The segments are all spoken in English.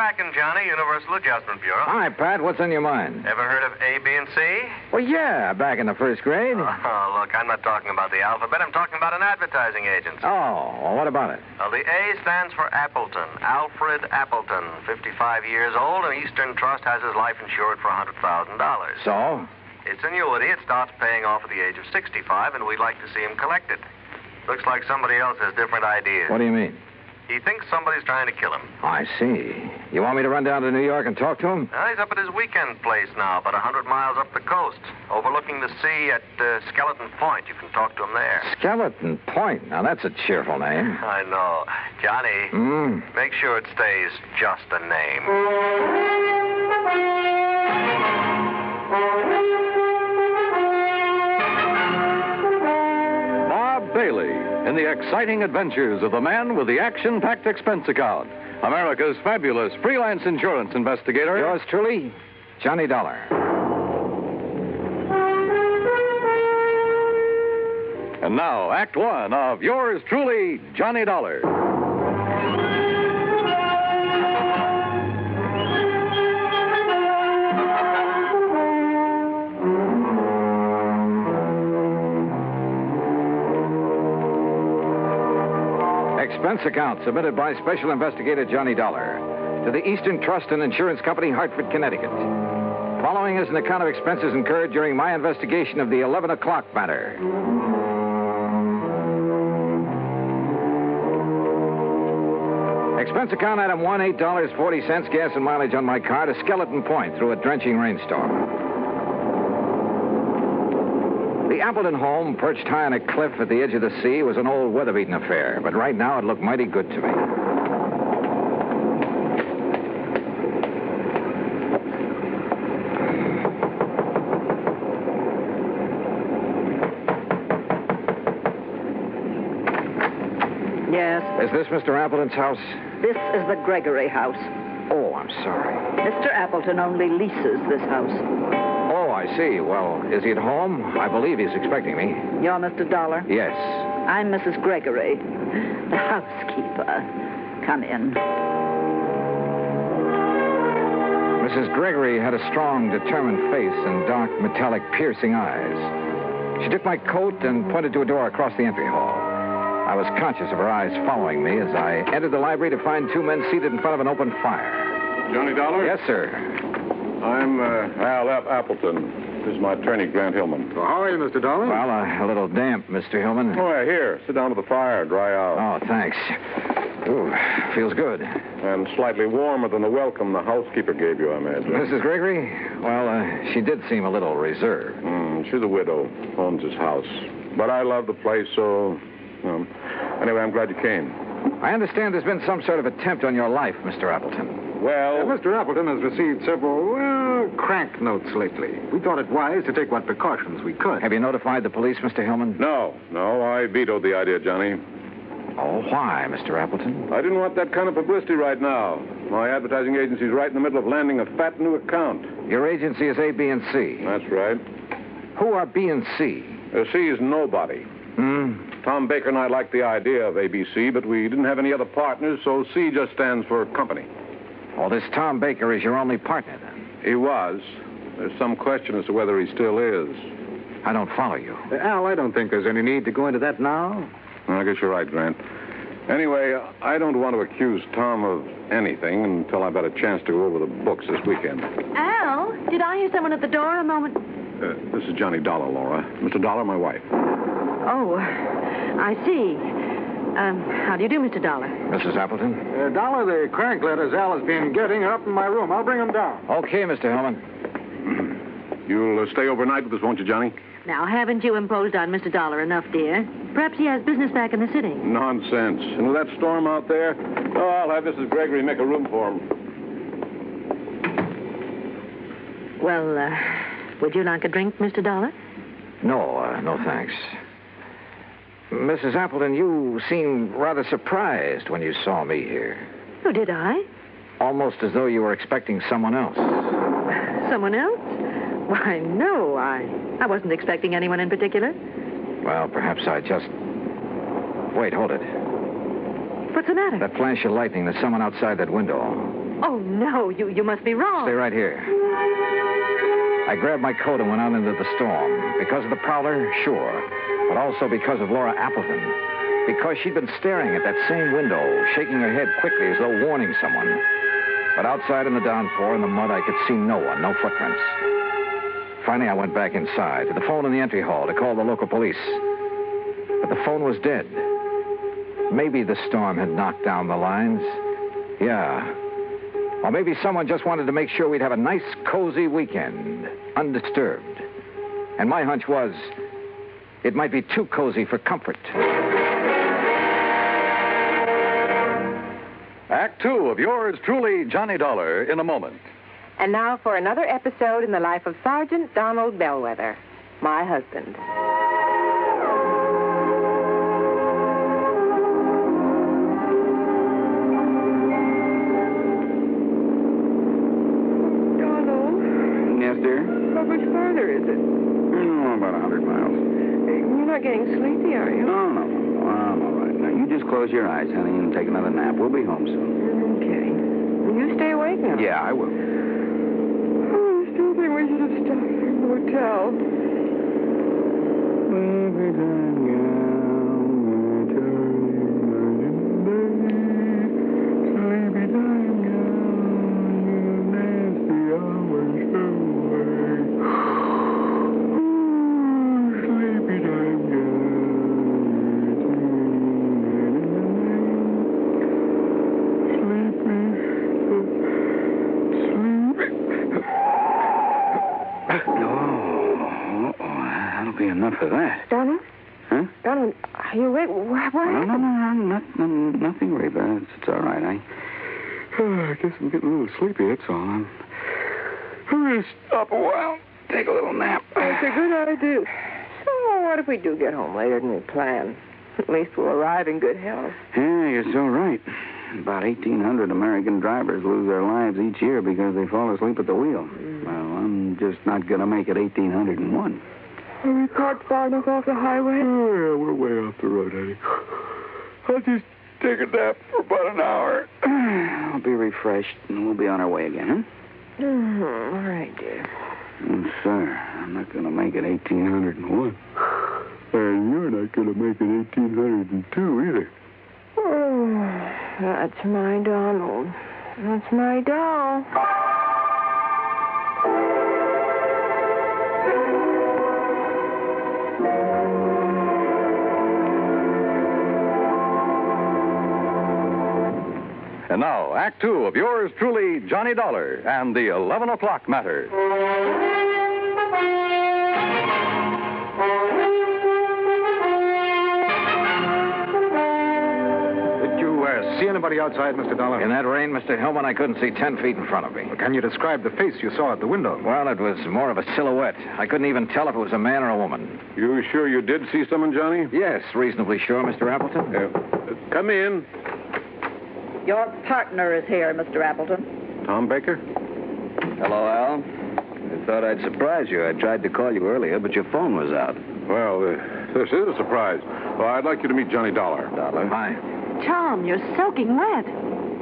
McCracken, Johnny, Universal Adjustment Bureau. Hi, Pat. What's on your mind? Ever heard of A, B, and C? Well, yeah, back in the first grade. Oh, look, I'm not talking about the alphabet. I'm talking about an advertising agency. Oh, well, what about it? Well, the A stands for Appleton. Alfred Appleton, 55 years old, and Eastern Trust has his life insured for $100,000. So? It's annuity. It starts paying off at the age of 65, and we'd like to see him collected. Looks like somebody else has different ideas. What do you mean? He thinks somebody's trying to kill him. I see. You want me to run down to New York and talk to him? He's up at his weekend place now, about 100 miles up the coast, overlooking the sea at Skeleton Point. You can talk to him there. Skeleton Point? Now, that's a cheerful name. I know. Johnny, make sure it stays just a name. Bob Bailey in the exciting adventures of the man with the action-packed expense account. America's fabulous freelance insurance investigator. Yours truly, Johnny Dollar. And now, Act One of yours truly, Johnny Dollar. Expense account submitted by Special Investigator Johnny Dollar to the Eastern Trust and Insurance Company, Hartford, Connecticut. Following is an account of expenses incurred during my investigation of the 11 o'clock matter. Expense account item 1, $8.40, gas and mileage on my car to Skeleton Point through a drenching rainstorm. The Appleton home, perched high on a cliff at the edge of the sea, was an old weather-beaten affair, but right now it looked mighty good to me. Yes. Is this Mr. Appleton's house? This is the Gregory house. Oh, I'm sorry. Mr. Appleton only leases this house. Oh, I see. Well, is he at home? I believe he's expecting me. You're Mr. Dollar? Yes. I'm Mrs. Gregory, the housekeeper. Come in. Mrs. Gregory had a strong, determined face and dark, metallic, piercing eyes. She took my coat and pointed to a door across the entry hall. I was conscious of her eyes following me as I entered the library to find two men seated in front of an open fire. Johnny Dollar? Yes, sir. I'm Al F. Appleton. This is my attorney, Grant Hillman. Well, how are you, Mr. Dollar? Well, a little damp, Mr. Hillman. Oh, yeah, here. Sit down to the fire, dry out. Oh, thanks. Ooh, feels good. And slightly warmer than the welcome the housekeeper gave you, I imagine. Mrs. Gregory? Well, she did seem a little reserved. She's a widow, owns his house. But I love the place, so... Anyway, I'm glad you came. I understand there's been some sort of attempt on your life, Mr. Appleton. Well... Mr. Appleton has received several, crank notes lately. We thought it wise to take what precautions we could. Have you notified the police, Mr. Hillman? No, I vetoed the idea, Johnny. Oh, why, Mr. Appleton? I didn't want that kind of publicity right now. My advertising agency's right in the middle of landing a fat new account. Your agency is A, B, and C. That's right. Who are B and C? C is nobody. Tom Baker and I liked the idea of ABC, but we didn't have any other partners, so C just stands for company. Oh, this Tom Baker is your only partner, then? He was. There's some question as to whether he still is. I don't follow you. Al, I don't think there's any need to go into that now. I guess you're right, Grant. Anyway, I don't want to accuse Tom of anything until I've had a chance to go over the books this weekend. Al, did I hear someone at the door a moment? This is Johnny Dollar, Laura. Mr. Dollar, my wife. Oh, I see. How do you do, Mr. Dollar? Mrs. Appleton? Dollar, the crank letters Al has been getting are up in my room. I'll bring them down. Okay, Mr. Hillman. You'll stay overnight with us, won't you, Johnny? Now, haven't you imposed on Mr. Dollar enough, dear? Perhaps he has business back in the city. Nonsense. And with that storm out there, I'll have Mrs. Gregory make a room for him. Well, would you like a drink, Mr. Dollar? No, thanks. Mrs. Appleton, you seemed rather surprised when you saw me here. Oh, did I? Almost as though you were expecting someone else. Someone else? Why, no, I wasn't expecting anyone in particular. Well, perhaps I just... Wait, hold it. What's the matter? That flash of lightning, there's someone outside that window. Oh, no, you must be wrong. Stay right here. I grabbed my coat and went out into the storm. Because of the prowler, sure. But also because of Laura Appleton. Because she'd been staring at that same window, shaking her head quickly as though warning someone. But outside in the downpour and the mud, I could see no one, no footprints. Finally, I went back inside to the phone in the entry hall to call the local police. But the phone was dead. Maybe the storm had knocked down the lines. Yeah. Or maybe someone just wanted to make sure we'd have a nice, cozy weekend, undisturbed. And my hunch was, it might be too cozy for comfort. Act two of yours truly, Johnny Dollar, in a moment. And now for another episode in the life of Sergeant Donald Bellweather, my husband. How much farther is it? Oh, about 100 miles. You're not getting sleepy, are you? No. I'm all right. Now, you just close your eyes, honey, and take another nap. We'll be home soon. Okay. You stay awake now. Yeah, I will. Oh, I still think we should have stopped in the hotel. For that. Donald? Huh? Donald, are you awake? What happened? No, nothing, Reba. It's all right. I guess I'm getting a little sleepy, that's all. I'm going to stop a while, take a little nap. It's a good idea. So what if we do get home later than we planned? At least we'll arrive in good health. Yeah, you're so right. About 1,800 American drivers lose their lives each year because they fall asleep at the wheel. Well, I'm just not going to make it 1,801. Are we parked far enough off the highway? Oh, yeah, we're way off the road, honey. I'll just take a nap for about an hour. I'll be refreshed, and we'll be on our way again, huh? All right, dear. Sir, I'm not going to make it 1,801. And you're not going to make it 1,802 either. Oh, that's my Donald. That's my doll. And now, Act two of yours truly, Johnny Dollar, and the 11 o'clock matter. Did you see anybody outside, Mr. Dollar? In that rain, Mr. Hillman, I couldn't see 10 feet in front of me. Can you describe the face you saw at the window? Well, it was more of a silhouette. I couldn't even tell if it was a man or a woman. You sure you did see someone, Johnny? Yes, reasonably sure, Mr. Appleton. Come in. Your partner is here, Mr. Appleton. Tom Baker? Hello, Al. I thought I'd surprise you. I tried to call you earlier, but your phone was out. Well, this is a surprise. Well, I'd like you to meet Johnny Dollar. Dollar? Hi. Tom, you're soaking wet.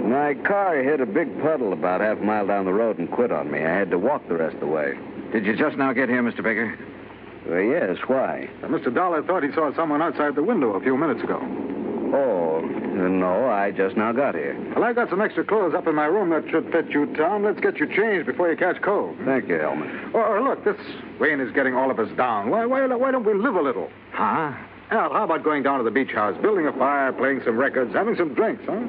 My car hit a big puddle about half a mile down the road and quit on me. I had to walk the rest of the way. Did you just now get here, Mr. Baker? Yes, why? Mr. Dollar thought he saw someone outside the window a few minutes ago. Oh, no, I just now got here. Well, I got some extra clothes up in my room that should fit you, Tom. Let's get you changed before you catch cold. Thank you, Hellman. Oh, look, this rain is getting all of us down. Why don't we live a little? Huh? Al, how about going down to the beach house, building a fire, playing some records, having some drinks, huh?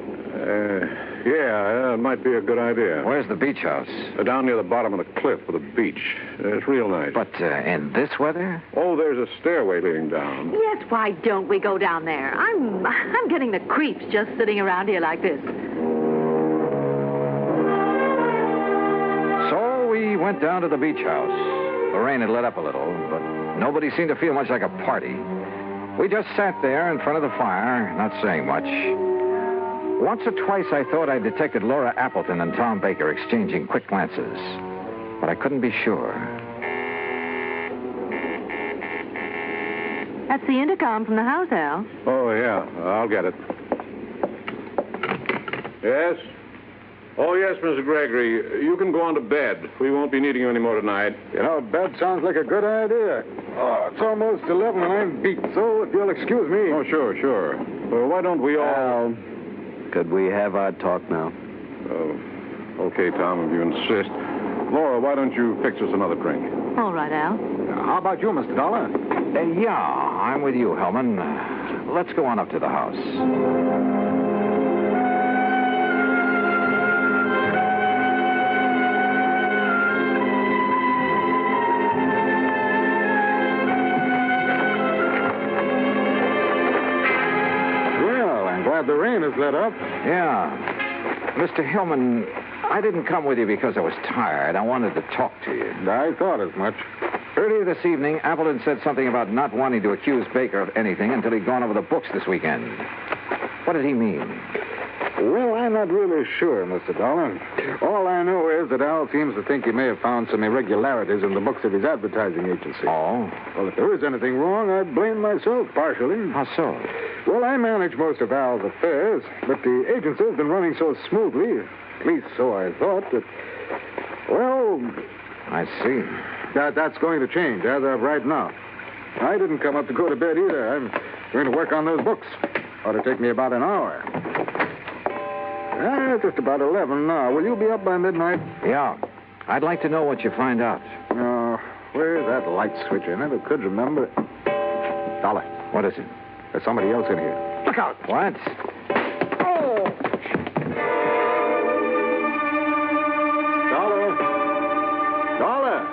Yeah, it might be a good idea. Where's the beach house? Down near the bottom of the cliff with a beach. It's real nice. But in this weather? Oh, there's a stairway leading down. Yes, why don't we go down there? I'm getting the creeps just sitting around here like this. So we went down to the beach house. The rain had let up a little, but nobody seemed to feel much like a party. We just sat there in front of the fire, not saying much. Once or twice I thought I detected Laura Appleton and Tom Baker exchanging quick glances, but I couldn't be sure. That's the intercom from the house, Al. Oh, yeah, I'll get it. Yes? Oh, yes, Mr. Gregory. You can go on to bed. We won't be needing you anymore tonight. You know, bed sounds like a good idea. Oh, it's almost 11 and I'm beat, so if you'll excuse me. Oh, sure. Well, why don't we all... Al, could we have our talk now? Okay, Tom, if you insist. Laura, why don't you fix us another drink? All right, Al. How about you, Mr. Dollar? Yeah, I'm with you, Hellman. Let's go on up to the house. The rain has let up. Yeah. Mr. Hillman, I didn't come with you because I was tired. I wanted to talk to you. I thought as much. Earlier this evening, Appleton said something about not wanting to accuse Baker of anything until he'd gone over the books this weekend. What did he mean? Well, I'm not really sure, Mr. Dollar. All I know is that Al seems to think he may have found some irregularities in the books of his advertising agency. Oh? Well, if there is anything wrong, I'd blame myself partially. How so? Well, I manage most of Al's affairs, but the agency has been running so smoothly, at least so I thought, that, well... I see. That's going to change as of right now. I didn't come up to go to bed either. I'm going to work on those books. Ought to take me about an hour. Just about 11 now. Will you be up by midnight? Yeah. I'd like to know what you find out. Where's that light switch? I never could remember it. Dollar. What is it? There's somebody else in here. Look out. What? Oh! Dollar!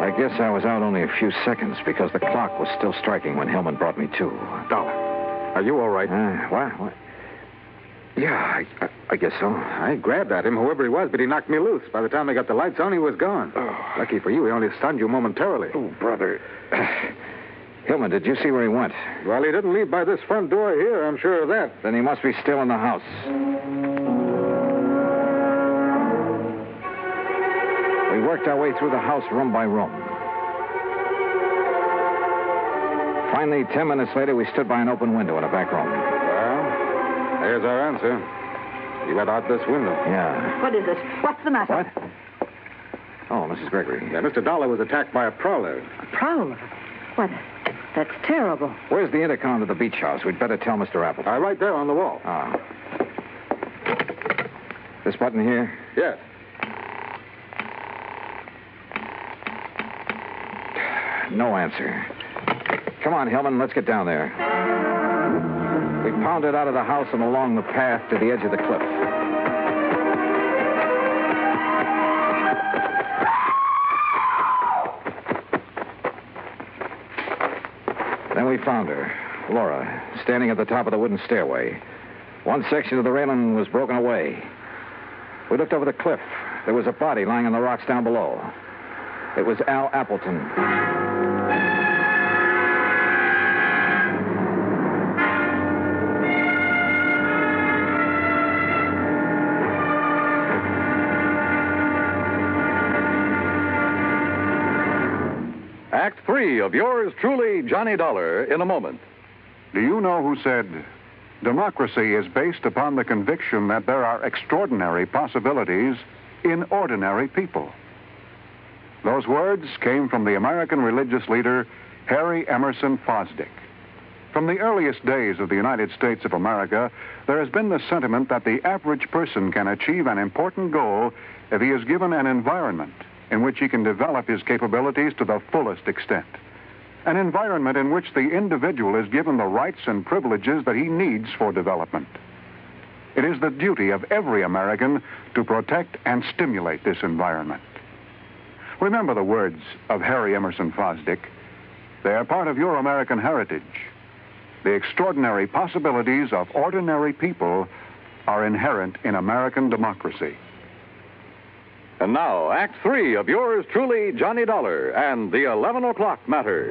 I guess I was out only a few seconds because the clock was still striking when Hillman brought me to. Dollar, are you all right? What? Yeah, I guess so. I grabbed at him, whoever he was, but he knocked me loose. By the time they got the lights on, he was gone. Oh. Lucky for you, he only stunned you momentarily. Oh, brother. Hillman, did you see where he went? Well, he didn't leave by this front door here, I'm sure of that. Then he must be still in the house. We worked our way through the house room by room. Finally, 10 minutes later, we stood by an open window in a back room. Well, there's our answer. He went out this window. Yeah. What is it? What's the matter? What? Oh, Mrs. Gregory. Yeah, Mr. Dollar was attacked by a prowler. A prowler? What? That's terrible. Where's the intercom to the beach house? We'd better tell Mr. Appleton. Right there on the wall. Ah. This button here? Yes. No answer. Come on, Hillman, let's get down there. We pounded out of the house and along the path to the edge of the cliff. Then we found her, Laura, standing at the top of the wooden stairway. One section of the railing was broken away. We looked over the cliff. There was a body lying on the rocks down below. It was Al Appleton. Act 3 of yours truly, Johnny Dollar, in a moment. Do you know who said, democracy is based upon the conviction that there are extraordinary possibilities in ordinary people? Those words came from the American religious leader, Harry Emerson Fosdick. From the earliest days of the United States of America, there has been the sentiment that the average person can achieve an important goal if he is given an environment in which he can develop his capabilities to the fullest extent. An environment in which the individual is given the rights and privileges that he needs for development. It is the duty of every American to protect and stimulate this environment. Remember the words of Harry Emerson Fosdick. They are part of your American heritage. The extraordinary possibilities of ordinary people are inherent in American democracy. And now, Act 3 of yours truly, Johnny Dollar, and the 11 o'clock matter.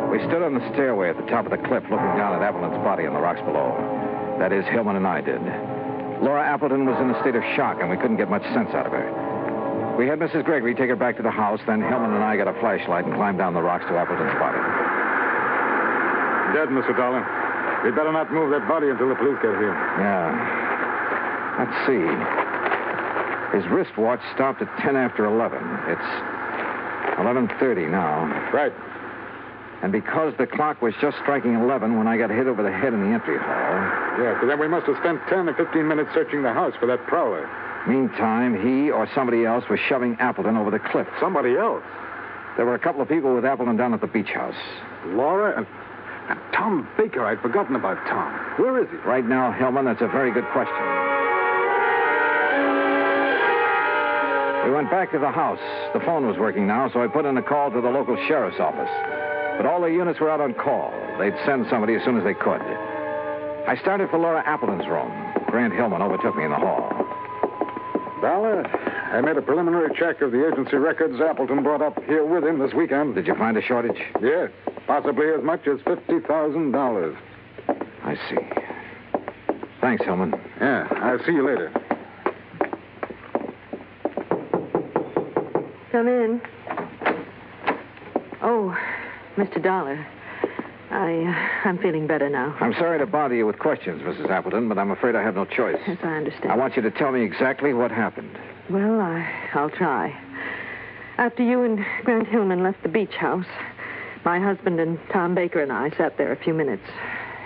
We stood on the stairway at the top of the cliff looking down at Appleton's body on the rocks below. That is, Hillman and I did. Laura Appleton was in a state of shock, and we couldn't get much sense out of her. We had Mrs. Gregory take her back to the house, then Hillman and I got a flashlight and climbed down the rocks to Appleton's body. Dead, Mr. Dollar. We'd better not move that body until the police get here. Yeah. Let's see. His wristwatch stopped at 10 after 11. It's 11:30 now. Right. And because the clock was just striking 11 when I got hit over the head in the entry hall... Yeah, so then we must have spent 10 or 15 minutes searching the house for that prowler. Meantime, he or somebody else was shoving Appleton over the cliff. Somebody else? There were a couple of people with Appleton down at the beach house. Laura and Tom Baker. I'd forgotten about Tom. Where is he? Right now, Hillman, that's a very good question. We went back to the house. The phone was working now, so I put in a call to the local sheriff's office. But all the units were out on call. They'd send somebody as soon as they could. I started for Laura Appleton's room. Grant Hillman overtook me in the hall. Dollar, I made a preliminary check of the agency records Appleton brought up here with him this weekend. Did you find a shortage? Yes, possibly as much as $50,000. I see. Thanks, Hillman. Yeah, I'll see you later. Come in. Oh, Mr. Dollar. I'm feeling better now. I'm sorry to bother you with questions, Mrs. Appleton, but I'm afraid I have no choice. Yes, I understand. I want you to tell me exactly what happened. Well, I'll try. After you and Grant Hillman left the beach house, my husband and Tom Baker and I sat there a few minutes,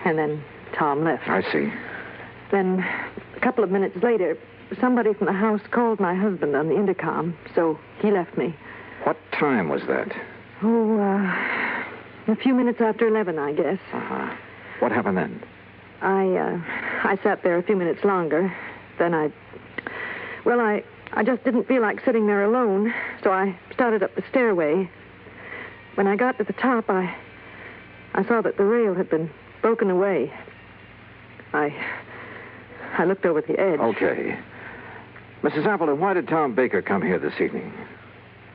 and then Tom left. I see. Then, a couple of minutes later, somebody from the house called my husband on the intercom, so he left me. What time was that? Oh, a few minutes after 11, I guess. Uh-huh. What happened then? I sat there a few minutes longer. Then I just didn't feel like sitting there alone, so I started up the stairway. When I got to the top, I saw that the rail had been broken away. I looked over the edge. Okay. Mrs. Appleton, why did Tom Baker come here this evening?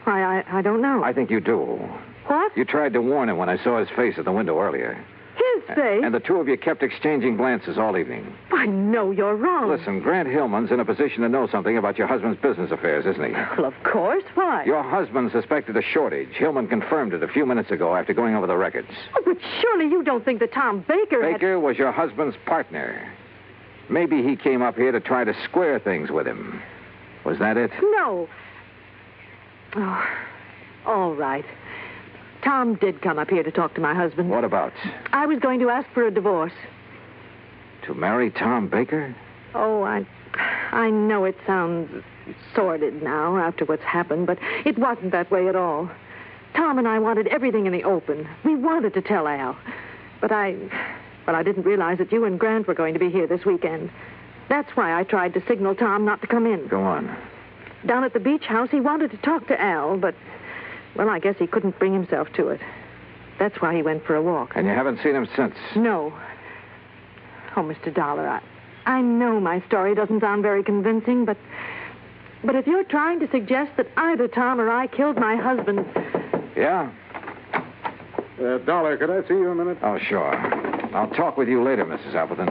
Why, I don't know. I think you do. What? You tried to warn him when I saw his face at the window earlier. His face? And the two of you kept exchanging glances all evening. Why, no, you're wrong. Listen, Grant Hillman's in a position to know something about your husband's business affairs, isn't he? Well, of course. Why? Your husband suspected a shortage. Hillman confirmed it a few minutes ago after going over the records. Oh, but surely you don't think that Tom Baker Baker was your husband's partner. Maybe he came up here to try to square things with him. Was that it? No. Oh, all right. Tom did come up here to talk to my husband. What about? I was going to ask for a divorce. To marry Tom Baker? Oh, I know it sounds sordid now after what's happened, but it wasn't that way at all. Tom and I wanted everything in the open. We wanted to tell Al. But I didn't realize that you and Grant were going to be here this weekend. That's why I tried to signal Tom not to come in. Go on. Down at the beach house, he wanted to talk to Al, but, well, I guess he couldn't bring himself to it. That's why he went for a walk. And you haven't seen him since? No. Oh, Mr. Dollar, I know my story doesn't sound very convincing, but if you're trying to suggest that either Tom or I killed my husband... Yeah? Dollar, could I see you a minute? Oh, sure. I'll talk with you later, Mrs. Appleton.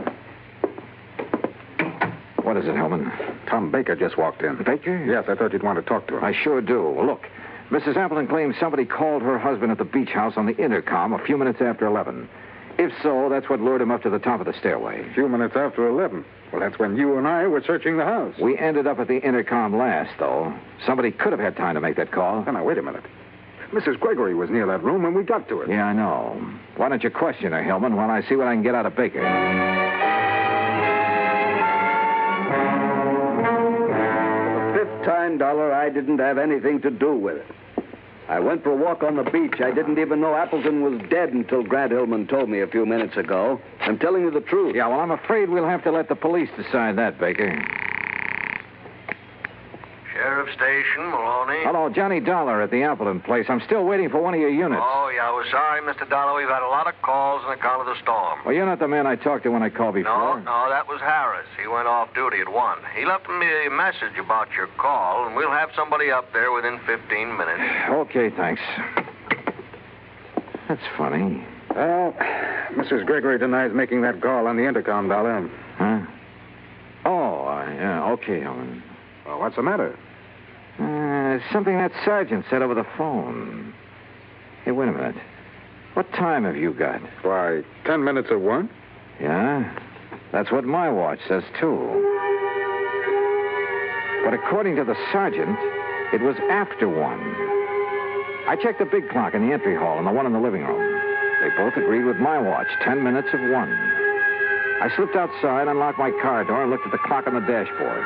What is it, Hellman? Tom Baker just walked in. Baker? Yes, I thought you'd want to talk to him. I sure do. Well, look, Mrs. Appleton claims somebody called her husband at the beach house on the intercom a few minutes after 11. If so, that's what lured him up to the top of the stairway. A few minutes after 11. Well, that's when you and I were searching the house. We ended up at the intercom last, though. Somebody could have had time to make that call. Now, wait a minute. Mrs. Gregory was near that room when we got to it. Yeah, I know. Why don't you question her, Hillman, while I see what I can get out of Baker? For the fifth time, Dollar, I didn't have anything to do with it. I went for a walk on the beach. I didn't even know Appleton was dead until Grant Hillman told me a few minutes ago. I'm telling you the truth. Yeah, well, I'm afraid we'll have to let the police decide that, Baker. Sheriff Station, Maloney. Hello, Johnny Dollar at the Appleton place. I'm still waiting for one of your units. Oh, yeah, we're sorry, Mr. Dollar. We've had a lot of calls on account of the storm. Well, you're not the man I talked to when I called before. No, that was Harris. He went off duty at 1. He left me a message about your call, and we'll have somebody up there within 15 minutes. Okay, thanks. That's funny. Well, Mrs. Gregory denies making that call on the intercom, Dollar. Huh? Oh, yeah, okay, Helen. Well, what's the matter? Something that sergeant said over the phone. Hey, wait a minute. What time have you got? Why, 10 minutes of 1? Yeah? That's what my watch says, too. But according to the sergeant, it was after 1. I checked the big clock in the entry hall and the one in the living room. They both agreed with my watch, 10 minutes of 1. I slipped outside, unlocked my car door, and looked at the clock on the dashboard.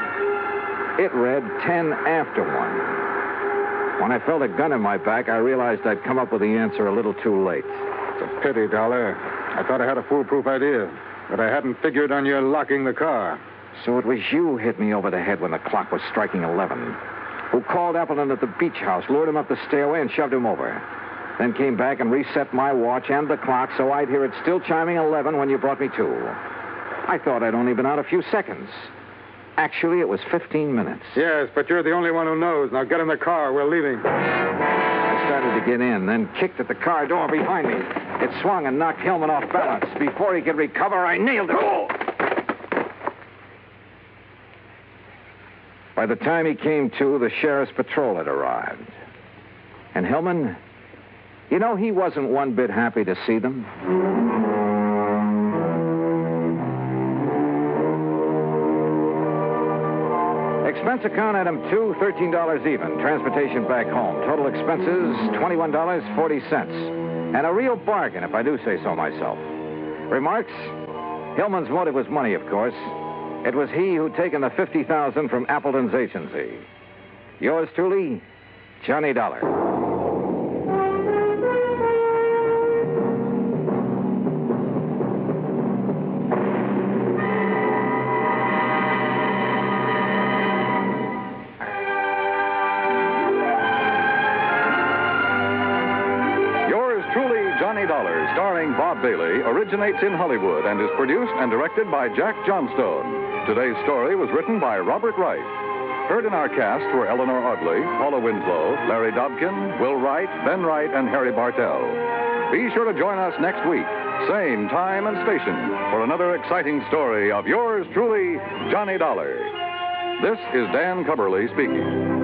It read 10 after 1. When I felt a gun in my back, I realized I'd come up with the answer a little too late. It's a pity, Dollar. I thought I had a foolproof idea, but I hadn't figured on your locking the car. So it was you hit me over the head when the clock was striking 11. Who called Appleton at the beach house, lured him up the stairway, and shoved him over. Then came back and reset my watch and the clock so I'd hear it still chiming 11 when you brought me to. I thought I'd only been out a few seconds. Actually, it was 15 minutes. Yes, but you're the only one who knows. Now get in the car. We're leaving. I started to get in, then kicked at the car door behind me. It swung and knocked Hillman off balance. Before he could recover, I nailed it. By the time he came to, the sheriff's patrol had arrived. And Hillman, you know, he wasn't one bit happy to see them. Expense account item 2, $13 even. Transportation back home. Total expenses, $21.40. And a real bargain, if I do say so myself. Remarks? Hillman's motive was money, of course. It was he who'd taken the $50,000 from Appleton's agency. Yours truly, Johnny Dollar. Johnny Dollar, starring Bob Bailey, originates in Hollywood and is produced and directed by Jack Johnstone. Today's story was written by Robert Wright. Heard in our cast were Eleanor Audley, Paula Winslow, Larry Dobkin, Will Wright, Ben Wright, and Harry Bartell. Be sure to join us next week, same time and station, for another exciting story of yours truly, Johnny Dollar. This is Dan Cubberly speaking.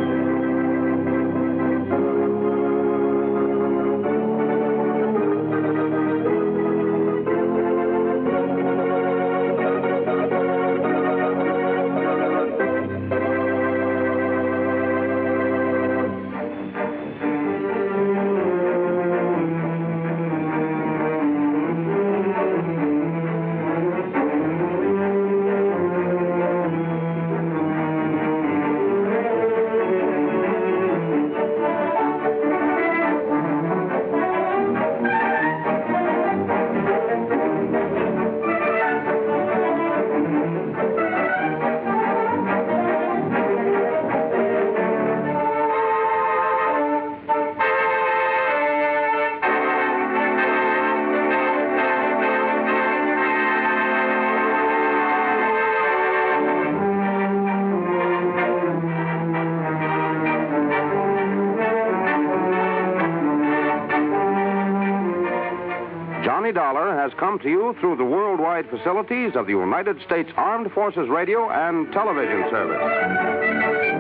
Johnny Dollar has come to you through the worldwide facilities of the United States Armed Forces Radio and Television Service.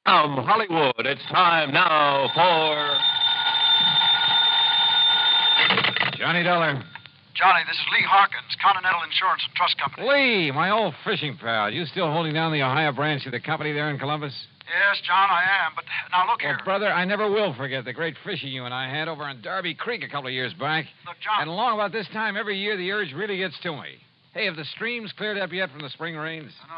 From Hollywood, it's time now for Johnny Dollar. Johnny, this is Lee Harkins, Continental Insurance and Trust Company. Lee, my old fishing pal. You still holding down the Ohio branch of the company there in Columbus? Yes, John, I am. But now look here. Well, brother, I never will forget the great fishing you and I had over on Darby Creek a couple of years back. Look, John. And along about this time every year, the urge really gets to me. Hey, have the streams cleared up yet from the spring rains? No,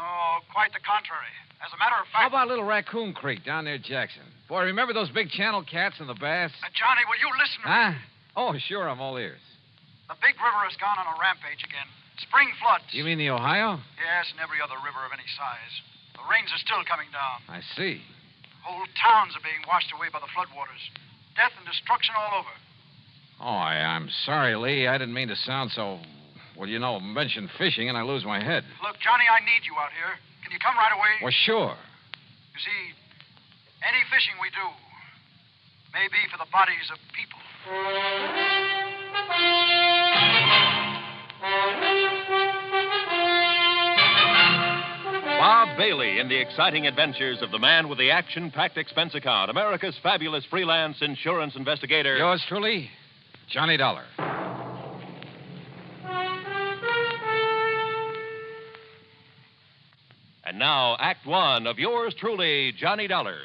quite the contrary. As a matter of fact... How about Little Raccoon Creek down near Jackson? Boy, remember those big channel cats and the bass? Johnny, will you listen to me? Huh? Oh, sure, I'm all ears. The big river has gone on a rampage again. Spring floods. You mean the Ohio? Yes, and every other river of any size. The rains are still coming down. I see. Whole towns are being washed away by the floodwaters. Death and destruction all over. Oh, I'm sorry, Lee. I didn't mean to sound so... Well, mention fishing and I lose my head. Look, Johnny, I need you out here. Can you come right away? Well, sure. You see, any fishing we do may be for the bodies of people. Bob Bailey in the exciting adventures of the man with the action-packed expense account, America's fabulous freelance insurance investigator. Yours truly, Johnny Dollar. And now, Act One of yours truly, Johnny Dollar.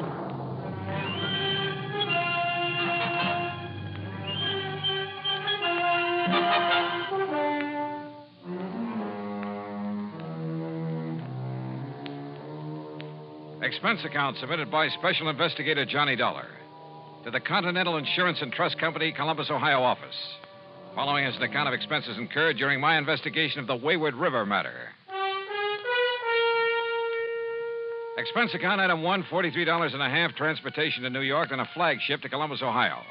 Expense account submitted by Special Investigator Johnny Dollar to the Continental Insurance and Trust Company, Columbus, Ohio office. Following is an account of expenses incurred during my investigation of the Wayward River matter. Expense account item 1, $43.50, transportation to New York, then a flagship to Columbus, Ohio.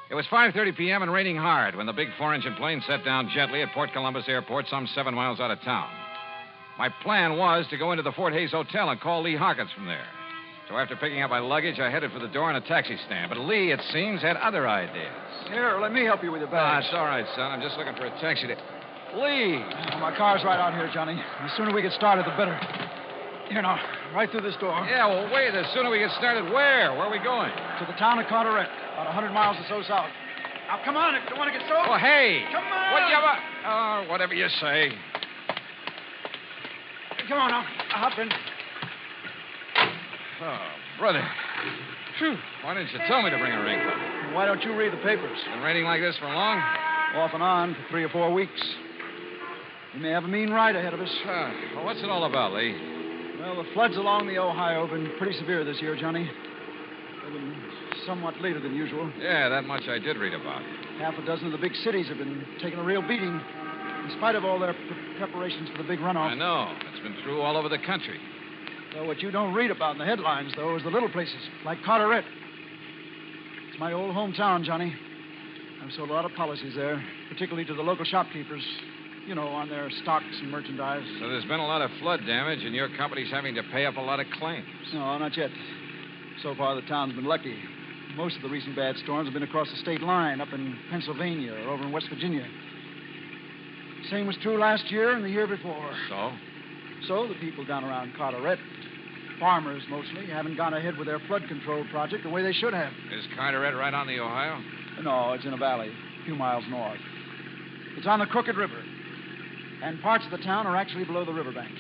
It was 5:30 p.m. and raining hard when the big 4-engine plane set down gently at Port Columbus Airport, some 7 miles out of town. My plan was to go into the Fort Hayes Hotel and call Lee Hawkins from there. So after picking up my luggage, I headed for the door in a taxi stand. But Lee, it seems, had other ideas. Here, let me help you with your bags. It's all right, son. I'm just looking for a taxi to... Lee! Oh, my car's right out here, Johnny. The sooner we get started, the better. Here now, right through this door. Yeah, well, wait. The sooner we get started, where? Where are we going? To the town of Carteret, about 100 miles or so south. Now, come on, if you want to get soaked. Oh, hey! Come on! Whatever you say. Come on now, hop in. Oh, brother. Phew. Why didn't you tell me to bring a raincoat? Why don't you read the papers? Been raining like this for long? Off and on for 3 or 4 weeks. We may have a mean ride ahead of us. Well, what's it all about, Lee? Well, the floods along the Ohio have been pretty severe this year, Johnny. They've been somewhat later than usual. Yeah, that much I did read about. Half a dozen of the big cities have been taking a real beating, in spite of all their preparations for the big runoff. I know. It's been true all over the country. Well, what you don't read about in the headlines, though, is the little places, like Carteret. It's my old hometown, Johnny. I've sold a lot of policies there, particularly to the local shopkeepers, on their stocks and merchandise. So there's been a lot of flood damage, and your company's having to pay up a lot of claims. No, not yet. So far, the town's been lucky. Most of the recent bad storms have been across the state line, up in Pennsylvania or over in West Virginia. Same was true last year and the year before. So? So the people down around Carteret, farmers mostly, haven't gone ahead with their flood control project the way they should have. Is Carteret right on the Ohio? No, it's in a valley, a few miles north. It's on the Crooked River, and parts of the town are actually below the riverbank.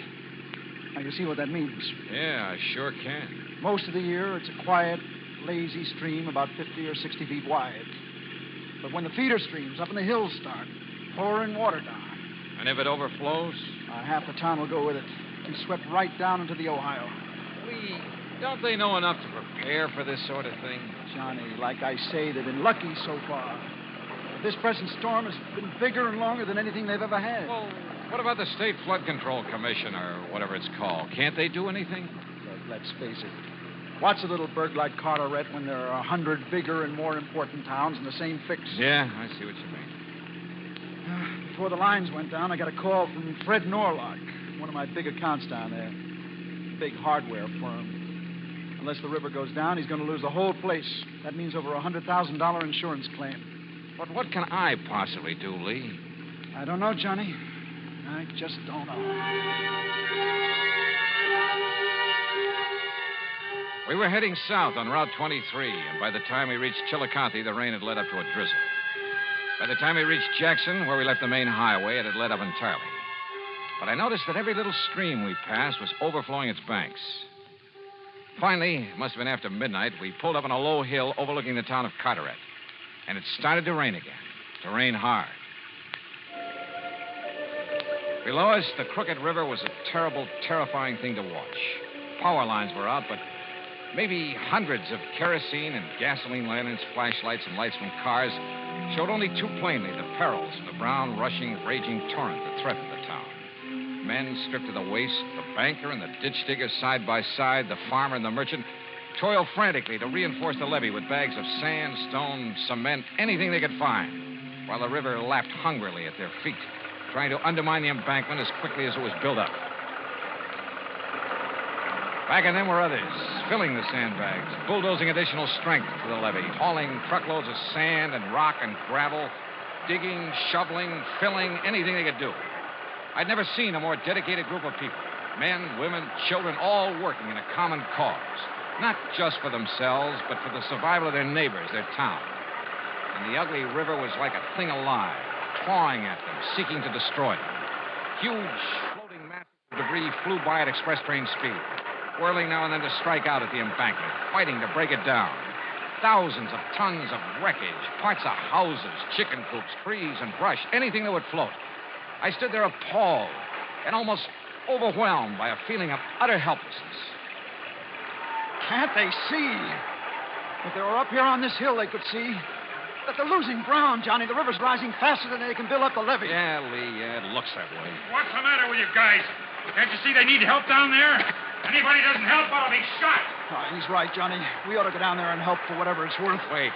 Now, you see what that means? Yeah, I sure can. Most of the year, it's a quiet, lazy stream about 50 or 60 feet wide. But when the feeder streams up in the hills start pouring water down... And if it overflows? Half the town will go with it. And swept right down into the Ohio. Lee, don't they know enough to prepare for this sort of thing? Johnny, like I say, they've been lucky so far. But this present storm has been bigger and longer than anything they've ever had. Well, what about the State Flood Control Commission, or whatever it's called? Can't they do anything? But let's face it. What's a little burg like Carteret when there are 100 bigger and more important towns in the same fix? Yeah, I see what you mean. Before the lines went down, I got a call from Fred Norlock, one of my big accounts down there. Big hardware firm. Unless the river goes down, he's going to lose the whole place. That means over a $100,000 insurance claim. But what can I possibly do, Lee? I don't know, Johnny. I just don't know. We were heading south on Route 23, and by the time we reached Chillicothe, the rain had led up to a drizzle. By the time we reached Jackson, where we left the main highway, it had let up entirely. But I noticed that every little stream we passed was overflowing its banks. Finally, it must have been after midnight, we pulled up on a low hill overlooking the town of Carteret. And it started to rain again, to rain hard. Below us, the Crooked River was a terrible, terrifying thing to watch. Power lines were out, but Maybe hundreds of kerosene and gasoline lanterns, flashlights, and lights from cars showed only too plainly the perils of the brown, rushing, raging torrent that threatened the town. Men stripped to the waist, the banker and the ditch digger side by side, the farmer and the merchant, toiled frantically to reinforce the levee with bags of sand, stone, cement, anything they could find, while the river lapped hungrily at their feet, trying to undermine the embankment as quickly as it was built up. Back in them were others, filling the sandbags, bulldozing additional strength to the levee, hauling truckloads of sand and rock and gravel, digging, shoveling, filling, anything they could do. I'd never seen a more dedicated group of people, men, women, children, all working in a common cause, not just for themselves, but for the survival of their neighbors, their town. And the ugly river was like a thing alive, clawing at them, seeking to destroy them. Huge, floating masses of debris flew by at express train speed, whirling now and then to strike out at the embankment, fighting to break it down. Thousands of tons of wreckage, parts of houses, chicken coops, trees, and brush, anything that would float. I stood there appalled and almost overwhelmed by a feeling of utter helplessness. Can't they see? If they were up here on this hill, they could see that they're losing ground, Johnny. The river's rising faster than they can build up the levee. Yeah, Lee, yeah, it looks that way. What's the matter with you guys? Can't you see they need help down there? Anybody doesn't help, I'll be shot. Oh, he's right, Johnny. We ought to go down there and help for whatever it's worth. Wait.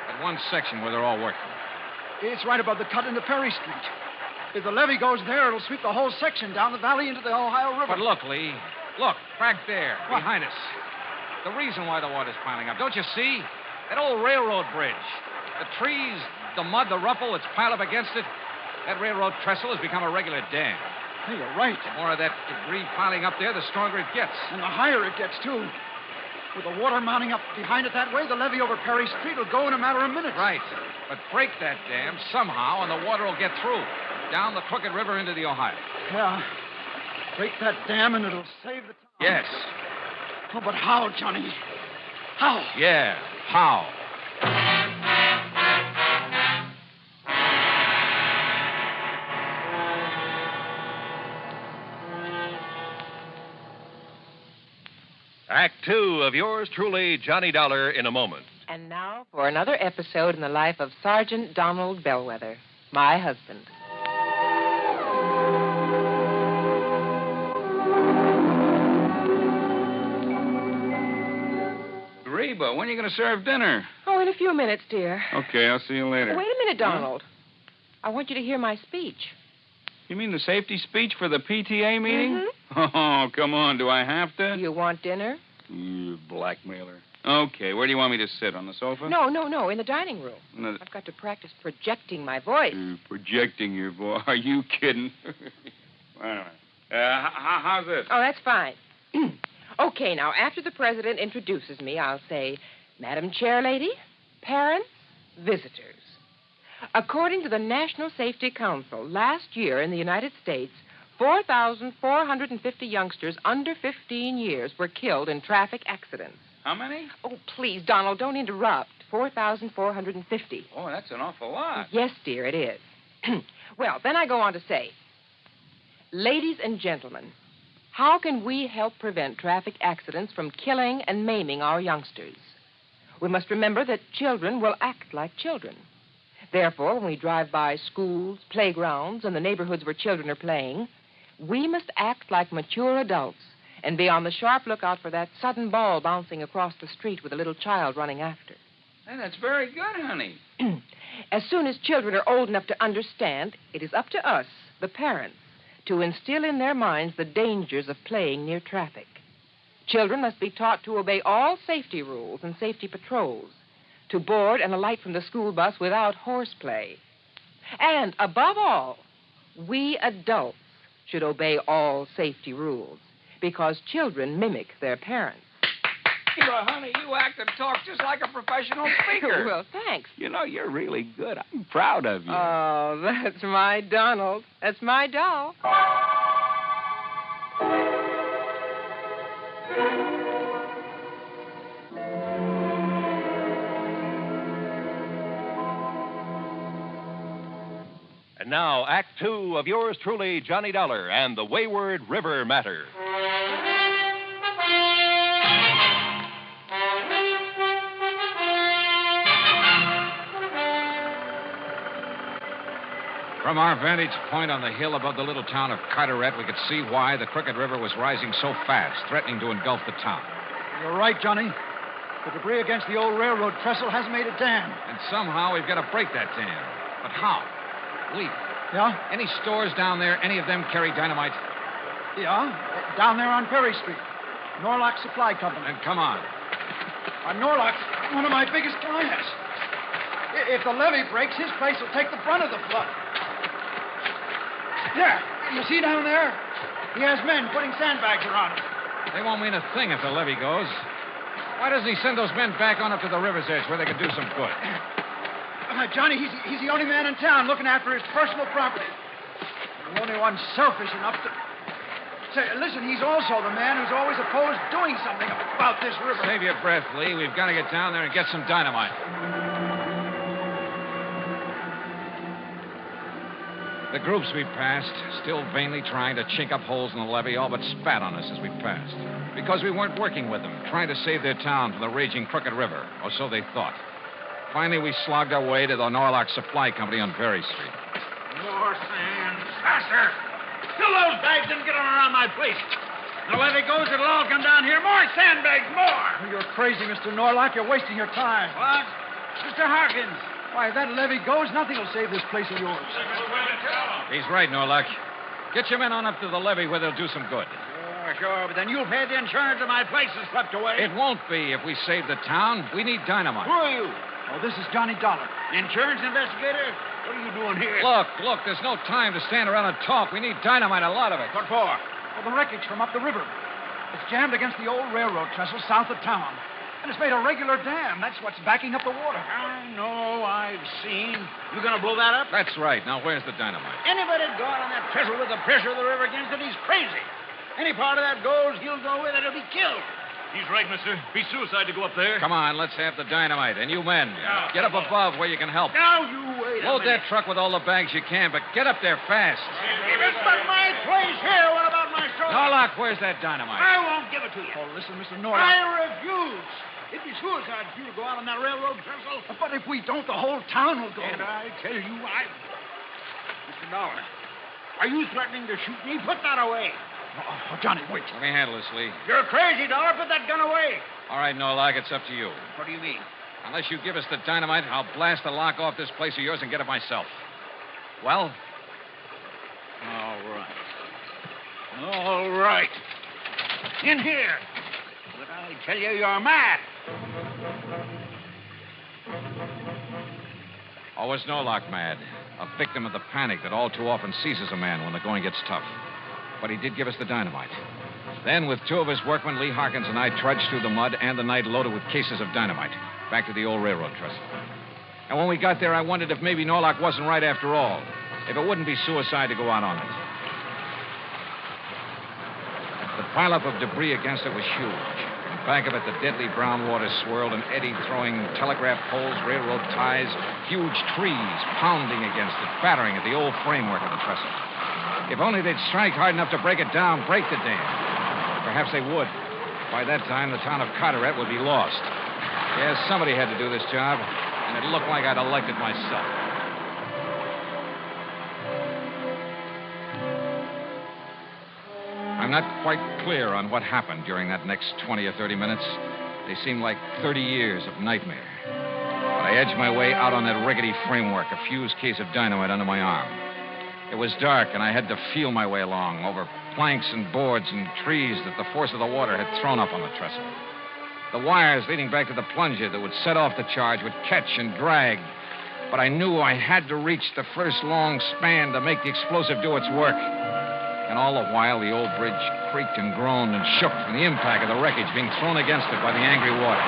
That one section where they're all working. It's right above the cut into Perry Street. If the levee goes there, it'll sweep the whole section down the valley into the Ohio River. But look, Lee. Look, back there, behind us. The reason why the water's piling up, don't you see? That old railroad bridge. The trees, the mud, the rubble that's piled up against it. That railroad trestle has become a regular dam. Hey, you're right. The more of that debris piling up there, the stronger it gets. And the higher it gets, too. With the water mounting up behind it that way, the levee over Perry Street will go in a matter of minutes. Right. But break that dam somehow, and the water will get through. Down the crooked river into the Ohio. Yeah. Break that dam, and it'll save the town. Yes. Oh, but how, Johnny? How? Yeah, how? Act 2 of yours truly, Johnny Dollar, in a moment. And now for another episode in the life of Sergeant Donald Bellweather, my husband. Reba, when are you going to serve dinner? Oh, in a few minutes, dear. Okay, I'll see you later. Wait a minute, Donald. I want you to hear my speech. You mean the safety speech for the PTA meeting? Mm-hmm. Oh, come on. Do I have to? You want dinner? You blackmailer. Okay, where do you want me to sit? On the sofa? No, in the dining room. I've got to practice projecting my voice. Projecting your voice? Are you kidding? Wait a minute. How's this? Oh, that's fine. Okay, now, after the president introduces me, I'll say, Madam Chairlady, parents, visitors. According to the National Safety Council, last year in the United States, 4,450 youngsters under 15 years were killed in traffic accidents. How many? Oh, please, Donald, don't interrupt. 4,450. Oh, that's an awful lot. Yes, dear, it is. Well, then I go on to say, ladies and gentlemen, how can we help prevent traffic accidents from killing and maiming our youngsters? We must remember that children will act like children. Therefore, when we drive by schools, playgrounds, and the neighborhoods where children are playing, we must act like mature adults and be on the sharp lookout for that sudden ball bouncing across the street with a little child running after. Hey, that's very good, honey. As soon as children are old enough to understand, it is up to us, the parents, to instill in their minds the dangers of playing near traffic. Children must be taught to obey all safety rules and safety patrols, to board and alight from the school bus without horseplay. And, above all, we adults should obey all safety rules, because children mimic their parents. Well, honey, you act and talk just like a professional speaker. Well, thanks. You know, you're really good. I'm proud of you. Oh, that's my Donald. That's my doll. And now, Act 2 of yours truly, Johnny Dollar, and the Wayward River Matter. From our vantage point on the hill above the little town of Carteret, we could see why the Crooked River was rising so fast, threatening to engulf the town. You're right, Johnny. The debris against the old railroad trestle has made a dam. And somehow we've got to break that dam. But how? Lee. Yeah? Any stores down there, any of them carry dynamite? Yeah, down there on Perry Street. Norlock Supply Company. Then come on. Norlock's one of my biggest clients. If the levee breaks, his place will take the brunt of the flood. There, you see down there? He has men putting sandbags around it. They won't mean a thing if the levee goes. Why doesn't he send those men back on up to the river's edge where they can do some good? Johnny, he's the only man in town looking after his personal property. The only one selfish enough to... Say, listen, he's also the man who's always opposed doing something about this river. Save your breath, Lee. We've got to get down there and get some dynamite. The groups we passed, still vainly trying to chink up holes in the levee, all but spat on us as we passed. Because we weren't working with them, trying to save their town from the raging Crooked River, or so they thought. Finally, we slogged our way to the Norlock Supply Company on Perry Street. More sand. Faster! Fill those bags and get them around my place. The levee goes, it'll all come down here. More sandbags, more! You're crazy, Mr. Norlock. You're wasting your time. What? Mr. Harkins. Why, if that levee goes, nothing will save this place of yours. He's right, Norlock. Get your men on up to the levee where they'll do some good. Sure, but then you'll pay the insurance of my place is swept away. It won't be if we save the town. We need dynamite. Who are you? Oh, this is Johnny Dollar. Insurance investigator? What are you doing here? Look, there's no time to stand around and talk. We need dynamite, a lot of it. What for? For the wreckage from up the river. It's jammed against the old railroad trestle south of town. And it's made a regular dam. That's what's backing up the water. I know, I've seen. You gonna blow that up? That's right. Now, where's the dynamite? Anybody go out on that trestle with the pressure of the river against it, he's crazy. Any part of that goes, he'll go with it, he'll be killed. He's right, mister. Be suicide to go up there. Come on, let's have the dynamite. And you men, get up above where you can help. Now, you wait Load that truck with all the bags you can, but get up there fast. If it's but my place here, what about my story? Norlock, where's that dynamite? I won't give it to you. Oh, listen, Mr. Norlock. I refuse. It'd be suicide for you to go out on that railroad trestle. But if we don't, the whole town will go. And I tell you, Mr. Dollar, are you threatening to shoot me? Put that away. Oh, Johnny, wait. Let me handle this, Lee. You're crazy, Dollar. Put that gun away. All right, Norlock, it's up to you. What do you mean? Unless you give us the dynamite, I'll blast the lock off this place of yours and get it myself. Well? All right. All right. In here. But I tell you, you're mad. Or was Norlock mad? A victim of the panic that all too often seizes a man when the going gets tough. But he did give us the dynamite. Then, with two of his workmen, Lee Harkins and I trudged through the mud and the night loaded with cases of dynamite back to the old railroad trestle. And when we got there, I wondered if maybe Norlock wasn't right after all. If it wouldn't be suicide to go out on it. The pileup of debris against it was huge. In back of it, the deadly brown water swirled and eddied, throwing telegraph poles, railroad ties, huge trees pounding against it, battering at the old framework of the trestle. If only they'd strike hard enough to break it down, break the dam. Perhaps they would. By that time, the town of Carteret would be lost. Yes, somebody had to do this job, and it looked like I'd elected myself. I'm not quite clear on what happened during that next 20 or 30 minutes. They seemed like 30 years of nightmare. But I edged my way out on that rickety framework, a fused case of dynamite under my arm. It was dark, and I had to feel my way along over planks and boards and trees that the force of the water had thrown up on the trestle. The wires leading back to the plunger that would set off the charge would catch and drag. But I knew I had to reach the first long span to make the explosive do its work. And all the while, the old bridge creaked and groaned and shook from the impact of the wreckage being thrown against it by the angry water.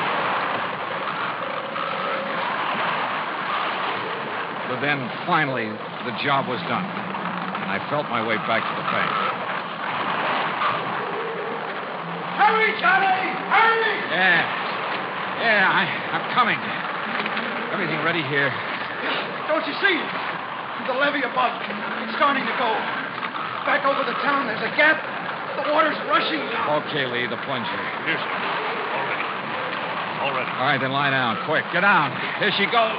But then, finally, the job was done, and I felt my way back to the bank. Hurry, Johnny! Hurry! I'm coming. Everything ready here. Don't you see? The levee above. It's starting to go. Back over the town, there's a gap. The water's rushing now. Okay, Lee, the plunger. Here, sir. All ready. All right, then lie down. Quick, get down. Here she goes.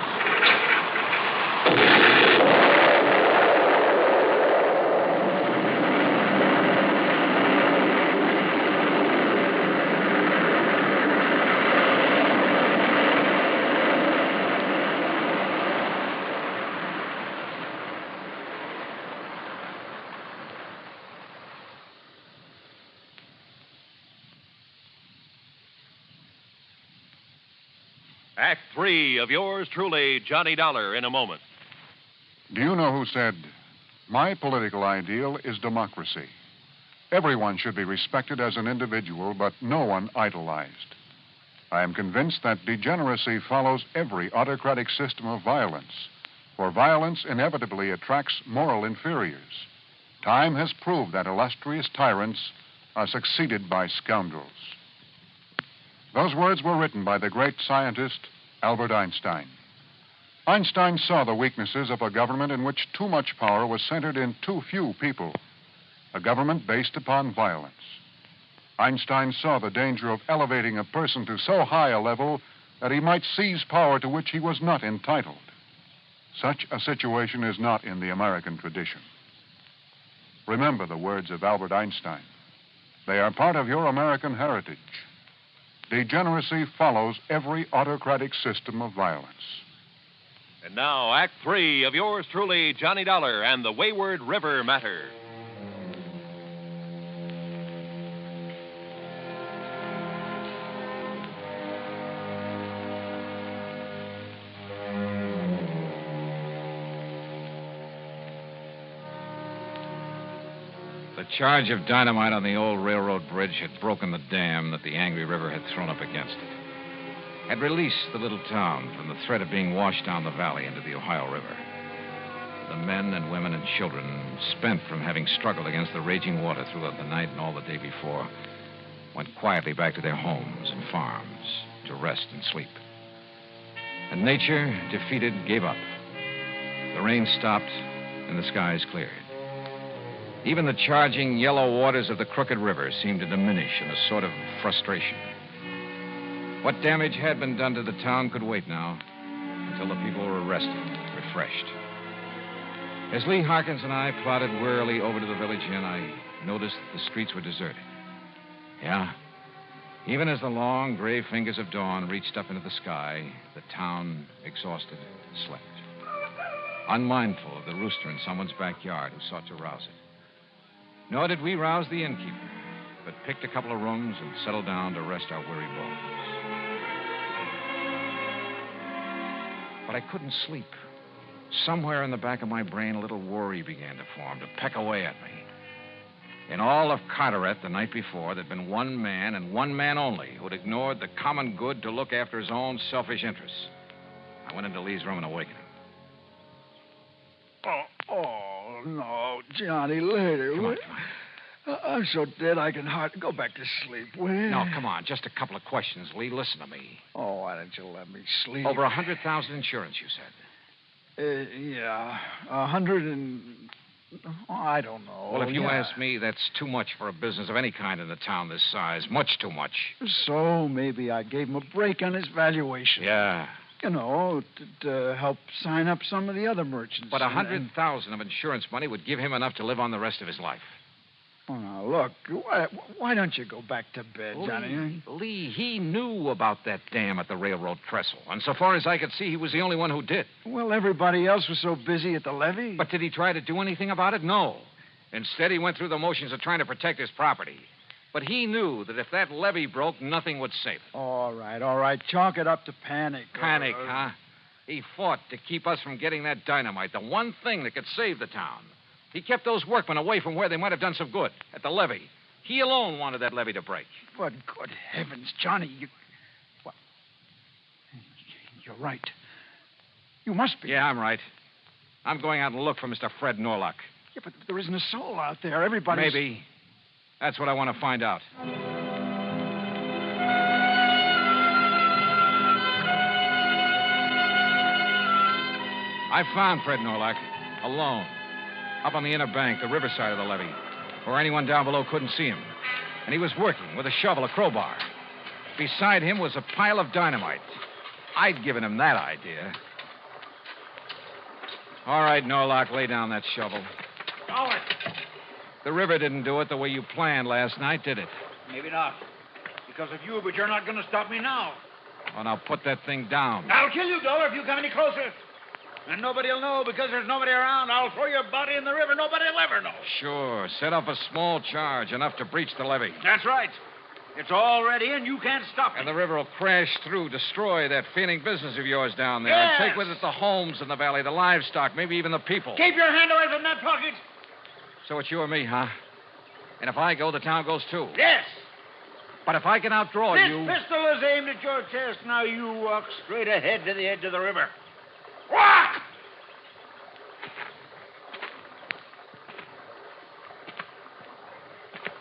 Act 3 of yours truly, Johnny Dollar, in a moment. Do you know who said, "My political ideal is democracy. Everyone should be respected as an individual, but no one idolized." I am convinced that degeneracy follows every autocratic system of violence, for violence inevitably attracts moral inferiors. Time has proved that illustrious tyrants are succeeded by scoundrels. Those words were written by the great scientist Albert Einstein. Einstein saw the weaknesses of a government in which too much power was centered in too few people, a government based upon violence. Einstein saw the danger of elevating a person to so high a level that he might seize power to which he was not entitled. Such a situation is not in the American tradition. Remember the words of Albert Einstein. They are part of your American heritage. Degeneracy follows every autocratic system of violence. And now, Act 3 of yours truly, Johnny Dollar and the Wayward River matter. The charge of dynamite on the old railroad bridge had broken the dam that the angry river had thrown up against it. Had released the little town from the threat of being washed down the valley into the Ohio River. The men and women and children, spent from having struggled against the raging water throughout the night and all the day before, went quietly back to their homes and farms to rest and sleep. And nature, defeated, gave up. The rain stopped and the skies cleared. Even the charging yellow waters of the crooked river seemed to diminish in a sort of frustration. What damage had been done to the town could wait now until the people were rested, refreshed. As Lee Harkins and I plodded wearily over to the village inn, I noticed that the streets were deserted. Yeah, even as the long gray fingers of dawn reached up into the sky, the town, exhausted, slept. Unmindful of the rooster in someone's backyard who sought to rouse it. Nor did we rouse the innkeeper, but picked a couple of rooms and settled down to rest our weary bones. But I couldn't sleep. Somewhere in the back of my brain, a little worry began to form, to peck away at me. In all of Carteret the night before, there'd been one man and one man only who'd ignored the common good to look after his own selfish interests. I went into Lee's room and awakened him. Oh, no, Johnny, later. Come on. I'm so dead I can hardly go back to sleep. No, come on. Just a couple of questions, Lee. Listen to me. Oh, why don't you let me sleep? Over 100,000 insurance, you said. Yeah, 100 and... Oh, I don't know. Well, if you ask me, that's too much for a business of any kind in a town this size. Much too much. So maybe I gave him a break on his valuation. Yeah. You know, to help sign up some of the other merchants. But 100,000 of insurance money would give him enough to live on the rest of his life. Oh, now, look, why don't you go back to bed, Johnny? Lee, he knew about that dam at the railroad trestle. And so far as I could see, he was the only one who did. Well, everybody else was so busy at the levee. But did he try to do anything about it? No. Instead, he went through the motions of trying to protect his property. But he knew that if that levee broke, nothing would save it. All right. Chalk it up to panic. Panic, huh? He fought to keep us from getting that dynamite, the one thing that could save the town. He kept those workmen away from where they might have done some good, at the levee. He alone wanted that levee to break. But good heavens, Johnny, Well, you're right. You must be. Yeah, I'm right. I'm going out and look for Mr. Fred Norlock. Yeah, but there isn't a soul out there. Everybody's... Maybe. That's what I want to find out. I found Fred Norlock, alone, up on the inner bank, the riverside of the levee, where anyone down below couldn't see him. And he was working with a shovel, a crowbar. Beside him was a pile of dynamite. I'd given him that idea. All right, Norlock, lay down that shovel. Go it. The river didn't do it the way you planned last night, did it? Maybe not. Because of you, but you're not going to stop me now. Well, now put that thing down. I'll kill you, Dollar, if you come any closer. And nobody will know because there's nobody around. I'll throw your body in the river. Nobody will ever know. Sure. Set up a small charge, enough to breach the levee. That's right. It's all ready, and you can't stop it. And the river will crash through, destroy that failing business of yours down there, Yes. and take with it the homes in the valley, the livestock, maybe even the people. Keep your hand away from that pocket. So it's you or me, huh? And if I go, the town goes too. Yes. But if I can outdraw This you... pistol is aimed at your chest. Now you walk straight ahead to the edge of the river. Walk!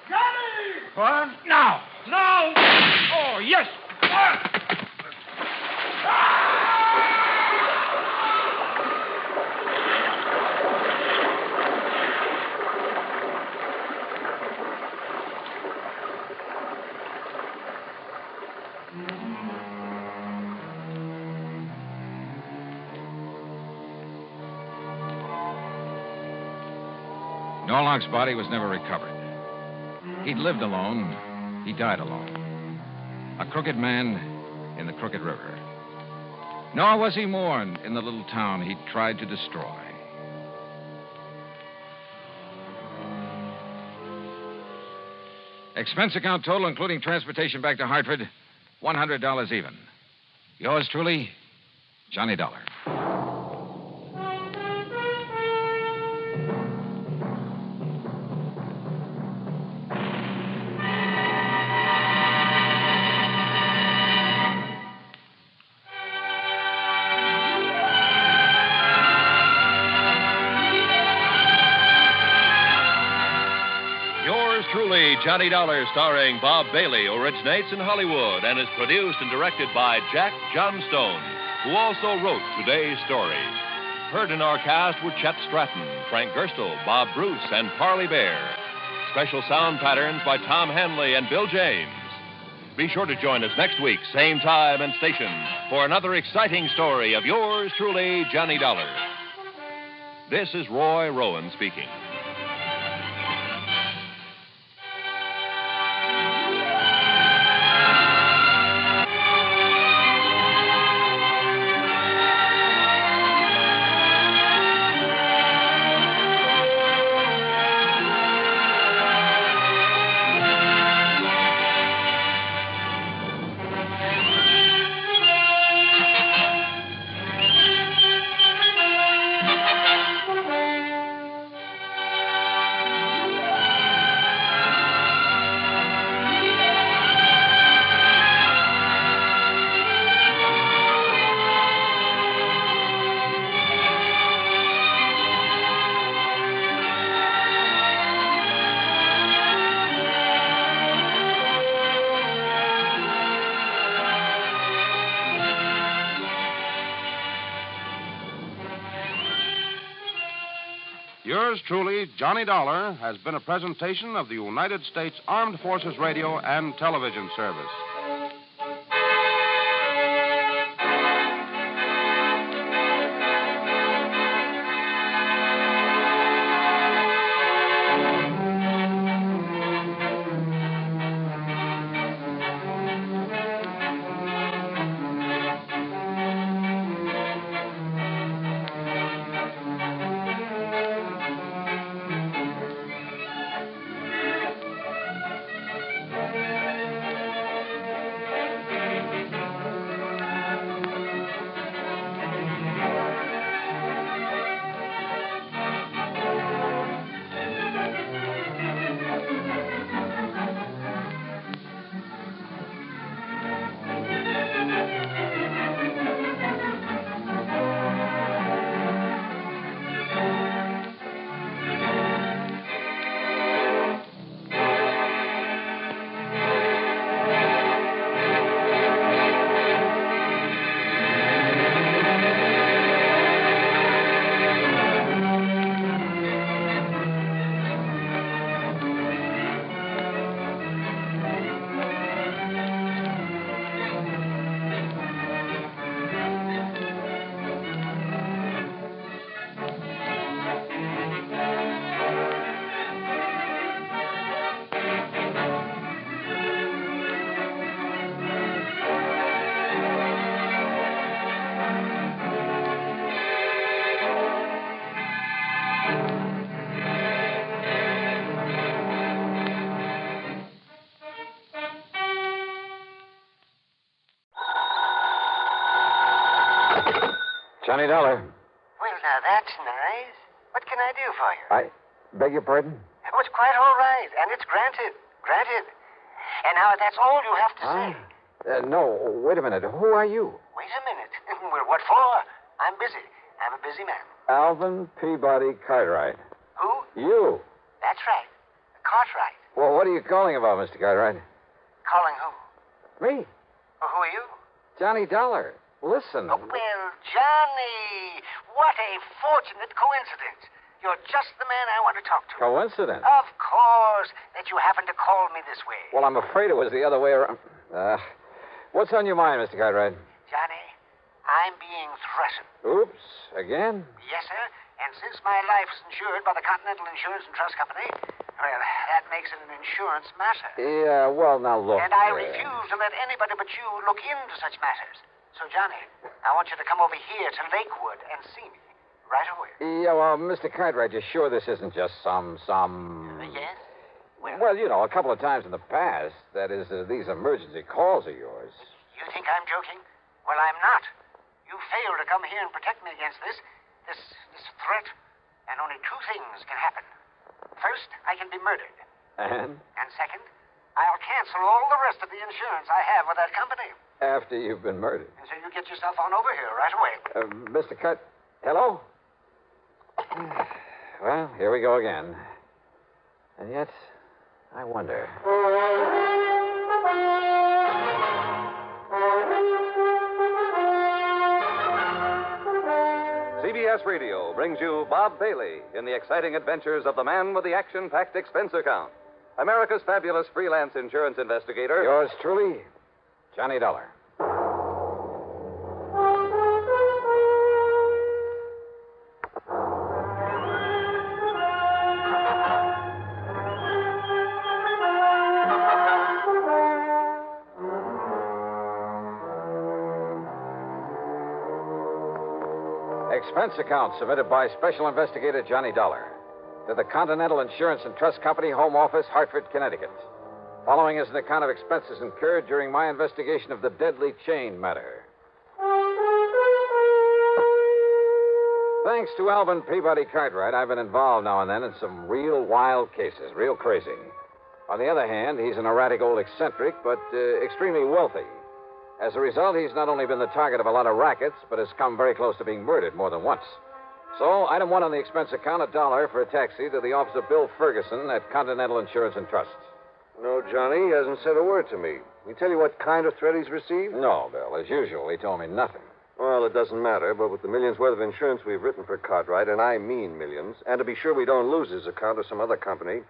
Johnny! What? Now! No! Oh, yes! Norlock's body was never recovered. He'd lived alone. He died alone. A crooked man in the crooked river. Nor was he mourned in the little town he'd tried to destroy. Expense account total, including transportation back to Hartford, $100 even. Yours truly, Johnny Dollar. Truly, Johnny Dollar, starring Bob Bailey, originates in Hollywood and is produced and directed by Jack Johnstone, who also wrote today's story. Heard in our cast were Chet Stratton, Frank Gerstle, Bob Bruce, and Parley Bear. Special sound patterns by Tom Hanley and Bill James. Be sure to join us next week, same time and station, for another exciting story of yours truly, Johnny Dollar. This is Roy Rowan speaking. Yours truly, Johnny Dollar, has been a presentation of the United States Armed Forces Radio and Television Service. Johnny Dollar. Well, now, that's nice. What can I do for you? I beg your pardon? Oh, it's quite all right, and it's granted. Granted. And now that's all you have to say. No, wait a minute. Who are you? Wait a minute. Well, what for? I'm busy. I'm a busy man. Alvin Peabody Cartwright. Who? You. That's right. Cartwright. Well, what are you calling about, Mr. Cartwright? Calling who? Me. Well, who are you? Johnny Dollar. Listen. Oh, well, Johnny, what a fortunate coincidence. You're just the man I want to talk to. Coincidence? Of course, that you happen to call me this way. Well, I'm afraid it was the other way around. What's on your mind, Mr. Cartwright? Johnny, I'm being threatened. Oops. Again? Yes, sir. And since my life is insured by the Continental Insurance and Trust Company, well, that makes it an insurance matter. Yeah, well, now look. And I refuse to let anybody but you look into such matters. So, Johnny, I want you to come over here to Lakewood and see me right away. Yeah, well, Mr. Cartwright, you're sure this isn't just some... Yes? Well, you know, a couple of times in the past. That is, these emergency calls of yours. You think I'm joking? Well, I'm not. You failed to come here and protect me against this threat. And only two things can happen. First, I can be murdered. And? And second, I'll cancel all the rest of the insurance I have with that company. After you've been murdered. And so you get yourself on over here right away. Mr. Hello? Well, here we go again. And yet, I wonder. CBS Radio brings you Bob Bailey in the exciting adventures of the man with the action-packed expense account. America's fabulous freelance insurance investigator. Yours truly, Johnny Dollar. Expense account submitted by Special Investigator Johnny Dollar to the Continental Insurance and Trust Company, Home Office, Hartford, Connecticut. Following is an account of expenses incurred during my investigation of the deadly chain matter. Thanks to Alvin Peabody Cartwright, I've been involved now and then in some real wild cases, real crazy. On the other hand, he's an erratic old eccentric, but extremely wealthy. As a result, he's not only been the target of a lot of rackets, but has come very close to being murdered more than once. So, item one on the expense account, $1 for a taxi to the office of Bill Ferguson at Continental Insurance and Trust. No, Johnny, he hasn't said a word to me. He tell you what kind of threat he's received? No, Bill. As usual, he told me nothing. Well, it doesn't matter, but with the millions worth of insurance we've written for Cartwright, and I mean millions, and to be sure we don't lose his account to some other company,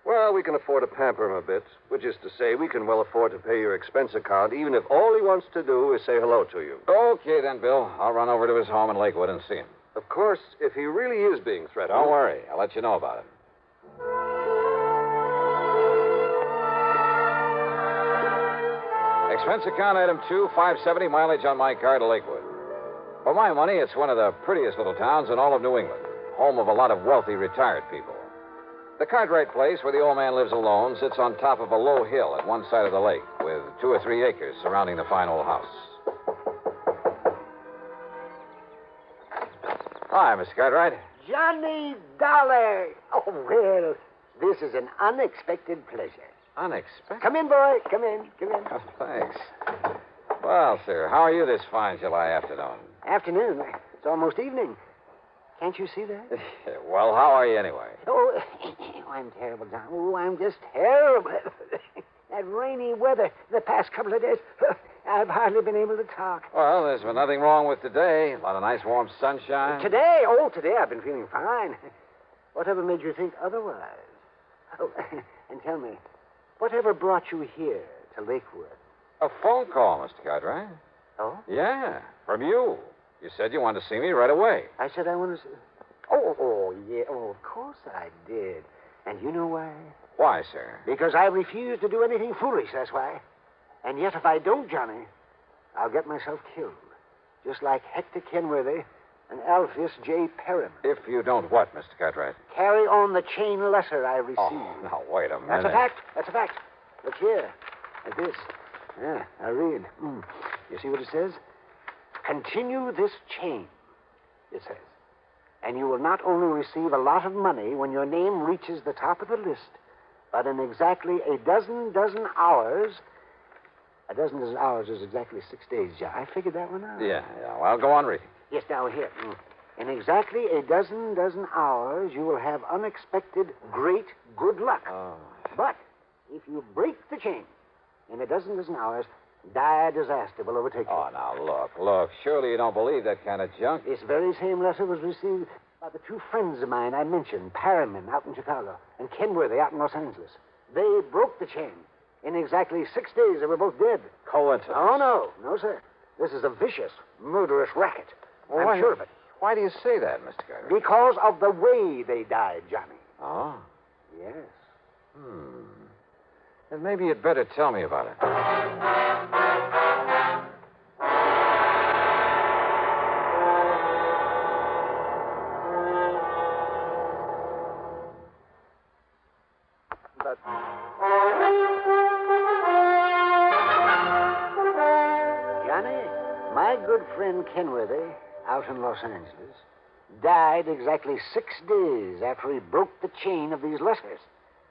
well, we can afford to pamper him a bit, which is to say we can well afford to pay your expense account, even if all he wants to do is say hello to you. Okay, then, Bill. I'll run over to his home in Lakewood and see him. Of course, if he really is being threatened... Don't worry. I'll let you know about it. Expense account item 2, $5.70 mileage on my car to Lakewood. For my money, it's one of the prettiest little towns in all of New England, home of a lot of wealthy retired people. The Cartwright place, where the old man lives alone, sits on top of a low hill at one side of the lake, with 2 or 3 acres surrounding the fine old house. Hi, Mr. Cartwright. Johnny Dollar. Oh, well, this is an unexpected pleasure. Unexpected? Come in, boy. Come in. Oh, thanks. Well, sir, how are you this fine July afternoon? Afternoon? It's almost evening. Can't you see that? Well, how are you anyway? Oh, I'm terrible, John. Oh, I'm just terrible. That rainy weather the past couple of days, I've hardly been able to talk. Well, there's been nothing wrong with today. A lot of nice warm sunshine. Today I've been feeling fine. Whatever made you think otherwise? Oh, and tell me, whatever brought you here to Lakewood? A phone call, Mr. Cartwright. Oh? Yeah, from you. You said you wanted to see me right away. I said I wanted to see... Oh, yeah. Oh, of course I did. And you know why? Why, sir? Because I refuse to do anything foolish, that's why. And yet if I don't, Johnny, I'll get myself killed. Just like Hector Kenworthy and Alpheus J. Perham. If you don't what, Mr. Cartwright? Carry on the chain letter I received. Oh, now, wait a minute. That's a fact. Look here. Like this. Yeah, I read. You see what it says? Continue this chain. it says. And you will not only receive a lot of money when your name reaches the top of the list, but in exactly a dozen hours. A dozen hours is exactly 6 days, John. I figured that one out. Yeah. Well, go on reading. Yes, now here. In exactly a dozen hours, you will have unexpected great good luck. Oh. But if you break the chain, in a dozen hours, dire disaster will overtake you. Oh, now, look. Surely you don't believe that kind of junk. This very same letter was received by the two friends of mine I mentioned, Perriman out in Chicago and Kenworthy out in Los Angeles. They broke the chain. In exactly 6 days, they were both dead. Coincidence? Oh, no, sir. This is a vicious, murderous racket. Well, I'm sure of it. Why do you say that, Mr. Carter? Because of the way they died, Johnny. Oh? Yes. Then maybe you'd better tell me about it. But... Johnny, my good friend Kenworthy, out in Los Angeles, died exactly 6 days after he broke the chain of these letters,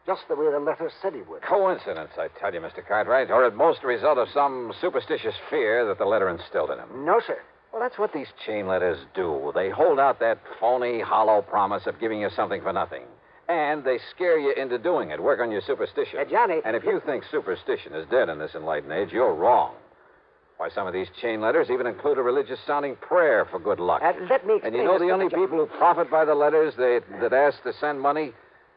just the way the letter said he would. Coincidence, I tell you, Mr. Cartwright, or at most a result of some superstitious fear that the letter instilled in him. No, sir. Well, that's what these chain letters do. They hold out that phony, hollow promise of giving you something for nothing. And they scare you into doing it, work on your superstition. Johnny... And if you think superstition is dead in this enlightened age, you're wrong. Why, some of these chain letters even include a religious-sounding prayer for good luck. Let me explain. And you know the only people who profit by the letters that ask to send money?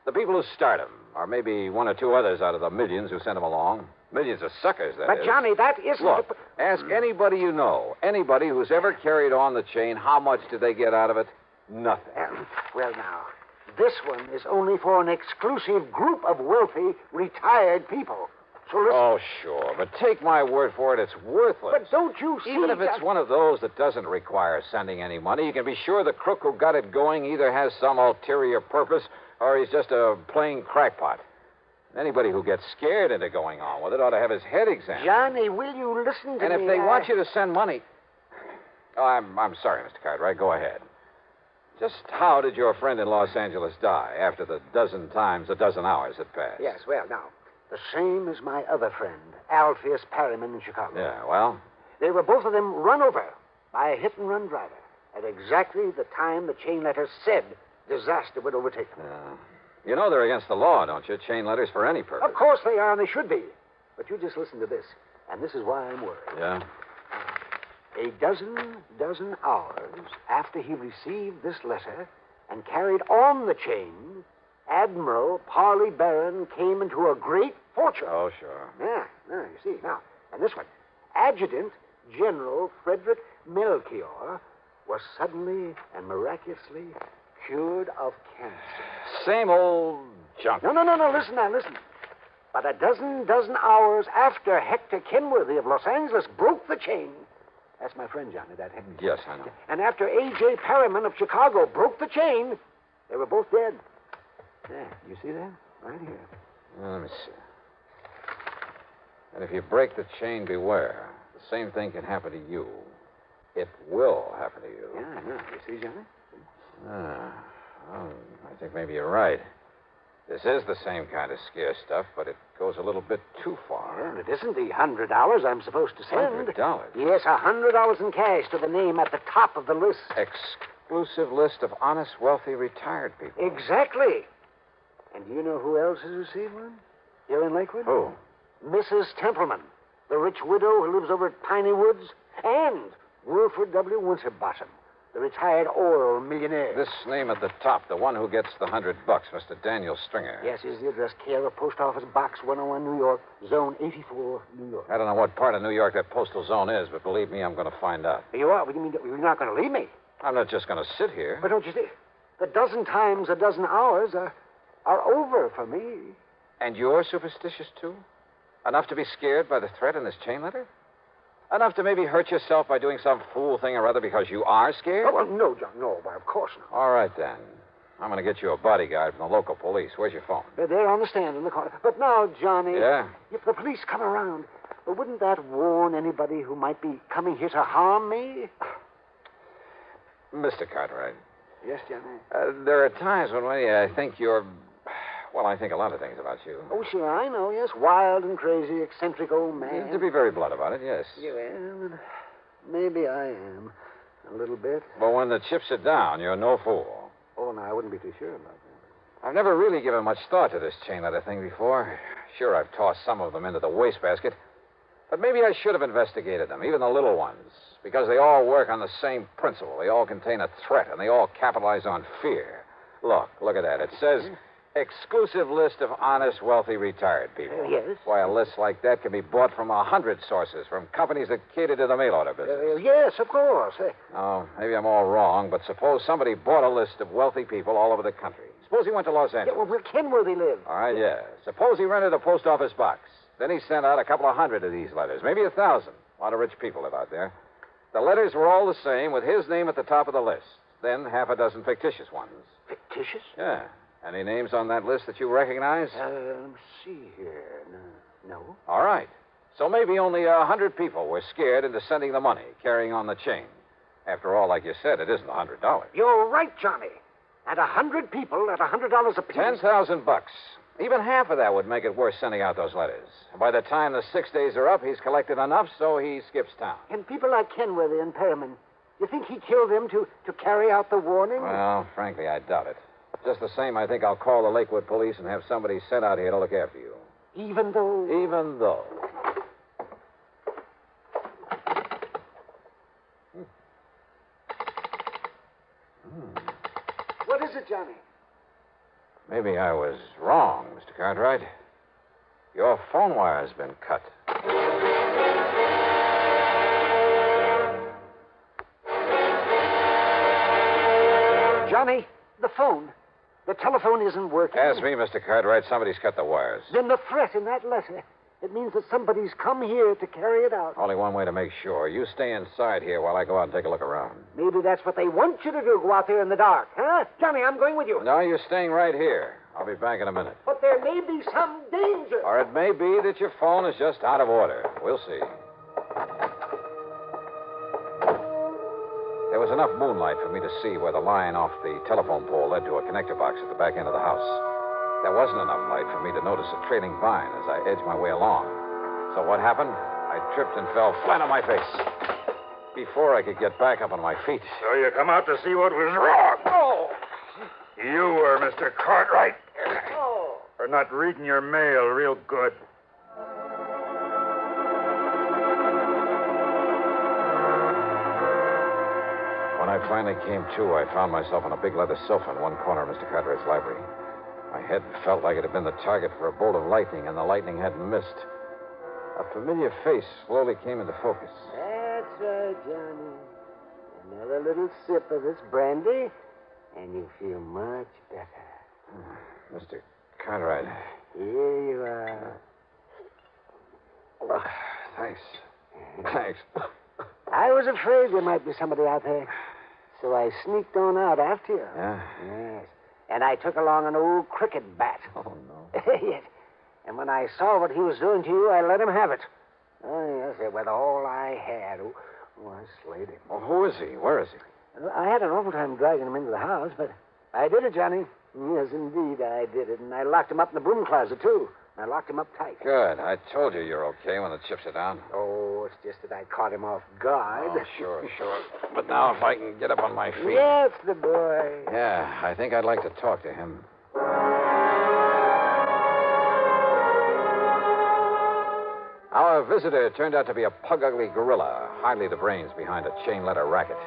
The people who start them, or maybe one or two others out of the millions who send them along. Millions of suckers, that is. But, Johnny, that isn't... Look, ask anybody you know, anybody who's ever carried on the chain, how much did they get out of it? Nothing. Well, now, this one is only for an exclusive group of wealthy, retired people. So listen... Oh, sure, but take my word for it, it's worthless. But don't you see... Even if it's one of those that doesn't require sending any money, you can be sure the crook who got it going either has some ulterior purpose or he's just a plain crackpot. Anybody who gets scared into going on with it ought to have his head examined. Johnny, will you listen to me? And if they want you to send money... Oh, I'm sorry, Mr. Cartwright. Go ahead. Just how did your friend in Los Angeles die after the dozen hours had passed? Yes, well, now, the same as my other friend, Alpheus Perriman in Chicago. Yeah, well? They were both of them run over by a hit-and-run driver at exactly the time the chain letter said disaster would overtake them. You know they're against the law, don't you? Chain letters for any purpose. Of course they are, and they should be. But you just listen to this, and this is why I'm worried. Yeah? A dozen hours after he received this letter and carried on the chain, Admiral Parley Barron came into a great fortune. Oh, sure. Yeah, you see. Now, and this one, Adjutant General Frederick Melchior was suddenly and miraculously cured of cancer. Same old junk. No. Listen. But a dozen hours after Hector Kenworthy of Los Angeles broke the chain. That's my friend, Johnny, that Hector. Yes, I know. And after A.J. Perriman of Chicago broke the chain, they were both dead. Yeah, you see that? Right here. Well, let me see. And if you break the chain, beware. The same thing can happen to you. It will happen to you. Yeah, I know. You see, Johnny? Well, I think maybe you're right. This is the same kind of scare stuff, but it goes a little bit too far. Yeah, and it isn't the $100 I'm supposed to send. $100? Yes, $100 in cash to the name at the top of the list. Exclusive list of honest, wealthy, retired people. Exactly. And do you know who else has received one? Here in Lakewood? Who? Mrs. Templeman, the rich widow who lives over at Piney Woods, and Wilfred W. Winterbottom, the retired oil millionaire. This name at the top, the one who gets the $100, Mr. Daniel Stringer. Yes, here's the address, care of Post Office Box 101, New York, Zone 84, New York. I don't know what part of New York that postal zone is, but believe me, I'm going to find out. You are? What do you mean? You're not going to leave me? I'm not just going to sit here. But don't you see? The dozen times a dozen hours are over for me. And you're superstitious, too? Enough to be scared by the threat in this chain letter? Enough to maybe hurt yourself by doing some fool thing or other because you are scared? Oh, well, no, John, no, why, of course not. All right, then. I'm going to get you a bodyguard from the local police. Where's your phone? They're on the stand in the corner. But now, Johnny... Yeah? If the police come around, wouldn't that warn anybody who might be coming here to harm me? Mr. Cartwright, Yes, Johnny? there are times when I think you're... Well, I think a lot of things about you. Oh, sure, I know, yes. Wild and crazy, eccentric old man. To be very blunt about it, yes. Yeah, maybe I am. A little bit. But when the chips are down, you're no fool. Oh, no, I wouldn't be too sure about that. I've never really given much thought to this chain letter thing before. Sure, I've tossed some of them into the wastebasket. But maybe I should have investigated them, even the little ones, because they all work on the same principle. They all contain a threat, and they all capitalize on fear. Look at that. It says, exclusive list of honest, wealthy, retired people. Yes? Why, a list like that can be bought from 100 sources, from companies that cater to the mail-order business. Yes, of course. Oh, maybe I'm all wrong, but suppose somebody bought a list of wealthy people all over the country. Suppose he went to Los Angeles. Yeah, well, where Kenworthy lived. All right, yeah. Suppose he rented a post office box. Then he sent out a couple of hundred of these letters, maybe 1,000. A lot of rich people live out there. The letters were all the same, with his name at the top of the list. Then half a dozen fictitious ones. Fictitious? Yeah. Any names on that list that you recognize? Let me see here. No. All right. So maybe only 100 people were scared into sending the money, carrying on the chain. After all, like you said, it isn't $100. You're right, Johnny. And 100 people at $100 apiece. $10,000. Even half of that would make it worth sending out those letters. By the time the 6 days are up, he's collected enough, so he skips town. And people like Kenworthy and Perriman, you think he killed them to carry out the warning? Well, frankly, I doubt it. Just the same, I think I'll call the Lakewood police and have somebody sent out here to look after you. Even though? Even though. What is it, Johnny? Maybe I was wrong, Mr. Cartwright. Your phone wire has been cut. Johnny, the phone. The telephone isn't working. Ask me, Mr. Cartwright. Somebody's cut the wires. Then the threat in that letter. It means that somebody's come here to carry it out. Only one way to make sure. You stay inside here while I go out and take a look around. Maybe that's what they want you to do, go out there in the dark. Huh? Johnny, I'm going with you. No, you're staying right here. I'll be back in a minute. But there may be some danger. Or it may be that your phone is just out of order. We'll see. There was enough moonlight for me to see where the line off the telephone pole led to a connector box at the back end of the house. There wasn't enough light for me to notice a trailing vine as I edged my way along. So what happened? I tripped and fell flat on my face. Before I could get back up on my feet. So you come out to see what was wrong? Oh! You were Mr. Cartwright. Oh. For not reading your mail real good. When I finally came to, I found myself on a big leather sofa in one corner of Mr. Cartwright's library. My head felt like it had been the target for a bolt of lightning, and the lightning hadn't missed. A familiar face slowly came into focus. That's right, Johnny. Another little sip of this brandy, and you feel much better. Mr. Cartwright. Here you are. Thanks. Thanks. I was afraid there might be somebody out there, so I sneaked on out after you. Yeah? Yes. And I took along an old cricket bat. Oh, no. Yes. And when I saw what he was doing to you, I let him have it. Oh, yes, it was all I had. Oh, I slayed him. Well, who is he? Where is he? I had an awful time dragging him into the house, but I did it, Johnny. Yes, indeed, I did it. And I locked him up in the broom closet, too. I locked him up tight. Good. I told you you're okay when the chips are down. Oh, it's just that I caught him off guard. Oh, sure. But now if I can get up on my feet. Yes, the boy. Yeah, I think I'd like to talk to him. Our visitor turned out to be a pug-ugly gorilla, hardly the brains behind a chain letter racket.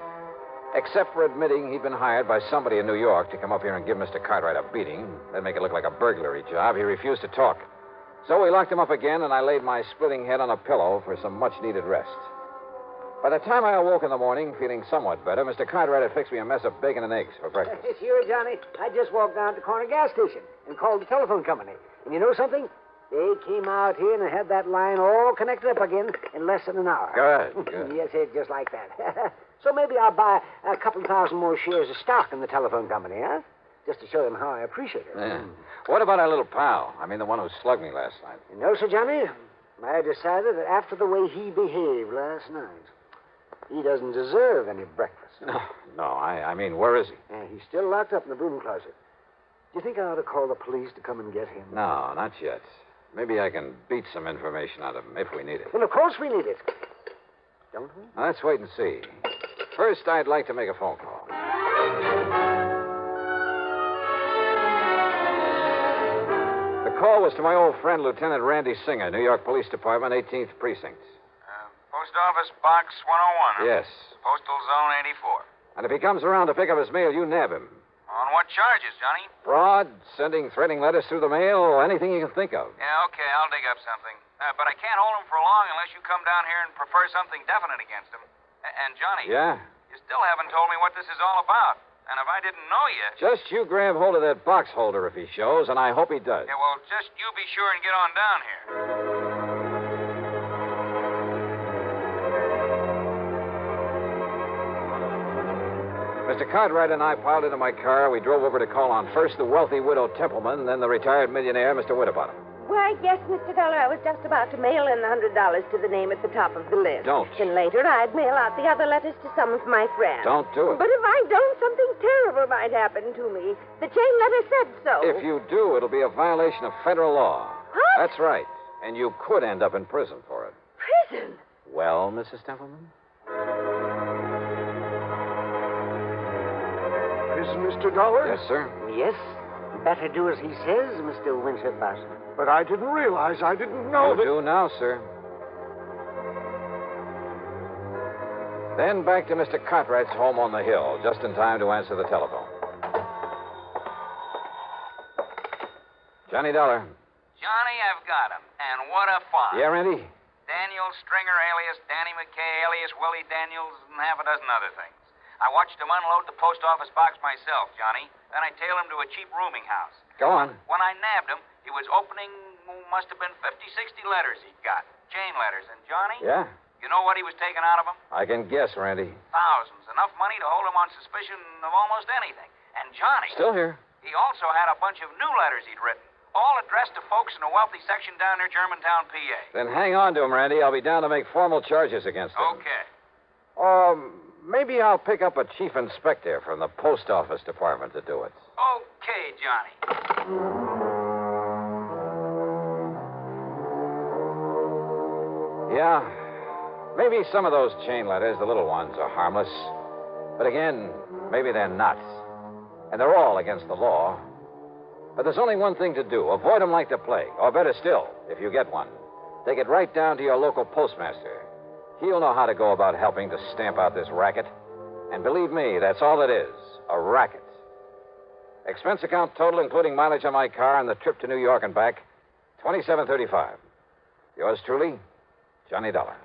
Except for admitting he'd been hired by somebody in New York to come up here and give Mr. Cartwright a beating, then make it look like a burglary job, he refused to talk. So we locked him up again, and I laid my splitting head on a pillow for some much-needed rest. By the time I awoke in the morning, feeling somewhat better, Mr. Cartwright had fixed me a mess of bacon and eggs for breakfast. Sure, Johnny. I just walked down to the corner gas station and called the telephone company. And you know something? They came out here and had that line all connected up again in less than an hour. Good. Yes, just like that. So maybe I'll buy a couple thousand more shares of stock in the telephone company, huh? Just to show them how I appreciate it. Yeah. What about our little pal? I mean, the one who slugged me last night. You know, Sir Johnny, I decided that after the way he behaved last night, He doesn't deserve any breakfast. No, I mean, where is he? Yeah, he's still locked up in the broom closet. Do you think I ought to call the police to come and get him? No, not yet. Maybe I can beat some information out of him if we need it. Well, of course we need it. Don't we? Now, let's wait and see. First, I'd like to make a phone call. The call was to my old friend, Lieutenant Randy Singer, New York Police Department, 18th Precinct. Post office box 101. Yes. Postal zone 84. And if he comes around to pick up his mail, you nab him. On what charges, Johnny? Fraud, sending threatening letters through the mail, anything you can think of. Yeah, okay, I'll dig up something. But I can't hold him for long unless you come down here and prefer something definite against him. And Johnny. Yeah? You still haven't told me what this is all about. And if I didn't know you... Just you grab hold of that box holder if he shows, and I hope he does. Yeah, well, just you be sure and get on down here. Mr. Cartwright and I piled into my car. We drove over to call on first the wealthy widow Templeman, then the retired millionaire, Mr. Winterbottom. Why, yes, Mr. Dollar, I was just about to mail in the $100 to the name at the top of the list. Don't. Then later I'd mail out the other letters to some of my friends. Don't do it. But if I don't, something terrible might happen to me. The chain letter said so. If you do, it'll be a violation of federal law. What? That's right. And you could end up in prison for it. Prison? Well, Mrs. Templeman? Is Mr. Dollar? Yes, sir. Yes. Better do as he says, Mr. Winterbottom. But I didn't realize. I didn't know You do now, sir. Then back to Mr. Cartwright's home on the hill, just in time to answer the telephone. Johnny Dollar. Johnny, I've got him. And what a find. Yeah, Randy? Daniel Stringer, alias Danny McKay, alias Willie Daniels, and half a dozen other things. I watched him unload the post office box myself, Johnny. Then I tailed him to a cheap rooming house. Go on. When I nabbed him, he was opening, must have been 50, 60 letters he'd got. Chain letters. And Johnny? Yeah? You know what he was taking out of them? I can guess, Randy. Thousands. Enough money to hold him on suspicion of almost anything. And Johnny... Still here. He also had a bunch of new letters he'd written, all addressed to folks in a wealthy section down near Germantown, PA. Then hang on to him, Randy. I'll be down to make formal charges against him. Okay. Maybe I'll pick up a chief inspector from the post office department to do it. Okay, Johnny. Yeah. Maybe some of those chain letters, the little ones, are harmless. But again, maybe they're not. And they're all against the law. But there's only one thing to do. Avoid them like the plague. Or better still, if you get one, take it right down to your local postmaster. He'll know how to go about helping to stamp out this racket. And believe me, that's all it is, a racket. Expense account total, including mileage on my car and the trip to New York and back, $27.35. Yours truly, Johnny Dollar.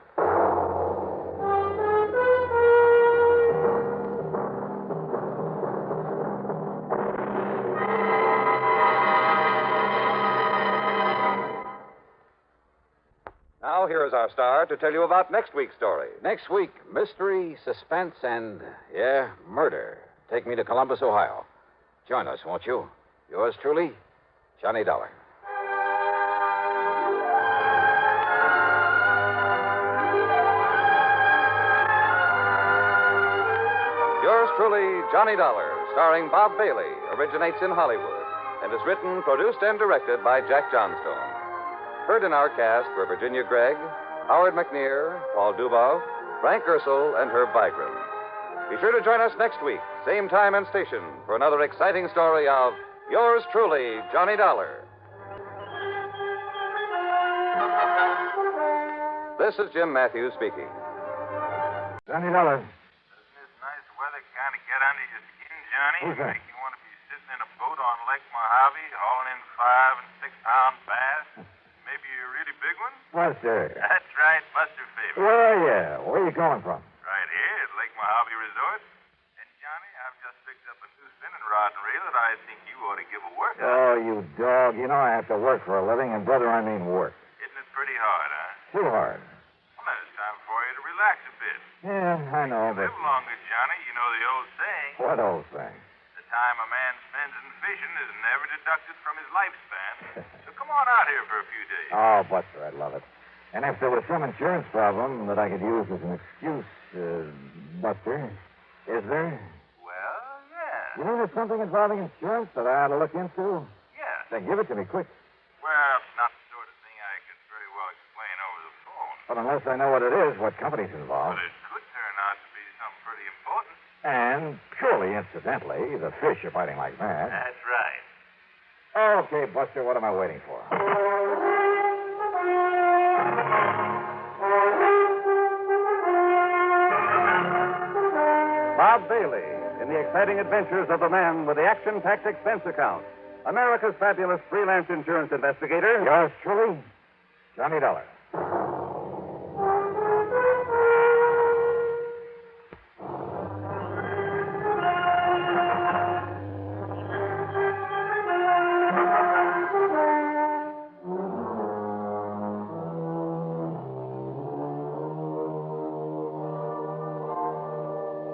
Now, here is our star to tell you about next week's story. Next week, mystery, suspense, and, murder. Take me to Columbus, Ohio. Join us, won't you? Yours truly, Johnny Dollar. Yours truly, Johnny Dollar, starring Bob Bailey, originates in Hollywood and is written, produced, and directed by Jack Johnstone. Heard in our cast were Virginia Gregg, Howard McNear, Paul Dubov, Frank Ursel, and Herb Vigran. Be sure to join us next week, same time and station, for another exciting story of Yours truly, Johnny Dollar. This is Jim Matthews speaking. Johnny Dollar. Nice weather kind of get under your skin, Johnny. Who's that? Make you want to be sitting in a boat on Lake Mojave, hauling in 5 and 6 pound bass. Maybe a really big one? Buster. That's right, Buster Favorite. Where are you? Where are you coming from? Right here at Lake Mojave Resort. And, Johnny, I've just picked up a new spinning rod and reel that I think you ought to give a workout. Oh, you dog. You know I have to work for a living, and, brother, I mean work. Isn't it pretty hard, huh? Too hard. Well, then it's time for you to relax a bit. Yeah, I know, but... Live longer, Johnny. You know the old saying. What old thing? The time a man spends in fishing is never deducted from his lifespan. So come on out here for a few days. Oh, Buster, I'd love it. And if there was some insurance problem that I could use as an excuse, Buster, is there? Well, yeah. You mean there's something involving insurance that I ought to look into? Yeah. Then give it to me quick. Well, it's not the sort of thing I could very well explain over the phone. But unless I know what it is, what company's involved. But it could turn out to be something pretty important. And purely incidentally, the fish are biting like mad. That's right. Okay, Buster, what am I waiting for? Bob Bailey in the exciting adventures of the man with the action-packed expense account. America's fabulous freelance insurance investigator. Yours truly, Johnny Dollar.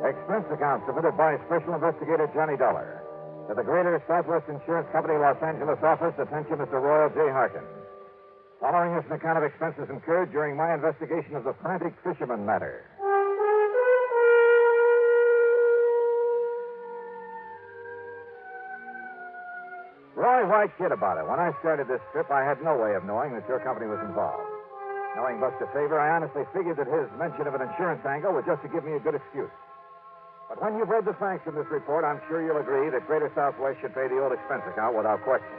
Expense account submitted by Special Investigator Johnny Dollar. To the Greater Southwest Insurance Company, Los Angeles office, attention Mr. Royal J. Harkin. Following is an account of expenses incurred during my investigation of the Frantic Fisherman matter. Roy, why kid about it? When I started this trip, I had no way of knowing that your company was involved. Knowing Buster Faber, I honestly figured that his mention of an insurance angle was just to give me a good excuse. But when you've read the facts in this report, I'm sure you'll agree that Greater Southwest should pay the old expense account without question.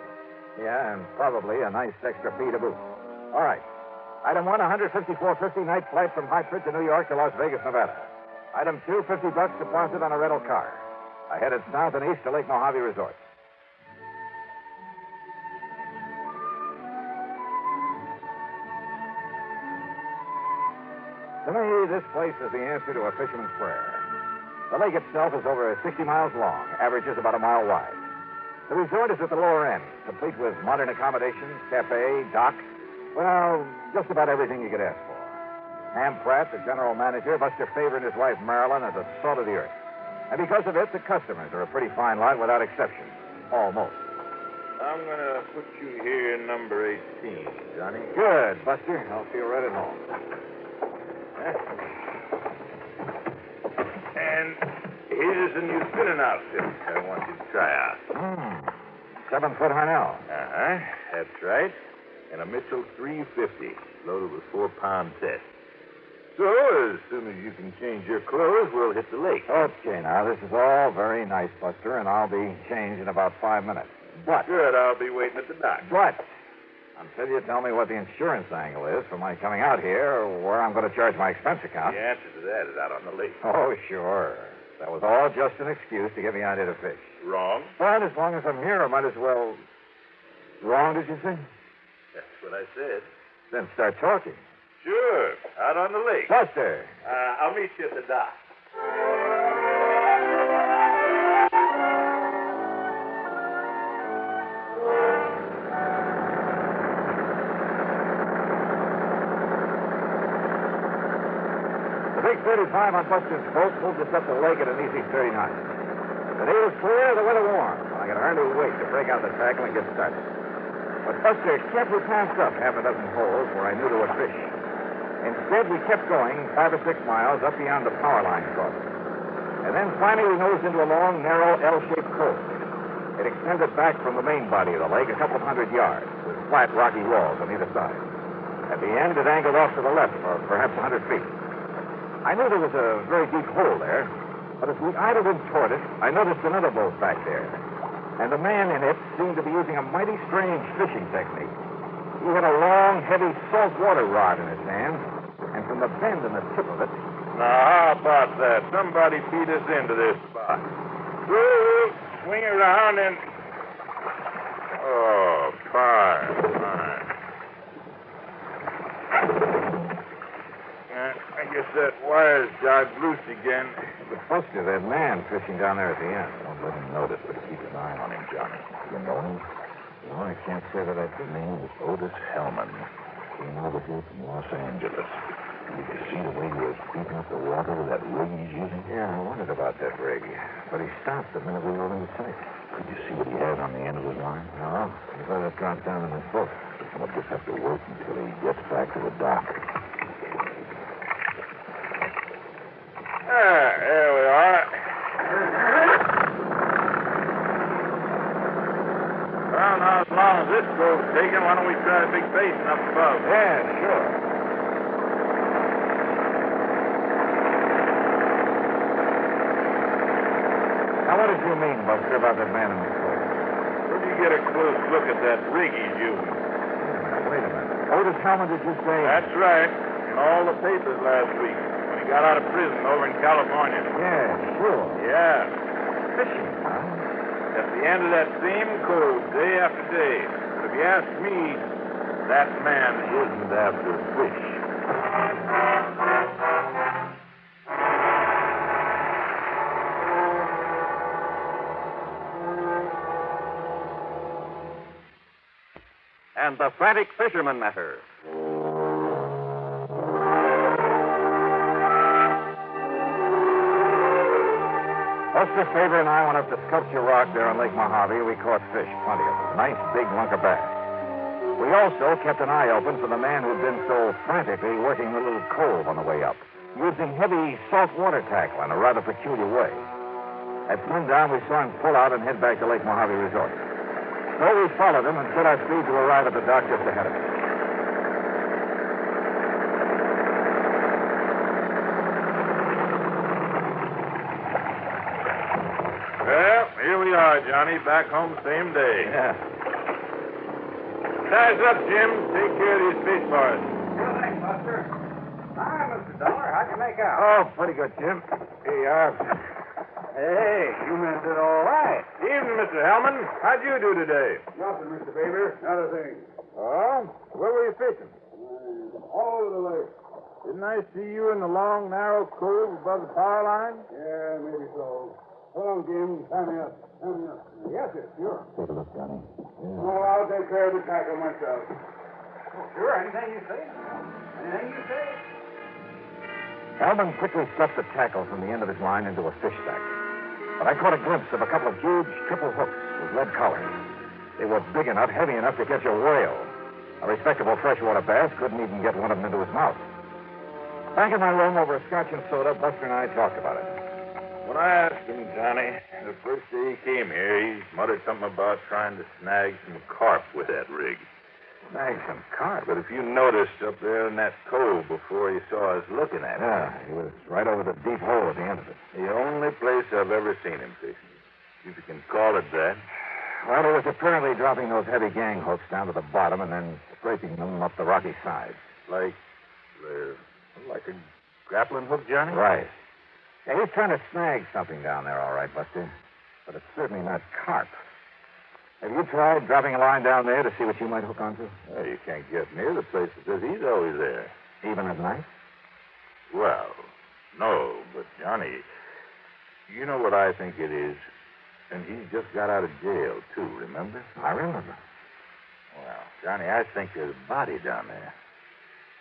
Yeah, and probably a nice extra fee to boot. All right. Item 1, $154.50 night flight from Hartford to New York to Las Vegas, Nevada. Item 2, $50 deposit on a rental car. I headed south and east to Lake Mojave Resort. To me, this place is the answer to a fisherman's prayer. The lake itself is over 60 miles long, averages about a mile wide. The resort is at the lower end, complete with modern accommodations, cafe, dock. Well, just about everything you could ask for. Ham Pratt, the general manager, Buster Faber and his wife Marilyn are the salt of the earth. And because of it, the customers are a pretty fine lot without exception. Almost. I'm going to put you here number 18, Johnny. Good, Buster. I'll feel right at home. And here's a new spinning outfit I want you to try out. 7-foot Harnell. Uh-huh. That's right. And a Mitchell 350, loaded with 4-pound test. So, as soon as you can change your clothes, we'll hit the lake. Okay, now, this is all very nice, Buster, and I'll be changed in about 5 minutes. But... Good, I'll be waiting at the dock. But... until you tell me what the insurance angle is for my coming out here, or where I'm going to charge my expense account. The answer to that is out on the lake. Oh, sure. That was all just an excuse to get me out here to fish. Wrong? But as long as I'm here, I might as well... Wrong, did you say? That's what I said. Then start talking. Sure, out on the lake. Buster! I'll meet you at the dock. The big 35 on Buster's boat moved us up the lake at an easy 30 knots. The day was clear, the weather warm. I could hardly wait to break out the tackle and get started. But Buster carefully passed up half a dozen holes where I knew there were fish. Instead, we kept going 5 or 6 miles up beyond the power line crossing. And then finally we nosed into a long, narrow, L-shaped cove. It extended back from the main body of the lake a couple of 100 yards, with flat, rocky walls on either side. At the end, it angled off to the left for perhaps 100 feet. I knew there was a very deep hole there, but as we idled in toward it, I noticed another boat back there. And the man in it seemed to be using a mighty strange fishing technique. He had a long, heavy saltwater rod in his hand, and from the bend in the tip of it... Now, how about that? Somebody feed us into this spot. We'll swing around and... Oh, fine. I guess that wire's jogged loose again. But Buster, that man fishing down there at the end. Don't let him notice, but keep an eye on him, Johnny. You know him? No, I can't say that I do. His name is Otis Hellman. Came over here from Los Angeles. Did you see the way he was beating up the water with that rig he's using? Yeah, I wondered about that rig. But he stopped the minute we were in sight. Could you see what he had on the end of his line? No. He let it drop down in his boat. We'll just have to wait until he gets back to the dock. space up above. Yeah, sure. Now, what did you mean, Buster, about that man in the coat? Where'd you get a close look at that rig he's using? Wait a minute. Otis Hellman, did you say? That's right. In all the papers last week when he got out of prison over in California. Yeah, sure. Yeah. Fishing, huh? At the end of that same code, day after day. But if you ask me, that man isn't after fish. And the Frantic Fisherman matter. Buster Faber and I went up to Sculpture Rock there on Lake Mojave. We caught fish, plenty of them. Nice big lunker bass. We also kept an eye open for the man who'd been so frantically working the little cove on the way up, using heavy saltwater tackle in a rather peculiar way. At sundown, we saw him pull out and head back to Lake Mojave Resort. So we followed him and set our speed to arrive at the dock just ahead of us. Well, here we are, Johnny. Back home same day. Yeah. Size up, Jim. Take care of these fish for us. Sure thing, Buster. Hi, Mr. Dollar. How'd you make out? Oh, pretty good, Jim. Here you are. Hey, you men did all right. Evening, Mr. Hellman. How'd you do today? Nothing, Mr. Faber. Not a thing. Oh? Where were you fishing? All over the lake. Didn't I see you in the long, narrow cove above the power line? Yeah, maybe so. Hold on, Jim. Tie me up. Tie me up. Yes, sir. Sure. Take a look, Johnny. Oh, I'll take care of the tackle myself. Oh, sure. Anything you say. Anything you say. Hellman quickly stuffed the tackle from the end of his line into a fish sack. But I caught a glimpse of a couple of huge triple hooks with lead collars. They were big enough, heavy enough to catch a whale. A respectable freshwater bass couldn't even get one of them into his mouth. Back in my room over a scotch and soda, Buster and I talked about it. When I asked him, Johnny, the first day he came here, he muttered something about trying to snag some carp with that rig. Snag some carp? But if you noticed up there in that cove before he saw us looking at it. Yeah, he was right over the deep hole at the end of it. The only place I've ever seen him fishing. If you can call it that. Well, he was apparently dropping those heavy gang hooks down to the bottom and then scraping them up the rocky sides. Like a grappling hook, Johnny? Right. Yeah, he's trying to snag something down there, all right, Buster. But it's certainly not carp. Have you tried dropping a line down there to see what you might hook onto? Well, you can't get near the place because he's always there. Even at night? Well, no, but Johnny, you know what I think it is? And he's just got out of jail, too, remember? I remember. Well, Johnny, I think there's a body down there.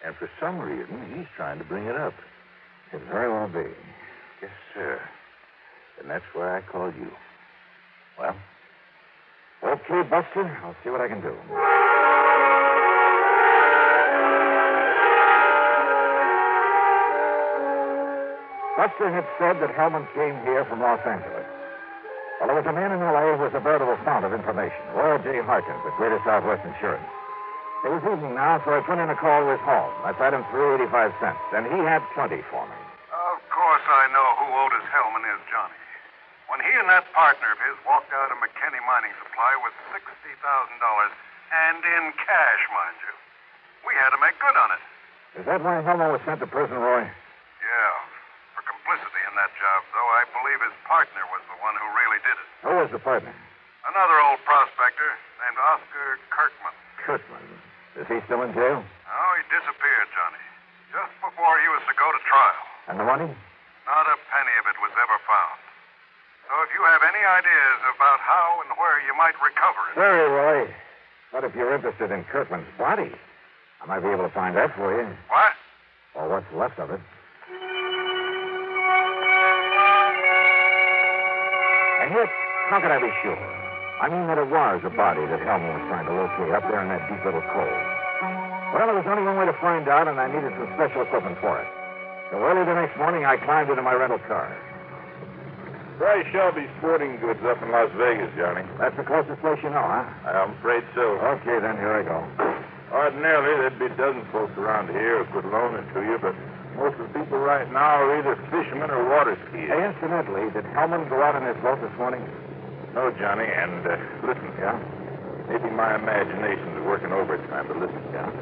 And for some reason, he's trying to bring it up. Could very well be. Yes, sir. And that's why I called you. Well, okay, Buster. I'll see what I can do. Buster had said that Hellman came here from Los Angeles. Well, there was a man in L.A. who was a veritable fount of information. Royal J. Harkins, at Greater Southwest Insurance. It was evening now, so I put in a call to his home. I fed him through 85 cents, and he had plenty for me. Of course I know who Otis Hellman is, Johnny. When he and that partner of his walked out of McKinney Mining Supply with $60,000, and in cash, mind you, we had to make good on it. Is that why Hellman was sent to prison, Roy? Yeah. For complicity in that job, though, I believe his partner was the one who really did it. Who was the partner? Another old prospector named Oscar Kirkman. Kirkman. Is he still in jail? No, he disappeared, Johnny. Just before he was to go to trial. And the money? Not a penny of it was ever found. So if you have any ideas about how and where you might recover it... Sorry, Roy. But if you're interested in Kirkman's body, I might be able to find that for you. What? Or what's left of it. And yet, how could I be sure? I mean that it was a body that Hellman was trying to locate up there in that deep little cove. Well, there was only one way to find out, and I needed some special equipment for it. So early the next morning, I climbed into my rental car. Try Shelby Sporting Goods up in Las Vegas, Johnny. That's the closest place you know, huh? I'm afraid so. Okay, then, here I go. Ordinarily, there'd be dozens of folks around here who could loan it to you, but most of the people right now are either fishermen or water skiers. Hey, incidentally, did Hellman go out in his boat this morning? No, Johnny, and listen, Yeah? maybe my imagination is working overtime, but listen, John.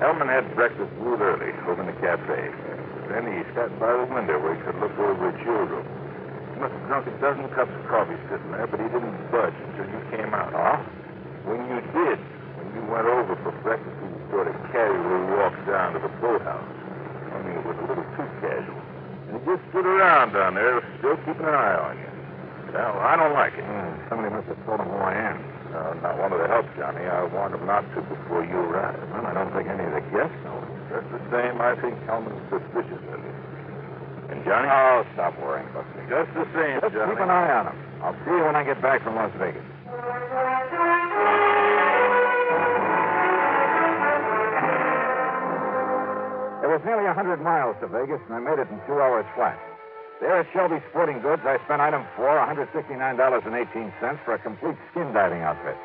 Hellman had breakfast real early over in the cafe. Then he sat by the window where he could look over at your room. He must have drunk a dozen cups of coffee sitting there, but he didn't budge until you came out. Oh? When you did, when you went over for breakfast, he sort of casually walked down to the boathouse. Only it was a little too casual. And he just stood around down there, still keeping an eye on you. Well, I don't like it. Somebody must have told him who I am. Not one of the help, Johnny. I warned him not to before you arrived. Well, I don't think any of the guests know. Just the same, I think Hellman's suspicious of you. And Johnny? Oh, stop worrying about me. Just the same, Just Johnny. keep an eye on him. I'll see you when I get back from Las Vegas. It was nearly 100 miles to Vegas, and I made it in 2 hours flat. There at Shelby Sporting Goods, I spent item 4, $169.18 for a complete skin diving outfit.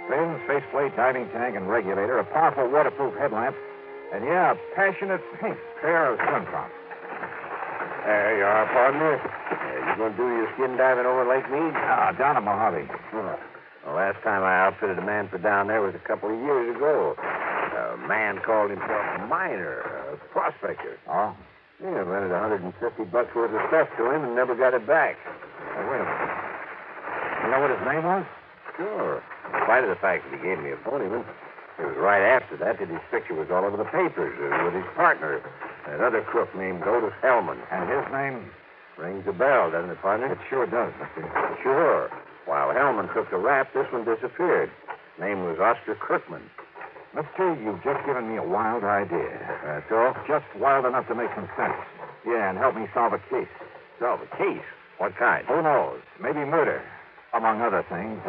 Fins, faceplate, diving tank, and regulator, a powerful waterproof headlamp, and, yeah, a passionate pink pair of swim trunks. There you are, partner. You going to do your skin diving over Lake Mead? Down at Mojave. Oh. The last time I outfitted a man for down there was a couple of years ago. A man called himself a miner, a prospector. Oh? Yeah, rented $150 worth of stuff to him and never got it back. Hey, wait a minute. You know what his name was? Sure. In spite of the fact that he gave me a phonyman, it was right after that his picture was all over the papers with his partner, that other crook named Otis Hellman. And his name? Rings a bell, doesn't it, partner? It sure does, Mr. Sure. While Hellman took the rap, this one disappeared. His name was Oscar Kirkman. Mister, you've just given me a wild idea. That's all? Just wild enough to make some sense. Yeah, and help me solve a case. Solve a case? What kind? Who knows? Maybe murder, among other things.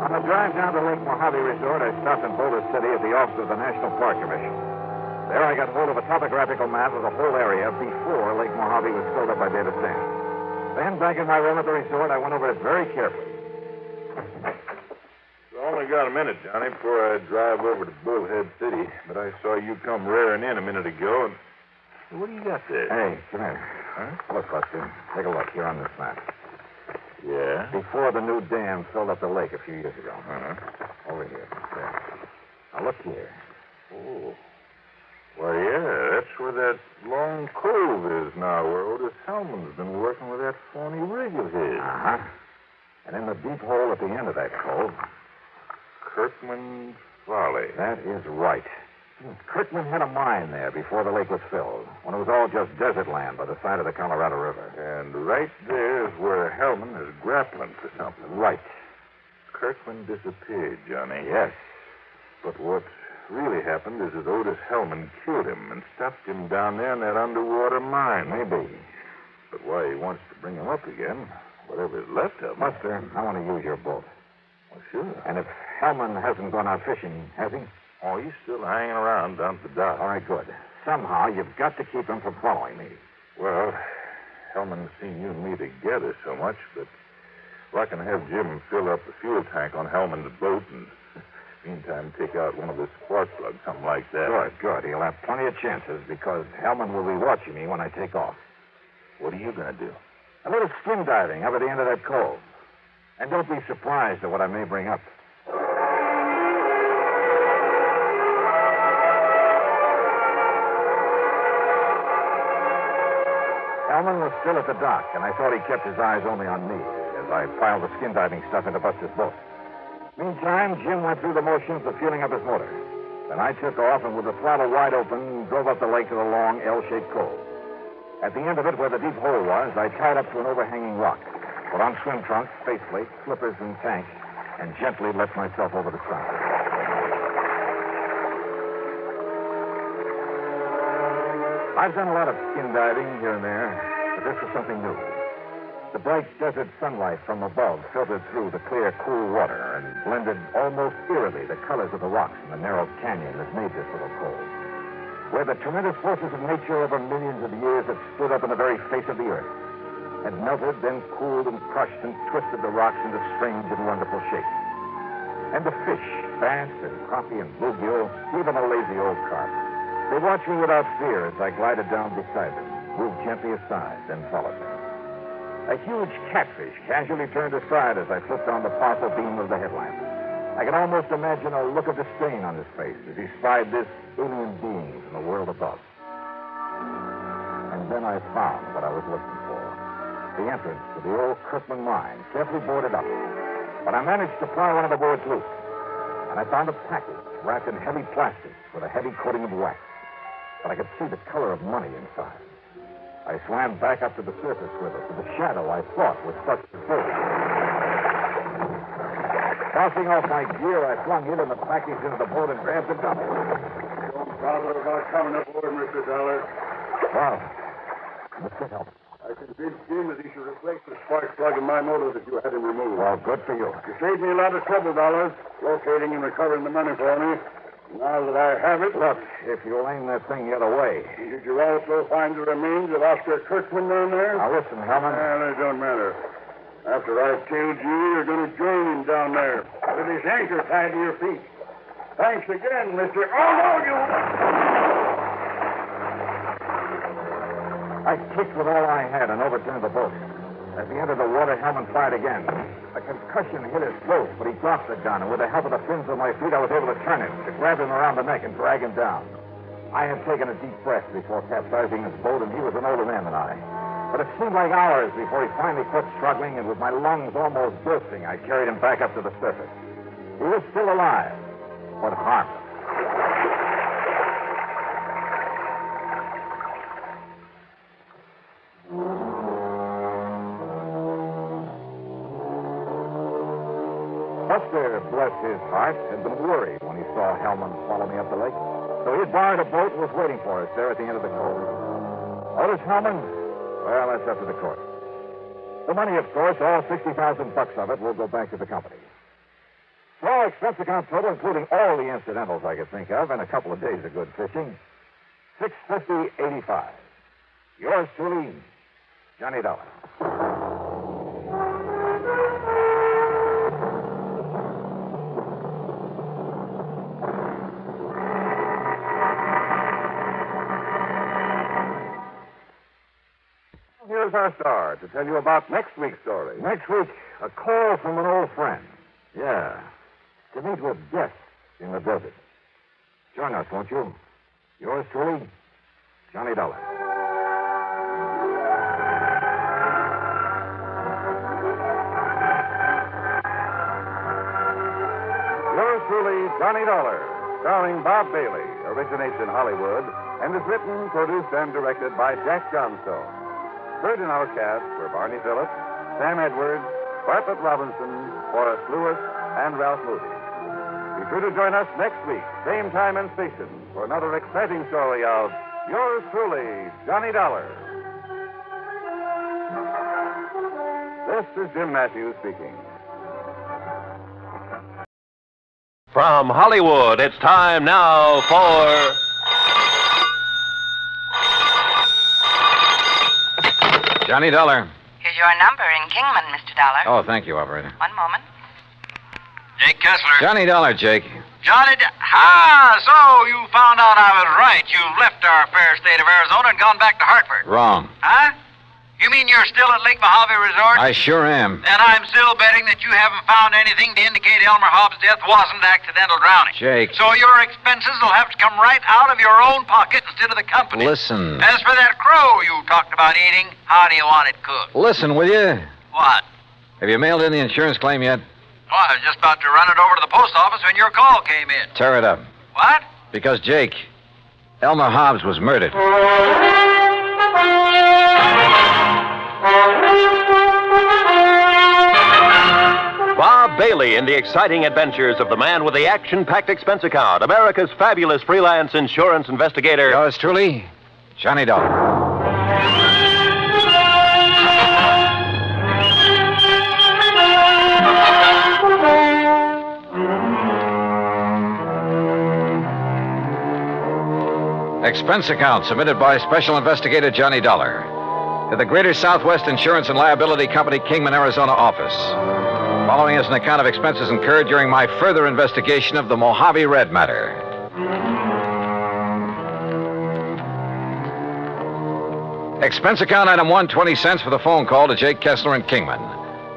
On the drive down to Lake Mojave Resort, I stopped in Boulder City at the office of the National Park Commission. There I got hold of a topographical map of the whole area before Lake Mojave was filled up by data sand. Then, back in my room at the resort, I went over it very carefully. I only got a minute, Johnny, before I drive over to Bullhead City. But I saw you come rearing in a minute ago, and what do you got there? Hey, come here. Huh? Look, Buster. Take a look here on this map. Yeah? Before the new dam filled up the lake a few years ago. Uh-huh. Over here. There. Now, look here. Oh. Why, yeah, that's where that long cove is now, where Otis Hellman's been working with that phony rig of his. Uh-huh. And in the deep hole at the end of that cove... Kirkman Valley. That is right. Kirkman had a mine there before the lake was filled, when it was all just desert land by the side of the Colorado River. And right there is where Hellman is grappling for something. Right. Kirkman disappeared, Johnny. Yes. But what really happened is that Otis Hellman killed him and stuffed him down there in that underwater mine. Maybe. But why he wants to bring him up again, whatever is left of him. Buster, I want to use your boat. Well, sure. And if Hellman hasn't gone out fishing, has he? Oh, he's still hanging around down at the dock. All right, good. Somehow you've got to keep him from following me. Well, Hellman's seen you and me together so much, but I can have Jim fill up the fuel tank on Hellman's boat and meantime take out one of his spark plugs, something like that. Good. He'll have plenty of chances because Hellman will be watching me when I take off. What are you going to do? A little skin diving up at the end of that cove. And don't be surprised at what I may bring up. Hellman was still at the dock, and I thought he kept his eyes only on me as I piled the skin diving stuff into Buster's boat. Meantime, Jim went through the motions of fueling up his motor. Then I took off and with the throttle wide open, drove up the lake to the long L-shaped cove. At the end of it, where the deep hole was, I tied up to an overhanging rock, put on swim trunks, faceplate, slippers, and tank, and gently let myself over the side. I've done a lot of skin diving here and there, but this was something new. The bright desert sunlight from above filtered through the clear, cool water and blended almost eerily the colors of the rocks in the narrow canyon that made this little cove, where the tremendous forces of nature over millions of years had stood up in the very face of the earth. had melted, then cooled and crushed and twisted the rocks into strange and wonderful shapes. And the fish, bass and crappie and bluegill, even a lazy old carp, they watched me without fear as I glided down beside them, moved gently aside, then followed them. A huge catfish casually turned aside as I flipped on the powerful beam of the headlamp. I could almost imagine a look of disdain on his face as he spied this alien being from the world above. And then I found what I was looking for. The entrance to the old Kirkman mine, carefully boarded up. But I managed to pry one of the boards loose. And I found a package wrapped in heavy plastic with a heavy coating of wax. But I could see the color of money inside. I swam back up to the surface with it, to the shadow I thought was stuck before. Tossing off my gear, I flung it and the package into the boat and grabbed the gun. Don't bother about coming aboard, Mr. Dollar. Wow. Mr. Help. I convinced Jim that he should replace the spark plug in my motor that you had him removed. Well, good for you. You saved me a lot of trouble, Dollars, locating and recovering the money for me. Now that I have it... Look, if you'll aim that thing the other way... Did you also find the remains of Oscar Kirkman down there? Now, listen, Hellman. Well, it don't matter. After I've killed you, you're going to join him down there with his anchor tied to your feet. Thanks again, Mr. Oh, no, you... I kicked with all I had and overturned the boat. As he entered the water, Hellman fired again. A concussion hit his throat, but he dropped the gun, and with the help of the fins on my feet, I was able to turn him, to grab him around the neck and drag him down. I had taken a deep breath before capsizing his boat, and he was an older man than I. But it seemed like hours before he finally quit struggling, and with my lungs almost bursting, I carried him back up to the surface. He was still alive, but harmless. Buster, bless his heart, had been worried when he saw Hellman follow me up the lake. So he had borrowed a boat and was waiting for us there at the end of the cove. Otis Hellman? Well, that's up to the court. The money, of course, all $60,000 of it will go back to the company. Well, expense account total, including all the incidentals I could think of and a couple of days of good fishing, $650.85. Yours truly, Johnny Dollar. Here's our star to tell you about next week's story. Next week, a call from an old friend. Yeah. To meet with death in the desert. Join us, won't you? Yours truly, Johnny Dollar. Yours truly, Johnny Dollar, starring Bob Bailey, originates in Hollywood and is written, produced, and directed by Jack Johnstone. Heard in our cast were Barney Phillips, Sam Edwards, Bartlett Robinson, Forrest Lewis, and Ralph Moody. Be sure to join us next week, same time and station, for another exciting story of yours truly, Johnny Dollar. This is Jim Matthews speaking. From Hollywood, it's time now for... Johnny Dollar. Here's your number in Kingman, Mr. Dollar. Oh, thank you, operator. One moment. Jake Kessler. Johnny Dollar, Jake. Johnny, so you found out I was right. You've left our fair state of Arizona and gone back to Hartford. Wrong. Huh? You mean you're still at Lake Mojave Resort? I sure am. Then I'm still betting that you haven't found anything to indicate Elmer Hobbs' death wasn't accidental drowning. Jake. So your expenses will have to come right out of your own pocket instead of the company. Listen. As for that crow you talked about eating, how do you want it cooked? Listen, will you? What? Have you mailed in the insurance claim yet? Well, I was just about to run it over to the post office when your call came in. Tear it up. What? Because, Jake, Elmer Hobbs was murdered. Bob Bailey in the exciting adventures of the man with the action-packed expense account, America's fabulous freelance insurance investigator. Yours truly, Johnny Dollar. Expense account submitted by Special Investigator Johnny Dollar. to the Greater Southwest Insurance and Liability Company, Kingman, Arizona office. Following is an account of expenses incurred during my further investigation of the Mojave Red matter. Expense account item 1, 20 cents for the phone call to Jake Kessler in Kingman.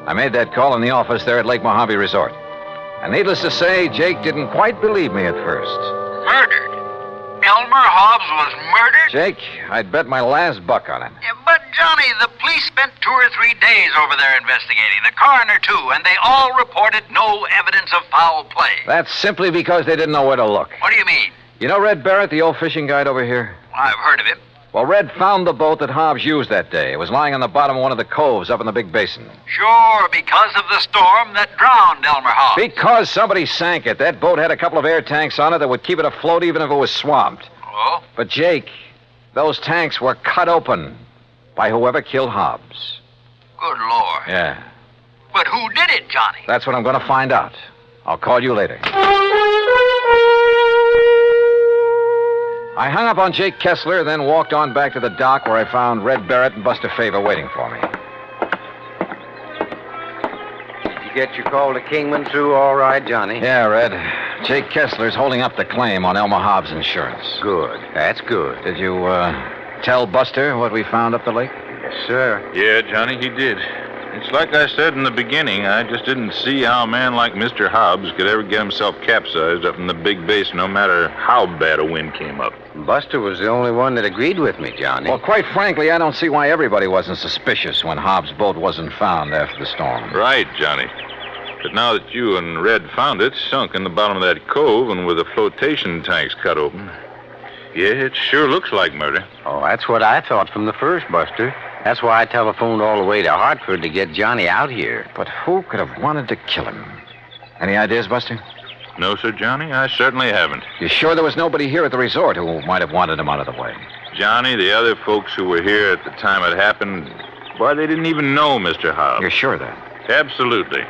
I made that call in the office there at Lake Mojave Resort. And needless to say, Jake didn't quite believe me at first. Murdered? Elmer Hobbs was murdered? Jake, I'd bet my last buck on it. Yeah, but, Johnny, the police spent 2 or 3 days over there investigating. The coroner, too, and they all reported no evidence of foul play. That's simply because they didn't know where to look. What do you mean? You know Red Barrett, the old fishing guide over here? I've heard of him. Well, Red found the boat that Hobbs used that day. It was lying on the bottom of one of the coves up in the big basin. Sure, because of the storm that drowned Elmer Hobbs. Because somebody sank it. That boat had a couple of air tanks on it that would keep it afloat even if it was swamped. Oh? But, Jake, those tanks were cut open by whoever killed Hobbs. Good Lord. Yeah. But who did it, Johnny? That's what I'm going to find out. I'll call you later. I hung up on Jake Kessler, then walked on back to the dock where I found Red Barrett and Buster Favor waiting for me. Did you get your call to Kingman through all right, Johnny? Yeah, Red. Jake Kessler's holding up the claim on Elmer Hobbs' insurance. Good. That's good. Did you, tell Buster what we found up the lake? Yes, sir. Yeah, Johnny, he did. It's like I said in the beginning, I just didn't see how a man like Mr. Hobbs could ever get himself capsized up in the big basin, no matter how bad a wind came up. Buster was the only one that agreed with me, Johnny. Well, quite frankly, I don't see why everybody wasn't suspicious when Hobbs' boat wasn't found after the storm. Right, Johnny. But now that you and Red found it, sunk in the bottom of that cove and with the flotation tanks cut open, yeah, it sure looks like murder. Oh, that's what I thought from the first, Buster. That's why I telephoned all the way to Hartford to get Johnny out here. But who could have wanted to kill him? Any ideas, Buster? No, sir, Johnny, I certainly haven't. You sure there was nobody here at the resort who might have wanted him out of the way? Johnny, the other folks who were here at the time it happened, why, they didn't even know Mr. Hobbs. You're sure of that? Absolutely.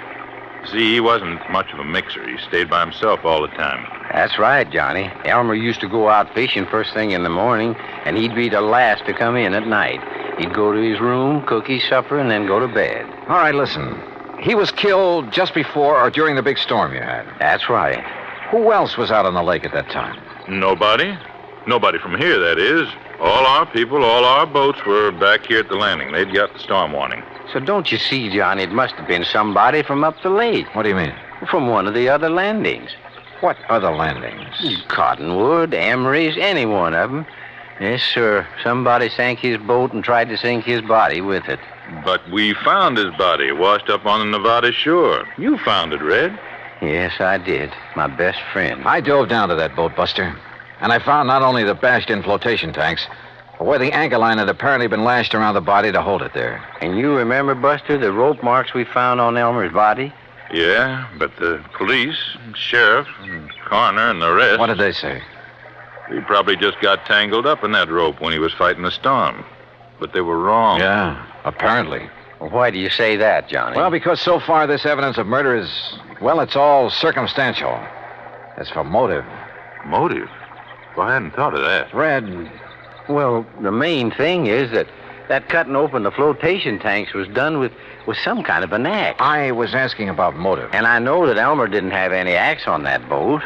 See, he wasn't much of a mixer. He stayed by himself all the time. That's right, Johnny. Elmer used to go out fishing first thing in the morning, and he'd be the last to come in at night. He'd go to his room, cook his supper, and then go to bed. All right, listen. He was killed just before or during the big storm you had. That's right. Who else was out on the lake at that time? Nobody. Nobody from here, that is. All our people, all our boats were back here at the landing. They'd got the storm warning. So don't you see, Johnny, it must have been somebody from up the lake. What do you mean? From one of the other landings. What other landings? Cottonwood, Emery's, any one of them. Yes, sir. Somebody sank his boat and tried to sink his body with it. But we found his body washed up on the Nevada shore. You found it, Red. Yes, I did. My best friend. I dove down to that boat, Buster, and I found not only the bashed-in flotation tanks, but where the anchor line had apparently been lashed around the body to hold it there. And you remember, Buster, the rope marks we found on Elmer's body? Yeah, but the police, sheriff, and coroner, and the rest... What did they say? He probably just got tangled up in that rope when he was fighting the storm. But they were wrong. Yeah, apparently. Well, why do you say that, Johnny? Well, because so far this evidence of murder is, well, it's all circumstantial. As for motive... Motive? Well, I hadn't thought of that. Red... Well, the main thing is that cutting open the flotation tanks was done with some kind of an axe. I was asking about motive. And I know that Elmer didn't have any axe on that boat.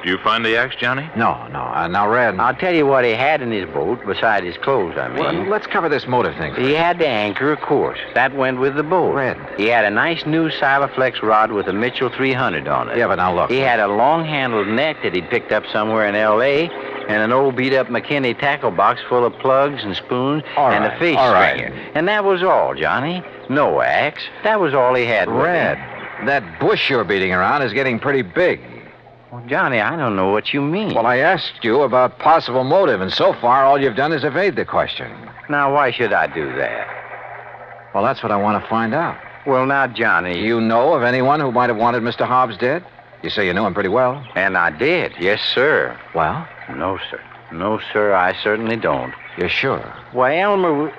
Did you find the axe, Johnny? No. Now, Red... I'll tell you what he had in his boat, beside his clothes, I mean. Well, let's cover this motive thing. He had the anchor, of course. That went with the boat. Red. He had a nice new Silaflex rod with a Mitchell 300 on it. Yeah, but now look. He had a long-handled net that he'd picked up somewhere in L.A., and an old beat-up McKinney tackle box full of plugs and spoons and a fish stringer. And that was all, Johnny. No axe. That was all he had. Red, that bush you're beating around is getting pretty big. Well, Johnny, I don't know what you mean. Well, I asked you about possible motive, and so far all you've done is evade the question. Now, why should I do that? Well, that's what I want to find out. Well, now, Johnny... You know of anyone who might have wanted Mr. Hobbs dead? You say you knew him pretty well. And I did, yes, sir. Well? No, sir. No, sir, I certainly don't. You're sure? Why, Elmer...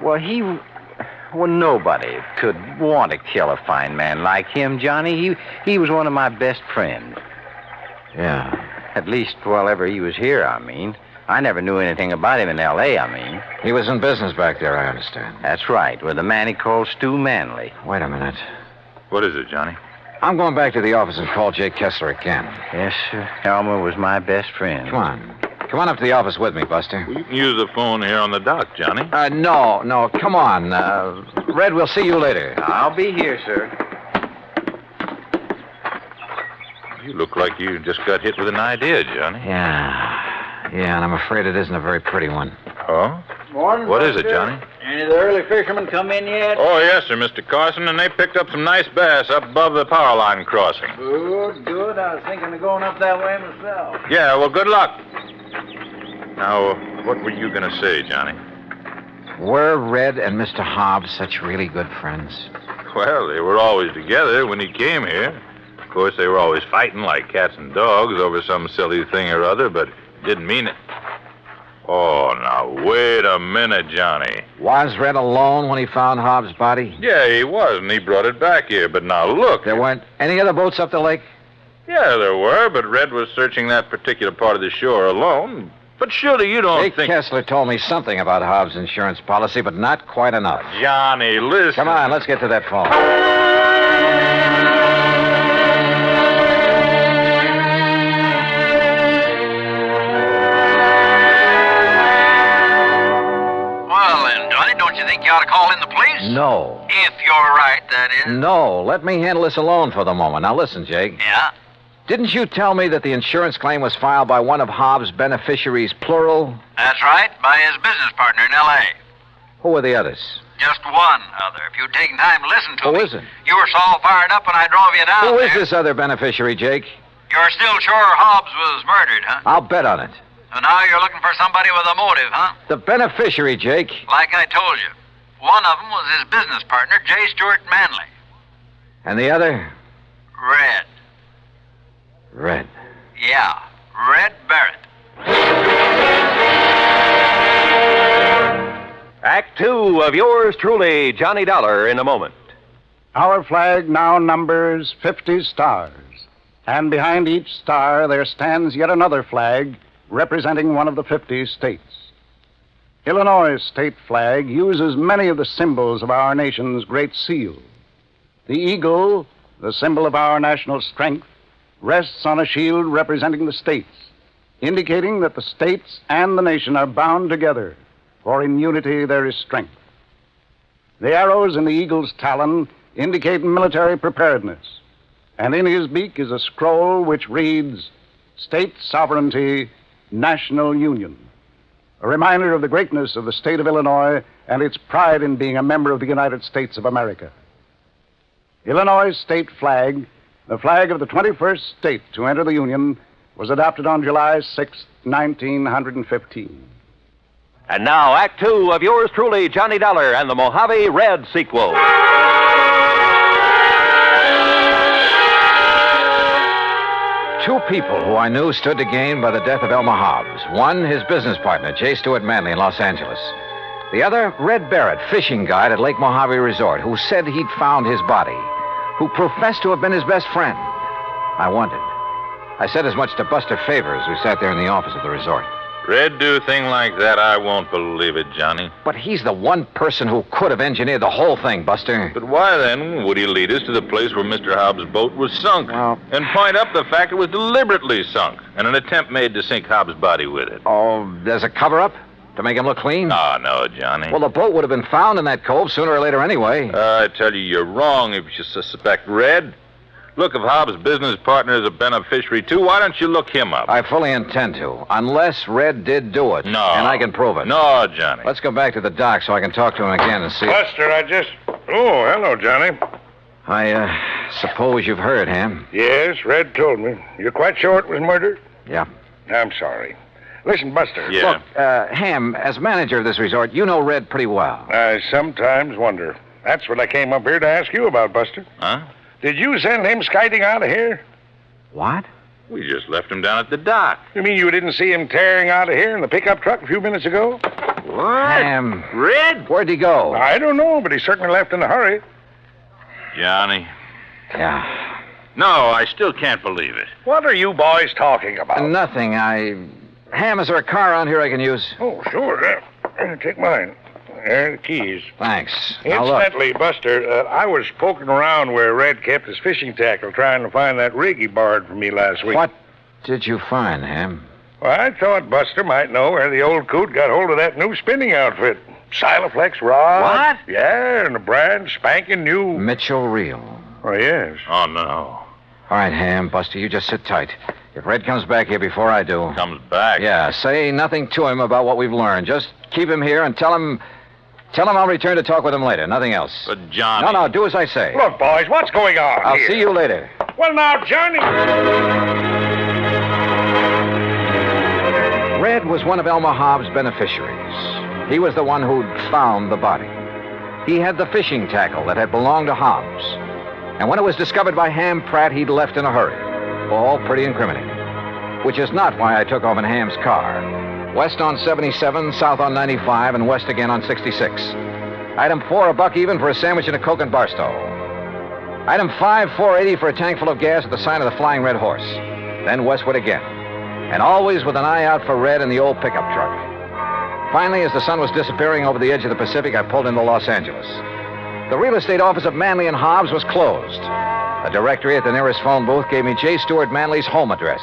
Well, nobody could want to kill a fine man like him, Johnny. He was one of my best friends. Yeah. At least while ever he was here, I mean. I never knew anything about him in L.A., I mean. He was in business back there, I understand. That's right, with a man he called Stu Manley. Wait a minute. What is it, Johnny? I'm going back to the office and call Jake Kessler again. Yes, sir. Elmer was my best friend. Come on. Come on up to the office with me, Buster. You can use the phone here on the dock, Johnny. No. Come on. Red, we'll see you later. I'll be here, sir. You look like you just got hit with an idea, Johnny. Yeah, and I'm afraid it isn't a very pretty one. Oh? Morning, What is Buster. it, Johnny? Any of the early fishermen come in yet? Oh, yes, sir, Mr. Carson, and they picked up some nice bass up above the power line crossing. Good. I was thinking of going up that way myself. Yeah, well, good luck. Now, what were you going to say, Johnny? Were Red and Mr. Hobbs such really good friends? Well, they were always together when he came here. Of course, they were always fighting like cats and dogs over some silly thing or other, but didn't mean it. Oh, now, wait a minute, Johnny. Was Red alone when he found Hobbs' body? Yeah, he was, and he brought it back here. But now, look. There weren't any other boats up the lake? Yeah, there were, but Red was searching that particular part of the shore alone. But surely you don't Jake think... Kessler told me something about Hobbs' insurance policy, but not quite enough. Johnny, listen. Come on, let's get to that phone. Well, then, Johnny, don't you think you ought to call in the police? No. If you're right, that is. No, let me handle this alone for the moment. Now listen, Jake. Yeah? Didn't you tell me that the insurance claim was filed by one of Hobbs' beneficiaries, plural? That's right, by his business partner in L.A. Who were the others? Just one other. If you'd taken time to listen to me. Who is it? You were so fired up when I drove you down Who there. is this other beneficiary, Jake? You're still sure Hobbs was murdered, huh? I'll bet on it. So now you're looking for somebody with a motive, huh? The beneficiary, Jake. Like I told you. One of them was his business partner, J. Stewart Manley. And the other? Red. Red. Yeah, Red Barrett. Act 2 of yours truly, Johnny Dollar, in a moment. Our flag now numbers 50 stars, and behind each star there stands yet another flag representing one of the 50 states. Illinois' state flag uses many of the symbols of our nation's great seal. The eagle, the symbol of our national strength, rests on a shield representing the states, indicating that the states and the nation are bound together, for in unity there is strength. The arrows in the eagle's talon indicate military preparedness, and in his beak is a scroll which reads, State Sovereignty, National Union, a reminder of the greatness of the state of Illinois and its pride in being a member of the United States of America. Illinois' state flag, the flag of the 21st state to enter the Union, was adopted on July 6, 1915. And now, Act 2 of yours truly, Johnny Dollar, and the Mojave Red sequel. Two people who I knew stood to gain by the death of Elmer Hobbs. One, his business partner, J. Stewart Manley in Los Angeles. The other, Red Barrett, fishing guide at Lake Mojave Resort, who said he'd found his body, who professed to have been his best friend. I wondered. I said as much to Buster Favor as we sat there in the office of the resort. Red do a thing like that, I won't believe it, Johnny. But he's the one person who could have engineered the whole thing, Buster. But why, then, would he lead us to the place where Mr. Hobbs' boat was sunk? And point up the fact it was deliberately sunk, and an attempt made to sink Hobbs' body with it? Oh, there's a cover-up? To make him look clean? Oh, no, Johnny. Well, the boat would have been found in that cove sooner or later anyway. I tell you, you're wrong if you suspect Red. Look, if Hobbs' business partner is a beneficiary, too, why don't you look him up? I fully intend to, unless Red did do it. No. And I can prove it. No, Johnny. Let's go back to the dock so I can talk to him again and see... Buster, Oh, hello, Johnny. I suppose you've heard, Ham? Yes, Red told me. You're quite sure it was murder? Yeah. I'm sorry. Listen, Buster. Yeah. Look, Ham, as manager of this resort, you know Red pretty well. I sometimes wonder. That's what I came up here to ask you about, Buster. Huh? Did you send him skiting out of here? What? We just left him down at the dock. You mean you didn't see him tearing out of here in the pickup truck a few minutes ago? What? Ham. Red? Where'd he go? I don't know, but he certainly left in a hurry. Johnny. Yeah. No, I still can't believe it. What are you boys talking about? Nothing. Ham, is there a car around here I can use? Oh, sure. Take mine. There are the keys. Thanks. Now, look. Incidentally, Buster, I was poking around where Red kept his fishing tackle trying to find that rig he borrowed from me last week. What did you find, Ham? Well, I thought Buster might know where the old coot got hold of that new spinning outfit. Silaflex rod. What? Yeah, and a brand spanking new. Mitchell Reel. Oh, yes. Oh, no. All right, Ham, Buster, you just sit tight. If Red comes back here before I do... Comes back? Yeah, say nothing to him about what we've learned. Just keep him here and tell him I'll return to talk with him later. Nothing else. But, Johnny... No, do as I say. Look, boys, what's going on I'll here? see you later. Well, now, Johnny... Red was one of Elmer Hobbs' beneficiaries. He was the one who'd found the body. He had the fishing tackle that had belonged to Hobbs. And when it was discovered by Ham Pratt, he'd left in a hurry. All pretty incriminating. Which is not why I took off in Ham's car. West on 77, south on 95, and west again on 66. Item 4, a buck even for a sandwich and a Coke and Barstow. Item 5, $4.80 for a tank full of gas at the sign of the Flying Red Horse. Then westward again. And always with an eye out for Red and the old pickup truck. Finally, as the sun was disappearing over the edge of the Pacific, I pulled into Los Angeles. The real estate office of Manley and Hobbs was closed. A directory at the nearest phone booth gave me J. Stewart Manley's home address.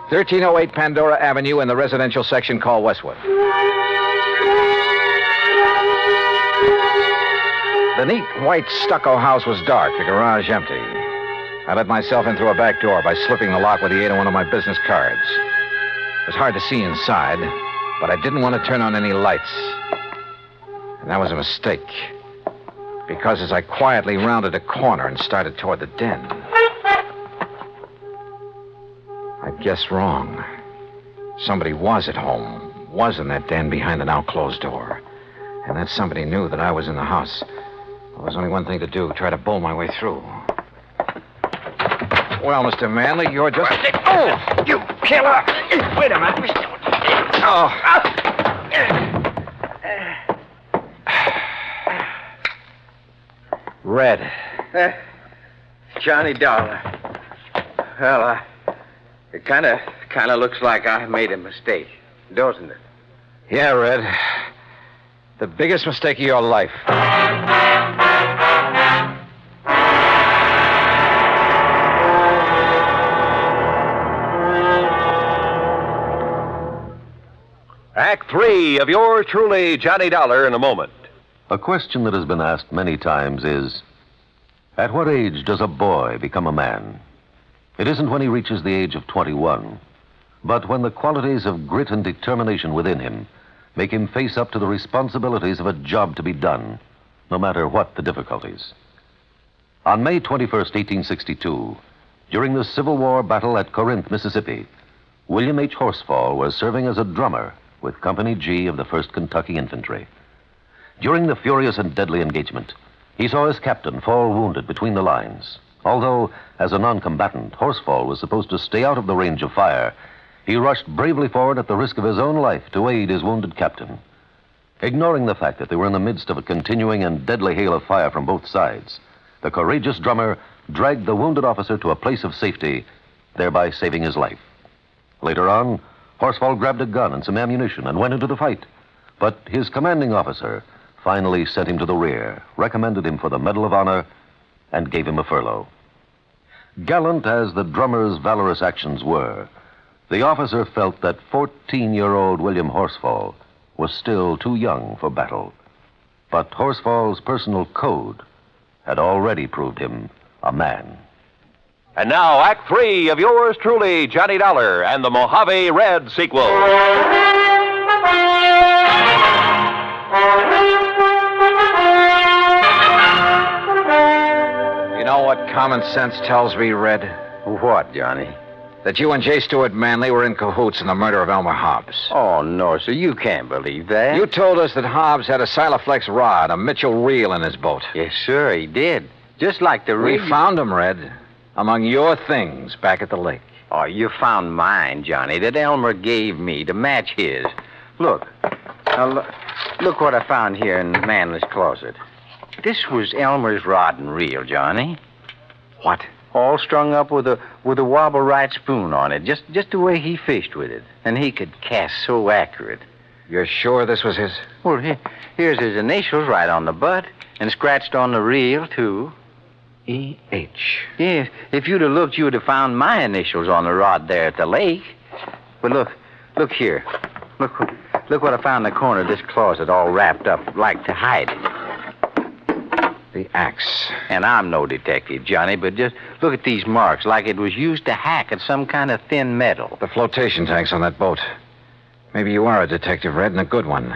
1308 Pandora Avenue in the residential section called Westwood. The neat white stucco house was dark, the garage empty. I let myself in through a back door by slipping the lock with the aid of one of my business cards. It was hard to see inside, but I didn't want to turn on any lights. And that was a mistake. Because as I quietly rounded a corner and started toward the den, I guessed wrong. Somebody was at home, was in that den behind the now closed door. And that somebody knew that I was in the house. There was only one thing to do, try to bull my way through. Well, Mr. Manley, you're just... Oh, you killer! Wait a minute. Oh. Red. Johnny Dollar. Well, it kind of looks like I made a mistake, doesn't it? Yeah, Red. The biggest mistake of your life. Act 3 of yours truly, Johnny Dollar, in a moment. A question that has been asked many times is, at what age does a boy become a man? It isn't when he reaches the age of 21, but when the qualities of grit and determination within him make him face up to the responsibilities of a job to be done, no matter what the difficulties. On May 21st, 1862, during the Civil War battle at Corinth, Mississippi, William H. Horsfall was serving as a drummer with Company G of the 1st Kentucky Infantry. During the furious and deadly engagement, he saw his captain fall wounded between the lines. Although, as a non-combatant, Horsfall was supposed to stay out of the range of fire, he rushed bravely forward at the risk of his own life to aid his wounded captain. Ignoring the fact that they were in the midst of a continuing and deadly hail of fire from both sides, the courageous drummer dragged the wounded officer to a place of safety, thereby saving his life. Later on, Horsfall grabbed a gun and some ammunition and went into the fight. But his commanding officer finally sent him to the rear, recommended him for the Medal of Honor, and gave him a furlough. Gallant as the drummer's valorous actions were, the officer felt that 14-year-old William Horsfall was still too young for battle. But Horsfall's personal code had already proved him a man. And now, Act 3 of yours truly, Johnny Dollar, and the Mojave Red sequel. You know what common sense tells me, Red? What, Johnny? That you and J. Stewart Manley were in cahoots in the murder of Elmer Hobbs. Oh, no, sir, you can't believe that. You told us that Hobbs had a Silaflex rod, a Mitchell reel in his boat. Yes, sir, he did. Just like the We found him, Red, among your things back at the lake. Oh, you found mine, Johnny, that Elmer gave me to match his. Look. Now, look what I found here in Manley's closet. This was Elmer's rod and reel, Johnny. What? all strung up with a wobble right spoon on it, just the way he fished with it. And he could cast so accurate. You're sure this was his? Well, here's his initials right on the butt, and scratched on the reel, too. E.H. Yes, if you'd have looked, you would have found my initials on the rod there at the lake. But look here. Look what I found in the corner of this closet, all wrapped up, like to hide it. The axe. And I'm no detective, Johnny, but just look at these marks, like it was used to hack at some kind of thin metal. The flotation tanks on that boat. Maybe you are a detective, Red, and a good one.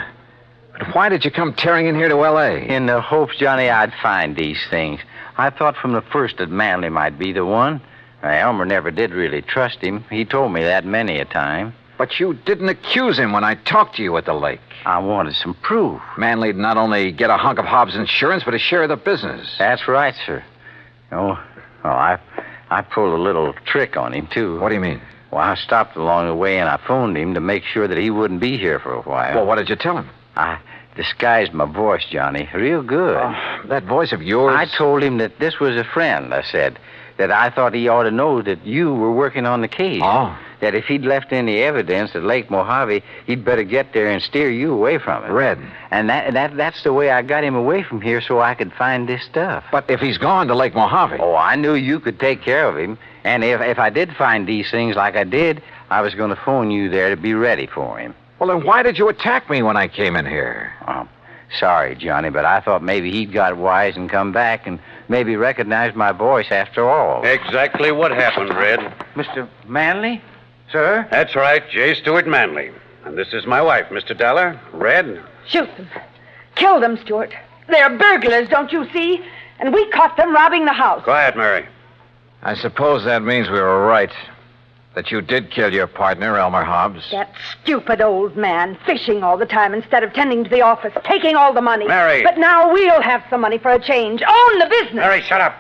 But why did you come tearing in here to L.A.? In the hopes, Johnny, I'd find these things. I thought from the first that Manley might be the one. Elmer never did really trust him. He told me that many a time. But you didn't accuse him when I talked to you at the lake. I wanted some proof. Manley'd not only get a hunk of Hobbs' insurance, but a share of the business. That's right, sir. I pulled a little trick on him, too. What do you mean? Well, I stopped along the way and I phoned him to make sure that he wouldn't be here for a while. Well, what did you tell him? I disguised my voice, Johnny, real good. That voice of yours? I told him that this was a friend, I said. That I thought he ought to know that you were working on the case. Oh. That if he'd left any evidence at Lake Mojave, he'd better get there and steer you away from it. Red. And that's the way I got him away from here so I could find this stuff. But if he's gone to Lake Mojave... Oh, I knew you could take care of him. And if I did find these things like I did, I was going to phone you there to be ready for him. Well, then why did you attack me when I came in here? Sorry, Johnny, but I thought maybe he'd got wise and come back and maybe recognized my voice after all. Exactly what happened, Red. Mr. Manley? Sir? That's right, J. Stewart Manley. And this is my wife, Mr. Dollar. Red. Shoot them. Kill them, Stuart. They're burglars, don't you see? And we caught them robbing the house. Quiet, Mary. I suppose that means we were right. That you did kill your partner, Elmer Hobbs. That stupid old man, fishing all the time instead of tending to the office, taking all the money. Mary. But now we'll have some money for a change. Own the business. Mary, shut up.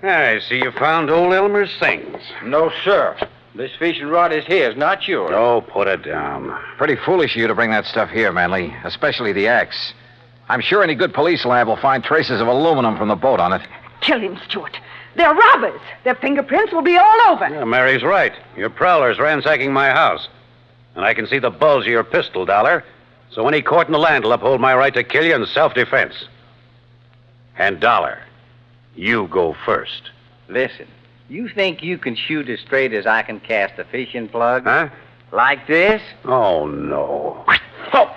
I see you found old Elmer's things. No, sir. This fishing rod is his, not yours. Oh, put it down. Pretty foolish of you to bring that stuff here, Manley, especially the axe. I'm sure any good police lab will find traces of aluminum from the boat on it. Kill him, Stuart. They're robbers. Their fingerprints will be all over. Yeah, Mary's right. Your prowler's ransacking my house. And I can see the bulge of your pistol, Dollar. So any court in the land will uphold my right to kill you in self-defense. And Dollar, you go first. Listen, you think you can shoot as straight as I can cast a fishing plug? Huh? Like this? Oh, no. No!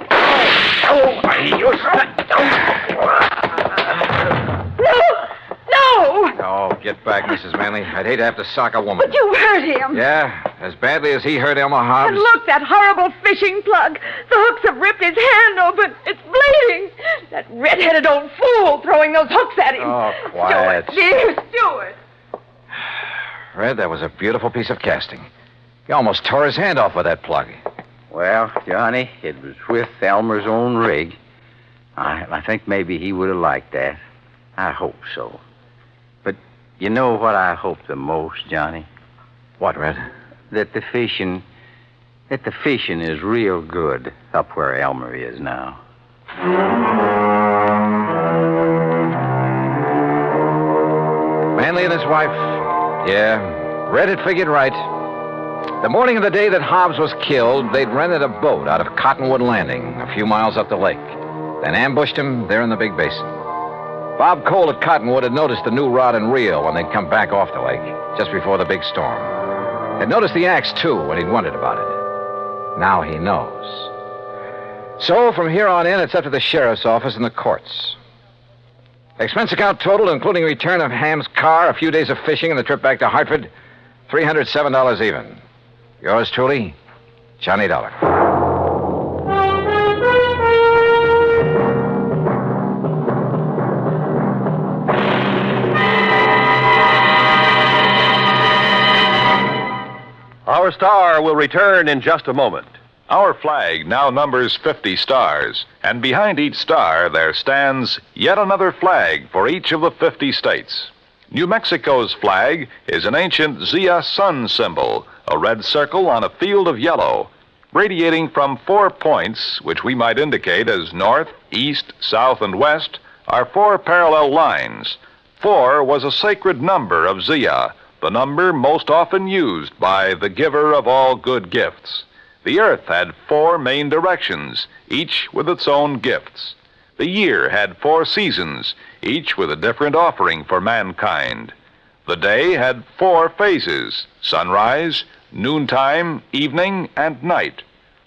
Oh, get back, Mrs. Manley. I'd hate to have to sock a woman. But you hurt him. Yeah, as badly as he hurt Elmer Hobbs. And look, that horrible fishing plug. The hooks have ripped his hand open. It's bleeding. That red-headed old fool throwing those hooks at him. Oh, quiet. Stuart, dear Stuart. Red, that was a beautiful piece of casting. He almost tore his hand off with that plug. Well, Johnny, it was with Elmer's own rig. I think maybe he would have liked that. I hope so. But you know what I hope the most, Johnny? What, Red? That the fishing is real good up where Elmer is now. Manley and his wife. Yeah, Red had figured right. The morning of the day that Hobbs was killed, they'd rented a boat out of Cottonwood Landing, a few miles up the lake. Then ambushed him there in the big basin. Bob Cole at Cottonwood had noticed the new rod and reel when they'd come back off the lake, just before the big storm. Had noticed the axe, too, when he'd wondered about it. Now he knows. So, from here on in, it's up to the sheriff's office and the courts. Expense account total, including return of Ham's car, a few days of fishing, and the trip back to Hartford, $307 even. Yours truly, Johnny Dollar. Our star will return in just a moment. Our flag now numbers 50 stars, and behind each star there stands yet another flag for each of the 50 states. New Mexico's flag is an ancient Zia sun symbol, a red circle on a field of yellow, radiating from 4 points, which we might indicate as north, east, south, and west, are 4 parallel lines, 4 was a sacred number of Zia, the number most often used by the giver of all good gifts. The earth had 4 main directions, each with its own gifts. The year had 4 seasons, each with a different offering for mankind. The day had 4 phases: sunrise, noontime, evening, and night.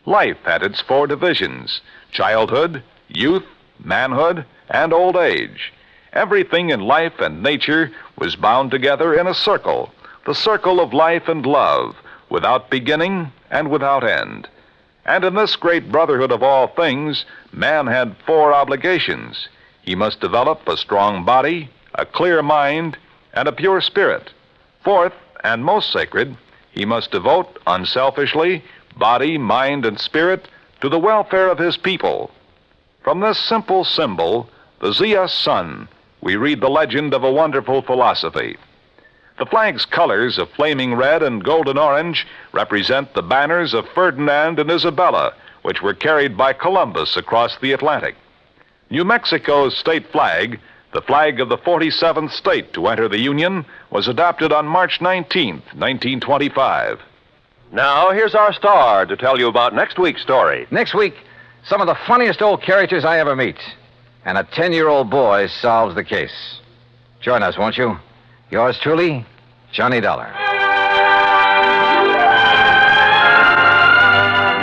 Life had its 4 divisions: childhood, youth, manhood, and old age. Everything in life and nature was bound together in a circle, the circle of life and love, without beginning and without end. And in this great brotherhood of all things, man had 4 obligations. He must develop a strong body, a clear mind, and a pure spirit. 4th, and most sacred, he must devote unselfishly body, mind, and spirit to the welfare of his people. From this simple symbol, the Zia sun, we read the legend of a wonderful philosophy. The flag's colors of flaming red and golden orange represent the banners of Ferdinand and Isabella, which were carried by Columbus across the Atlantic. New Mexico's state flag, the flag of the 47th state to enter the Union, was adopted on March 19th, 1925. Now, here's our star to tell you about next week's story. Next week, some of the funniest old characters I ever meet. And a 10-year-old boy solves the case. Join us, won't you? Yours truly, Johnny Dollar.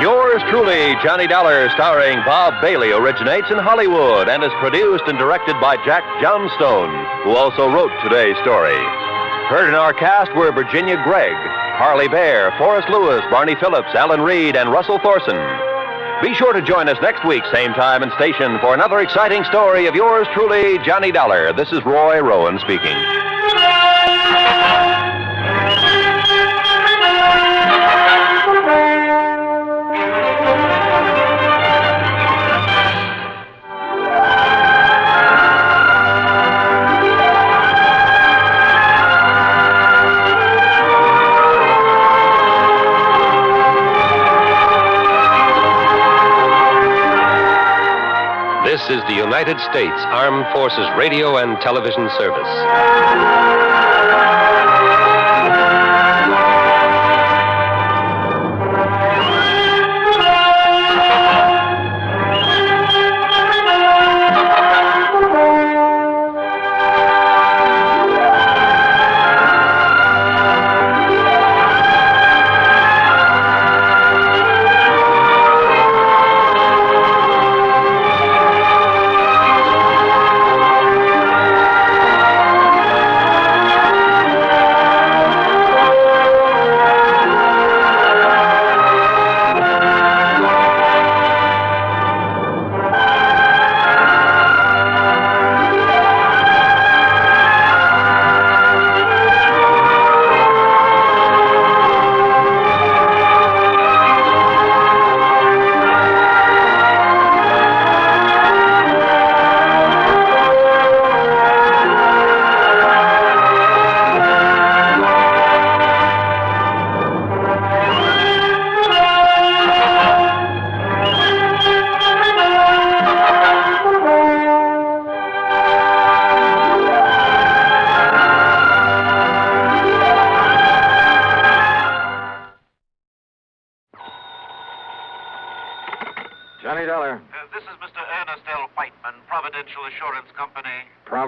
Yours truly, Johnny Dollar, starring Bob Bailey, originates in Hollywood and is produced and directed by Jack Johnstone, who also wrote today's story. Heard in our cast were Virginia Gregg, Harley Bear, Forrest Lewis, Barney Phillips, Alan Reed, and Russell Thorson. Be sure to join us next week, same time and station, for another exciting story of yours truly, Johnny Dollar. This is Roy Rowan speaking. This is the United States Armed Forces Radio and Television Service.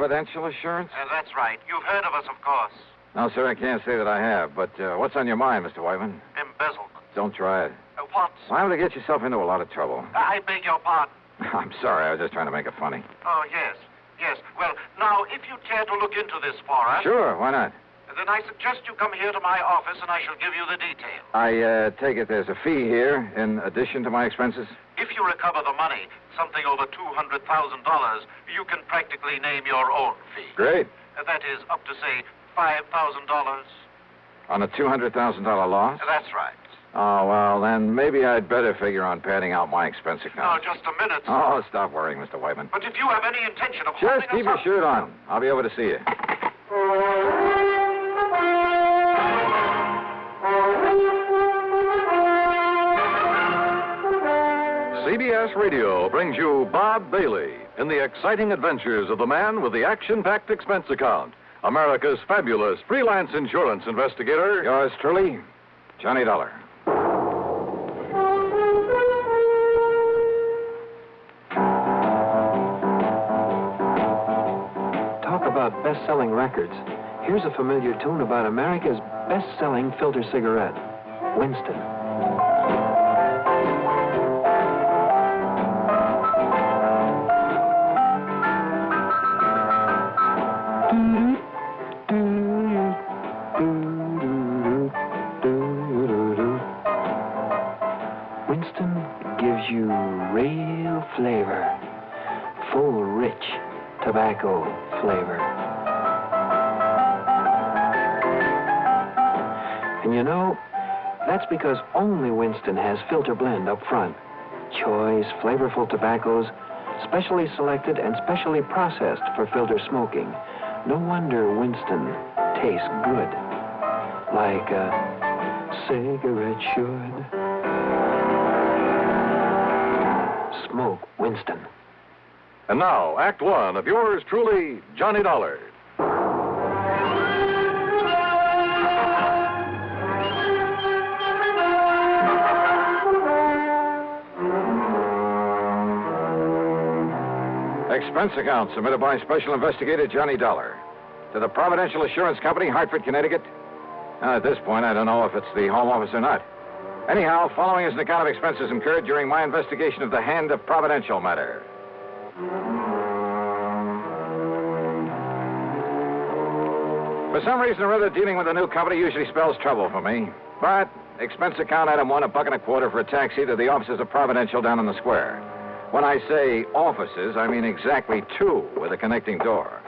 Providential Assurance? That's right. You've heard of us, of course. No, sir, I can't say that I have. But what's on your mind, Mr. Wyman? Embezzlement. Don't try it. What? Liable to get yourself into a lot of trouble. I beg your pardon. I'm sorry. I was just trying to make it funny. Oh, yes. Yes. Well, now, if you care to look into this for us... Sure, why not? Then I suggest you come here to my office and I shall give you the details. I take it there's a fee here in addition to my expenses? If you recover the money, something over $200,000, you can practically name your own fee. Great. That is up to, say, $5,000. On a $200,000 loss? That's right. Oh, well, then maybe I'd better figure on padding out my expense account. Now, just a minute. Oh, stop worrying, Mr. Wyman. But if you have any intention of Just keep your shirt on. I'll be over to see you. CBS Radio brings you Bob Bailey, in the exciting adventures of the man with the action-packed expense account, America's fabulous freelance insurance investigator. Yours truly, Johnny Dollar. Talk about best-selling records. Here's a familiar tune about America's best-selling filter cigarette, Winston. Winston gives you real flavor, full, rich tobacco flavor. And you know, that's because only Winston has filter blend up front. Choice, flavorful tobaccos, specially selected and specially processed for filter smoking. No wonder Winston tastes good, like a cigarette should. Smoke Winston. And now, Act One of yours truly, Johnny Dollar. Expense account submitted by Special Investigator Johnny Dollar to the Providential Assurance Company, Hartford, Connecticut. Now, at this point, I don't know if it's the Home Office or not. Anyhow, following is an account of expenses incurred during my investigation of the Hand of Providential matter. For some reason or other, dealing with a new company usually spells trouble for me. But expense account item one, $1.25 for a taxi to the offices of Providential down on the square. When I say offices, I mean exactly two with a connecting door.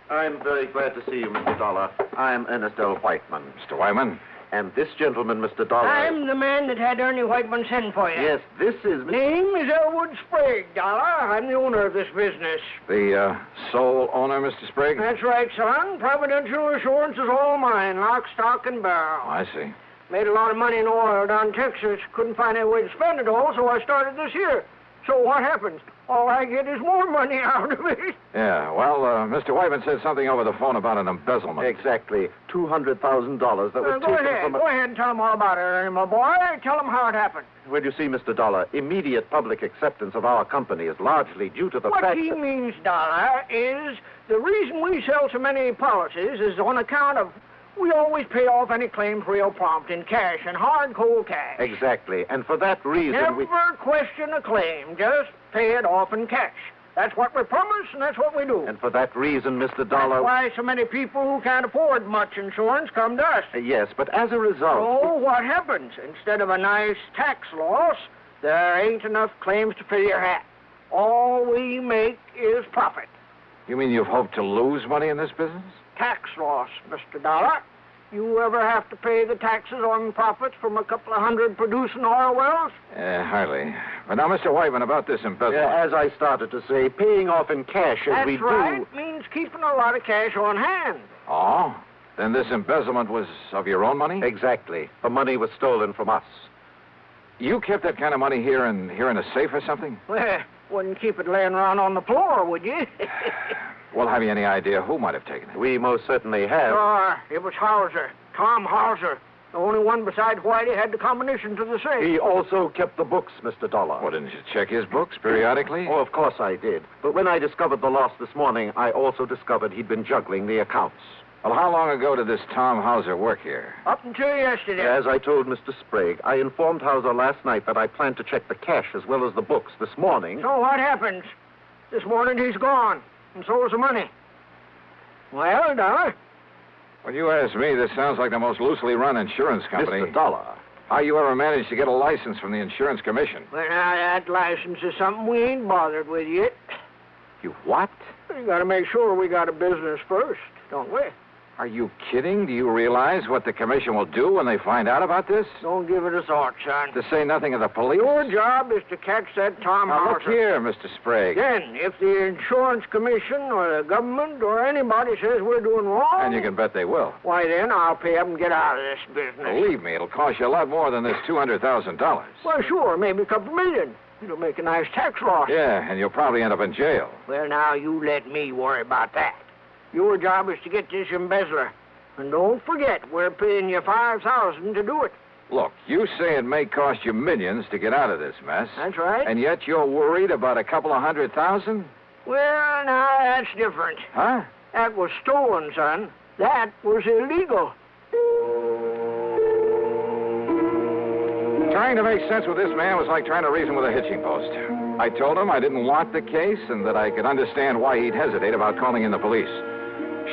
I'm very glad to see you, Mr. Dollar. I'm Ernest L. Whiteman. Mr. Whiteman? And this gentleman, Mr. Dollar... I'm the man that had Ernie Whiteman send for you. Yes, this is... Name is Elwood Sprague, Dollar. I'm the owner of this business. The sole owner, Mr. Sprague? That's right, son. Providential Assurance is all mine, lock, stock, and barrel. Oh, I see. Made a lot of money in oil down in Texas. Couldn't find any way to spend it all, so I started this here. So what happens? All I get is more money out of it. Yeah, well, Mr. Whiteman said something over the phone about an embezzlement. Exactly. $200,000 that was taken from... Go ahead and tell them all about it, Ernie, my boy. Tell them how it happened. Well, you see, Mr. Dollar, immediate public acceptance of our company is largely due to the fact What he means, Dollar, is the reason we sell so many policies is on account of we always pay off any claims real prompt in cash and hard, cold cash. Exactly. And for that reason Never question a claim. Just pay it off in cash. That's what we promise, and that's what we do. And for that reason, Mr. Dollar... That's why so many people who can't afford much insurance come to us. Yes, but as a result... So what happens? Instead of a nice tax loss, there ain't enough claims to fill your hat. All we make is profit. You mean you've hoped to lose money in this business? Tax loss, Mr. Dollar. You ever have to pay the taxes on profits from a couple of hundred producing oil wells? Hardly. But now, Mr. Whiteman, about this embezzlement... as I started to say, paying off in cash as we do... That's right. Means keeping a lot of cash on hand. Oh? Then this embezzlement was of your own money? Exactly. The money was stolen from us. You kept that kind of money here in a safe or something? Well, wouldn't keep it laying around on the floor, would you? Well, have you any idea who might have taken it? We most certainly have. It was Hauser. Tom Hauser. The only one besides Whitey had the combination to the safe. He also kept the books, Mr. Dollar. Well, didn't you check his books periodically? Oh, of course I did. But when I discovered the loss this morning, I also discovered he'd been juggling the accounts. Well, how long ago did this Tom Hauser work here? Up until yesterday. As I told Mr. Sprague, I informed Hauser last night that I planned to check the cash as well as the books this morning. So what happens? This morning he's gone, and so is the money. Well, Dollar? When you ask me, this sounds like the most loosely run insurance company. Mr. Dollar. How you ever managed to get a license from the Insurance Commission? Well, now, that license is something we ain't bothered with yet. You what? We gotta make sure we got a business first, don't we? Are you kidding? Do you realize what the commission will do when they find out about this? Don't give it a thought, son. To say nothing of the police? Your job is to catch that Tom Now, Hauser. look here, Mr. Sprague. Then, if the insurance commission or the government or anybody says we're doing wrong... And you can bet they will. Why, then I'll pay up and get out of this business. Believe me, it'll cost you a lot more than this $200,000. Well, sure, maybe a couple million. It'll make a nice tax loss. Yeah, and you'll probably end up in jail. Well, now, you let me worry about that. Your job is to get this embezzler. And don't forget, we're paying you $5,000 to do it. Look, you say it may cost you millions to get out of this mess. That's right. And yet you're worried about a couple of $100,000? Well, now, that's different. Huh? That was stolen, son. That was illegal. Trying to make sense with this man was like trying to reason with a hitching post. I told him I didn't want the case and that I could understand why he'd hesitate about calling in the police.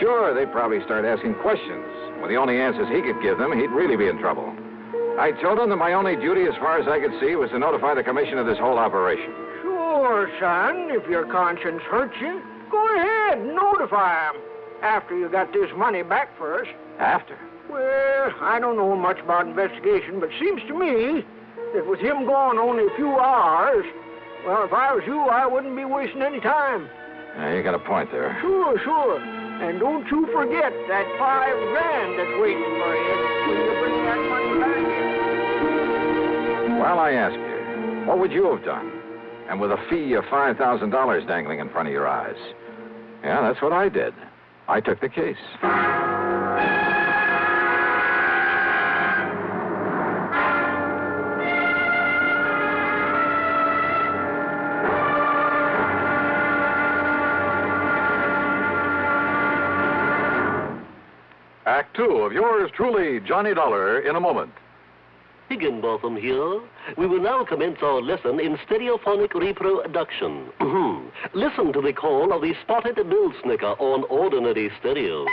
Sure, they'd probably start asking questions. With the only answers he could give them, he'd really be in trouble. I told him that my only duty, as far as I could see, was to notify the commission of this whole operation. Sure, son. If your conscience hurts you, go ahead and notify him. After you got this money back first. After? Well, I don't know much about investigation, but seems to me that with him gone only a few hours, well, if I was you, I wouldn't be wasting any time. You got a point there. Sure. And don't you forget that $5,000 that's waiting for you when you bring that money back. Well, I ask you, what would you have done? And with a fee of $5,000 dangling in front of your eyes. Yeah, that's what I did. I took the case. Act two of yours truly, Johnny Dollar, in a moment. Higginbotham here. We will now commence our lesson in stereophonic reproduction. Listen to the call of the spotted bill snicker on ordinary stereo.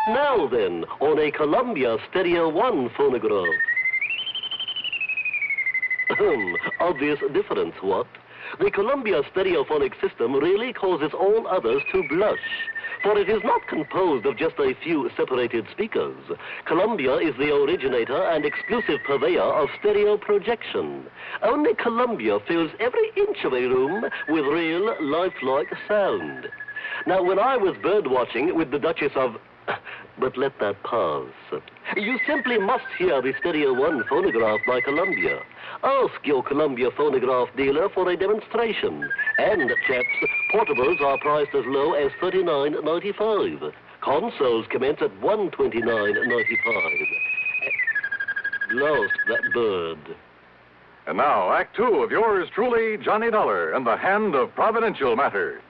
Now then, on a Columbia Stereo 1 phonograph. Obvious difference, what? The Columbia stereophonic system really causes all others to blush. For it is not composed of just a few separated speakers. Columbia is the originator and exclusive purveyor of stereo projection. Only Columbia fills every inch of a room with real, lifelike sound. Now, when I was bird watching with the Duchess of... But let that pass. You simply must hear the Stereo 1 phonograph by Columbia. Ask your Columbia phonograph dealer for a demonstration. And, chaps, portables are priced as low as $39.95. Consoles commence at $129.95. Lost that bird. And now, Act two of yours truly, Johnny Dollar, and the hand of providential matter.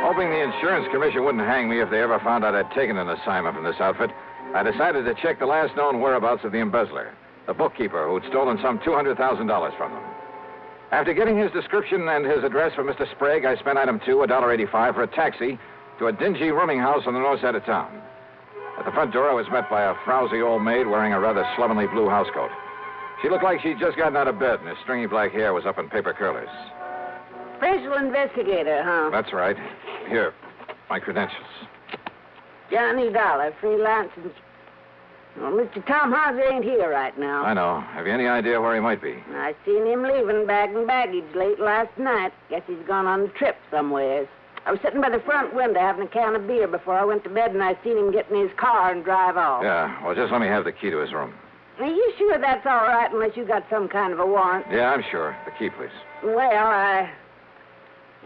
Hoping the insurance commission wouldn't hang me if they ever found out I'd taken an assignment from this outfit, I decided to check the last known whereabouts of the embezzler, the bookkeeper who'd stolen some $200,000 from them. After getting his description and his address for Mr. Sprague, I spent item two, $1.85, for a taxi to a dingy rooming house on the north side of town. At the front door, I was met by a frowsy old maid wearing a rather slovenly blue housecoat. She looked like she'd just gotten out of bed, and her stringy black hair was up in paper curlers. Special investigator, huh? That's right. Here, my credentials. Johnny Dollar, freelance. Well, Mr. Tom Hauser ain't here right now. I know. Have you any idea where he might be? I seen him leaving bag and baggage late last night. Guess he's gone on a trip somewheres. I was sitting by the front window having a can of beer before I went to bed, and I seen him get in his car and drive off. Yeah, well, just let me have the key to his room. Are you sure that's all right unless you got some kind of a warrant? Yeah, I'm sure. The key, please. Well, I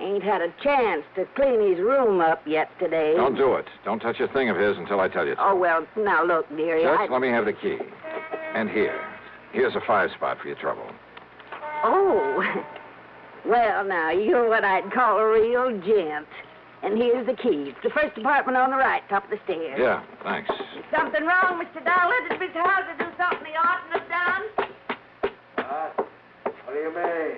ain't had a chance to clean his room up yet today. Don't do it. Don't touch a thing of his until I tell you to. Oh, well, now look, dearie. Just let me have the key. And here's a 5-spot for your trouble. Oh. Well, now, you're what I'd call a real gent. And here's the key. It's the first apartment on the right, top of the stairs. Yeah, thanks. Is something wrong, Mr. Dollar? Did Mr. Hauser do something he oughtn't have done? What do you mean?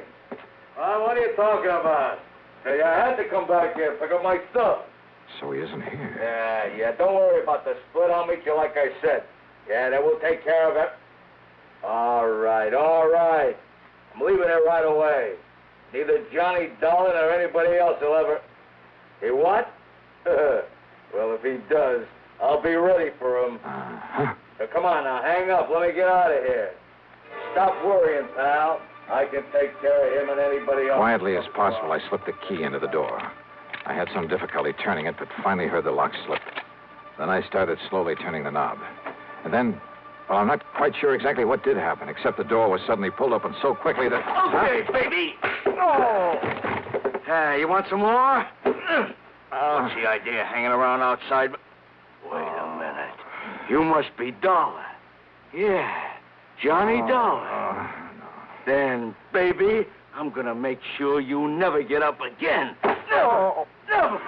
What are you talking about? Hey, I had to come back here, pick up my stuff. So he isn't here. Yeah, don't worry about the split. I'll meet you like I said. Yeah, then we'll take care of it. All right. I'm leaving it right away. Neither Johnny Dollar nor anybody else will ever... He what? Well, if he does, I'll be ready for him. So come on now, hang up. Let me get out of here. Stop worrying, pal. I can take care of him and anybody else. Quietly as possible, I slipped the key into the door. I had some difficulty turning it, but finally heard the lock slip. Then I started slowly turning the knob. And then Well, I'm not quite sure exactly what did happen, except the door was suddenly pulled open so quickly that... Okay, baby. Oh. You want some more? What's the idea hanging around outside? Wait a minute. You must be Dollar. Yeah, Johnny Dollar. Then, baby, I'm going to make sure you never get up again. Never. Never.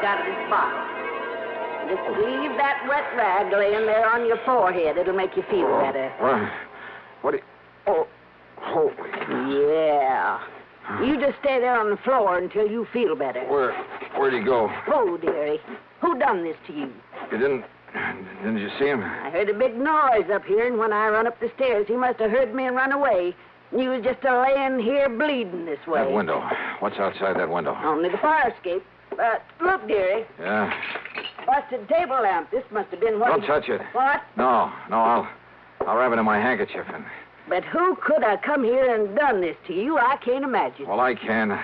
Out of this bottle. Just leave that wet rag laying there on your forehead. It'll make you feel better. What do you... Oh, holy... Yeah. You just stay there on the floor until you feel better. Where'd he go? Oh, dearie. Who done this to you? You didn't you see him? I heard a big noise up here, and when I run up the stairs, he must have heard me and run away. And you was just laying here bleeding this way. That window. What's outside that window? Only the fire escape. Look, dearie. Yeah? Busted table lamp. This must have been what... Don't touch it. What? No, I'll wrap it in my handkerchief and... But who could have come here and done this to you? I can't imagine. Well, I can.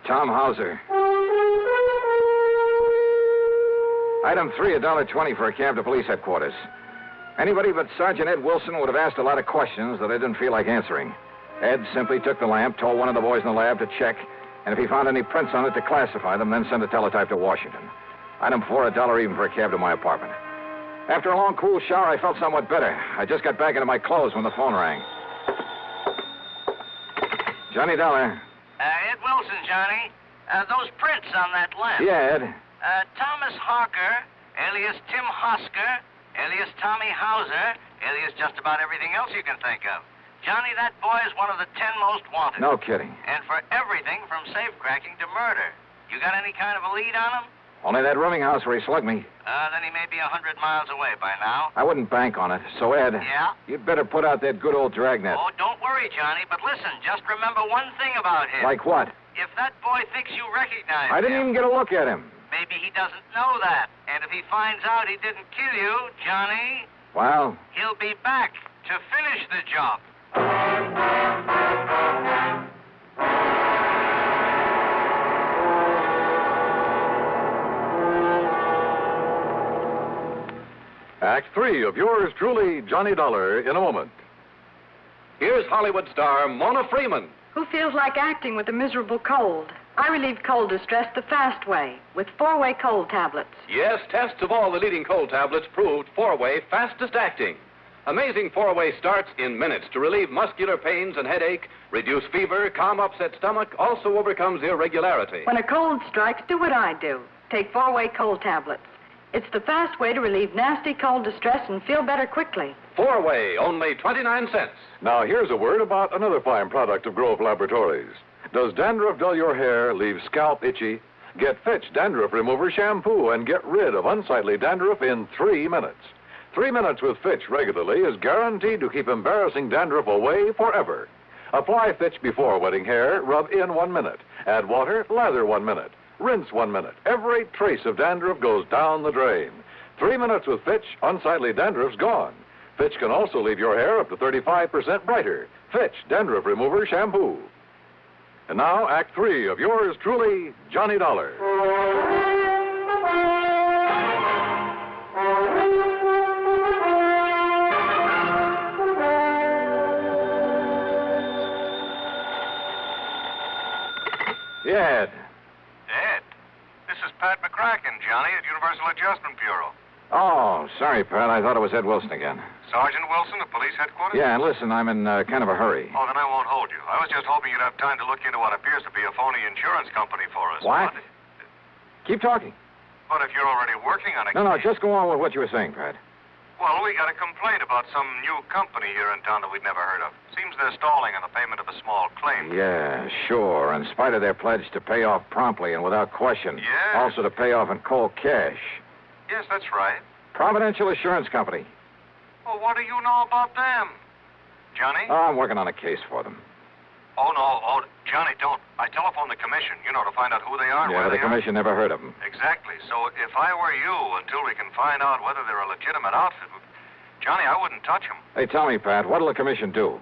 Tom Hauser. Item 3, $1.20 for a cab to police headquarters. Anybody but Sergeant Ed Wilson would have asked a lot of questions that I didn't feel like answering. Ed simply took the lamp, told one of the boys in the lab to check, and if he found any prints on it, to classify them, then send a teletype to Washington. Item 4, $1 even for a cab to my apartment. After a long, cool shower, I felt somewhat better. I just got back into my clothes when the phone rang. Johnny Dollar. Ed Wilson, Johnny. Those prints on that lamp. Yeah, Ed. Thomas Harker, alias Tim Hosker, alias Tommy Hauser, alias just about everything else you can think of. Johnny, that boy is one of the 10 most wanted. No kidding. And for everything from safe-cracking to murder. You got any kind of a lead on him? Only that rooming house where he slugged me. Then he may be 100 miles away by now. I wouldn't bank on it. So, Ed. Yeah? You'd better put out that good old dragnet. Oh, don't worry, Johnny. But listen, just remember one thing about him. Like what? If that boy thinks you recognize him... I didn't even get a look at him. Maybe he doesn't know that. And if he finds out he didn't kill you, Johnny... Well? He'll be back to finish the job. Act 3 of yours truly, Johnny Dollar, in a moment. Here's Hollywood star Mona Freeman. Who feels like acting with a miserable cold? I relieve cold distress the fast way with 4-way cold tablets. Yes, tests of all the leading cold tablets proved 4-way fastest acting. Amazing 4-way starts in minutes to relieve muscular pains and headache, reduce fever, calm upset stomach, also overcomes irregularity. When a cold strikes, do what I do. Take 4-way cold tablets. It's the fast way to relieve nasty cold distress and feel better quickly. 4-way, only 29 cents. Now, here's a word about another fine product of Grove Laboratories. Does dandruff dull your hair, leave scalp itchy? Get Fitch Dandruff Remover Shampoo and get rid of unsightly dandruff in 3 minutes. 3 minutes with Fitch regularly is guaranteed to keep embarrassing dandruff away forever. Apply Fitch before wetting hair, rub in 1 minute. Add water, lather 1 minute. Rinse 1 minute. Every trace of dandruff goes down the drain. 3 minutes with Fitch, unsightly dandruff's gone. Fitch can also leave your hair up to 35% brighter. Fitch Dandruff Remover Shampoo. And now, Act 3 of yours truly, Johnny Dollar. Yeah, Ed. Ed, this is Pat McCracken, Johnny, at Universal Adjustment Bureau. Oh, sorry, Pat. I thought it was Ed Wilson again. Sergeant Wilson of Police Headquarters? Yeah, and listen, I'm in kind of a hurry. Oh, then I won't hold you. I was just hoping you'd have time to look into what appears to be a phony insurance company for us. What? Keep talking. But if you're already working on it... No, just go on with what you were saying, Pat. Well, we got a complaint about some new company here in town that we'd never heard of. Seems they're stalling on the payment of a small claim. Yeah, sure. In spite of their pledge to pay off promptly and without question. Yeah. Also to pay off in cold cash. Yes, that's right. Providential Assurance Company. Well, what do you know about them? Johnny? Oh, I'm working on a case for them. Oh, no. Oh, Johnny, don't. I telephoned the commission, to find out who they are and Yeah, where the they are. commission never heard of them. Exactly. So if I were you, until we can find out whether they're a legitimate outfit, Johnny, I wouldn't touch them. Hey, tell me, Pat, what'll the commission do?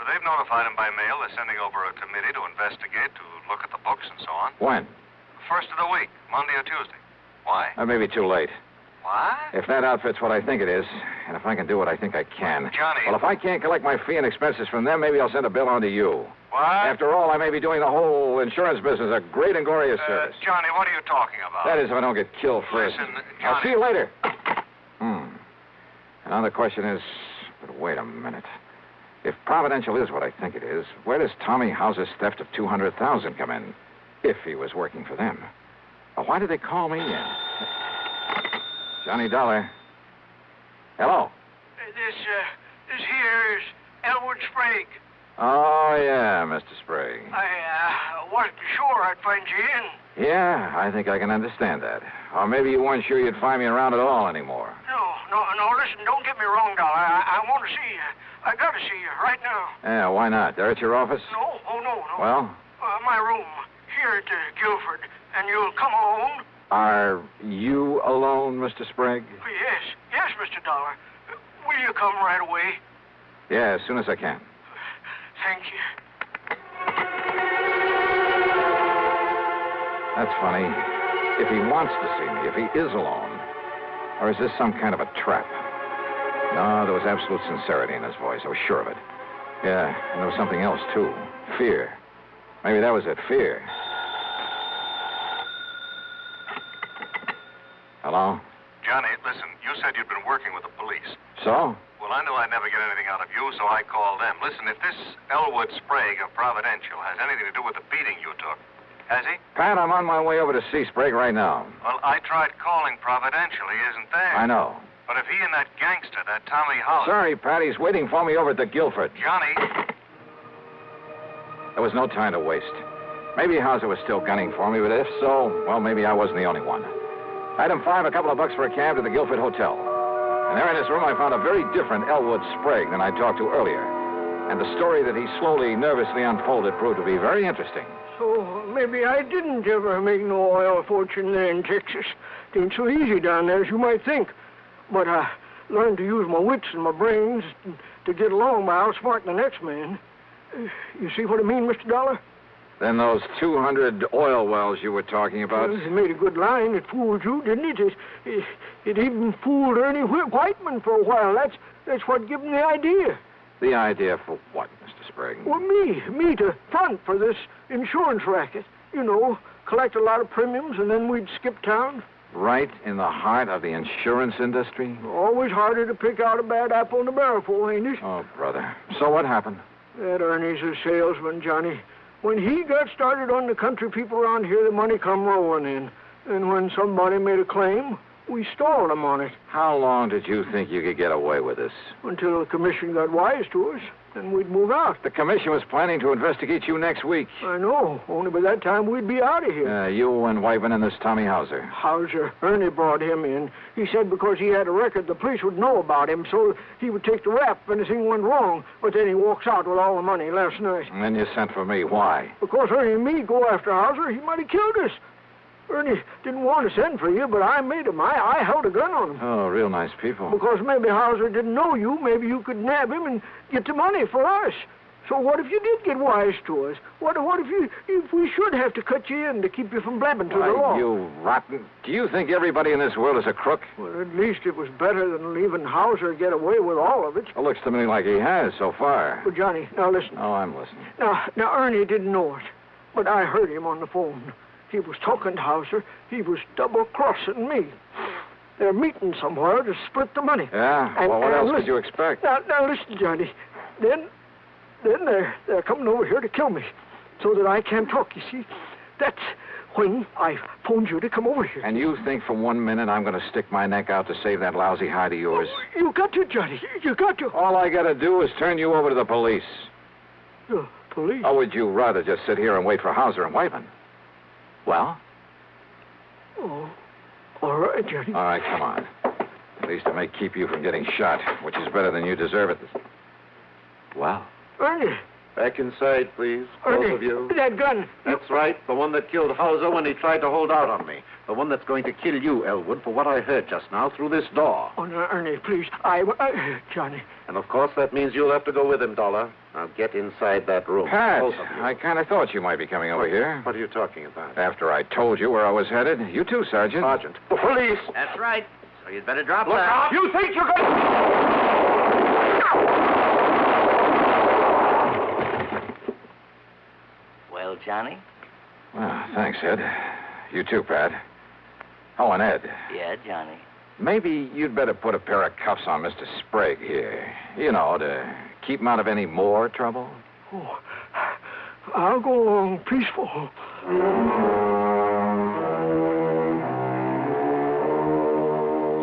they've notified him by mail. They're sending over a committee to investigate, to look at the books and so on. When? First of the week, Monday or Tuesday. Why? That may be too late. What? If that outfit's what I think it is, and if I can do what I think I can. Johnny. Well, if I can't collect my fee and expenses from them, maybe I'll send a bill on to you. What? After all, I may be doing the whole insurance business a great and glorious service. Johnny, what are you talking about? That is, if I don't get killed first. Listen, Johnny. I'll see you later. And now the question is, but wait a minute. If Providential is what I think it is, where does Tommy House's theft of $200,000 come in? If he was working for them. Well, why did they call me in? Johnny Dollar. Hello. This here is Elwood Sprague. Oh, yeah, Mr. Sprague. I wasn't sure I'd find you in. Yeah, I think I can understand that. Or maybe you weren't sure you'd find me around at all anymore. No, listen, don't get me wrong, Dollar. I want to see you. I got to see you right now. Yeah, why not? They're at your office? No. Well? My room, here at Guilford. And you'll come alone? Are you alone, Mr. Sprague? Yes, Mr. Dollar. Will you come right away? Yeah, as soon as I can. Thank you. That's funny. If he wants to see me, if he is alone, or is this some kind of a trap? No, there was absolute sincerity in his voice. I was sure of it. Yeah, and there was something else, too. Fear. Maybe that was it, fear. Hello? Johnny, listen, you said you'd been working with the police. So? Well, I knew I'd never get anything out of you, so I called them. Listen, if this Elwood Sprague of Providential has anything to do with the beating you took, has he? Pat, I'm on my way over to see Sprague right now. Well, I tried calling Providential. He isn't there. I know. But if he and that gangster, that Tommy House... Sorry, Pat, he's waiting for me over at the Guilford. Johnny... There was no time to waste. Maybe Hauser was still gunning for me, but if so, well, maybe I wasn't the only one. Item 5, a couple of bucks for a cab to the Guilford Hotel. And there in his room, I found a very different Elwood Sprague than I talked to earlier. And the story that he slowly, nervously unfolded proved to be very interesting. So maybe I didn't ever make no oil fortune there in Texas. It ain't so easy down there as you might think. But I learned to use my wits and my brains to get along by outsmarting the next man. You see what I mean, Mr. Dollar? Then those 200 oil wells you were talking about? Well, it made a good line. It fooled you, didn't it? It even fooled Ernie Whiteman for a while. That's what gave him the idea. The idea for what, Mr. Sprague? Well, me to front for this insurance racket. You know, collect a lot of premiums and then we'd skip town. Right in the heart of the insurance industry? Always harder to pick out a bad apple in a barrel full, ain't it? Oh, brother. So what happened? That Ernie's a salesman, Johnny. When he got started on the country people around here, the money come rolling in. And when somebody made a claim, we stalled him on it. How long did you think you could get away with this? Until the commission got wise to us, and we'd move out. The commission was planning to investigate you next week. I know. Only by that time we'd be out of here. You and Whiteman and this Tommy Hauser. Hauser. Ernie brought him in. He said because he had a record, the police would know about him, so he would take the rap if anything went wrong. But then he walks out with all the money last night. And then you sent for me. Why? Because Ernie and me go after Hauser, he might have killed us. Ernie didn't want to send for you, but I made him. I held a gun on him. Oh, real nice people. Because maybe Hauser didn't know you. Maybe you could nab him and get the money for us. So what if you did get wise to us? What if we should have to cut you in to keep you from blabbing to the law? You rotten. Do you think everybody in this world is a crook? Well, at least it was better than leaving Hauser get away with all of it. It looks to me like he has so far. Well, Johnny, now listen. Oh, I'm listening. Now Ernie didn't know it, but I heard him on the phone. He was talking to Hauser. He was double-crossing me. They're meeting somewhere to split the money. Yeah? Well, what else could you expect? Now listen, Johnny. Then they're coming over here to kill me so that I can't talk, you see. That's when I phoned you to come over here. And you think for 1 minute I'm going to stick my neck out to save that lousy hide of yours? Oh, you got to, Johnny. You got to. All I got to do is turn you over to the police. The police? Or would you rather just sit here and wait for Hauser and Whiteman? Well? Oh, all right, Johnny. All right, come on. At least it may keep you from getting shot, which is better than you deserve it. Well? Ernie. Back inside, please. Ernie, Both of you. That gun. That's right. The one that killed Hauser when he tried to hold out on me. The one that's going to kill you, Elwood, for what I heard just now through this door. Oh, no, Ernie, please. Johnny. And of course that means you'll have to go with him, Dollar. Now get inside that room. Pat, Both of you. I kind of thought you might be coming over here. What are you talking about? After I told you where I was headed. You too, Sergeant. Sergeant. The police! That's right. So you'd better drop Look that. out! You think you're going Well, Johnny? Well, thanks, Ed. You too, Pat. Oh, and Ed. Yeah, Johnny. Maybe you'd better put a pair of cuffs on Mr. Sprague here. You know, to keep him out of any more trouble. Oh, I'll go along peaceful.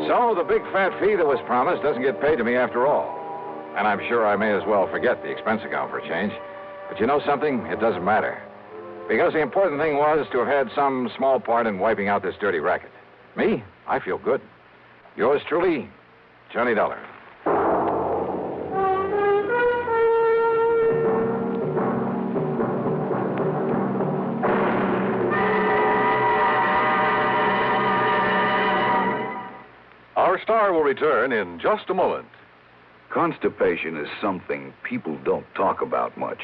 So the big fat fee that was promised doesn't get paid to me after all. And I'm sure I may as well forget the expense account for a change. But you know something? It doesn't matter. Because the important thing was to have had some small part in wiping out this dirty racket. Me? I feel good. Yours truly, Johnny Dollar. Our star will return in just a moment. Constipation is something people don't talk about much,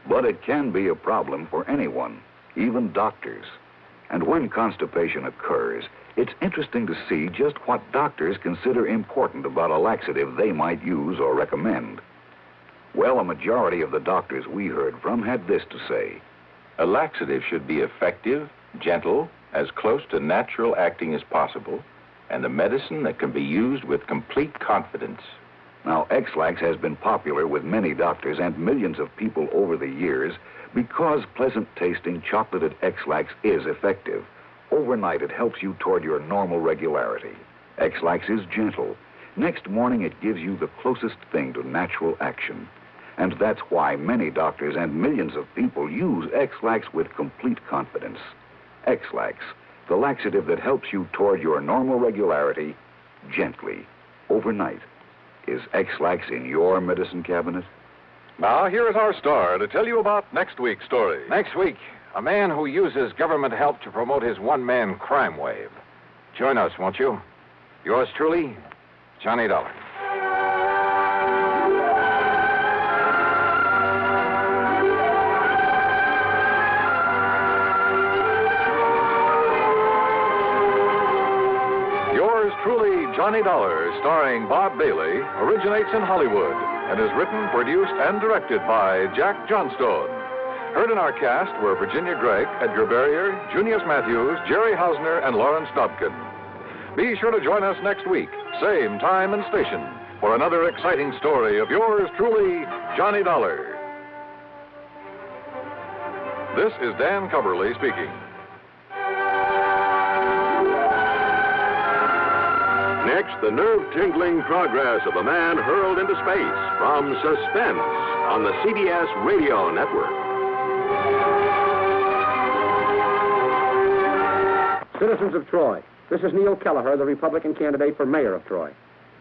but it can be a problem for anyone, even doctors. And when constipation occurs, it's interesting to see just what doctors consider important about a laxative they might use or recommend. Well, a majority of the doctors we heard from had this to say. A laxative should be effective, gentle, as close to natural acting as possible, and a medicine that can be used with complete confidence. Now, X-Lax has been popular with many doctors and millions of people over the years because pleasant-tasting chocolated X-Lax is effective. Overnight, it helps you toward your normal regularity. X-Lax is gentle. Next morning, it gives you the closest thing to natural action. And that's why many doctors and millions of people use X-Lax with complete confidence. X-Lax, the laxative that helps you toward your normal regularity gently, overnight. Is X-Lax in your medicine cabinet? Now, here is our star to tell you about next week's story. Next week, a man who uses government help to promote his one-man crime wave. Join us, won't you? Yours truly, Johnny Dollar. Truly, Johnny Dollar, starring Bob Bailey, originates in Hollywood and is written, produced, and directed by Jack Johnstone. Heard in our cast were Virginia Gregg, Edgar Barrier, Junius Matthews, Jerry Hausner, and Lawrence Dobkin. Be sure to join us next week, same time and station, for another exciting story of yours truly, Johnny Dollar. This is Dan Coverly speaking. Next, the nerve-tingling progress of a man hurled into space from Suspense on the CBS Radio Network. Citizens of Troy, this is Neil Kelleher, the Republican candidate for mayor of Troy.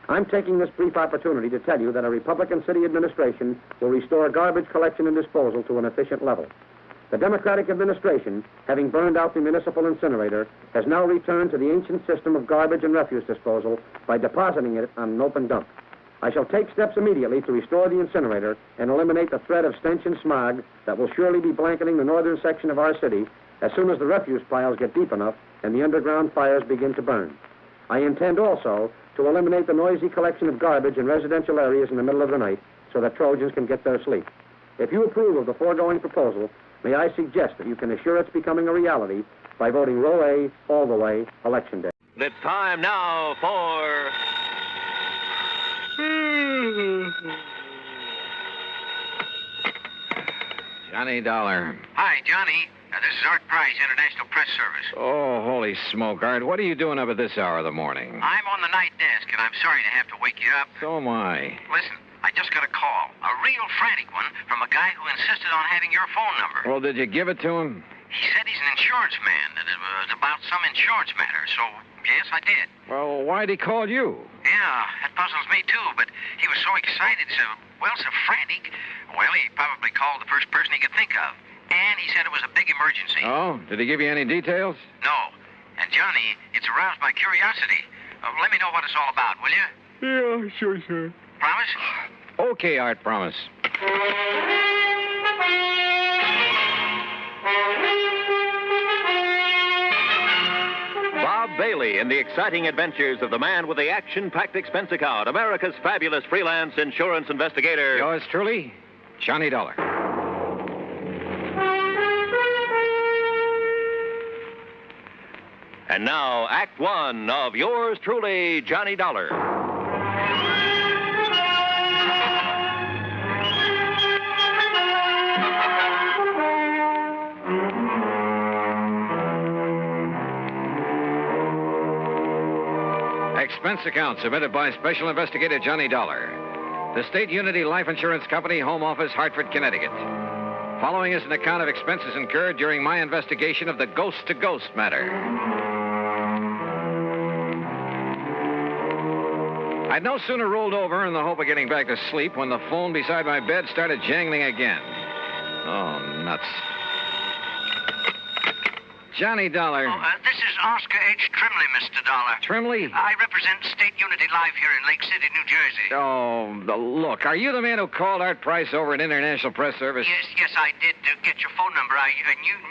I'm taking this brief opportunity to tell you that a Republican city administration will restore garbage collection and disposal to an efficient level. The Democratic administration, having burned out the municipal incinerator, has now returned to the ancient system of garbage and refuse disposal by depositing it on an open dump. I shall take steps immediately to restore the incinerator and eliminate the threat of stench and smog that will surely be blanketing the northern section of our city as soon as the refuse piles get deep enough and the underground fires begin to burn. I intend also to eliminate the noisy collection of garbage in residential areas in the middle of the night so that Trojans can get their sleep. If you approve of the foregoing proposal, may I suggest that you can assure its becoming a reality by voting row A all the way, Election Day. It's time now for... Johnny Dollar. Hi, Johnny. This is Art Price, International Press Service. Oh, holy smoke, Art. What are you doing up at this hour of the morning? I'm on the night desk, and I'm sorry to have to wake you up. So am I. Listen, I just got a call, a real frantic one, from a guy who insisted on having your phone number. Well, did you give it to him? He said he's an insurance man, that it was about some insurance matter, so yes, I did. Well, why'd he call you? Yeah, that puzzles me too, but he was so excited, so frantic. Well, he probably called the first person he could think of. And he said it was a big emergency. Oh, did he give you any details? No. And, Johnny, it's aroused my curiosity. Let me know what it's all about, will you? Yeah, sure, sir. Promise? Okay, Art, promise. Bob Bailey in the exciting adventures of the man with the action-packed expense account, America's fabulous freelance insurance investigator. Yours truly, Johnny Dollar. And now, Act One of yours truly, Johnny Dollar. Expense account submitted by Special Investigator Johnny Dollar. The State Unity Life Insurance Company, Home Office, Hartford, Connecticut. Following is an account of expenses incurred during my investigation of the ghost-to-ghost matter. I'd no sooner rolled over in the hope of getting back to sleep when the phone beside my bed started jangling again. Oh, nuts. Johnny Dollar. This is Oscar H. Trimley, Mr. Dollar. Trimley? I represent State Unity Life here in Lake City, New Jersey. Oh, look, are you the man who called Art Price over at International Press Service? Yes, I did get your phone number. I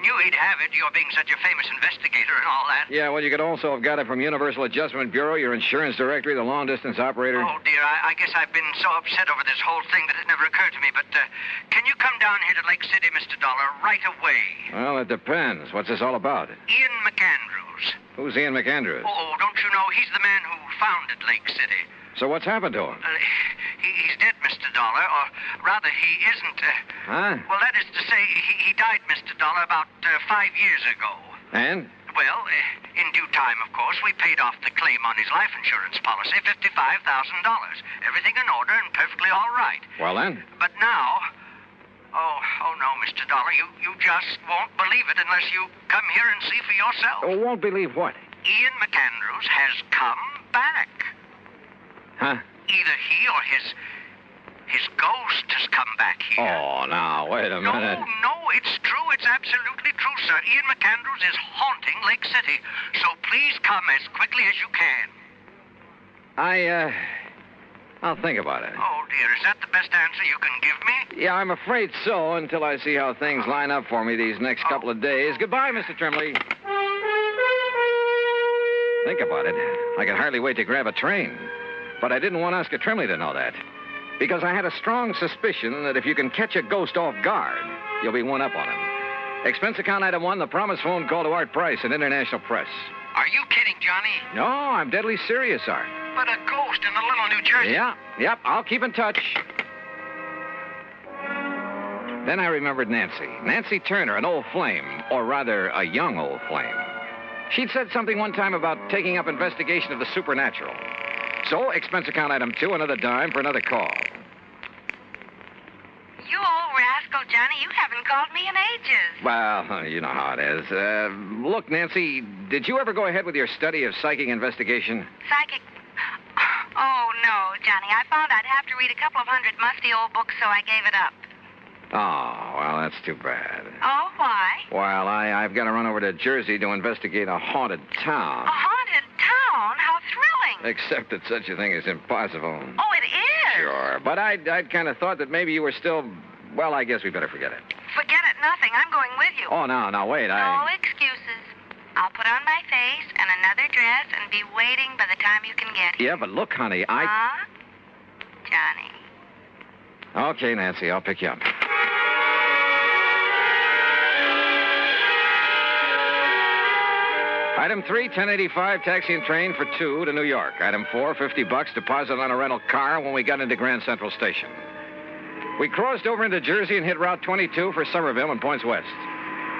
knew he'd have it, you're being such a famous investigator and all that. Yeah, well, you could also have got it from Universal Adjustment Bureau, your insurance directory, the long-distance operator. Oh, dear, I guess I've been so upset over this whole thing that it never occurred to me. But can you come down here to Lake City, Mr. Dollar, right away? Well, it depends. What's this all about? Ian McAndrews. Who's Ian McAndrews? Oh, don't you know? He's the man who founded Lake City. So what's happened to him? He's dead, Mr. Dollar, or rather, he isn't. Huh? Well, that is to say, he died, Mr. Dollar, about 5 years ago. And? Well, in due time, of course, we paid off the claim on his life insurance policy, $55,000. Everything in order and perfectly all right. Well, then? But now... Oh, no, Mr. Dollar, you just won't believe it unless you come here and see for yourself. Oh, won't believe what? Ian McAndrews has come back. Huh? Either he or his ghost has come back here. Oh, now, wait a minute. No, it's true. It's absolutely true, sir. Ian McAndrews is haunting Lake City. So please come as quickly as you can. I'll think about it. Oh, dear, is that the best answer you can give me? Yeah, I'm afraid so, until I see how things line up for me these next couple of days. Goodbye, Mr. Trimley. Think about it. I could hardly wait to grab a train. But I didn't want Oscar Trimley to know that. Because I had a strong suspicion that if you can catch a ghost off guard, you'll be one up on him. Expense account item 1, the promise phone call to Art Price at International Press. Are you kidding, Johnny? No, I'm deadly serious, Art. But a ghost in a little New Jersey. Yep, I'll keep in touch. Then I remembered Nancy. Nancy Turner, an old flame, or rather, a young old flame. She'd said something one time about taking up investigation of the supernatural. So, expense account item 2, another dime for another call. You old rascal, Johnny, you haven't called me in ages. Well, you know how it is. Look, Nancy, did you ever go ahead with your study of psychic investigation? Psychic? Oh, no, Johnny. I found I'd have to read a couple of hundred musty old books, so I gave it up. Oh, well, that's too bad. Oh, why? Well, I've got to run over to Jersey to investigate a haunted town. A haunted town? How thrilling. Except that such a thing is impossible. Oh, it is? Sure, but I'd kind of thought that maybe you were still... Well, I guess we better forget it. Forget it, nothing. I'm going with you. Oh, no, wait, No excuses. I'll put on my face and another dress and be waiting by the time you can get here. Yeah, but look, honey, Huh? Johnny. Okay, Nancy, I'll pick you up. Item 3, 1085, taxi and train for 2 to New York. Item 4, $50, deposit on a rental car when we got into Grand Central Station. We crossed over into Jersey and hit Route 22 for Somerville and points west.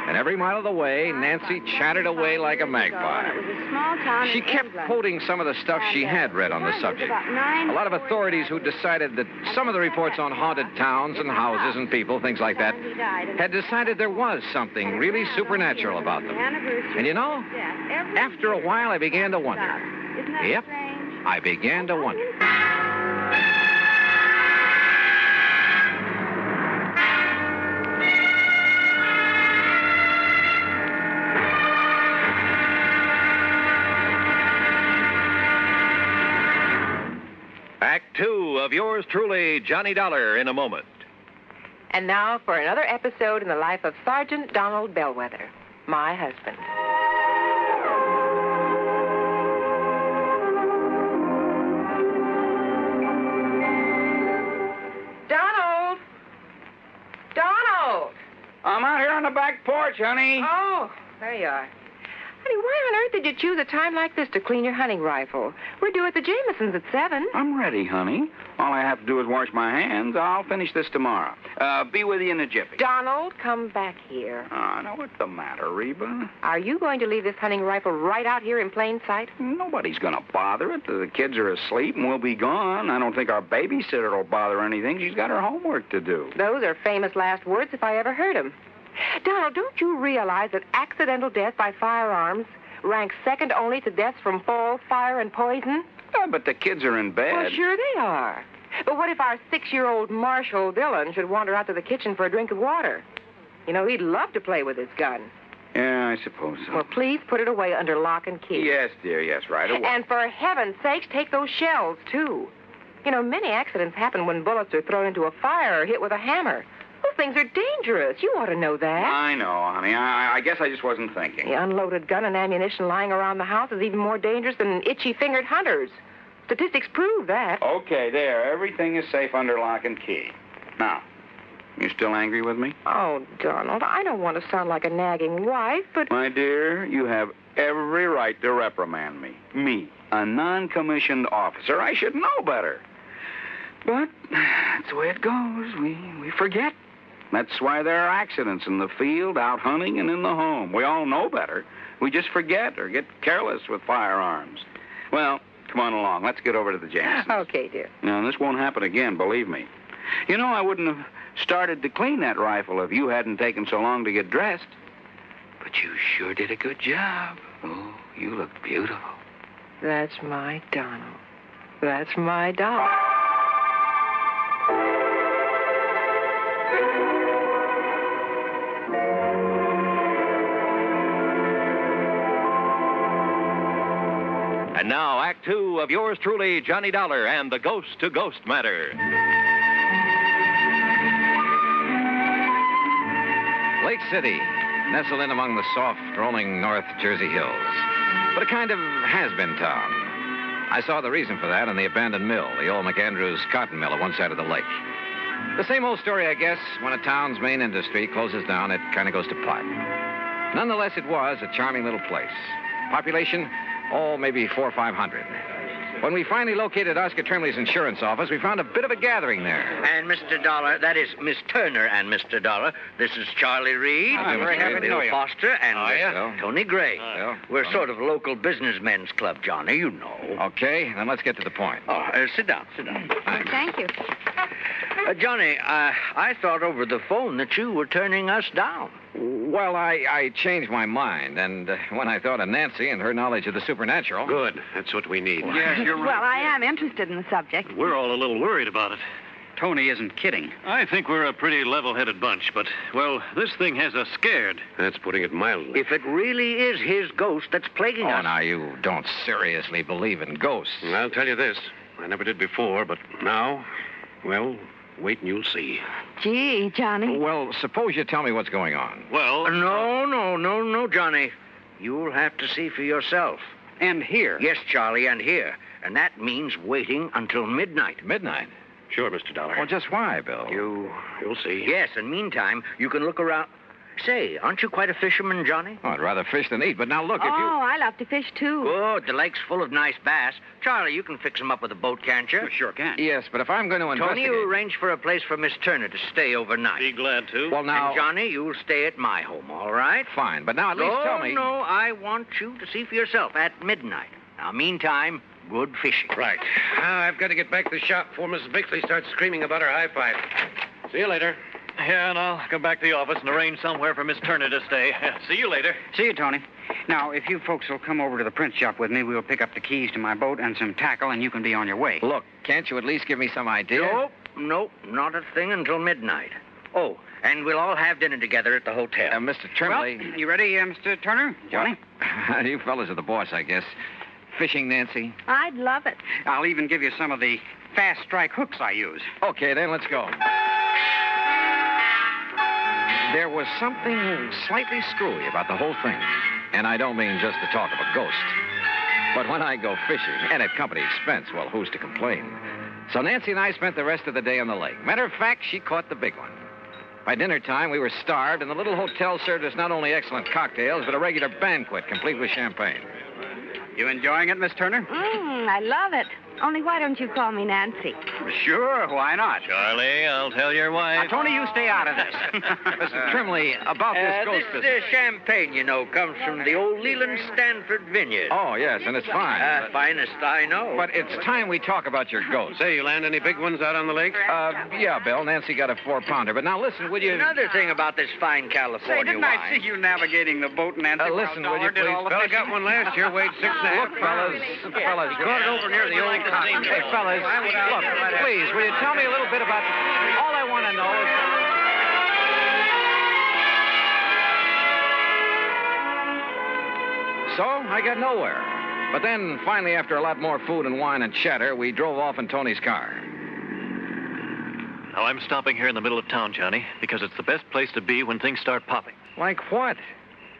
And every mile of the way, Nancy chattered away like a magpie. She kept quoting some of the stuff she had read on the subject. A lot of authorities who decided that some of the reports on haunted towns and houses and people, things like that, had decided there was something really supernatural about them. And you know, after a while, I began to wonder. Yep, I began to wonder. Act 2 of yours truly, Johnny Dollar, in a moment. And now for another episode in the life of Sergeant Donald Bellweather, my husband. Donald! Donald! I'm out here on the back porch, honey. Oh, there you are. Honey, why on earth did you choose a time like this to clean your hunting rifle? We're due at the Jamesons at 7. I'm ready, honey. All I have to do is wash my hands. I'll finish this tomorrow. Be with you in a jiffy. Donald, come back here. Oh, now, what's the matter, Reba? Are you going to leave this hunting rifle right out here in plain sight? Nobody's going to bother it. The kids are asleep and we'll be gone. I don't think our babysitter will bother anything. She's got her homework to do. Those are famous last words if I ever heard them. Donald, don't you realize that accidental death by firearms ranks second only to deaths from fall, fire, and poison? Yeah, but the kids are in bed. Well, sure they are. But what if our 6-year-old Marshall Dillon should wander out to the kitchen for a drink of water? You know, he'd love to play with his gun. Yeah, I suppose so. Well, please put it away under lock and key. Yes, dear, yes, right away. And for heaven's sakes, take those shells, too. You know, many accidents happen when bullets are thrown into a fire or hit with a hammer. Those things are dangerous. You ought to know that. I know, honey. I guess I just wasn't thinking. The unloaded gun and ammunition lying around the house is even more dangerous than itchy-fingered hunters. Statistics prove that. Okay, there. Everything is safe under lock and key. Now, you still angry with me? Oh, Donald, I don't want to sound like a nagging wife, but... My dear, you have every right to reprimand me. Me, a non-commissioned officer. I should know better. But that's the way it goes. We forget. That's why there are accidents in the field, out hunting, and in the home. We all know better. We just forget or get careless with firearms. Well, come on along. Let's get over to the Jamesons. Okay, dear. Now, this won't happen again, believe me. You know, I wouldn't have started to clean that rifle if you hadn't taken so long to get dressed. But you sure did a good job. Oh, you look beautiful. That's my Donald. That's my doll. And now, Act 2 of yours truly, Johnny Dollar, and the Ghost-to-Ghost Matter. Lake City, nestled in among the soft, rolling North Jersey hills. But a kind of has-been town. I saw the reason for that in the abandoned mill, the old McAndrews cotton mill at one side of the lake. The same old story, I guess. When a town's main industry closes down, it kind of goes to pot. Nonetheless, it was a charming little place. Population, maybe 400 or 500. When we finally located Oscar Trimley's insurance office, we found a bit of a gathering there. And Mr. Dollar, that is Miss Turner and Mr. Dollar. This is Charlie Reed. I'm very happy to know you. Foster and Tony Gray. We're sort of local businessmen's club, Johnny, you know. Okay, then let's get to the point. Sit down. Thank you. Johnny, I thought over the phone that you were turning us down. Well, I changed my mind, and when I thought of Nancy and her knowledge of the supernatural... Good. That's what we need. Yes, you're right. Well, I am interested in the subject. We're all a little worried about it. Tony isn't kidding. I think we're a pretty level-headed bunch, but, well, this thing has us scared. That's putting it mildly. If it really is his ghost that's plaguing us... Oh, now, you don't seriously believe in ghosts. I'll tell you this. I never did before, but now, well... Wait and you'll see. Gee, Johnny. Well, suppose you tell me what's going on. Well... No, Johnny. You'll have to see for yourself. And here? Yes, Charlie, and here. And that means waiting until midnight. Midnight? Sure, Mr. Dollar. Well, just why, Bill? You'll see. Yes, and meantime, you can look around... Say, aren't you quite a fisherman, Johnny? Oh, I'd rather fish than eat, but now look, if you... Oh, I love to fish, too. Good. The lake's full of nice bass. Charlie, you can fix them up with a boat, can't you? Sure can. Yes, but if I'm going to investigate... Tony, you arrange for a place for Miss Turner to stay overnight. Be glad to. Well, now... And Johnny, you'll stay at my home, all right? Fine, but now at least tell me... No, I want you to see for yourself at midnight. Now, meantime, good fishing. Right. I've got to get back to the shop before Mrs. Bixley starts screaming about her high five. See you later. Yeah, and I'll come back to the office and arrange somewhere for Miss Turner to stay. See you later. See you, Tony. Now, if you folks will come over to the print shop with me, we'll pick up the keys to my boat and some tackle, and you can be on your way. Look, can't you at least give me some idea? Nope, not a thing until midnight. Oh, and we'll all have dinner together at the hotel. Mr. Trimley... Well, you ready, Mr. Turner? Johnny? You fellas are the boss, I guess. Fishing, Nancy? I'd love it. I'll even give you some of the fast strike hooks I use. Okay, then let's go. There was something slightly screwy about the whole thing. And I don't mean just the talk of a ghost. But when I go fishing, and at company expense, well, who's to complain? So Nancy and I spent the rest of the day on the lake. Matter of fact, she caught the big one. By dinner time, we were starved, and the little hotel served us not only excellent cocktails, but a regular banquet, complete with champagne. You enjoying it, Miss Turner? I love it. Only why don't you call me Nancy? Sure, why not? Charlie, I'll tell your wife. Tony, you stay out of this. Mr. Trimley, about this ghost business. This champagne, you know, comes from the old Leland Stanford vineyard. Oh, yes, and it's fine. Finest I know. But it's time we talk about your ghost. Say, you land any big ones out on the lake? Yeah, Bill. Nancy got a 4-pounder. But now listen, will you... Another thing about this fine California Say, didn't I see you navigating the boat, Nancy? Listen, will you did please? all the Fella fishing? got one last year, weighed 6.5. Look, fellas, Got it over near the old cotton. Hey, fellas, look, please, will you tell me a little bit about... All I want to know is... So, I got nowhere. But then, finally, after a lot more food and wine and chatter, we drove off in Tony's car. Now, I'm stopping here in the middle of town, Johnny, because it's the best place to be when things start popping. Like what?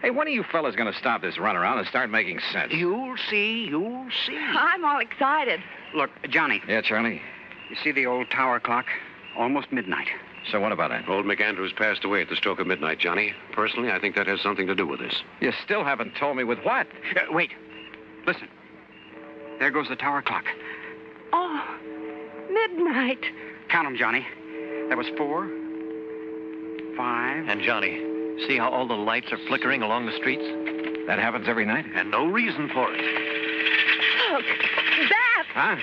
Hey, when are you fellas going to stop this runaround and start making sense? You'll see, you'll see. I'm all excited. Look, Johnny. Yeah, Charlie? You see the old tower clock? Almost midnight. So what about it? Old McAndrews passed away at the stroke of midnight, Johnny. Personally, I think that has something to do with this. You still haven't told me with what? Wait. Listen. There goes the tower clock. Oh, midnight. Count them, Johnny. That was 4, 5... And, Johnny, see how all the lights are flickering along the streets? That happens every night? And no reason for it. Look, bats. Huh?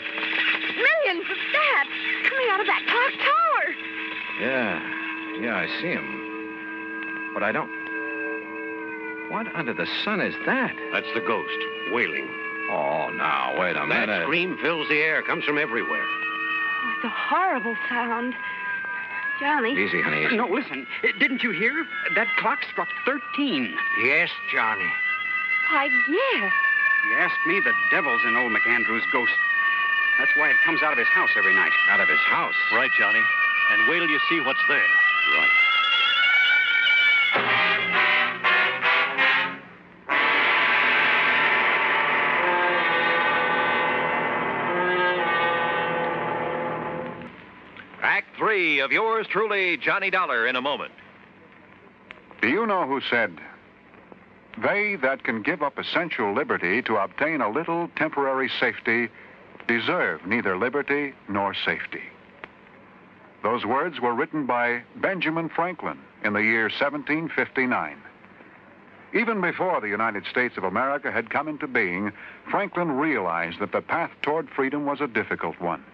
Millions of bats coming out of that clock tower. Yeah, I see him. But I don't... What under the sun is that? That's the ghost, wailing. Oh, now, wait a minute. That scream fills the air, comes from everywhere. Oh, it's a horrible sound. Johnny. Easy, honey, easy. No, listen. Didn't you hear? That clock struck 13. Yes, Johnny. Why, yes. You asked me, the devil's in old McAndrew's ghost. That's why it comes out of his house every night. Out of his house? Right, Johnny. And wait till you see what's there. Right. Act 3 of yours truly, Johnny Dollar, in a moment. Do you know who said, "They that can give up essential liberty to obtain a little temporary safety deserve neither liberty nor safety"? Those words were written by Benjamin Franklin in the year 1759. Even before the United States of America had come into being, Franklin realized that the path toward freedom was a difficult one.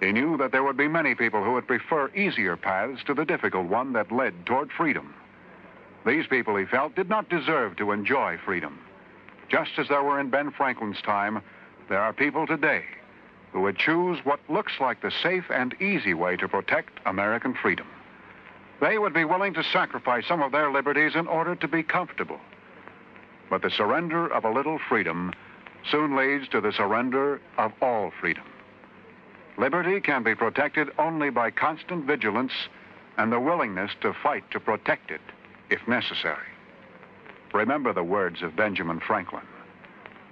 He knew that there would be many people who would prefer easier paths to the difficult one that led toward freedom. These people, he felt, did not deserve to enjoy freedom. Just as there were in Ben Franklin's time, there are people today who would choose what looks like the safe and easy way to protect American freedom. They would be willing to sacrifice some of their liberties in order to be comfortable. But the surrender of a little freedom soon leads to the surrender of all freedom. Liberty can be protected only by constant vigilance and the willingness to fight to protect it, if necessary. Remember the words of Benjamin Franklin.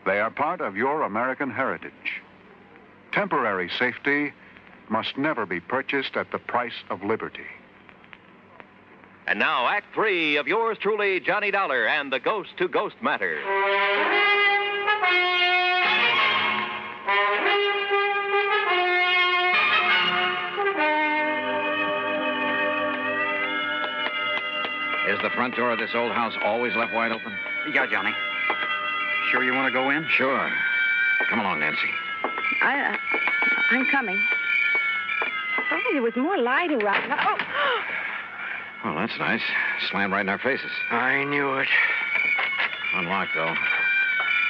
They are part of your American heritage. Temporary safety must never be purchased at the price of liberty. And now, Act 3 of yours truly, Johnny Dollar, and the Ghost to Ghost Matter. Is the front door of this old house always left wide open? Yeah, Johnny. Sure you want to go in? Sure. Come along, Nancy. I'm coming. Oh, there was more light around. Oh! Well, that's nice. Slammed right in our faces. I knew it. Unlocked, though.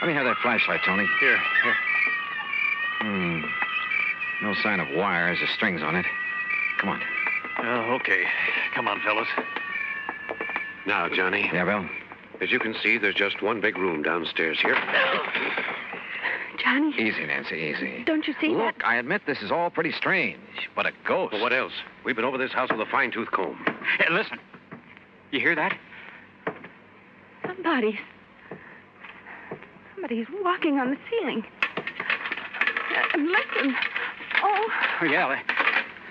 Let me have that flashlight, Tony. Here. No sign of wires or strings on it. Come on. Okay. Come on, fellas. Now, Johnny. Yeah, Bill? As you can see, there's just one big room downstairs here. Johnny. Easy, Nancy, easy. Don't you see Look, I admit this is all pretty strange, but a ghost. Well, what else? We've been over this house with a fine-tooth comb. Hey, listen. You hear that? Somebody's walking on the ceiling. And listen. Oh. Oh, yeah.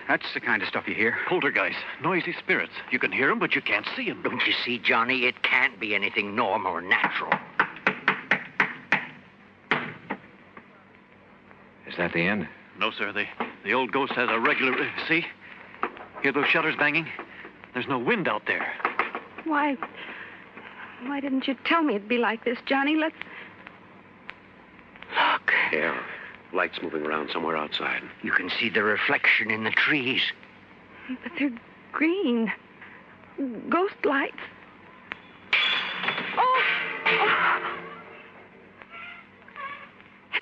That's the kind of stuff you hear. Poltergeist, noisy spirits. You can hear them, but you can't see them. Don't you see, Johnny? It can't be anything normal or natural. Is that the end? No, sir. The old ghost has a regular... see? Hear those shutters banging? There's no wind out there. Why didn't you tell me it'd be like this, Johnny? Let's... Look. Yeah, lights moving around somewhere outside. You can see the reflection in the trees. But they're green. Ghost lights. Oh!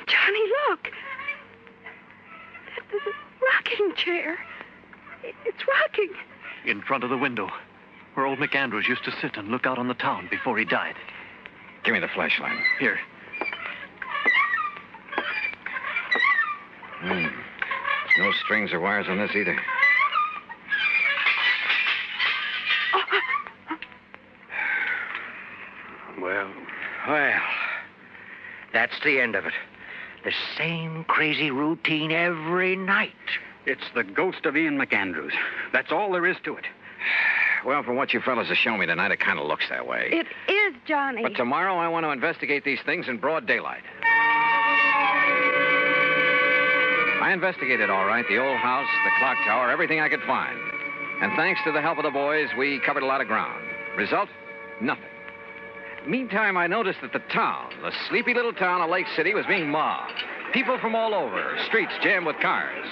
Johnny, look. There's a rocking chair. It's rocking. In front of the window, where old McAndrews used to sit and look out on the town before he died. Give me the flashlight. Here. There's no strings or wires on this either. Well, that's the end of it. The same crazy routine every night. It's the ghost of Ian McAndrews. That's all there is to it. Well, from what you fellas have shown me tonight, it kind of looks that way. It is, Johnny. But tomorrow I want to investigate these things in broad daylight. I investigated all right, the old house, the clock tower, everything I could find. And thanks to the help of the boys, we covered a lot of ground. Result? Nothing. Meantime, I noticed that the town, the sleepy little town of Lake City, was being mobbed. People from all over, streets jammed with cars.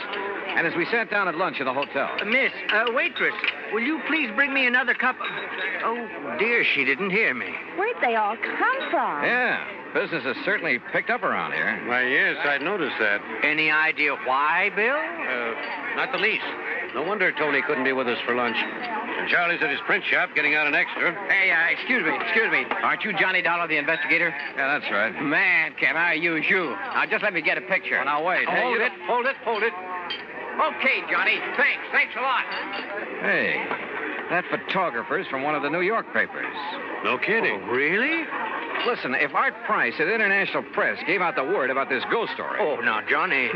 And as we sat down at lunch in the hotel... Miss, waitress, will you please bring me another cup of... Oh, dear, she didn't hear me. Where'd they all come from? Yeah, business has certainly picked up around here. Why, yes, I'd noticed that. Any idea why, Bill? Not the least. No wonder Tony couldn't be with us for lunch. And Charlie's at his print shop getting out an extra. Hey, excuse me. Aren't you Johnny Dollar, the investigator? Yeah, that's right. Man, can I use you? Now, just let me get a picture. Well, now, wait. Hold it. Okay, Johnny. Thanks a lot. Hey, that photographer's from one of the New York papers. No kidding. Oh, really? Listen, if Art Price at International Press gave out the word about this ghost story... Oh, now, Johnny...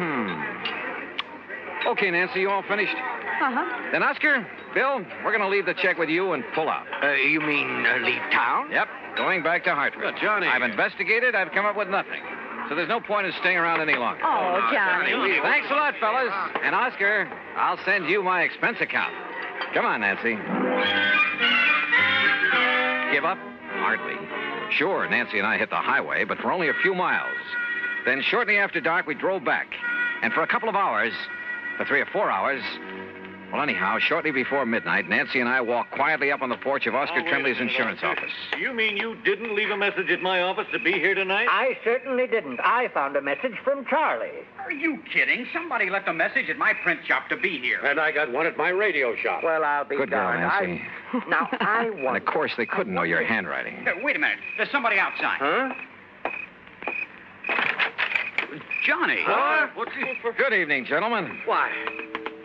Okay, Nancy, you all finished? Uh-huh. Then, Oscar, Bill, we're going to leave the check with you and pull out. You mean leave town? Yep, going back to Hartford. Johnny. I've investigated. I've come up with nothing. So there's no point in staying around any longer. Oh, Johnny. Thanks a lot, fellas. And, Oscar, I'll send you my expense account. Come on, Nancy. Give up? Hardly. Sure, Nancy and I hit the highway, but for only a few miles. Then shortly after dark, we drove back. And for a couple of hours, for 3 or 4 hours... Well, anyhow, shortly before midnight, Nancy and I walked quietly up on the porch of Oscar Tremblay's insurance office. You mean you didn't leave a message at my office to be here tonight? I certainly didn't. I found a message from Charlie. Are you kidding? Somebody left a message at my print shop to be here. And I got one at my radio shop. Well, I'll be Good girl, darned. Nancy. Now, I want... And, of course, they couldn't know your handwriting. Wait a minute. There's somebody outside. Huh? Johnny. What? Good evening, gentlemen. Why,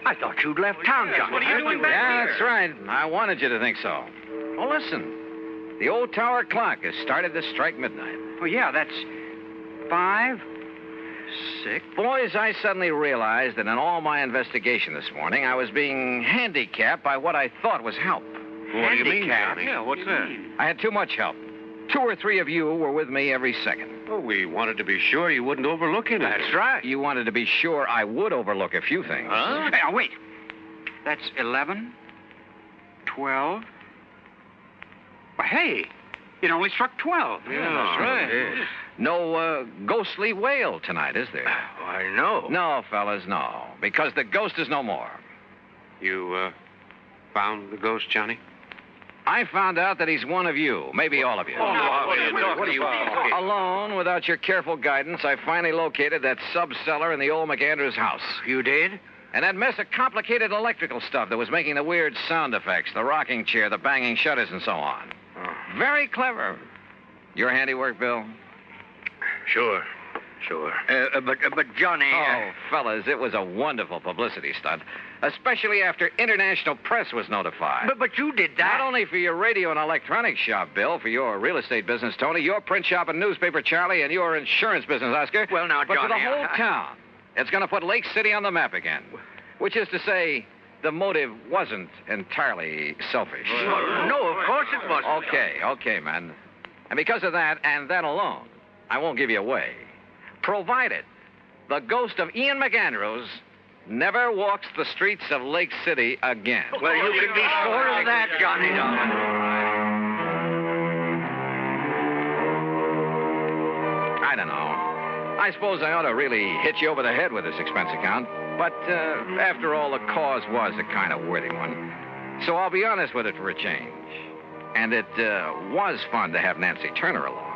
I thought you'd left town, Johnny. What are you doing back Yeah, here? that's right. I wanted you to think so. Well, listen. The old tower clock has started to strike midnight. Oh, yeah, that's 5, 6. Boys, I suddenly realized that in all my investigation this morning, I was being handicapped by what I thought was help. What do you mean, Handicapped? Johnny? Yeah, what's that? I had too much help. 2 or 3 of you were with me every second. Oh, we wanted to be sure you wouldn't overlook anything. That's right. You wanted to be sure I would overlook a few things. Huh? Hey, now, wait. That's 11, 12. Well, hey, it only struck 12. Yeah, that's right. No ghostly wail tonight, is there? Why, no. No, fellas, no. Because the ghost is no more. You, found the ghost, Johnny? I found out that he's one of you, maybe all of you. What are you talking? Alone, without your careful guidance, I finally located that sub-cellar in the old McAndrews house. You did? And that mess of complicated electrical stuff that was making the weird sound effects, the rocking chair, the banging shutters, and so on. Very clever. Your handiwork, Bill? Sure. Sure. But Johnny... Oh, fellas, it was a wonderful publicity stunt, especially after international press was notified. But you did that. Not only for your radio and electronics shop, Bill, for your real estate business, Tony, your print shop and newspaper, Charlie, and your insurance business, Oscar. Well, now, but Johnny... for the whole town. It's going to put Lake City on the map again. Which is to say, the motive wasn't entirely selfish. Well, no, of course it wasn't. Okay, man. And because of that, and that alone, I won't give you away. Provided the ghost of Ian McAndrews never walks the streets of Lake City again. Well, you can be sure of that, Johnny. I don't know. I suppose I ought to really hit you over the head with this expense account. But after all, the cause was a kind of worthy one. So I'll be honest with it for a change. And it was fun to have Nancy Turner along.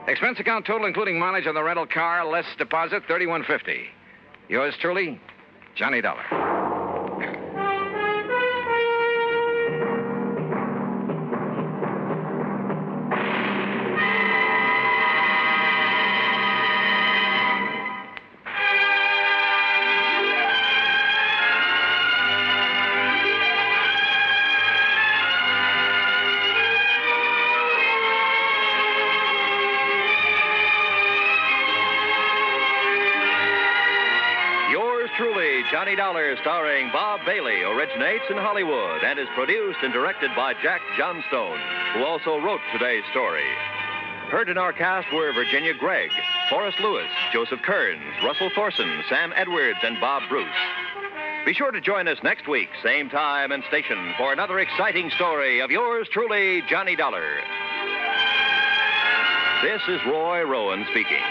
Expense account total, including mileage on the rental car, less deposit, $31.50. Yours truly, Johnny Dollar. Johnny Dollar, starring Bob Bailey, originates in Hollywood and is produced and directed by Jack Johnstone, who also wrote today's story. Heard in our cast were Virginia Gregg, Forrest Lewis, Joseph Kearns, Russell Thorson, Sam Edwards, and Bob Bruce. Be sure to join us next week, same time and station, for another exciting story of yours truly, Johnny Dollar. This is Roy Rowan speaking.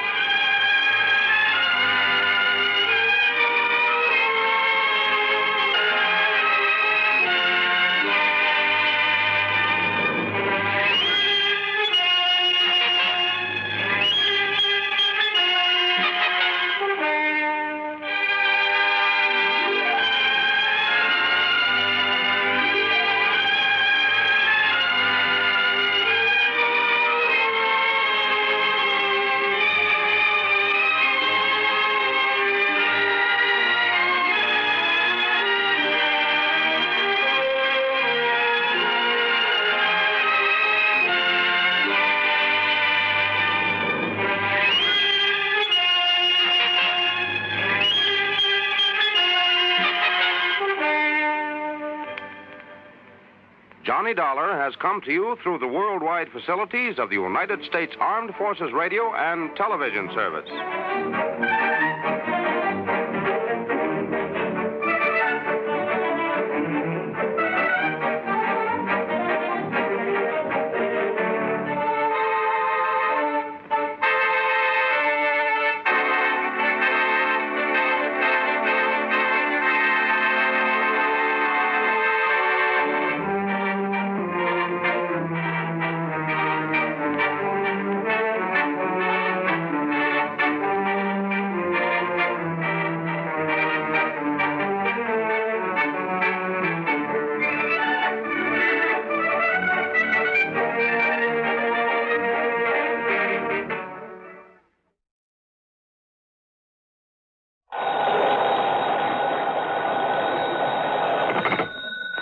Johnny Dollar has come to you through the worldwide facilities of the United States Armed Forces Radio and Television Service.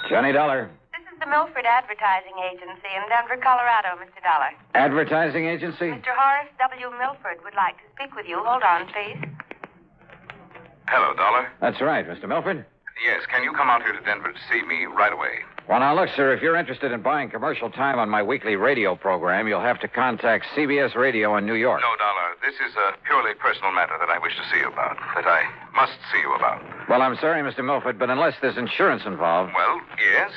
Johnny Dollar. This is the Milford Advertising Agency in Denver, Colorado, Mr. Dollar. Advertising agency? Mr. Horace W. Milford would like to speak with you. Hold on, please. Hello, Dollar. That's right, Mr. Milford. Yes, can you come out here to Denver to see me right away? Well, now, look, sir, if you're interested in buying commercial time on my weekly radio program, you'll have to contact CBS Radio in New York. No, Dollar. This is a purely personal matter that I wish to see you about, that I must see you about. Well, I'm sorry, Mr. Milford, but unless there's insurance involved... Well, yes.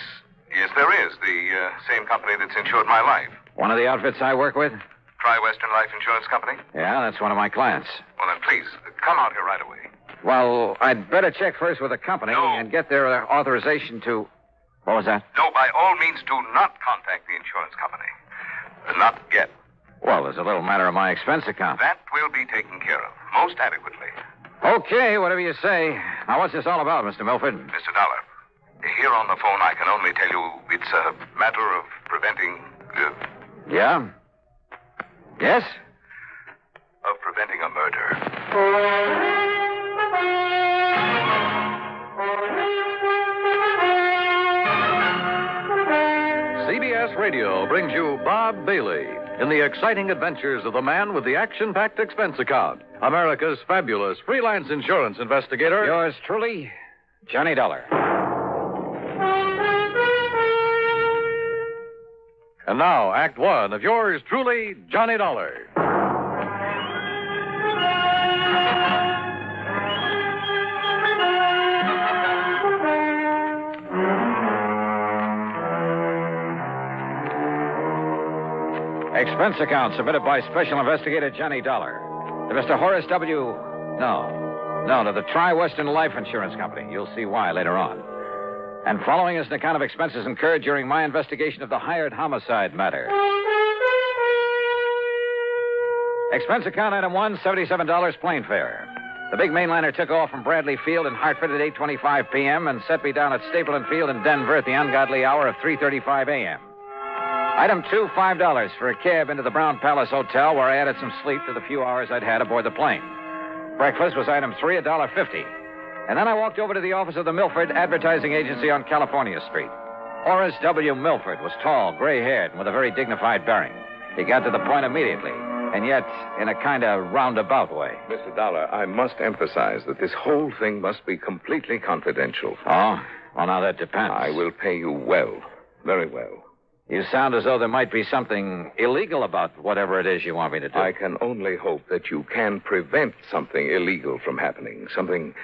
Yes, there is. The same company that's insured my life. One of the outfits I work with? Tri-Western Life Insurance Company? Yeah, that's one of my clients. Well, then, please, come out here right away. Well, I'd better check first with the company and get their authorization to... What was that? No, by all means, do not contact the insurance company. Not yet. Well, there's a little matter of my expense account. That will be taken care of, most adequately. Okay, whatever you say. Now, what's this all about, Mr. Milford? Mr. Dollar, here on the phone, I can only tell you it's a matter of preventing... Yeah? Yes? Of preventing a murder. CBS Radio brings you Bob Bailey in the exciting adventures of the man with the action-packed expense account, America's fabulous freelance insurance investigator. Yours truly, Johnny Dollar. And now, Act One of yours truly, Johnny Dollar. Expense account submitted by Special Investigator Johnny Dollar to Mr. Horace W. No, to the Tri-Western Life Insurance Company. You'll see why later on. And following is an account of expenses incurred during my investigation of the hired homicide matter. Expense account item 1, $77 plane fare. The big mainliner took off from Bradley Field in Hartford at 8:25 p.m. and set me down at Stapleton Field in Denver at the ungodly hour of 3:35 a.m. Item 2, $5 for a cab into the Brown Palace Hotel, where I added some sleep to the few hours I'd had aboard the plane. Breakfast was item 3, $1.50. And then I walked over to the office of the Milford Advertising Agency on California Street. Horace W. Milford was tall, gray-haired, and with a very dignified bearing. He got to the point immediately, and yet in a kind of roundabout way. Mr. Dollar, I must emphasize that this whole thing must be completely confidential. Oh? Well, now that depends. I will pay you well, very well. You sound as though there might be something illegal about whatever it is you want me to do. I can only hope that you can prevent something illegal from happening, something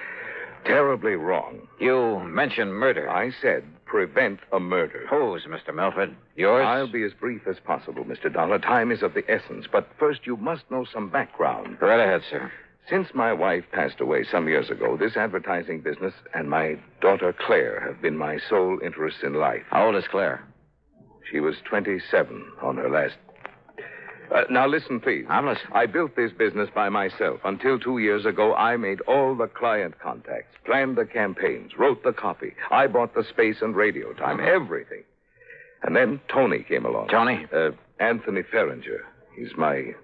terribly wrong. You mentioned murder. I said prevent a murder. Whose, Mr. Milford? Yours? I'll be as brief as possible, Mr. Dollar. Time is of the essence. But first, you must know some background. Right ahead, sir. Since my wife passed away some years ago, this advertising business and my daughter Claire have been my sole interests in life. How old is Claire? She was 27 on her last... now, listen, please. I'm listening. I built this business by myself. Until 2 years ago, I made all the client contacts, planned the campaigns, wrote the copy. I bought the space and radio time, everything. And then Tony came along. Tony? Anthony Ferringer. He's my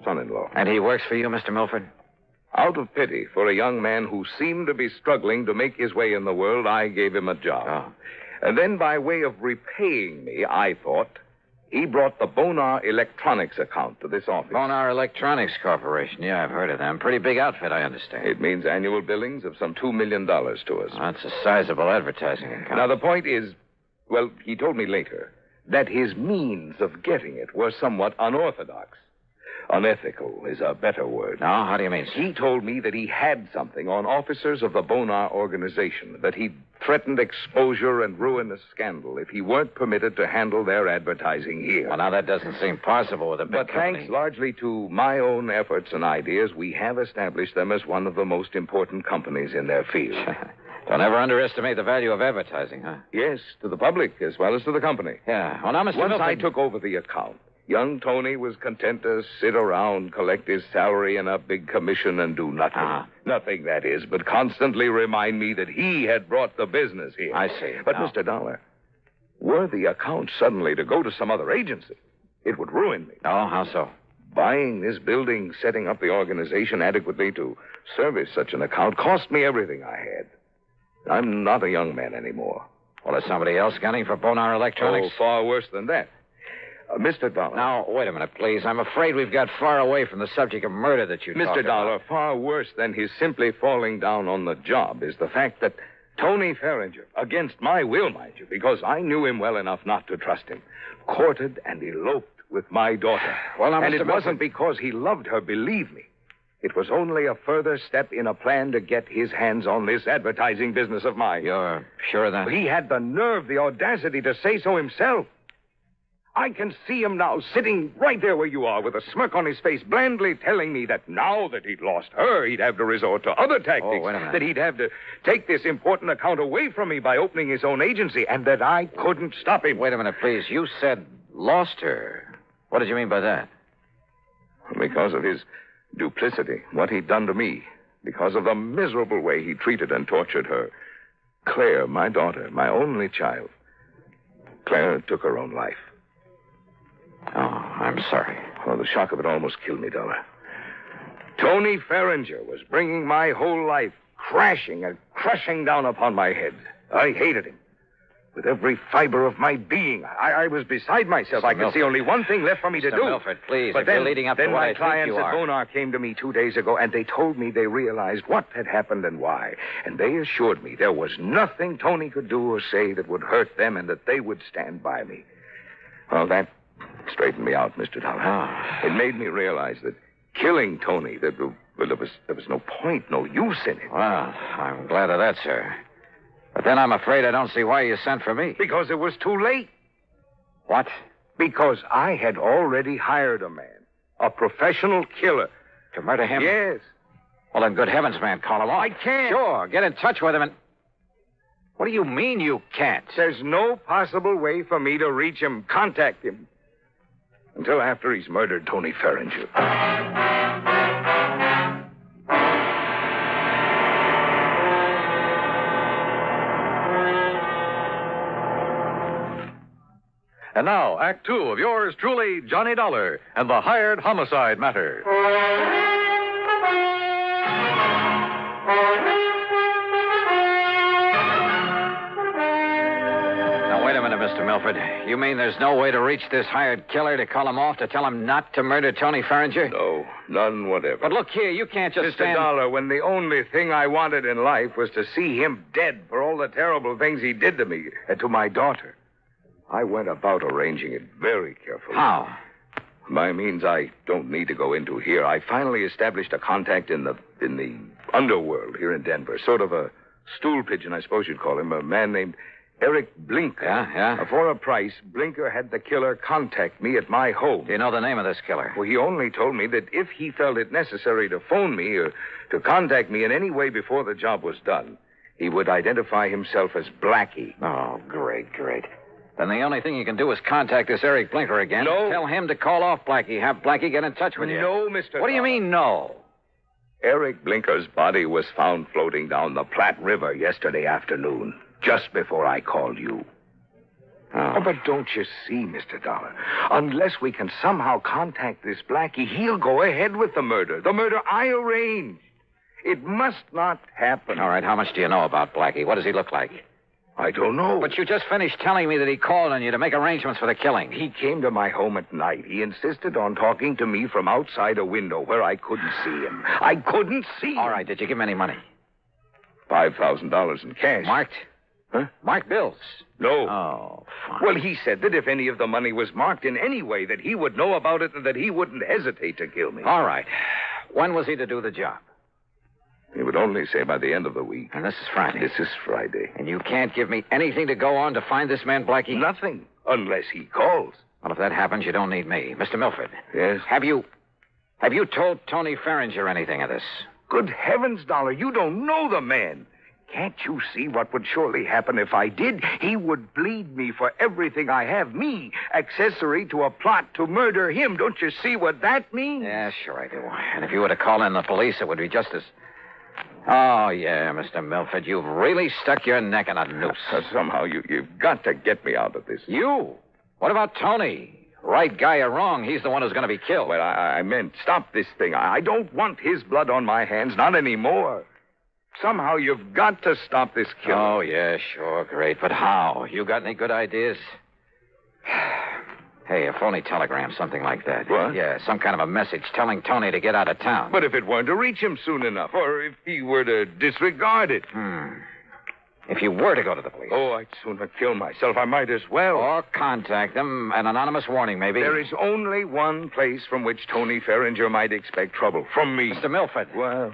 son-in-law. And he works for you, Mr. Milford? Out of pity for a young man who seemed to be struggling to make his way in the world, I gave him a job. Oh. And then by way of repaying me, I thought, he brought the Bonar Electronics account to this office. Bonar Electronics Corporation. Yeah, I've heard of them. Pretty big outfit, I understand. It means annual billings of some $2 million to us. That's a sizable advertising account. Now, the point is, well, he told me later that his means of getting it were somewhat unorthodox. Unethical is a better word. No, how do you mean? He told me that he had something on officers of the Bonar organization, that he threatened exposure and ruinous scandal if he weren't permitted to handle their advertising here. Well, now that doesn't seem possible with a big company. Thanks largely to my own efforts and ideas, we have established them as one of the most important companies in their field. Don't ever underestimate the value of advertising, huh? Yes, to the public as well as to the company. Yeah. Well, now, Mr. Once Milford... I took over the account, young Tony was content to sit around, collect his salary and a big commission and do nothing. Nothing, that is, but constantly remind me that he had brought the business here. I see. But, Mr. Dollar, were the account suddenly to go to some other agency, it would ruin me. Oh, how so? Buying this building, setting up the organization adequately to service such an account cost me everything I had. I'm not a young man anymore. Well, is somebody else gunning for Bonar Electronics? Oh, far worse than that. Mr. Dollar. Now, wait a minute, please. I'm afraid we've got far away from the subject of murder that you talked about. Mr. Dollar, far worse than his simply falling down on the job is the fact that Tony Ferringer, against my will, mind you, because I knew him well enough not to trust him, courted and eloped with my daughter. Well, now, and Mr. it wasn't because he loved her, believe me. It was only a further step in a plan to get his hands on this advertising business of mine. You're sure of that? He had the nerve, the audacity to say so himself. I can see him now, sitting right there where you are, with a smirk on his face, blandly telling me that now that he'd lost her, he'd have to resort to other tactics. Oh, wait a minute. That he'd have to take this important account away from me by opening his own agency, and that I couldn't stop him. Wait a minute, please. You said lost her. What did you mean by that? Because of his duplicity, what he'd done to me. Because of the miserable way he treated and tortured her. Claire, my daughter, my only child. Claire took her own life. Oh, I'm sorry. Oh, the shock of it almost killed me, Dollar. Tony Ferringer was bringing my whole life crashing and crushing down upon my head. I hated him. With every fiber of my being, I was beside myself. I could see only one thing left for me to do. Mr. Milford, please, but if then, you're leading up to then what my I think clients you at are. Bonar came to me 2 days ago, and they told me they realized what had happened and why. And they assured me there was nothing Tony could do or say that would hurt them and that they would stand by me. Well, that straightened me out, Mr. Dollar. It made me realize that killing Tony, there was no point, no use in it. Well, I'm glad of that, sir. But then I'm afraid I don't see why you sent for me. Because it was too late. What? Because I had already hired a man, a professional killer. To murder him? Yes. Well, then, good heavens, man, call him off. I can't. Sure, get in touch with him and... What do you mean you can't? There's no possible way for me to reach him, contact him, until after he's murdered Tony Ferringer. And now, Act Two of yours truly, Johnny Dollar, and the hired homicide matter. Now, wait a minute, Mr. Milford. You mean there's no way to reach this hired killer to call him off, to tell him not to murder Tony Ferringer? No, none whatever. But look here, you can't just Mr. stand... Dollar, when the only thing I wanted in life was to see him dead for all the terrible things he did to me and to my daughter, I went about arranging it very carefully. How? By means I don't need to go into here, I finally established a contact in the underworld here in Denver. Sort of a stool pigeon, I suppose you'd call him. A man named Eric Blinker. Yeah. For a price, Blinker had the killer contact me at my home. Do you know the name of this killer? Well, he only told me that if he felt it necessary to phone me or to contact me in any way before the job was done, he would identify himself as Blackie. Oh, great. Then the only thing you can do is contact this Eric Blinker again. No. Tell him to call off Blackie. Have Blackie get in touch with you. No, Mr. What do you mean, no? Eric Blinker's body was found floating down the Platte River yesterday afternoon, just before I called you. Oh, but don't you see, Mr. Dollar? Unless we can somehow contact this Blackie, he'll go ahead with the murder. The murder I arranged. It must not happen. All right, how much do you know about Blackie? What does he look like? I don't know. But you just finished telling me that he called on you to make arrangements for the killing. He came to my home at night. He insisted on talking to me from outside a window where I couldn't see him. I couldn't see him. All right, did you give him any money? $5,000 in cash. Marked? Huh? Marked bills? No. Oh, fine. Well, he said that if any of the money was marked in any way, that he would know about it and that he wouldn't hesitate to kill me. All right. When was he to do the job? He would only say by the end of the week. And this is Friday. This is Friday. And you can't give me anything to go on to find this man, Blackie? Nothing, unless he calls. Well, if that happens, you don't need me. Mr. Milford. Yes? Have you told Tony Ferringer anything of this? Good heavens, Dollar, you don't know the man. Can't you see what would surely happen if I did? He would bleed me for everything I have. Me, accessory to a plot to murder him. Don't you see what that means? Yeah, sure I do. And if you were to call in the police, it would be just as... Oh, yeah, Mr. Milford, you've really stuck your neck in a noose. Somehow you've got to get me out of this. You? What about Tony? Right guy or wrong, he's the one who's going to be killed. Well, I meant stop this thing. I don't want his blood on my hands, not anymore. Somehow you've got to stop this killing. Oh, yeah, sure, great. But how? You got any good ideas? Hey, a phony telegram, something like that. What? Yeah, some kind of a message telling Tony to get out of town. But if it weren't to reach him soon enough, or if he were to disregard it. If you were to go to the police. Oh, I'd sooner kill myself. I might as well. Or contact them. An anonymous warning, maybe. There is only one place from which Tony Ferringer might expect trouble. From me. Mr. Milford. Well...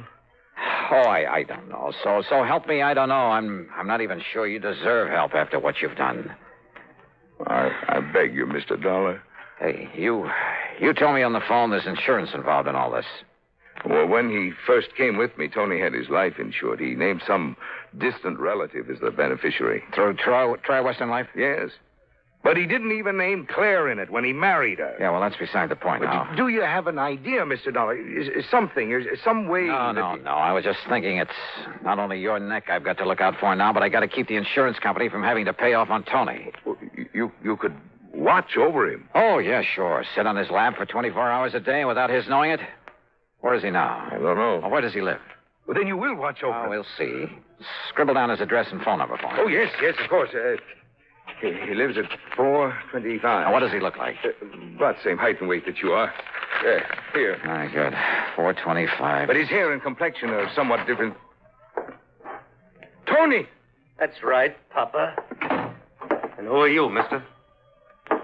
Oh, I don't know. So help me, I don't know. I'm not even sure you deserve help after what you've done. I beg you, Mr. Dollar. Hey, you told me on the phone there's insurance involved in all this. Well, when he first came with me, Tony had his life insured. He named some distant relative as the beneficiary. Through Tri-Western Life? Yes. But he didn't even name Claire in it when he married her. Yeah, well, that's beside the point now. Do you have an idea, Mr. Dollar? Is some way... No. I was just thinking it's not only your neck I've got to look out for now, but I got to keep the insurance company from having to pay off on Tony. Well, you could watch over him. Oh, yeah, sure. Sit on his lap for 24 hours a day without his knowing it. Where is he now? I don't know. Well, where does he live? Well, then you will watch over him. We'll see. Scribble down his address and phone number for me. Oh, yes, of course. He lives at 425. Now, what does he look like? About the same height and weight that you are. Here. Very good. 425. But his hair and complexion are somewhat different. Tony! That's right, Papa. And who are you, mister?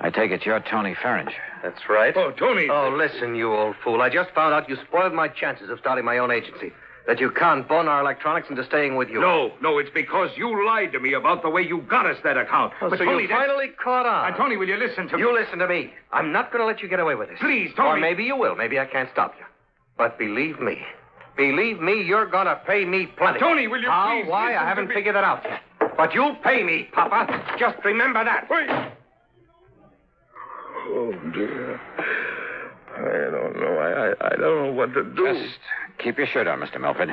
I take it you're Tony Farringer. That's right. Oh, Tony. Oh, listen, you old fool. I just found out you spoiled my chances of starting my own agency. That you conned Bonar Electronics into staying with you. No, it's because you lied to me about the way you got us that account. Oh, but so Tony, you finally caught on. Tony, will you listen to me? You listen to me. I'm not going to let you get away with this. Please, Tony. Or maybe you will. Maybe I can't stop you. But believe me, you're going to pay me plenty. Tony, will you How? please Why? listen I haven't to me? figured that out yet. But you'll pay me, Papa. Just remember that. Wait. Oh, dear. I don't know. I don't know what to do. Just keep your shirt on, Mr. Milford.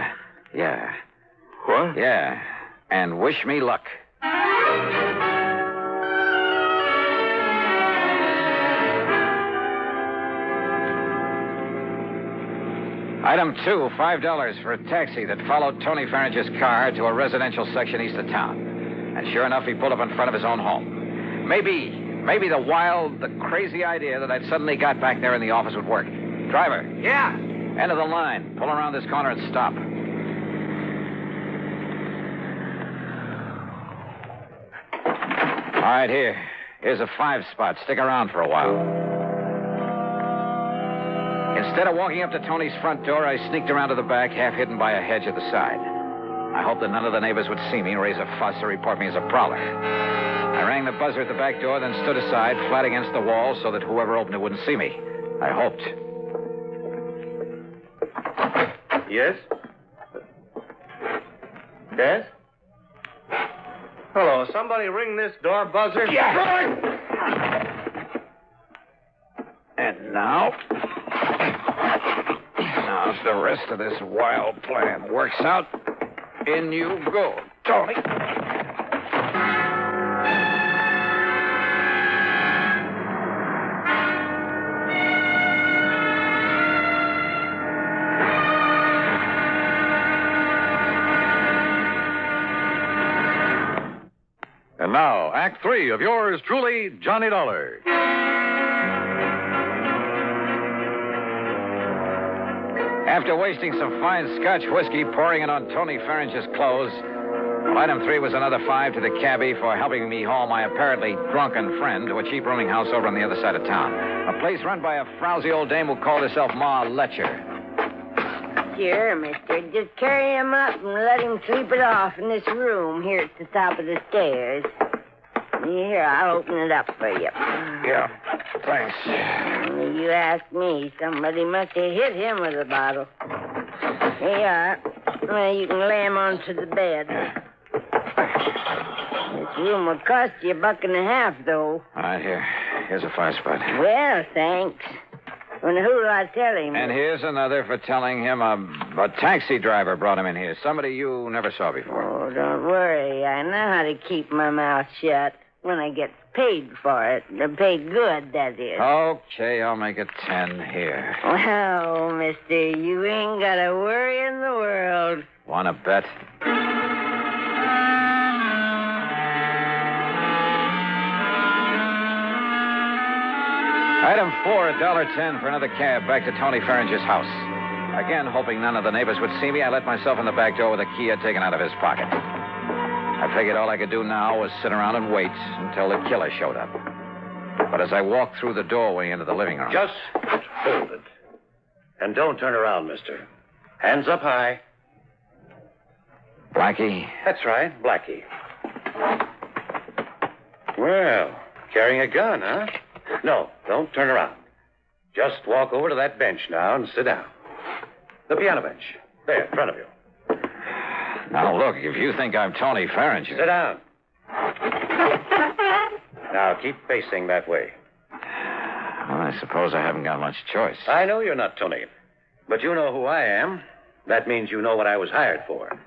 Yeah. What? Yeah. And wish me luck. Item 2, $5 for a taxi that followed Tony Farringer's car to a residential section east of town. And sure enough, he pulled up in front of his own home. Maybe the wild, the crazy idea that I'd suddenly got back there in the office would work. Driver. Yeah? End of the line. Pull around this corner and stop. All right, here's a 5-spot. Stick around for a while. Instead of walking up to Tony's front door, I sneaked around to the back, half hidden by a hedge at the side. I hoped that none of the neighbors would see me and raise a fuss or report me as a prowler. I rang the buzzer at the back door, then stood aside, flat against the wall, so that whoever opened it wouldn't see me. I hoped. Yes? Yes? Hello, somebody ring this door buzzer? Yeah. And now if the rest of this wild plan works out, in you go, Tony. And now, Act 3 of yours truly, Johnny Dollar. After wasting some fine Scotch whiskey, pouring it on Tony Farringer's clothes, item 3 was another 5 to the cabbie for helping me haul my apparently drunken friend to a cheap rooming house over on the other side of town. A place run by a frowsy old dame who called herself Ma Letcher. Sure, mister. Just carry him up and let him sleep it off in this room here at the top of the stairs. Here, I'll open it up for you. Yeah, thanks. Only you ask me. Somebody must have hit him with a bottle. Here you are. Well, you can lay him onto the bed. This room will cost you $1.50, though. All right, here's a 5-spot. Well, thanks. Well, who'll I tell him? And here's another for telling him a taxi driver brought him in here. Somebody you never saw before. Oh, don't worry. I know how to keep my mouth shut when I get paid for it. Paid good, that is. Okay, I'll make it 10 here. Well, mister, you ain't got a worry in the world. Want to bet? Item 4, $1.10 for another cab back to Tony Farringer's house. Again, hoping none of the neighbors would see me, I let myself in the back door with a key I'd taken out of his pocket. I figured all I could do now was sit around and wait until the killer showed up. But as I walked through the doorway into the living room... Just hold it. And don't turn around, mister. Hands up high. Blackie? That's right, Blackie. Well, carrying a gun, huh? No, don't turn around. Just walk over to that bench now and sit down. The piano bench. There, in front of you. Now, look, if you think I'm Tony Farringer... Sit down. Now, keep facing that way. Well, I suppose I haven't got much choice. I know you're not Tony, but you know who I am. That means you know what I was hired for.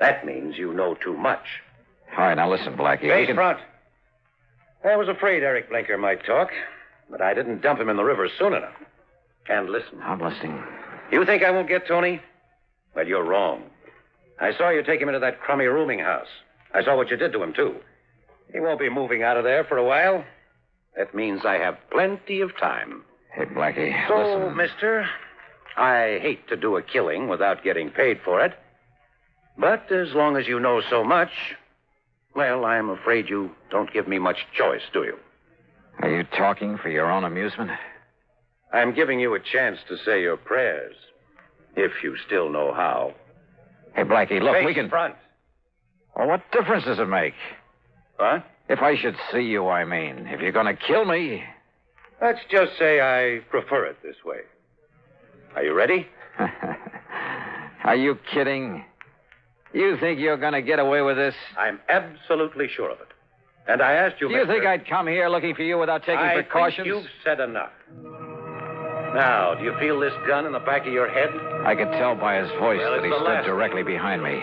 That means you know too much. All right, now listen, Blackie. Face front. I was afraid Eric Blinker might talk, but I didn't dump him in the river soon enough. And listen. I'm listening. You think I won't get Tony? Well, you're wrong. I saw you take him into that crummy rooming house. I saw what you did to him, too. He won't be moving out of there for a while. That means I have plenty of time. Hey, Blackie, So, listen. mister, I hate to do a killing without getting paid for it. But as long as you know so much, well, I'm afraid you don't give me much choice, do you? Are you talking for your own amusement? I'm giving you a chance to say your prayers, if you still know how. Hey, Blackie, look, Face we can... front. Well, what difference does it make? Huh? If I should see you, I mean. If you're going to kill me... Let's just say I prefer it this way. Are you ready? Are you kidding? You think you're going to get away with this? I'm absolutely sure of it. And I asked you, Do you think I'd come here looking for you without taking precautions? I think you've said enough. Now, do you feel this gun in the back of your head? I could tell by his voice that he stood directly behind me.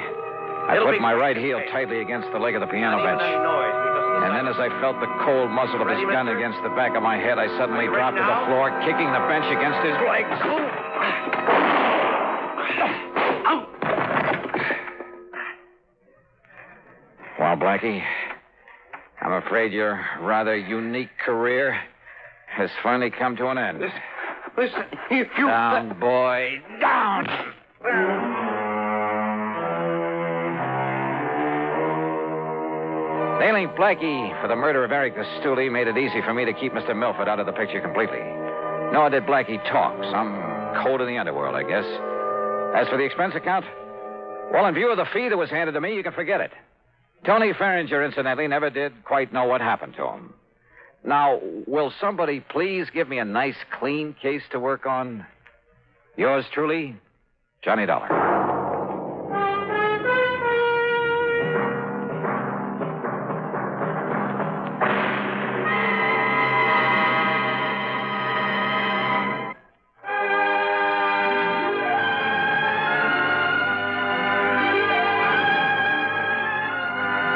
I put my right heel tightly against the leg of the piano bench. And then as I felt the cold muzzle of his gun against the back of my head, I suddenly dropped to the floor, kicking the bench against his legs. Well, Blackie, I'm afraid your rather unique career has finally come to an end. Listen, if you... Down, boy, down! Nailing Blackie for the murder of Eric the Stoolie made it easy for me to keep Mr. Milford out of the picture completely. Nor did Blackie talk. Some code in the underworld, I guess. As for the expense account, well, in view of the fee that was handed to me, you can forget it. Tony Farringer, incidentally, never did quite know what happened to him. Now, will somebody please give me a nice, clean case to work on? Yours truly, Johnny Dollar.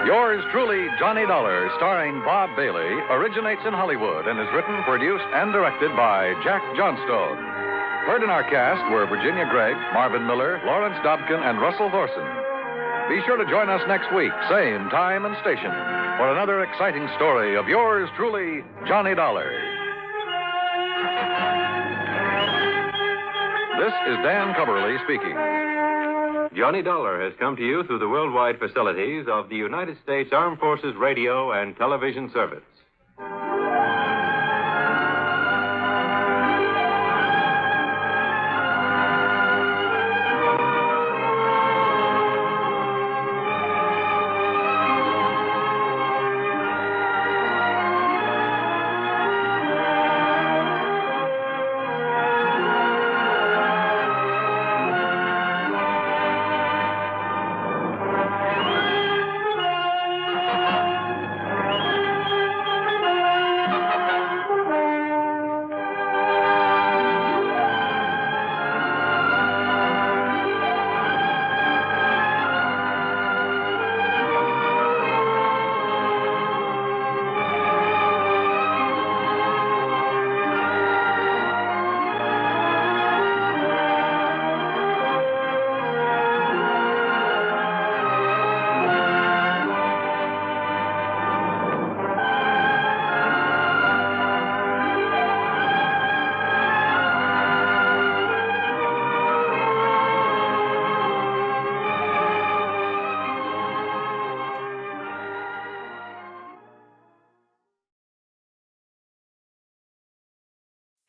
Yours truly, Johnny Dollar, starring Bob Bailey, originates in Hollywood and is written, produced, and directed by Jack Johnstone. Heard in our cast were Virginia Gregg, Marvin Miller, Lawrence Dobkin, and Russell Thorson. Be sure to join us next week, same time and station, for another exciting story of yours truly, Johnny Dollar. This is Dan Coverly speaking. Johnny Dollar has come to you through the worldwide facilities of the United States Armed Forces Radio and Television Service.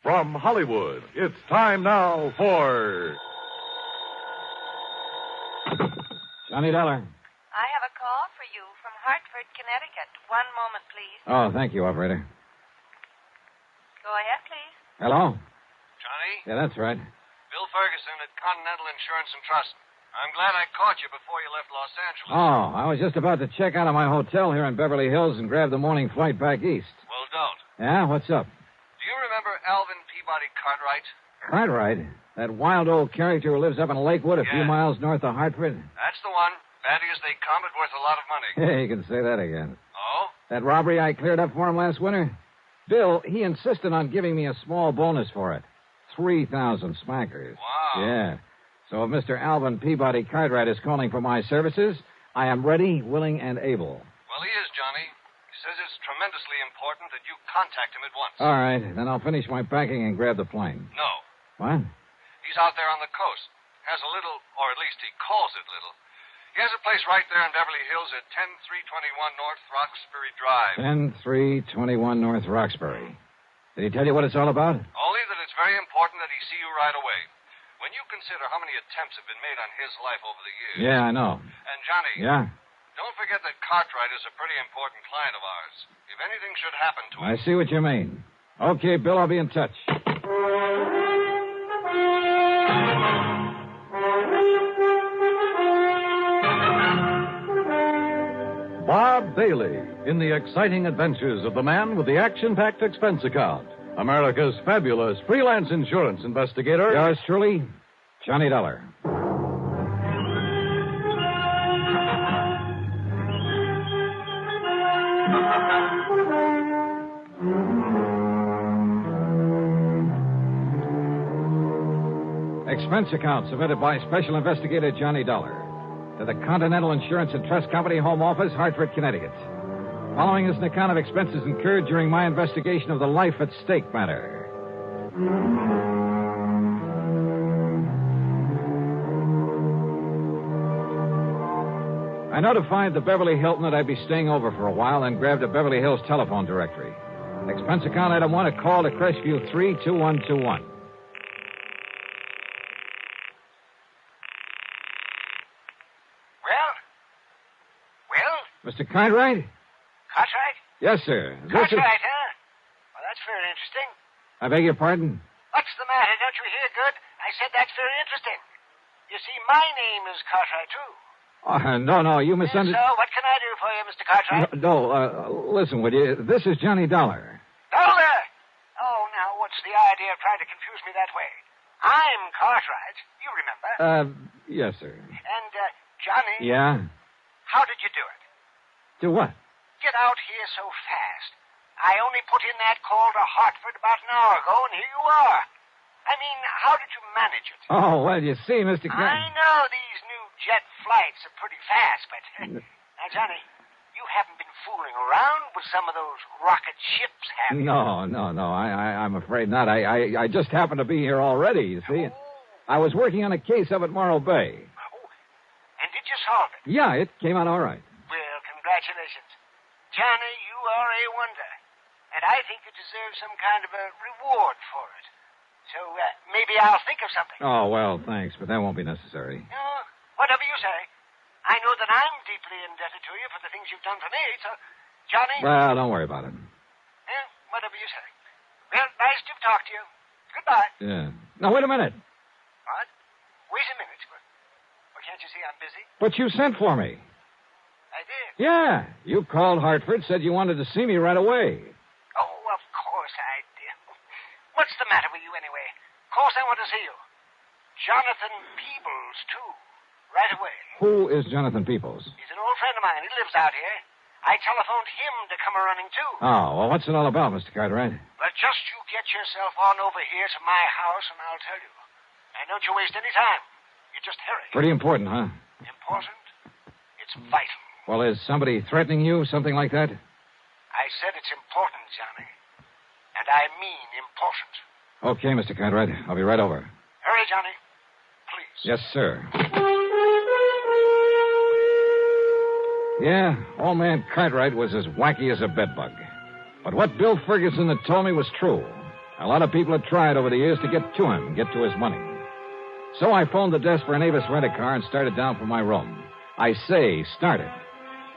From Hollywood, it's time now for... Johnny Dollar. I have a call for you from Hartford, Connecticut. One moment, please. Oh, thank you, operator. Go ahead, please. Hello? Johnny? Yeah, that's right. Bill Ferguson at Continental Insurance and Trust. I'm glad I caught you before you left Los Angeles. Oh, I was just about to check out of my hotel here in Beverly Hills and grab the morning flight back east. Well, don't. Yeah, what's up? Do you remember Alvin Peabody Cartwright? Cartwright? That wild old character who lives up in Lakewood, a few miles north of Hartford? That's the one. Bad as they come, but worth a lot of money. Hey, you can say that again. Oh? That robbery I cleared up for him last winter? Bill, he insisted on giving me a small bonus for it. 3,000 smackers. Wow. Oh. Yeah. So if Mr. Alvin Peabody Cartwright is calling for my services, I am ready, willing, and able. Well, he is, Johnny. He says it's tremendously important that you contact him at once. All right. Then I'll finish my packing and grab the plane. No. What? He's out there on the coast. Has a little, or at least he calls it little. He has a place right there in Beverly Hills at 10321 North Roxbury Drive. 10321 North Roxbury. Did he tell you what it's all about? Only that it's very important that he see you right away. When you consider how many attempts have been made on his life over the years. Yeah, I know. And, Johnny. Yeah? Don't forget that Cartwright is a pretty important client of ours. If anything should happen to him... I see what you mean. Okay, Bill, I'll be in touch. Bob Bailey in the exciting adventures of the man with the action-packed expense account. America's fabulous freelance insurance investigator. Yours truly, Johnny Dollar. Expense account submitted by Special Investigator Johnny Dollar to the Continental Insurance and Trust Company, Home Office, Hartford, Connecticut. Following is an account of expenses incurred during my investigation of the life at stake matter. I notified the Beverly Hilton that I'd be staying over for a while and grabbed a Beverly Hills telephone directory. Expense account item 1, a call to Crestview 32121. Mr. Cartwright? Cartwright? Yes, sir. Cartwright, huh? Well, that's very interesting. I beg your pardon? What's the matter? Don't you hear good? I said that's very interesting. You see, my name is Cartwright, too. No, you misunderstood. So, what can I do for you, Mr. Cartwright? Listen, will you? This is Johnny Dollar. Dollar? Oh, now, what's the idea of trying to confuse me that way? I'm Cartwright. You remember? Yes, sir. And, Johnny? Yeah? How did you do it? Do what? Get out here so fast. I only put in that call to Hartford about an hour ago, and here you are. I mean, how did you manage it? Oh, well, you see, Mr. I know these new jet flights are pretty fast, but... Now, Johnny, you haven't been fooling around with some of those rocket ships, have you? No. I'm afraid not. I just happened to be here already, you see. I was working on a case up at Morro Bay. Oh, and did you solve it? Yeah, it came out all right. Well, congratulations. Johnny, you are a wonder. And I think you deserve some kind of a reward for it. So, maybe I'll think of something. Oh, well, thanks, but that won't be necessary. Whatever you say. I know that I'm deeply indebted to you for the things you've done for me, so, Johnny... Well, don't worry about it. Whatever you say. Well, nice to talk to you. Goodbye. Yeah. Now, wait a minute. What? Wait a minute. Well, can't you see I'm busy? But you sent for me. I did? Yeah. You called Hartford, said you wanted to see me right away. Oh, of course I did. What's the matter with you, anyway? Of course I want to see you. Jonathan Peebles, too. Right away. Who is Jonathan Peebles? He's an old friend of mine. He lives out here. I telephoned him to come a-running, too. Oh, well, what's it all about, Mr. Cartwright? Well, just you get yourself on over here to my house, and I'll tell you. And don't you waste any time. You just hurry. Pretty important, huh? Important? It's vital. Well, is somebody threatening you, something like that? I said it's important, Johnny. And I mean important. Okay, Mr. Cartwright. I'll be right over. Hurry, Johnny. Please. Yes, sir. Yeah, old man Cartwright was as wacky as a bedbug. But what Bill Ferguson had told me was true. A lot of people had tried over the years to get to him, get to his money. So I phoned the desk for an Avis rent-a-car and started down from my room. I say started.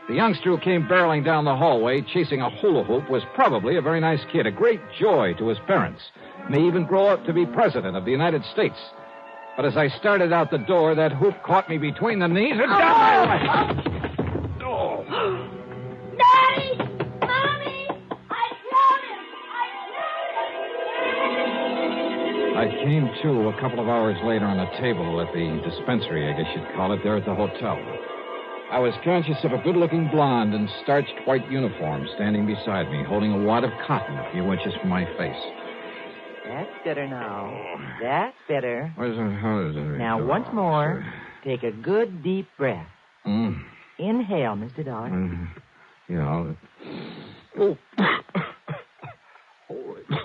The youngster who came barreling down the hallway, chasing a hula hoop, was probably a very nice kid, a great joy to his parents. May even grow up to be president of the United States. But as I started out the door, that hoop caught me between the knees and down my leg. Oh. Daddy! Mommy! I killed him! I came to a couple of hours later on a table at the dispensary, I guess you'd call it, there at the hotel. I was conscious of a good-looking blonde in starched white uniform standing beside me, holding a wad of cotton a few inches from my face. That's better now. That's better. How is it? Now, once more, take a good deep breath. Inhale, Mr. Dollar. Yeah.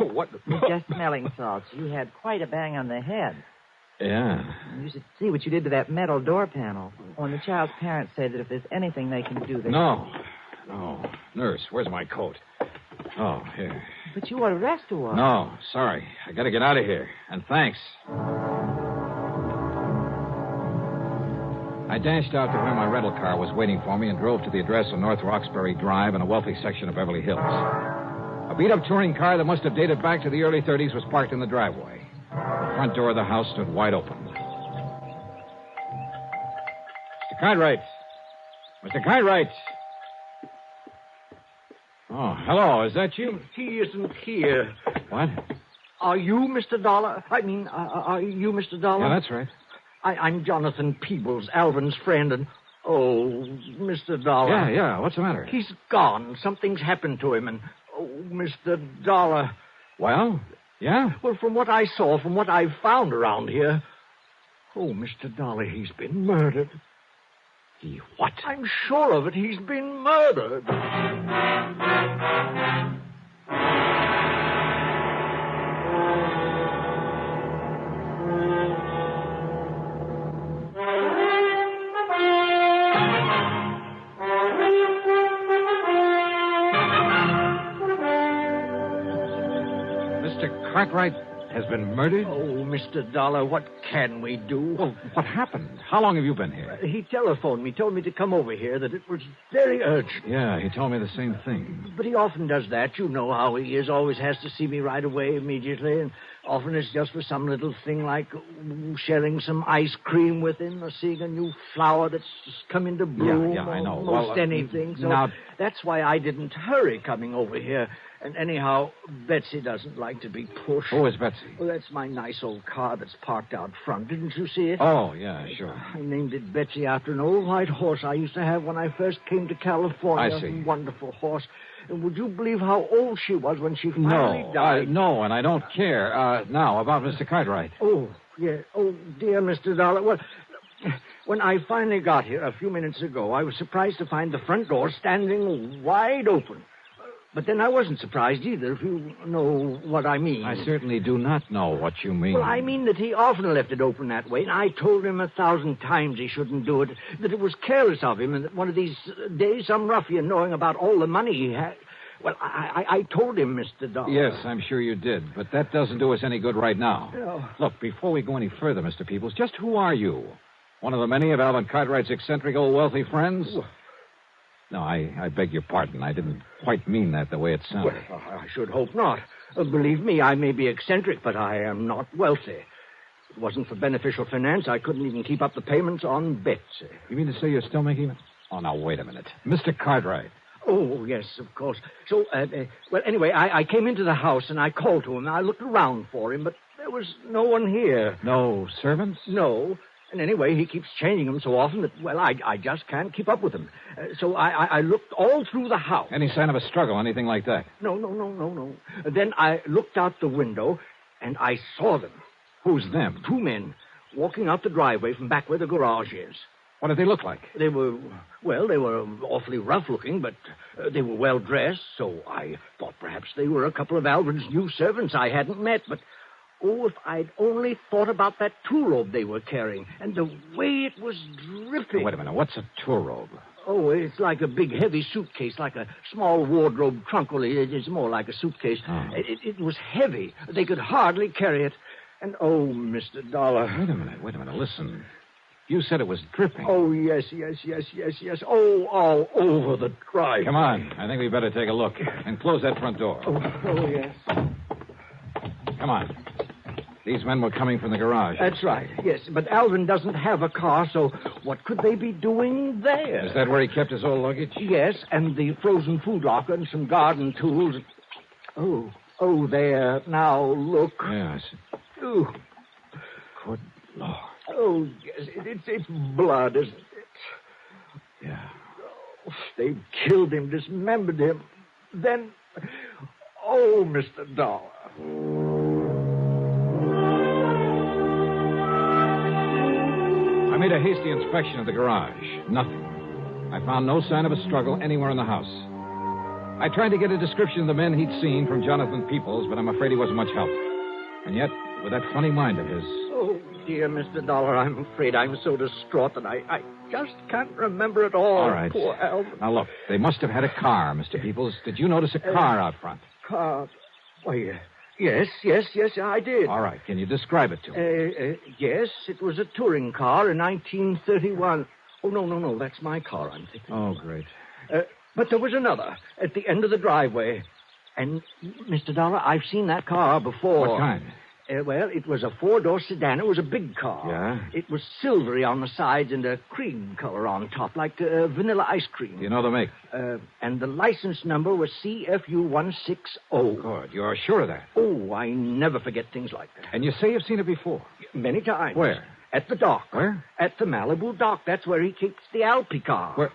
What? Just smelling salts. You had quite a bang on the head. Yeah. You should see what you did to that metal door panel. When the child's parents say that if there's anything they can do, they... No. Nurse, where's my coat? Oh, here. But you ought to rest a while. No, sorry. I gotta get out of here. And thanks. I dashed out to where my rental car was waiting for me and drove to the address of North Roxbury Drive in a wealthy section of Beverly Hills. A beat-up touring car that must have dated back to the early 30s was parked in the driveway. The front door of the house stood wide open. Mr. Cartwright! Mr. Cartwright! Oh, hello. Is that you? He isn't here. What? Are you Mr. Dollar? Are you Mr. Dollar? Yeah, that's right. I'm Jonathan Peebles, Alvin's friend, and... Oh, Mr. Dollar. Yeah. What's the matter? He's gone. Something's happened to him, and... Oh, Mr. Dollar. Well, yeah? Well, from what I saw, from what I've found around here... Oh, Mr. Dollar, he's been murdered. He what? I'm sure of it. He's been murdered. Mr. Cartwright has been murdered? Oh, Mr. Dollar, what can we do? Well, what happened? How long have you been here? He telephoned me, told me to come over here, that it was very urgent. Yeah, he told me the same thing. But he often does that. You know how he is. Always has to see me right away, immediately. And often it's just for some little thing like sharing some ice cream with him or seeing a new flower that's just come into bloom. Yeah, I know. Most anything. So now... that's why I didn't hurry coming over here. And anyhow, Betsy doesn't like to be pushed. Who is Betsy? Well, that's my nice old car that's parked out front. Didn't you see it? Oh, yeah, sure. I named it Betsy after an old white horse I used to have when I first came to California. I see. A wonderful horse. And would you believe how old she was when she finally died? No, and I don't care. Now, about Mr. Cartwright. Oh, yeah. Oh, dear Mr. Dollar. Well, when I finally got here a few minutes ago, I was surprised to find the front door standing wide open. But then I wasn't surprised either, if you know what I mean. I certainly do not know what you mean. Well, I mean that he often left it open that way, and I told him 1,000 times he shouldn't do it, that it was careless of him, and that one of these days some ruffian, knowing about all the money he had... Well, I told him, Mr. Dollar. Yes, I'm sure you did, but that doesn't do us any good right now. No. Look, before we go any further, Mr. Peebles, just who are you? One of the many of Alvin Cartwright's eccentric old wealthy friends? No, I beg your pardon. I didn't quite mean that the way it sounded. Well, I should hope not. Believe me, I may be eccentric, but I am not wealthy. If it wasn't for beneficial finance, I couldn't even keep up the payments on Betsy. You mean to say you're still making it? Oh, now, wait a minute. Mr. Cartwright. Oh, yes, of course. So, well, anyway, I came into the house and I called to him. I looked around for him, but there was no one here. No servants? No. And anyway, he keeps changing them so often that, well, I just can't keep up with him. So I looked all through the house. Any sign of a struggle, anything like that? No. Then I looked out the window, and I saw them. Who's them? 2 men walking out the driveway from back where the garage is. What did they look like? They were awfully rough-looking, but they were well-dressed, so I thought perhaps they were a couple of Alvin's new servants I hadn't met, but... Oh, if I'd only thought about that tool robe they were carrying, and the way it was dripping. Wait a minute. What's a tool robe? Oh, it's like a big, heavy suitcase, like a small wardrobe trunk. Well, it's more like a suitcase. Oh. It was heavy. They could hardly carry it. And, oh, Mr. Dollar. Wait a minute. Listen. You said it was dripping. Oh, yes. Oh, all over the drive. Come on. I think we better take a look. And close that front door. Oh, yes. Come on. These men were coming from the garage. That's right, yes. But Alvin doesn't have a car, so what could they be doing there? Is that where he kept his old luggage? Yes, and the frozen food locker and some garden tools. Oh, there. Now, look. Yes. Oh. Good Lord. Oh, yes. It's blood, isn't it? Yeah. Oh, they've killed him, dismembered him. Then... Oh, Mr. Dollar. I made a hasty inspection of the garage. Nothing. I found no sign of a struggle anywhere in the house. I tried to get a description of the men he'd seen from Jonathan Peoples, but I'm afraid he wasn't much help. And yet, with that funny mind of his... Oh, dear Mr. Dollar, I'm afraid I'm so distraught that I just can't remember it all. All right. Poor Alvin. Now, look, they must have had a car, Mr. Peoples. Did you notice a car out front? Car? Why, yes, I did. All right. Can you describe it to me? Yes, it was a touring car in 1931. Oh, no, that's my car, I'm thinking. Oh, great. But there was another at the end of the driveway. And, Mr. Dollar, I've seen that car before. What kind? Well, it was a four-door sedan. It was a big car. Yeah? It was silvery on the sides and a cream color on top, like vanilla ice cream. You know the make? And the license number was CFU160. Good. You're sure of that? Oh, I never forget things like that. And you say you've seen it before? Many times. Where? At the dock. Where? At the Malibu dock. That's where he keeps the Alpi car. Where?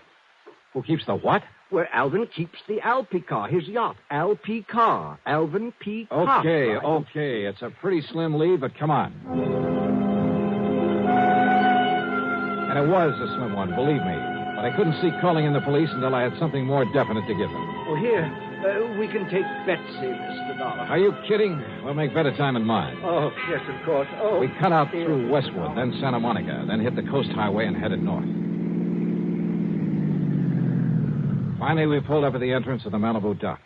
Who keeps the what? Where Alvin keeps the Alpi car, his yacht. Alpi car. Alvin P. Cox. Okay. It's a pretty slim lead, but come on. And it was a slim one, believe me. But I couldn't see calling in the police until I had something more definite to give them. Oh, here. We can take Betsy, Mr. Dollar. Are you kidding? We'll make better time in mine. Oh, yes, of course. Oh. We cut out through Westwood, then Santa Monica, then hit the Coast Highway and headed north. Finally, we pulled up at the entrance of the Malibu dock.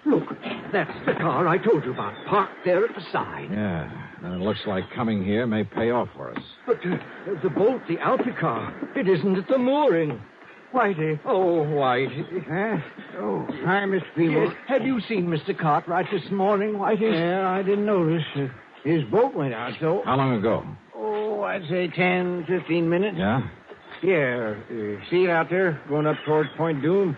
Look, that's the car I told you about, parked there at the side. Yeah, and it looks like coming here may pay off for us. But the boat, the Alpi car, it isn't at the mooring. Whitey. Oh, Whitey. Oh, hi, Mr. Peebles. Yes. Have you seen Mr. Cartwright this morning, Whitey? Yeah, I didn't notice. His boat went out, though. How long ago? Oh, I'd say 10, 15 minutes. Yeah? Yeah. See it out there, going up towards Point Doom?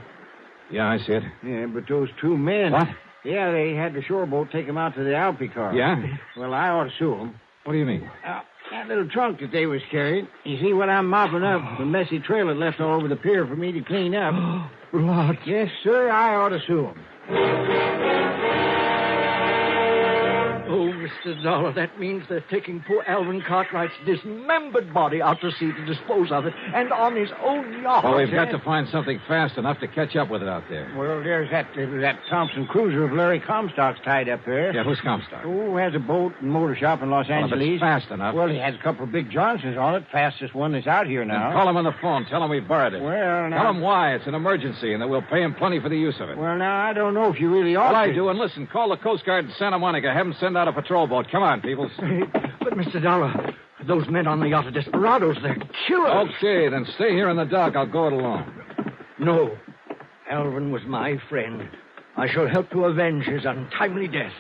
Yeah, I see it. Yeah, but those two men... What? Yeah, they had the shore boat take them out to the Alpi car. Yeah? Well, I ought to sue them. What do you mean? That little trunk that they was carrying. You see what I'm mopping up? The messy trail it left all over the pier for me to clean up. Blood. Yes, sir, I ought to sue them. Oh, Mr. Dollar, that means they're taking poor Alvin Cartwright's dismembered body out to sea to dispose of it, and on his own yacht. Well, we've got to find something fast enough to catch up with it out there. Well, there's that Thompson cruiser of Larry Comstock's tied up there. Yeah, who's Comstock? Oh, has a boat and motor shop in Los Angeles. Well, if it's fast enough. Well, he has a couple of big Johnsons on it, fastest one that's out here now. Then call him on the phone. Tell him we borrowed it. Well, now... Tell him why. It's an emergency, and that we'll pay him plenty for the use of it. Well, now, I don't know if you really ought to. I do, and listen, call the Coast Guard in Santa Monica. Have them send out a patrol boat. Come on, people. But, Mr. Dollar, those men on the yacht are desperados. They're killers. Okay, then stay here in the dock. I'll go it alone. No. Alvin was my friend. I shall help to avenge his untimely death.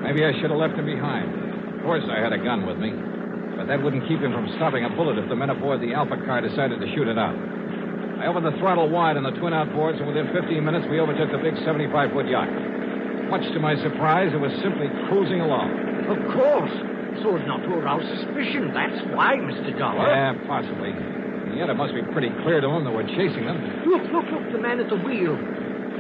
Maybe I should have left him behind. Of course, I had a gun with me. But that wouldn't keep him from stopping a bullet if the men aboard the Alpha car decided to shoot it out. I opened the throttle wide on the twin outboards, and within 15 minutes, we overtook the big 75-foot yacht. Much to my surprise, it was simply cruising along. Of course. So as not to arouse suspicion. That's why, Mr. Dollar. Yeah, possibly. And yet it must be pretty clear to them that we're chasing them. Look, the man at the wheel.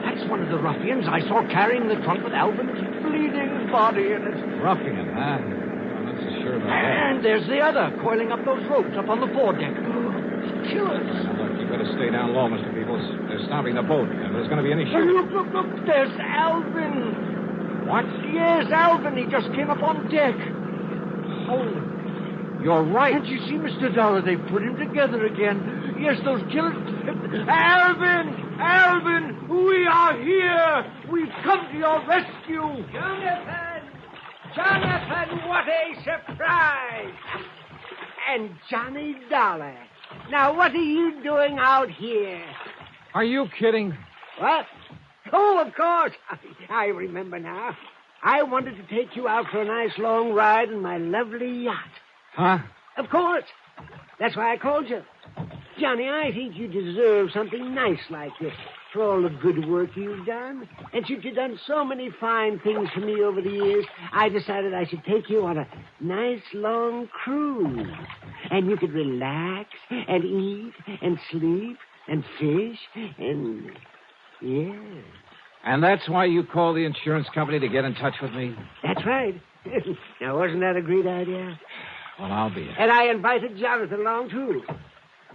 That's one of the ruffians I saw carrying the trunk with Alvin's bleeding body in it. Ruffian, huh? I'm not so sure about that. And there's the other, coiling up those ropes up on the foredeck. Killers. Now, look, you better stay down low, Mr. Peoples. They're stopping the boat. If there's going to be any shooting... Look, there's Alvin. What? Yes, Alvin. He just came up on deck. Holy... You're right. Can't you see, Mr. Dollar? They put him together again. Yes, those killers... Alvin! We are here! We've come to your rescue! Jonathan, what a surprise! And Johnny Dollar. Now, what are you doing out here? Are you kidding? What? Oh, of course. I remember now. I wanted to take you out for a nice long ride in my lovely yacht. Huh? Of course. That's why I called you. Johnny, I think you deserve something nice like this for all the good work you've done. And since you've done so many fine things for me over the years, I decided I should take you on a nice long cruise. And you could relax and eat and sleep and fish and... yeah. And that's why you called the insurance company to get in touch with me? That's right. Now, wasn't that a great idea? Well, I'll be it. And I invited Jonathan along, too.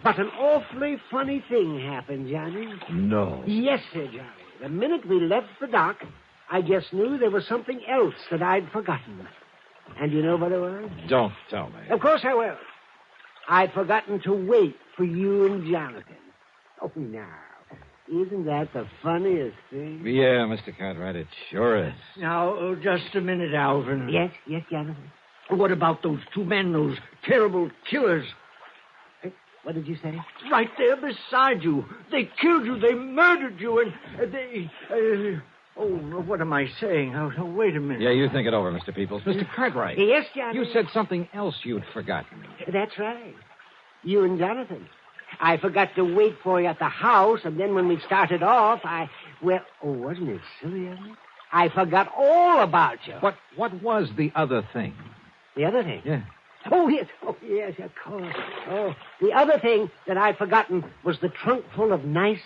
But an awfully funny thing happened, Johnny. No. Yes, sir, Johnny. The minute we left the dock, I just knew there was something else that I'd forgotten. And you know what it was? Don't tell me. Of course I will. I'd forgotten to wait for you and Jonathan. Oh, now, isn't that the funniest thing? Yeah, Mr. Cartwright, it sure is. Now, just a minute, Alvin. Yes, Jonathan. What about those two men, those terrible killers? What did you say? Right there beside you. They killed you. They murdered you. And they... what am I saying? Oh, wait a minute. Yeah, you think it over, Mr. Peoples. Mr. Cartwright. Yes, Johnny. You said something else you'd forgotten. That's right. You and Jonathan. I forgot to wait for you at the house, and then when we started off, wasn't it silly of me? I forgot all about you. What was the other thing? The other thing? Yeah. Oh, yes, of course. Oh, the other thing that I'd forgotten was the trunk full of nice,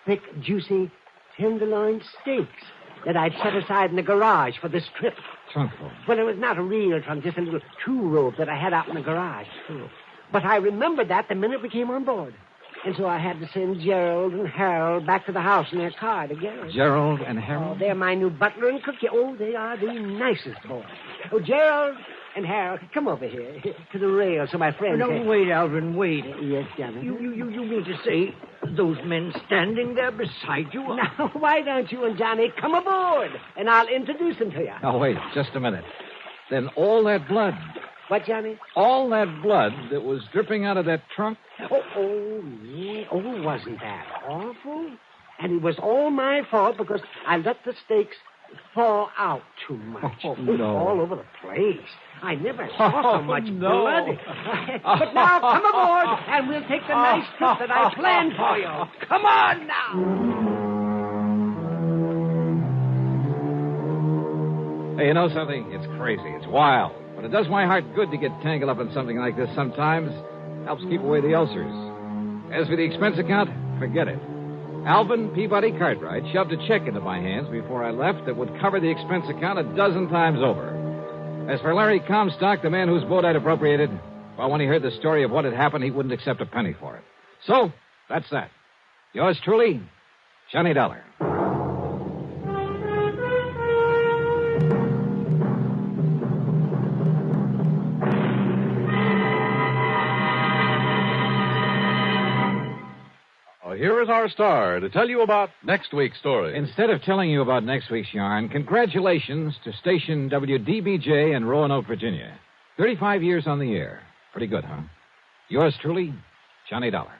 thick, juicy tenderloin steaks that I'd set aside in the garage for this trip. Trunk full? Well, it was not a real trunk, just a little two-rope that I had out in the garage. Oh. But I remembered that the minute we came on board. And so I had to send Gerald and Harold back to the house in their car together. Gerald and Harold? Oh, they're my new butler and cook. Oh, they are the nicest boys. Oh, Gerald and Harold, come over here to the rail so my friend... No, wait, Alvin, wait. Yes, Johnny. You mean to say those men standing there beside you? Now, why don't you and Johnny come aboard, and I'll introduce them to you. Now, wait, just a minute. Then all that blood... What, Johnny? All that blood that was dripping out of that trunk? Oh, yeah. Oh, wasn't that awful? And it was all my fault because I let the steaks fall out too much. Oh, no. All over the place. I never saw so much blood. But now, come aboard, and we'll take the nice trip that I planned for you. Come on now. Hey, you know something? It's crazy. It's wild. But it does my heart good to get tangled up in something like this sometimes. Helps keep away the ulcers. As for the expense account, forget it. Alvin Peabody Cartwright shoved a check into my hands before I left that would cover the expense account 12 times over. As for Larry Comstock, the man whose boat I'd appropriated, well, when he heard the story of what had happened, he wouldn't accept a penny for it. So, that's that. Yours truly, Johnny Dollar. Here is our star to tell you about next week's story. Instead of telling you about next week's yarn, congratulations to station WDBJ in Roanoke, Virginia. 35 years on the air. Pretty good, huh? Yours truly, Johnny Dollar.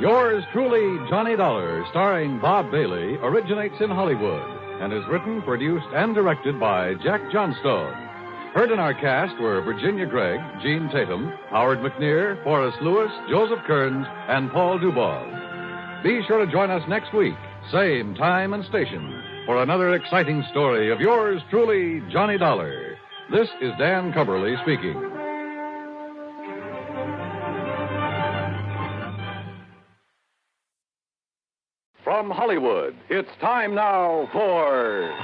Yours truly, Johnny Dollar, starring Bob Bailey, originates in Hollywood and is written, produced, and directed by Jack Johnstone. Heard in our cast were Virginia Gregg, Gene Tatum, Howard McNear, Forrest Lewis, Joseph Kearns, and Paul Dubov. Be sure to join us next week, same time and station, for another exciting story of yours truly, Johnny Dollar. This is Dan Cumberly speaking. From Hollywood, it's time now for...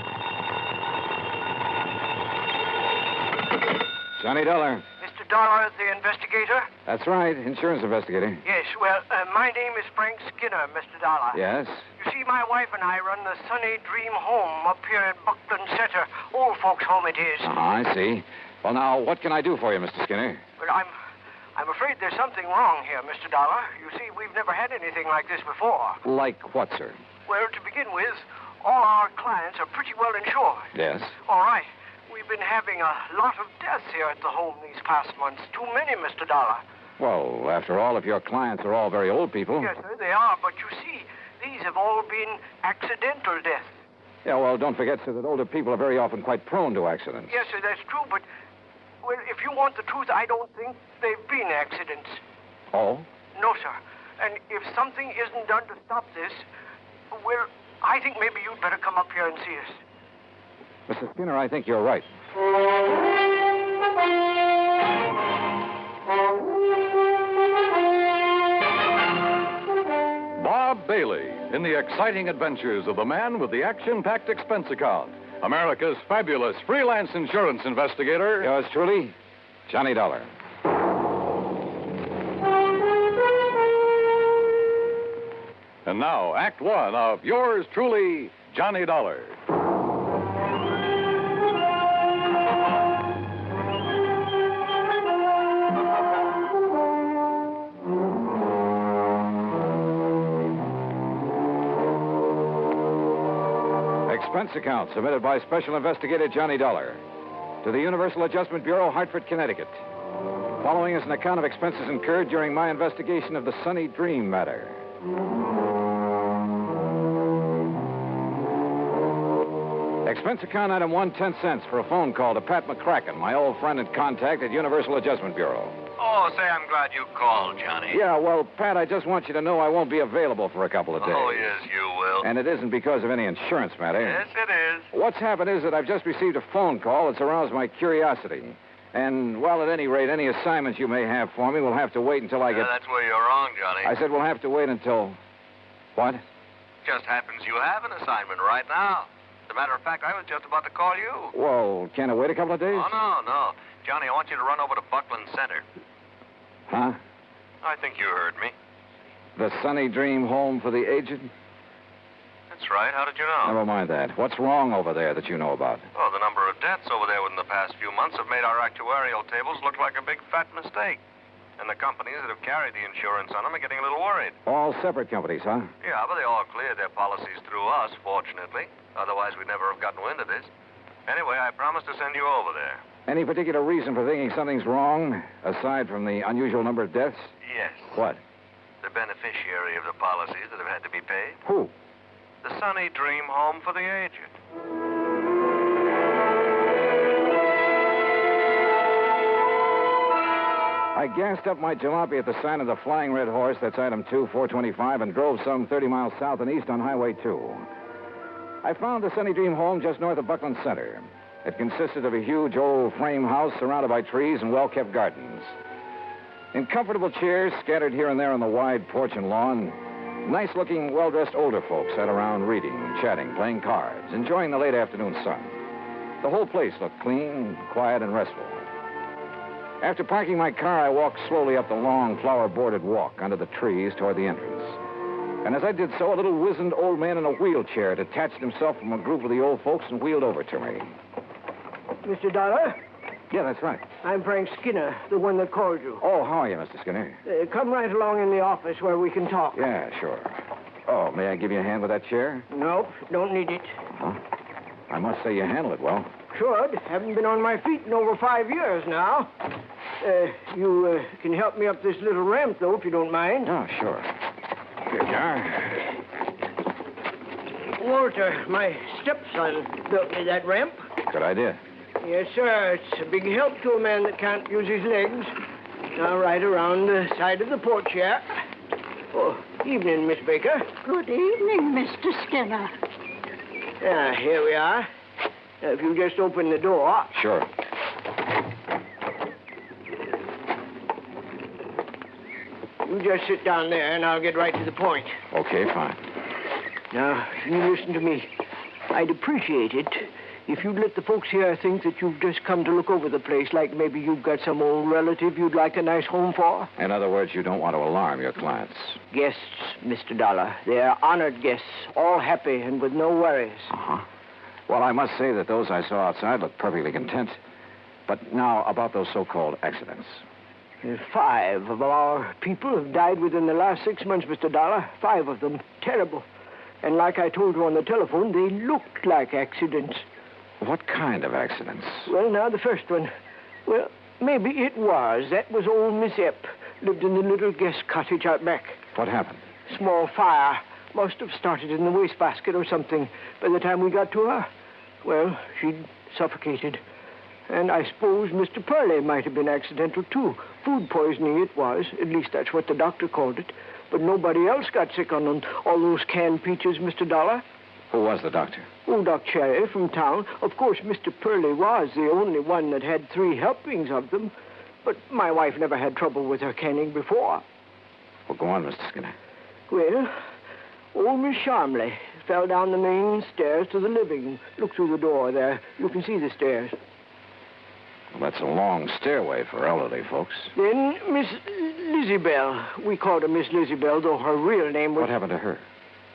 Johnny Dollar. Mr. Dollar, the investigator? That's right, insurance investigator. Yes, well, my name is Frank Skinner, Mr. Dollar. Yes? You see, my wife and I run the Sunny Dream Home up here at Buckland Center. Old folks' home it is. I see. Well, now, what can I do for you, Mr. Skinner? Well, I'm afraid there's something wrong here, Mr. Dollar. You see, we've never had anything like this before. Like what, sir? Well, to begin with, all our clients are pretty well insured. Yes? All right. We've been having a lot of deaths here at the home these past months. Too many, Mr. Dollar. Well, after all, if your clients are all very old people... Yes, sir, they are. But you see, these have all been accidental deaths. Yeah, well, don't forget, sir, that older people are very often quite prone to accidents. Yes, sir, that's true. But, well, if you want the truth, I don't think they've been accidents. Oh? No, sir. And if something isn't done to stop this, well, I think maybe you'd better come up here and see us. Mr. Skinner, I think you're right. Bailey in the exciting adventures of the man with the action-packed expense account, America's fabulous freelance insurance investigator. Yours truly, Johnny Dollar. And now, Act One of yours truly, Johnny Dollar. Expense account submitted by Special Investigator Johnny Dollar to the Universal Adjustment Bureau, Hartford, Connecticut. Following is an account of expenses incurred during my investigation of the Sunny Dream matter. Expense account item 1, 10 cents for a phone call to Pat McCracken, my old friend and contact at Universal Adjustment Bureau. Oh, say, I'm glad you called, Johnny. Yeah, well, Pat, I just want you to know I won't be available for a couple of days. Oh, yes, you will. And it isn't because of any insurance matter. Yes, it is. What's happened is that I've just received a phone call that's aroused my curiosity. And, well, at any rate, any assignments you may have for me will have to wait until I get... That's where you're wrong, Johnny. I said we'll have to wait until... What? Just happens you have an assignment right now. As a matter of fact, I was just about to call you. Well, can I wait a couple of days? Oh, no. Johnny, I want you to run over to Buckland Center. Huh? I think you heard me. The Sunny Dream home for the aged? That's right. How did you know? Never mind that. What's wrong over there that you know about? Oh, the number of deaths over there within the past few months have made our actuarial tables look like a big fat mistake. And the companies that have carried the insurance on them are getting a little worried. All separate companies, huh? Yeah, but they all cleared their policies through us, fortunately. Otherwise, we'd never have gotten wind of this. Anyway, I promised to send you over there. Any particular reason for thinking something's wrong, aside from the unusual number of deaths? Yes. What? The beneficiary of the policies that have had to be paid. Who? The Sunny Dream Home for the Aged. I gassed up my jalopy at the sign of the Flying Red Horse, that's item 2, 425, and drove some 30 miles south and east on Highway 2. I found the Sunny Dream home just north of Buckland Center. It consisted of a huge old frame house surrounded by trees and well-kept gardens. In comfortable chairs scattered here and there on the wide porch and lawn, nice-looking, well-dressed older folks sat around reading, chatting, playing cards, enjoying the late afternoon sun. The whole place looked clean, quiet, and restful. After parking my car, I walked slowly up the long, flower-bordered walk under the trees toward the entrance. And as I did so, a little wizened old man in a wheelchair detached himself from a group of the old folks and wheeled over to me. Mr. Dollar? Yeah, that's right. I'm Frank Skinner, the one that called you. Oh, how are you, Mr. Skinner? Come right along in the office where we can talk. Yeah, sure. Oh, may I give you a hand with that chair? Nope, don't need it. Huh? I must say you handle it well. Should. Haven't been on my feet in over 5 years now. You can help me up this little ramp, though, if you don't mind. Oh, sure. Here you are. Walter, my stepson, built me that ramp. Good idea. Yes, sir. It's a big help to a man that can't use his legs. Now, right around the side of the porch here. Oh, evening, Miss Baker. Good evening, Mr. Skinner. Here we are. If you just open the door. Sure. You just sit down there, and I'll get right to the point. Okay, fine. Now, you listen to me. I'd appreciate it if you'd let the folks here think that you've just come to look over the place, like maybe you've got some old relative you'd like a nice home for. In other words, you don't want to alarm your clients. Guests, Mr. Dollar. They're honored guests, all happy and with no worries. Uh-huh. Well, I must say that those I saw outside looked perfectly content. But now, about those so-called accidents. 5 of our people have died within the last 6 months, Mr. Dollar. 5 of them. Terrible. And like I told you on the telephone, they looked like accidents. What kind of accidents? Well, now, the first one. Well, maybe it was. That was old Miss Epp. Lived in the little guest cottage out back. What happened? Small fire. Must have started in the wastebasket or something by the time we got to her. Well, she'd suffocated. And I suppose Mr. Purley might have been accidental, too. Food poisoning it was. At least that's what the doctor called it. But nobody else got sick on all those canned peaches, Mr. Dollar. Who was the doctor? Oh, Doc Cherry from town. Of course, Mr. Purley was the only one that had 3 helpings of them. But my wife never had trouble with her canning before. Well, go on, Mr. Skinner. Well, Old Miss Sharmley fell down the main stairs to the living. Look through the door there. You can see the stairs. Well, that's a long stairway for elderly folks. Then Miss Lizzie Bell. We called her Miss Lizzie Bell, though her real name was... What happened to her?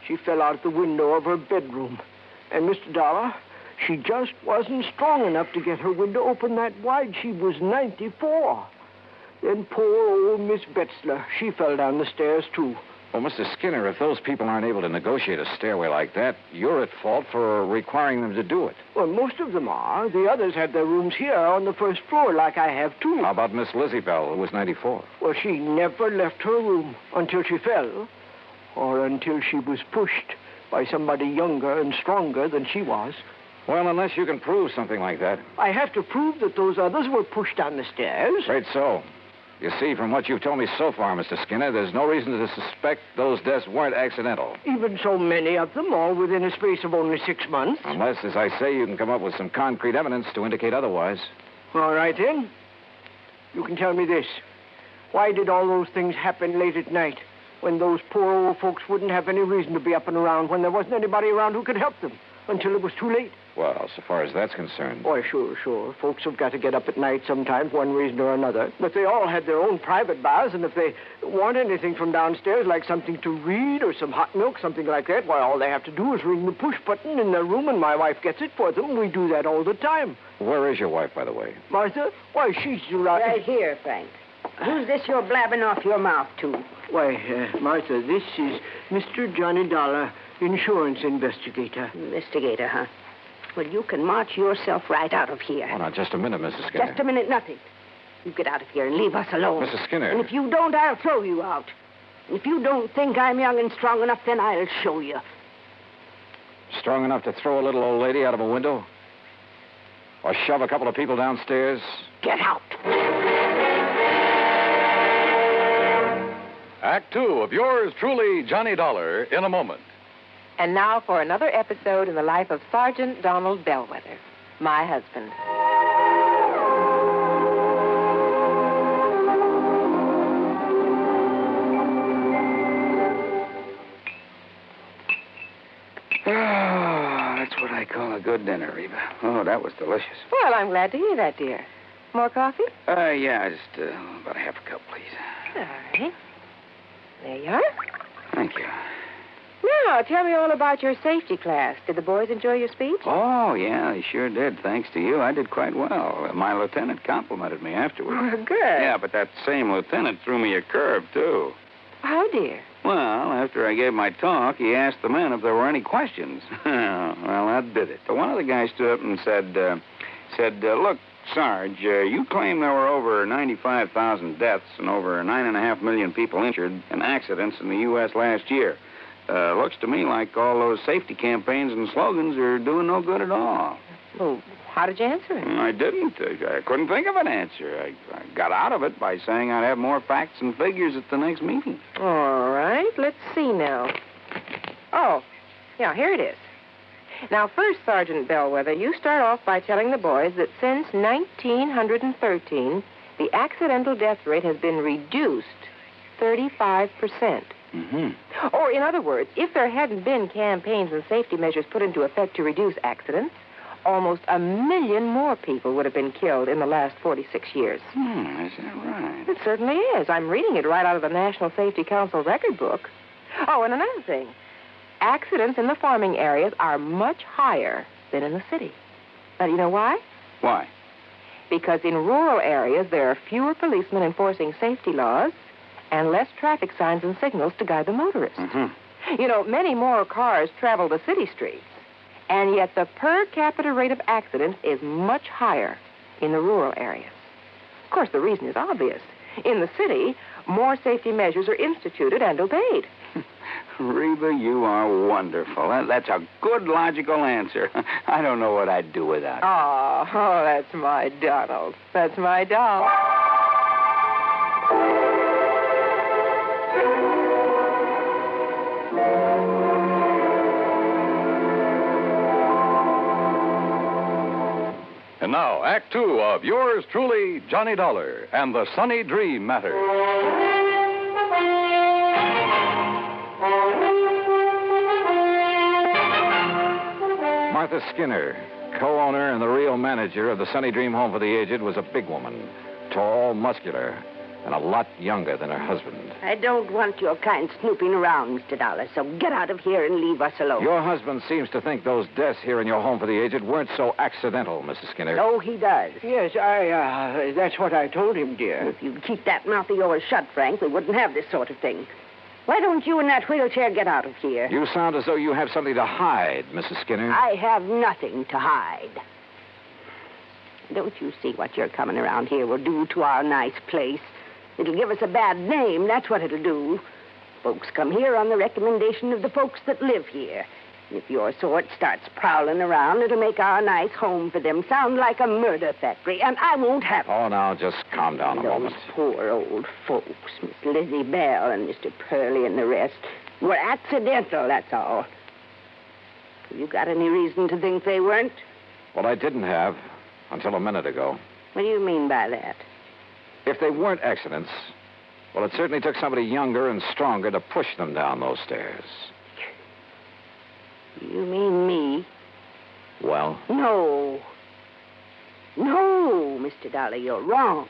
She fell out the window of her bedroom. And, Mr. Dollar, she just wasn't strong enough to get her window open that wide. She was 94. Then poor old Miss Betzler, she fell down the stairs, too. Well, Mr. Skinner, if those people aren't able to negotiate a stairway like that, you're at fault for requiring them to do it. Well, most of them are. The others have their rooms here on the first floor, like I have, too. How about Miss Lizzie Bell, who was 94? Well, she never left her room until she fell, or until she was pushed by somebody younger and stronger than she was. Well, unless you can prove something like that. I have to prove that those others were pushed down the stairs. Right so. You see, from what you've told me so far, Mr. Skinner, there's no reason to suspect those deaths weren't accidental. Even so many of them, all within a space of only 6 months. Unless, as I say, you can come up with some concrete evidence to indicate otherwise. All right, then. You can tell me this. Why did all those things happen late at night, when those poor old folks wouldn't have any reason to be up and around, when there wasn't anybody around who could help them, until it was too late? Well, so far as that's concerned... Why, sure. Folks have got to get up at night sometimes, one reason or another. But they all had their own private baths, and if they want anything from downstairs, like something to read or some hot milk, something like that, why, all they have to do is ring the push button in their room, and my wife gets it for them. We do that all the time. Where is your wife, by the way? Martha? Why, she's... Right here, Frank. Who's this you're blabbing off your mouth to? Why, Martha, this is Mr. Johnny Dollar, insurance investigator. Investigator, huh? Well, you can march yourself right out of here. Oh, now, just a minute, Mrs. Skinner. Just a minute, nothing. You get out of here and leave us alone. Mrs. Skinner. And if you don't, I'll throw you out. And if you don't think I'm young and strong enough, then I'll show you. Strong enough to throw a little old lady out of a window? Or shove a couple of people downstairs? Get out. Act 2 of yours truly, Johnny Dollar, in a moment. And now for another episode in the life of Sergeant Donald Bellweather, my husband. Oh, that's what I call a good dinner, Reba. Oh, that was delicious. Well, I'm glad to hear that, dear. More coffee? Yeah, just about a half a cup, please. All right. There you are. Thank you. Now, tell me all about your safety class. Did the boys enjoy your speech? Oh, yeah, they sure did. Thanks to you, I did quite well. My lieutenant complimented me afterwards. Oh, good. Yeah, but that same lieutenant threw me a curve, too. How, dear? Well, after I gave my talk, he asked the men if there were any questions. Well, that did it. One of the guys stood up and said, look, Sarge, you claim there were over 95,000 deaths and over 9.5 million people injured in accidents in the U.S. last year. Looks to me like all those safety campaigns and slogans are doing no good at all. Well, how did you answer it? I didn't. I couldn't think of an answer. I got out of it by saying I'd have more facts and figures at the next meeting. All right, let's see now. Oh, yeah, here it is. Now, first, Sergeant Bellweather, you start off by telling the boys that since 1913, the accidental death rate has been reduced 35%. Mm-hmm. Or, in other words, if there hadn't been campaigns and safety measures put into effect to reduce accidents, almost 1 million more people would have been killed in the last 46 years. Is that right? It certainly is. I'm reading it right out of the National Safety Council record book. Oh, and another thing. Accidents in the farming areas are much higher than in the city. Now, do you know why? Why? Because in rural areas, there are fewer policemen enforcing safety laws and less traffic signs and signals to guide the motorists. Mm-hmm. You know, many more cars travel the city streets, and yet the per capita rate of accidents is much higher in the rural areas. Of course, the reason is obvious. In the city, more safety measures are instituted and obeyed. Reba, you are wonderful. That's a good logical answer. I don't know what I'd do without it. Oh, that's my Donald. That's my doll. And now, Act 2 of yours truly, Johnny Dollar, and the Sunny Dream Matter. Martha Skinner, co-owner and the real manager of the Sunny Dream Home for the Aged, was a big woman, tall, muscular, and a lot younger than her husband. I don't want your kind snooping around, Mr. Dollar, so get out of here and leave us alone. Your husband seems to think those deaths here in your home for the aged weren't so accidental, Mrs. Skinner. Oh, he does. Yes, that's what I told him, dear. If you'd keep that mouth of yours shut, Frank, we wouldn't have this sort of thing. Why don't you in that wheelchair get out of here? You sound as though you have something to hide, Mrs. Skinner. I have nothing to hide. Don't you see what your coming around here will do to our nice place? It'll give us a bad name, that's what it'll do. Folks come here on the recommendation of the folks that live here. And if your sort starts prowling around, it'll make our nice home for them sound like a murder factory, and I won't have it. Oh, now, just calm down a moment. Those poor old folks, Miss Lizzie Bell and Mr. Purley and the rest, were accidental, that's all. You got any reason to think they weren't? Well, I didn't have until a minute ago. What do you mean by that? If they weren't accidents, well, it certainly took somebody younger and stronger to push them down those stairs. You mean me? Well? No, Mr. Dollar, you're wrong.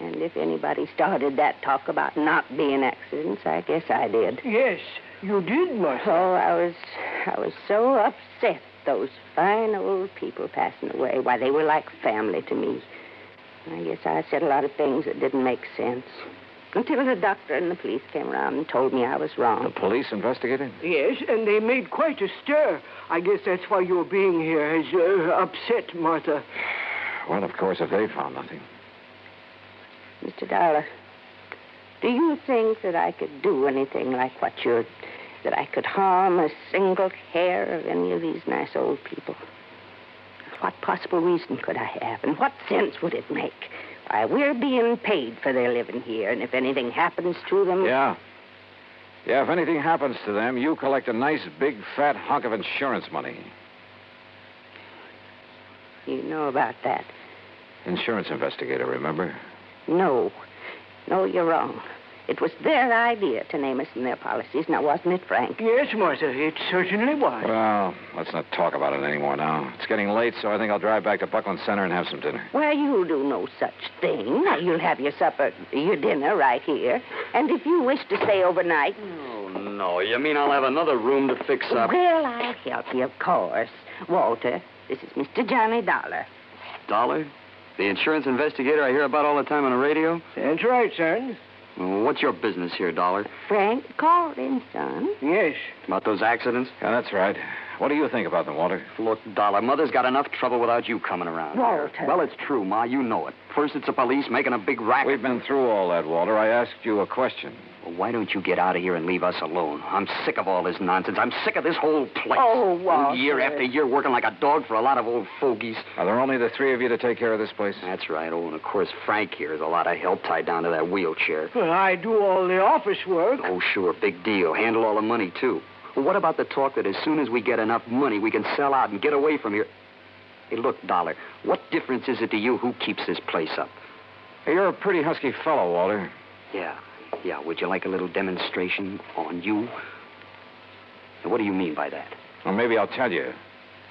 And if anybody started that talk about not being accidents, I guess I did. Yes, you did, Martha. Oh, I was so upset, those fine old people passing away. Why, they were like family to me. I guess I said a lot of things that didn't make sense. Until the doctor and the police came around and told me I was wrong. The police investigated? Yes, and they made quite a stir. I guess that's why your being here has upset Martha. Well, of course, if they found nothing. Mr. Dollar, do you think that I could do anything like what that I could harm a single hair of any of these nice old people? What possible reason could I have, and what sense would it make? Why, we're being paid for their living here, and if anything happens to them... Yeah, if anything happens to them, you collect a nice, big, fat hunk of insurance money. You know about that? Insurance investigator, remember? No, you're wrong. It was their idea to name us in their policies, now wasn't it, Frank? Yes, Martha, it certainly was. Well, let's not talk about it anymore now. It's getting late, so I think I'll drive back to Buckland Center and have some dinner. Well, you'll do no such thing. You'll have your dinner right here. And if you wish to stay overnight... Oh, no. You mean I'll have another room to fix up? Well, I'll help you, of course. Walter, this is Mr. Johnny Dollar. Dollar? The insurance investigator I hear about all the time on the radio? That's right, son. Well, what's your business here, Dollar? Frank called in, son. Yes. About those accidents? Yeah, that's right. What do you think about them, Walter? Look, Dollar, Mother's got enough trouble without you coming around. Walter. Here. Well, it's true, Ma. You know it. First, it's the police making a big racket. We've been through all that, Walter. I asked you a question. Well, why don't you get out of here and leave us alone? I'm sick of all this nonsense. I'm sick of this whole place. Oh, Walter. Year after year working like a dog for a lot of old fogies. Are there only the three of you to take care of this place? That's right. Oh, and of course, Frank here is a lot of help tied down to that wheelchair. Well, I do all the office work. Oh, sure. Big deal. Handle all the money, too. Well, what about the talk that as soon as we get enough money, we can sell out and get away from here? Hey, look, Dollar, what difference is it to you who keeps this place up? Hey, you're a pretty husky fellow, Walter. Yeah. Would you like a little demonstration on you? Now, what do you mean by that? Well, maybe I'll tell you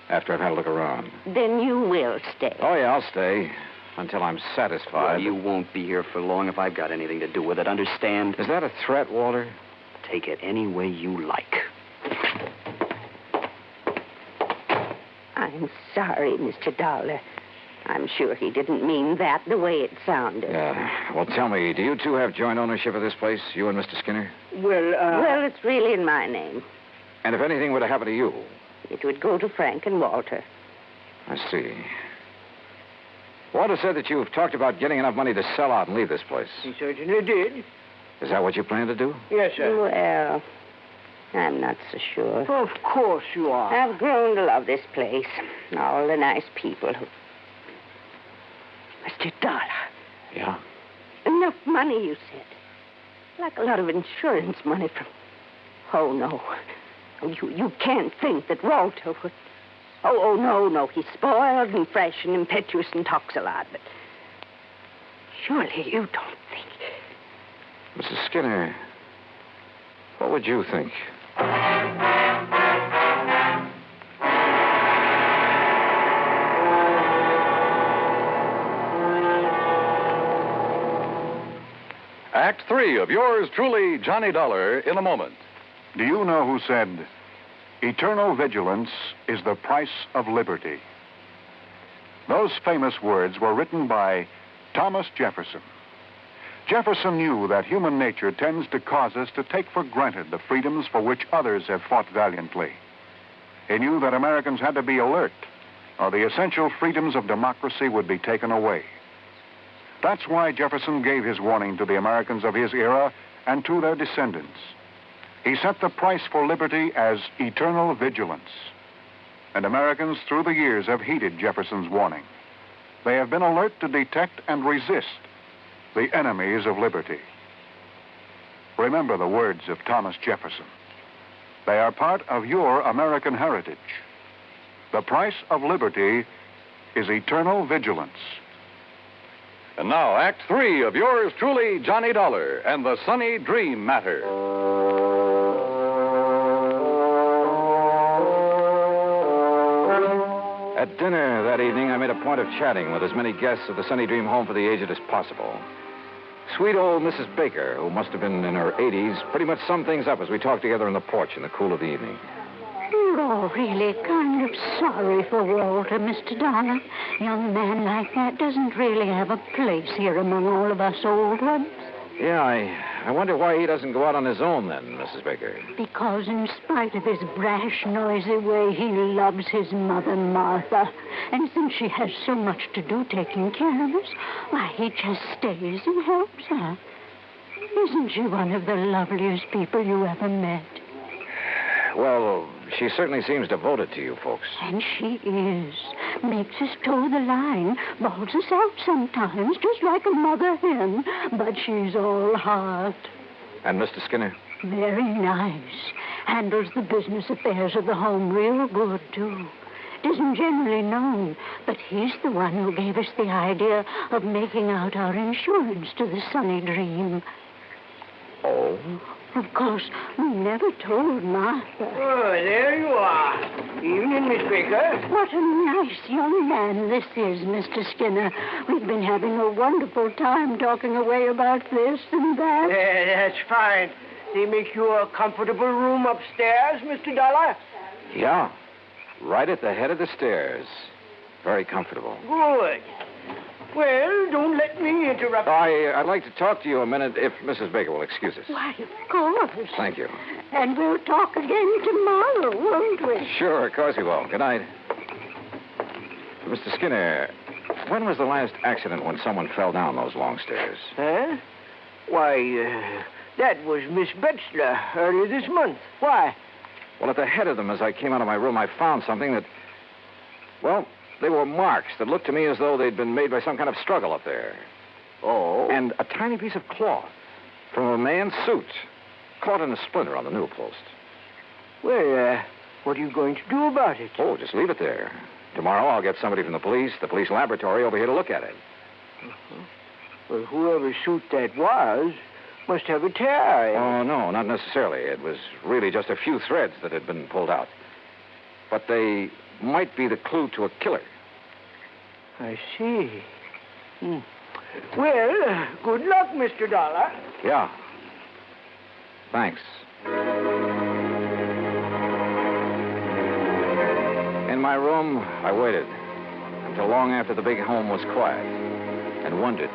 after I've had a look around. Then you will stay. Oh, yeah, I'll stay until I'm satisfied. Well, you won't be here for long if I've got anything to do with it, understand? Is that a threat, Walter? Take it any way you like. I'm sorry, Mr. Dollar. I'm sure he didn't mean that the way it sounded. Yeah. Well, tell me, do you two have joint ownership of this place, you and Mr. Skinner? Well, it's really in my name. And if anything were to happen to you? It would go to Frank and Walter. I see. Walter said that you've talked about getting enough money to sell out and leave this place. He certainly did. Is that what you plan to do? Yes, sir. Well, I'm not so sure. Of course you are. I've grown to love this place. All the nice people who... Mr. Dollar. Yeah? Enough money, you said. Like a lot of insurance money from... Oh, no. You can't think that Walter would... Oh, no. He's spoiled and fresh and impetuous and talks a lot, but... Surely you don't think... Mrs. Skinner, what would you think? Act 3 of yours truly, Johnny Dollar, in a moment. Do you know who said, "Eternal vigilance is the price of liberty"? Those famous words were written by Thomas Jefferson. Jefferson knew that human nature tends to cause us to take for granted the freedoms for which others have fought valiantly. He knew that Americans had to be alert, or the essential freedoms of democracy would be taken away. That's why Jefferson gave his warning to the Americans of his era and to their descendants. He set the price for liberty as eternal vigilance. And Americans through the years have heeded Jefferson's warning. They have been alert to detect and resist the enemies of liberty. Remember the words of Thomas Jefferson. They are part of your American heritage. The price of liberty is eternal vigilance. And now, Act 3 of yours truly, Johnny Dollar, and the Sunny Dream Matter. At dinner that evening, I made a point of chatting with as many guests of the Sunny Dream Home for the Aged as possible. Sweet old Mrs. Baker, who must have been in her 80s, pretty much summed things up as we talked together on the porch in the cool of the evening. You're all really kind of sorry for Walter, Mr. Dollar. Young man like that doesn't really have a place here among all of us old ones. Yeah, I wonder why he doesn't go out on his own then, Mrs. Baker. Because in spite of his brash, noisy way, he loves his mother, Martha. And since she has so much to do taking care of us, why, he just stays and helps her. Isn't she one of the loveliest people you ever met? Well, she certainly seems devoted to you folks. And she is. Makes us toe the line, bawls us out sometimes, just like a mother hen. But she's all heart. And Mr. Skinner? Very nice. Handles the business affairs of the home real good, too. It isn't generally known, but he's the one who gave us the idea of making out our insurance to the Sunny Dream. Oh? Of course, we never told Martha. Oh, there you are. Evening, Miss Baker. What a nice young man this is, Mr. Skinner. We've been having a wonderful time talking away about this and that. That's fine. They make you a comfortable room upstairs, Mr. Dollar? Yeah. Right at the head of the stairs. Very comfortable. Good. Well, don't let me interrupt. I'd like to talk to you a minute if Mrs. Baker will excuse us. Why, of course. Thank you. And we'll talk again tomorrow, won't we? Sure, of course we will. Good night. Mr. Skinner, when was the last accident when someone fell down those long stairs? Huh? Why, that was Miss Betzler earlier this month. Why? Well, at the head of them, as I came out of my room, I found something that... Well, they were marks that looked to me as though they'd been made by some kind of struggle up there. Oh? And a tiny piece of cloth from a man's suit caught in a splinter on the newel post. Well, what are you going to do about it? Oh, just leave it there. Tomorrow I'll get somebody from the police laboratory over here to look at it. Uh-huh. Well, whoever suit that was must have a tear. Oh, no, not necessarily. It was really just a few threads that had been pulled out. But they might be the clue to a killer. I see. Well, good luck, Mr. Dollar. Yeah. Thanks. In my room, I waited until long after the big home was quiet and wondered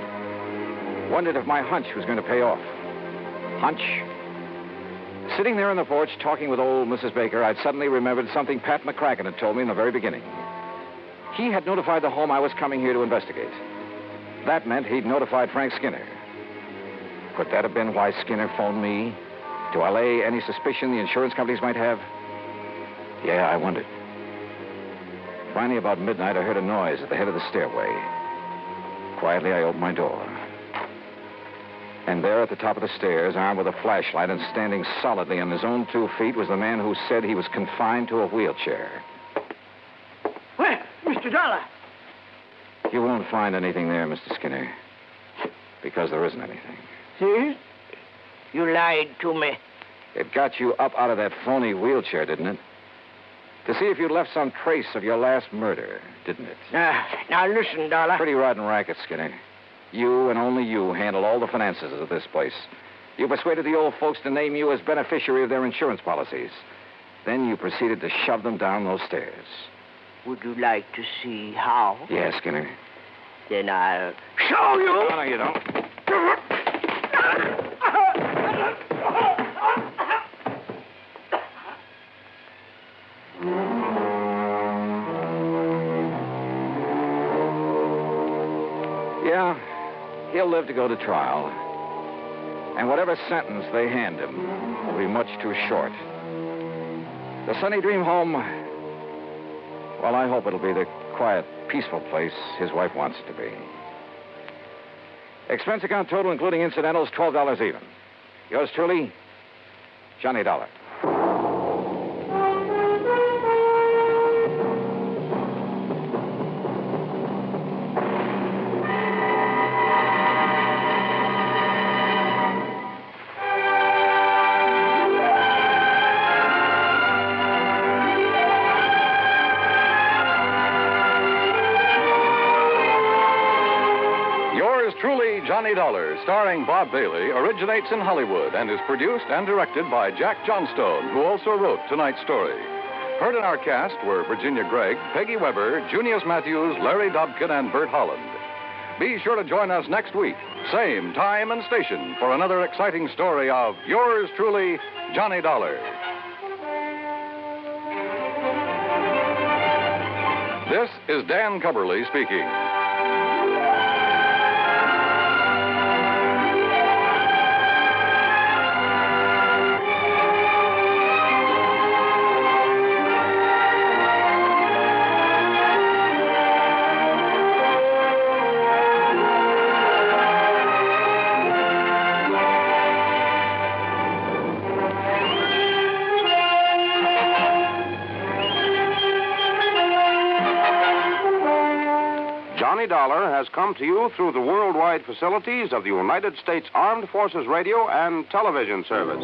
if my hunch was going to pay off. Hunch? Sitting there on the porch talking with old Mrs. Baker, I'd suddenly remembered something Pat McCracken had told me in the very beginning. He had notified the home I was coming here to investigate. That meant he'd notified Frank Skinner. Could that have been why Skinner phoned me? To allay any suspicion the insurance companies might have? Yeah, I wondered. Finally, about midnight, I heard a noise at the head of the stairway. Quietly, I opened my door. And there at the top of the stairs, armed with a flashlight and standing solidly on his own 2 feet, was the man who said he was confined to a wheelchair. Well, Mr. Dollar. You won't find anything there, Mr. Skinner. Because there isn't anything. See? You lied to me. It got you up out of that phony wheelchair, didn't it? To see if you'd left some trace of your last murder, didn't it? Now listen, Dollar. Pretty rotten racket, Skinner. You and only you handle all the finances of this place. You persuaded the old folks to name you as beneficiary of their insurance policies. Then you proceeded to shove them down those stairs. Would you like to see how? Yes, Skinner. Then I'll show you. No, you don't. Yeah, he'll live to go to trial. And whatever sentence they hand him will be much too short. The Sunny Dream home, well, I hope it'll be the quiet, peaceful place his wife wants it to be. Expense account total, including incidentals, $12 even. Yours truly, Johnny Dollar. Johnny Dollar, starring Bob Bailey, originates in Hollywood and is produced and directed by Jack Johnstone, who also wrote tonight's story. Heard in our cast were Virginia Gregg, Peggy Weber, Junius Matthews, Larry Dobkin, and Bert Holland. Be sure to join us next week, same time and station, for another exciting story of yours truly, Johnny Dollar. This is Dan Cubberly speaking. Johnny Dollar has come to you through the worldwide facilities of the United States Armed Forces Radio and Television Service.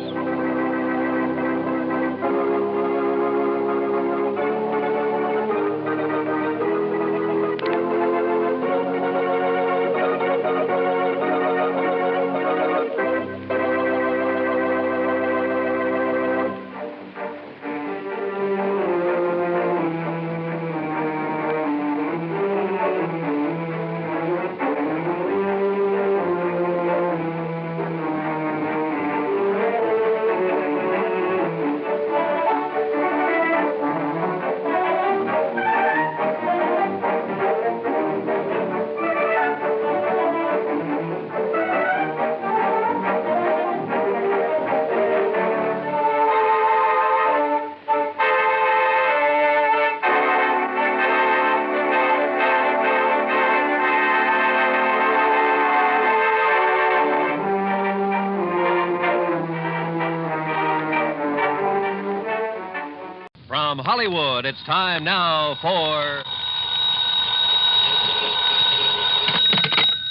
From Hollywood, it's time now for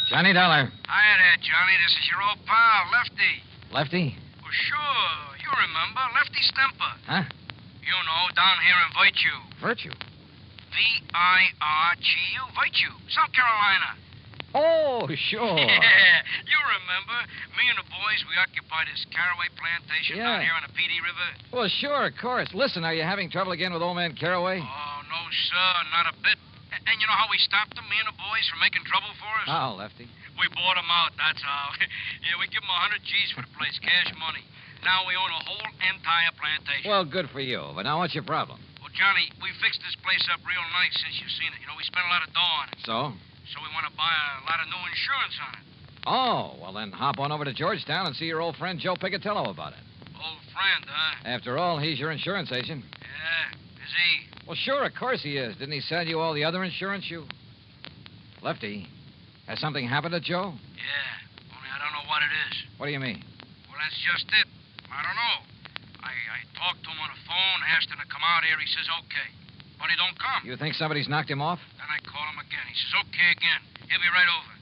Johnny Dollar. Hiya there, Johnny. This is your old pal, Lefty. Lefty? Well, sure. You remember. Lefty Stemper. Huh? You know, down here in Virtue. Virtue? V-I-R-G-U. Virtue. South Carolina. Oh, sure. Yeah, you remember. Me and the boys, we occupied this caraway plantation down Yeah. here on the Petey River. Well, sure, of course. Listen, are you having trouble again with old man Caraway? Oh, no, sir. Not a bit. And you know how we stopped them, me and the boys, from making trouble for us? How, Lefty? We bought them out, that's how. Yeah, we give them 100 G's for the place, cash money. Now we own a whole entire plantation. Well, good for you. But now what's your problem? Well, Johnny, we fixed this place up real nice since you've seen it. You know, we spent a lot of dough on it. So? So we want to buy a lot of new insurance on it. Oh, well, then hop on over to Georgetown and see your old friend Joe Picatello about it. Old friend, huh? After all, he's your insurance agent. Yeah, is he? Well, sure, of course he is. Didn't he sell you all the other insurance you... Lefty, has something happened to Joe? Yeah, only I don't know what it is. What do you mean? Well, that's just it. I don't know. I talked to him on the phone, asked him to come out here. He says okay. But he don't come. You think somebody's knocked him off? Then I call him again. He says okay again. He'll be right over.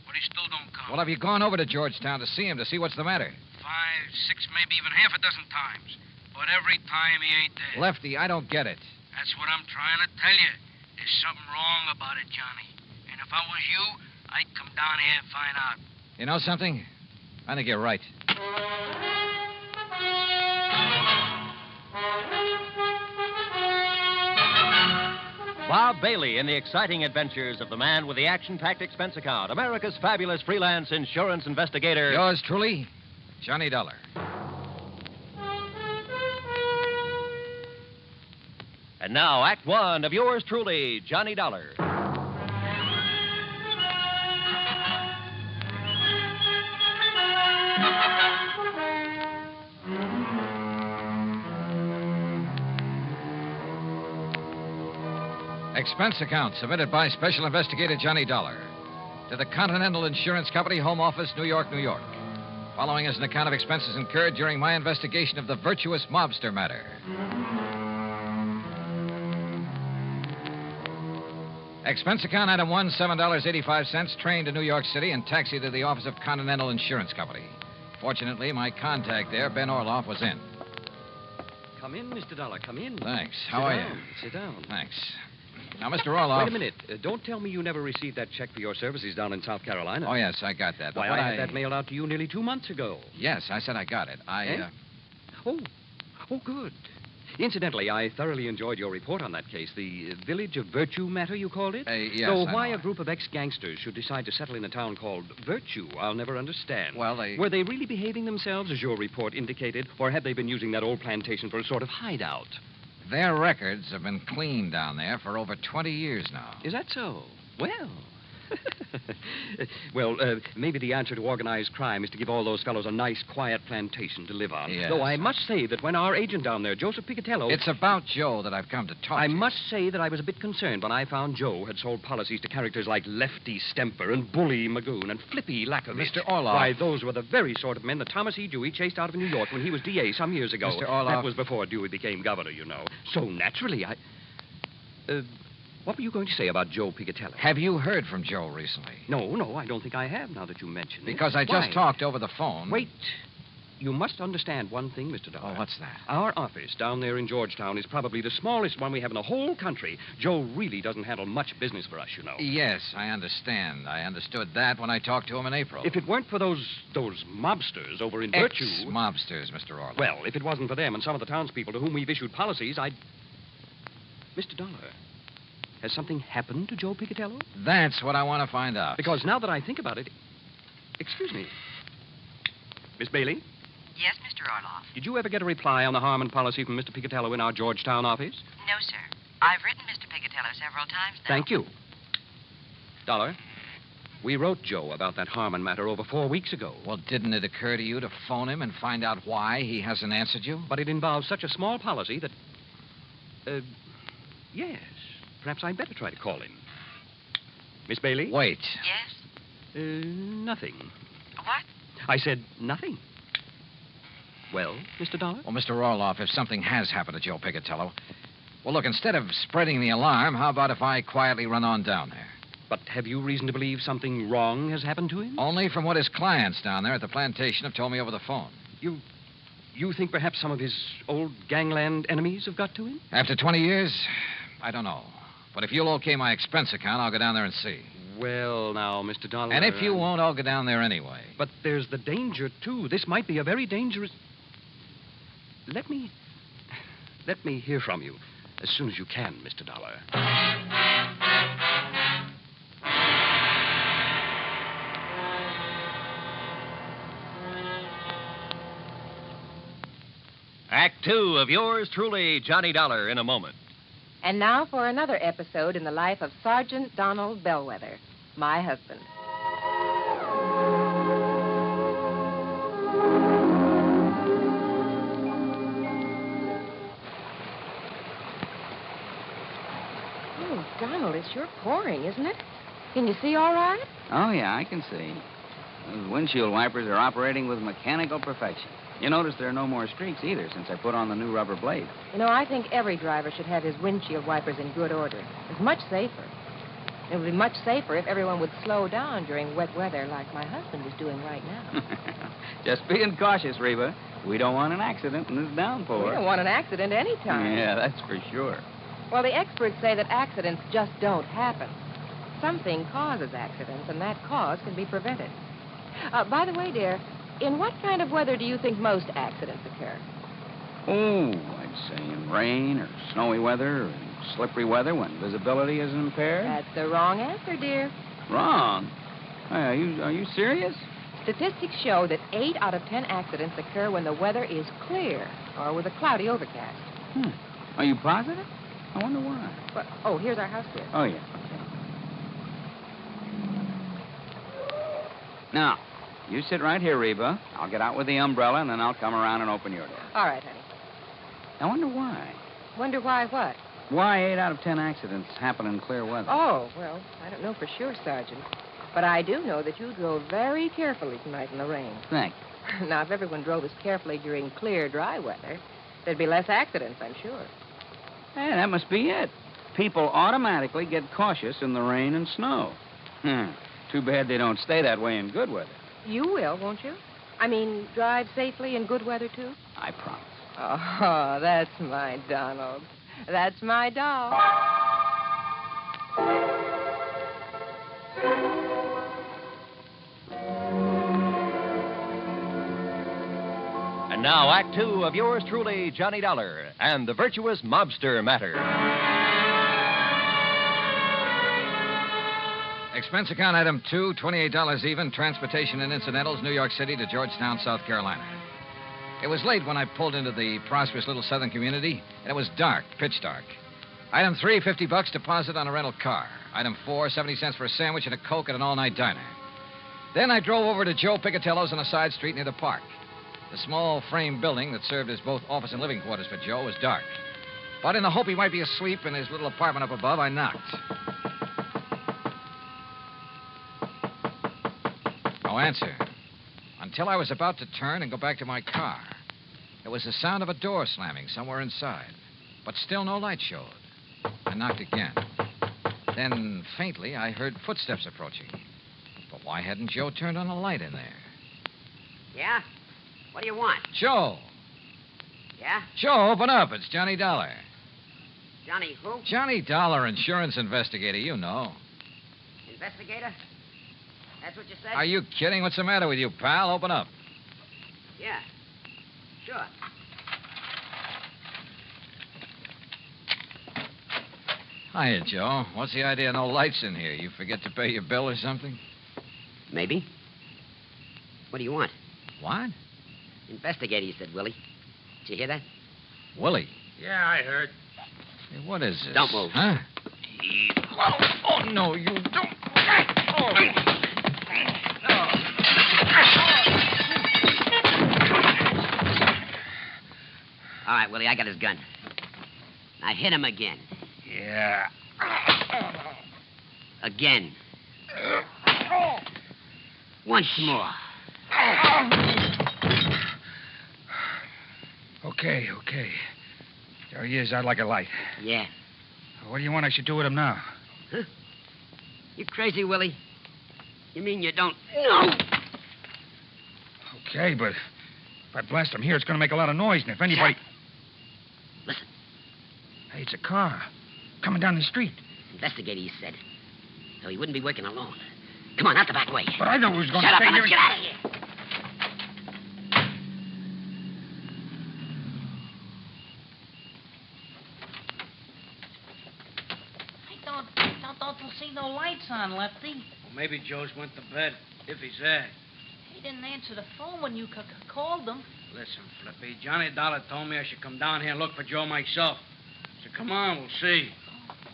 But he still don't come. Well, have you gone over to Georgetown to see him, to see what's the matter? 5, 6, maybe even half a dozen times. But every time he ain't there. Lefty, I don't get it. That's what I'm trying to tell you. There's something wrong about it, Johnny. And if I was you, I'd come down here and find out. You know something? I think you're right. Bob Bailey in the exciting adventures of the man with the action-packed expense account, America's fabulous freelance insurance investigator. Yours truly, Johnny Dollar. And now, Act One of yours truly, Johnny Dollar. Expense account submitted by Special Investigator Johnny Dollar to the Continental Insurance Company, Home Office, New York, New York. Following is an account of expenses incurred during my investigation of the virtuous mobster matter. Expense account item 1, $7.85, train to New York City and taxi to the office of Continental Insurance Company. Fortunately, my contact there, Ben Orloff, was in. Come in, Mr. Dollar, come in. Thanks. How are you? Sit down. Thanks. Now, Mr. Orloff... Wait a minute. Don't tell me you never received that check for your services down in South Carolina. Oh, yes, I got that. Why, I had that mailed out to you nearly 2 months ago. Yes, I said I got it. Oh, good. Incidentally, I thoroughly enjoyed your report on that case, the Village of Virtue matter, you called it? Yes, So I why know. a group of ex-gangsters should decide to settle in a town called Virtue, I'll never understand. Well, they... Were they really behaving themselves, as your report indicated, or had they been using that old plantation for a sort of hideout? Their records have been clean down there for over 20 years now. Is that so? Well... Well, maybe the answer to organized crime is to give all those fellows a nice, quiet plantation to live on. Yes. Though I must say that when our agent down there, Joseph Picatello... It's about Joe that I've come to talk I to you. must say that I was a bit concerned when I found Joe had sold policies to characters like Lefty Stemper and Bully Magoon and Flippy Lackovich. Mr. Orloff. Why, those were the very sort of men that Thomas E. Dewey chased out of New York when he was DA some years ago. Mr. Orloff. That was before Dewey became governor, you know. So naturally, what were you going to say about Joe Picatello? Have you heard from Joe recently? No, I don't think I have, now that you mention it. Because I just talked over the phone. Wait. You must understand one thing, Mr. Dollar. Oh, what's that? Our office down there in Georgetown is probably the smallest one we have in the whole country. Joe really doesn't handle much business for us, you know. Yes, I understand. I understood that when I talked to him in April. If it weren't for those mobsters over in Virtue... Ex-mobsters, Mr. Orloff. Well, if it wasn't for them and some of the townspeople to whom we've issued policies, I'd... Mr. Dollar, has something happened to Joe Picatello? That's what I want to find out. Because now that I think about it... Excuse me. Miss Bailey? Yes, Mr. Orloff. Did you ever get a reply on the Harmon policy from Mr. Picatello in our Georgetown office? No, sir. I've written Mr. Picatello several times now. Thank you. Dollar, we wrote Joe about that Harmon matter over 4 weeks ago. Well, didn't it occur to you to phone him and find out why he hasn't answered you? But it involves such a small policy that... yes. Perhaps I'd better try to call him. Miss Bailey? Wait. Yes? Nothing. What? I said nothing. Well, Mr. Dollar? Well, Mr. Orloff, if something has happened to Joe Picatello... Well, look, instead of spreading the alarm, how about if I quietly run on down there? But have you reason to believe something wrong has happened to him? Only from what his clients down there at the plantation have told me over the phone. You think perhaps some of his old gangland enemies have got to him? After 20 years, I don't know. But if you'll okay my expense account, I'll go down there and see. Well, now, Mr. Dollar... And if you won't, I'll go down there anyway. But there's the danger, too. This might be a very dangerous... Let me hear from you as soon as you can, Mr. Dollar. Act Two of yours truly, Johnny Dollar, in a moment. And now for another episode in the life of Sergeant Donald Bellweather, my husband. Oh, Donald, it's sure pouring, isn't it? Can you see all right? Oh, yeah, I can see. Those windshield wipers are operating with mechanical perfection. You notice there are no more streaks either since I put on the new rubber blade. You know, I think every driver should have his windshield wipers in good order. It's much safer. It would be much safer if everyone would slow down during wet weather like my husband is doing right now. Just being cautious, Reba. We don't want an accident in this downpour. We don't want an accident any time. Yeah, that's for sure. Well, the experts say that accidents just don't happen. something causes accidents, and that cause can be prevented. By the way, dear, in what kind of weather do you think most accidents occur? Oh, I'd say in rain or snowy weather or slippery weather when visibility is impaired. That's the wrong answer, dear. Wrong? Are you serious? Statistics show that 8 out of 10 accidents occur when the weather is clear or with a cloudy overcast. Are you positive? I wonder why. But, here's our house, dear. Oh, yeah. Now, you sit right here, Reba. I'll get out with the umbrella, and then I'll come around and open your door. All right, honey. I wonder why. Wonder why what? Why 8 out of 10 accidents happen in clear weather? Oh, well, I don't know for sure, Sergeant. But I do know that you drove very carefully tonight in the rain. Thank you. Now, if everyone drove as carefully during clear, dry weather, there'd be less accidents, I'm sure. Hey, that must be it. People automatically get cautious in the rain and snow. Too bad they don't stay that way in good weather. You will, won't you? I mean, drive safely in good weather, too? I promise. Oh, that's my Donald. That's my doll. And now, Act Two of yours truly, Johnny Dollar, and the virtuous mobster matter. Expense account item 2, $28 even, transportation and incidentals, New York City to Georgetown, South Carolina. It was late when I pulled into the prosperous little southern community, and it was dark, pitch dark. Item 3, $50 deposit on a rental car. Item 4, 70 cents for a sandwich and a Coke at an all-night diner. Then I drove over to Joe Picatello's on a side street near the park. The small frame building that served as both office and living quarters for Joe was dark. But in the hope he might be asleep in his little apartment up above, I knocked. No answer. Until I was about to turn and go back to my car. There was the sound of a door slamming somewhere inside. But still no light showed. I knocked again. Then, faintly, I heard footsteps approaching. But why hadn't Joe turned on a light in there? Yeah? What do you want? Joe! Yeah? Joe, open up. It's Johnny Dollar. Johnny who? Johnny Dollar, insurance investigator, you know. Investigator? That's what you said? Are you kidding? What's the matter with you, pal? Open up. Yeah. Sure. Hiya, Joe. What's the idea of no lights in here? You forget to pay your bill or something? Maybe. What do you want? What? Investigator, you said, Willie. Did you hear that? Willie? Yeah, I heard. Hey, what is this? Don't move. Huh? Oh, no, you don't. Oh. All right, Willie, I got his gun. I hit him again. Yeah. Again. Once more. Okay. There he is. I'd like a light. Yeah. What do you want I should do with him now? Huh? You crazy, Willie? You mean you don't know? Okay, but if I blast him here, it's going to make a lot of noise, and if anybody... Listen. Hey, it's a car. Coming down the street. Investigator, he said. So he wouldn't be working alone. Come on, out the back way. But I thought we was going Shut to up stay and here. let's get out of here. I don't see no lights on, Lefty. Well, maybe Joe's went to bed, if he's there. He didn't answer the phone when you called him. Listen, Flippy, Johnny Dollar told me I should come down here and look for Joe myself. So come on, we'll see.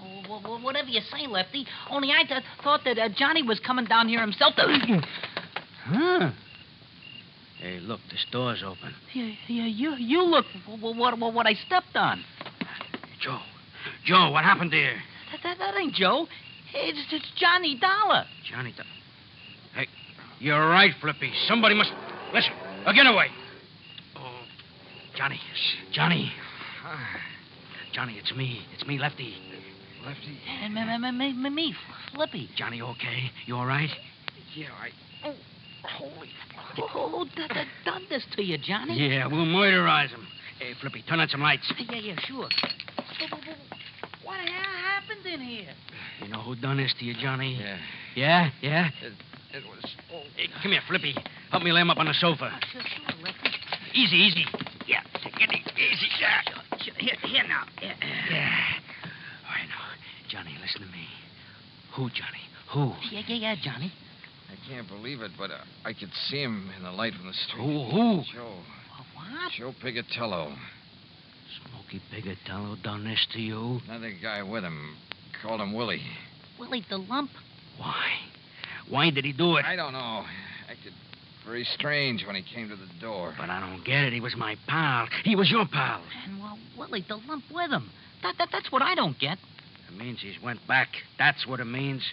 Oh, well, whatever you say, Lefty. Only I thought that Johnny was coming down here himself to... Huh? Hey, look, this door's open. Yeah, you look what I stepped on. Joe, what happened there? That ain't Joe. It's Johnny Dollar. Johnny Dollar. Hey, you're right, Flippy. Somebody must... Listen, get away. Oh, Johnny. Johnny, it's me. It's me, Lefty. Lefty? And me, Flippy. Johnny, okay? You all right? Yeah, Oh, holy... Who done this to you, Johnny? Yeah, we'll murderize him. Hey, Flippy, turn on some lights. Yeah, sure. What happened in here? You know who done this to you, Johnny? Yeah. Yeah? Yeah? It was... Hey, come here, Flippy. Help me lay him up on the sofa. Sure, Lefty. Easy, easy. Yeah, take it easy. Yeah. Sure. Here now. Yeah. All right, now, Johnny, listen to me. Who, Johnny? Who? Yeah, Johnny. I can't believe it, but I could see him in the light from the street. Who? Joe. What? Joe Pigatello. Smokey Pigatello done this to you? Another guy with him. Called him Willie. Willie the Lump? Why? Why did he do it? I don't know. Acted very strange when he came to the door. But I don't get it. He was my pal. He was your pal. And, well, Willie the Lump with him. That's what I don't get. It means he's went back. That's what it means.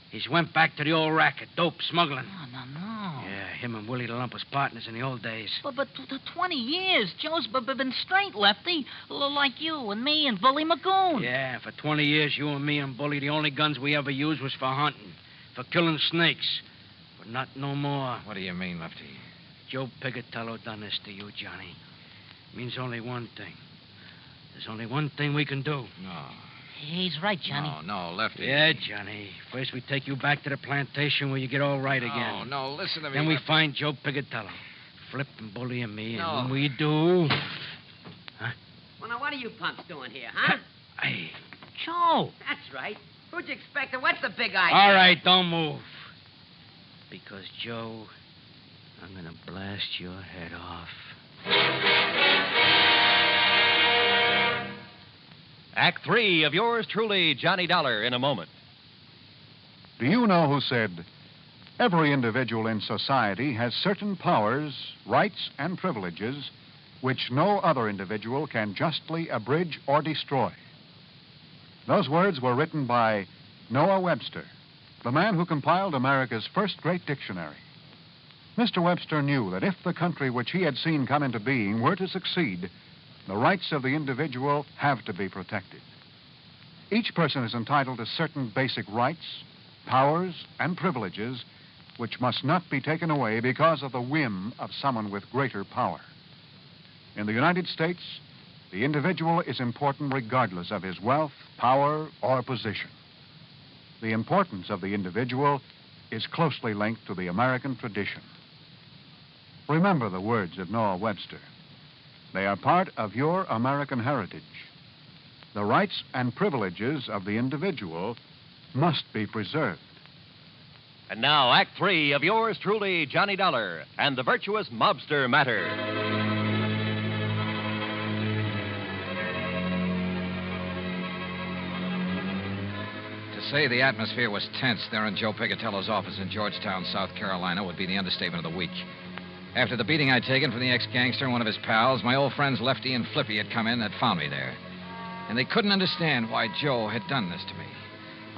He's went back to the old racket, dope smuggling. No. Yeah, him and Willie the Lump was partners in the old days. But 20 years. Joe's been straight, Lefty. Like you and me and Bully Magoon. Yeah, for 20 years, you and me and Bully, the only guns we ever used was for hunting, for killing snakes. But not no more. What do you mean, Lefty? Joe Pigatello done this to you, Johnny. It means only one thing. There's only one thing we can do. No. He's right, Johnny. No, Lefty. Yeah, Johnny. First we take you back to the plantation where you get all right again. No, listen to me. Then we Lefty. find Joe Pigatello. Flip and Bully and me. No. And when we do... Huh? Well, now, what are you punks doing here, huh? Hey. Joe. That's right. Who'd you expect? And what's the big idea? All right, don't move. Because, Joe, I'm going to blast your head off. Act 3 of yours truly, Johnny Dollar, in a moment. Do you know who said, every individual in society has certain powers, rights, and privileges which no other individual can justly abridge or destroy? Those words were written by Noah Webster, the man who compiled America's first great dictionary. Mr. Webster knew that if the country which he had seen come into being were to succeed, the rights of the individual have to be protected. Each person is entitled to certain basic rights, powers, and privileges which must not be taken away because of the whim of someone with greater power. In the United States, the individual is important regardless of his wealth, power, or position. The importance of the individual is closely linked to the American tradition. Remember the words of Noah Webster. They are part of your American heritage. The rights and privileges of the individual must be preserved. And now, Act 3 of yours truly, Johnny Dollar, and the virtuous mobster matter. To say the atmosphere was tense there in Joe Pigatello's office in Georgetown, South Carolina, would be the understatement of the week. After the beating I'd taken from the ex-gangster and one of his pals, my old friends Lefty and Flippy had come in and had found me there. And they couldn't understand why Joe had done this to me.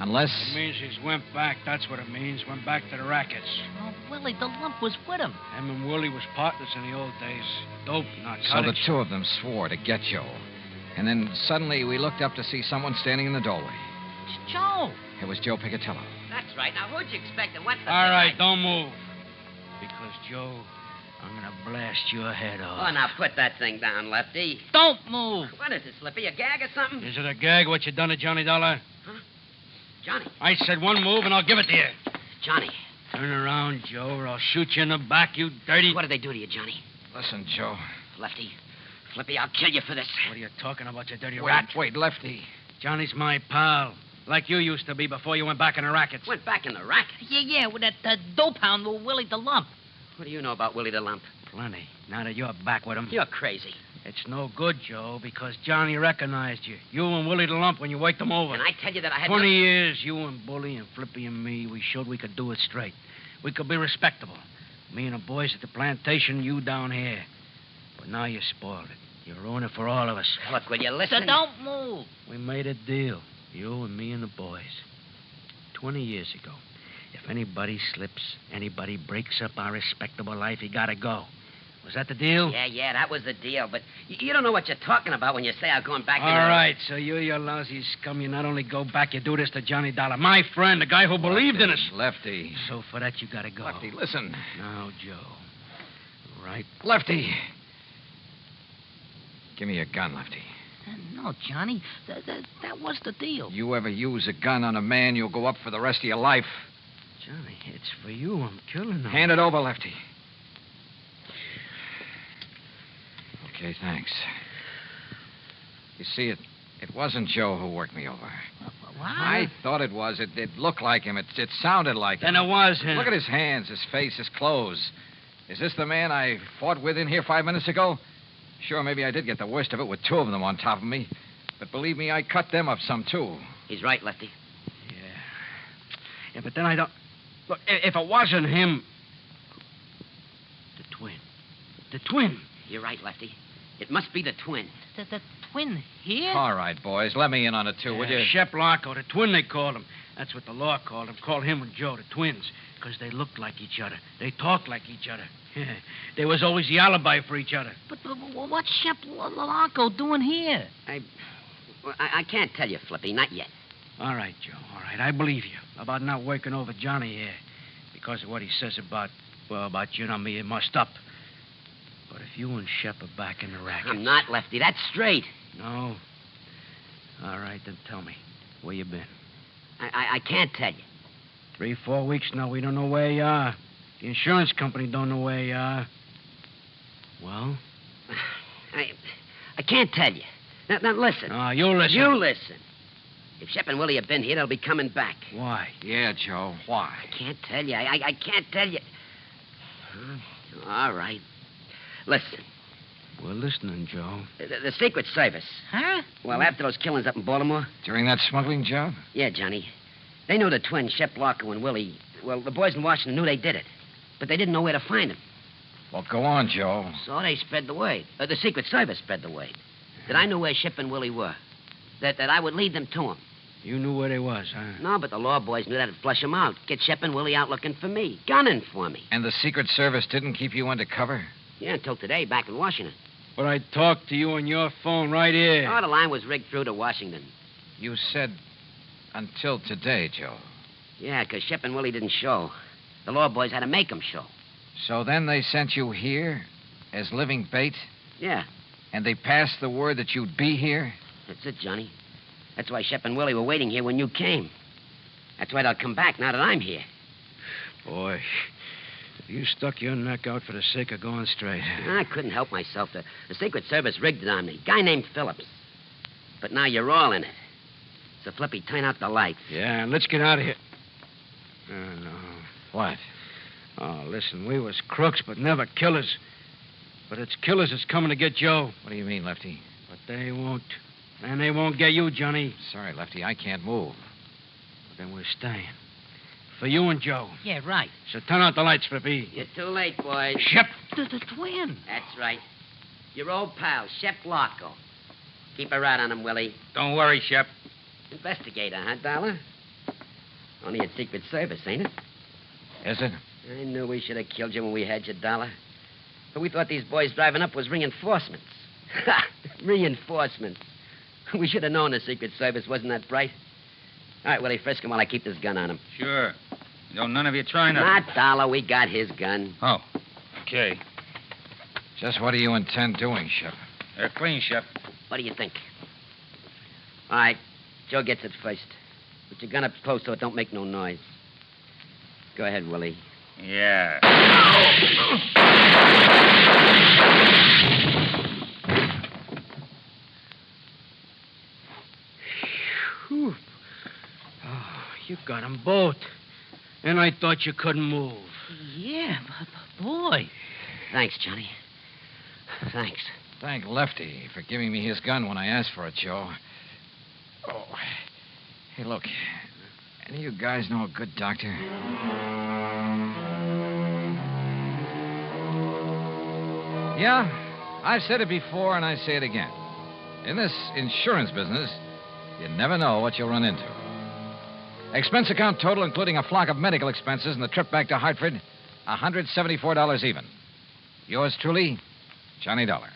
Unless... It means he's went back. That's what it means. Went back to the rackets. Oh, Willie the Lump was with him. Him and Willie was partners in the old days. Dope, narcotics. So the two of them swore to get Joe. And then suddenly we looked up to see someone standing in the doorway. It's Joe. It was Joe Pigatello. That's right. Now, who'd you expect? And what's the All big right, idea? don't move. Because, Joe, I'm going to blast your head off. Oh, now put that thing down, Lefty. Don't move. What is this, Slippy? A gag or something? Is it a gag what you done to Johnny Dollar? Huh? Johnny. I said one move and I'll give it to you. Johnny. Turn around, Joe, or I'll shoot you in the back, you dirty... What did they do to you, Johnny? Listen, Joe. Lefty. Flippy, I'll kill you for this. What are you talking about, you dirty rat? Wait, Lefty. Johnny's my pal. Like you used to be before you went back in the rackets. Went back in the racket? Yeah, with that dope hound with Willie the Lump. What do you know about Willie the Lump? Plenty. Now that you're back with him. You're crazy. It's no good, Joe, because Johnny recognized you. You and Willie the Lump when you waked him over. And I tell you that I had 20 years, you and Bully and Flippy and me, we showed we could do it straight. We could be respectable. Me and the boys at the plantation, you down here. But now you spoiled it. You ruined it for all of us. Look, will you listen? So don't move. We made a deal. You and me and the boys. 20 years ago. If anybody slips, anybody breaks up our respectable life, he gotta go. Was that the deal? Yeah, that was the deal. But you don't know what you're talking about when you say I'm going back in All the... right, so you lousy scum, you not only go back, you do this to Johnny Dollar. My friend, the guy who believed in us. Lefty. So for that, you gotta go. Lefty, listen. Now, Joe. Right. Lefty. Give me your gun, Lefty. No, Johnny, that was the deal. You ever use a gun on a man, you'll go up for the rest of your life. Johnny, it's for you. I'm killing him. Hand it over, Lefty. Okay, thanks. You see, it wasn't Joe who worked me over. What? I thought it was. It looked like him. It sounded like him. Then it was him. Look at his hands, his face, his clothes. Is this the man I fought with in here 5 minutes ago? Sure, maybe I did get the worst of it with 2 of them on top of me. But believe me, I cut them up some, too. He's right, Lefty. Yeah, but then I don't... Look, if it wasn't him... The twin. The twin. You're right, Lefty. It must be the twin. The twin here? All right, boys. Let me in on it, too, would you? Shep Larko, the twin they called him. That's what the law called him. Called him and Joe the twins. Because they looked like each other. They talked like each other. There was always the alibi for each other. But what's Shep Larko doing here? I can't tell you, Flippy. Not yet. All right, Joe. All right. I believe you about not working over Johnny here. Because of what he says about you and me, it must up. But if you and Shep are back in the racket... I'm not, Lefty. That's straight. No? All right, then tell me. Where you been? I can't tell you. 3-4 weeks now, we don't know where you are. The insurance company don't know where you are. Well? I can't tell you. Now listen. Oh, you listen. You listen. If Shep and Willie have been here, they'll be coming back. Why? Yeah, Joe. Why? I can't tell you. I can't tell you. All right. Listen. We're listening, Joe. The Secret Service. Huh? Well, after those killings up in Baltimore. During that smuggling job? Yeah, Johnny. They knew the twins, Shep Larko and Willie. Well, the boys in Washington knew they did it. But they didn't know where to find them. Well, go on, Joe. So they spread the word. The Secret Service spread the word. That I knew where Shep and Willie were. That I would lead them to them. You knew where they was, huh? No, but the law boys knew that'd flush them out. Get Shep and Willie out looking for me. Gunning for me. And the Secret Service didn't keep you undercover? Yeah, until today, back in Washington. But I talked to you on your phone right here. Oh, the line was rigged through to Washington. You said until today, Joe. Yeah, because Shep and Willie didn't show. The law boys had to make them show. So then they sent you here as living bait? Yeah. And they passed the word that you'd be here? That's it, Johnny. That's why Shep and Willie were waiting here when you came. That's why they'll come back now that I'm here. Boy, you stuck your neck out for the sake of going straight. I couldn't help myself. The Secret Service rigged it on me. Guy named Phillips. But now you're all in it. So, Flippy, turn out the lights. Yeah, and let's get out of here. No. What? Oh, listen, we was crooks, but never killers. But it's killers that's coming to get Joe. What do you mean, Lefty? But they won't. And they won't get you, Johnny. Sorry, Lefty, I can't move. But then we're staying. For you and Joe. Yeah, right. So turn out the lights, Flippy. You're too late, boys. Shep. The twin. That's right. Your old pal, Shep Larko. Keep a rat on him, Willie. Don't worry, Shep. Investigator, huh, Dollar? Only at Secret Service, ain't it? Is it? I knew we should have killed you when we had you, Dollar. But we thought these boys driving up was reinforcements. Ha! Reinforcements. We should have known the Secret Service wasn't that bright. All right, Willie, frisk him while I keep this gun on him. Sure. No, none of you try nothing. Not Dollar. We got his gun. Oh, okay. Just what do you intend doing, Shep? They're clean, Shep. What do you think? All right, Joe gets it first. Put your gun up close so it don't make no noise. Go ahead, Willie. Yeah. Whew. Oh, you got them both. And I thought you couldn't move. Yeah, boy. Thanks, Johnny. Thanks. Thank Lefty for giving me his gun when I asked for it, Joe. Oh. Hey, look. Any of you guys know a good doctor? Yeah, I've said it before and I say it again. In this insurance business, you never know what you'll run into. Expense account total, including a flock of medical expenses and the trip back to Hartford, $174 even. Yours truly, Johnny Dollar.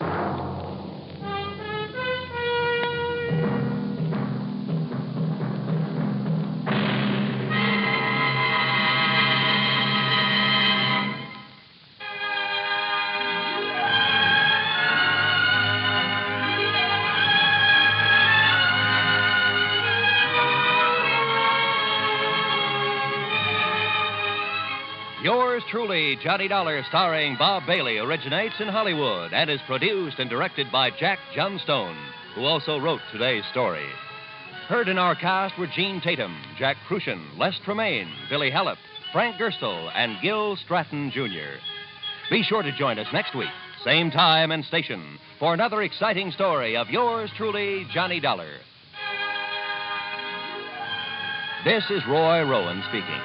Yours truly, Johnny Dollar, starring Bob Bailey, originates in Hollywood and is produced and directed by Jack Johnstone, who also wrote today's story. Heard in our cast were Gene Tatum, Jack Crucian, Les Tremaine, Billy Hallett, Frank Gerstle, and Gil Stratton, Jr. Be sure to join us next week, same time and station, for another exciting story of yours truly, Johnny Dollar. This is Roy Rowan speaking.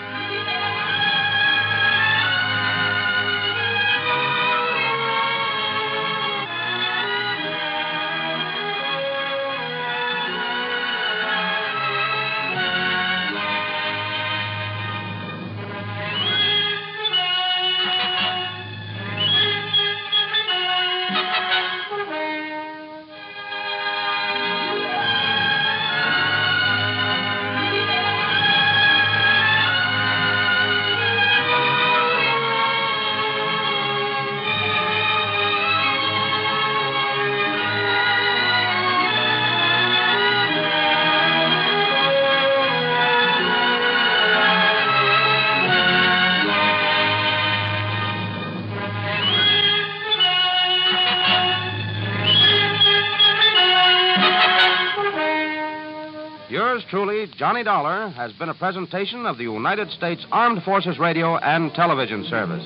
Yours truly, Johnny Dollar, has been a presentation of the United States Armed Forces Radio and Television Service.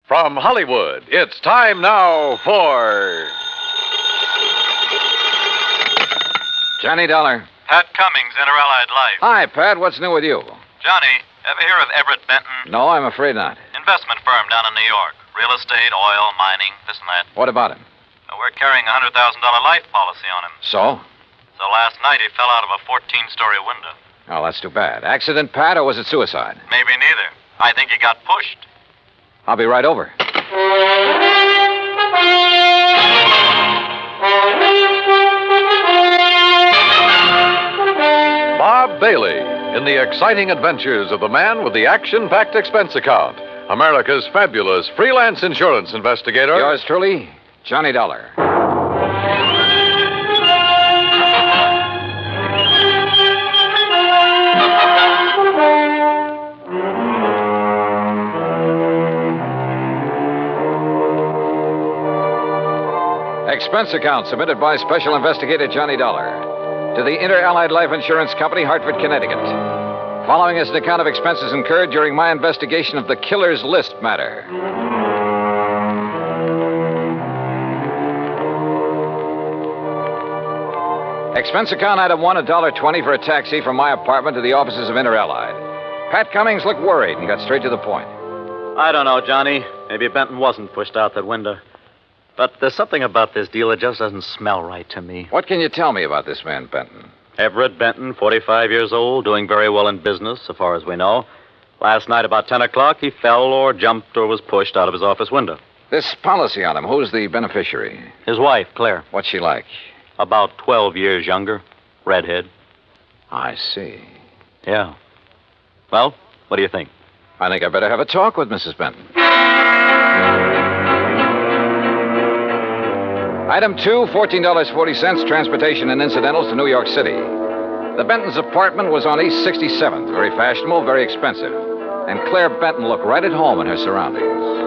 From Hollywood, it's time now for Johnny Dollar. Pat Cummings, Inter-Allied Life. Hi, Pat. What's new with you? Johnny, ever hear of Everett Benton? No, I'm afraid not. Investment firm down in New York. Real estate, oil, mining, this and that. What about him? We're carrying a $100,000 life policy on him. So? So last night he fell out of a 14-story window. Oh, that's too bad. Accident, Pat, or was it suicide? Maybe neither. I think he got pushed. I'll be right over. Bob Bailey in the exciting adventures of the man with the action-packed expense account, America's fabulous freelance insurance investigator. Yours truly, Johnny Dollar. Expense account submitted by Special Investigator Johnny Dollar to the Inter-Allied Life Insurance Company, Hartford, Connecticut. Following is an account of expenses incurred during my investigation of the Killer's List matter. Expense account item 1, $1.20 for a taxi from my apartment to the offices of Inter-Allied. Pat Cummings looked worried and got straight to the point. I don't know, Johnny. Maybe Benton wasn't pushed out that window. But there's something about this deal that just doesn't smell right to me. What can you tell me about this man, Benton? Everett Benton, 45 years old, doing very well in business, so far as we know. Last night about 10 o'clock, he fell or jumped or was pushed out of his office window. This policy on him, who's the beneficiary? His wife, Claire. What's she like? About 12 years younger. Redhead. I see. Yeah. Well, what do you think? I think I better have a talk with Mrs. Benton. Item 2, $14.40, transportation and incidentals to New York City. The Benton's apartment was on East 67th. Very fashionable, very expensive. And Claire Benton looked right at home in her surroundings.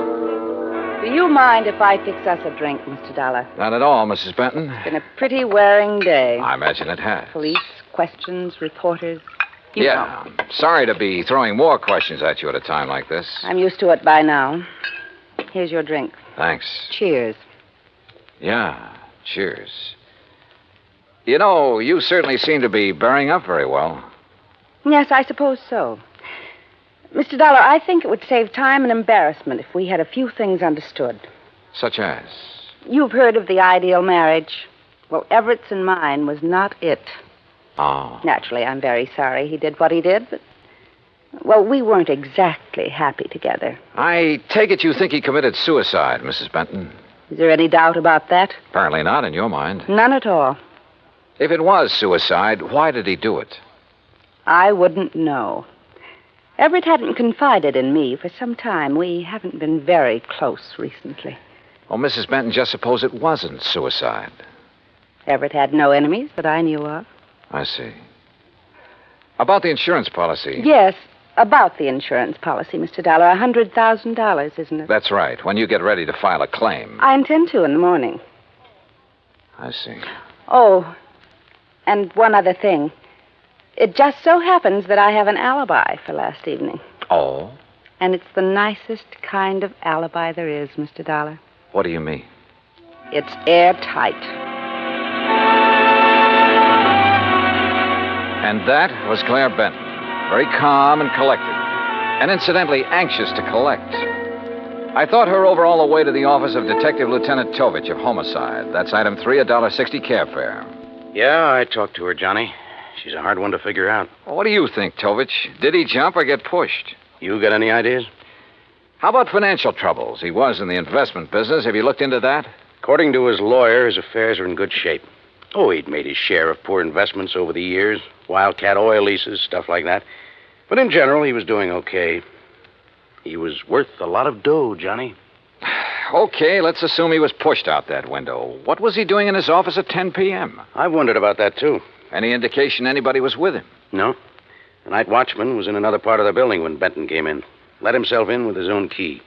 Do you mind if I fix us a drink, Mr. Dollar? Not at all, Mrs. Benton. It's been a pretty wearing day. I imagine it has. Police, questions, reporters. You Yeah. know. I'm sorry to be throwing more questions at you at a time like this. I'm used to it by now. Here's your drink. Thanks. Cheers. Yeah, cheers. You know, you certainly seem to be bearing up very well. Yes, I suppose so. Mr. Dollar, I think it would save time and embarrassment if we had a few things understood. Such as? You've heard of the ideal marriage. Well, Everett's and mine was not it. Oh. Naturally, I'm very sorry he did what he did, but... Well, we weren't exactly happy together. I take it you think he committed suicide, Mrs. Benton. Is there any doubt about that? Apparently not in your mind. None at all. If it was suicide, why did he do it? I wouldn't know. Everett hadn't confided in me for some time. We haven't been very close recently. Well, Mrs. Benton, just suppose it wasn't suicide. Everett had no enemies that I knew of. I see. About the insurance policy. Yes, about the insurance policy, Mr. Dollar. $100,000, isn't it? That's right, when you get ready to file a claim. I intend to in the morning. I see. Oh, and one other thing. It just so happens that I have an alibi for last evening. Oh? And it's the nicest kind of alibi there is, Mr. Dollar. What do you mean? It's airtight. And that was Claire Benton. Very calm and collected. And incidentally, anxious to collect. I thought her over all the way to the office of Detective Lieutenant Tovich of Homicide. That's item 3, $1.60 cab fare. Yeah, I talked to her, Johnny. She's a hard one to figure out. Well, what do you think, Tovich? Did he jump or get pushed? You got any ideas? How about financial troubles? He was in the investment business. Have you looked into that? According to his lawyer, his affairs are in good shape. Oh, he'd made his share of poor investments over the years. Wildcat oil leases, stuff like that. But in general, he was doing okay. He was worth a lot of dough, Johnny. Okay, let's assume he was pushed out that window. What was he doing in his office at 10 p.m.? I've wondered about that, too. Any indication anybody was with him? No. The night watchman was in another part of the building when Benton came in. Let himself in with his own key.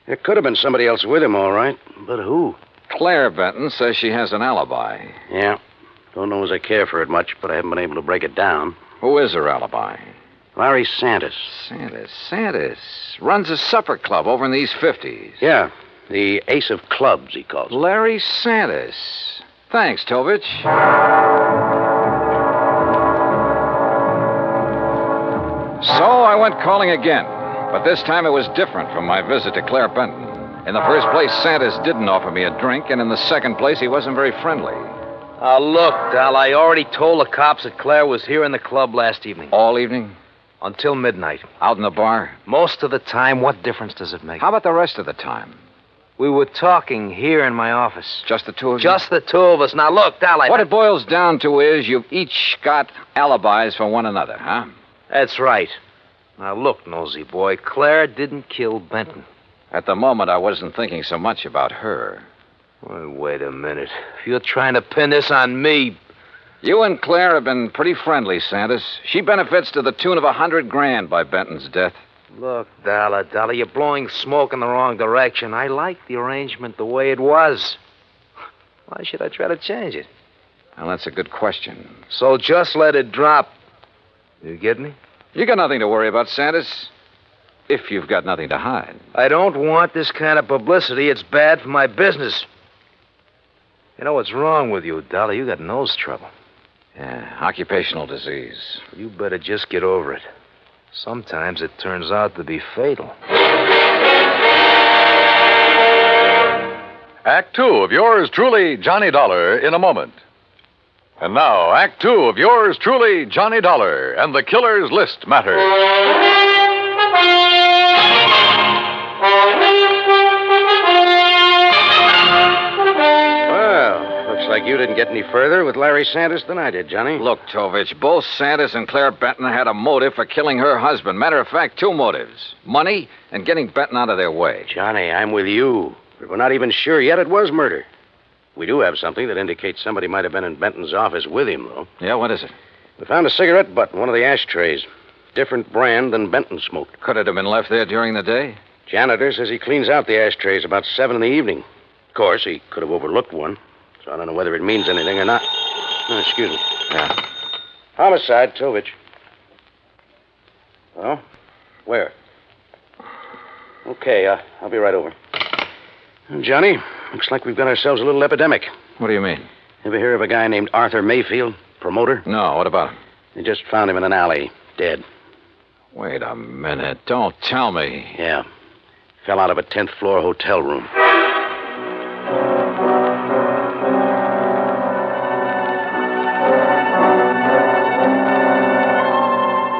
There could have been somebody else with him, all right. But who? Claire Benton says she has an alibi. Yeah. Don't know as I care for it much, but I haven't been able to break it down. Who is her alibi? Larry Santis. Santis. Runs a supper club over in the East 50s. Yeah. The ace of clubs, he calls it. Larry Santis. Thanks, Tovich. So I went calling again. But this time it was different from my visit to Claire Benton. In the first place, Santis didn't offer me a drink, and in the second place, he wasn't very friendly. Look, Dal, I already told the cops that Claire was here in the club last evening. All evening? Until midnight. Out in the bar? Most of the time. What difference does it make? How about the rest of the time? We were talking here in my office. Just the two of you? Just the two of us. Now, look, Dal, What it boils down to is you've each got alibis for one another, huh? That's right. Now, look, nosy boy, Claire didn't kill Benton. At the moment, I wasn't thinking so much about her. Well, wait a minute. If you're trying to pin this on me... You and Claire have been pretty friendly, Santis. She benefits to the tune of $100,000 by Benton's death. Look, Dollar, you're blowing smoke in the wrong direction. I like the arrangement the way it was. Why should I try to change it? Well, that's a good question. So just let it drop. You get me? You got nothing to worry about, Santis. If you've got nothing to hide. I don't want this kind of publicity. It's bad for my business. You know what's wrong with you, Dollar? You got nose trouble. Yeah, occupational disease. You better just get over it. Sometimes it turns out to be fatal. Act 2 of yours truly, Johnny Dollar, in a moment. And now, Act 2 of yours truly, Johnny Dollar, and the Killer's List Matter. didn't get any further with Larry Santis than I did, Johnny. Look, Tovich, both Santis and Claire Benton had a motive for killing her husband. Matter of fact, two motives. Money and getting Benton out of their way. Johnny, I'm with you. But we're not even sure yet it was murder. We do have something that indicates somebody might have been in Benton's office with him, though. Yeah, what is it? We found a cigarette butt in one of the ashtrays. Different brand than Benton smoked. Could it have been left there during the day? Janitor says he cleans out the ashtrays about 7 in the evening. Of course, he could have overlooked one. So I don't know whether it means anything or not. Oh, excuse me. Yeah. Homicide, Tovich. Oh? Where? Okay, I'll be right over. Well, Johnny, looks like we've got ourselves a little epidemic. What do you mean? Ever hear of a guy named Arthur Mayfield, promoter? No, what about him? They just found him in an alley, dead. Wait a minute. Don't tell me. Yeah. Fell out of a 10th floor hotel room.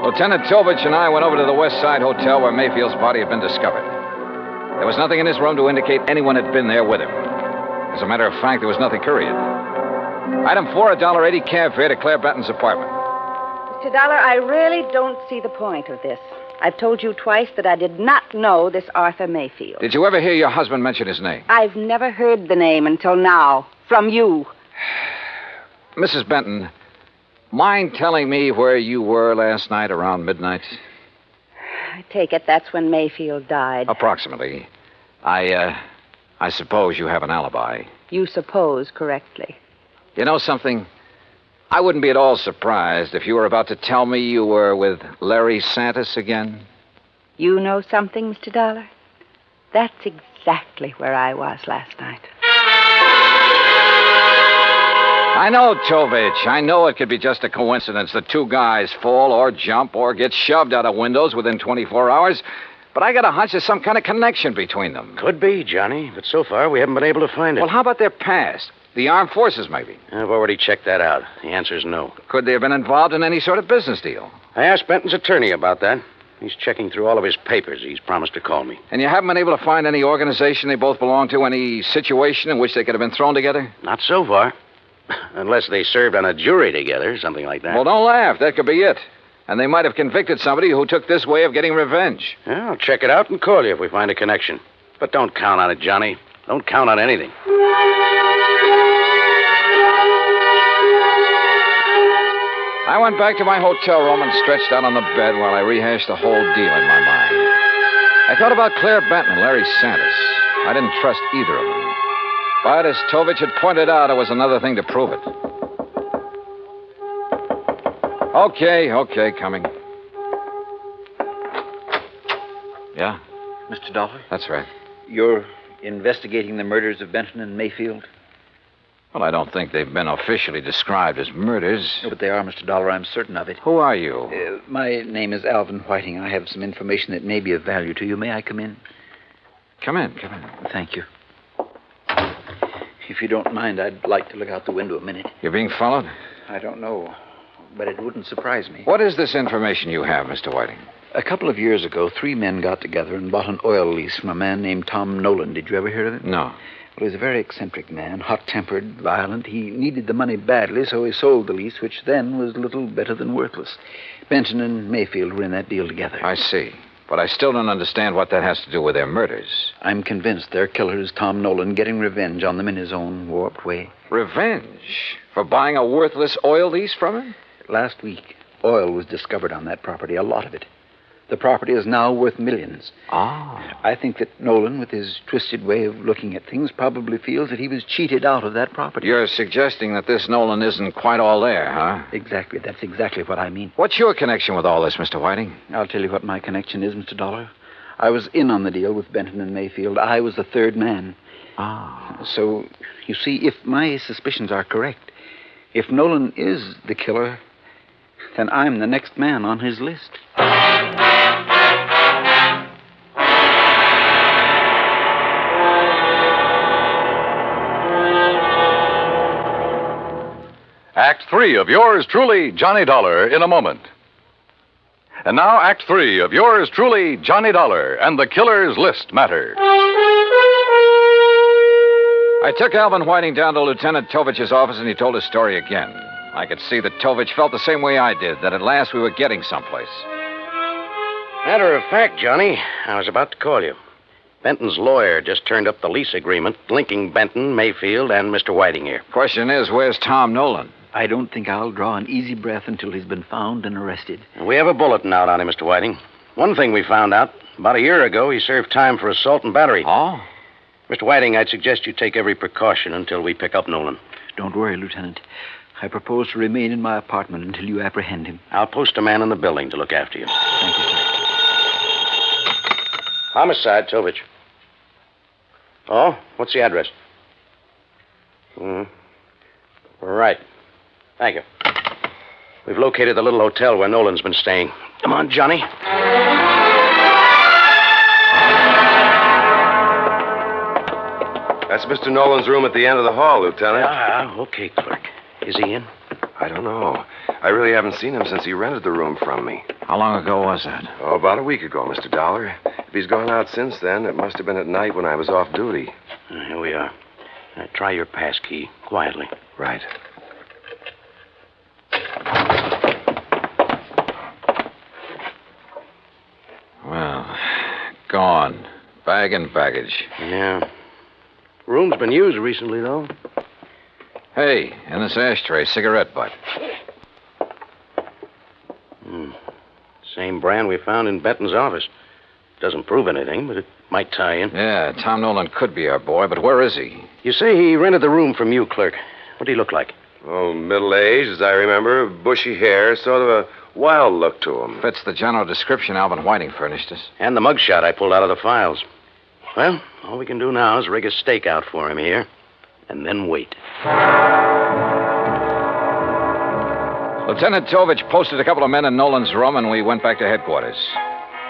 Lieutenant Tovich and I went over to the West Side Hotel where Mayfield's body had been discovered. There was nothing in his room to indicate anyone had been there with him. As a matter of fact, there was nothing couriered. Item 4, $1.80 cab fare to Claire Benton's apartment. Mr. Dollar, I really don't see the point of this. I've told you twice that I did not know this Arthur Mayfield. Did you ever hear your husband mention his name? I've never heard the name until now. From you. Mrs. Benton, mind telling me where you were last night around midnight? I take it that's when Mayfield died. Approximately. I suppose you have an alibi. You suppose correctly. You know something? I wouldn't be at all surprised if you were about to tell me you were with Larry Santis again. You know something, Mr. Dollar? That's exactly where I was last night. I know, Tovich. I know it could be just a coincidence that two guys fall or jump or get shoved out of windows within 24 hours. But I got a hunch there's some kind of connection between them. Could be, Johnny. But so far, we haven't been able to find it. Well, how about their past? The armed forces, maybe. I've already checked that out. The answer's no. Could they have been involved in any sort of business deal? I asked Benton's attorney about that. He's checking through all of his papers. He's promised to call me. And you haven't been able to find any organization they both belong to, any situation in which they could have been thrown together? Not so far. Unless they served on a jury together, something like that. Well, don't laugh. That could be it. And they might have convicted somebody who took this way of getting revenge. Yeah, I'll check it out and call you if we find a connection. But don't count on it, Johnny. Don't count on anything. I went back to my hotel room and stretched out on the bed while I rehashed the whole deal in my mind. I thought about Claire Benton and Larry Santis. I didn't trust either of them. But as Tovich had pointed out, there was another thing to prove it. Okay, coming. Yeah? Mr. Dollar? That's right. You're investigating the murders of Benton and Mayfield? Well, I don't think they've been officially described as murders. No, but they are, Mr. Dollar. I'm certain of it. Who are you? My name is Alvin Whiting. I have some information that may be of value to you. May I come in? Come in. Thank you. If you don't mind, I'd like to look out the window a minute. You're being followed? I don't know, but it wouldn't surprise me. What is this information you have, Mr. Whiting? A couple of years ago, 3 men got together and bought an oil lease from a man named Tom Nolan. Did you ever hear of him? No. Well, he was a very eccentric man, hot-tempered, violent. He needed the money badly, so he sold the lease, which then was little better than worthless. Benton and Mayfield were in that deal together. I see. But I still don't understand what that has to do with their murders. I'm convinced their killer is Tom Nolan, getting revenge on them in his own warped way. Revenge? For buying a worthless oil lease from him? Last week, oil was discovered on that property, a lot of it. The property is now worth millions. Ah. I think that Nolan, with his twisted way of looking at things, probably feels that he was cheated out of that property. You're suggesting that this Nolan isn't quite all there, huh? Exactly. That's exactly what I mean. What's your connection with all this, Mr. Whiting? I'll tell you what my connection is, Mr. Dollar. I was in on the deal with Benton and Mayfield. I was the third man. Ah. So, you see, if my suspicions are correct, if Nolan is the killer, then I'm the next man on his list. Act 3 of yours truly, Johnny Dollar, in a moment. And now, Act 3 of yours truly, Johnny Dollar, and the Killer's List matter. I took Alvin Whiting down to Lieutenant Tovich's office, and he told his story again. I could see that Tovich felt the same way I did, that at last we were getting someplace. Matter of fact, Johnny, I was about to call you. Benton's lawyer just turned up the lease agreement linking Benton, Mayfield, and Mr. Whiting here. Question is, where's Tom Nolan? I don't think I'll draw an easy breath until he's been found and arrested. We have a bulletin out on him, Mr. Whiting. One thing we found out, about a year ago, he served time for assault and battery. Oh? Mr. Whiting, I'd suggest you take every precaution until we pick up Nolan. Don't worry, Lieutenant. I propose to remain in my apartment until you apprehend him. I'll post a man in the building to look after you. Thank you, sir. Homicide, Tovich. Oh, what's the address? Right. Thank you. We've located the little hotel where Nolan's been staying. Come on, Johnny. That's Mr. Nolan's room at the end of the hall, Lieutenant. Okay, clerk. Is he in? I don't know. I really haven't seen him since he rented the room from me. How long ago was that? Oh, about a week ago, Mr. Dollar. If he's gone out since then, it must have been at night when I was off duty. Here we are. Try your pass key, quietly. Right. Well, gone. Bag and baggage. Yeah. Room's been used recently, though. Hey, in this ashtray, cigarette butt. Same brand we found in Benton's office. Doesn't prove anything, but it might tie in. Yeah, Tom Nolan could be our boy, but where is he? You say he rented the room from you, clerk. What did he look like? Oh, middle-aged, as I remember. Bushy hair, sort of a wild look to him. Fits the general description Alvin Whiting furnished us. And the mugshot I pulled out of the files. Well, all we can do now is rig a stake out for him here, and then wait. Lieutenant Tovich posted a couple of men in Nolan's room, and we went back to headquarters.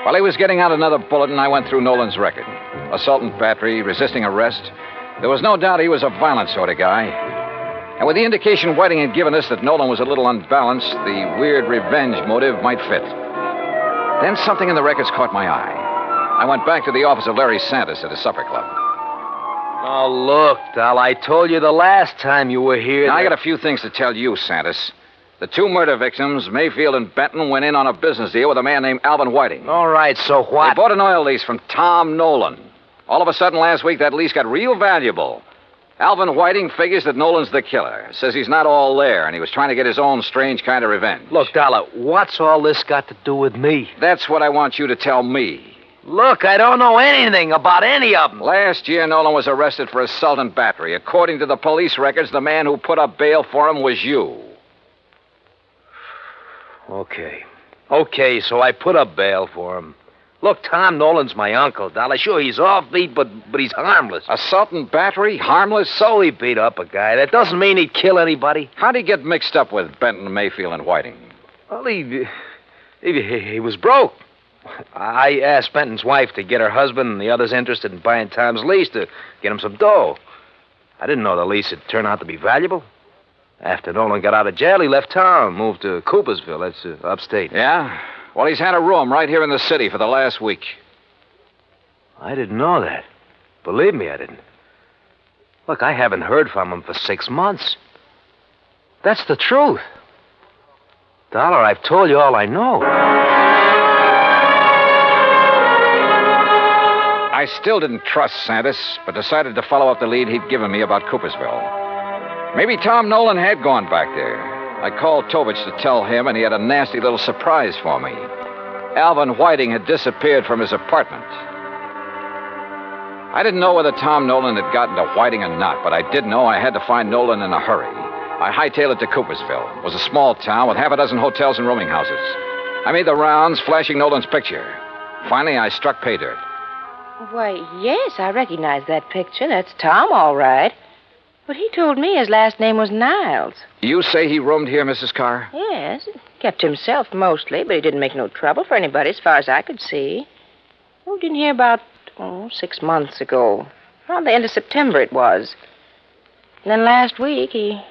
While he was getting out another bulletin, I went through Nolan's record. Assault and battery, resisting arrest. There was no doubt he was a violent sort of guy. And with the indication Whiting had given us that Nolan was a little unbalanced, the weird revenge motive might fit. Then something in the records caught my eye. I went back to the office of Larry Santis at a supper club. Oh, look, Dal, I told you the last time you were here. Now, I got a few things to tell you, Santis. The two murder victims, Mayfield and Benton, went in on a business deal with a man named Alvin Whiting. All right, so what? They bought an oil lease from Tom Nolan. All of a sudden last week, that lease got real valuable. Alvin Whiting figures that Nolan's the killer. Says he's not all there, and he was trying to get his own strange kind of revenge. Look, Dollar, what's all this got to do with me? That's what I want you to tell me. Look, I don't know anything about any of them. Last year, Nolan was arrested for assault and battery. According to the police records, the man who put up bail for him was you. Okay, so I put up bail for him. Look, Tom Nolan's my uncle, Dollar. Sure, he's offbeat, but he's harmless. Assault and battery? Harmless? So he beat up a guy. That doesn't mean he'd kill anybody. How'd he get mixed up with Benton, Mayfield, and Whiting? Well, he was broke. I asked Benton's wife to get her husband and the others interested in buying Tom's lease to get him some dough. I didn't know the lease would turn out to be valuable. After Nolan got out of jail, he left town, moved to Coopersville. That's upstate. Yeah? Well, he's had a room right here in the city for the last week. I didn't know that. Believe me, I didn't. Look, I haven't heard from him for 6 months. That's the truth. Dollar, I've told you all I know. I still didn't trust Santis, but decided to follow up the lead he'd given me about Coopersville. Maybe Tom Nolan had gone back there. I called Tovich to tell him, and he had a nasty little surprise for me. Alvin Whiting had disappeared from his apartment. I didn't know whether Tom Nolan had gotten to Whiting or not, but I did know I had to find Nolan in a hurry. I hightailed it to Coopersville. It was a small town with half a dozen hotels and rooming houses. I made the rounds, flashing Nolan's picture. Finally, I struck pay dirt. Why, yes, I recognize that picture. That's Tom, all right. But he told me his last name was Niles. You say he roomed here, Mrs. Carr? Yes, kept himself mostly, but he didn't make no trouble for anybody as far as I could see. Moved in here about, 6 months ago. Around the end of September it was. And then last week he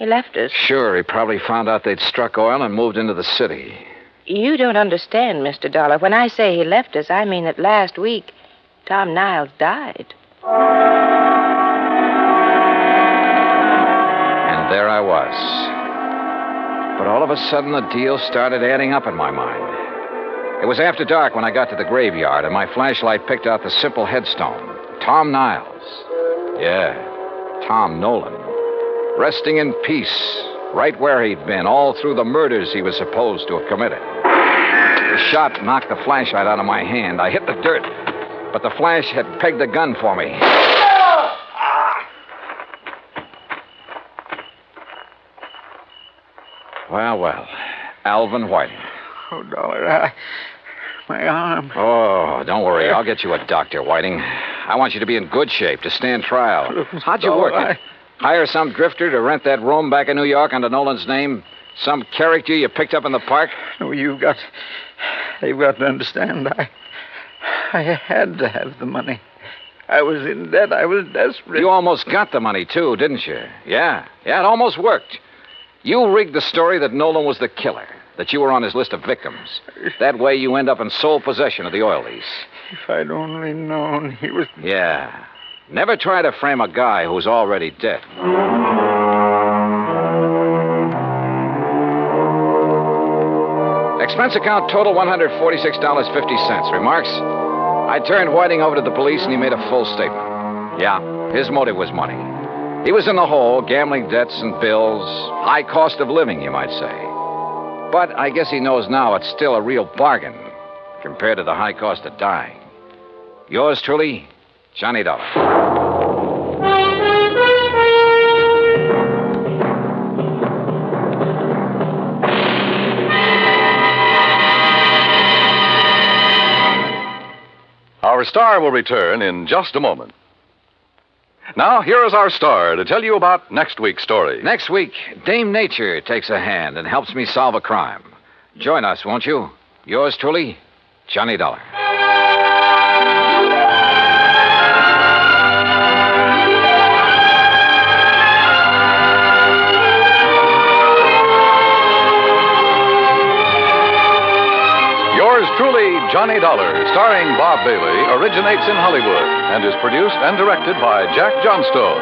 left us. Sure, he probably found out they'd struck oil and moved into the city. You don't understand, Mr. Dollar. When I say he left us, I mean that last week Tom Niles died. there I was. But all of a sudden, the deal started adding up in my mind. It was after dark when I got to the graveyard, and my flashlight picked out the simple headstone. Tom Niles. Yeah, Tom Nolan. Resting in peace, right where he'd been, all through the murders he was supposed to have committed. The shot knocked the flashlight out of my hand. I hit the dirt, but the flash had pegged the gun for me. Well, Alvin Whiting. Oh, Dollar, my arm. Oh, don't worry. I'll get you a doctor, Whiting. I want you to be in good shape to stand trial. How'd you work it? Hire some drifter to rent that room back in New York under Nolan's name? Some character you picked up in the park? No, you've got to understand. I had to have the money. I was in debt. I was desperate. You almost got the money, too, didn't you? Yeah, it almost worked. You rigged the story that Nolan was the killer, that you were on his list of victims. That way you end up in sole possession of the oil lease. If I'd only known he was... Yeah. Never try to frame a guy who's already dead. Expense account total $146.50. Remarks? I turned Whiting over to the police and he made a full statement. Yeah, his motive was money. He was in the hole, gambling debts and bills, high cost of living, you might say. But I guess he knows now it's still a real bargain compared to the high cost of dying. Yours truly, Johnny Dollar. Our star will return in just a moment. Now, here is our star to tell you about next week's story. Next week, Dame Nature takes a hand and helps me solve a crime. Join us, won't you? Yours truly, Johnny Dollar. Yours truly, Johnny Dollar, starring Bob Bailey, originates in Hollywood and is produced and directed by Jack Johnstone.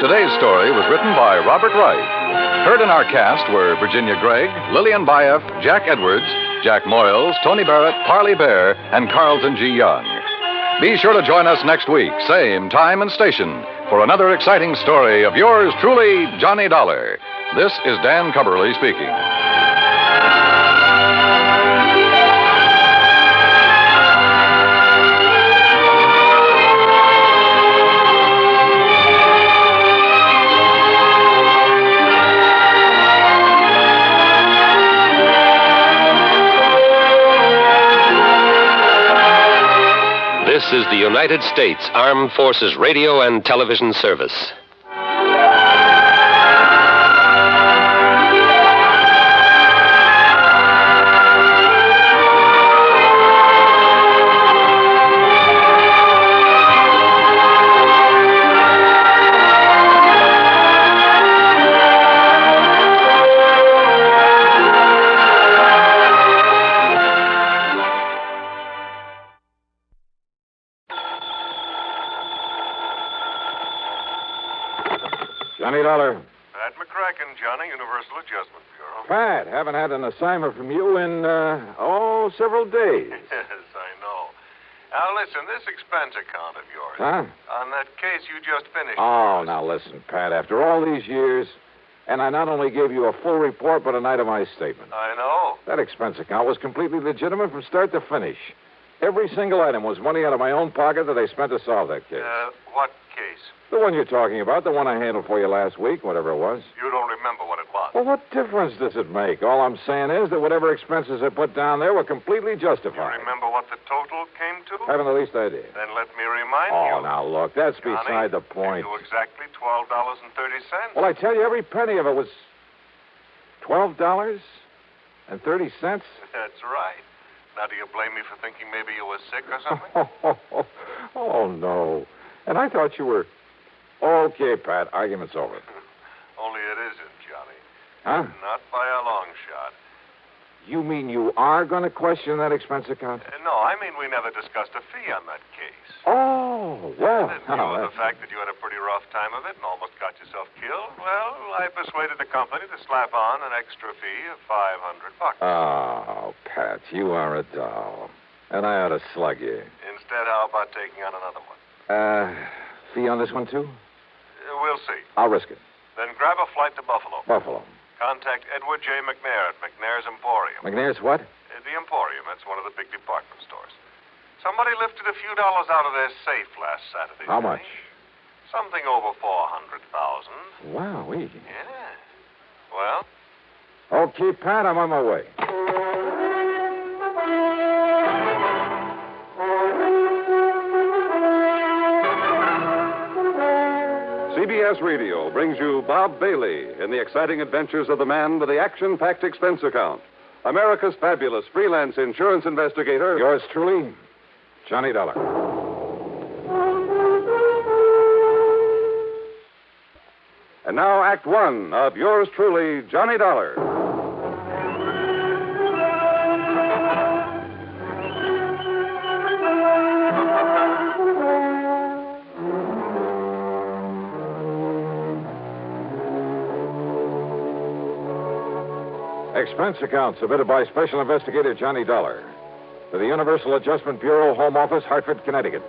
Today's story was written by Robert Wright. Heard in our cast were Virginia Gregg, Lillian Bayef, Jack Edwards, Jack Moyles, Tony Barrett, Parley Bear, and Carlton G. Young. Be sure to join us next week, same time and station, for another exciting story of yours truly, Johnny Dollar. This is Dan Cumberly speaking. This is the United States Armed Forces Radio and Television Service. Johnny Dollar. Pat McCracken, Johnny, Universal Adjustment Bureau. Pat, haven't had an assignment from you in, several days. Yes, I know. Now, listen, this expense account of yours. Huh? On that case you just finished. Oh, now listen, Pat, after all these years, and I not only gave you a full report, but an itemized statement. I know. That expense account was completely legitimate from start to finish. Every single item was money out of my own pocket that I spent to solve that case. What case? The one you're talking about, the one I handled for you last week, whatever it was. You don't remember what it was. Well, what difference does it make? All I'm saying is that whatever expenses I put down there were completely justified. You remember what the total came to? Haven't the least idea. Then let me remind you. Oh, now look, that's Johnny, beside the point. To exactly $12.30. Well, I tell you, every penny of it was $12.30. That's right. Now, do you blame me for thinking maybe you were sick or something? Oh, no. And I thought you were... Okay, Pat, argument's over. Only it isn't, Johnny. Huh? Not by a long shot. You mean you are going to question that expense account? No, I mean we never discussed a fee on that case. Oh, well... And in view of the fact that you had a pretty rough time of it and almost got yourself killed, well, I persuaded the company to slap on an extra fee of $500. Oh, Pat, you are a doll. And I ought to slug you. Instead, how about taking on another one? Fee on this one, too? We'll see. I'll risk it. Then grab a flight to Buffalo. Buffalo. Contact Edward J. McNair at McNair's Emporium. McNair's what? The Emporium. That's one of the big department stores. Somebody lifted a few dollars out of their safe last Saturday. How much? Something over 400,000. Wowee. Yeah. Well? Okay, Pat, I'm on my way. CBS Radio brings you Bob Bailey in the exciting adventures of the man with the action-packed expense account. America's fabulous freelance insurance investigator. Yours truly, Johnny Dollar. And now, Act One of yours truly, Johnny Dollar. Expense account submitted by Special Investigator Johnny Dollar to the Universal Adjustment Bureau, Home Office, Hartford, Connecticut.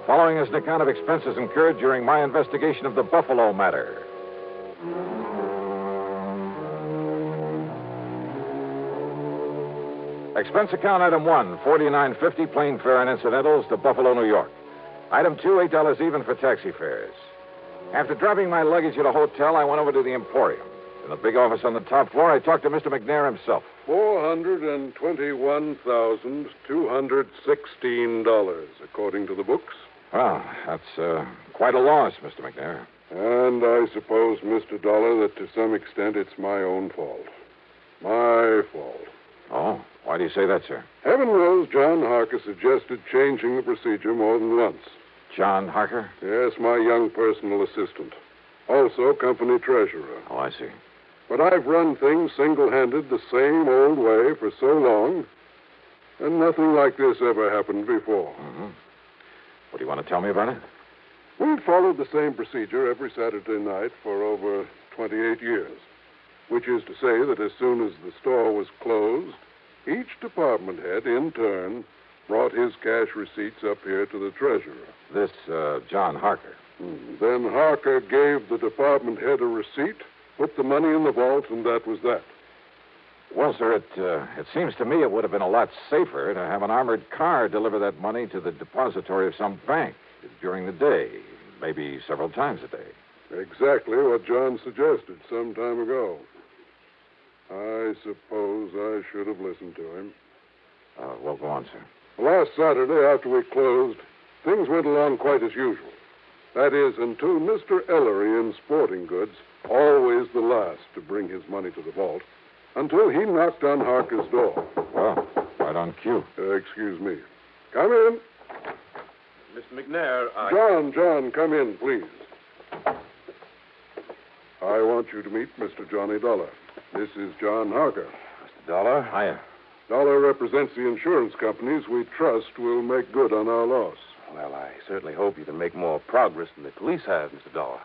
Following is an account of expenses incurred during my investigation of the Buffalo matter. Expense account item 1, $49.50 plane fare and incidentals to Buffalo, New York. Item 2, $8 even for taxi fares. After dropping my luggage at a hotel, I went over to the Emporium. In the big office on the top floor, I talked to Mr. McNair himself. $421,216, according to the books. Well, that's quite a loss, Mr. McNair. And I suppose, Mr. Dollar, that to some extent it's my own fault. My fault. Oh, why do you say that, sir? Heaven knows John Harker suggested changing the procedure more than once. John Harker? Yes, my young personal assistant. Also company treasurer. Oh, I see. But I've run things single-handed the same old way for so long, and nothing like this ever happened before. Mm-hmm. What do you want to tell me about it? We've followed the same procedure every Saturday night for over 28 years, which is to say that as soon as the store was closed, each department head, in turn, brought his cash receipts up here to the treasurer. This, John Harker. Then Harker gave the department head a receipt, put the money in the vault, and that was that. Well, sir, it seems to me it would have been a lot safer to have an armored car deliver that money to the depository of some bank during the day, maybe several times a day. Exactly what John suggested some time ago. I suppose I should have listened to him. Well, go on, sir. Last Saturday, after we closed, things went along quite as usual. That is, until Mr. Ellery in Sporting Goods, always the last to bring his money to the vault, until he knocked on Harker's door. Well, right on cue. Excuse me. Come in. Mr. McNair, John, come in, please. I want you to meet Mr. Johnny Dollar. This is John Harker. Mr. Dollar? Hiya. Dollar represents the insurance companies we trust will make good on our loss. Well, I certainly hope you can make more progress than the police have, Mr. Dollar.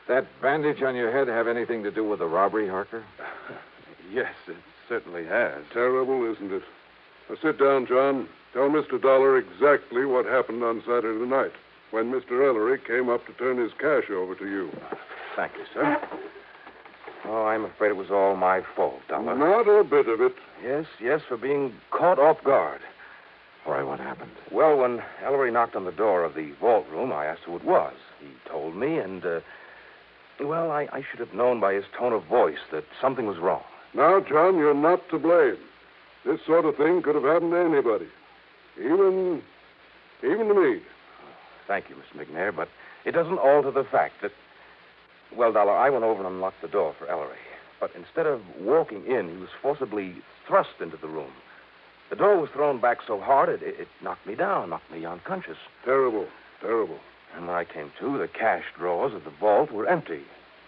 That bandage on your head have anything to do with the robbery, Harker? Yes, it certainly has. Terrible, isn't it? Now, sit down, John. Tell Mr. Dollar exactly what happened on Saturday night when Mr. Ellery came up to turn his cash over to you. Thank you, sir. Oh, I'm afraid it was all my fault, Dollar. Not a bit of it. Yes, for being caught off guard. All right, what happened? Well, when Ellery knocked on the door of the vault room, I asked who it was. He told me, and, I should have known by his tone of voice that something was wrong. Now, John, you're not to blame. This sort of thing could have happened to anybody. Even to me. Thank you, Mr. McNair, but it doesn't alter the fact that... Well, Dollar, I went over and unlocked the door for Ellery. But instead of walking in, he was forcibly thrust into the room. The door was thrown back so hard, it knocked me down, knocked me unconscious. Terrible. And when I came to, the cash drawers of the vault were empty.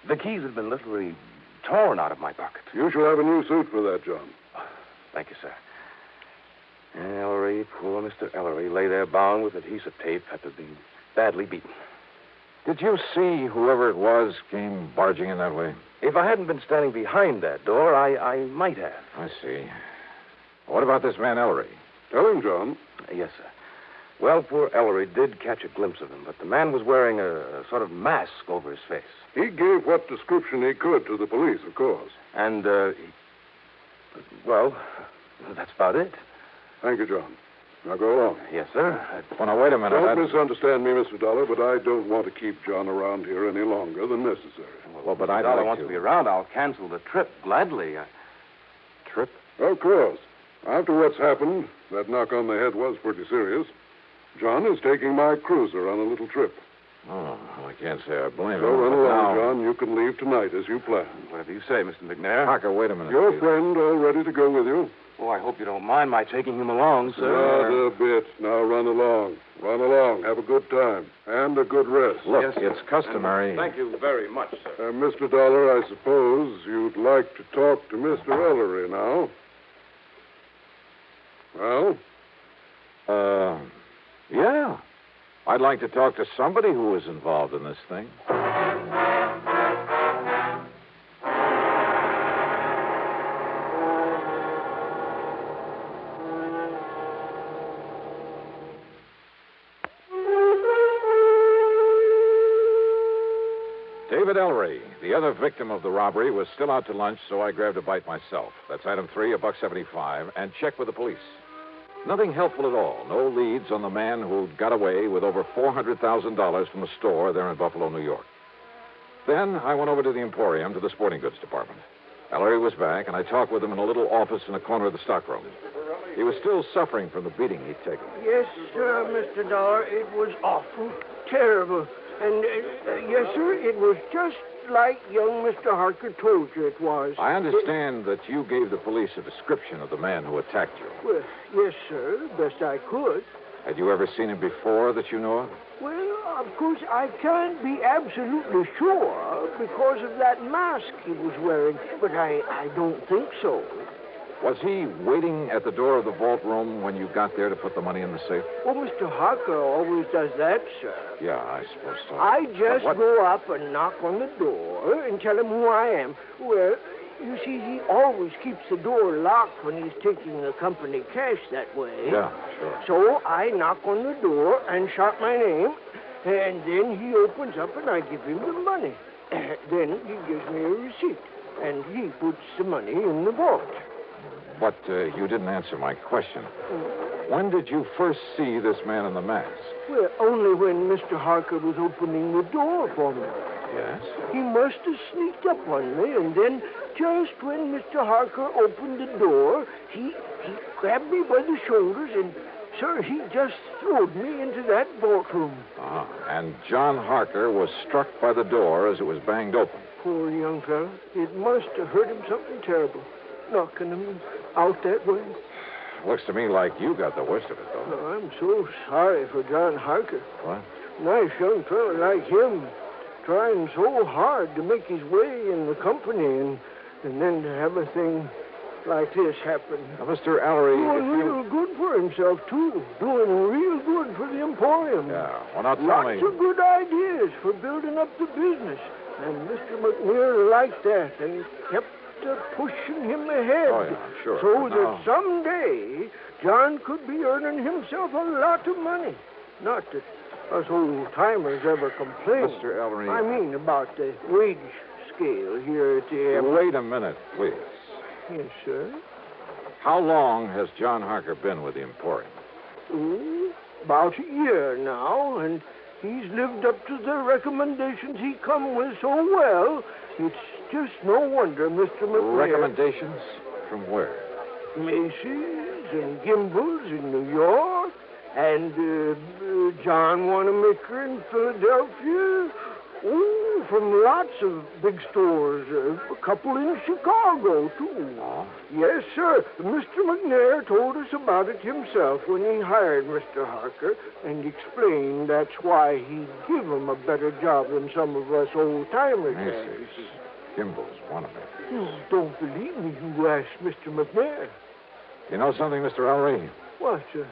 The keys had been literally torn out of my pocket. You shall have a new suit for that, John. Thank you, sir. Ellery, poor Mr. Ellery, lay there bound with adhesive tape after being badly beaten. Did you see whoever it was came barging in that way? If I hadn't been standing behind that door, I might have. I see. What about this man, Ellery? Tell him, John. Yes, sir. Well, poor Ellery did catch a glimpse of him, but the man was wearing a sort of mask over his face. He gave what description he could to the police, of course. And, well, that's about it. Thank you, John. Now go along. Yes, sir. Well, now, wait a minute. Don't misunderstand me, Mr. Dollar, but I don't want to keep John around here any longer than necessary. Well, but I'd Dollar like wants to be around. I'll cancel the trip gladly. Trip? Of course. After what's happened, that knock on the head was pretty serious. John is taking my cruiser on a little trip. Oh, I can't say I blame him. So run along, now... John. You can leave tonight as you planned. Whatever you say, Mr. McNair. Harker, wait a minute. Your please. friend all ready to go with you? Oh, I hope you don't mind my taking him along, sir. Not a bit. Now run along. Run along. Have a good time. And a good rest. Look, Yes, sir. it's customary. Thank you very much, sir. Mr. Dollar, I suppose you'd like to talk to Mr. Ellery now. Well? Yeah. I'd like to talk to somebody who was involved in this thing. David Ellery, the other victim of the robbery, was still out to lunch, so I grabbed a bite myself. That's item 3, $1.75, and checked with the police. Nothing helpful at all. No leads on the man who got away with over $400,000 from a store there in Buffalo, New York. Then I went over to the Emporium to the sporting goods department. Ellery was back, and I talked with him in a little office in a corner of the stockroom. He was still suffering from the beating he'd taken. Yes, sir, Mr. Dollar. It was awful, terrible. And, yes, sir, it was just like young Mr. Harker told you it was. I understand that you gave the police a description of the man who attacked you. Well, yes, sir, best I could. Had you ever seen him before that you know of? Well, of course, I can't be absolutely sure because of that mask he was wearing, but I don't think so. Was he waiting at the door of the vault room when you got there to put the money in the safe? Well, Mr. Harker always does that, sir. Yeah, I suppose so. I just But what- go up and knock on the door and tell him who I am. Well, you see, he always keeps the door locked when he's taking the company cash that way. Yeah, sure. So I knock on the door and shout my name, and then he opens up and I give him the money. Then he gives me a receipt, and he puts the money in the vault. But you didn't answer my question. When did you first see this man in the mask? Well, only when Mr. Harker was opening the door for me. Yes? He must have sneaked up on me, and then just when Mr. Harker opened the door, he grabbed me by the shoulders, and, sir, he just throwed me into that vault room. Ah, and John Harker was struck by the door as it was banged open. Poor young fellow. It must have hurt him something terrible, knocking him out that way. Looks to me like you got the worst of it, though. Oh, I'm so sorry for John Harker. What? Nice young fellow like him, trying so hard to make his way in the company, and then to have a thing like this happen. Now, Mr. Ellery, Doing real good for himself, too. Doing real good for the Emporium. Yeah, well, now tell Lots me... of good ideas for building up the business. And Mr. McNair liked that, and he kept pushing him ahead. Oh, yeah, sure. So But that now- someday John could be earning himself a lot of money. Not that us old-timers ever complain. Mr. Ellery... I mean about the wage scale here at the airport. Wait a minute, please. Yes, sir. How long has John Harker been with the Emporium? About a year now, and he's lived up to the recommendations he come with so well. It's just no wonder Mr. McNair... Recommendations? From where? Macy's and Gimbel's in New York, and John Wanamaker in Philadelphia. Oh, from lots of big stores. A couple in Chicago, too. Oh. Yes, sir. Mr. McNair told us about it himself when he hired Mr. Harker and explained that's why he'd give him a better job than some of us old-timers have. Macy's. Gimbel's, one of them. You don't believe me, you ask Mr. McNair. You know something, Mr. Ellery? What, sir?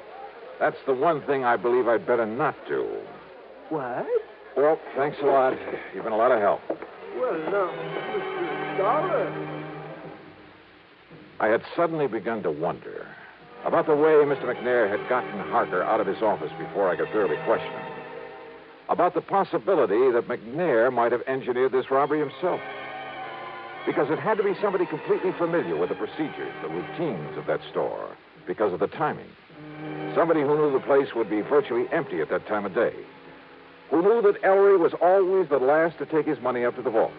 That's the one thing I believe I'd better not do. What? Well, thanks a lot. You've been a lot of help. Well, now, Mr. Dollar. I had suddenly begun to wonder about the way Mr. McNair had gotten Harker out of his office before I could thoroughly question him. About the possibility that McNair might have engineered this robbery himself. Because it had to be somebody completely familiar with the procedures, the routines of that store, because of the timing. Somebody who knew the place would be virtually empty at that time of day. Who knew that Ellery was always the last to take his money up to the vault.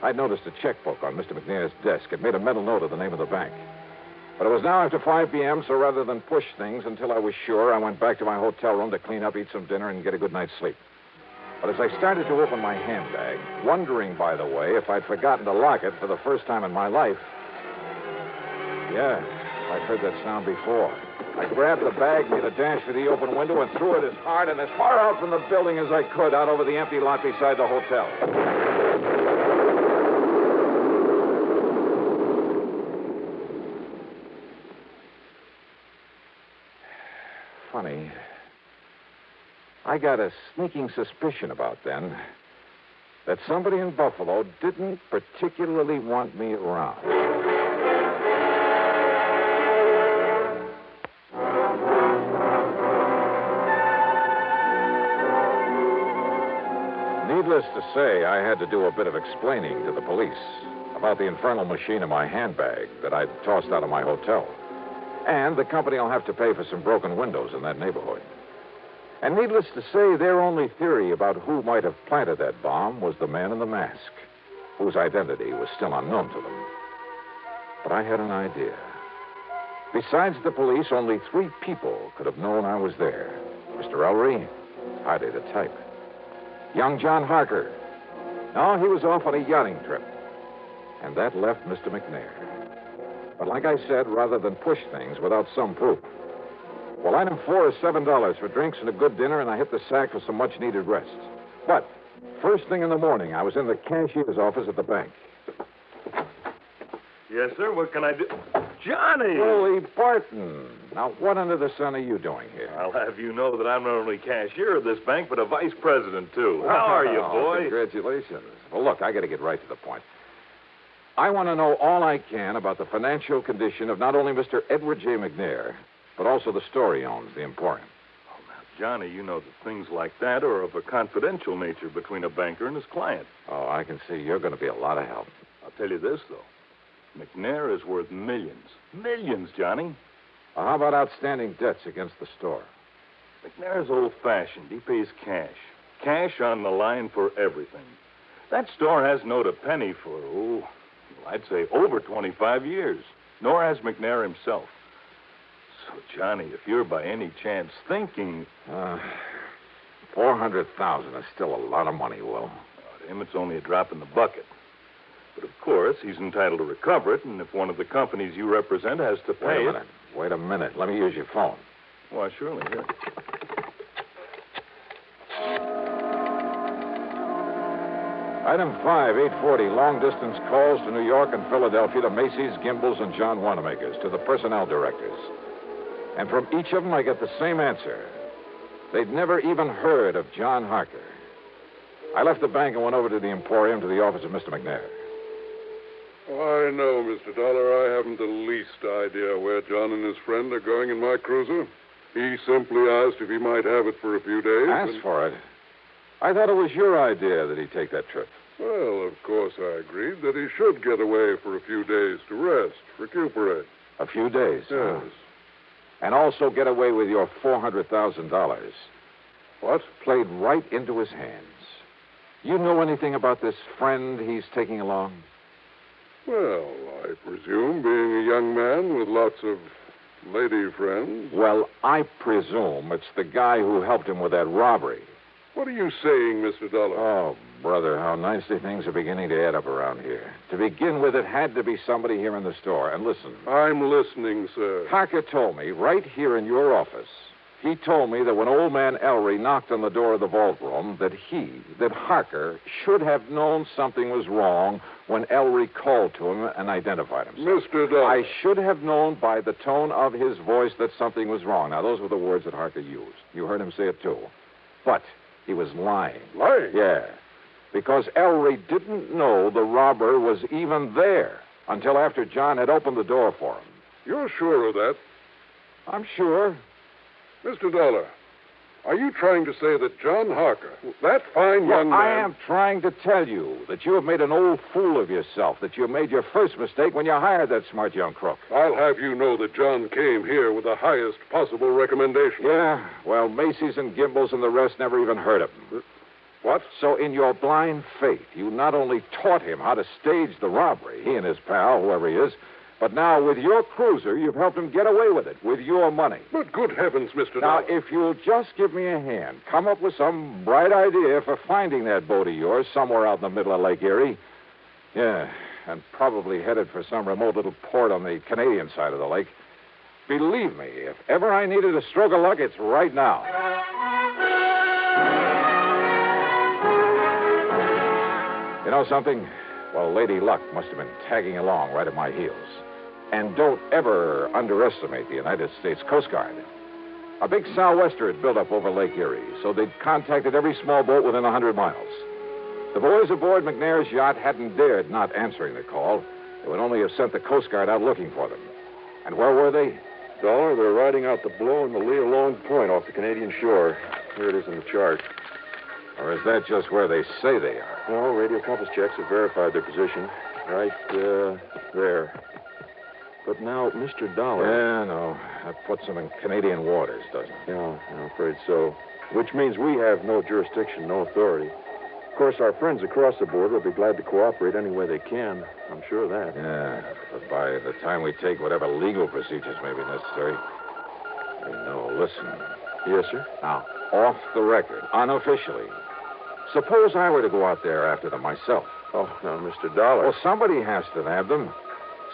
I'd noticed a checkbook on Mr. McNair's desk. It made a mental note of the name of the bank. But it was now after 5 p.m., so rather than push things until I was sure, I went back to my hotel room to clean up, eat some dinner, and get a good night's sleep. But as I started to open my handbag, wondering, by the way, if I'd forgotten to lock it for the first time in my life. Yeah, I'd heard that sound before. I grabbed the bag, made a dash for the open window, and threw it as hard and as far out from the building as I could, out over the empty lot beside the hotel. Funny. I got a sneaking suspicion about then that somebody in Buffalo didn't particularly want me around. Needless to say, I had to do a bit of explaining to the police about the infernal machine in my handbag that I'd tossed out of my hotel. And the company will have to pay for some broken windows in that neighborhood. And needless to say, their only theory about who might have planted that bomb was the man in the mask, whose identity was still unknown to them. But I had an idea. Besides the police, only 3 people could have known I was there. Mr. Ellery, hardly the type. Young John Harker. No, he was off on a yachting trip. And that left Mr. McNair. But like I said, rather than push things without some proof. Well, item 4 is $7 for drinks and a good dinner, and I hit the sack for some much-needed rest. But first thing in the morning, I was in the cashier's office at the bank. Yes, sir. What can I do? Johnny! Holy Barton. Now, what under the sun are you doing here? I'll have you know that I'm not only cashier of this bank, but a vice president, too. How are you, boy? Congratulations. Well, look, I got to get right to the point. I want to know all I can about the financial condition of not only Mr. Edward J. McNair, but also the store he owns, the Emporium. Oh, now, Johnny, you know that things like that are of a confidential nature between a banker and his client. Oh, I can see you're going to be a lot of help. I'll tell you this, though. McNair is worth millions. Millions, Johnny. How about outstanding debts against the store? McNair's old-fashioned. He pays cash. Cash on the line for everything. That store hasn't owed a penny for, I'd say over 25 years. Nor has McNair himself. So, Johnny, if you're by any chance thinking... $400,000 is still a lot of money, Will. To him, it's only a drop in the bucket. But, of course, he's entitled to recover it, and if one of the companies you represent has to pay it... Wait a minute. Let me use your phone. Why, surely, here. Item 5, 840, long-distance calls to New York and Philadelphia to Macy's, Gimbel's, and John Wanamaker's, to the personnel directors. And from each of them, I get the same answer. They'd never even heard of John Harker. I left the bank and went over to the Emporium to the office of Mr. McNair. I know, Mr. Dollar. I haven't the least idea where John and his friend are going in my cruiser. He simply asked if he might have it for a few days. Asked for it? I thought it was your idea that he take that trip. Well, of course, I agreed that he should get away for a few days to rest, recuperate. A few days? Yes. And also get away with your $400,000. What? Played right into his hands. You know anything about this friend he's taking along? Well, I presume, being a young man with lots of lady friends. Well, I presume it's the guy who helped him with that robbery. What are you saying, Mr. Dollar? Oh, brother, how nicely things are beginning to add up around here. To begin with, it had to be somebody here in the store. And listen. I'm listening, sir. Harker told me, right here in your office, he told me that when old man Ellery knocked on the door of the vault room, that Harker should have known something was wrong when Ellery called to him and identified himself. Mr. Dollar. I should have known by the tone of his voice that something was wrong. Now, those were the words that Harker used. You heard him say it, too. But He was lying. Lying? Yeah. Because Ellery didn't know the robber was even there until after John had opened the door for him. You're sure of that? I'm sure. Mr. Dollar, are you trying to say that John Harker, that fine young man... I am trying to tell you that you have made an old fool of yourself, that you made your first mistake when you hired that smart young crook. I'll have you know that John came here with the highest possible recommendation. Yeah? Well, Macy's and Gimbel's and the rest never even heard of him. What? So in your blind faith, you not only taught him how to stage the robbery, he and his pal, whoever he is, but now with your cruiser, you've helped him get away with it, with your money. But good heavens, Mr. Now, Dollar. if you'll just give me a hand, come up with some bright idea for finding that boat of yours somewhere out in the middle of Lake Erie. Yeah, and probably headed for some remote little port on the Canadian side of the lake. Believe me, if ever I needed a stroke of luck, it's right now. You know something? Well, Lady Luck must have been tagging along right at my heels. And don't ever underestimate the United States Coast Guard. A big sou'wester had built up over Lake Erie, so they'd contacted every small boat within 100 miles. The boys aboard McNair's yacht hadn't dared not answering the call. They would only have sent the Coast Guard out looking for them. And where were they? Dollar, they're riding out the blow in the lee of Long Point off the Canadian shore. Here it is in the chart. Or is that just where they say they are? No, radio compass checks have verified their position. Right there. But now, Mr. Dollar... Yeah, no. That puts them in Canadian waters, doesn't it? Yeah, I'm afraid so. Which means we have no jurisdiction, no authority. Of course, our friends across the border will be glad to cooperate any way they can. I'm sure of that. Yeah, but by the time we take whatever legal procedures may be necessary... No, listen. Yes, sir? Now, off the record, unofficially... Suppose I were to go out there after them myself. Oh, now, Mr. Dollar... Well, somebody has to nab them.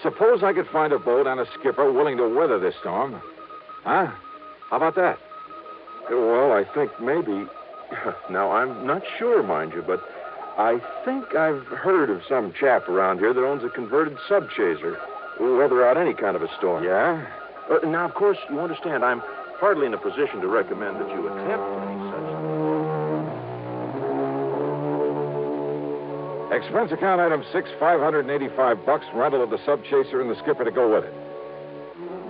Suppose I could find a boat and a skipper willing to weather this storm. Huh? How about that? Well, I think maybe... Now, I'm not sure, mind you, but I think I've heard of some chap around here that owns a converted subchaser. Weather out any kind of a storm. Yeah? Now, of course, you understand, I'm hardly in a position to recommend that you attempt any such... Expense account item 6, $585, rental of the subchaser and the skipper to go with it.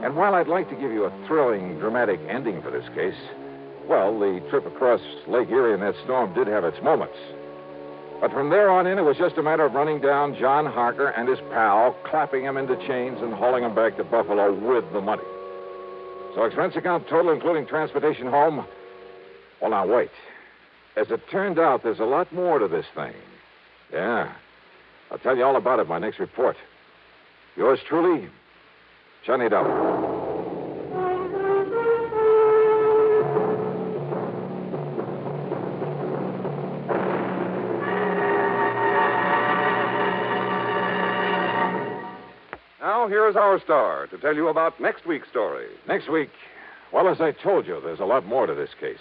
And while I'd like to give you a thrilling, dramatic ending for this case, well, the trip across Lake Erie in that storm did have its moments. But from there on in, it was just a matter of running down John Harker and his pal, clapping him into chains and hauling him back to Buffalo with the money. So expense account total, including transportation home. Well, now, wait. As it turned out, there's a lot more to this thing. Yeah. I'll tell you all about it in my next report. Yours truly, Johnny Dollar. Now, here is our star to tell you about next week's story. Next week, well, as I told you, there's a lot more to this case.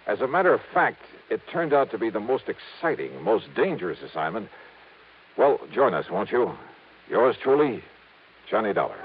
As a matter of fact, it turned out to be the most exciting, most dangerous assignment. Well, join us, won't you? Yours truly, Johnny Dollar.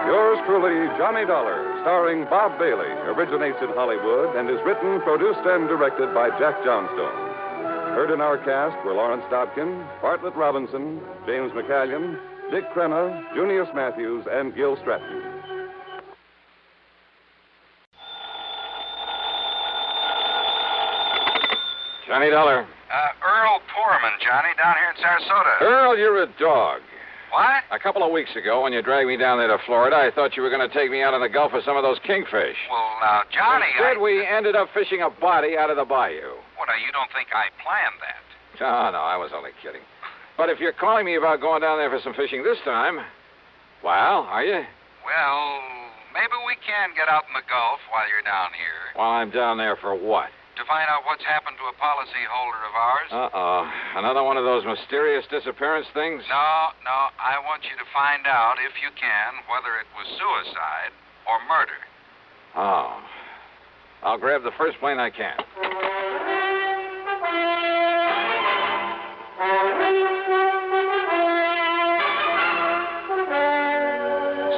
Yours truly, Johnny Dollar, starring Bob Bailey, originates in Hollywood and is written, produced, and directed by Jack Johnstone. Heard in our cast were Lawrence Dobkin, Bartlett Robinson, James McCallion, Dick Crenna, Junius Matthews, and Gil Stratton. Johnny Dollar. Earl Poorman, Johnny, down here in Sarasota. Earl, you're a dog. What? A couple of weeks ago, when you dragged me down there to Florida, I thought you were going to take me out in the Gulf for some of those kingfish. Well, now, Johnny, Instead, we ended up fishing a body out of the bayou. What, now, you don't think I planned that? No, I was only kidding. But if you're calling me about going down there for some fishing this time, well, are you? Well, maybe we can get out in the Gulf while you're down here. While I'm down there for what? To find out what's happened to a policyholder of ours. Uh-oh. Another one of those mysterious disappearance things? No. I want you to find out, if you can, whether it was suicide or murder. Oh. I'll grab the first plane I can.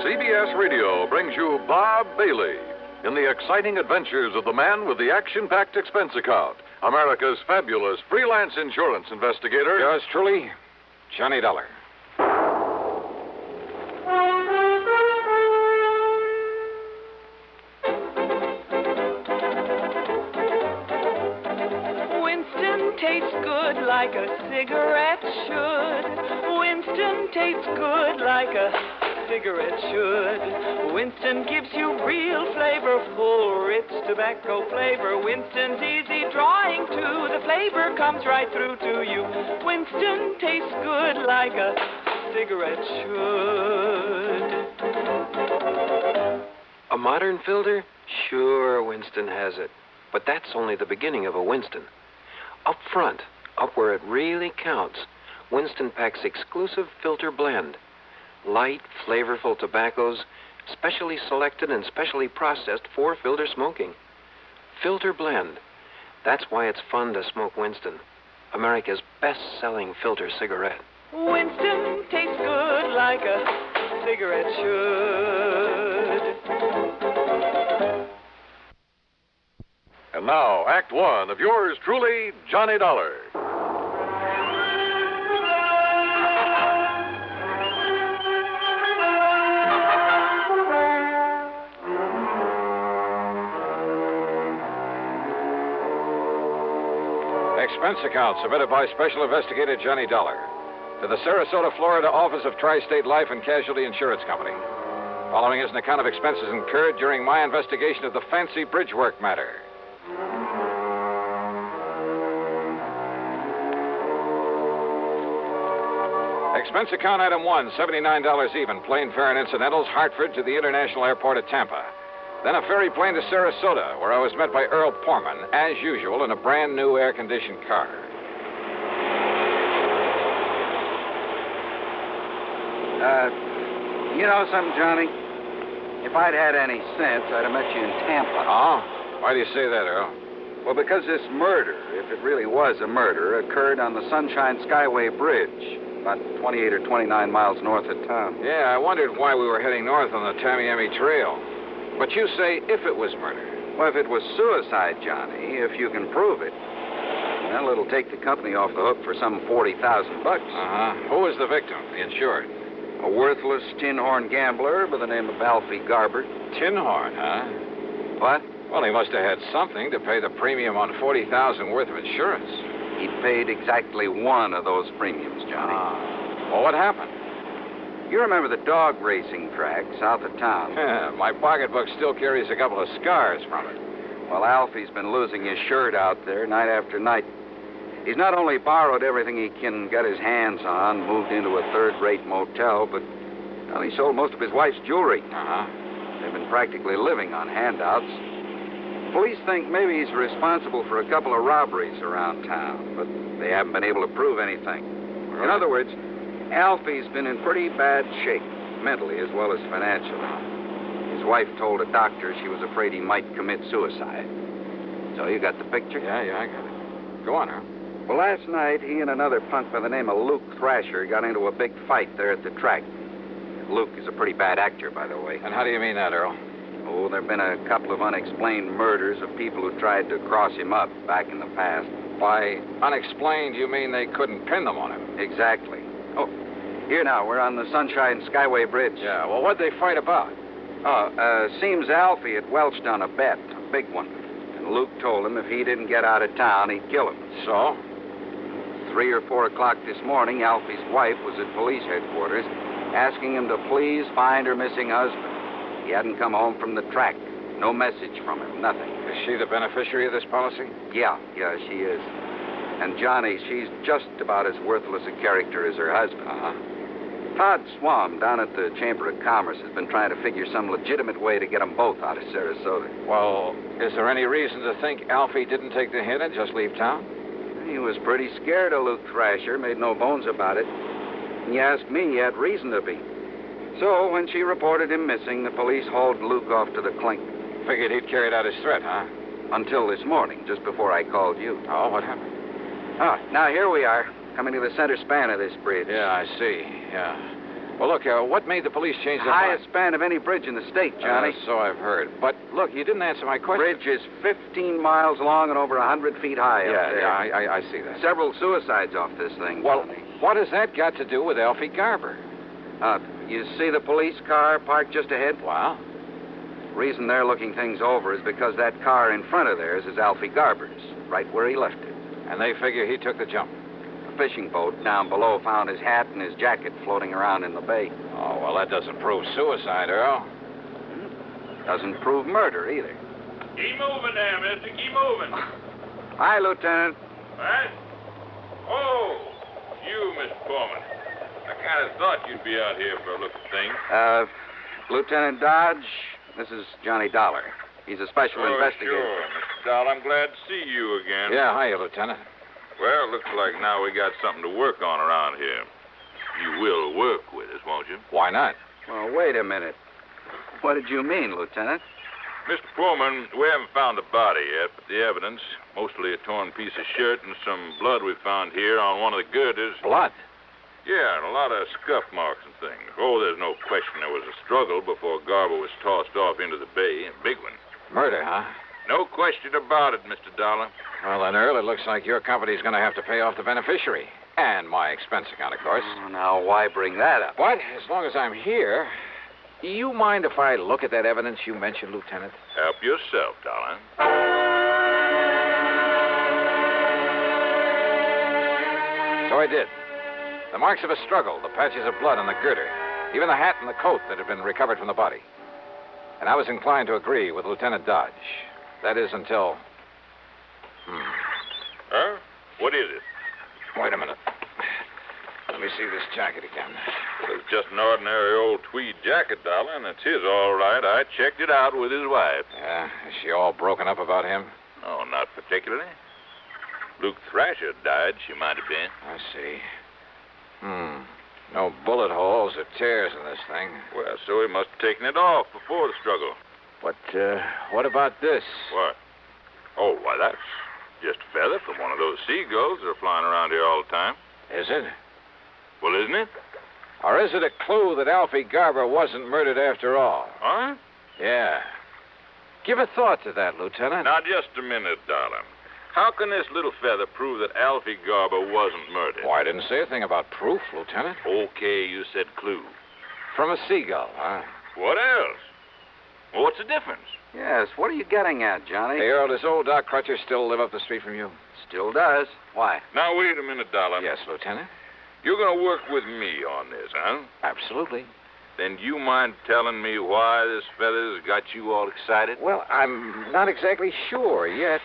CBS Radio brings you Bob Bailey in the exciting adventures of the man with the action-packed expense account, America's fabulous freelance insurance investigator. Yours truly, Johnny Dollar. Winston tastes good like a cigarette should. Winston tastes good like a cigarette should. Winston gives you real flavorful, rich tobacco flavor. Winston's easy drawing too. The flavor comes right through to you. Winston tastes good like a cigarette should. A modern filter? Sure, Winston has it. But that's only the beginning of a Winston. Up front, up where it really counts, Winston packs exclusive filter blend. Light, flavorful tobaccos, specially selected and specially processed for filter smoking. Filter blend. That's why it's fun to smoke Winston, America's best-selling filter cigarette. Winston tastes good like a cigarette should. And now, Act One of yours truly, Johnny Dollar. Expense account submitted by Special Investigator Johnny Dollar to the Sarasota, Florida office of Tri-State Life and Casualty Insurance Company. Following is an account of expenses incurred during my investigation of the Fancy Bridge Work matter. Expense account item 1, $79 even, plane fare and incidentals, Hartford to the International Airport at Tampa. Then a ferry plane to Sarasota, where I was met by Earl Porman, as usual, in a brand new air-conditioned car. You know something, Johnny? If I'd had any sense, I'd have met you in Tampa. Oh? Why do you say that, Earl? Well, because this murder, if it really was a murder, occurred on the Sunshine Skyway Bridge, about 28 or 29 miles north of town. Yeah, I wondered why we were heading north on the Tamiami Trail. But you say if it was murder. Well, if it was suicide, Johnny, if you can prove it, well, it'll take the company off the hook for some $40,000. Uh-huh. Who was the victim, the insured? A worthless tin horn gambler by the name of Alfie Garber. Tin horn, huh? What? Well, he must have had something to pay the premium on $40,000 worth of insurance. He paid exactly one of those premiums, Johnny. Well, what happened? You remember the dog racing track south of town? Yeah, my pocketbook still carries a couple of scars from it. Well, Alfie's been losing his shirt out there night after night. He's not only borrowed everything he can get his hands on, moved into a third-rate motel, but well, he sold most of his wife's jewelry. Uh-huh. They've been practically living on handouts. Police think maybe he's responsible for a couple of robberies around town, but they haven't been able to prove anything. Really? In other words, Alfie's been in pretty bad shape, mentally as well as financially. His wife told a doctor she was afraid he might commit suicide. So you got the picture? Yeah, I got it. Go on, Earl. Well, last night, he and another punk by the name of Luke Thrasher got into a big fight there at the track. Luke is a pretty bad actor, by the way. And how do you mean that, Earl? Oh, there have been a couple of unexplained murders of people who tried to cross him up back in the past. By unexplained, you mean they couldn't pin them on him? Exactly. Oh, here now, we're on the Sunshine Skyway Bridge. Yeah, well, what'd they fight about? Seems Alfie had welched on a bet, a big one. And Luke told him if he didn't get out of town, he'd kill him. So? 3 or 4 o'clock this morning, Alfie's wife was at police headquarters asking him to please find her missing husband. He hadn't come home from the track. No message from him, nothing. Is she the beneficiary of this policy? Yeah, she is. And Johnny, she's just about as worthless a character as her husband. Uh-huh. Todd Swam down at the Chamber of Commerce has been trying to figure some legitimate way to get them both out of Sarasota. Well, is there any reason to think Alfie didn't take the hint and just leave town? He was pretty scared of Luke Thrasher, made no bones about it. And you ask me, he had reason to be. So when she reported him missing, the police hauled Luke off to the clink. Figured he'd carried out his threat, huh? Until this morning, just before I called you. Oh, what happened? Ah, now here we are, coming to the center span of this bridge. Yeah, I see. Yeah. Well, look, what made the police change their Highest span of any bridge in the state, Johnny. So I've heard. But, look, you didn't answer my question. Bridge is 15 miles long and over 100 feet high up there. Yeah, I see that. Several suicides off this thing, Well, Johnny. what has that got to do with Alfie Garber? You see the police car parked just ahead? Wow. Reason they're looking things over is because that car in front of theirs is Alfie Garber's, right where he left it. And they figure he took the jump. A fishing boat down below found his hat and his jacket floating around in the bay. Oh, well, that doesn't prove suicide, Earl. Doesn't prove murder either. Keep moving there, mister. Keep moving. Hi, Lieutenant. What? Oh, you, Mr. Foreman. I kind of thought you'd be out here for a look at things. Lieutenant Dodge, this is Johnny Dollar. He's a special investigator. Sure, Mr. Dahl. I'm glad to see you again. Yeah, hiya, Lieutenant. Well, looks like now we got something to work on around here. You will work with us, won't you? Why not? Well, wait a minute. What did you mean, Lieutenant? Mr. Foreman, we haven't found a body yet, but the evidence, mostly a torn piece of shirt and some blood we found here on one of the girders. Blood? Yeah, and a lot of scuff marks and things. Oh, there's no question there was a struggle before Garber was tossed off into the bay. A big one. Murder, huh? No question about it, Mr. Dollar. Well, then, Earl, it looks like your company's going to have to pay off the beneficiary. And my expense account, of course. Oh, now, why bring that up? But as long as I'm here, do you mind if I look at that evidence you mentioned, Lieutenant? Help yourself, Dollar. So I did. The marks of a struggle, the patches of blood on the girder, even the hat and the coat that had been recovered from the body. And I was inclined to agree with Lieutenant Dodge. That is until... Huh? What is it? Wait a minute. Let me see this jacket again. It's just an ordinary old tweed jacket, Dollar, and it's his all right. I checked it out with his wife. Yeah? Is she all broken up about him? Oh, not particularly. Luke Thrasher died, she might have been. I see. No bullet holes or tears in this thing. Well, so he must have taken it off before the struggle. But, what about this? What? Oh, why, that's just a feather from one of those seagulls that are flying around here all the time. Is it? Well, isn't it? Or is it a clue that Alfie Garber wasn't murdered after all? Huh? Yeah. Give a thought to that, Lieutenant. Now, just a minute, Dollar. How can this little feather prove that Alfie Garber wasn't murdered? Why, I didn't say a thing about proof, Lieutenant. Okay, you said clue. From a seagull, huh? What else? Well, what's the difference? Yes, what are you getting at, Johnny? Hey, Earl, does old Doc Crutcher still live up the street from you? Still does. Why? Now, wait a minute, Dollar. Yes, Lieutenant. You're going to work with me on this, huh? Absolutely. Then do you mind telling me why this feather's got you all excited? Well, I'm not exactly sure yet.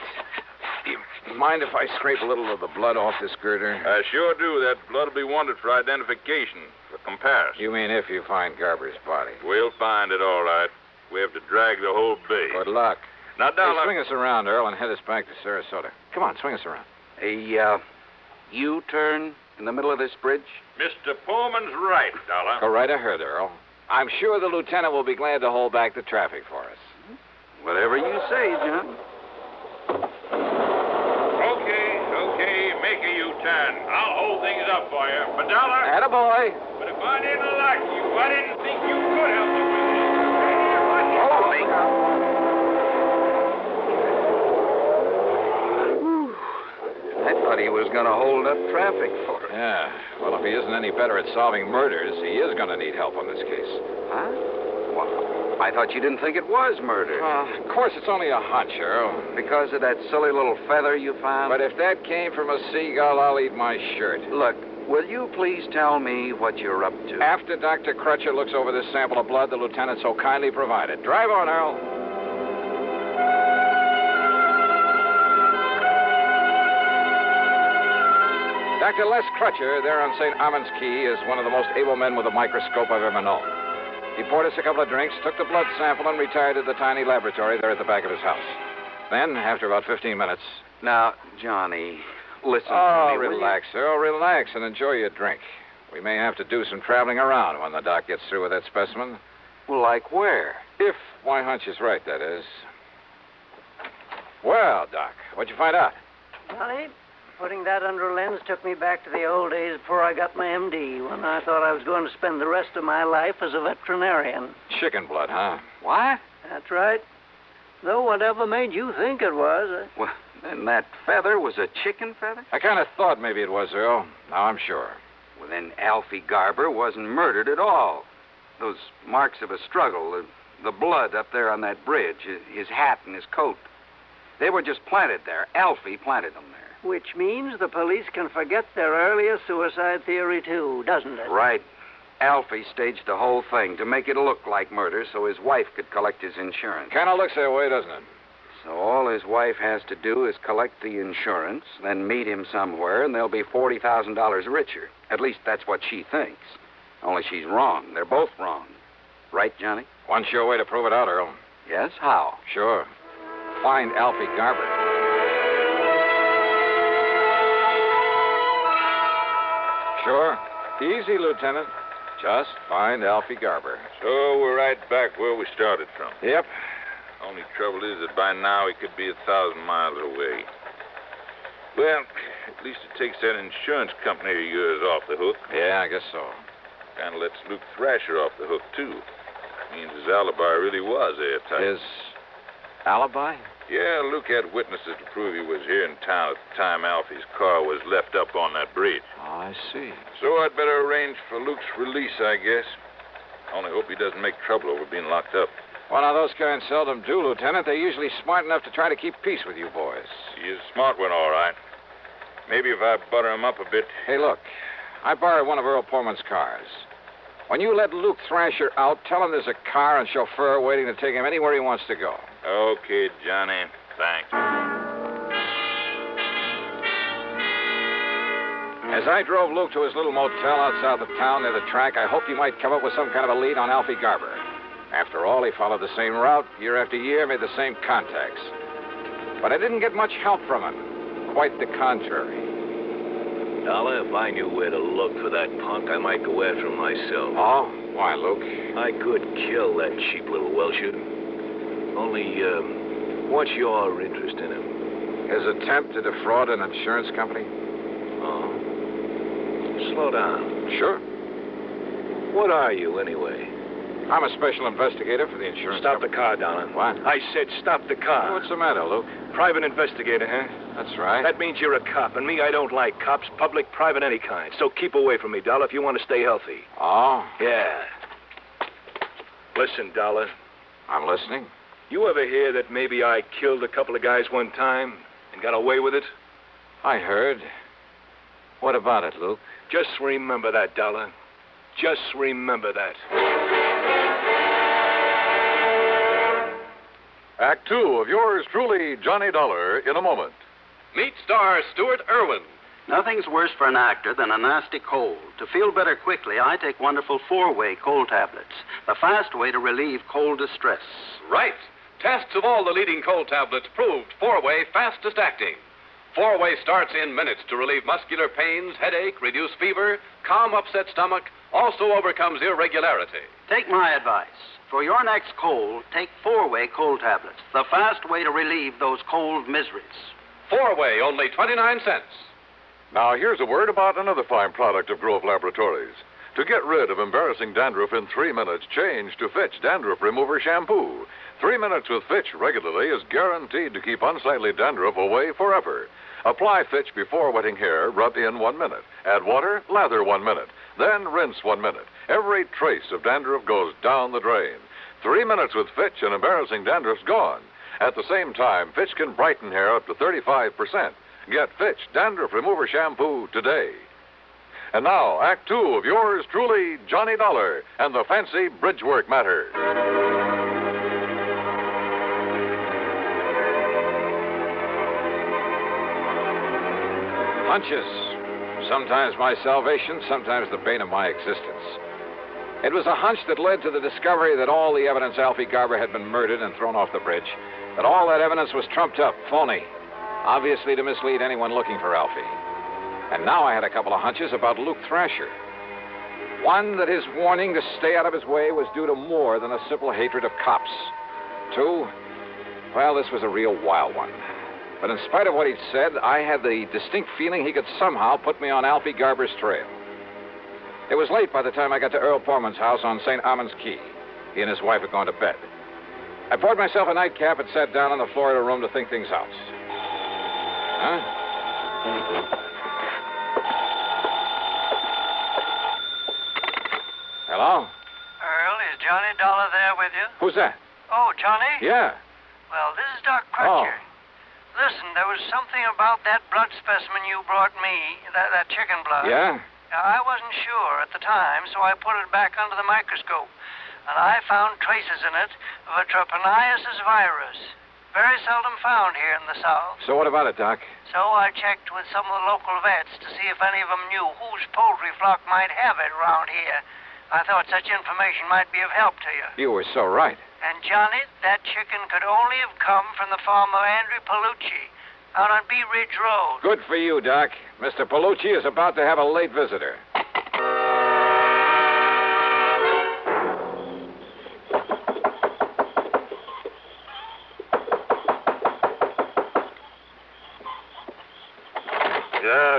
You mind if I scrape a little of the blood off this girder? I sure do. That blood will be wanted for identification, for comparison. You mean if you find Garber's body? We'll find it, all right. We have to drag the whole bay. Good luck. Now, Dollar... Hey, swing us around, Earl, and head us back to Sarasota. Come on, swing us around. A, U-turn in the middle of this bridge? Mr. Pullman's right, Dollar. Go right ahead, Earl. I'm sure the lieutenant will be glad to hold back the traffic for us. Whatever you say, John. Okay, make a U-turn. I'll hold things up for you. But, Dollar... Attaboy. But if I didn't like you, I didn't think you could help me with this. Holy... I thought he was going to hold up traffic for us. Yeah. Well, if he isn't any better at solving murders, he is going to need help on this case. Huh? Well, I thought you didn't think it was murder. Of course, it's only a hunch, Earl. Because of that silly little feather you found? But if that came from a seagull, I'll eat my shirt. Look, will you please tell me what you're up to? After Dr. Crutcher looks over this sample of blood the lieutenant so kindly provided. Drive on, Earl. Dr. Les Crutcher, there on St. Armand's Key, is one of the most able men with a microscope I've ever known. He poured us a couple of drinks, took the blood sample, and retired to the tiny laboratory there at the back of his house. Then, after about 15 minutes... Now, Johnny, listen to me. Relax, Earl, relax, and enjoy your drink. We may have to do some traveling around when the doc gets through with that specimen. Well, like where? If my hunch is right, that is. Well, Doc, what'd you find out? Johnny, putting that under a lens took me back to the old days before I got my MD, when I thought I was going to spend the rest of my life as a veterinarian. Chicken blood, huh? What? That's right. Though whatever made you think it was? Well, then that feather was a chicken feather? I kind of thought maybe it was, Earl. Now I'm sure. Well, then Alfie Garber wasn't murdered at all. Those marks of a struggle, the blood up there on that bridge, his hat and his coat, they were just planted there. Alfie planted them there. Which means the police can forget their earlier suicide theory, too, doesn't it? Right. Alfie staged the whole thing to make it look like murder so his wife could collect his insurance. Kind of looks that way, doesn't it? So all his wife has to do is collect the insurance, then meet him somewhere, and they'll be $40,000 richer. At least that's what she thinks. Only she's wrong. They're both wrong. Right, Johnny? One sure way to prove it out, Earl. Yes? How? Sure. Find Alfie Garber. Sure. Easy, Lieutenant. Just find Alfie Garber. So we're right back where we started from. Yep. Only trouble is that by now he could be 1,000 miles away. Well, at least it takes that insurance company of yours off the hook. Yeah, I guess so. Kind of lets Luke Thrasher off the hook, too. Means his alibi really was airtight. His alibi? Yeah, Luke had witnesses to prove he was here in town at the time Alfie's car was left up on that bridge. Oh, I see. So I'd better arrange for Luke's release, I guess. Only hope he doesn't make trouble over being locked up. Well, now, those kinds seldom do, Lieutenant. They're usually smart enough to try to keep peace with you boys. He is a smart one, all right. Maybe if I butter him up a bit. Hey, look. I borrowed one of Earl Pullman's cars. When you let Luke Thrasher out, tell him there's a car and chauffeur waiting to take him anywhere he wants to go. Okay, Johnny. Thanks. As I drove Luke to his little motel out south of town near the track, I hoped he might come up with some kind of a lead on Alfie Garber. After all, he followed the same route year after year, made the same contacts. But I didn't get much help from him. Quite the contrary. Dollar, if I knew where to look for that punk, I might go after him myself. Oh? Why, Luke? I could kill that cheap little Welcher. Only, what's your interest in him? His attempt to defraud an insurance company? Oh? Slow down. Sure. What are you, anyway? I'm a special investigator for the insurance Stop company. the car, Donald. What? I said stop the car. What's the matter, Luke? Private investigator, huh? That's right. That means you're a cop, and me, I don't like cops, public, private, any kind. So keep away from me, Dollar, if you want to stay healthy. Oh? Yeah. Listen, Dollar. I'm listening. You ever hear that maybe I killed a couple of guys one time and got away with it? I heard. What about it, Luke? Just remember that, Dollar. Just remember that. Act two of yours truly, Johnny Dollar, in a moment. Meet star Stuart Irwin. Nothing's worse for an actor than a nasty cold. To feel better quickly, I take wonderful 4-way cold tablets, the fast way to relieve cold distress. Right. Tests of all the leading cold tablets proved 4-way fastest acting. 4-way starts in minutes to relieve muscular pains, headache, reduce fever, calm upset stomach, also overcomes irregularity. Take my advice. For your next cold, take 4-way cold tablets, the fast way to relieve those cold miseries. 4-way, only 29 cents. Now, here's a word about another fine product of Grove Laboratories. To get rid of embarrassing dandruff in 3 minutes, change to Fitch Dandruff Remover Shampoo. 3 minutes with Fitch regularly is guaranteed to keep unsightly dandruff away forever. Apply Fitch before wetting hair, rub in 1 minute. Add water, lather 1 minute. Then rinse 1 minute. Every trace of dandruff goes down the drain. 3 minutes with Fitch and embarrassing dandruff's gone. At the same time, Fitch can brighten hair up to 35%. Get Fitch Dandruff Remover Shampoo today. And now, Act Two of yours truly, Johnny Dollar, and the fancy bridgework matter. Hunches. Sometimes my salvation, sometimes the bane of my existence. It was a hunch that led to the discovery that all the evidence Alfie Garber had been murdered and thrown off the bridge, that all that evidence was trumped up, phony, obviously to mislead anyone looking for Alfie. And now I had a couple of hunches about Luke Thrasher. One, that his warning to stay out of his way was due to more than a simple hatred of cops. Two, well, this was a real wild one. But in spite of what he'd said, I had the distinct feeling he could somehow put me on Alfie Garber's trail. It was late by the time I got to Earl Portman's house on St. Armand's Key. He and his wife had gone to bed. I poured myself a nightcap and sat down on the floor of the room to think things out. Huh? Hello? Earl, is Johnny Dollar there with you? Who's that? Oh, Johnny? Yeah. Well, this is Doc Crutcher. Listen, there was something about that blood specimen you brought me, that chicken blood. Yeah? I wasn't sure at the time, so I put it back under the microscope. And I found traces in it of a trypanosomus virus. Very seldom found here in the South. So what about it, Doc? So I checked with some of the local vets to see if any of them knew whose poultry flock might have it around here. I thought such information might be of help to you. You were so right. And, Johnny, that chicken could only have come from the farm of Andrew Palucci out on Bee Ridge Road. Good for you, Doc. Mr. Palucci is about to have a late visitor.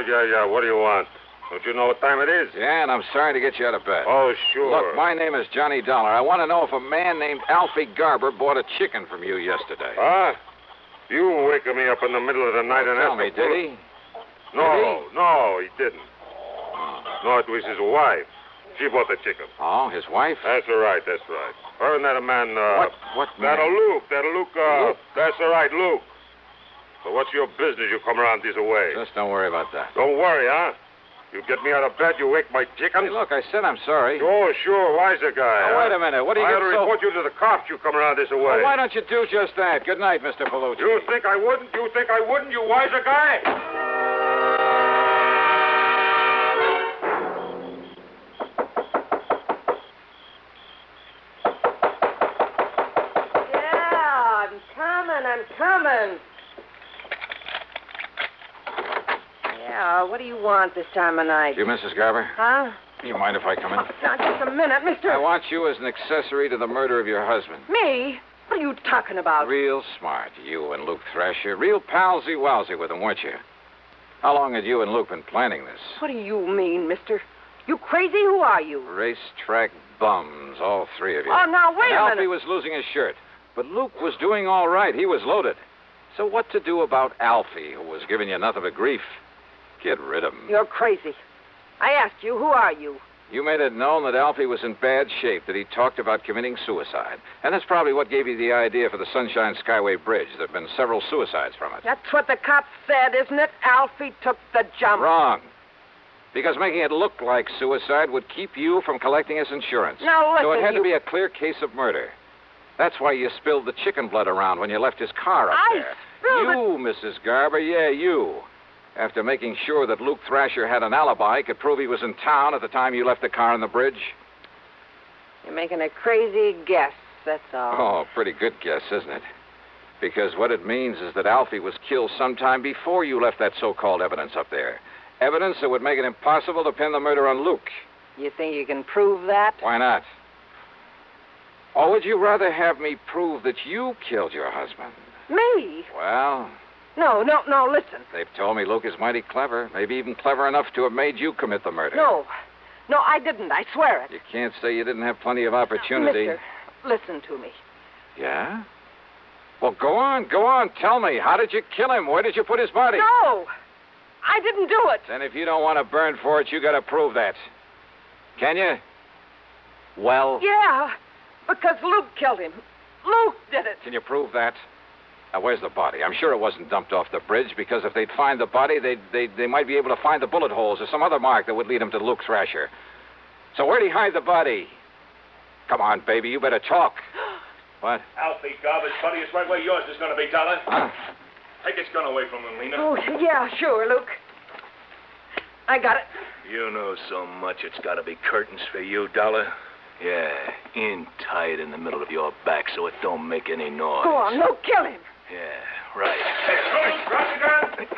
Yeah. What do you want? Don't you know what time it is? Yeah, and I'm sorry to get you out of bed. Oh, sure. Look, my name is Johnny Dollar. I want to know if a man named Alfie Garber bought a chicken from you yesterday. Huh? You were waking me up in the middle of the night and tell me, did he? No, he didn't. No, it was his wife. She bought the chicken. Oh, his wife? That's right. Her and that man, What man? That'll Luke. Luke? That's all right, Luke. So what's your business you come around this way? Just don't worry about that. Don't worry, huh? You get me out of bed, you wake my chicken. Hey, look, I said I'm sorry. Oh, sure, wiser guy. Now, wait a minute. What do you I get ought to so... report you to the cops. You come around this way. Well, why don't you do just that? Good night, Mr. Palucci. You think I wouldn't? You wiser guy? Yeah, I'm coming. Yeah, what do you want this time of night? You, Mrs. Garber? Huh? You mind if I come in? Now, just a minute, mister. I want you as an accessory to the murder of your husband. Me? What are you talking about? Real smart, you and Luke Thrasher. Real palsy-walsy with him, weren't you? How long had you and Luke been planning this? What do you mean, mister? You crazy? Who are you? Racetrack bums, all three of you. Oh, now, wait a Alfie minute. was losing his shirt, but Luke was doing all right. He was loaded. So what to do about Alfie, who was giving you nothing but grief? Get rid of him. You're crazy. I asked you, who are you? You made it known that Alfie was in bad shape, that he talked about committing suicide. And that's probably what gave you the idea for the Sunshine Skyway Bridge. There have been several suicides from it. That's what the cops said, isn't it? Alfie took the jump. Wrong. Because making it look like suicide would keep you from collecting his insurance. Now, listen, So it had to be a clear case of murder. That's why you spilled the chicken blood around when you left his car up there. You, Mrs. Garber, yeah, you. After making sure that Luke Thrasher had an alibi, could prove he was in town at the time you left the car on the bridge. You're making a crazy guess, that's all. Oh, pretty good guess, isn't it? Because what it means is that Alfie was killed sometime before you left that so-called evidence up there. Evidence that would make it impossible to pin the murder on Luke. You think you can prove that? Why not? Or would you rather have me prove that you killed your husband? Me? Well... No, listen. They've told me Luke is mighty clever, maybe even clever enough to have made you commit the murder. No, I didn't. I swear it. You can't say you didn't have plenty of opportunity. Mister, listen to me. Yeah? Well, go on. Tell me. How did you kill him? Where did you put his body? No, I didn't do it. Then if you don't want to burn for it, you got to prove that. Can you? Well? Yeah, because Luke killed him. Luke did it. Can you prove that? Now, where's the body? I'm sure it wasn't dumped off the bridge, because if they'd find the body, they might be able to find the bullet holes or some other mark that would lead them to Luke Thrasher. So where'd he hide the body? Come on, baby, you better talk. What? Alfie Garber's body is right where yours is going to be, Dollar. Huh? Take his gun away from him, Lena. Oh, yeah, sure, Luke. I got it. You know so much it's got to be curtains for you, Dollar. Yeah, in tight in the middle of your back so it don't make any noise. Go on, Luke, kill him. Yeah, right. Hey, Luke, drop the gun.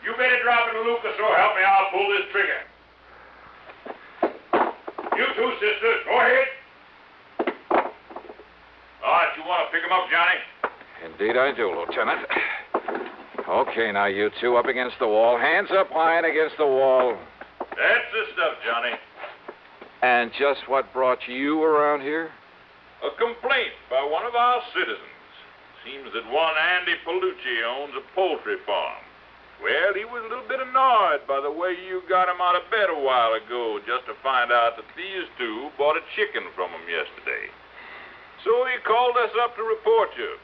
You better drop it, Luke, or so help me, I'll pull this trigger. You two, sisters, go ahead. All right, you want to pick him up, Johnny? Indeed I do, Lieutenant. Okay, now you two up against the wall. Hands up high and against the wall. That's the stuff, Johnny. And just what brought you around here? A complaint by one of our citizens. Seems that one Andy Palucci owns a poultry farm. Well, he was a little bit annoyed by the way you got him out of bed a while ago just to find out that these two bought a chicken from him yesterday. So he called us up to report you.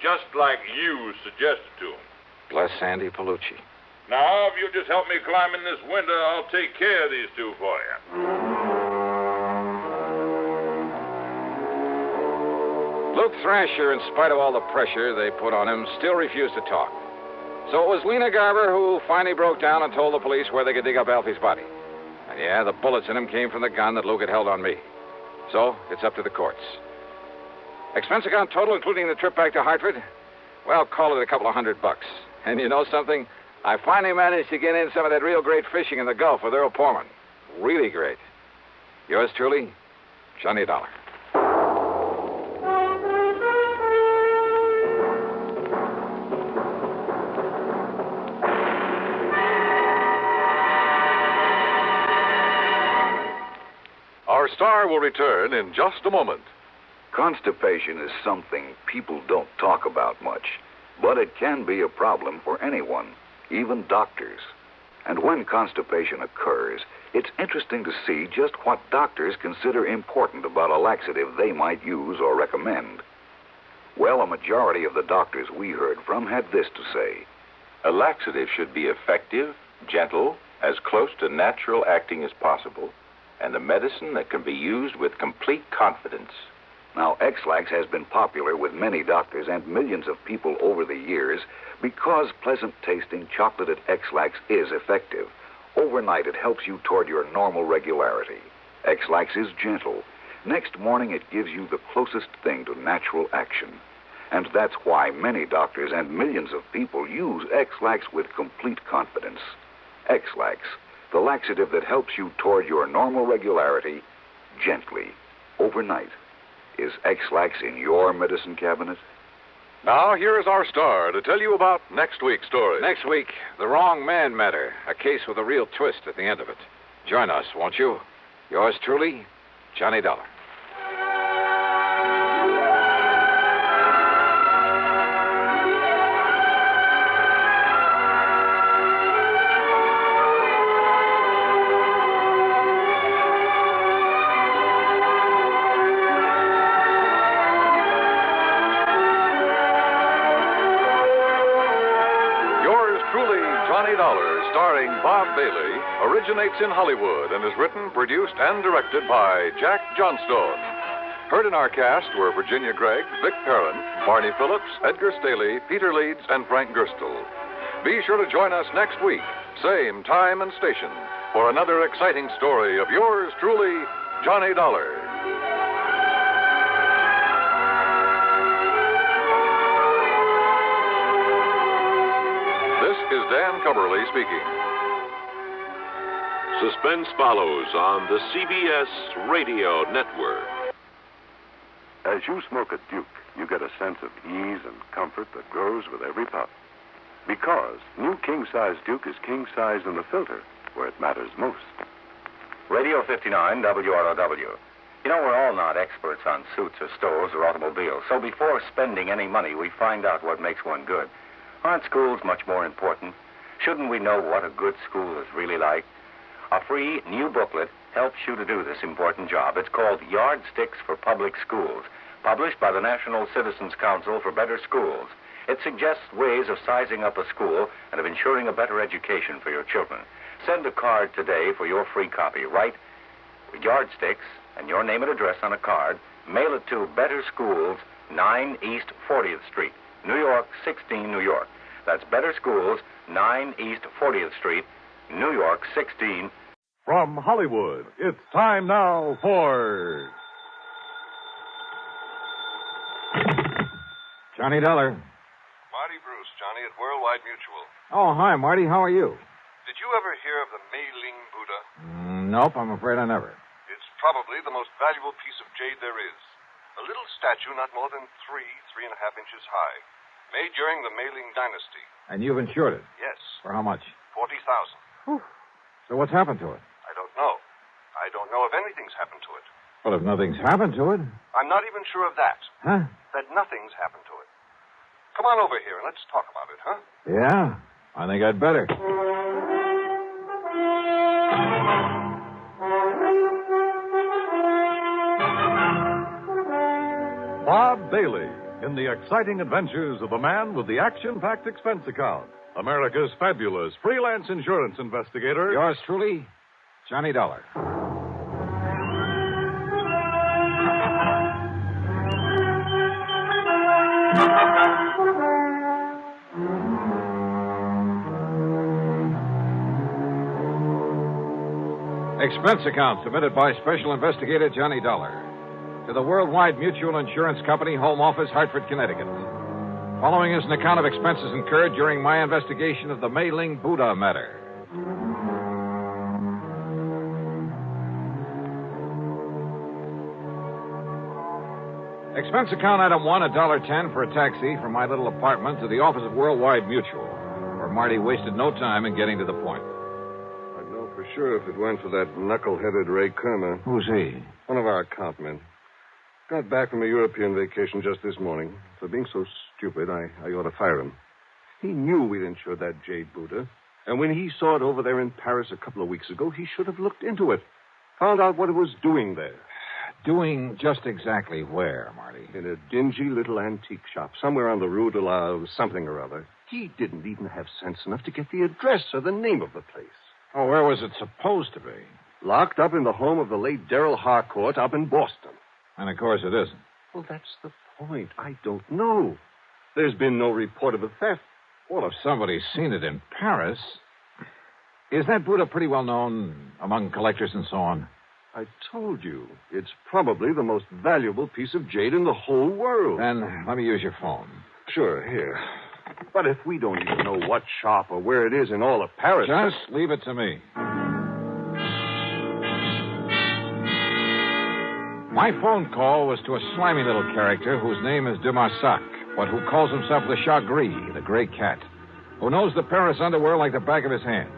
Just like you suggested to him. Bless Andy Palucci. Now, if you'll just help me climb in this window, I'll take care of these two for you. Luke Thrasher, in spite of all the pressure they put on him, still refused to talk. So it was Lena Garber who finally broke down and told the police where they could dig up Alfie's body. And yeah, the bullets in him came from the gun that Luke had held on me. So it's up to the courts. Expense account total, including the trip back to Hartford? Well, call it $200. And you know something? I finally managed to get in some of that real great fishing in the Gulf with Earl Poorman. Really great. Yours truly, Johnny Dollar. Our star will return in just a moment. Constipation is something people don't talk about much, but it can be a problem for anyone, even doctors. And when constipation occurs, it's interesting to see just what doctors consider important about a laxative they might use or recommend. Well, a majority of the doctors we heard from had this to say. A laxative should be effective, gentle, as close to natural acting as possible, and a medicine that can be used with complete confidence. Now, X-Lax has been popular with many doctors and millions of people over the years because pleasant-tasting chocolated X-Lax is effective. Overnight, it helps you toward your normal regularity. X-Lax is gentle. Next morning, it gives you the closest thing to natural action. And that's why many doctors and millions of people use X-Lax with complete confidence. X-Lax, the laxative that helps you toward your normal regularity gently, overnight. Is X-Lax in your medicine cabinet? Now, here is our star to tell you about next week's story. Next week, The Wrong Man Matter, a case with a real twist at the end of it. Join us, won't you? Yours truly, Johnny Dollar. Starring Bob Bailey, originates in Hollywood and is written, produced, and directed by Jack Johnstone. Heard in our cast were Virginia Gregg, Vic Perrin, Barney Phillips, Edgar Staley, Peter Leeds, and Frank Gerstle. Be sure to join us next week, same time and station, for another exciting story of yours truly, Johnny Dollar. This is Dan Cumberly speaking. Suspense follows on the CBS Radio Network. As you smoke a Duke, you get a sense of ease and comfort that grows with every puff. Because new king-size Duke is king-size in the filter, where it matters most. Radio 59, WROW. You know, we're all not experts on suits or stoves or automobiles, so before spending any money, we find out what makes one good. Aren't schools much more important? Shouldn't we know what a good school is really like? A free new booklet helps you to do this important job. It's called Yardsticks for Public Schools, published by the National Citizens Council for Better Schools. It suggests ways of sizing up a school and of ensuring a better education for your children. Send a card today for your free copy. Write Yardsticks and your name and address on a card. Mail it to Better Schools, 9 East 40th Street, New York, 16, New York. That's Better Schools, 9 East 40th Street, New York, 16. From Hollywood, it's time now for... Johnny Dollar. Marty Bruce, Johnny, at Worldwide Mutual. Oh, hi, Marty. How are you? Did you ever hear of the Mei Ling Buddha? Nope, I'm afraid I never. It's probably the most valuable piece of jade there is. A little statue not more than 3.5 inches high. made during the Mei Ling dynasty. And you've insured it? Yes, For how much? 40,000. So what's happened to it? I don't know. I don't know if anything's happened to it. Well, if nothing's happened to it. I'm not even sure of that. Huh? That nothing's happened to it. Come on over here and let's talk about it, huh? Yeah, I think I'd better. Bob Bailey in the exciting adventures of the man with the action-packed expense account. America's fabulous freelance insurance investigator. Yours truly, Johnny Dollar. Expense account submitted by Special Investigator Johnny Dollar to the Worldwide Mutual Insurance Company, Home Office, Hartford, Connecticut. Following is an account of expenses incurred during my investigation of the Mei Ling Buddha matter. Expense account item 1, $1.10 for a taxi from my little apartment to the office of Worldwide Mutual, where Marty wasted no time in getting to the point. I'd know for sure if it weren't for that knuckle-headed Ray Kermer. Who's he? One of our account men. Got back from a European vacation just this morning. For being so stupid, I ought to fire him. He knew we'd insured that jade Buddha. And when he saw it over there in Paris a couple of weeks ago, he should have looked into it. Found out what it was doing there. Doing just exactly where, Marty? In a dingy little antique shop, somewhere on the Rue de la something or other. He didn't even have sense enough to get the address or the name of the place. Oh, where was it supposed to be? Locked up in the home of the late Darrell Harcourt up in Boston. And of course it isn't. Well, that's the point. I don't know. There's been no report of a theft. Well, if somebody's seen it in Paris... Is that Buddha pretty well known among collectors and so on? I told you. It's probably the most valuable piece of jade in the whole world. Then let me use your phone. Sure, here. But if we don't even know what shop or where it is in all of Paris... Just leave it to me. My phone call was to a slimy little character whose name is de Marsac, but who calls himself the Chat Gris, the gray cat, who knows the Paris underworld like the back of his hand.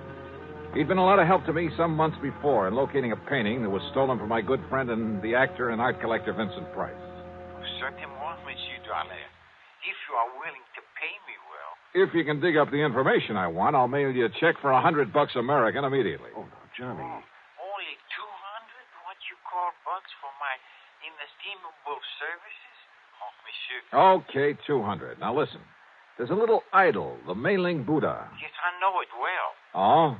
He'd been a lot of help to me some months before in locating a painting that was stolen from my good friend and the actor and art collector Vincent Price. Certainement, Monsieur Dollar. If you are willing to pay me well. If you can dig up the information I want, I'll mail you a check for $100 American immediately. Oh, no, Johnny. Only 200? What you call bucks for my inestimable services? Oh, Monsieur. Okay, 200. Now listen. There's a little idol, the Mei Ling Buddha. Yes, I know it well. Oh?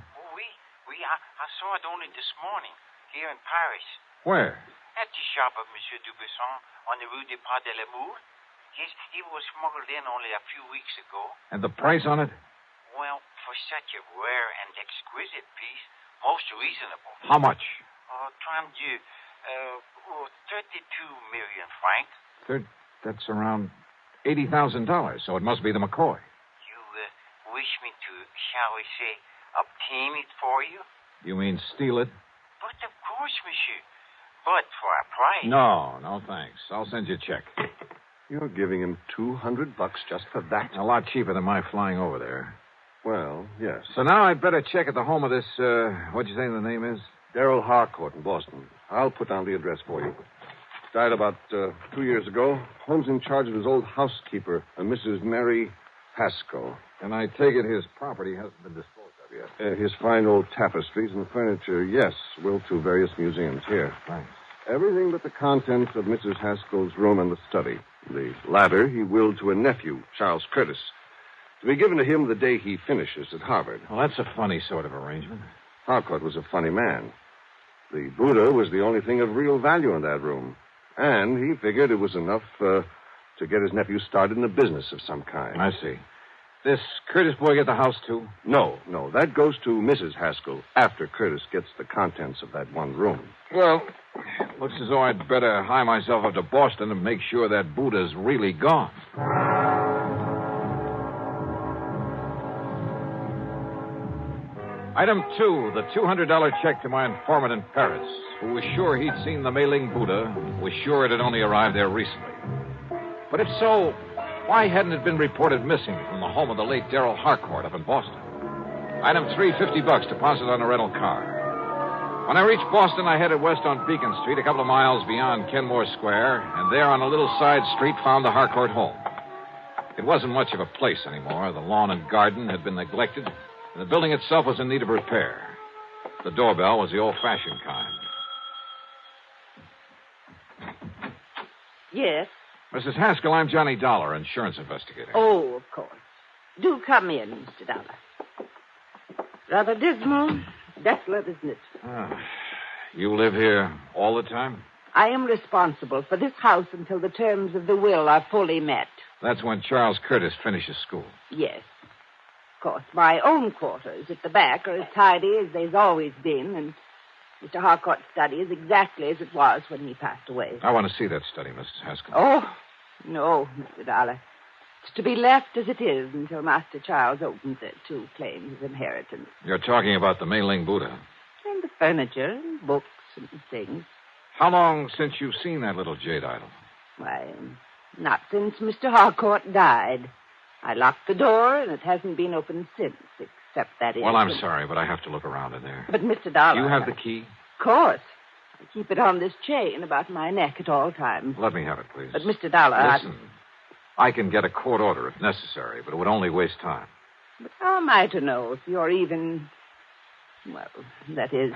I saw it only this morning, here in Paris. Where? At the shop of Monsieur Dubuisson on the Rue des Pas de l'Amour. Yes, it was smuggled in only a few weeks ago. And the price on it? Well, for such a rare and exquisite piece, most reasonable. How much? 32 million francs. That's around $80,000, so it must be the McCoy. You wish me to, shall we say, obtain it for you? You mean steal it? But of course, monsieur. But for a price. No, thanks. I'll send you a check. You're giving him $200 just for that? A lot cheaper than my flying over there. Well, yes. So now I'd better check at the home of this, what'd you say the name is? Darrell Harcourt in Boston. I'll put down the address for you. Died about 2 years ago. Home's in charge of his old housekeeper, a Mrs. Mary Haskell. And I take it his property hasn't been disposed of yet. His fine old tapestries and furniture, yes, will to various museums here. Thanks. Everything but the contents of Mrs. Haskell's room and the study. The latter he willed to a nephew, Charles Curtis, to be given to him the day he finishes at Harvard. Well, that's a funny sort of arrangement. Harcourt was a funny man. The Buddha was the only thing of real value in that room. And he figured it was enough to get his nephew started in a business of some kind. I see. This Curtis boy get the house, too? No. That goes to Mrs. Haskell after Curtis gets the contents of that one room. Well, looks as though I'd better hie myself up to Boston and make sure that Buddha's really gone. Item 2, the $200 check to my informant in Paris, who was sure he'd seen the Mei Ling Buddha, was sure it had only arrived there recently. But if so, Why hadn't it been reported missing from the home of the late Darrell Harcourt up in Boston? Item 3, $50 deposit on a rental car. When I reached Boston, I headed west on Beacon Street, a couple of miles beyond Kenmore Square, and there on a little side street found the Harcourt home. It wasn't much of a place anymore. The lawn and garden had been neglected, and the building itself was in need of repair. The doorbell was the old-fashioned kind. Yes? Mrs. Haskell, I'm Johnny Dollar, insurance investigator. Oh, of course. Do come in, Mr. Dollar. Rather dismal, desolate, isn't it? You live here all the time? I am responsible for this house until the terms of the will are fully met. That's when Charles Curtis finishes school. Yes. Of course, my own quarters at the back are as tidy as they've always been, and Mr. Harcourt's study is exactly as it was when he passed away. I want to see that study, Mrs. Haskell. Oh, no, Mr. Dollar. It's to be left as it is until Master Charles opens it to claim his inheritance. You're talking about the Mei-Ling Buddha. And the furniture and books and things. How long since you've seen that little jade idol? Why, not since Mr. Harcourt died. I locked the door, and it hasn't been opened since, except that Well, I'm sorry, but I have to look around in there. But, Mr. Dollar... You have the key? Of course. I keep it on this chain about my neck at all times. Let me have it, please. But, Mr. Dollar... Listen, I can get a court order if necessary, but it would only waste time. But how am I to know if you're even... Well, that is...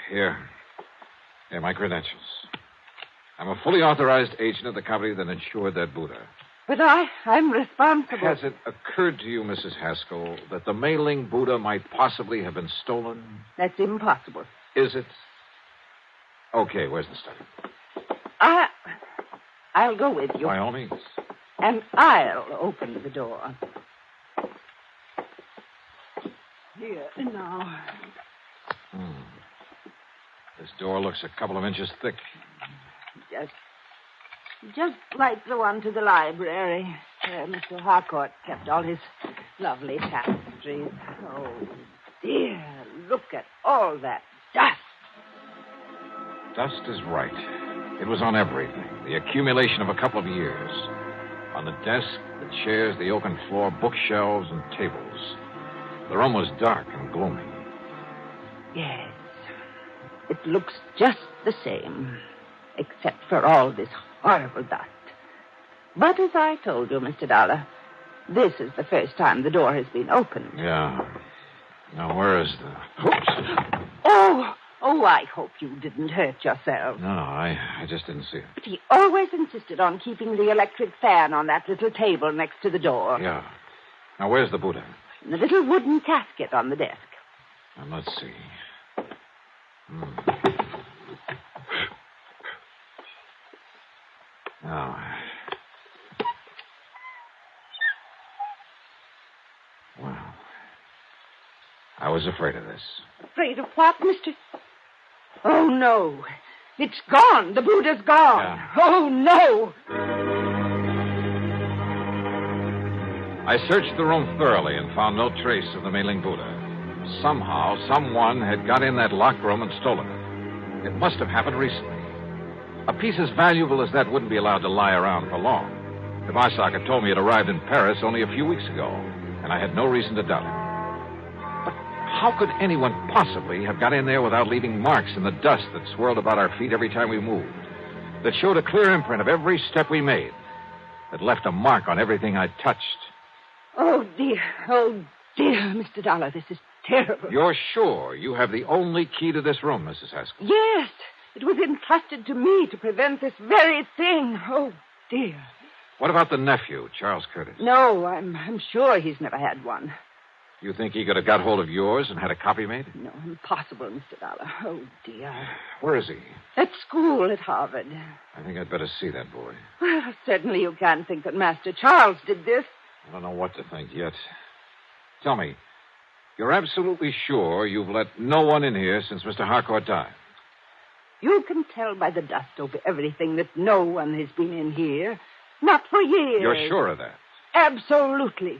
Here, my credentials. I'm a fully authorized agent of the company that insured that Buddha. But I'm responsible. Has it occurred to you, Mrs. Haskell, that the Mei-Ling Buddha might possibly have been stolen? That's impossible. Is it? Okay, where's the study? I'll go with you. By all means. And I'll open the door. Here, now. This door looks a couple of inches thick. Just like the one to the library, where Mr. Harcourt kept all his lovely tapestries. Oh, dear, look at all that dust. Dust is right. It was on everything, the accumulation of a couple of years. On the desk, the chairs, the oaken floor, bookshelves, and tables. The room was dark and gloomy. Yes, it looks just the same, except for all this horrible dust. But as I told you, Mr. Dollar, this is the first time the door has been opened. Yeah. Now, where is the... Oops. Oh, I hope you didn't hurt yourself. No, I just didn't see it. But he always insisted on keeping the electric fan on that little table next to the door. Yeah. Now, where's the Buddha? In the little wooden casket on the desk. Now, let's see. Now... Well, I was afraid of this. Afraid of what, Mr... Oh, no. It's gone. The Buddha's gone. Yeah. Oh, no. I searched the room thoroughly and found no trace of the Mei-Ling Buddha. Somehow, someone had got in that locked room and stolen it. It must have happened recently. A piece as valuable as that wouldn't be allowed to lie around for long. Ivasaka had told me it arrived in Paris only a few weeks ago, and I had no reason to doubt it. But how could anyone possibly have got in there without leaving marks in the dust that swirled about our feet every time we moved? That showed a clear imprint of every step we made. That left a mark on everything I touched. Oh, dear, Mr. Dollar, this is terrible. You're sure you have the only key to this room, Mrs. Haskell? Yes, it was entrusted to me to prevent this very thing. Oh, dear. What about the nephew, Charles Curtis? No, I'm sure he's never had one. You think he could have got hold of yours and had a copy made? No, impossible, Mr. Dollar. Oh, dear. Where is he? At school at Harvard. I think I'd better see that boy. Well, certainly you can't think that Master Charles did this. I don't know what to think yet. Tell me, you're absolutely sure you've let no one in here since Mr. Harcourt died? You can tell by the dust over everything that no one has been in here. Not for years. You're sure of that? Absolutely.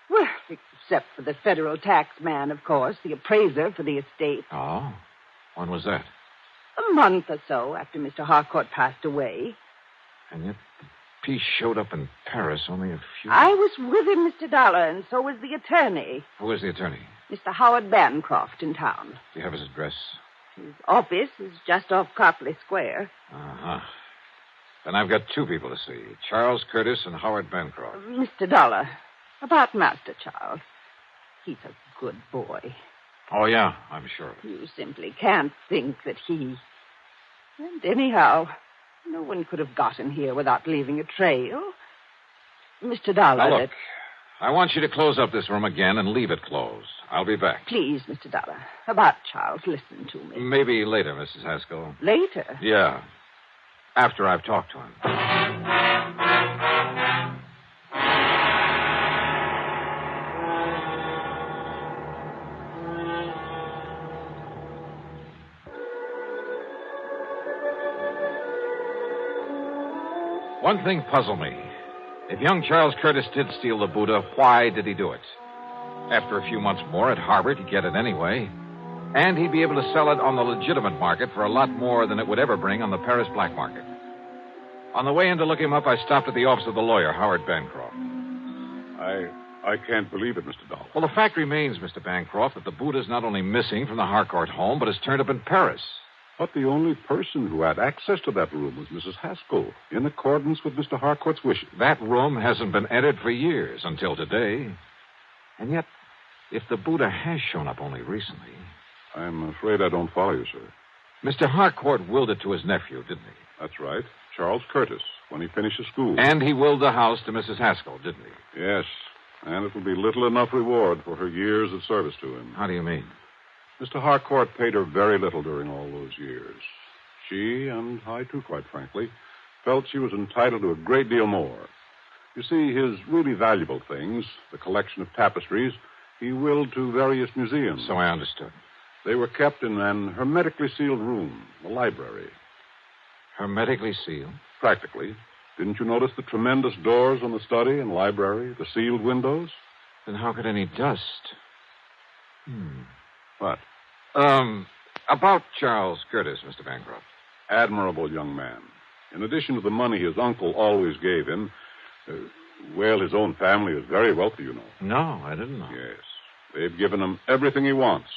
Well, except for the federal tax man, of course, the appraiser for the estate. Oh? When was that? A month or so after Mr. Harcourt passed away. And yet, piece showed up in Paris only a few... I was with him, Mr. Dollar, and so was the attorney. Who is the attorney? Mr. Howard Bancroft in town. Do you have his address? His office is just off Copley Square. Uh-huh. Then I've got two people to see, Charles Curtis and Howard Bancroft. Mr. Dollar, about Master Charles. He's a good boy. Oh, yeah, I'm sure. You simply can't think that he... And anyhow, no one could have gotten here without leaving a trail. Mr. Dollar... Now, look, I want you to close up this room again and leave it closed. I'll be back. Please, Mr. Dollar, about Charles, listen to me. Maybe later, Mrs. Haskell. Later? Yeah, after I've talked to him. One thing puzzled me. If young Charles Curtis did steal the Buddha, why did he do it? After a few months more at Harvard, he'd get it anyway. And he'd be able to sell it on the legitimate market for a lot more than it would ever bring on the Paris black market. On the way in to look him up, I stopped at the office of the lawyer, Howard Bancroft. I can't believe it, Mr. Dollar. Well, the fact remains, Mr. Bancroft, that the Buddha's not only missing from the Harcourt home, but has turned up in Paris. But the only person who had access to that room was Mrs. Haskell, in accordance with Mr. Harcourt's wishes. That room hasn't been entered for years, until today. And yet, if the Buddha has shown up only recently... I'm afraid I don't follow you, sir. Mr. Harcourt willed it to his nephew, didn't he? That's right. Charles Curtis, when he finishes school. And he willed the house to Mrs. Haskell, didn't he? Yes. And it will be little enough reward for her years of service to him. How do you mean? Mr. Harcourt paid her very little during all those years. She, and I too, quite frankly, felt she was entitled to a great deal more. You see, his really valuable things, the collection of tapestries, he willed to various museums. So I understood. They were kept in an hermetically sealed room, the library. Hermetically sealed? Practically. Didn't you notice the tremendous doors on the study and library, the sealed windows? Then how could any dust... What? About Charles Curtis, Mr. Bancroft. Admirable young man. In addition to the money his uncle always gave him, his own family is very wealthy, you know. No, I didn't know. Yes. They've given him everything he wants,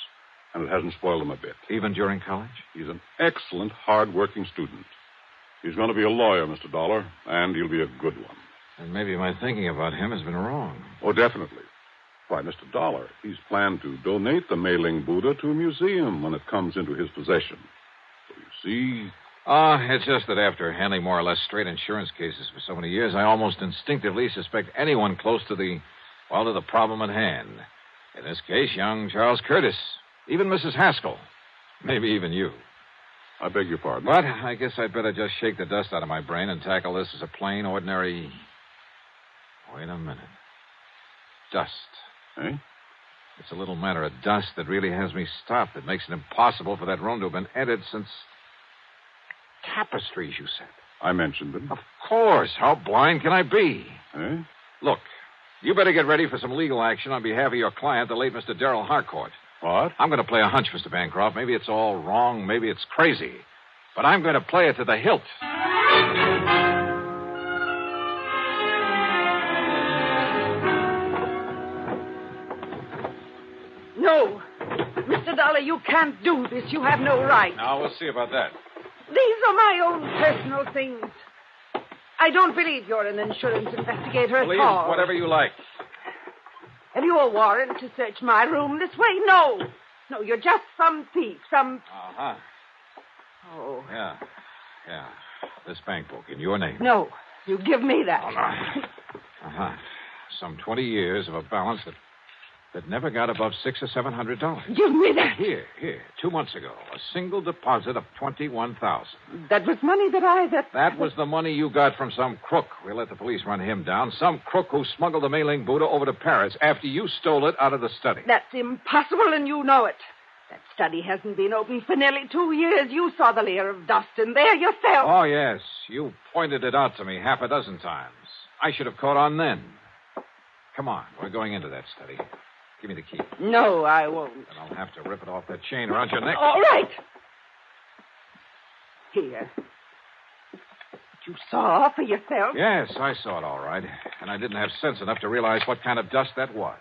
and it hasn't spoiled him a bit. Even during college? He's an excellent, hard-working student. He's going to be a lawyer, Mr. Dollar, and he'll be a good one. And maybe my thinking about him has been wrong. Oh, definitely. Why, Mr. Dollar, he's planned to donate the Mei-Ling Buddha to a museum when it comes into his possession. So you see... It's just that after handling more or less straight insurance cases for so many years, I almost instinctively suspect anyone close to the problem at hand. In this case, young Charles Curtis. Even Mrs. Haskell. Maybe even you. I beg your pardon. But I guess I'd better just shake the dust out of my brain and tackle this as a plain, ordinary... Wait a minute. Dust. Eh? It's a little matter of dust that really has me stopped. It makes it impossible for that room to have been entered since... Tapestries, you said. I mentioned them. Of course. How blind can I be? Eh? Look, you better get ready for some legal action on behalf of your client, the late Mr. Darrell Harcourt. What? I'm going to play a hunch, Mr. Bancroft. Maybe it's all wrong. Maybe it's crazy. But I'm going to play it to the hilt. No. Mr. Dollar, you can't do this. You have no right. Now, we'll see about that. These are my own personal things. I don't believe you're an insurance investigator at Please, all. whatever you like. Have you a warrant to search my room this way? No. No, you're just some thief, some... Uh-huh. Oh. Yeah. This bank book in your name. No, you give me that. Oh, no. Uh-huh. Some 20 years of a balance that never got above $600 or $700. Give me that. Here. 2 months ago, a single deposit of $21,000. That was money That was the money you got from some crook. We'll let the police run him down. Some crook who smuggled the Mei-Ling Buddha over to Paris after you stole it out of the study. That's impossible, and you know it. That study hasn't been open for nearly 2 years. You saw the layer of dust in there yourself. Oh, yes. You pointed it out to me half a dozen times. I should have caught on then. Come on. We're going into that study. Give me the key. No, I won't. Then I'll have to rip it off that chain around your neck. All right. Here. You saw for yourself? Yes, I saw it all right. And I didn't have sense enough to realize what kind of dust that was.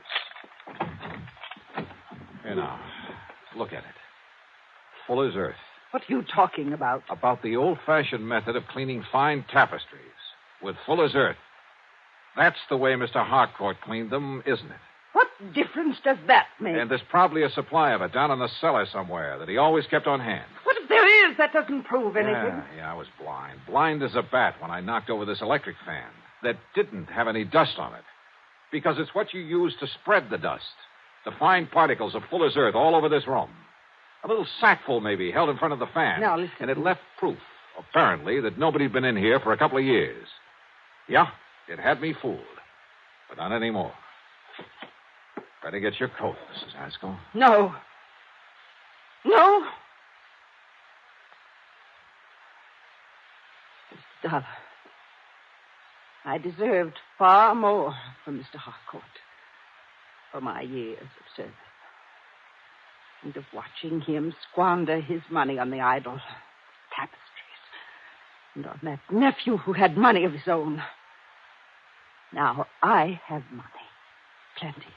Here now, look at it. Full as earth. What are you talking about? About the old-fashioned method of cleaning fine tapestries with full as earth. That's the way Mr. Harcourt cleaned them, isn't it? What difference does that make? And there's probably a supply of it down in the cellar somewhere that he always kept on hand. What if there is? That doesn't prove anything. Yeah, I was blind. Blind as a bat when I knocked over this electric fan that didn't have any dust on it. Because it's what you use to spread the dust. The fine particles of full as earth all over this room. A little sackful, maybe, held in front of the fan. Now, listen. And it left proof, apparently, that nobody'd been in here for a couple of years. Yeah, it had me fooled. But not anymore. Better get your coat, Mrs. Haskell. No. No. Mr. Dollar, I deserved far more from Mr. Harcourt for my years of service. And of watching him squander his money on the idle tapestries. And on that nephew who had money of his own. Now I have money. Plenty.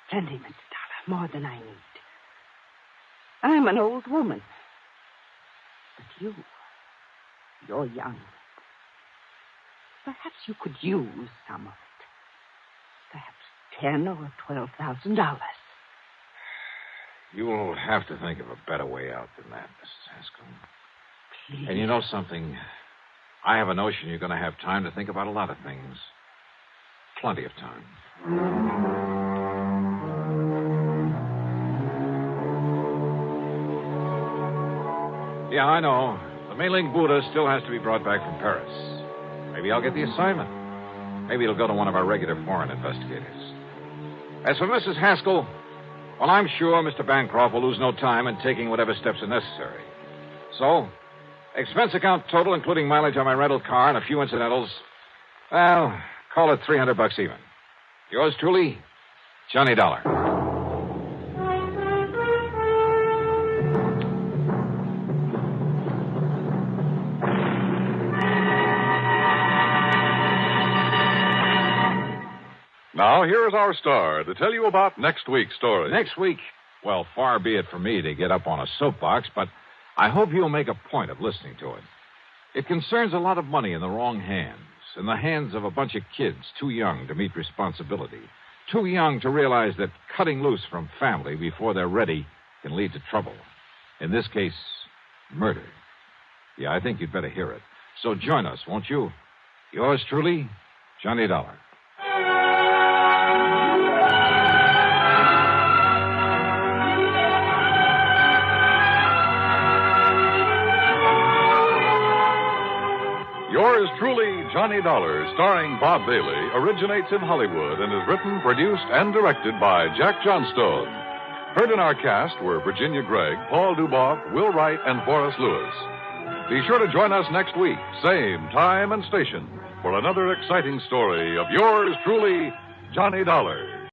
Plenty, Mr. Dollar. More than I need. I'm an old woman. But you're young. Perhaps you could use some of it. Perhaps $10,000 or $12,000. You'll have to think of a better way out than that, Mrs. Haskell. Please. And you know something? I have a notion you're going to have time to think about a lot of things. Plenty of time. Yeah, I know. The mailing Buddha still has to be brought back from Paris. Maybe I'll get the assignment. Maybe it'll go to one of our regular foreign investigators. As for Mrs. Haskell, well, I'm sure Mr. Bancroft will lose no time in taking whatever steps are necessary. So, expense account total, including mileage on my rental car and a few incidentals, well, call it $300 even. Yours truly, Johnny Dollar. Now, here is our star to tell you about next week's story. Next week? Well, far be it from me to get up on a soapbox, but I hope you'll make a point of listening to it. It concerns a lot of money in the wrong hands, in the hands of a bunch of kids too young to meet responsibility, too young to realize that cutting loose from family before they're ready can lead to trouble. In this case, murder. Yeah, I think you'd better hear it. So join us, won't you? Yours truly, Johnny Dollar. Yours truly, Johnny Dollar, starring Bob Bailey, originates in Hollywood and is written, produced, and directed by Jack Johnstone. Heard in our cast were Virginia Gregg, Paul Duboff, Will Wright, and Forrest Lewis. Be sure to join us next week, same time and station, for another exciting story of yours truly, Johnny Dollar.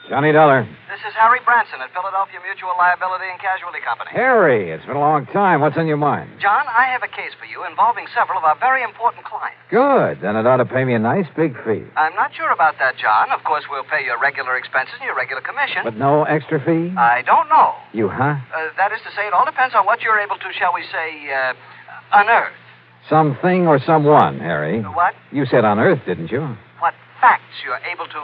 Johnny Dollar. This is Harry Branson at Philadelphia Mutual Liability and Casualty Company. Harry, it's been a long time. What's on your mind? John, I have a case for you involving several of our very important clients. Good. Then it ought to pay me a nice big fee. I'm not sure about that, John. Of course, we'll pay your regular expenses and your regular commission. But no extra fee? I don't know. You, huh? That is to say, it all depends on what you're able to, shall we say, unearth. Something or someone, Harry. What? You said unearth, didn't you? What facts you're able to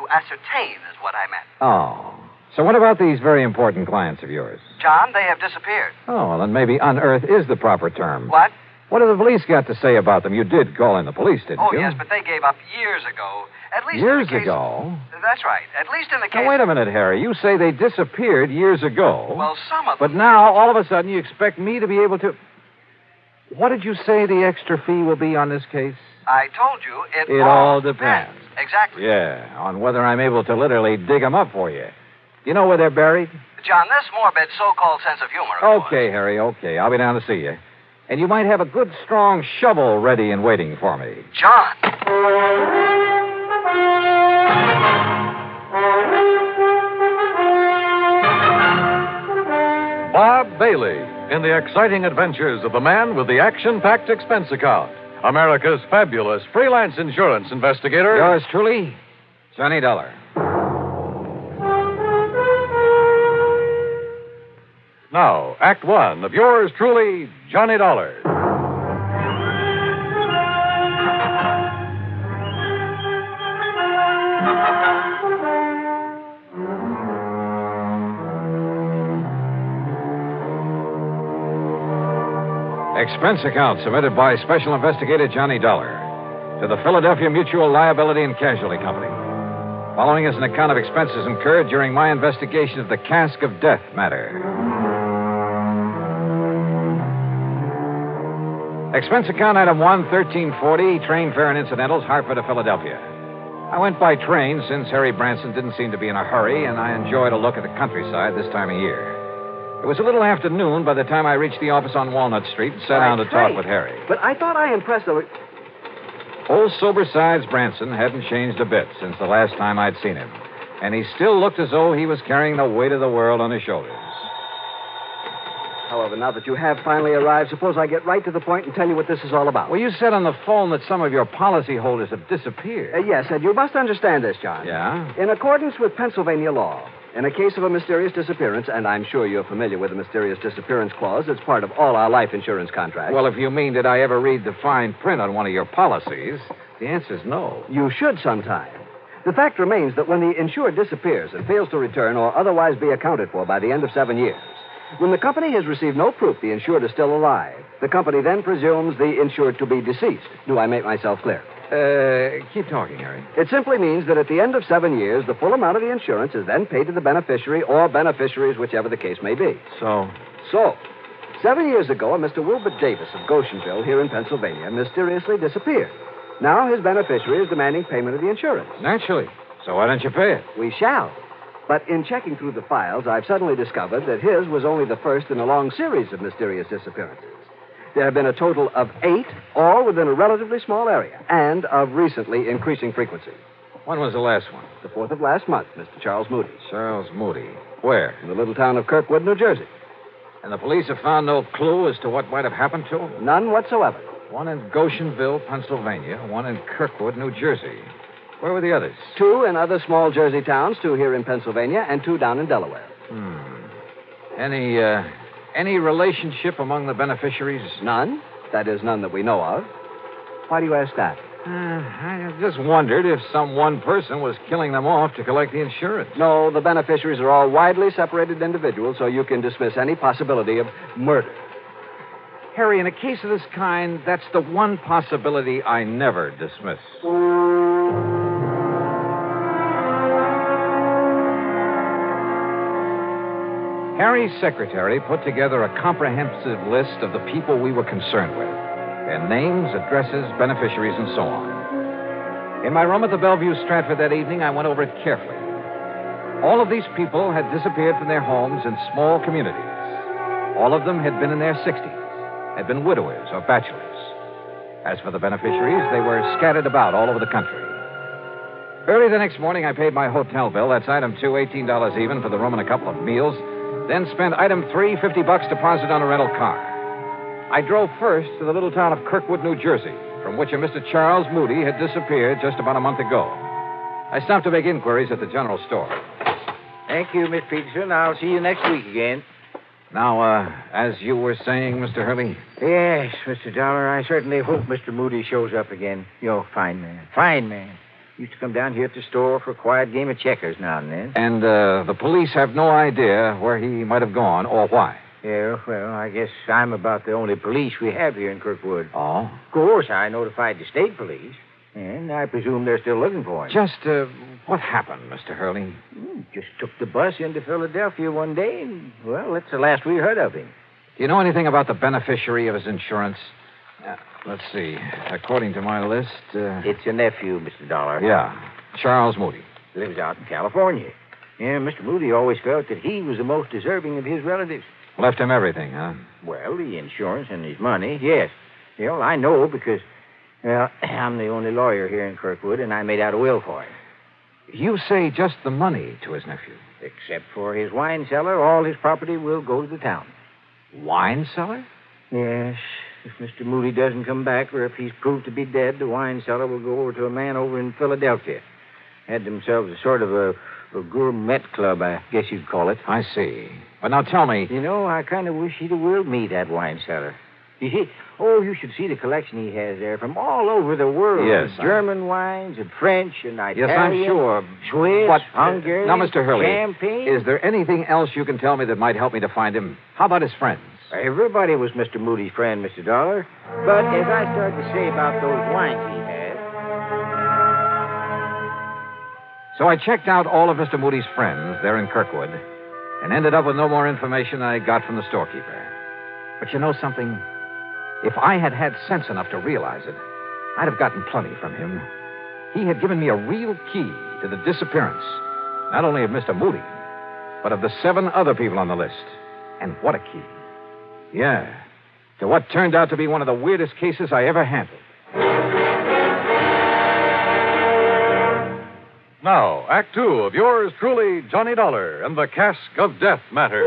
ascertain is what I meant. Oh. So what about these very important clients of yours? John, they have disappeared. Oh, well, then maybe unearth is the proper term. What? What have the police got to say about them? You did call in the police, didn't you? Oh, yes, but they gave up years ago. At least years in the case... ago? That's right. At least in the case... Now, wait a minute, Harry. You say they disappeared years ago. Well, some of them... But now, all of a sudden, you expect me to be able to... What did you say the extra fee will be on this case? I told you it all depends. Exactly. Yeah, on whether I'm able to literally dig them up for you. You know where they're buried? John, this morbid so-called sense of humor, of course. Okay, Harry, okay. I'll be down to see you. And you might have a good, strong shovel ready and waiting for me. John! Bailey in the exciting adventures of the man with the action-packed expense account, America's fabulous freelance insurance investigator. Yours truly, Johnny Dollar. Now, Act One of yours truly, Johnny Dollar. Expense account submitted by Special Investigator Johnny Dollar to the Philadelphia Mutual Liability and Casualty Company. Following is an account of expenses incurred during my investigation of the Cask of Death matter. Expense account item 1, 1340, train fare and incidentals, Hartford to Philadelphia. I went by train since Harry Branson didn't seem to be in a hurry, and I enjoyed a look at the countryside this time of year. It was a little after noon by the time I reached the office on Walnut Street and sat down to talk with Harry. But I thought I impressed the... Old Sobersides Branson hadn't changed a bit since the last time I'd seen him, and he still looked as though he was carrying the weight of the world on his shoulders. However, now that you have finally arrived, suppose I get right to the point and tell you what this is all about. Well, you said on the phone that some of your policyholders have disappeared. Yes, and you must understand this, John. Yeah? In accordance with Pennsylvania law, in a case of a mysterious disappearance, and I'm sure you're familiar with the mysterious disappearance clause, it's part of all our life insurance contracts. Well, if you mean, did I ever read the fine print on one of your policies, the answer's no. You should sometime. The fact remains that when the insured disappears and fails to return or otherwise be accounted for by the end of 7 years, when the company has received no proof the insured is still alive, the company then presumes the insured to be deceased. Do I make myself clear? Keep talking, Harry. It simply means that at the end of 7 years, the full amount of the insurance is then paid to the beneficiary or beneficiaries, whichever the case may be. So, 7 years ago, a Mr. Wilbur Davis of Goshenville here in Pennsylvania mysteriously disappeared. Now his beneficiary is demanding payment of the insurance. Naturally. So why don't you pay it? We shall. But in checking through the files, I've suddenly discovered that his was only the first in a long series of mysterious disappearances. There have been a total of 8, all within a relatively small area, and of recently increasing frequency. When was the last one? The 4th of last month, Mr. Charles Moody. Charles Moody. Where? In the little town of Kirkwood, New Jersey. And the police have found no clue as to what might have happened to him? None whatsoever. One in Goshenville, Pennsylvania, one in Kirkwood, New Jersey. Where were the others? 2 in other small Jersey towns, 2 here in Pennsylvania, and 2 down in Delaware. Any relationship among the beneficiaries? None. That is, none that we know of. Why do you ask that? I just wondered if some one person was killing them off to collect the insurance. No, the beneficiaries are all widely separated individuals, so you can dismiss any possibility of murder. Harry, in a case of this kind, that's the one possibility I never dismiss. Harry's secretary put together a comprehensive list of the people we were concerned with. Their names, addresses, beneficiaries, and so on. In my room at the Bellevue Stratford that evening, I went over it carefully. All of these people had disappeared from their homes in small communities. All of them had been in their 60s, had been widowers or bachelors. As for the beneficiaries, they were scattered about all over the country. Early the next morning, I paid my hotel bill. That's item 2, $18 even for the room and a couple of meals. Then spent item 3, $50 deposit on a rental car. I drove first to the little town of Kirkwood, New Jersey, from which a Mr. Charles Moody had disappeared just about a month ago. I stopped to make inquiries at the general store. Thank you, Miss Peterson. I'll see you next week again. Now, as you were saying, Mr. Hurley? Yes, Mr. Dollar, I certainly hope Mr. Moody shows up again. You're a fine man. Fine man. Used to come down here at the store for a quiet game of checkers now and then. And the police have no idea where he might have gone or why? Yeah, well, I guess I'm about the only police we have here in Kirkwood. Oh? Of course, I notified the state police, and I presume they're still looking for him. Just, what happened, Mr. Hurley? Just took the bus into Philadelphia one day, and, well, that's the last we heard of him. Do you know anything about the beneficiary of his insurance? Let's see. According to my list... It's a nephew, Mr. Dollar. Yeah, Charles Moody. Lives out in California. Yeah, Mr. Moody always felt that he was the most deserving of his relatives. Left him everything, huh? Well, the insurance and his money, yes. Well, I know because, well, I'm the only lawyer here in Kirkwood, and I made out a will for him. You say just the money to his nephew? Except for his wine cellar, all his property will go to the town. Wine cellar? Yes. If Mr. Moody doesn't come back, or if he's proved to be dead, the wine cellar will go over to a man over in Philadelphia. Had themselves a sort of a gourmet club, I guess you'd call it. I see. But now tell me... You know, I kind of wish he'd will meet that wine cellar. You should see the collection he has there from all over the world. Yes. German wines and French and Italian. Yes, I'm sure. Swiss, But, Hungary, now, Mr. Hurley, Champagne. is there anything else you can tell me that might help me to find him? How about his friends? Everybody was Mr. Moody's friend, Mr. Dollar. But as I started to say about those wines he had... So I checked out all of Mr. Moody's friends there in Kirkwood and ended up with no more information than I got from the storekeeper. But you know something? If I had had sense enough to realize it, I'd have gotten plenty from him. He had given me a real key to the disappearance, not only of Mr. Moody, but of the 7 other people on the list. And what a key. Yeah, to what turned out to be one of the weirdest cases I ever handled. Now, Act 2 of yours truly, Johnny Dollar and the Cask of Death matter.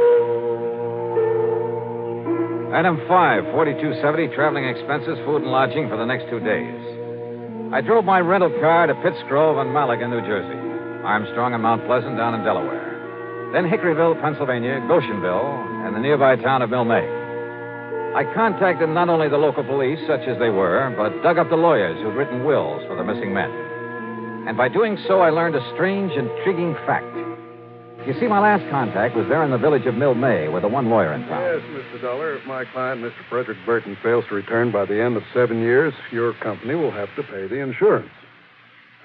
Item 5, $42.70, traveling expenses, food and lodging for the next 2 days. I drove my rental car to Pitts Grove and Malaga, New Jersey, Armstrong and Mount Pleasant down in Delaware, then Hickoryville, Pennsylvania, Goshenville, and the nearby town of Milne. I contacted not only the local police, such as they were, but dug up the lawyers who'd written wills for the missing men. And by doing so, I learned a strange, intriguing fact. You see, my last contact was there in the village of Milne with the one lawyer in town. Yes, Mr. Dollar. If my client, Mr. Frederick Burton, fails to return by the end of 7 years, your company will have to pay the insurance.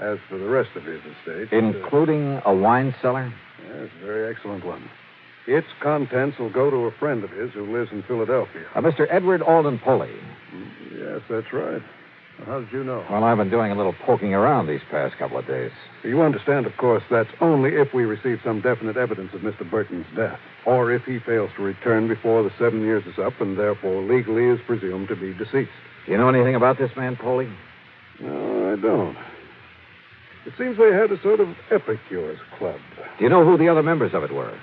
As for the rest of his estate... Including a wine cellar? Yes, a very excellent one. Its contents will go to a friend of his who lives in Philadelphia. Mr. Edward Alden Poley. Yes, that's right. How did you know? Well, I've been doing a little poking around these past couple of days. You understand, of course, that's only if we receive some definite evidence of Mr. Burton's death, or if he fails to return before the 7 years is up and therefore legally is presumed to be deceased. Do you know anything about this man, Poley? No, I don't. It seems they had a sort of epicures club. Do you know who the other members of it were?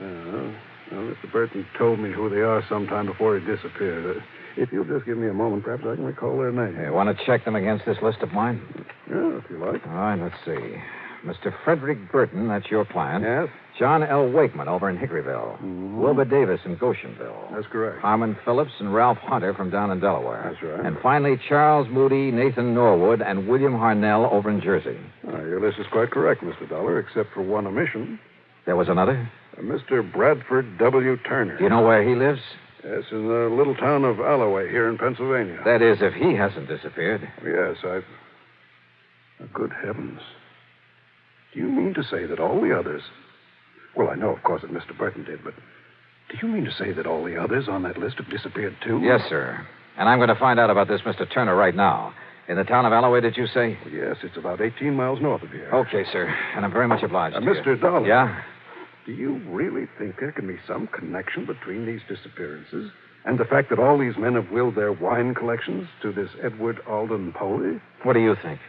Well, Mr. Burton told me who they are sometime before he disappeared. If you'll just give me a moment, perhaps I can recall their names. You want to check them against this list of mine? Yeah, if you like. All right, let's see. Mr. Frederick Burton, that's your client. Yes? John L. Wakeman over in Hickoryville. Mm-hmm. Wilbur Davis in Goshenville. That's correct. Harmon Phillips and Ralph Hunter from down in Delaware. That's right. And finally, Charles Moody, Nathan Norwood, and William Harnell over in Jersey. Your list is quite correct, Mr. Dollar, except for one omission. There was another? Mr. Bradford W. Turner. Do you know where he lives? Yes, in the little town of Alloway here in Pennsylvania. That is, if he hasn't disappeared. Yes, I've... Good heavens. Do you mean to say that all the others... Well, I know, of course, that Mr. Burton did, but do you mean to say that all the others on that list have disappeared, too? Yes, sir. And I'm going to find out about this Mr. Turner right now. In the town of Alloway, did you say? Well, yes, it's about 18 miles north of here. Okay, sir. And I'm very much obliged to you. Mr. Dollar. Yeah? Do you really think there can be some connection between these disappearances and the fact that all these men have willed their wine collections to this Edward Alden Poley? What do you think?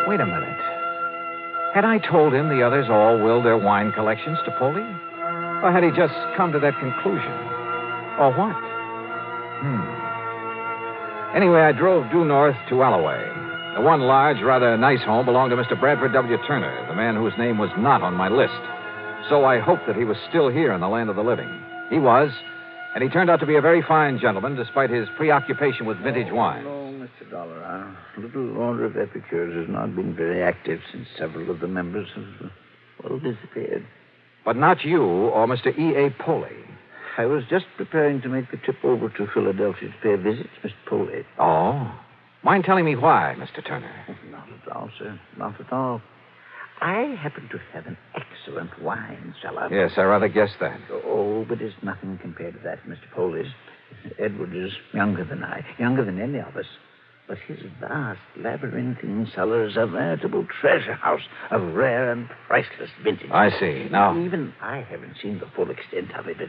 Wait a minute. Had I told him the others all willed their wine collections to Poley? Or had he just come to that conclusion? Or what? Anyway, I drove due north to Alloway. The one large, rather nice home belonged to Mr. Bradford W. Turner, the man whose name was not on my list. So I hoped that he was still here in the land of the living. He was, and he turned out to be a very fine gentleman, despite his preoccupation with vintage wine. No, Mr. Dollar. Our little order of epicures has not been very active since several of the members have, disappeared. But not you or Mr. E.A. Poley. I was just preparing to make the trip over to Philadelphia to pay a visit to Mr. Poley. Oh? Mind telling me why, Mr. Turner? Not at all, sir. Not at all. I happen to have an excellent wine cellar. Yes, I rather guessed that. Oh, but it's nothing compared to that, Mr. Poley's. Edward is younger than I, younger than any of us. But his vast, labyrinthine cellar is a veritable treasure house of rare and priceless vintage. I see. Now... Even I haven't seen the full extent of it, but...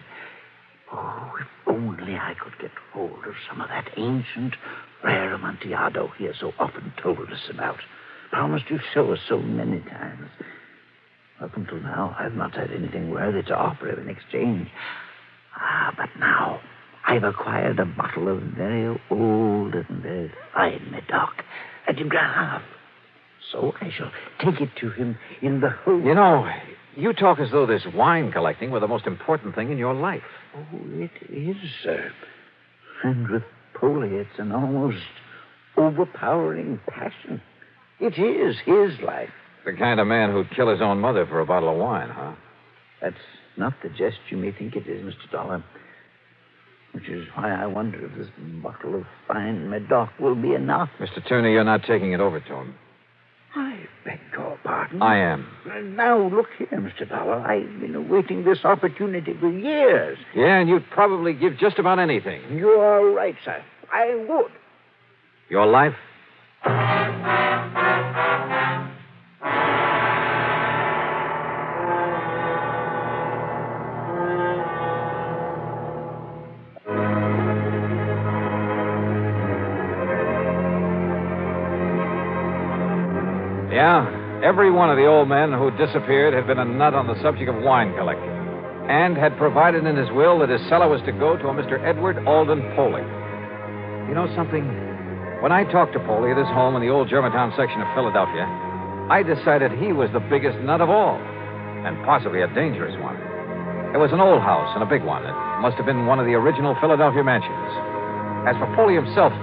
Oh, if only I could get hold of some of that ancient, rare Amontillado he has so often told us about. Promised to show us so many times. Up until now, I've not had anything worthy to offer in exchange. But now I've acquired a bottle of very old and very fine Medoc, a de Grave. So I shall take it to him in the hope... You know, you talk as though this wine collecting were the most important thing in your life. Oh, it is, sir. And with Polly, it's an almost overpowering passion. It is his life. The kind of man who'd kill his own mother for a bottle of wine, huh? That's not the jest you may think it is, Mr. Dollar. Which is why I wonder if this bottle of fine Medoc will be enough. Mr. Turner, you're not taking it over to him. I beg your pardon. I am. Now, look here, Mr. Dollar. I've been awaiting this opportunity for years. Yeah, and you'd probably give just about anything. You're right, sir. I would. Your life? Yeah, every one of the old men who disappeared had been a nut on the subject of wine collecting, and had provided in his will that his cellar was to go to a Mr. Edward Alden Poley. You know something? When I talked to Poley at his home in the old Germantown section of Philadelphia, I decided he was the biggest nut of all, and possibly a dangerous one. There was an old house and a big one. It must have been one of the original Philadelphia mansions. As for Poley himself,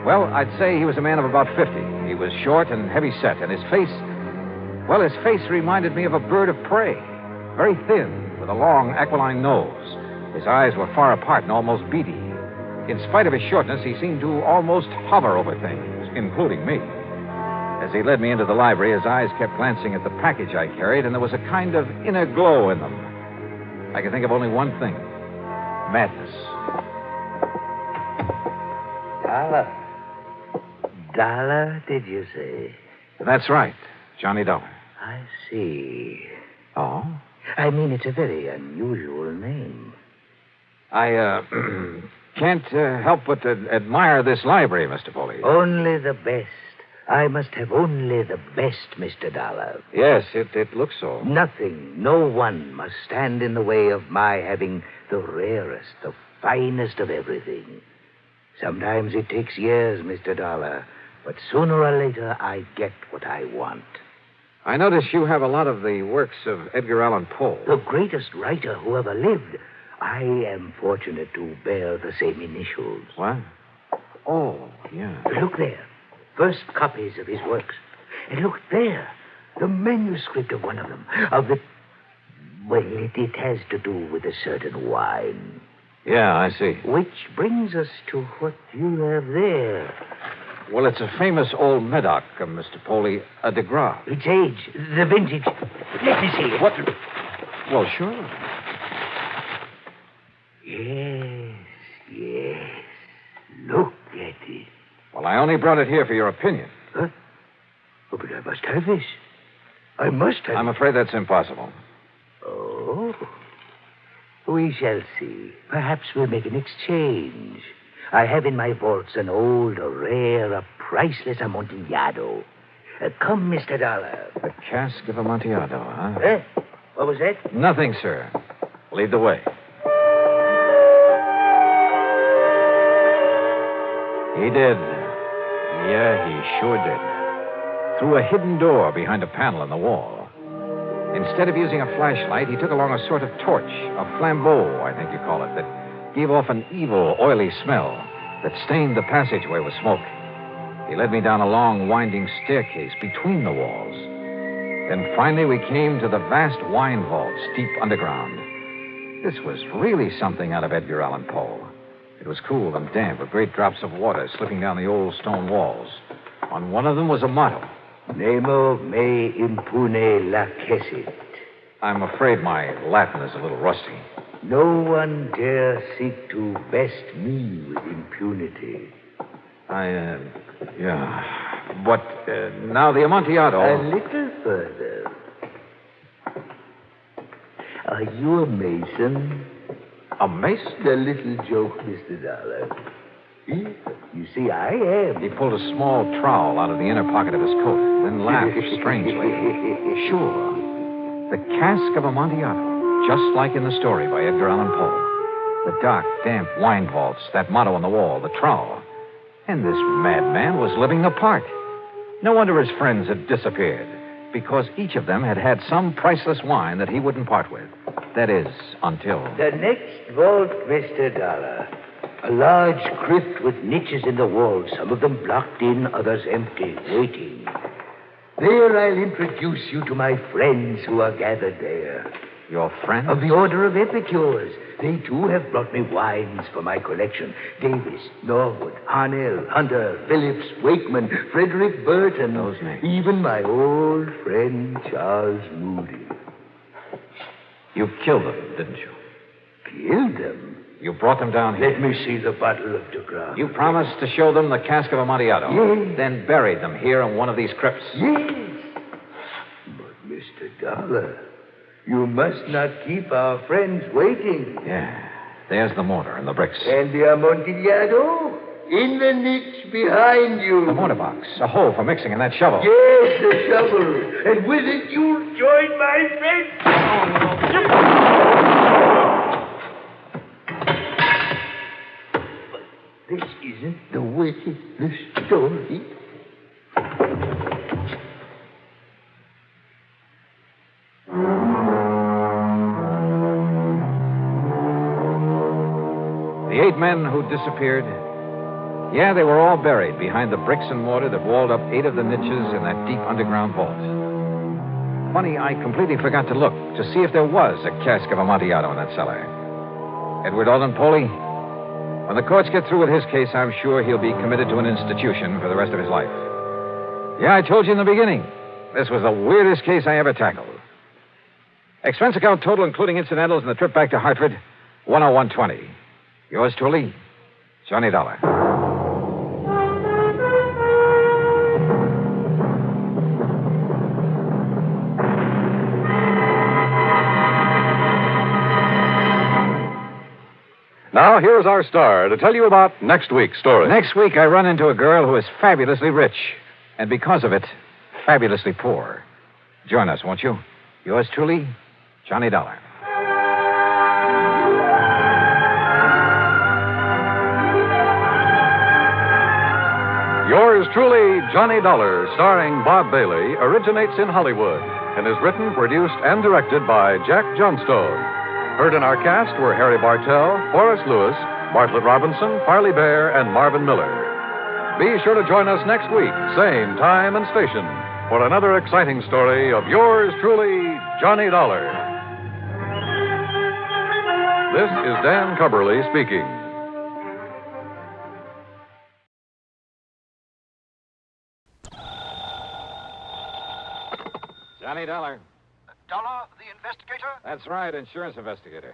well, I'd say he was a man of about 50. He was short and heavy-set, and his face reminded me of a bird of prey. Very thin, with a long, aquiline nose. His eyes were far apart and almost beady. In spite of his shortness, he seemed to almost hover over things, including me. As he led me into the library, his eyes kept glancing at the package I carried, and there was a kind of inner glow in them. I could think of only one thing. Madness. Dollar, did you say? That's right. Johnny Dollar. I see. Oh? I mean, it's a very unusual name. I, can't help but admire this library, Mr. Foley. Only the best. I must have only the best, Mr. Dollar. Yes, it looks so. Nothing, no one must stand in the way of my having the rarest, the finest of everything. Sometimes it takes years, Mr. Dollar, but sooner or later I get what I want. I notice you have a lot of the works of Edgar Allan Poe. The greatest writer who ever lived. I am fortunate to bear the same initials. What? Oh, yeah. Look there. First copies of his works. And look there. The manuscript of one of them. Well, it has to do with a certain wine. Yeah, I see. Which brings us to what you have there. Well, it's a famous old Medoc, Mr. Poley, a de Grave. Its age, the vintage. Let me see. What? Well, sure. Yes. Look at it. Well, I only brought it here for your opinion. Huh? Oh, but I must have this. I must have... I'm afraid that's impossible. Oh. We shall see. Perhaps we'll make an exchange. I have in my vaults an old, a rare, a priceless Amontillado. Come, Mr. Dollar. A cask of Amontillado, huh? What was that? Nothing, sir. Lead the way. He did. Yeah, he sure did. Through a hidden door behind a panel in the wall. Instead of using a flashlight, he took along a sort of torch, a flambeau, I think you call it, that gave off an evil, oily smell that stained the passageway with smoke. He led me down a long, winding staircase between the walls. Then finally we came to the vast wine vaults deep underground. This was really something out of Edgar Allan Poe. It was cool and damp with great drops of water slipping down the old stone walls. On one of them was a motto. Nemo me impune lacessit. I'm afraid my Latin is a little rusty. No one dare seek to best me with impunity. Yeah. But now the Amontillado... A little further. Are you a mason? A mason? A little joke, Mr. Dollar. You see, I am. He pulled a small trowel out of the inner pocket of his coat, then laughed strangely. Sure. The cask of Amontillado, just like in the story by Edgar Allan Poe. The dark, damp wine vaults, that motto on the wall, the trowel. And this madman was living apart. No wonder his friends had disappeared, because each of them had had some priceless wine that he wouldn't part with. That is, until... The next vault, Mr. Dollar. A large crypt with niches in the wall, some of them blocked in, others empty, waiting. There I'll introduce you to my friends who are gathered there. Your friends? Of the Order of Epicures. They, too, have brought me wines for my collection. Davis, Norwood, Harnell, Hunter, Phillips, Wakeman, Frederick Burton. Those names. Even my old friend Charles Moody. You killed them, didn't you? Killed them? You brought them down here. Let me see the bottle of DeGrom. You promised to show them the cask of Amontillado. Yes. Then buried them here in one of these crypts. Yes. But, Mr. Dollar, you must not keep our friends waiting. Yeah. There's the mortar and the bricks. And the Amontillado? In the niche behind you. The mortar box. A hole for mixing in that shovel. Yes, the shovel. And with it, you'll join my friends. But this isn't the way the story. The 8 men who disappeared, yeah, they were all buried behind the bricks and mortar that walled up 8 of the niches in that deep underground vault. Funny, I completely forgot to look to see if there was a cask of Amontillado in that cellar. Edward Alden Poley, when the courts get through with his case, I'm sure he'll be committed to an institution for the rest of his life. Yeah, I told you in the beginning, this was the weirdest case I ever tackled. Expense account total, including incidentals and the trip back to Hartford, $101.20. Yours truly, Johnny Dollar. Now, here's our star to tell you about next week's story. Next week, I run into a girl who is fabulously rich, and because of it, fabulously poor. Join us, won't you? Yours truly, Johnny Dollar. Yours truly, Johnny Dollar, starring Bob Bailey, originates in Hollywood and is written, produced, and directed by Jack Johnstone. Heard in our cast were Harry Bartell, Horace Lewis, Bartlett Robinson, Farley Bear, and Marvin Miller. Be sure to join us next week, same time and station, for another exciting story of yours truly, Johnny Dollar. This is Dan Cubberly speaking. Johnny Dollar. Dollar, the investigator? That's right, insurance investigator.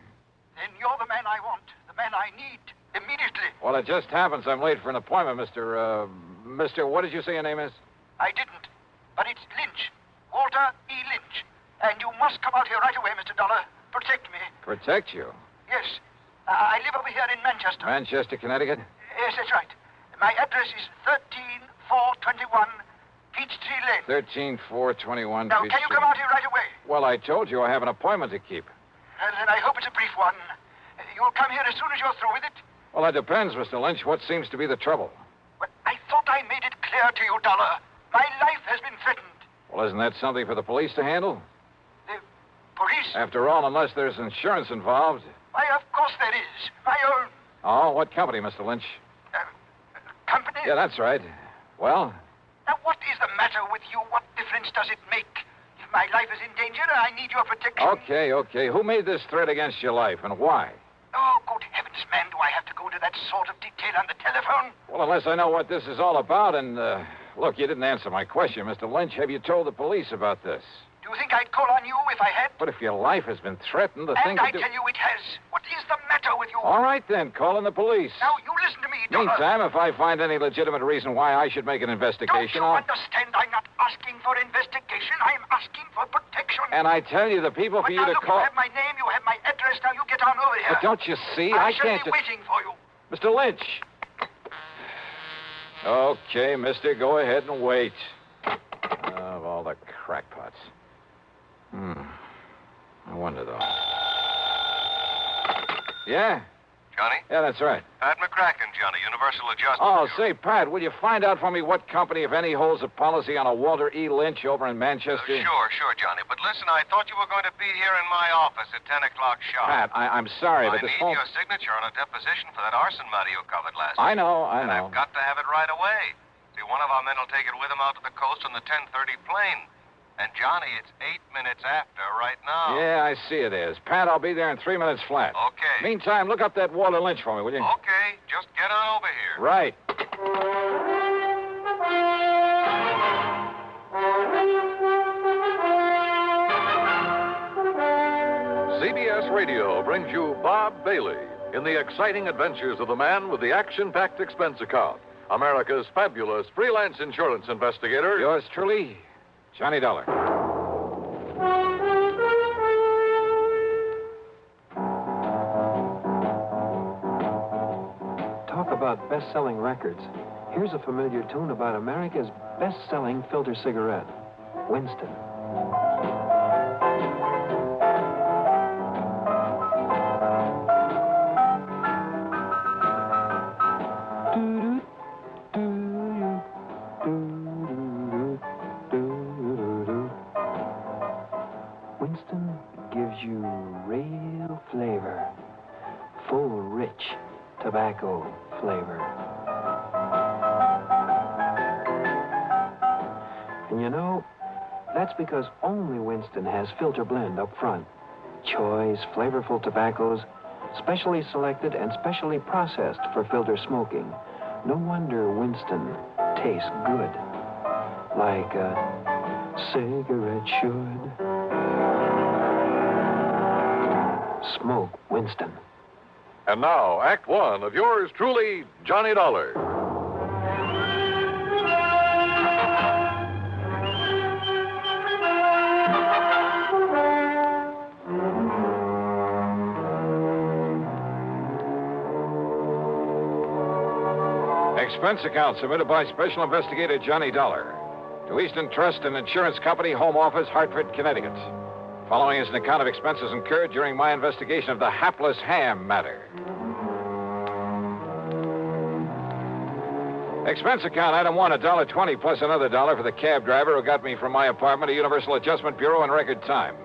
Then you're the man I want, the man I need, immediately. Well, it just happens I'm late for an appointment, Mr. What did you say your name is? I didn't, but it's Lynch, Walter E. Lynch. And you must come out here right away, Mr. Dollar. Protect me. Protect you? Yes. I live over here in Manchester. Manchester, Connecticut? Yes, that's right. My address is 13421 Peachtree Lane. 13421 Now, can you come out here right away? Well, I told you I have an appointment to keep. And then I hope it's a brief one. You'll come here as soon as you're through with it? Well, that depends, Mr. Lynch. What seems to be the trouble? Well, I thought I made it clear to you, Dollar. My life has been threatened. Well, isn't that something for the police to handle? The police? After all, unless there's insurance involved. Why, of course there is. My own. Oh, what company, Mr. Lynch? Company? Yeah, that's right. Well? Now, what is the matter with you? What difference does it make? If my life is in danger, I need your protection. Okay. Who made this threat against your life, and why? Oh, good heavens, man, do I have to go to that sort of detail on the telephone? Well, unless I know what this is all about, and, look, you didn't answer my question, Mr. Lynch. Have you told the police about this? Do you think I'd call on you if I had? But if your life has been threatened, the thing And I to do... tell you it has. What is the matter with you? All right, then. Call in the police. Now, you listen to me, Dollar. Meantime, if I find any legitimate reason why I should make an investigation, Don't you understand? I'm not asking for investigation. I'm asking for protection. And I tell you, the people for But you now, to look, call... you have my name, you have my address. Now, you get on over here. But don't you see? I can't shall be waiting for you. Mr. Lynch. Okay, mister, go ahead and wait. Of all the crackpots. I wonder, though. Yeah? Johnny? Yeah, that's right. Pat McCracken, Johnny, Universal Adjustment. Oh, say, Pat, will you find out for me what company, if any, holds a policy on a Walter E. Lynch over in Manchester? Sure, Johnny. But listen, I thought you were going to be here in my office at 10 o'clock sharp. Pat, I'm sorry, but this I need phone... your signature on a deposition for that arson matter you covered last I week. know. And I've got to have it right away. See, one of our men will take it with him out to the coast on the 10:30 plane. And, Johnny, it's 8 minutes after right now. Yeah, I see it is. Pat, I'll be there in 3 minutes flat. Okay. Meantime, look up that Walter Lynch for me, will you? Okay, just get on over here. Right. CBS Radio brings you Bob Bailey in the exciting adventures of the man with the action-packed expense account, America's fabulous freelance insurance investigator. Yours truly, Johnny Dollar. Talk about best-selling records. Here's a familiar tune about America's best-selling filter cigarette, Winston. Winston gives you real flavor, full, rich tobacco flavor. And you know, that's because only Winston has filter blend up front. Choice, flavorful tobaccos, specially selected and specially processed for filter smoking. No wonder Winston tastes good, like a cigarette should. Smoke Winston. And now, Act One of yours truly, Johnny Dollar. Expense account submitted by Special Investigator Johnny Dollar to Eastern Trust and Insurance Company, Home Office, Hartford, Connecticut. Following is an account of expenses incurred during my investigation of the hapless Ham matter. Expense account, item one, $1.20 plus another $1 for the cab driver who got me from my apartment to Universal Adjustment Bureau in record time.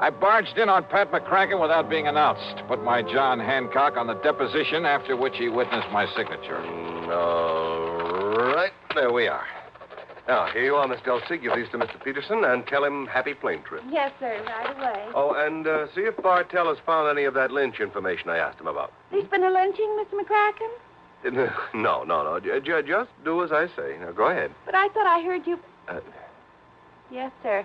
I barged in on Pat McCracken without being announced. Put my John Hancock on the deposition, after which he witnessed my signature. All right, there we are. Now, here you are, Miss Delsey. Give these to Mr. Peterson and tell him happy plane trip. Yes, sir, right away. Oh, and see if Bartell has found any of that Lynch information I asked him about. There's been a lynching, Mr. McCracken? No. Just do as I say. Now, go ahead. But I thought I heard you... Yes, sir.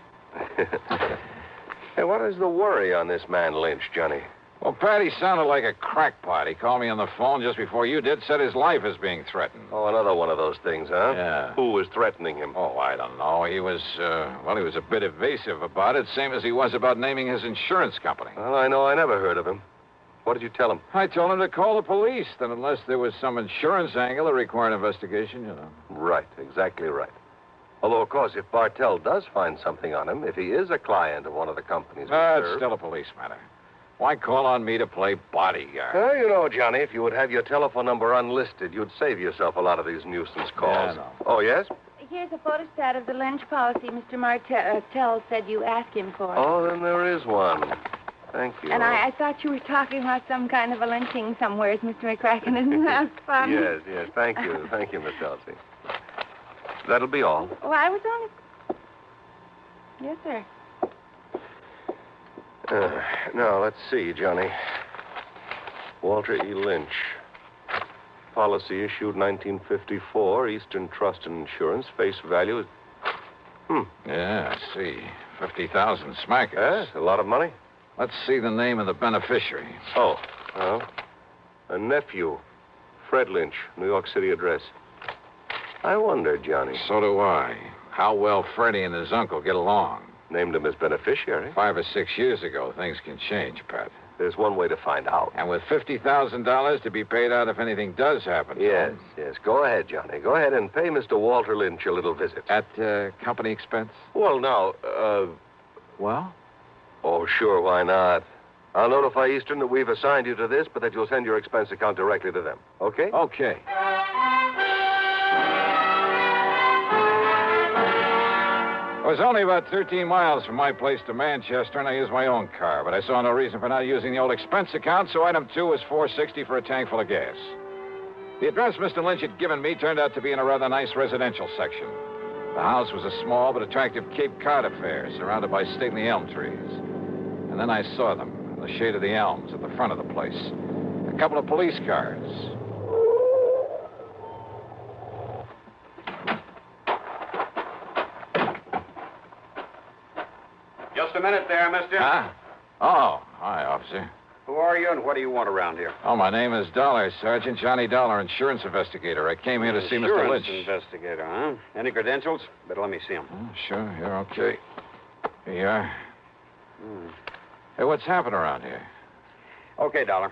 Hey, what is the worry on this man Lynch, Johnny? Well, Pat, he sounded like a crackpot. He called me on the phone just before you did, said his life is being threatened. Oh, another one of those things, huh? Yeah. Who was threatening him? Oh, I don't know. He was a bit evasive about it, same as he was about naming his insurance company. Well, I know I never heard of him. What did you tell him? I told him to call the police, that unless there was some insurance angle that required an investigation, you know. Right, exactly right. Although, of course, if Bartell does find something on him, if he is a client of one of the companies... It's still a police matter. Why call on me to play bodyguard? Well, you know, Johnny, if you would have your telephone number unlisted, you'd save yourself a lot of these nuisance calls. Yeah, I know. Oh, yes? Here's a photostat of the Lynch policy Mr. Martell said you asked him for. Oh, then there is one. Thank you. And I thought you were talking about some kind of a lynching somewhere, Mr. McCracken. Isn't that fun? Yes. Thank you. Thank you, Miss Delsey. That'll be all. Well, I was only... Yes, sir. Now, let's see, Johnny. Walter E. Lynch. Policy issued 1954, Eastern Trust and Insurance. Face value is... Yeah, I see. 50,000 smackers. Yes, a lot of money. Let's see the name of the beneficiary. Oh, well, a nephew, Fred Lynch, New York City address. I wonder, Johnny. So do I. How well Freddie and his uncle get along. Named him as beneficiary. 5 or 6 years ago, things can change, Pat. There's one way to find out. And with $50,000 to be paid out if anything does happen. Yes. Go ahead, Johnny. Go ahead and pay Mr. Walter Lynch a little visit. At company expense? Well, now, Well? Oh, sure, why not? I'll notify Eastern that we've assigned you to this, but that you'll send your expense account directly to them. Okay? Okay. It was only about 13 miles from my place to Manchester, and I used my own car, but I saw no reason for not using the old expense account, so item 2 was $4.60 for a tank full of gas. The address Mr. Lynch had given me turned out to be in a rather nice residential section. The house was a small but attractive Cape Cod affair, surrounded by stately elm trees. And then I saw them in the shade of the elms at the front of the place. A couple of police cars. Just a minute there, mister. Huh? Oh, hi, officer. Who are you and what do you want around here? Oh, my name is Dollar, Sergeant Johnny Dollar, insurance investigator. I came here to see Mr. Lynch. Investigator, huh? Any credentials? Better let me see them. Oh, sure, you're okay. Here you are. Hey, what's happened around here? Okay, Dollar.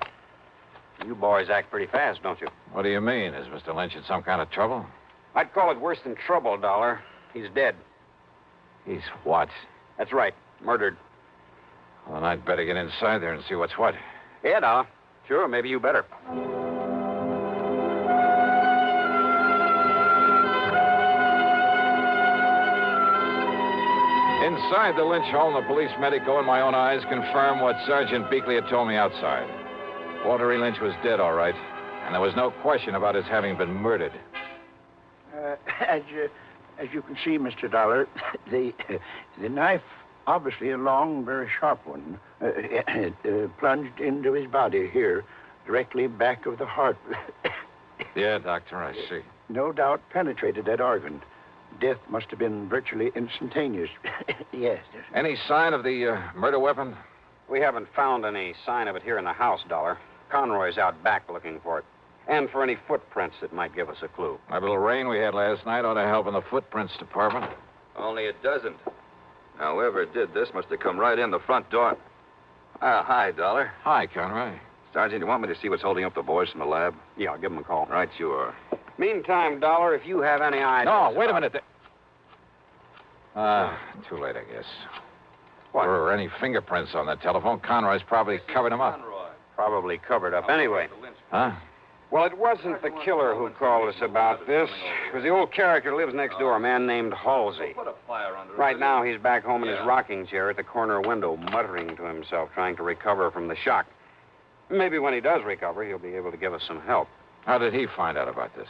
You boys act pretty fast, don't you? What do you mean? Is Mr. Lynch in some kind of trouble? I'd call it worse than trouble, Dollar. He's dead. He's what? That's right. Murdered. Well, then I'd better get inside there and see what's what. Yeah, Dollar. Sure, maybe you better. Inside the Lynch home, the police medico and my own eyes confirmed what Sergeant Beakley had told me outside. Walter E. Lynch was dead, all right, and there was no question about his having been murdered. As you can see, Mr. Dollar, the knife, obviously a long, very sharp one, plunged into his body here, directly back of the heart. Yeah, Doctor, I see. No doubt penetrated that organ. Death must have been virtually instantaneous. Yes. Any sign of the murder weapon? We haven't found any sign of it here in the house, Dollar. Conroy's out back looking for it. And for any footprints that might give us a clue. That little rain we had last night ought to help in the footprints department. Only it doesn't. Now, whoever did this must have come right in the front door. Hi, Dollar. Hi, Conroy. Sergeant, you want me to see what's holding up the boys from the lab? Yeah, I'll give them a call. Right, you are. Meantime, Dollar, if you have any ideas... No, wait a minute. Too late, I guess. What? If there were any fingerprints on the telephone, Conroy's probably covered them up. Probably covered up. Anyway. Huh? Well, it wasn't the killer who called us about this. It was the old character who lives next door, a man named Halsey. Right now, he's back home in his rocking chair at the corner window, muttering to himself, trying to recover from the shock. Maybe when he does recover, he'll be able to give us some help. How did he find out about this?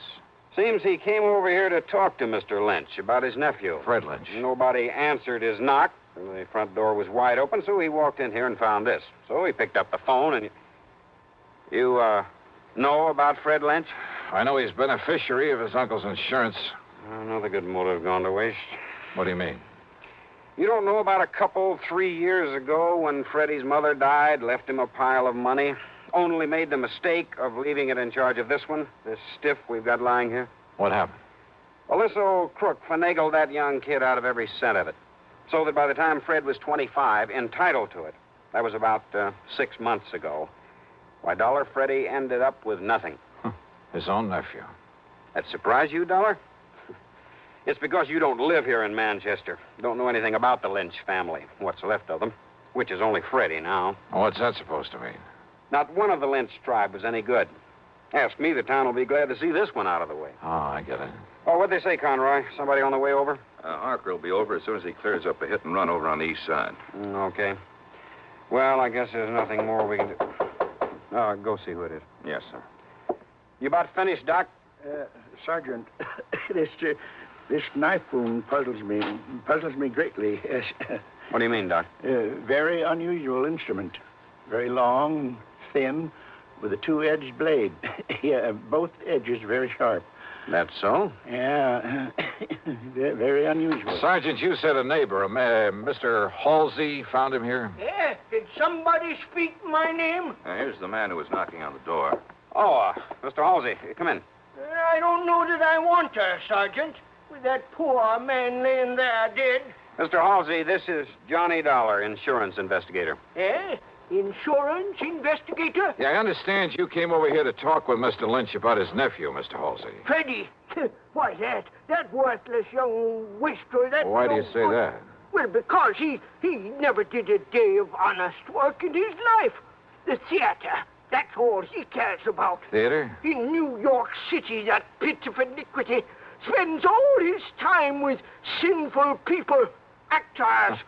Seems he came over here to talk to Mr. Lynch about his nephew. Fred Lynch. Nobody answered his knock. The front door was wide open, so he walked in here and found this. So he picked up the phone and... You, know about Fred Lynch? I know he's beneficiary of his uncle's insurance. Another good motive gone to waste. What do you mean? You don't know about a couple 3 years ago when Freddie's mother died, left him a pile of money, only made the mistake of leaving it in charge of this one, this stiff we've got lying here? What happened? Well, this old crook finagled that young kid out of every cent of it, so that by the time Fred was 25, entitled to it. That was about 6 months ago. Why, Dollar, Freddie ended up with nothing. His own nephew. That surprise you, Dollar? It's because you don't live here in Manchester. Don't know anything about the Lynch family, what's left of them, which is only Freddie now. What's that supposed to mean? Not one of the Lynch tribe was any good. Ask me, the town will be glad to see this one out of the way. Oh, I get it. Oh, what'd they say, Conroy? Somebody on the way over? Harker will be over as soon as he clears up a hit and run over on the east side. Okay. Well, I guess there's nothing more we can do. Go see who it is. Yes, sir. You about finished, Doc? Sergeant, this knife wound puzzles me greatly. Yes. What do you mean, Doc? Very unusual instrument. Very long, thin, with a two-edged blade. Yeah, both edges very sharp. That's so? Yeah, very unusual. Sergeant, you said a neighbor, Mr. Halsey, found him here? Yeah, did somebody speak my name? Here's the man who was knocking on the door. Oh, Mr. Halsey, come in. I don't know that I want to, Sergeant. With that poor man laying there dead. Mr. Halsey, this is Johnny Dollar, insurance investigator. Eh? Insurance investigator? Yeah, I understand you came over here to talk with Mr. Lynch about his nephew, Mr. Halsey. Freddie. Why, that worthless young wastrel, that... Why do you say that? Well, because he never did a day of honest work in his life. The theater, that's all he cares about. Theater? In New York City, that pit of iniquity, spends all his time with sinful people, actors,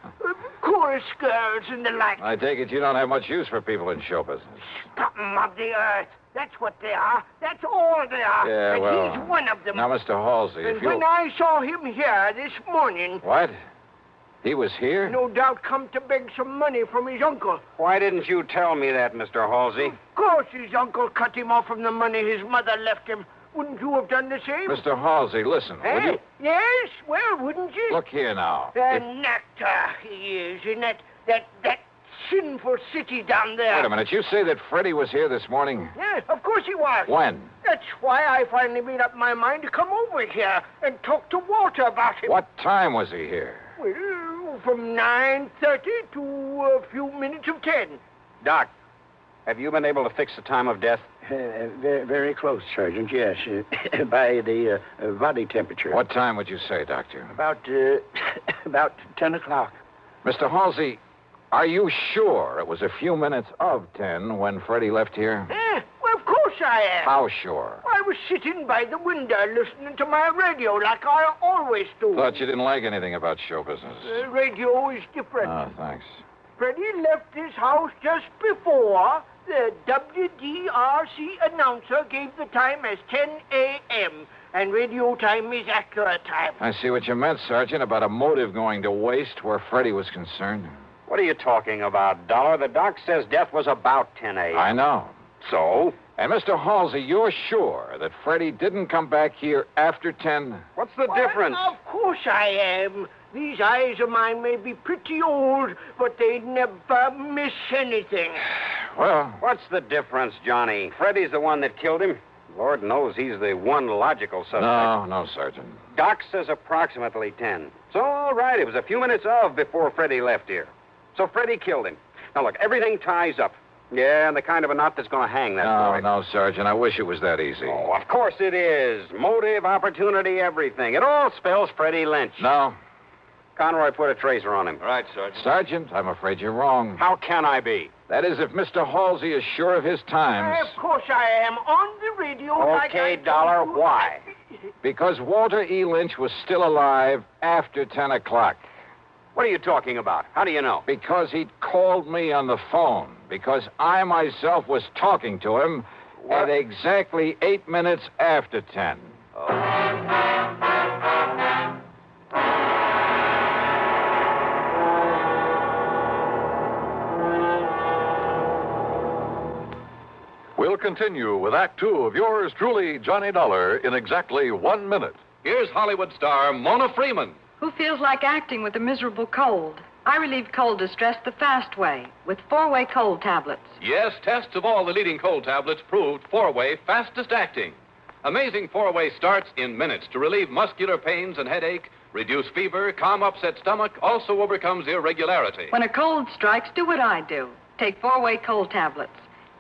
chorus girls, and the like. I take it you don't have much use for people in show business. Scum of the earth. That's what they are. That's all they are. Yeah, and well, he's one of them. Now, Mr. Halsey, And if you... when I saw him here this morning... What? He was here? No doubt come to beg some money from his uncle. Why didn't you tell me that, Mr. Halsey? Of course his uncle cut him off from the money his mother left him. Wouldn't you have done the same? Mr. Halsey, listen, will you... Yes, well, wouldn't you? Look here now. An actor he is in that sinful city down there. Wait a minute. You say that Freddie was here this morning? Yes, of course he was. When? That's why I finally made up my mind to come over here and talk to Walter about him. What time was he here? Well, from 9:30 to a few minutes of 10. Doc, have you been able to fix the time of death? Very, very close, Sergeant, yes. By the body temperature. What time would you say, Doctor? About 10 o'clock. Mr. Halsey, are you sure it was a few minutes of 10 when Freddie left here? Well, of course I am. How sure? I was sitting by the window listening to my radio like I always do. Thought you didn't like anything about show business. Radio is different. Oh, thanks. Freddie left this house just before the WDRC announcer gave the time as 10 a.m., and radio time is accurate time. I see what you meant, Sergeant, about a motive going to waste where Freddie was concerned. What are you talking about, Dollar? The doc says death was about 10 a.m. I know. So? And Mr. Halsey, you're sure that Freddie didn't come back here after 10? What's the difference? Of course I am. These eyes of mine may be pretty old, but they never miss anything. Well... What's the difference, Johnny? Freddie's the one that killed him. Lord knows he's the one logical suspect. No, Sergeant. Doc says approximately 10. So, all right, it was a few minutes of before Freddie left here. So Freddie killed him. Now, look, everything ties up. Yeah, and the kind of a knot that's going to hang that boy. No, Sergeant, I wish it was that easy. Oh, of course it is. Motive, opportunity, everything. It all spells Freddie Lynch. No. Conroy put a tracer on him. Right, Sergeant. Sergeant, I'm afraid you're wrong. How can I be? That is, if Mr. Halsey is sure of his times. Of course I am. On the radio like I Okay, Dollar, why? Because Walter E. Lynch was still alive after 10 o'clock. What are you talking about? How do you know? Because he'd called me on the phone. Because I myself was talking to him at exactly 8 minutes after 10. We'll continue with Act Two of yours truly, Johnny Dollar, in exactly 1 minute. Here's Hollywood star Mona Freeman. Who feels like acting with a miserable cold? I relieve cold distress the fast way with 4-way cold tablets. Yes, tests of all the leading cold tablets proved 4-way fastest acting. Amazing 4-way starts in minutes to relieve muscular pains and headache, reduce fever, calm upset stomach, also overcomes irregularity. When a cold strikes, do what I do. Take 4-way cold tablets.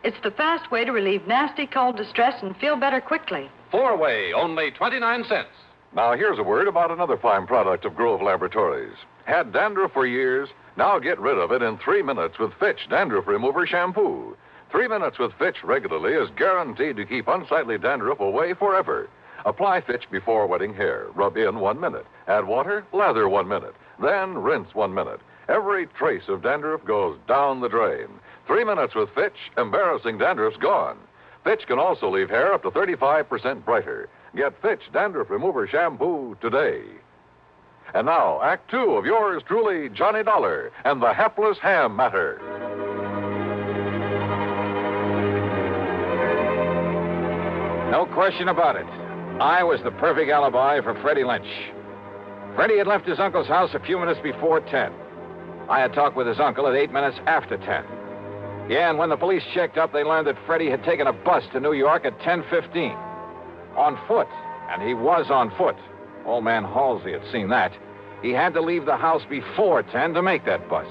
It's the fast way to relieve nasty cold distress and feel better quickly. 4-way, only 29 cents. Now, here's a word about another fine product of Grove Laboratories. Had dandruff for years? Now get rid of it in 3 minutes with Fitch Dandruff Remover Shampoo. 3 minutes with Fitch regularly is guaranteed to keep unsightly dandruff away forever. Apply Fitch before wetting hair. Rub in 1 minute. Add water, lather 1 minute. Then rinse 1 minute. Every trace of dandruff goes down the drain. 3 minutes with Fitch, embarrassing dandruff's gone. Fitch can also leave hair up to 35% brighter. Get Fitch Dandruff Remover Shampoo today. And now, Act Two of yours truly, Johnny Dollar, and the hapless ham matter. No question about it. I was the perfect alibi for Freddie Lynch. Freddie had left his uncle's house a few minutes before 10. I had talked with his uncle at 8 minutes after 10. Yeah, and when the police checked up, they learned that Freddie had taken a bus to New York at 10:15. On foot, and he was on foot. Old man Halsey had seen that. He had to leave the house before 10 to make that bus.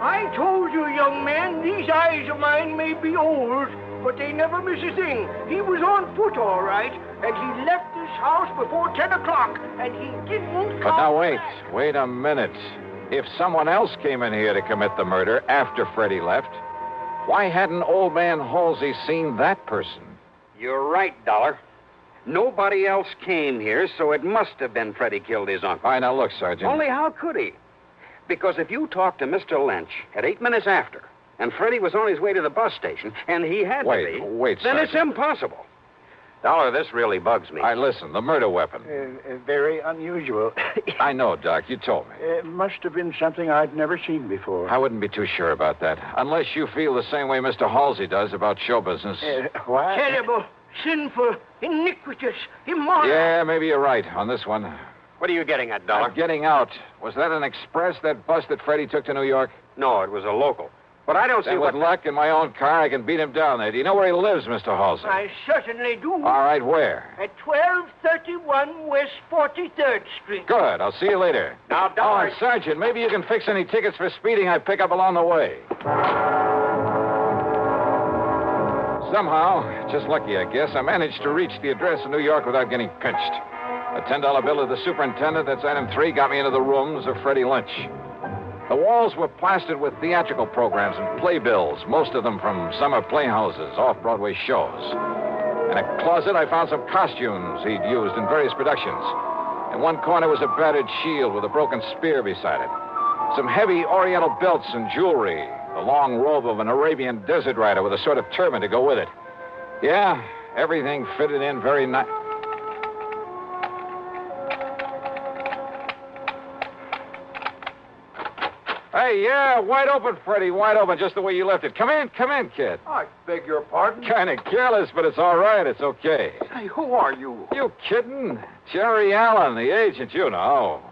I told you, young man, these eyes of mine may be old, but they never miss a thing. He was on foot, all right, and he left this house before 10 o'clock, and he didn't But now come. wait a minute. If someone else came in here to commit the murder after Freddie left, why hadn't old man Halsey seen that person? You're right, Dollar. Nobody else came here, so it must have been Freddie killed his uncle. All right, now look, Sergeant. Only how could he? Because if you talked to Mr. Lynch at 8 minutes after, and Freddie was on his way to the bus station, and he had to be... Wait, then Sergeant. it's impossible. Dollar, this really bugs me. All right, listen, the murder weapon. Very unusual. I know, Doc, you told me. It must have been something I'd never seen before. I wouldn't be too sure about that, unless you feel the same way Mr. Halsey does about show business. What? Terrible, sinful, iniquitous, immoral. Yeah, maybe you're right on this one. What are you getting at, Dollar? I'm getting out. Was that an express, that bus that Freddie took to New York? No, it was a local. But I don't see Then what... with luck in my own car, I can beat him down there. Do you know where he lives, Mr. Halsey? I certainly do. All right, where? At 1231 West 43rd Street. Good. I'll see you later. Now, Dollar... Oh, Sergeant, maybe you can fix any tickets for speeding I pick up along the way. Somehow, just lucky, I guess, I managed to reach the address in New York without getting pinched. A $10 bill of the superintendent, that's item 3, got me into the rooms of Freddie Lynch. The walls were plastered with theatrical programs and playbills, most of them from summer playhouses, off-Broadway shows. In a closet, I found some costumes he'd used in various productions. In one corner was a battered shield with a broken spear beside it. Some heavy oriental belts and jewelry. The long robe of an Arabian desert rider with a sort of turban to go with it. Yeah, everything fitted in very nice. Hey, yeah, wide open, Freddie, wide open, just the way you left it. Come in, kid. I beg your pardon? Kind of careless, but it's all right. It's okay. Hey, who are you? You kidding? Jerry Allen, the agent, you know.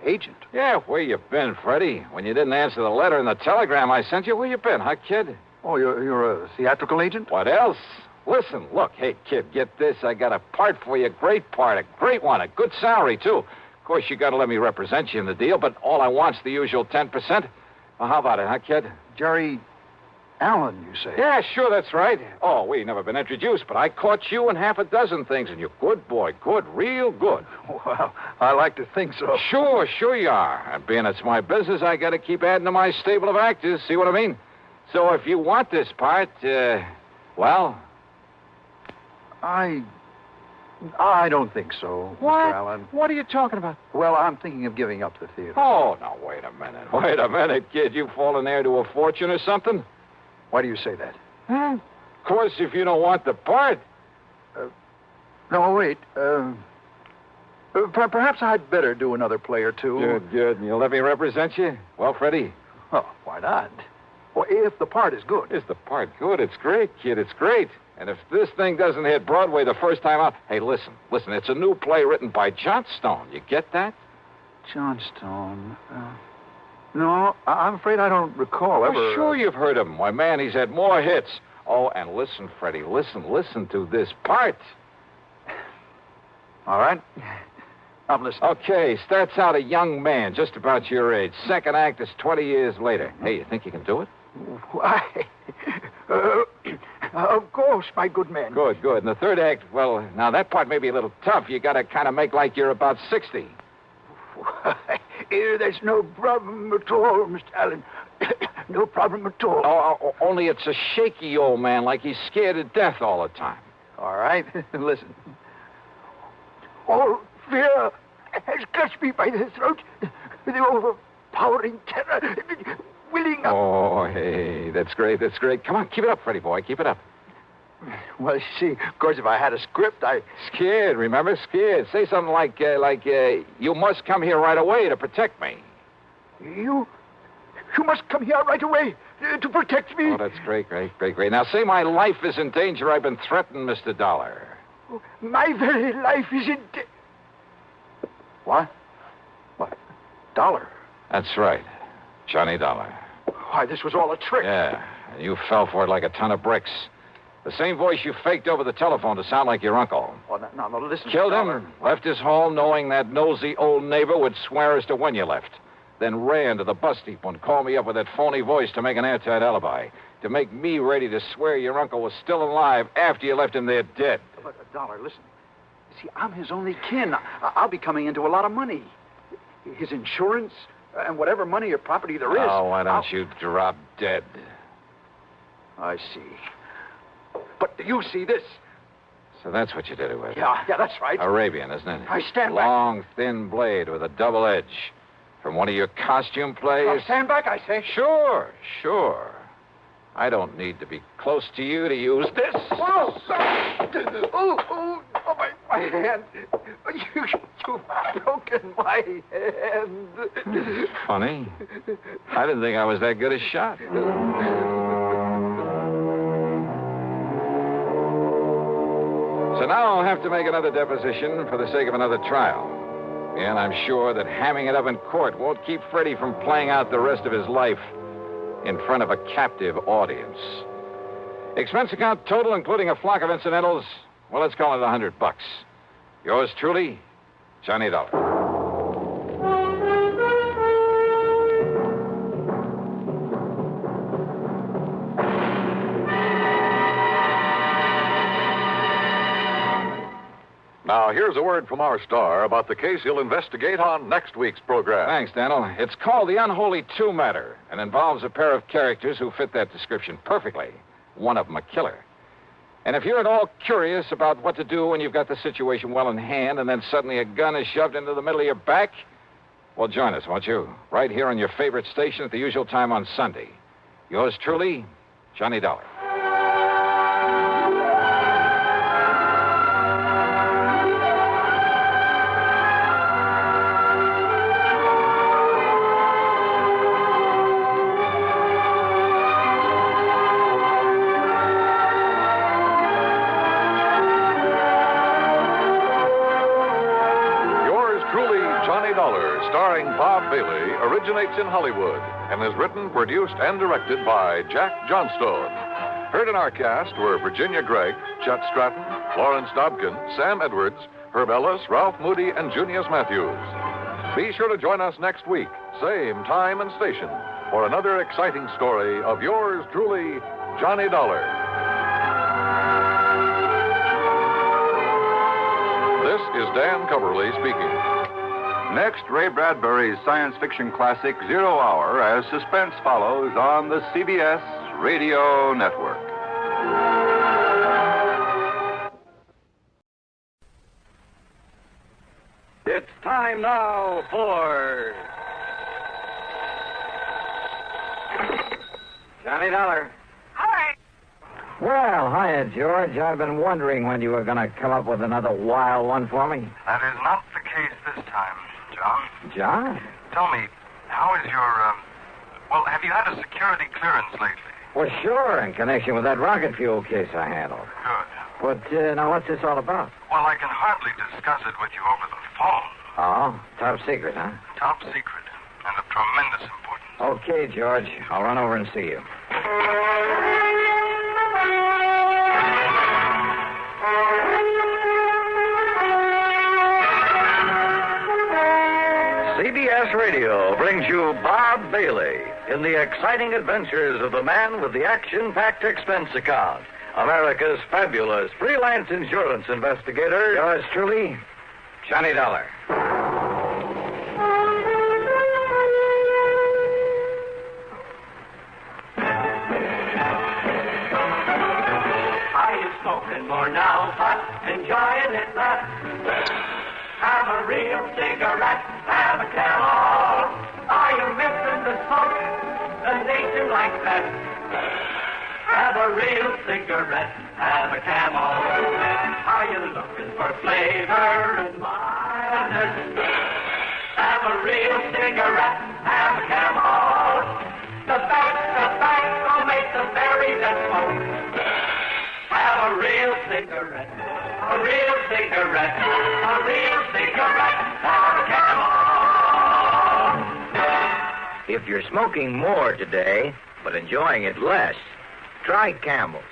Agent? Yeah, where you been, Freddie? When you didn't answer the letter and the telegram I sent you, where you been, huh, kid? Oh, you're a theatrical agent? What else? Listen, look, hey, kid, get this. I got a part for you, great part, a great one, a good salary, too. Of course, you got to let me represent you in the deal, but all I want's the usual 10%. Well, how about it, huh, kid? Jerry Allen, you say? Yeah, sure, that's right. Oh, we never been introduced, but I caught you in half a dozen things, and you're good, boy, good, real good. Well, I like to think so. Sure you are. And being it's my business, I got to keep adding to my stable of actors, see what I mean? So if you want this part, well... I don't think so, What? Mr. Allen. What are you talking about? Well, I'm thinking of giving up the theater. Oh, now, wait a minute. Wait a minute, kid. You fallen heir to a fortune or something? Why do you say that? Of course, if you don't want the part. No, wait. Perhaps I'd better do another play or two. Good. And you'll let me represent you? Well, Freddie? Oh, why not? Well, if the part is good. Is the part good? It's great, kid. It's great. And if this thing doesn't hit Broadway the first time out... Hey, listen. It's a new play written by Johnstone. You get that? Johnstone? No, I'm afraid I don't recall ever... Oh, sure you've heard of him. Why, man, he's had more hits. Oh, and listen, Freddie, listen to this part. All right. I'm listening. Okay, starts out a young man, just about your age. Second act is 20 years later. Hey, you think you can do it? Why? Of course, my good man. Good. And the third act, well, now that part may be a little tough. You got to kind of make like you're about 60. Why, there's no problem at all, Mr. Allen. No problem at all. Oh, only it's a shaky old man, like he's scared to death all the time. All right. Listen. All fear has clutched me by the throat. The overpowering terror. Willing up. Oh, hey, that's great. Come on, keep it up, Freddie boy. Keep it up. Well, you see, of course, if I had a script, Scared, remember? Scared. Say something like, you must come here right away to protect me. You must come here right away to protect me. Oh, that's great. Now, say my life is in danger. I've been threatened, Mr. Dollar. My very life is in What? Dollar? That's right. Johnny Dollar. Why, this was all a trick. Yeah, and you fell for it like a ton of bricks. The same voice you faked over the telephone to sound like your uncle. Oh, no, listen. Killed him, left his home knowing that nosy old neighbor would swear as to when you left. Then ran to the bus depot and called me up with that phony voice to make an airtight alibi. To make me ready to swear your uncle was still alive after you left him there dead. But, Dollar, listen. See, I'm his only kin. I'll be coming into a lot of money. His insurance and whatever money or property there is. Oh, why don't you drop dead? I see. But you see this. So that's what you did it with. Yeah, that's right. Arabian, isn't it? I stand back. Long, thin blade with a double edge. From one of your costume plays? I'll stand back, I say. Sure. I don't need to be close to you to use this. Whoa! Oh, my hand. You've broken my hand. Funny. I didn't think I was that good a shot. So now I'll have to make another deposition for the sake of another trial. And I'm sure that hamming it up in court won't keep Freddie from playing out the rest of his life in front of a captive audience. Expense account total, including a flock of incidentals, well, let's call it $100. Yours truly, Johnny Dollar. Now, here's a word from our star about the case he'll investigate on next week's program. Thanks, Daniel. It's called The Unholy Two Matter and involves a pair of characters who fit that description perfectly. One of them a killer. And if you're at all curious about what to do when you've got the situation well in hand and then suddenly a gun is shoved into the middle of your back, well, join us, won't you? Right here on your favorite station at the usual time on Sunday. Yours truly, Johnny Dollar. Starring Bob Bailey, originates in Hollywood and is written, produced, and directed by Jack Johnstone. Heard in our cast were Virginia Gregg, Chet Stratton, Lawrence Dobkin, Sam Edwards, Herb Ellis, Ralph Moody, and Junius Matthews. Be sure to join us next week, same time and station, for another exciting story of yours truly, Johnny Dollar. This is Dan Coverly speaking. Next, Ray Bradbury's science fiction classic, 0 Hour, as suspense follows on the CBS Radio Network. It's time now for Johnny Dollar. Hi. Well, hiya, George. I've been wondering when you were going to come up with another wild one for me. That is not the case this time, John. John? Tell me, how is your, have you had a security clearance lately? Well, sure, in connection with that rocket fuel case I handled. Good. But, now, what's this all about? Well, I can hardly discuss it with you over the phone. Oh, top secret, huh? Top secret, and of tremendous importance. Okay, George. I'll run over and see you. CBS Radio brings you Bob Bailey in the exciting adventures of the man with the action-packed expense account, America's fabulous freelance insurance investigator. Yours truly, Johnny Dollar. Are you smoking more now, but enjoying it less? Have a real cigarette, have a Camel. Are you missing the smoke? The nation likes that. Have a real cigarette, have a Camel. Are you looking for flavor and mildness? Have a real cigarette, have a Camel. The best tobacco makes the very best smoke. Have a real cigarette. A real cigarette, a real cigarette, have a Camel. If you're smoking more today, but enjoying it less, try Camels.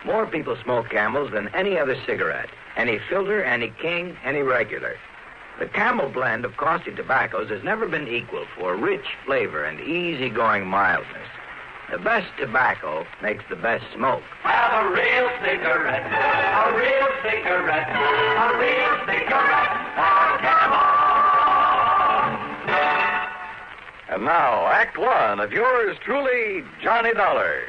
More people smoke Camels than any other cigarette. Any filter, any king, any regular. The Camel blend of costly tobaccos has never been equal for rich flavor and easygoing mildness. The best tobacco makes the best smoke. Have a real cigarette, a real cigarette, a real cigarette for Camel. And now, Act One of yours truly, Johnny Dollar.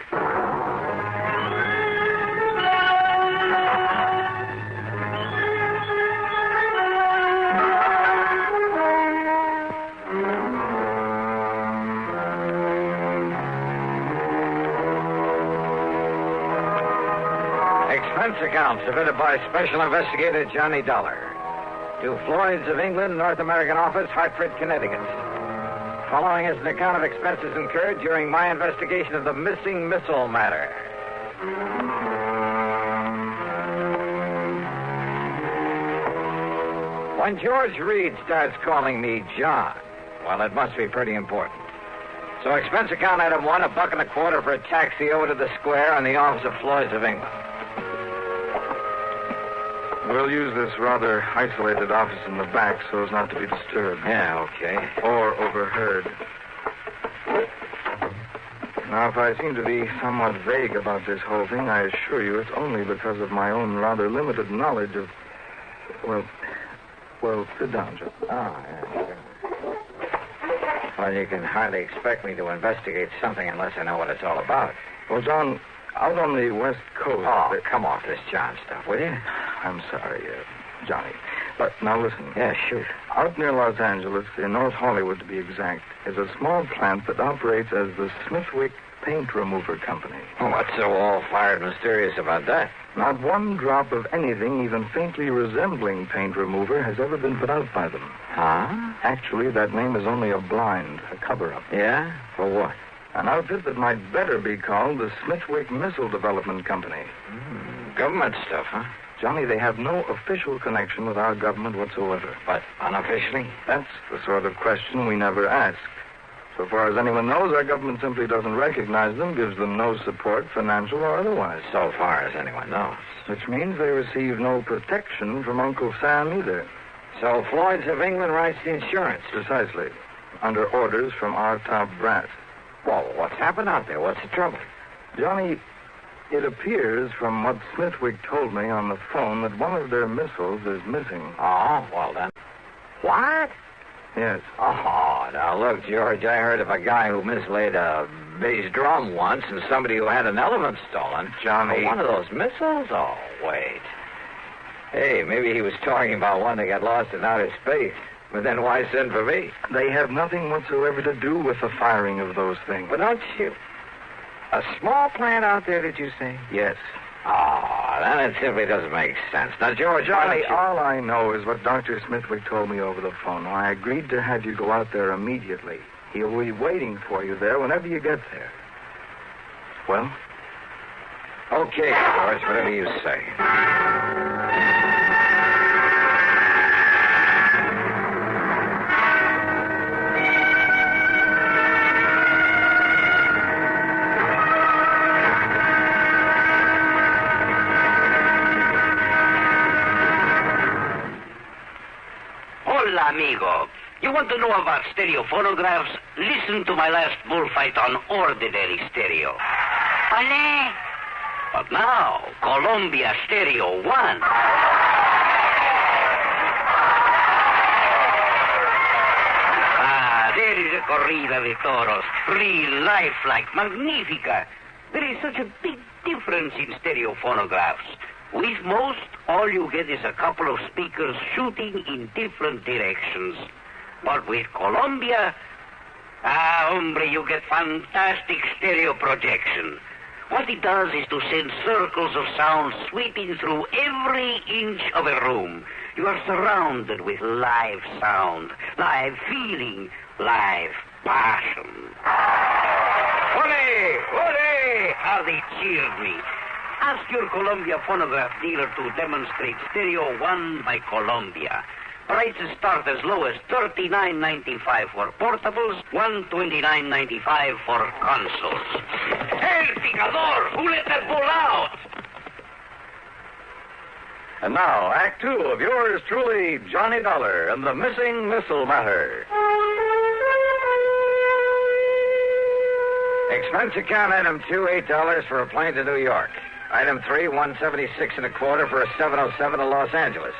Expense account submitted by Special Investigator Johnny Dollar to Floyd's of England, North American Office, Hartford, Connecticut. Following is an account of expenses incurred during my investigation of the missing missile matter. When George Reed starts calling me John, well, it must be pretty important. So expense account item 1, $1.25 for a taxi over to the square on the office of Floyd's of England. We'll use this rather isolated office in the back so as not to be disturbed. Yeah, okay. Or overheard. Now, if I seem to be somewhat vague about this whole thing, I assure you it's only because of my own rather limited knowledge of... Well, sit down, Joe. Oh, yeah, sure. Well, you can hardly expect me to investigate something unless I know what it's all about. Well, John, out on the West Coast... Oh, come off this John stuff, will you? I'm sorry, Johnny. But now listen. Yeah, shoot. Out near Los Angeles, in North Hollywood to be exact, is a small plant that operates as the Smithwick Paint Remover Company. Oh, what's so all-fired mysterious about that? Not one drop of anything even faintly resembling paint remover has ever been put out by them. Huh? Actually, that name is only a blind, a cover-up. Yeah? For what? An outfit that might better be called the Smithwick Missile Development Company. Government stuff, huh? Johnny, they have no official connection with our government whatsoever. But unofficially? That's the sort of question we never ask. So far as anyone knows, our government simply doesn't recognize them, gives them no support, financial or otherwise. So far as anyone knows. Which means they receive no protection from Uncle Sam either. So Floyd's of England writes the insurance? Precisely. Under orders from our top brass. Well, what's happened out there? What's the trouble? Johnny, it appears from what Smithwick told me on the phone that one of their missiles is missing. Oh, well then. What? Yes. Oh, now look, George, I heard of a guy who mislaid a bass drum once and somebody who had an elephant stolen. Johnny. Oh, one of those missiles? Oh, wait. Hey, maybe he was talking about one that got lost in outer space. But then why send for me? They have nothing whatsoever to do with the firing of those things. But don't you... A small plant out there, did you say? Yes. Oh, then it simply doesn't make sense. Now, George, Johnny, all I know is what Dr. Smithwick told me over the phone. I agreed to have you go out there immediately. He'll be waiting for you there whenever you get there. Well? Okay, George, whatever you say. Amigo, you want to know about stereo phonographs? Listen to my last bullfight on ordinary stereo. Ole! But now, Columbia Stereo 1. There is a corrida de toros, real lifelike, magnifica. There is such a big difference in stereo phonographs. With most, all you get is a couple of speakers shooting in different directions. But with Columbia, hombre, you get fantastic stereo projection. What it does is to send circles of sound sweeping through every inch of a room. You are surrounded with live sound, live feeling, live passion. Ole! Ole! How they cheered me. Ask your Columbia phonograph dealer to demonstrate Stereo 1 by Columbia. Prices start as low as $39.95 for portables, $129.95 for consoles. El picador! Who let that bull out? And now, Act Two of yours truly, Johnny Dollar and the missing missile matter. Expense account item 2, $8 for a plane to New York. Item 3, $176.25 for a 707 to Los Angeles.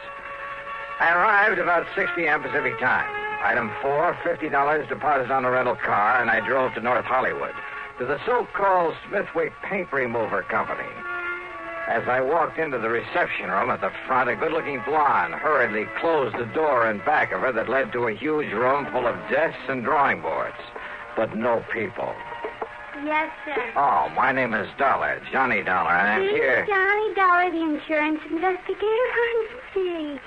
I arrived about 6 p.m. Pacific time. Item 4, $50 deposit on a rental car, and I drove to North Hollywood, to the so-called Smithwick Paint Remover Company. As I walked into the reception room at the front, a good-looking blonde hurriedly closed the door in back of her that led to a huge room full of desks and drawing boards, but no people. Yes, sir. Oh, my name is Dollar, Johnny Dollar, and I'm here. Johnny Dollar, the insurance investigator. Gee.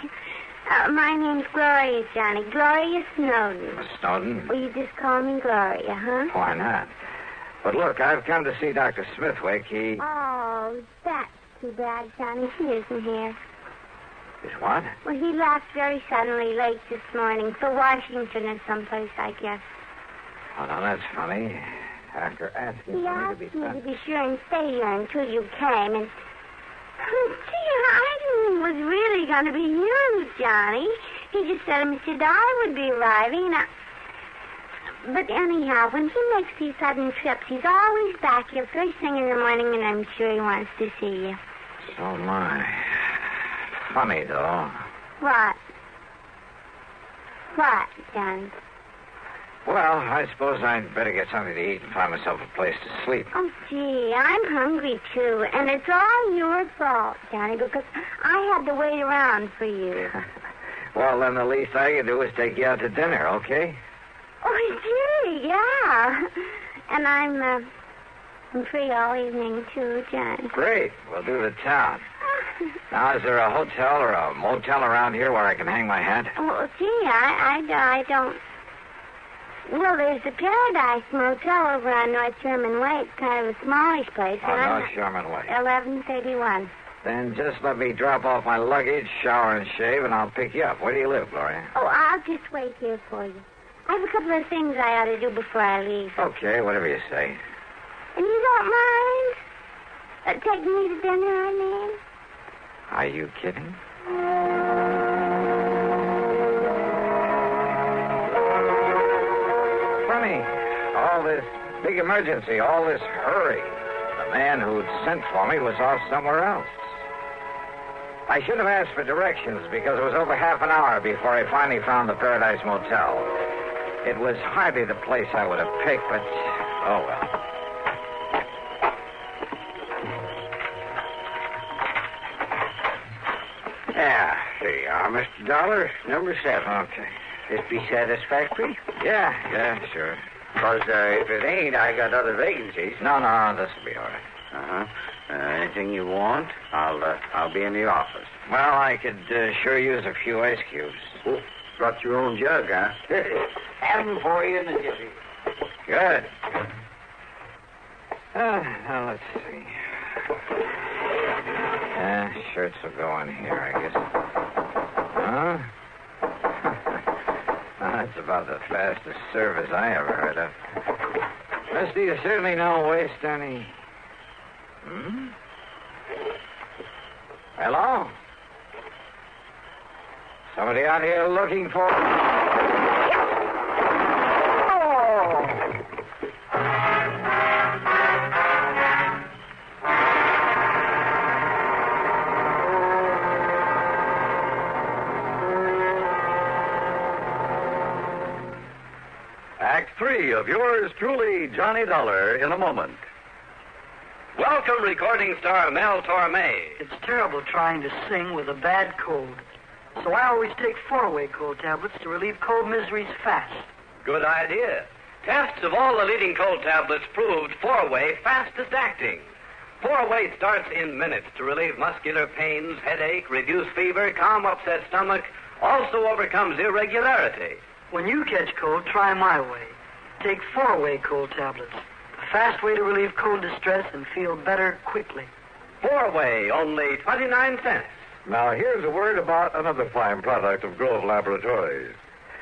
My name's Gloria, Johnny. Gloria Snowden. Snowden? Will you just call me Gloria, huh? Why not? But look, I've come to see Dr. Smithwick. He... Oh, that's too bad, Johnny. He isn't here. Is what? Well, he left very suddenly late this morning for Washington or someplace, I guess. Oh, no, that's funny. After asking He for me to asked be me sent. to be sure and stay here until you came, and... Gee, I didn't was really going to be you, Johnny. He just said Mr. Dollar would be arriving. But anyhow, when he makes these sudden trips, he's always back here first thing in the morning, and I'm sure he wants to see you. So my. Funny, though. What? What, Johnny? Well, I suppose I'd better get something to eat and find myself a place to sleep. Oh, gee, I'm hungry, too. And it's all your fault, Johnny, because I had to wait around for you. Well, then the least I can do is take you out to dinner, okay? Oh, gee, yeah. And I'm free all evening, too, Johnny. Great. We'll do the town. Now, is there a hotel or a motel around here where I can hang my hat? Well, gee, I don't... Well, there's the Paradise Motel over on North Sherman Way. It's kind of a smallish place. On North Sherman Way. 1131. Then just let me drop off my luggage, shower and shave, and I'll pick you up. Where do you live, Gloria? Oh, I'll just wait here for you. I have a couple of things I ought to do before I leave. Okay, whatever you say. And you don't mind taking me to dinner, I mean? Are you kidding? Funny. All this big emergency, all this hurry. The man who'd sent for me was off somewhere else. I should have asked for directions because it was over half an hour before I finally found the Paradise Motel. It was hardly the place I would have picked, but oh well. Yeah, there you are, Mr. Dollar. Number 7. Okay. This be satisfactory? Yeah, sure. Because if it ain't, I got other vacancies. No, this will be all right. Anything you want, I'll be in the office. Well, I could sure use a few ice cubes. Oh, brought your own jug, huh? Have them for you in the jiffy. Good. Now, let's see. Shirts will go in here, I guess. Huh? That's about the fastest service I ever heard of. Mister, you certainly don't waste any... Hmm? Hello? Somebody out here looking for... Act 3 of yours truly, Johnny Dollar, in a moment. Welcome, recording star Mel Torme. It's terrible trying to sing with a bad cold. So I always take 4-way cold tablets to relieve cold miseries fast. Good idea. Tests of all the leading cold tablets proved 4-way fastest acting. 4-way starts in minutes to relieve muscular pains, headache, reduce fever, calm upset stomach, also overcomes irregularity. When you catch cold, try my way. Take 4-way cold tablets. A fast way to relieve cold distress and feel better quickly. 4-way, only 29 cents. Now, here's a word about another fine product of Grove Laboratories.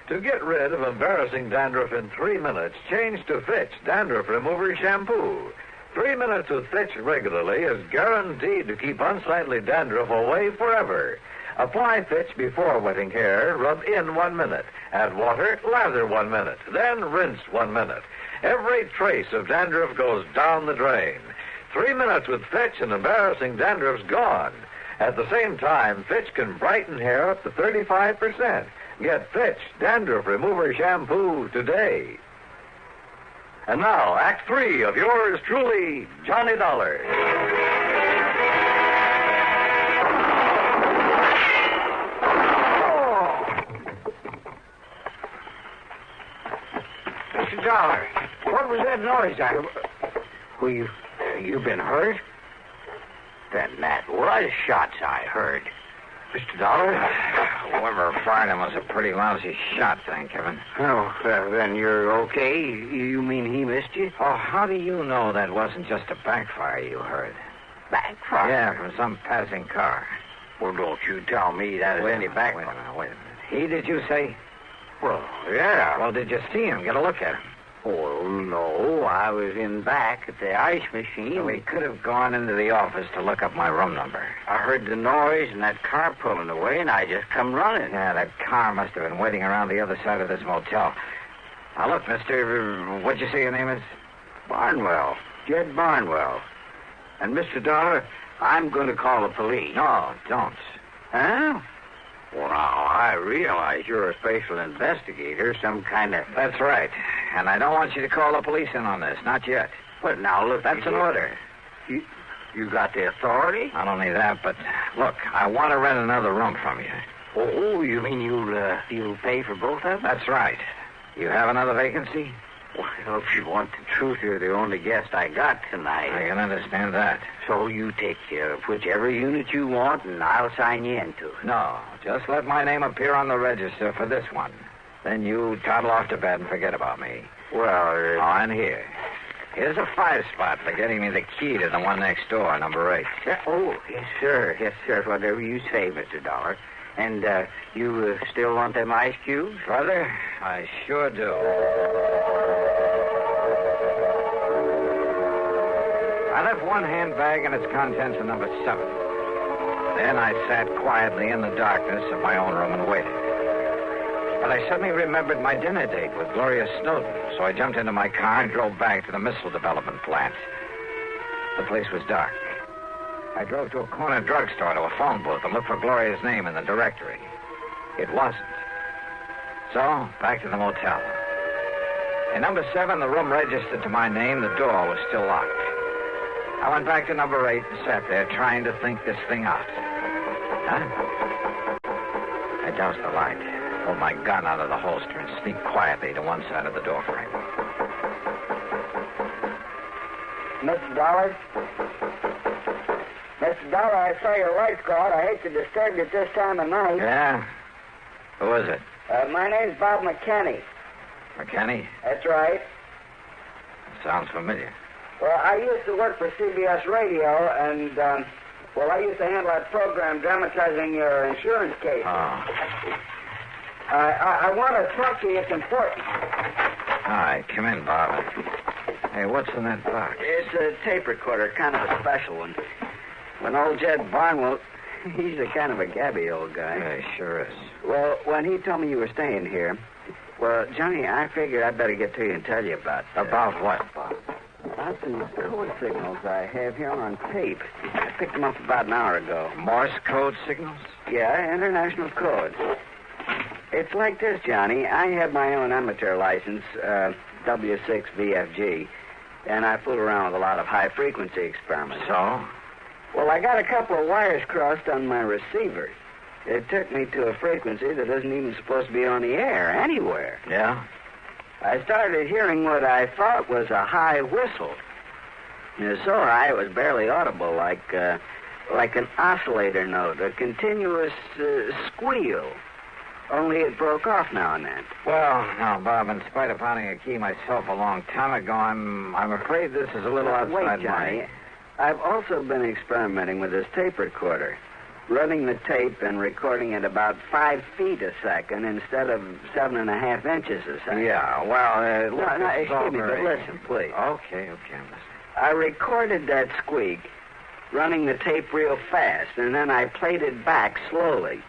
To get rid of embarrassing dandruff in 3 minutes, change to Fitch Dandruff Remover Shampoo. 3 minutes with Fitch regularly is guaranteed to keep unsightly dandruff away forever. Apply Fitch before wetting hair, rub in 1 minute. Add water, lather 1 minute. Then rinse 1 minute. Every trace of dandruff goes down the drain. 3 minutes with Fitch and embarrassing dandruff's gone. At the same time, Fitch can brighten hair up to 35%. Get Fitch Dandruff Remover Shampoo today. And now, Act 3 of yours truly, Johnny Dollar. Mr. Dollar, what was that noise? Well, you been hurt? Then that was shots I heard. Mr. Dollar? Whoever fired him was a pretty lousy shot, thank heaven. Oh, then you're okay? You mean he missed you? Oh, how do you know that wasn't just a backfire you heard? Backfire? Yeah, from some passing car. Well, don't you tell me that was any backfire. Wait a minute. He, did you say? Well, yeah. Well, did you see him? Get a look at him. Oh, no. I was in back at the ice machine. So he could have gone into the office to look up my room number. I heard the noise and that car pulling away, and I just come running. Yeah, that car must have been waiting around the other side of this motel. Now, look, mister, what'd you say your name is? Barnwell. Jed Barnwell. And, Mr. Dollar, I'm going to call the police. No, don't. Huh? Well, now, I realize you're a special investigator, some kind of... That's right. And I don't want you to call the police in on this, not yet. But now, look... That's an order. You got the authority? Not only that, but, look, I want to rent another room from you. Oh, you mean you'll pay for both of them? That's right. You have another vacancy? Well, if you want the truth, you're the only guest I got tonight. I can understand that. So you take whichever unit you want, and I'll sign you into it. No, just let my name appear on the register for this one. Then you toddle off to bed and forget about me. Well, and here. Here's a 5-spot for getting me the key to the one next door, number 8. Oh, yes, sir. Yes, sir. Whatever you say, Mr. Dollar. And you still want them ice cubes? Brother, I sure do. I left one handbag and its contents in number 7. Then I sat quietly in the darkness of my own room and waited. But I suddenly remembered my dinner date with Gloria Snowden, so I jumped into my car and drove back to the missile development plant. The place was dark. I drove to a corner drugstore to a phone booth and looked for Gloria's name in the directory. It wasn't. So, back to the motel. In number 7, the room registered to my name. The door was still locked. I went back to number 8 and sat there trying to think this thing out. I doused the light, pulled my gun out of the holster, and sneaked quietly to one side of the doorframe. Mr. Dollar? Mr. Dollar, I saw your lights go out. I hate to disturb you at this time of night. Yeah? Who is it? My name's Bob McKinney. McKinney? That's right. Sounds familiar. Well, I used to work for CBS Radio, and, I used to handle that program dramatizing your insurance case. Oh. I want to talk to you. It's important. All right, come in, Bob. Hey, what's in that box? It's a tape recorder, kind of a special one. When old Jed Barnwell, he's a kind of a gabby old guy. Yeah, he sure is. Well, when he told me you were staying here, well, Johnny, I figured I'd better get to you and tell you about... About what, Bob? About some code signals I have here on tape. I picked them up about an hour ago. Morse code signals? Yeah, international code. It's like this, Johnny. I have my own amateur license, W6VFG, and I fool around with a lot of high-frequency experiments. So? Well, I got a couple of wires crossed on my receiver. It took me to a frequency that isn't even supposed to be on the air anywhere. Yeah? I started hearing what I thought was a high whistle. It was so high it was barely audible, like an oscillator note, a continuous squeal. Only it broke off now and then. Well, now, Bob, in spite of pounding a key myself a long time ago, I'm afraid this is a little outside Wait, Johnny. I've also been experimenting with this tape recorder, running the tape and recording at about 5 feet a second instead of 7.5 inches a second. Yeah, well, excuse me, but listen, please. Okay, I'm listening. I recorded that squeak, running the tape real fast, and then I played it back slowly.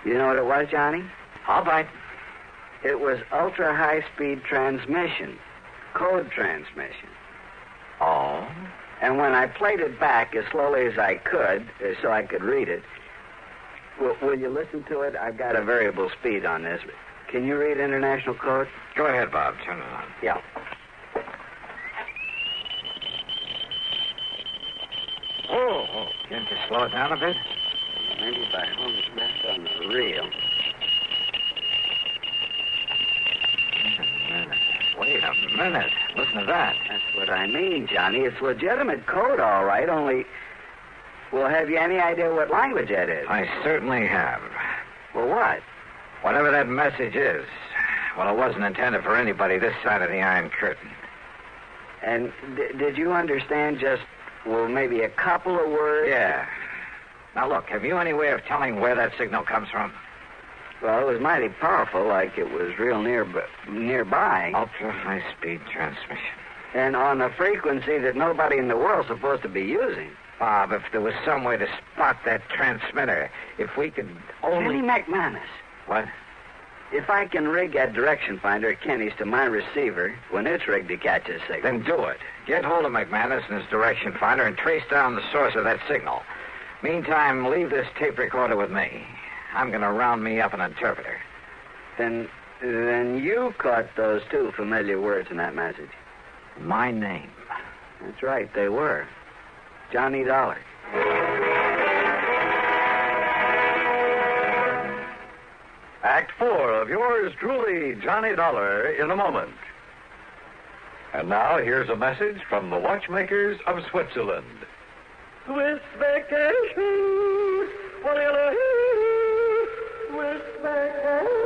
You know what it was, Johnny? I'll bite. It was ultra-high-speed transmission. code transmission. Oh? And when I played it back as slowly as I could, so I could read it, will you listen to it? I've got a variable speed on this. Can you read international code? Go ahead, Bob. Turn it on. Yeah. Oh, can't you slow it down a bit? Maybe by holding back on the reel. Wait a minute. Listen to that. That's what I mean, Johnny. It's legitimate code, all right, only... Well, have you any idea what language that is? I certainly have. Well, what? Whatever that message is, well, it wasn't intended for anybody this side of the Iron Curtain. And did you understand just, well, maybe a couple of words? Yeah. Now, look, have you any way of telling where that signal comes from? Well, it was mighty powerful, like it was real nearby. Ultra-high-speed transmission. And on a frequency that nobody in the world's supposed to be using. Bob, if there was some way to spot that transmitter, if we could only... Kenny McManus. What? If I can rig that direction finder at Kenny's to my receiver when it's rigged to catch a signal... Then do it. Get hold of McManus and his direction finder and trace down the source of that signal. Meantime, leave this tape recorder with me. I'm going to round me up an interpreter. Then you caught those two familiar words in that message. My name. That's right, they were. Johnny Dollar. Act 4 of yours truly, Johnny Dollar, in a moment. And now here's a message from the watchmakers of Switzerland. Swiss vacation, Swiss vacation.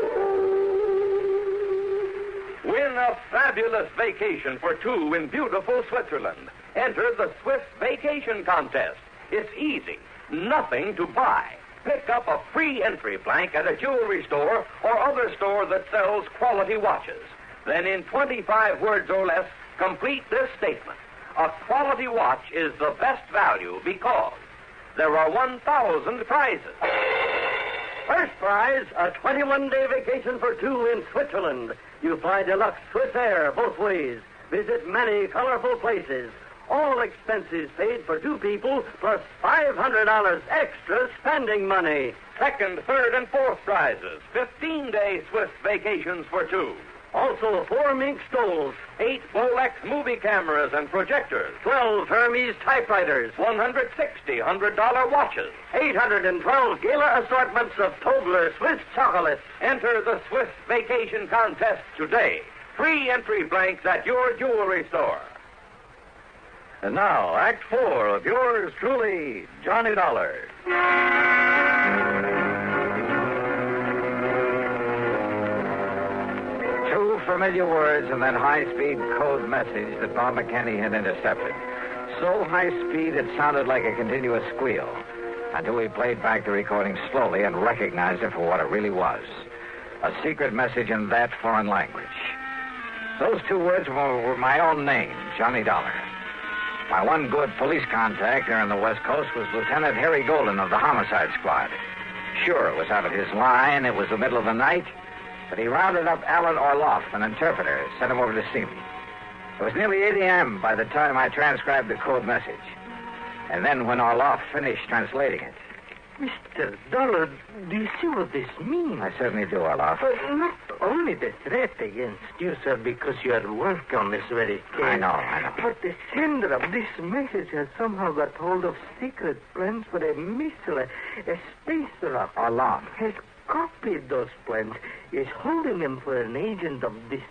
Win a fabulous vacation for two in beautiful Switzerland. Enter the Swiss Vacation Contest. It's easy. Nothing to buy. Pick up a free entry blank at a jewelry store or other store that sells quality watches. Then in 25 words or less, complete this statement. A quality watch is the best value because there are 1,000 prizes. First prize, a 21-day vacation for two in Switzerland. You fly deluxe Swiss Air both ways. Visit many colorful places. All expenses paid for two people, plus $500 extra spending money. Second, third, and fourth prizes. 15-day Swiss vacations for two. Also, 4 mink stoles, 8 Bolex movie cameras and projectors. 12 Hermes typewriters, 160 $100 watches. 812 Gala assortments of Tobler Swiss chocolates. Enter the Swiss Vacation Contest today. Free entry blanks at your jewelry store. And now, Act 4 of yours truly, Johnny Dollar. Two familiar words and that high-speed code message that Bob McKinney had intercepted. So high speed it sounded like a continuous squeal until we played back the recording slowly and recognized it for what it really was. A secret message in that foreign language. Those two words were my own name, Johnny Dollar. My one good police contact there on the West Coast was Lieutenant Harry Golden of the Homicide Squad. Sure, it was out of his line. It was the middle of the night. But he rounded up Alan Orloff, an interpreter, sent him over to see me. It was nearly 8 a.m. by the time I transcribed the code message. And then when Orloff finished translating it... Mr. Dollar, do you see what this means? I certainly do, Orloff. But not only the threat against you, sir, because you are working on this very case. I know. But the sender of this message has somehow got hold of secret plans for a missile, a space rocket. Orloff. Has copied those plans, is holding them for an agent of this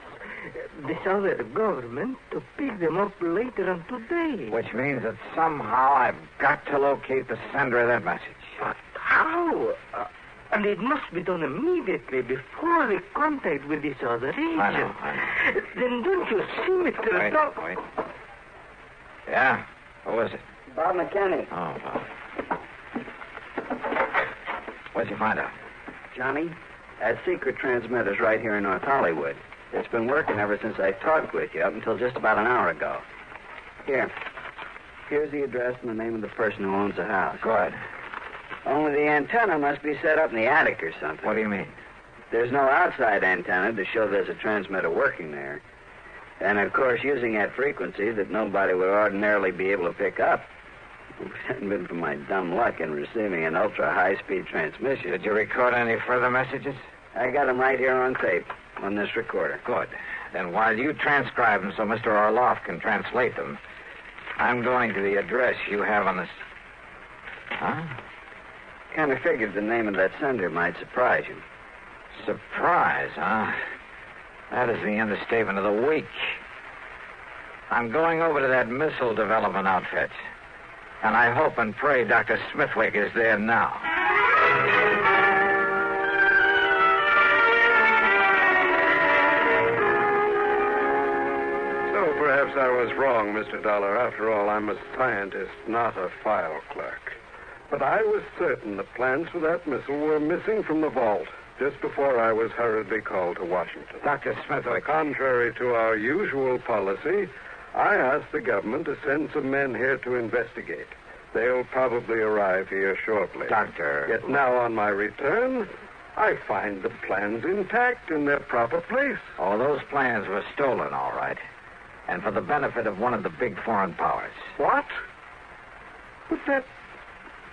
other government to pick them up later on today. Which means that somehow I've got to locate the sender of that message. But how? And it must be done immediately before the contact with this other agent. I know. Then don't you see, Mr. Dollar? Wait. Yeah? Who is it? Bob McKinney. Oh, Bob. What'd you find out? Johnny, that secret transmitter's right here in North Hollywood. It's been working ever since I talked with you, up until just about an hour ago. Here's the address and the name of the person who owns the house. Good. Only the antenna must be set up in the attic or something. What do you mean? There's no outside antenna to show there's a transmitter working there. And, of course, using at frequency that nobody would ordinarily be able to pick up. If it hadn't been for my dumb luck in receiving an ultra-high-speed transmission. Did you record any further messages? I got them right here on tape, on this recorder. Good. Then while you transcribe them so Mr. Orloff can translate them, I'm going to the address you have on this... Huh? Kind of figured the name of that sender might surprise you. Surprise, huh? That is the understatement of the week. I'm going over to that missile development outfit. And I hope and pray Dr. Smithwick is there now. So perhaps I was wrong, Mr. Dollar. After all, I'm a scientist, not a file clerk. But I was certain the plans for that missile were missing from the vault just before I was hurriedly called to Washington. Dr. Smithwick. Contrary to our usual policy, I asked the government to send some men here to investigate. They'll probably arrive here shortly. Doctor. Yet now on my return, I find the plans intact in their proper place. Oh, those plans were stolen, all right. And for the benefit of one of the big foreign powers. What? But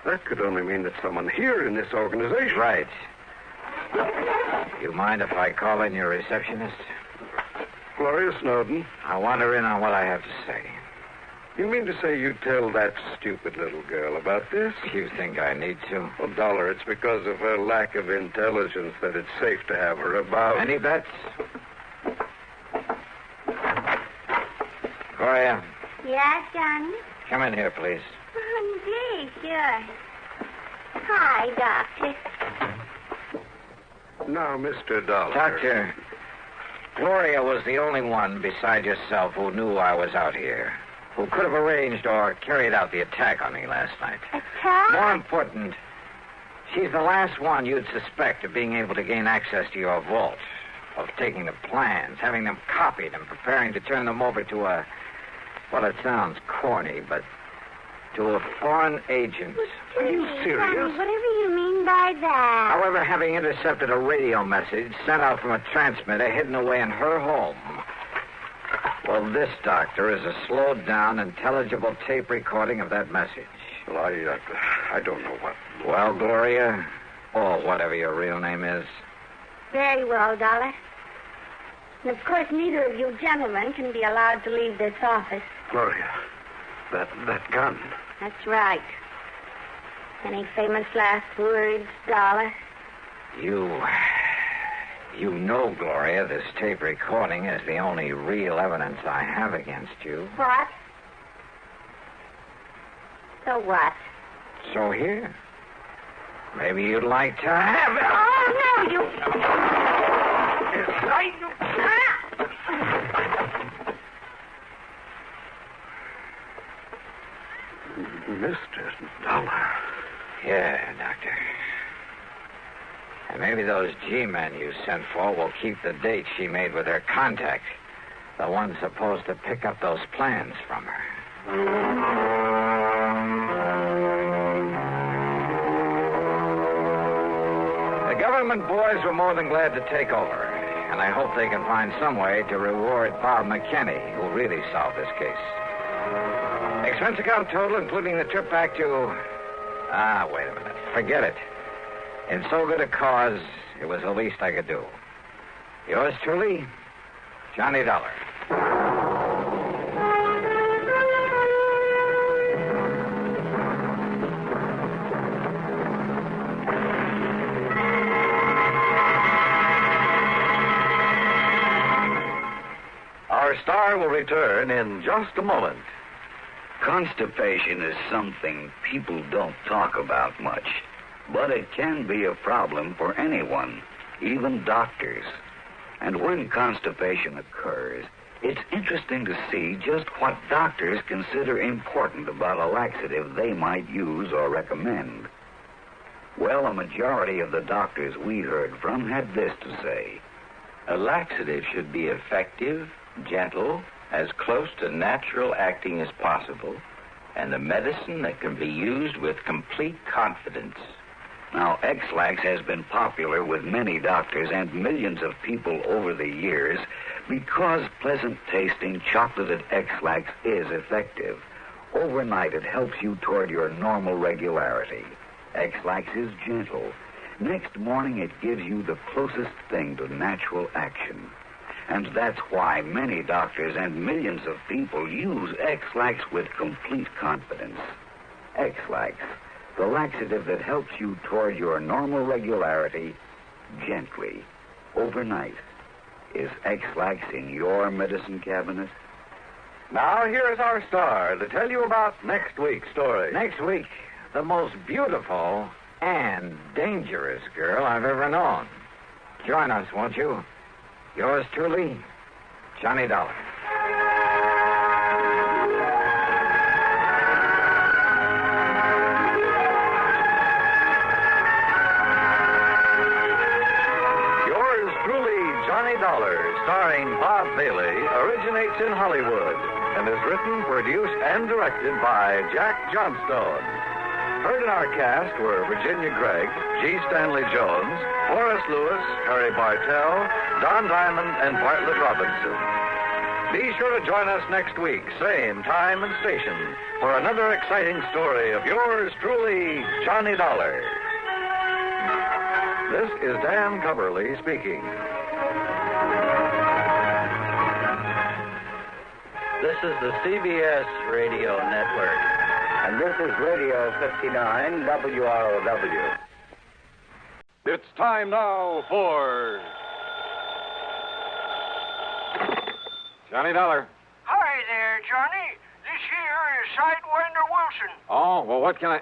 that could only mean that someone here in this organization... Right. You mind if I call in your receptionist? Gloria Snowden. I want her in on what I have to say. You mean to say you tell that stupid little girl about this? You think I need to? Well, Dollar, it's because of her lack of intelligence that it's safe to have her about. Any bets? Gloria. Yes, Johnny? Come in here, please. Oh, gee, sure. Hi, Doctor. Now, Mr. Dollar. Doctor, Gloria was the only one beside yourself who knew I was out here, who could have arranged or carried out the attack on me last night. Attack? More important, she's the last one you'd suspect of being able to gain access to your vault, of taking the plans, having them copied, and preparing to turn them over to a... Well, it sounds corny, but to a foreign agent. Are you serious? Whatever you mean by that. However, having intercepted a radio message sent out from a transmitter hidden away in her home. Well, this, Doctor, is a slowed-down, intelligible tape recording of that message. Well, I don't know what... Well, Gloria, or whatever your real name is. Very well, Dollar. And, of course, neither of you gentlemen can be allowed to leave this office. Gloria, that gun. That's right. Any famous last words, Dollar? You know, Gloria, this tape recording is the only real evidence I have against you. What? So what? So here. Maybe you'd like to have it. Oh, no, you... Mr. Dollar. Yeah, Doctor. And maybe those G-men you sent for will keep the date she made with her contact. The one supposed to pick up those plans from her. The government boys were more than glad to take over. And I hope they can find some way to reward Bob McKinney, who really solved this case. Expense account total, including the trip back to... wait a minute. Forget it. In so good a cause, it was the least I could do. Yours truly, Johnny Dollar. Our star will return in just a moment. Constipation is something people don't talk about much, but it can be a problem for anyone, even doctors. And when constipation occurs, it's interesting to see just what doctors consider important about a laxative they might use or recommend. Well, a majority of the doctors we heard from had this to say: a laxative should be effective, gentle, as close to natural acting as possible, and a medicine that can be used with complete confidence. Now, X-Lax has been popular with many doctors and millions of people over the years Because pleasant-tasting chocolated X-Lax is effective, overnight it helps you toward your normal regularity. X-Lax is gentle. Next morning it gives you the closest thing to natural action. And that's why many doctors and millions of people use X-Lax with complete confidence. X-Lax, the laxative that helps you toward your normal regularity gently, overnight. Is X-Lax in your medicine cabinet? Now, here's our star to tell you about next week's story. Next week, the most beautiful and dangerous girl I've ever known. Join us, won't you? Yours truly, Johnny Dollar. Yours truly, Johnny Dollar, starring Bob Bailey, originates in Hollywood and is written, produced, and directed by Jack Johnstone. Heard in our cast were Virginia Gregg, G. Stanley Jones, Horace Lewis, Harry Bartell, Don Diamond, and Bartlett Robinson. Be sure to join us next week, same time and station, for another exciting story of yours truly, Johnny Dollar. This is Dan Coverly speaking. This is the CBS Radio Network. And this is Radio 59 WROW. It's time now for Johnny Dollar. Hi there, Johnny. This here is Sidewinder Wilson. Oh, well, what can I...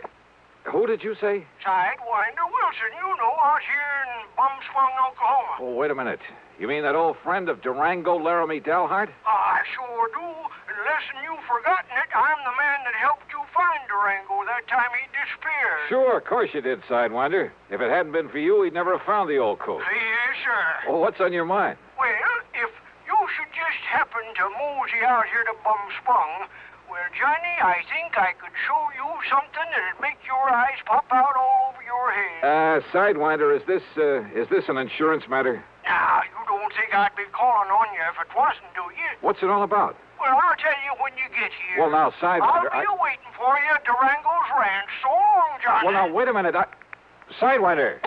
Who did you say? Sidewinder Wilson, you know, out here in Bumswung, Oklahoma. Oh, wait a minute. You mean that old friend of Durango, Laramie Dalhart? I sure do. Unless you've forgotten it, I'm the man that helped you find Durango that time he disappeared. Sure, of course you did, Sidewinder. If it hadn't been for you, we'd never have found the old coat. Yes, sir. Oh, what's on your mind? Well, if you should just happen to mosey out here to Bumspung, well, Johnny, I think I could show you something that'd make your eyes pop out all over your head. Sidewinder, is this an insurance matter? Now, you don't think I'd be calling on you if it wasn't, do you? What's it all about? Well, I'll tell you when you get here. Well, now, Sidewinder, I'll be waiting for you at Durango's ranch. So long, Johnny. Well, now, wait a minute. Sidewinder.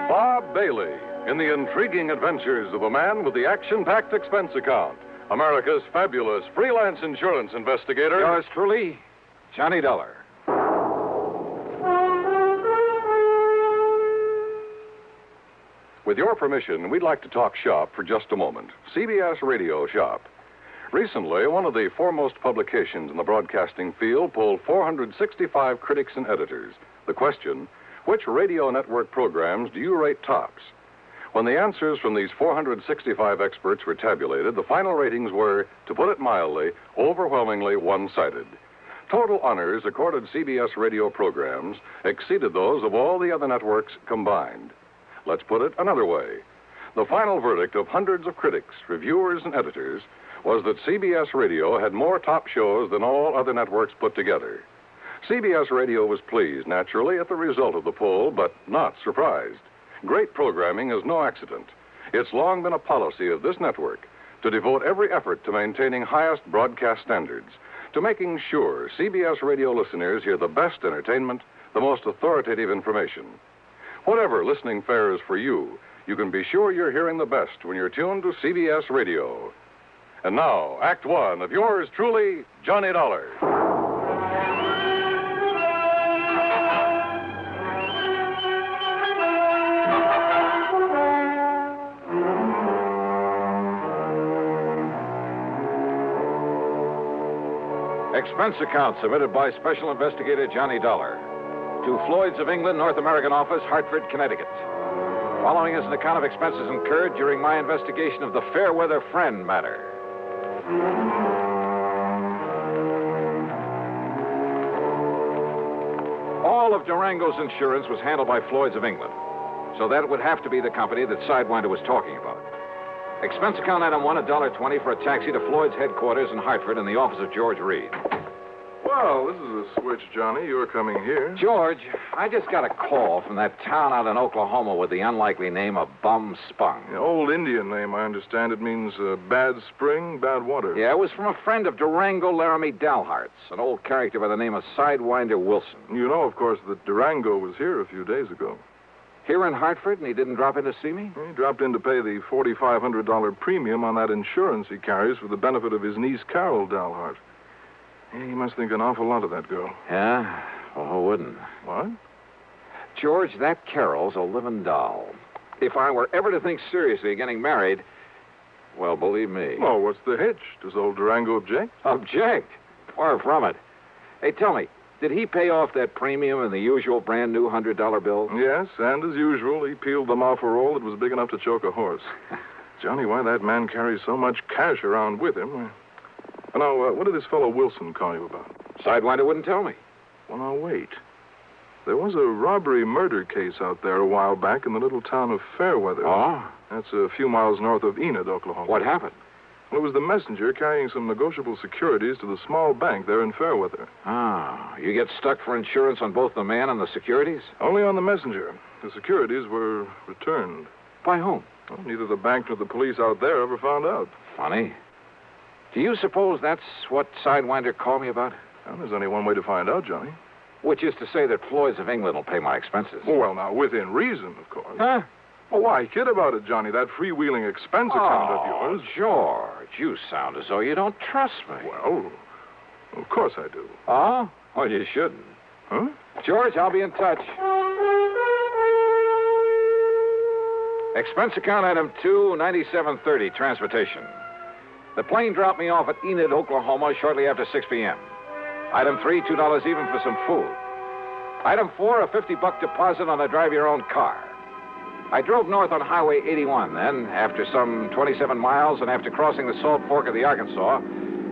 Bob Bailey in the intriguing adventures of a man with the action-packed expense account. America's fabulous freelance insurance investigator. Yours truly, Johnny Dollar. With your permission, we'd like to talk shop for just a moment. CBS Radio Shop. Recently, one of the foremost publications in the broadcasting field polled 465 critics and editors. The question, which radio network programs do you rate tops? When the answers from these 465 experts were tabulated, the final ratings were, to put it mildly, overwhelmingly one-sided. Total honors accorded CBS radio programs exceeded those of all the other networks combined. Let's put it another way. The final verdict of hundreds of critics, reviewers, and editors was that CBS Radio had more top shows than all other networks put together. CBS Radio was pleased, naturally, at the result of the poll, but not surprised. Great programming is no accident. It's long been a policy of this network to devote every effort to maintaining highest broadcast standards, to making sure CBS Radio listeners hear the best entertainment, the most authoritative information. Whatever listening fare is for you, you can be sure you're hearing the best when you're tuned to CBS Radio. And now, Act One of yours truly, Johnny Dollar. Expense account submitted by Special Investigator Johnny Dollar to Floyd's of England, North American Office, Hartford, Connecticut. Following is an account of expenses incurred during my investigation of the Fairweather Friend matter. All of Durango's insurance was handled by Floyd's of England, so that would have to be the company that Sidewinder was talking about. Expense account item 1, $1.20 for a taxi to Floyd's headquarters in Hartford in the office of George Reed. Well, Well, this is a switch, Johnny. You're coming here. George, I just got a call from that town out in Oklahoma with the unlikely name of Bum Spung. The old Indian name, I understand. It means bad spring, bad water. Yeah, it was from a friend of Durango Laramie Dalhart's, an old character by the name of Sidewinder Wilson. You know, of course, that Durango was here a few days ago. Here in Hartford, and he didn't drop in to see me? He dropped in to pay the $4,500 premium on that insurance he carries for the benefit of his niece, Carol Dalhart. He must think an awful lot of that girl. Yeah? Well, who wouldn't? What? George, that Carol's a living doll. If I were ever to think seriously of getting married, well, believe me. Oh, what's the hitch? Does old Durango object? Object? Far from it. Hey, tell me, did he pay off that premium in the usual brand new $100 bill? Yes, and as usual, he peeled them off a roll that was big enough to choke a horse. Johnny, why that man carries so much cash around with him? Now, what did this fellow Wilson call you about? Sidewinder wouldn't tell me. Well, now, wait. There was a robbery-murder case out there a while back in the little town of Fairweather. Oh? That's a few miles north of Enid, Oklahoma. What happened? Well, it was the messenger carrying some negotiable securities to the small bank there in Fairweather. Ah, you get stuck for insurance on both the man and the securities? Only on the messenger. The securities were returned. By whom? Well, neither the bank nor the police out there ever found out. Funny. Do you suppose that's what Sidewinder called me about? Well, there's only one way to find out, Johnny. Which is to say that Floyd's of England will pay my expenses. Well, now, within reason, of course. Huh? Well, why kid about it, Johnny? That freewheeling expense account of yours. George, you sound as though you don't trust me. Well, of course I do. Oh? Well, you shouldn't. Huh? George, I'll be in touch. Expense account item 2, 9730, transportation. The plane dropped me off at Enid, Oklahoma, shortly after 6 p.m. Item 3, $2 even for some food. Item 4, a $50 deposit on a drive-your-own car. I drove north on Highway 81, then, after some 27 miles and after crossing the Salt Fork of the Arkansas,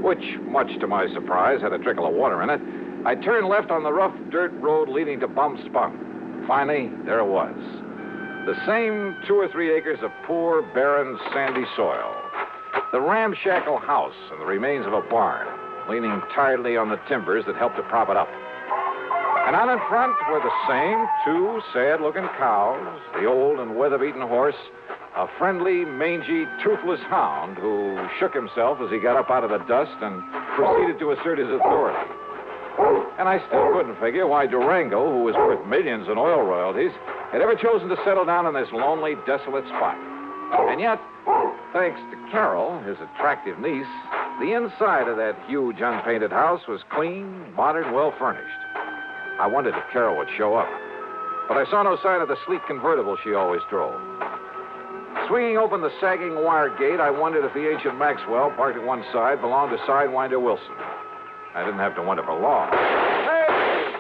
which, much to my surprise, had a trickle of water in it, I turned left on the rough dirt road leading to Bum Spung. Finally, there it was. The same 2 or 3 acres of poor, barren, sandy soil. The ramshackle house and the remains of a barn, leaning tiredly on the timbers that helped to prop it up. And out in front were the same 2 sad-looking cows, the old and weather-beaten horse, a friendly, mangy, toothless hound who shook himself as he got up out of the dust and proceeded to assert his authority. And I still couldn't figure why Durango, who was worth millions in oil royalties, had ever chosen to settle down in this lonely, desolate spot. And yet, thanks to Carol, his attractive niece, the inside of that huge, unpainted house was clean, modern, well-furnished. I wondered if Carol would show up, but I saw no sign of the sleek convertible she always drove. Swinging open the sagging wire gate, I wondered if the ancient Maxwell, parked at one side, belonged to Sidewinder Wilson. I didn't have to wonder for long. Hey!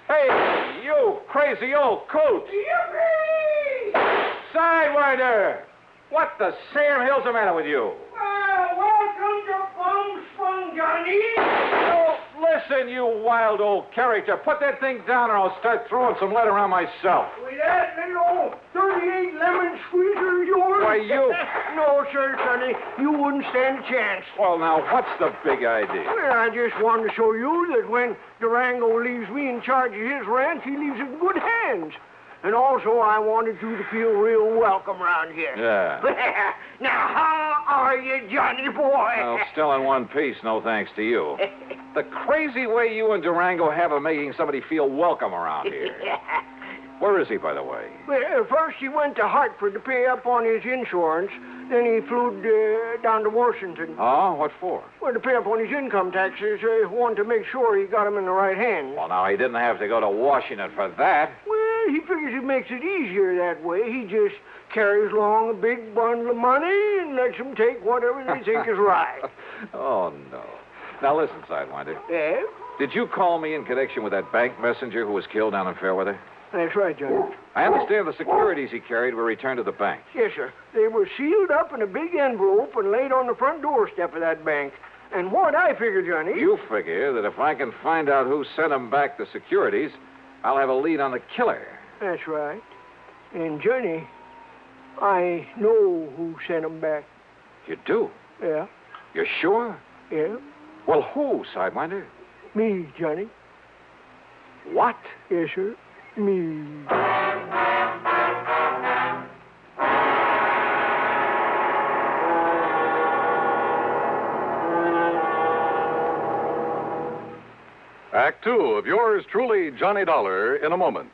Hey, you crazy old coot! Sidewinder! What the Sam Hill's the matter with you? Welcome to Bum Spung, Johnny. Oh, listen, you wild old character. Put that thing down or I'll start throwing some lead around myself. With that little 38 lemon squeezer of yours? Why, you... No, sir, Sonny. You wouldn't stand a chance. Well, now, what's the big idea? Well, I just wanted to show you that when Durango leaves me in charge of his ranch, he leaves it in good hands. And also, I wanted you to feel real welcome around here. Yeah. Now, how are you, Johnny boy? Well, still in one piece, no thanks to you. The crazy way you and Durango have of making somebody feel welcome around here. Where is he, by the way? Well, first he went to Hartford to pay up on his insurance. Then he flew down to Washington. Oh, what for? Well, to pay up on his income taxes. Wanted to make sure he got them in the right hands. Well, now, he didn't have to go to Washington for that. Well, he figures it makes it easier that way. He just carries along a big bundle of money and lets them take whatever they think is right. Oh, no. Now, listen, Sidewinder. Yeah? Did you call me in connection with that bank messenger who was killed down in Fairweather? That's right, Johnny. I understand the securities he carried were returned to the bank. Yes, sir. They were sealed up in a big envelope and laid on the front doorstep of that bank. And what I figure, Johnny... You figure that if I can find out who sent him back the securities, I'll have a lead on the killer. That's right. And, Johnny, I know who sent them back. You do? Yeah. You're sure? Yeah. Well, who, Sidewinder? Me, Johnny. What? Yes, sir. Me. Act two of yours truly, Johnny Dollar, in a moment.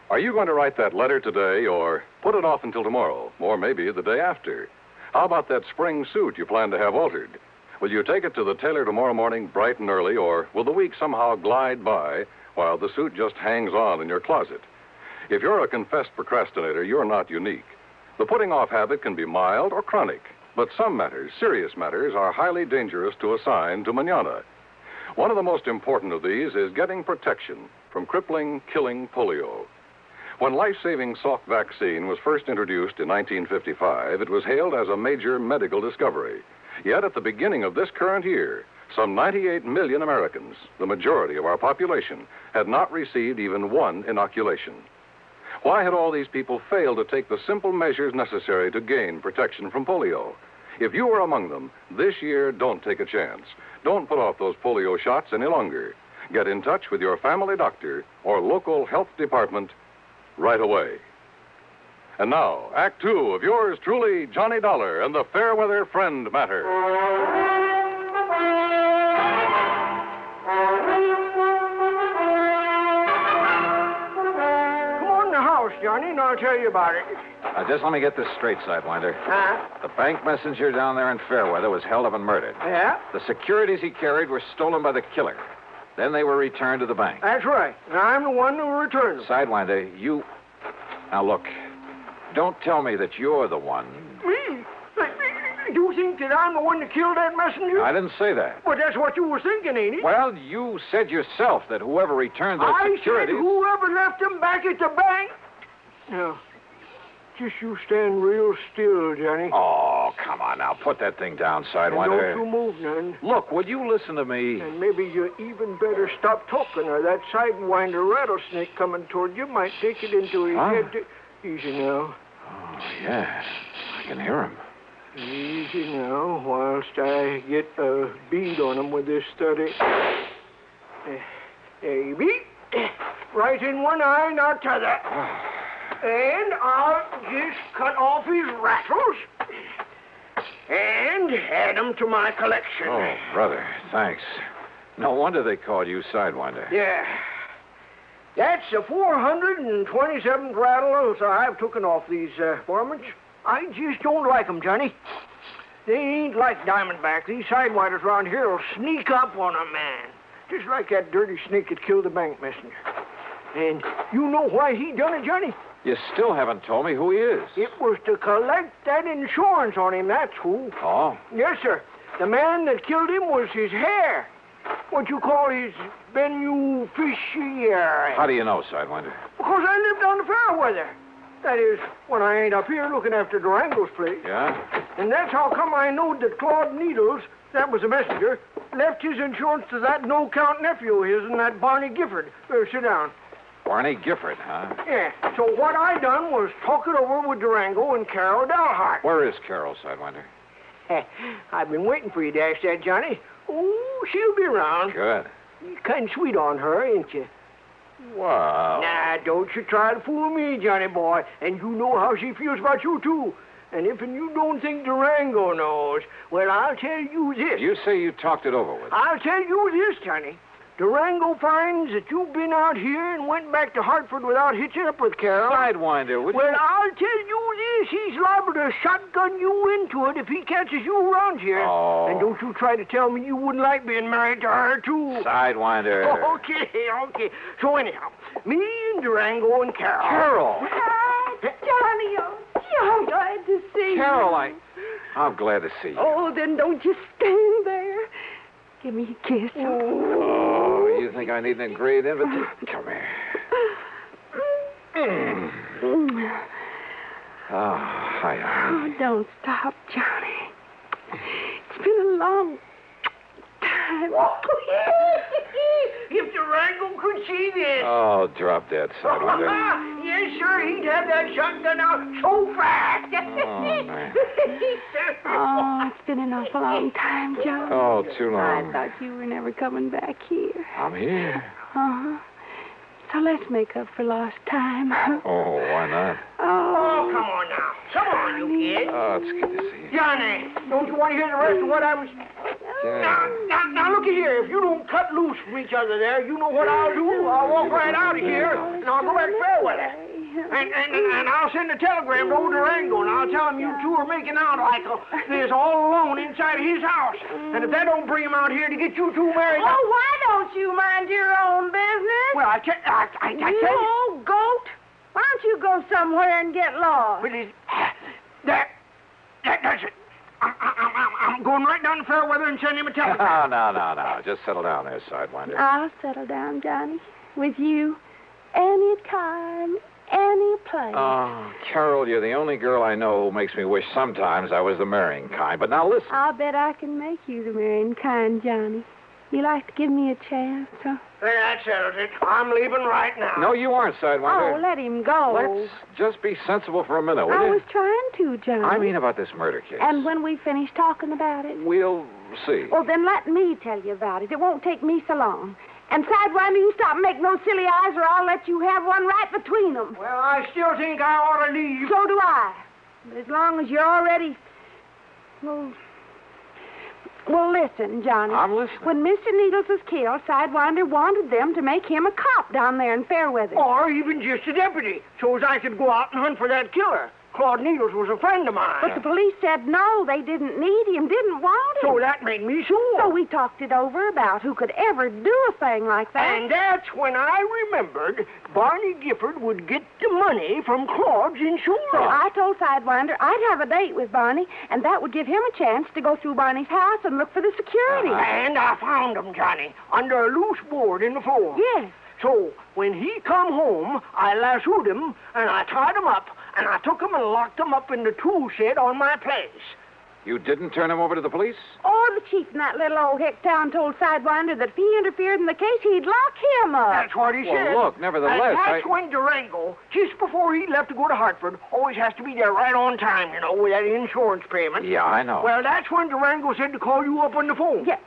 Are you going to write that letter today or put it off until tomorrow, or maybe the day after? How about that spring suit you plan to have altered? Will you take it to the tailor tomorrow morning bright and early, or will the week somehow glide by while the suit just hangs on in your closet? If you're a confessed procrastinator, you're not unique. The putting off habit can be mild or chronic, but some matters, serious matters, are highly dangerous to assign to mañana. One of the most important of these is getting protection from crippling, killing polio. When life-saving Salk vaccine was first introduced in 1955, it was hailed as a major medical discovery. Yet at the beginning of this current year, some 98 million Americans, the majority of our population, had not received even one inoculation. Why had all these people failed to take the simple measures necessary to gain protection from polio? If you are among them, this year, don't take a chance. Don't put off those polio shots any longer. Get in touch with your family doctor or local health department right away. And now, Act Two of yours truly, Johnny Dollar and the Fairweather Friend Matter. Come on in the house, Johnny, and I'll tell you about it. Just let me get this straight, Sidewinder. Huh? The bank messenger down there in Fairweather was held up and murdered. Yeah? The securities he carried were stolen by the killer. Then they were returned to the bank. That's right. And I'm the one who returned them. Sidewinder, you... Now, look. Don't tell me that you're the one. Me? You think that I'm the one that killed that messenger? I didn't say that. But that's what you were thinking, ain't it? Well, you said yourself that whoever returned those I securities... said whoever left them back at the bank. Now, just you stand real still, Johnny. Oh, come on now. Put that thing down, Sidewinder. And don't you move none. Look, would you listen to me? And maybe you even better stop talking, or that Sidewinder rattlesnake coming toward you might take it into his head to... Easy now. Oh, yeah. I can hear him. Easy now, whilst I get a bead on him with this study. There you be. Right in one eye, not t'other. And I'll just cut off his rattles and add them to my collection. Oh, brother, thanks. No wonder they called you Sidewinder. Yeah. That's the 427th rattle I've taken off these varmints. I just don't like 'em, Johnny. They ain't like Diamondback. These Sidewinders around here will sneak up on a man, just like that dirty snake that killed the bank messenger. And you know why he done it, Johnny? You still haven't told me who he is. It was to collect that insurance on him, that's who. Oh? Yes, sir. The man that killed him was his hair. What you call his beneficiary. How do you know, Sidewinder? Because I live down the Fairweather. That is, when I ain't up here looking after Durango's place. Yeah? And that's how come I knowed that Claude Needles, that was a messenger, left his insurance to that no-count nephew of his and that Barney Gifford. Sit down. Barney Gifford, huh? Yeah. So what I done was talk it over with Durango and Carol Dalhart. Where is Carol, Sidewinder? I've been waiting for you to ask that, Johnny. Oh, she'll be around. Good. You're kind of sweet on her, ain't you? Wow. Nah, don't you try to fool me, Johnny boy. And you know how she feels about you, too. And if you don't think Durango knows, well, I'll tell you this. You say you talked it over with her. I'll tell you this, Johnny. Durango finds that you've been out here and went back to Hartford without hitching up with Carol. Sidewinder, would well, you... I'll tell you this. He's liable to shotgun you into it if he catches you around here. Oh. And don't you try to tell me you wouldn't like being married to her, too. Sidewinder. Okay. So anyhow, me and Durango and Carol. Carol. Hi, Johnny. Oh, glad to see you. Carol, I'm glad to see you. Oh, then don't you stand there. Give me a kiss. Oh, you think I need an great invitation? Come here. Oh, hiya. Oh, don't stop, Johnny. It's been a long time. If Durango could see this. Oh, drop that, Sidewinder. Yes, sir, he'd have that shotgun out so fast. man. Oh, it's been an awful long time, John. Oh, too long. I thought you were never coming back here. I'm here. Uh-huh. So let's make up for lost time. Oh, why not? Oh, come on now. Come on, you kid. Oh, it's good to see you. Johnny, don't you want to hear the rest of what I was... Now, look at here. If you don't cut loose from each other there, you know what I'll do. I'll walk right out of here, and I'll go back to Bellweather. And I'll send a telegram to old Durango, and I'll tell him you two are making out like this all alone inside of his house. And if that don't bring him out here to get you two married... Oh, why don't you mind your own business? Well, I tell you... You old goat. Why don't you go somewhere and get lost? That's it. I'm going right down to Fairweather and send him a telegram. No. Just settle down there, Sidewinder. I'll settle down, Johnny. With you. Anytime, any place. Oh, Carol, you're the only girl I know who makes me wish sometimes I was the marrying kind. But now listen. I'll bet I can make you the marrying kind, Johnny. You like to give me a chance, huh? That settles it. I'm leaving right now. No, you aren't, Sidewinder. Oh, let him go. Let's just be sensible for a minute, will I you? was trying to, Johnny. I mean about this murder case. And when we finish talking about it? We'll see. Well, then let me tell you about it. It won't take me so long. And Sidewinder, you stop making those silly eyes or I'll let you have one right between them. Well, I still think I ought to leave. So do I. But as long as you're already... Well, listen, Johnny. I'm listening. When Mr. Needles was killed, Sidewinder wanted them to make him a cop down there in Fairweather. Or even just a deputy, so as I could go out and hunt for that killer. Claude Needles was a friend of mine. But the police said no, they didn't need him, didn't want him. So that made me sure. So we talked it over about who could ever do a thing like that. And that's when I remembered Barney Gifford would get the money from Claude's insurance. So I told Sidewinder I'd have a date with Barney, and that would give him a chance to go through Barney's house and look for the security. And I found him, Johnny, under a loose board in the floor. Yes. So when he come home, I lassoed him, and I tied him up, and I took him and locked him up in the tool shed on my place. You didn't turn him over to the police? Oh, the chief in that little old hick town told Sidewinder that if he interfered in the case, he'd lock him up. That's what he said. Well, look, nevertheless, and that's when Durango, just before he left to go to Hartford, always has to be there right on time, you know, with that insurance payment. Yeah, I know. Well, that's when Durango said to call you up on the phone. Yeah.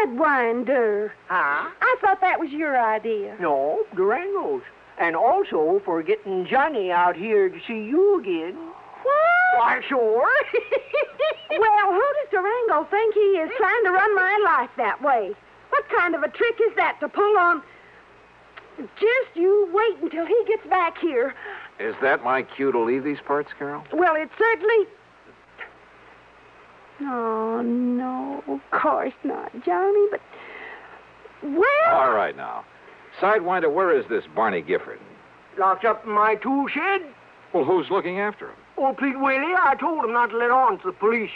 Sidewinder. Huh? I thought that was your idea. No, Durango's. And also for getting Johnny out here to see you again. What? Why, sure. Well, who does Durango think he is trying to run my life that way? What kind of a trick is that to pull on? Just you wait until he gets back here. Is that my cue to leave these parts, Carol? Well, it certainly... Oh, no, of course not, Johnny, but... Well... All right, now. Sidewinder, where is this Barney Gifford? Locked up in my tool shed. Well, who's looking after him? Oh, Pete Whaley, I told him not to let on to the police.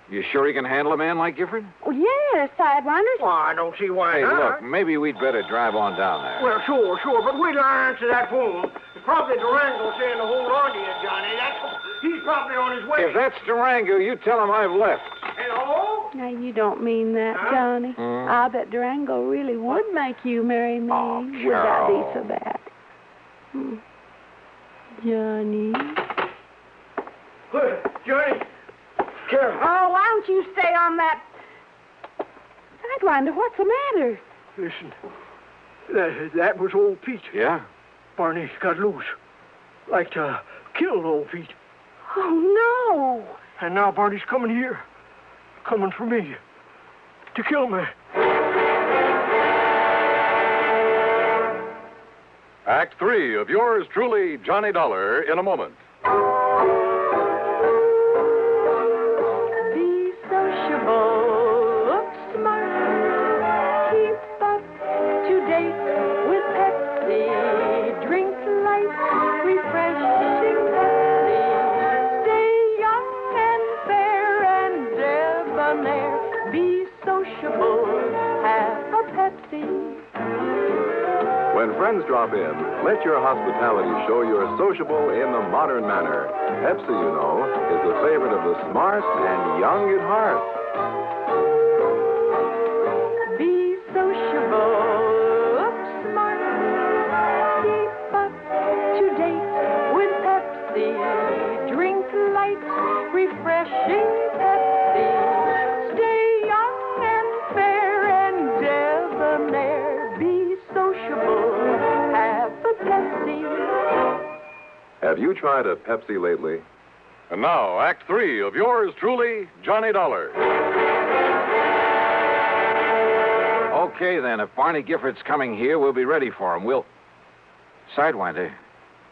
You sure he can handle a man like Gifford? Oh, yes, Sidewinder. Well, I don't see why Hey, not. look, maybe we'd better drive on down there. Well, sure, but wait till I answer that phone. It's probably Durango saying to hold on to you, Johnny. He's probably on his way. If that's Durango, you tell him I've left. Hello? Now, you don't mean that, Johnny. I bet Durango really would make you marry me. Would that be so bad? Johnny. Johnny. Carol. Oh, why don't you stay on that... Sidewinder, what's the matter? Listen, that was old Pete. Yeah? Barney got loose. Like to kill old Pete. Oh, no. And now Barney's coming here. Coming for me. To kill me. Act 3 of yours truly, Johnny Dollar, in a moment. Be sociable, look smart, keep up to date with Pepsi. Drink light, refreshing Pepsi. Stay young and fair and debonair. Be sociable, have a Pepsi. When friends drop in, let your hospitality show you're sociable in the modern manner. Pepsi, you know, is the favorite of the smart and young at heart. Be sociable, look smart, keep up to Have you tried a Pepsi lately? And now, Act 3 of yours truly, Johnny Dollar. Okay, then. If Barney Gifford's coming here, we'll be ready for him. Sidewinder,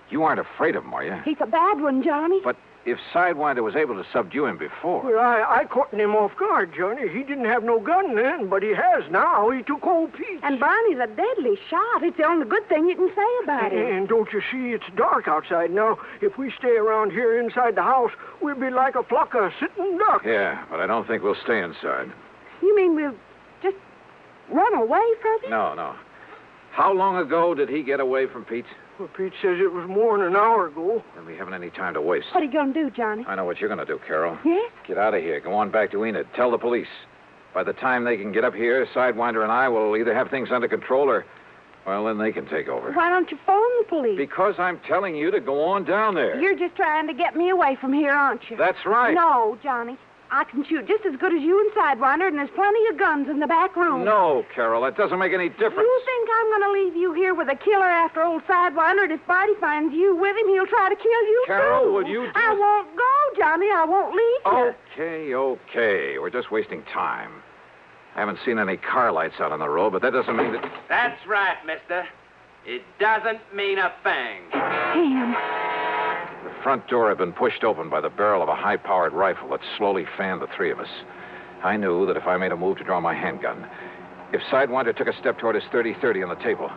you aren't afraid of him, are you? He's a bad one, Johnny. But if Sidewinder was able to subdue him before... Well, I caught him off guard, Johnny. He didn't have no gun then, but he has now. He took old Pete. And Barney's a deadly shot. It's the only good thing you can say about him. And don't you see, it's dark outside now. If we stay around here inside the house, we'll be like a flock of sitting ducks. Yeah, but I don't think we'll stay inside. You mean we'll just run away from him? No. How long ago did he get away from Pete? Well, Pete says it was more than an hour ago. Then we haven't any time to waste. What are you going to do, Johnny? I know what you're going to do, Carol. Yes? Get out of here. Go on back to Enid. Tell the police. By the time they can get up here, Sidewinder and I will either have things under control or, well, then they can take over. Why don't you phone the police? Because I'm telling you to go on down there. You're just trying to get me away from here, aren't you? That's right. No, Johnny. I can shoot just as good as you and Sidewinder, and there's plenty of guns in the back room. No, Carol, that doesn't make any difference. You think I'm going to leave you here with a killer after old Sidewinder, and if Barney finds you with him, he'll try to kill you, Carol, too. will you do... I won't go, Johnny. I won't leave you. Okay. We're just wasting time. I haven't seen any car lights out on the road, but that doesn't mean that... That's right, mister. It doesn't mean a thing. Damn. The front door had been pushed open by the barrel of a high-powered rifle that slowly fanned the three of us. I knew that if I made a move to draw my handgun, if Sidewinder took a step toward his .30-30 on the table,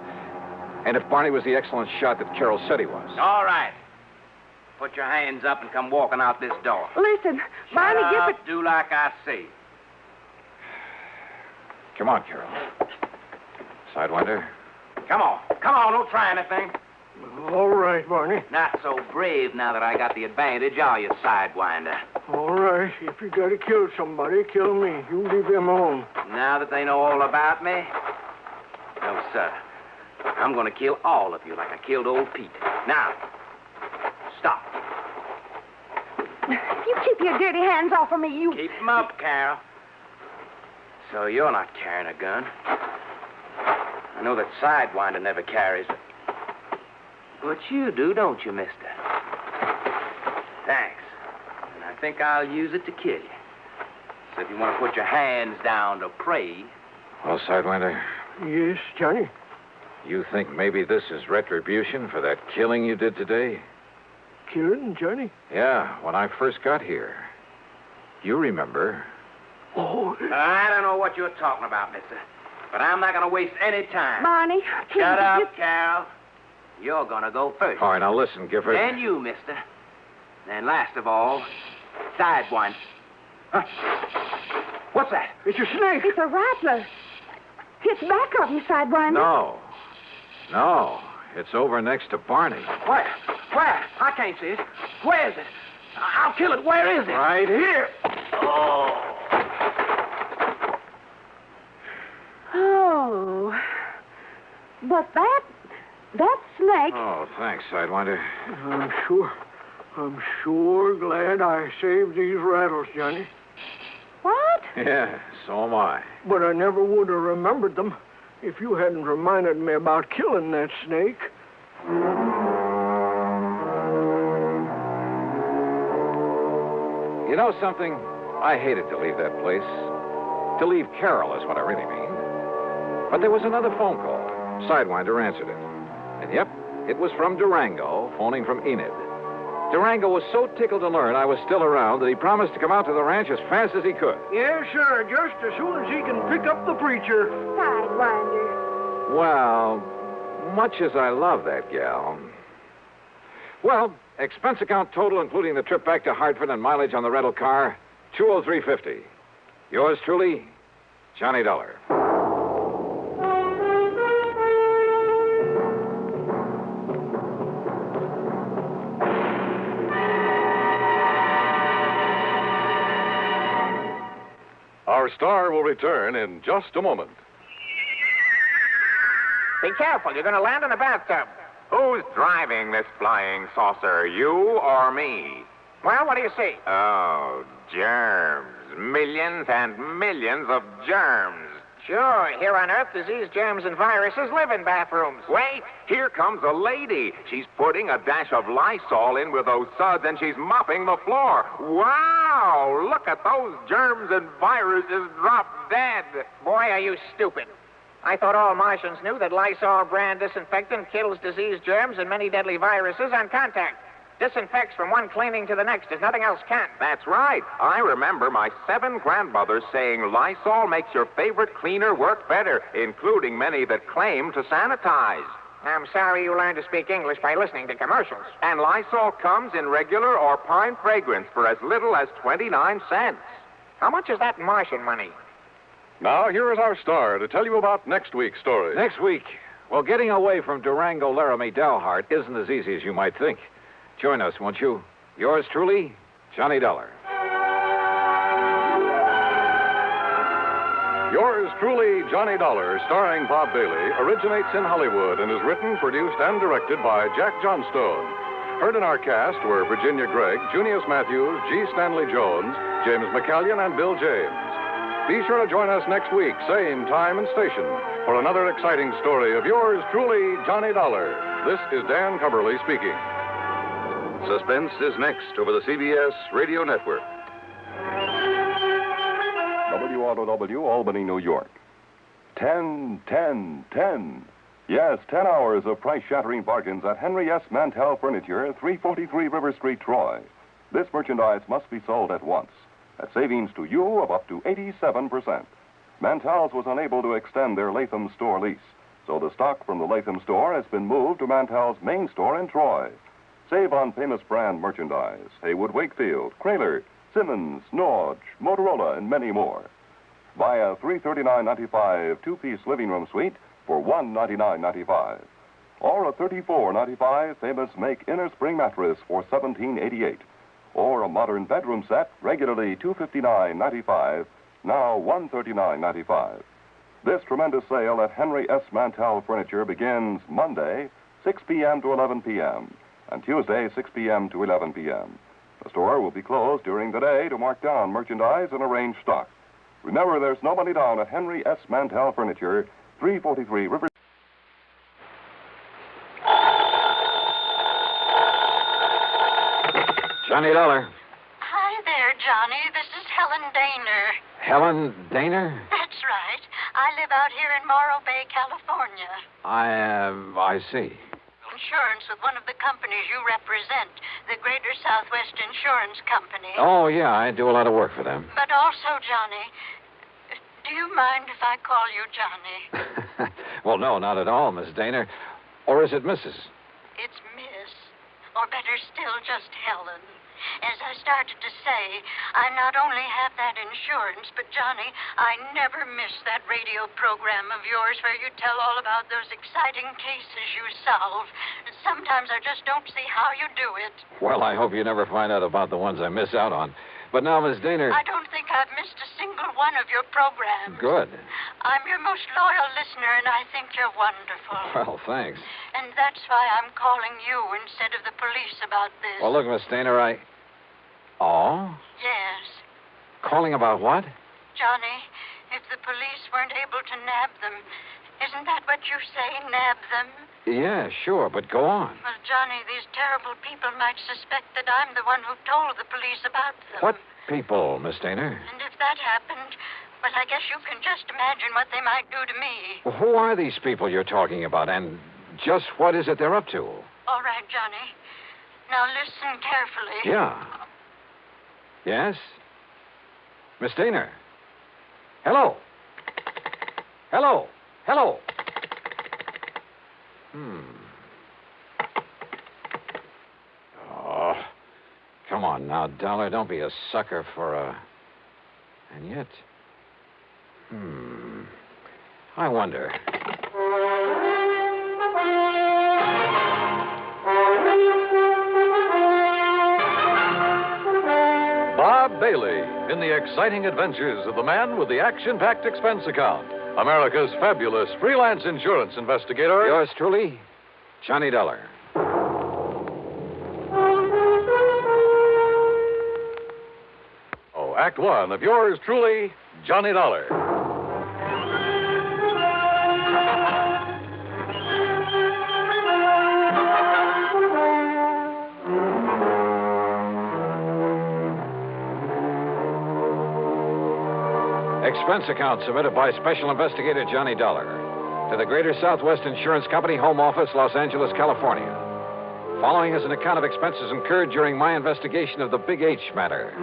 and if Barney was the excellent shot that Carol said he was. All right. Put your hands up and come walking out this door. Listen, Barney Gifford... Do like I say. Come on, Carol. Sidewinder. Come on, don't try anything. All right, Barney. Not so brave now that I got the advantage, are you, Sidewinder? All right. If you got to kill somebody, kill me. You leave him alone. Now that they know all about me? No, sir. I'm going to kill all of you like I killed old Pete. Now, stop. You keep your dirty hands off of me, you... Keep them up, Carol. So you're not carrying a gun. I know that Sidewinder never carries it. But you do, don't you, mister? Thanks. And I think I'll use it to kill you. So if you want to put your hands down to pray... Well, Sidewinder. Yes, Johnny? You think maybe this is retribution for that killing you did today? Killing, Johnny? Yeah, when I first got here. You remember. Oh. I don't know what you're talking about, mister. But I'm not going to waste any time. Barney, please. Shut up, Carol. You're going to go first. All right, now listen, Gifford. Then you, mister. And last of all, Sidewinder. Huh? What's that? It's a snake. It's a rattler. It's back of you, Sidewinder. No. It's over next to Barney. Where? I can't see it. Where is it? I'll kill it. Where is it? Right here. Oh. But that snake... Oh, thanks, Sidewinder. I'm sure glad I saved these rattles, Johnny. What? Yeah, so am I. But I never would have remembered them if you hadn't reminded me about killing that snake. You know something? I hated to leave that place. To leave Carol is what I really mean. But there was another phone call. Sidewinder answered it. And yep, it was from Durango, phoning from Enid. Durango was so tickled to learn I was still around that he promised to come out to the ranch as fast as he could. Yes, sir, just as soon as he can pick up the preacher. Sidewinder. Well, much as I love that gal. Well, expense account total, including the trip back to Hartford and mileage on the rental car, $203.50. Yours truly, Johnny Dollar. Our star will return in just a moment. Be careful, you're going to land in a bathtub. Who's driving this flying saucer, you or me? Well, what do you see? Oh, germs. Millions and millions of germs. Sure, here on Earth, disease, germs, and viruses live in bathrooms. Wait, here comes a lady. She's putting a dash of Lysol in with those suds, and she's mopping the floor. Wow, look at those germs and viruses drop dead. Boy, are you stupid. I thought all Martians knew that Lysol brand disinfectant kills disease, germs, and many deadly viruses on contact. Disinfects from one cleaning to the next as nothing else can. That's right. I remember my 7 grandmothers saying Lysol makes your favorite cleaner work better, including many that claim to sanitize. I'm sorry you learned to speak English by listening to commercials. And Lysol comes in regular or pine fragrance for as little as 29 cents. How much is that in Martian money? Now, here is our star to tell you about next week's story. Next week, well, getting away from Durango Laramie Dalhart isn't as easy as you might think. Join us, won't you? Yours truly, Johnny Dollar. Yours truly, Johnny Dollar, starring Bob Bailey, originates in Hollywood and is written, produced, and directed by Jack Johnstone. Heard in our cast were Virginia Gregg, Junius Matthews, G. Stanley Jones, James McCallion, and Bill James. Be sure to join us next week, same time and station, for another exciting story of yours truly, Johnny Dollar. This is Dan Cumberly speaking. Suspense is next over the CBS Radio Network. WROW, Albany, New York. 10, 10, 10. Yes, 10 hours of price-shattering bargains at Henry S. Mantell Furniture, 343 River Street, Troy. This merchandise must be sold at once. At savings to you of up to 87%. Mantell's was unable to extend their Latham store lease, so the stock from the Latham store has been moved to Mantell's main store in Troy. Save on famous brand merchandise, Haywood Wakefield, Kraler, Simmons, Norge, Motorola, and many more. Buy a $339.95 two-piece living room suite for $199.95. Or a $34.95 famous Make Inner Spring mattress for $17.88. Or a modern bedroom set, regularly $259.95, now $139.95. This tremendous sale at Henry S. Mantell Furniture begins Monday, 6 p.m. to 11 p.m., and Tuesday, 6 p.m. to 11 p.m. The store will be closed during the day to mark down merchandise and arrange stock. Remember, there's no money down at Henry S. Mantell Furniture, 343 River. Johnny Dollar. Hi there, Johnny. This is Helen Daner. Helen Daner? That's right. I live out here in Morro Bay, California. I see. Insurance with one of the companies you represent, the Greater Southwest Insurance Company. Oh, yeah, I do a lot of work for them. But also, Johnny, do you mind if I call you Johnny? Well, no, not at all, Miss Daner. Or is it Mrs.? It's Miss. Or better still, just Helen. As I started to say, I not only have that insurance, but, Johnny, I never miss that radio program of yours where you tell all about those exciting cases you solve. Sometimes I just don't see how you do it. Well, I hope you never find out about the ones I miss out on. But now, Miss Daner... I don't think I've missed a single one of your programs. Good. I'm your most loyal listener, and I think you're wonderful. Well, thanks. And that's why I'm calling you instead of the police about this. Well, look, Miss Daner, Oh? Yes. Calling about what? Johnny, if the police weren't able to nab them, isn't that what you say, nab them? Yeah, sure, but go on. Well, Johnny, these terrible people might suspect that I'm the one who told the police about them. What people, Miss Daner? And if that happened, well, I guess you can just imagine what they might do to me. Well, who are these people you're talking about, and just what is it they're up to? All right, Johnny. Now listen carefully. Yeah. Yes? Miss Daner? Hello? Hello? Hello? Oh, come on now, Dollar. Don't be a sucker for a... And yet... I wonder... Bob Bailey in the exciting adventures of the man with the action-packed expense account. America's fabulous freelance insurance investigator. Yours truly, Johnny Dollar. Oh, Act One of yours truly, Johnny Dollar. expense account submitted by Special Investigator Johnny Dollar to the Greater Southwest Insurance Company, Home Office, Los Angeles, California. Following is an account of expenses incurred during my investigation of the Big H matter.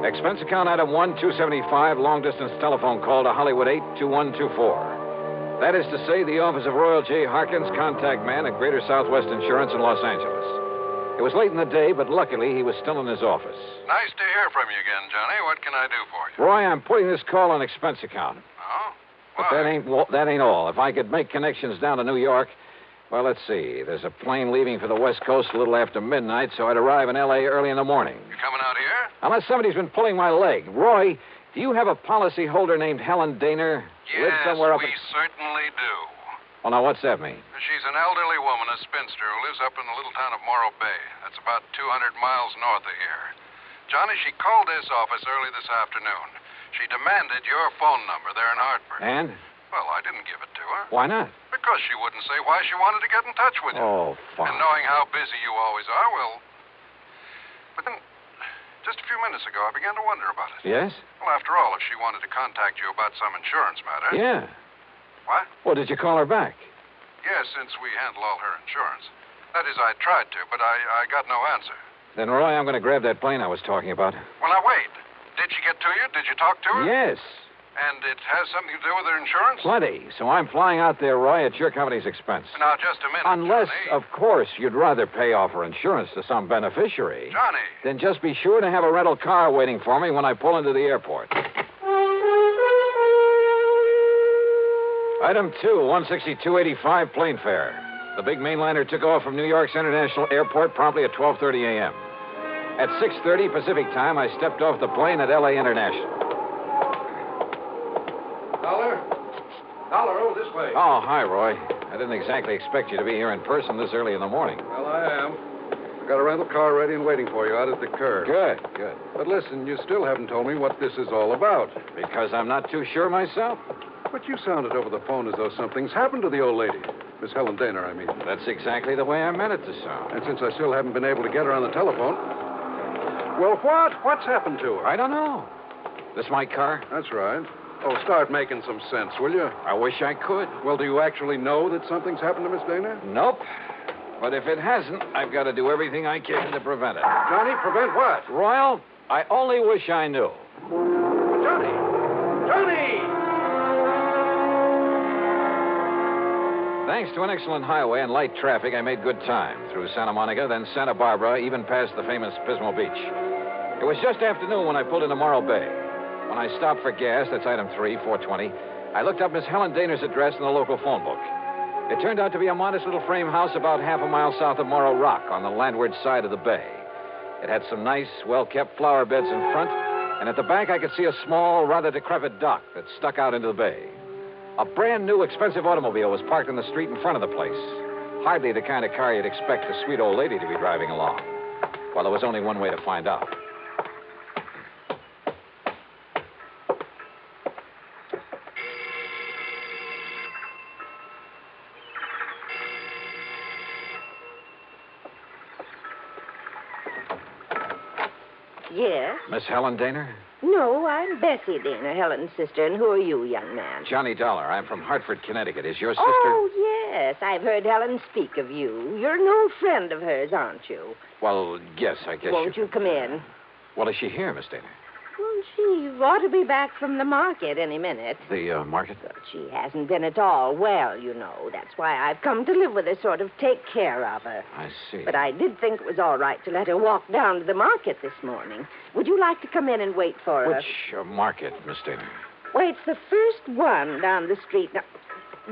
Expense account item 1-275, long-distance telephone call to Hollywood 82124. That is to say, the office of Royal J. Harkins, contact man at Greater Southwest Insurance in Los Angeles. It was late in the day, but luckily he was still in his office. Nice to hear from you again, Johnny. What can I do for you? Roy, I'm putting this call on expense account. Oh? But that ain't all. If I could make connections down to New York, well, let's see. There's a plane leaving for the West Coast a little after midnight, so I'd arrive in L.A. early in the morning. You coming out here? Unless somebody's been pulling my leg. Roy, do you have a policyholder named Helen Daner? Yes, somewhere up we certainly do. Well, now, what's that mean? She's an elderly woman, a spinster, who lives up in the little town of Morro Bay. That's about 200 miles north of here. Johnny, she called this office early this afternoon. She demanded your phone number there in Hartford. And? Well, I didn't give it to her. Why not? Because she wouldn't say why she wanted to get in touch with you. Oh, fine. And knowing how busy you always are, well... But then, just a few minutes ago, I began to wonder about it. Yes? Well, after all, if she wanted to contact you about some insurance matter... Yeah. What? Well, did you call her back? Yes, since we handle all her insurance. That is, I tried to, but I got no answer. Then, Roy, I'm going to grab that plane I was talking about. Well, now, wait. Did she get to you? Did you talk to her? Yes. And it has something to do with her insurance? Plenty. So I'm flying out there, Roy, at your company's expense. Now, just a minute, Unless, Johnny. of course, you'd rather pay off her insurance to some beneficiary. Johnny. Then just be sure to have a rental car waiting for me when I pull into the airport. Item 2, 162.85 plane fare. The big mainliner took off from New York's International Airport promptly at 12:30 a.m. At 6:30 Pacific time, I stepped off the plane at L.A. International. Dollar, this way. Oh, hi, Roy. I didn't exactly expect you to be here in person this early in the morning. Well, I am. I got a rental car ready and waiting for you out at the curb. Good. But listen, you still haven't told me what this is all about. Because I'm not too sure myself. But you sounded over the phone as though something's happened to the old lady. Miss Helen Daner, I mean. That's exactly the way I meant it to sound. And since I still haven't been able to get her on the telephone... Well, what? What's happened to her? I don't know. This my car? That's right. Oh, start making some sense, will you? I wish I could. Well, do you actually know that something's happened to Miss Daner? Nope. But if it hasn't, I've got to do everything I can to prevent it. Johnny, prevent what? Royal, I only wish I knew. Johnny! Thanks to an excellent highway and light traffic, I made good time through Santa Monica, then Santa Barbara, even past the famous Pismo Beach. It was just afternoon when I pulled into Morro Bay. When I stopped for gas, that's item 3, 420, I looked up Miss Helen Daner's address in the local phone book. It turned out to be a modest little frame house about half a mile south of Morro Rock on the landward side of the bay. It had some nice, well-kept flower beds in front, and at the back I could see a small, rather decrepit dock that stuck out into the bay. A brand-new, expensive automobile was parked in the street in front of the place. Hardly the kind of car you'd expect a sweet old lady to be driving along. Well, there was only one way to find out. Yes? Miss Helen Daner? No, I'm Bessie Daner, Helen's sister. And who are you, young man? Johnny Dollar. I'm from Hartford, Connecticut. Is your sister... Oh, yes. I've heard Helen speak of you. You're an old friend of hers, aren't you? Well, yes, I guess Won't you come in? Well, is she here, Miss Daner? Well, she ought to be back from the market any minute. The market? But she hasn't been at all well, you know. That's why I've come to live with her, sort of take care of her. I see. But I did think it was all right to let her walk down to the market this morning. Would you like to come in and wait for her? Which market, Miss Daner? Well, it's the first one down the street. Now,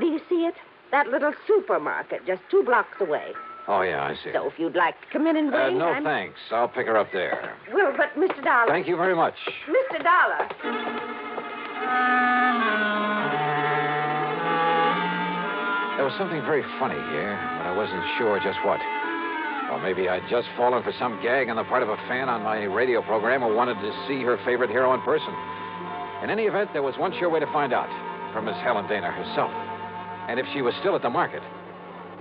do you see it? That little supermarket just 2 blocks away. Oh, yeah, I see. So if you'd like to come in and wait... No, thanks. I'll pick her up there. Well, but Mr. Dollar... Thank you very much. Mr. Dollar... There was something very funny here, but I wasn't sure just what. Or maybe I'd just fallen for some gag on the part of a fan on my radio program who wanted to see her favorite hero in person. In any event, there was one sure way to find out, from Miss Helen Daner herself. And if she was still at the market.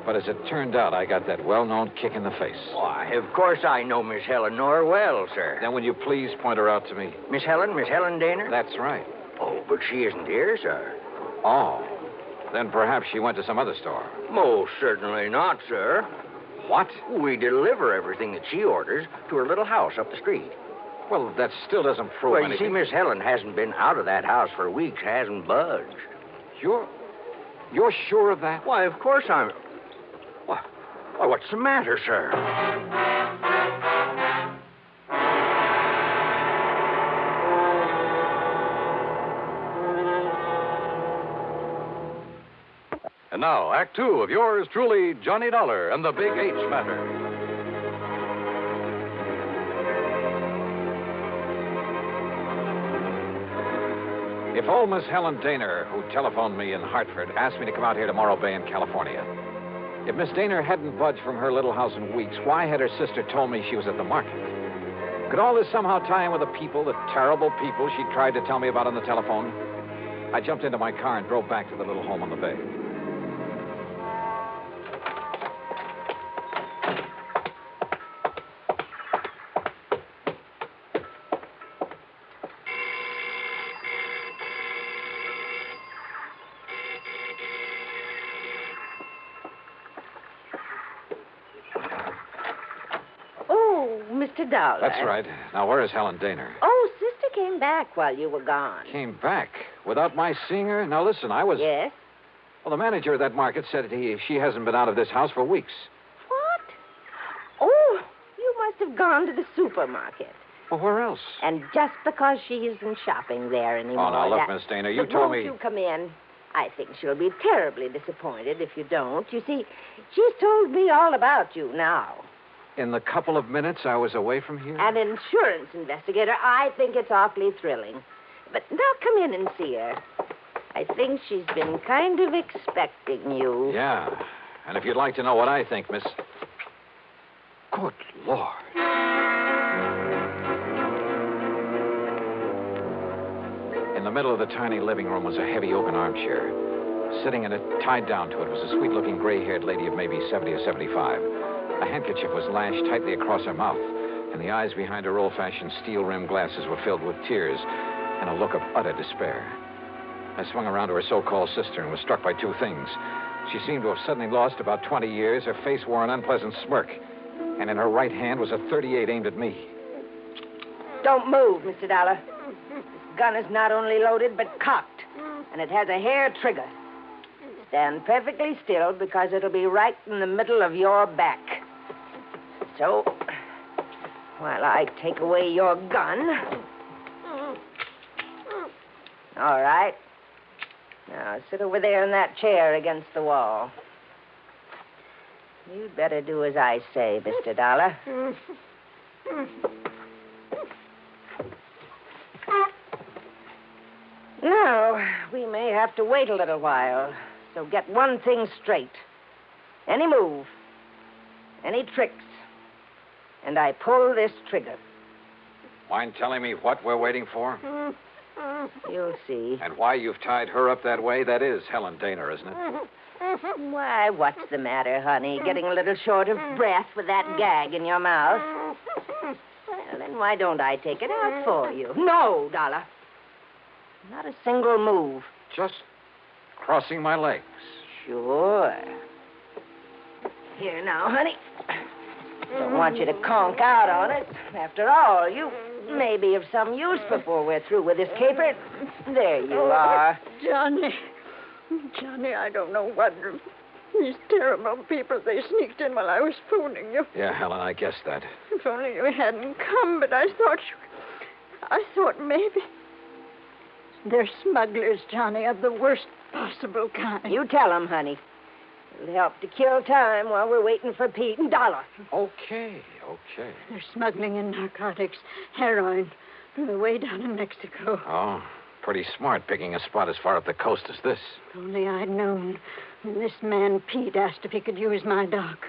But as it turned out, I got that well-known kick in the face. Why, of course I know Miss Eleanor well, sir. Then will you please point her out to me? Miss Helen Daner? That's right. Oh, but she isn't here, sir. Oh. Then perhaps she went to some other store. Most certainly not, sir. What? We deliver everything that she orders to her little house up the street. Well, that still doesn't prove Well, you anything. see, Miss Helen hasn't been out of that house for weeks, hasn't budged. You're sure of that? Why, of course I'm... Why, what's the matter, sir? And now, Act Two of yours truly, Johnny Dollar and the Big H Matter. If old Miss Helen Daner, who telephoned me in Hartford, asked me to come out here to Morro Bay in California, if Miss Daner hadn't budged from her little house in weeks, why had her sister told me she was at the market? Could all this somehow tie in with the people, the terrible people she tried to tell me about on the telephone? I jumped into my car and drove back to the little home on the bay. Mr. Dollar. That's right. Now, where is Helen Daner? Oh, Sister came back while you were gone. Came back? Without my seeing her? Now, listen, I was... Yes? Well, the manager of that market said she hasn't been out of this house for weeks. What? Oh, you must have gone to the supermarket. Well, where else? And just because she isn't shopping there anymore... Oh, now, look, Miss Daner, you told me... Won't you come in? I think she'll be terribly disappointed if you don't. You see, she's told me all about you now. In the couple of minutes I was away from here? An insurance investigator. I think it's awfully thrilling. But now come in and see her. I think she's been kind of expecting you. Yeah. And if you'd like to know what I think, Miss... Good Lord. In the middle of the tiny living room was a heavy oaken armchair. Sitting in it, tied down to it, was a sweet-looking gray-haired lady of maybe 70 or 75. A handkerchief was lashed tightly across her mouth, and the eyes behind her old-fashioned steel-rimmed glasses were filled with tears and a look of utter despair. I swung around to her so-called sister and was struck by two things. She seemed to have suddenly lost about 20 years. Her face wore an unpleasant smirk, and in her right hand was a .38 aimed at me. Don't move, Mr. Dollar. This gun is not only loaded, but cocked, and it has a hair trigger. Stand perfectly still, because it'll be right in the middle of your back. So, while I take away your gun... All right. Now, sit over there in that chair against the wall. You'd better do as I say, Mr. Dollar. Now, we may have to wait a little while. So get one thing straight. Any move, any tricks, and I pull this trigger. Mind telling me what we're waiting for? You'll see. And why you've tied her up that way? That is Helen Daner, isn't it? Why, what's the matter, honey? Getting a little short of breath with that gag in your mouth? Well, then why don't I take it out for you? No, Dollar. Not a single move. Just crossing my legs. Sure. Here now, honey. Don't want you to conk out on it. After all, you may be of some use before we're through with this caper. There you are. Johnny, I don't know what... These terrible people, they sneaked in while I was phoning you. Yeah, Helen, I guessed that. If only you hadn't come, but I thought maybe... They're smugglers, Johnny, of the worst possible kind. You tell them, honey. It'll help to kill time while we're waiting for Pete and Dollar. Okay. They're smuggling in narcotics, heroin, from the way down in Mexico. Oh, pretty smart picking a spot as far up the coast as this. If only I'd known. When this man, Pete, asked if he could use my dock.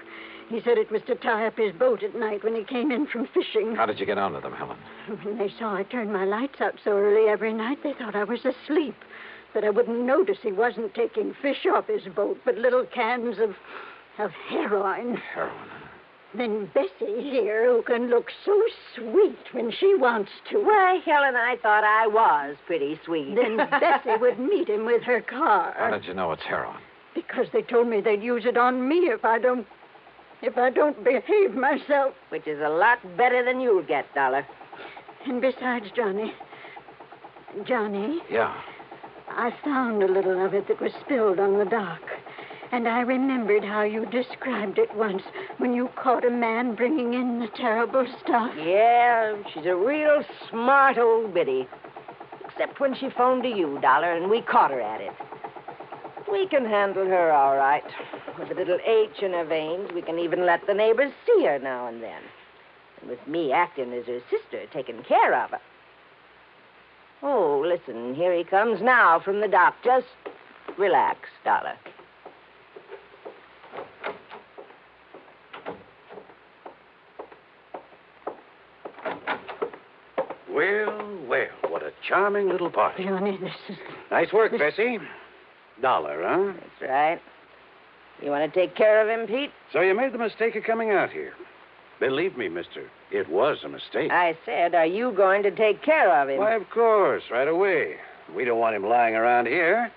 He said it was to tie up his boat at night when he came in from fishing. How did you get onto them, Helen? When they saw I turned my lights out so early every night, they thought I was asleep. That I wouldn't notice he wasn't taking fish off his boat, but little cans of of heroin. Heroin. Then Bessie here, who can look so sweet when she wants to. Why, Helen, I thought I was pretty sweet. Then Bessie would meet him with her car. How did you know it's heroin? Because they told me they'd use it on me if I don't behave myself. Which is a lot better than you'll get, Dollar. And besides, Johnny. Yeah. I found a little of it that was spilled on the dock. And I remembered how you described it once when you caught a man bringing in the terrible stuff. Yeah, she's a real smart old biddy. Except when she phoned to you, Dollar, and we caught her at it. We can handle her all right. With a little H in her veins, we can even let the neighbors see her now and then. And with me acting as her sister, taking care of her. Oh, listen, here he comes now from the dock. Just relax, Dollar. Well, what a charming little party. Johnny, this is... Nice work, Bessie. Dollar, huh? That's right. You want to take care of him, Pete? So you made the mistake of coming out here. Believe me, mister, it was a mistake. I said, are you going to take care of him? Why, of course, right away. We don't want him lying around here.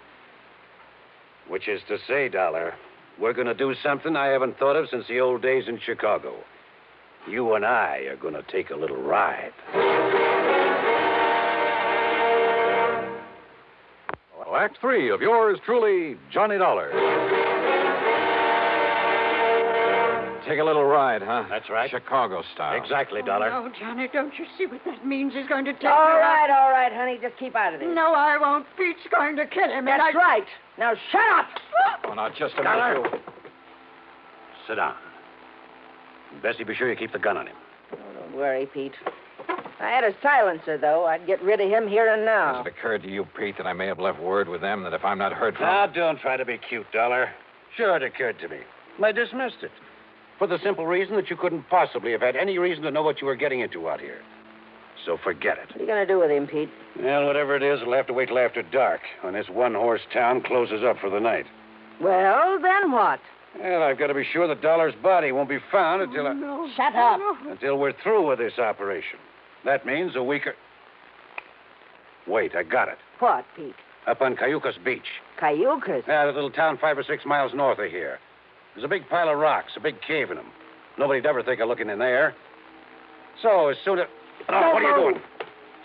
Which is to say, Dollar, we're going to do something I haven't thought of since the old days in Chicago. You and I are going to take a little ride. Well, Act 3 of yours truly, Johnny Dollar. Take a little ride, huh? That's right. Chicago style. Exactly, Dollar. Oh, no, Johnny, don't you see what that means? He's going to take All her out. right, honey. Just keep out of this. No, I won't. Pete's going to kill him. That's right. Now, shut up. Oh, now, just a Dollar. minute. Sit down. Bessie, be sure you keep the gun on him. Oh, don't worry, Pete. I had a silencer, though. I'd get rid of him here and now. Has it occurred to you, Pete, that I may have left word with them that if I'm not heard from... Now, don't try to be cute, Dollar. Sure, it occurred to me. I dismissed it. For the simple reason that you couldn't possibly have had any reason to know what you were getting into out here. So forget it. What are you going to do with him, Pete? Well, whatever it is, it'll have to wait till after dark, when this one-horse town closes up for the night. Well, then what? Well, I've got to be sure that Dollar's body won't be found until No. Shut up. until we're through with this operation. That means a week or... Wait, I got it. What, Pete? Up on Cayucas Beach. Cayucas? Yeah, that little town 5 or 6 miles north of here. There's a big pile of rocks, a big cave in them. Nobody'd ever think of looking in there. So, as soon as... Oh, what are you doing?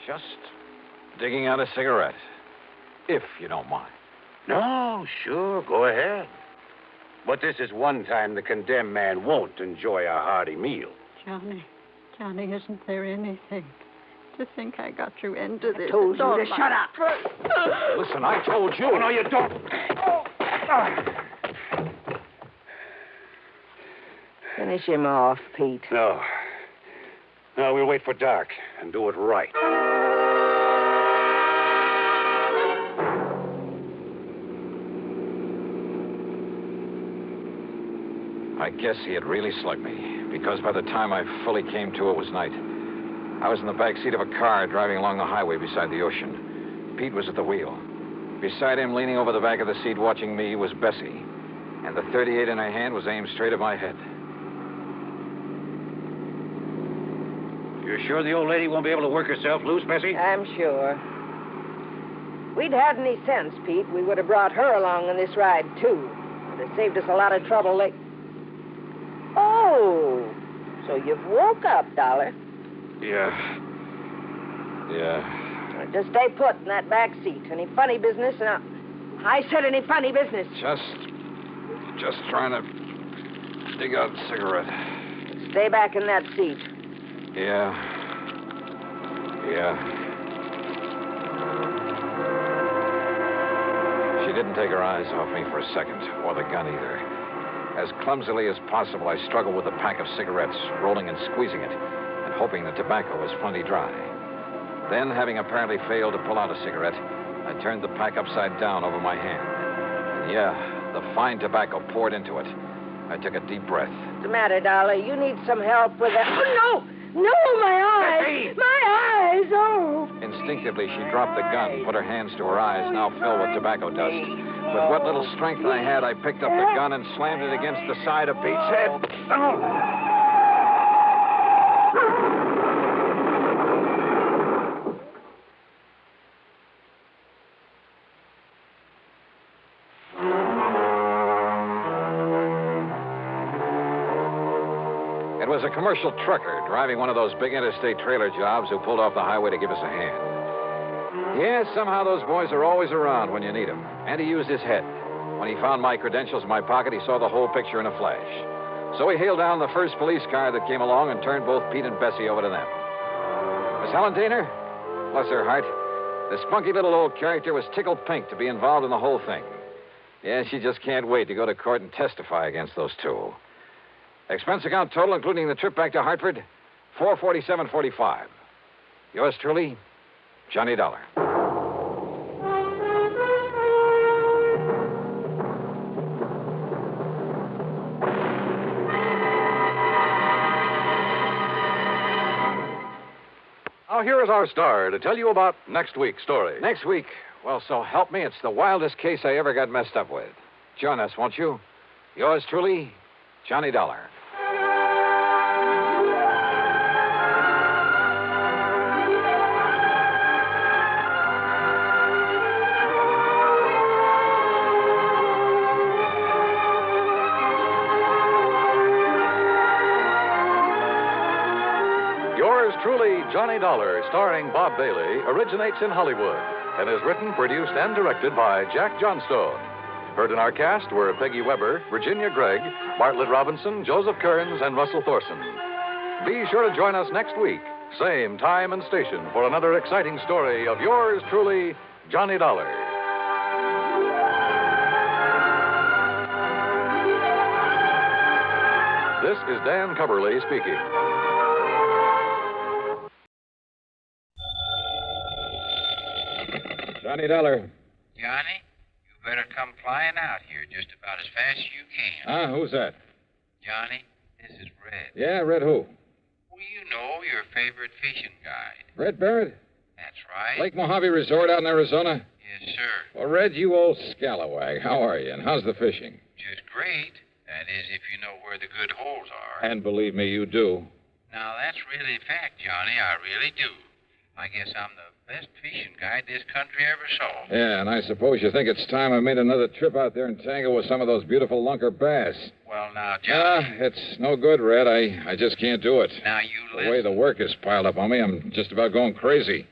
Just digging out a cigarette, if you don't mind. No, sure, go ahead. But this is one time the condemned man won't enjoy a hearty meal. Johnny, isn't there anything? To think I got you into this. I told you to shut up. Listen, I told you. Oh, no, you don't. Finish him off, Pete. No. No, we'll wait for dark and do it right. I guess he had really slugged me, because by the time I fully came to, it was night. I was in the back seat of a car driving along the highway beside the ocean. Pete was at the wheel. Beside him, leaning over the back of the seat watching me, was Bessie. And the .38 in her hand was aimed straight at my head. You're sure the old lady won't be able to work herself loose, Bessie? I'm sure. If we'd had any sense, Pete, we would have brought her along on this ride, too. It would have saved us a lot of trouble. Oh, so you've woke up, Dollar. Yeah. Well, just stay put in that back seat. Any funny business? I said any funny business. Just trying to dig out a cigarette. Stay back in that seat. Yeah. She didn't take her eyes off me for a second, or the gun either. As clumsily as possible, I struggled with a pack of cigarettes, rolling and squeezing it, and hoping the tobacco was plenty dry. Then, having apparently failed to pull out a cigarette, I turned the pack upside down over my hand. And yeah, the fine tobacco poured into it. I took a deep breath. What's the matter, Dollar? You need some help with that. Oh, no! No, my eyes! Bessie! My eyes! Liza. Instinctively, she dropped the gun, put her hands to her eyes, now filled with tobacco dust. With what little strength I had, I picked up the gun and slammed it against the side of Pete's head. It was a commercial trucker driving one of those big interstate trailer jobs who pulled off the highway to give us a hand. Yes, somehow those boys are always around when you need them. And he used his head. When he found my credentials in my pocket, he saw the whole picture in a flash. So he hailed down the first police car that came along and turned both Pete and Bessie over to them. Miss Helen Daner, bless her heart, the spunky little old character was tickled pink to be involved in the whole thing. Yeah, she just can't wait to go to court and testify against those two. Expense account total, including the trip back to Hartford, $447.45. Yours truly, Johnny Dollar. Now, here is our star to tell you about next week's story. Next week? Well, so help me, it's the wildest case I ever got messed up with. Join us, won't you? Yours truly, Johnny Dollar. Yours truly, Johnny Dollar, starring Bob Bailey, originates in Hollywood and is written, produced, and directed by Jack Johnstone. Heard in our cast were Peggy Weber, Virginia Gregg, Bartlett Robinson, Joseph Kearns, and Russell Thorson. Be sure to join us next week, same time and station, for another exciting story of yours truly, Johnny Dollar. This is Dan Coverly speaking. Johnny Dollar. Johnny, you better come flying out here just about as fast as you can. Who's that? Johnny, this is Red. Yeah, Red who? Well, you know, your favorite fishing guide. Red Barrett? That's right. Lake Mojave Resort out in Arizona? Yes, sir. Well, Red, you old scalawag. How are you, and how's the fishing? Just great. That is, if you know where the good holes are. And believe me, you do. Now, that's really fact, Johnny. I really do. I guess I'm the best fishing guide this country ever saw. Yeah, and I suppose you think it's time I made another trip out there and tangle with some of those beautiful lunker bass. Well, now, Johnny. It's no good, Red. I just can't do it. Now, you listen. The way the work is piled up on me, I'm just about going crazy.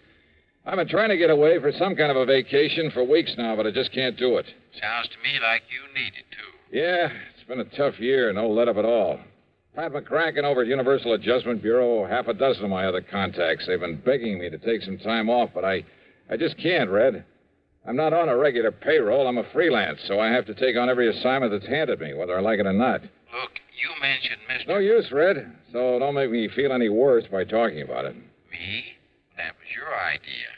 I've been trying to get away for some kind of a vacation for weeks now, but I just can't do it. Sounds to me like you need it, too. Yeah, it's been a tough year, no let up at all. Pat McCracken over at Universal Adjustment Bureau, half a dozen of my other contacts. They've been begging me to take some time off, but I just can't, Red. I'm not on a regular payroll. I'm a freelance, so I have to take on every assignment that's handed me, whether I like it or not. Look, you mentioned Mr. No use, Red, so don't make me feel any worse by talking about it. Me? That was your idea.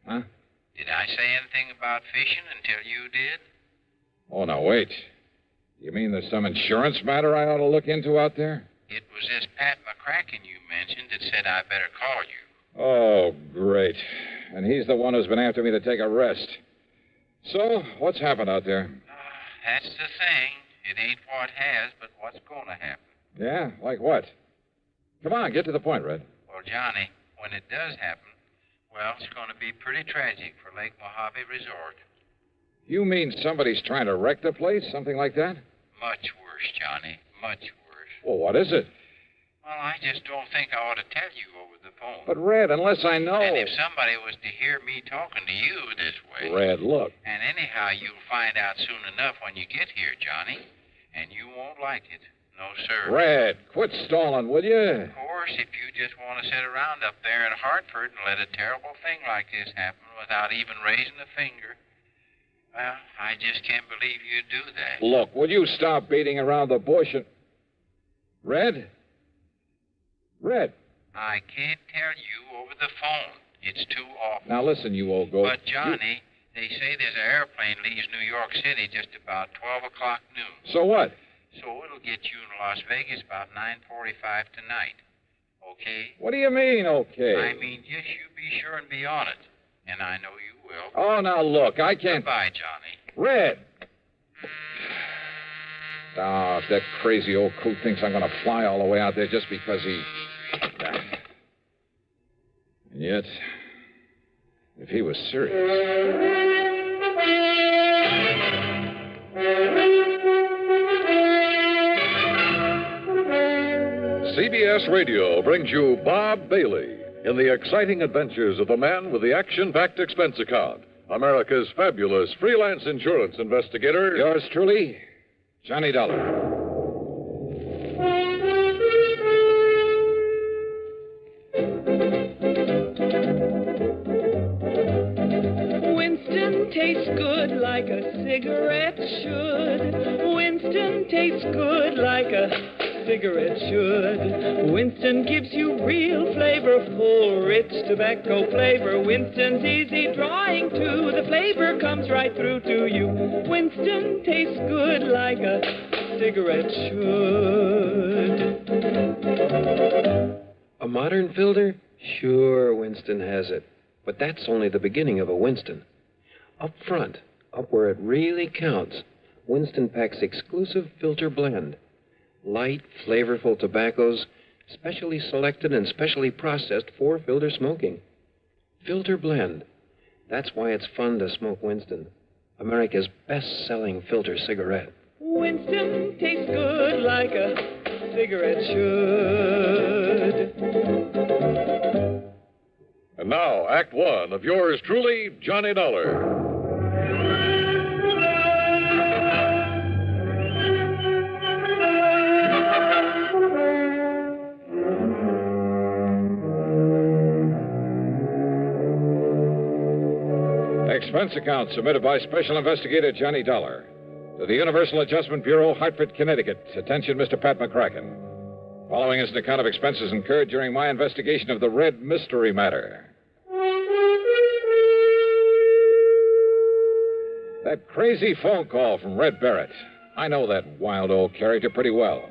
Huh? Did I say anything about fishing until you did? Oh, now, wait. You mean there's some insurance matter I ought to look into out there? It was this Pat McCracken you mentioned that said I better call you. Oh, great. And he's the one who's been after me to take a rest. So, what's happened out there? That's the thing. It ain't what has, but what's going to happen. Yeah? Like what? Come on, get to the point, Red. Well, Johnny, when it does happen, well, it's going to be pretty tragic for Lake Mojave Resort. You mean somebody's trying to wreck the place? Something like that? Much worse, Johnny. Much worse. Well, what is it? Well, I just don't think I ought to tell you over the phone. But, Red, unless I know... And if somebody was to hear me talking to you this way... Red, look. And anyhow, you'll find out soon enough when you get here, Johnny. And you won't like it. No, sir. Red, quit stalling, will you? Of course, if you just want to sit around up there in Hartford and let a terrible thing like this happen without even raising a finger... Well, I just can't believe you'd do that. Look, will you stop beating around the bush and... Red? Red? I can't tell you over the phone. It's too awful. Now listen, you old goat. But, Johnny, they say there's an airplane leaves New York City just about 12 o'clock noon. So what? So it'll get you in Las Vegas about 9:45 tonight. okay? What do you mean, okay? I mean, just you be sure and be on it. And I know you will. Oh, now look, I can't... Goodbye, Johnny. Red! Oh, if that crazy old coot thinks I'm going to fly all the way out there just because he... And yet, if he was serious... CBS Radio brings you Bob Bailey in the exciting adventures of the man with the action-packed expense account, America's fabulous freelance insurance investigator. Yours truly, Johnny Dollar. Winston tastes good like a cigarette should. Winston tastes good like a cigarette should. Winston gives you real flavor, full, rich tobacco flavor. Winston's easy drawing too. The flavor comes right through to you. Winston tastes good like a cigarette should. A modern filter? Sure, Winston has it. But that's only the beginning of a Winston. Up front, up where it really counts, Winston packs exclusive filter blend. Light, flavorful tobaccos, specially selected and specially processed for filter smoking. Filter blend. That's why it's fun to smoke Winston, America's best-selling filter cigarette. Winston tastes good like a cigarette should. And now, Act One of yours truly, Johnny Dollar. Expense account submitted by Special Investigator Johnny Dollar to the Universal Adjustment Bureau, Hartford, Connecticut. Attention, Mr. Pat McCracken. Following is an account of expenses incurred during my investigation of the Red Mystery matter. That crazy phone call from Red Barrett. I know that wild old character pretty well.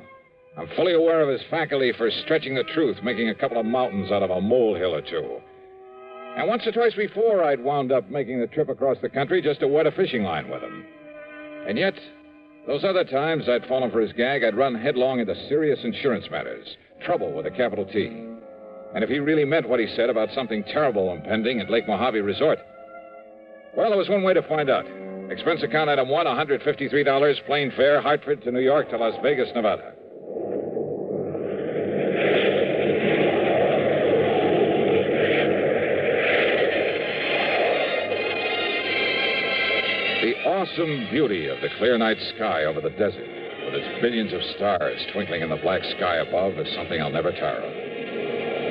I'm fully aware of his faculty for stretching the truth, making a couple of mountains out of a molehill or two. And once or twice before, I'd wound up making the trip across the country just to wet a fishing line with him. And yet, those other times I'd fallen for his gag, I'd run headlong into serious insurance matters. Trouble with a capital T. And if he really meant what he said about something terrible impending at Lake Mojave Resort, well, there was one way to find out. Expense account item 1, $153, plane fare, Hartford to New York to Las Vegas, Nevada. The awesome beauty of the clear night sky over the desert, with its billions of stars twinkling in the black sky above, is something I'll never tire of.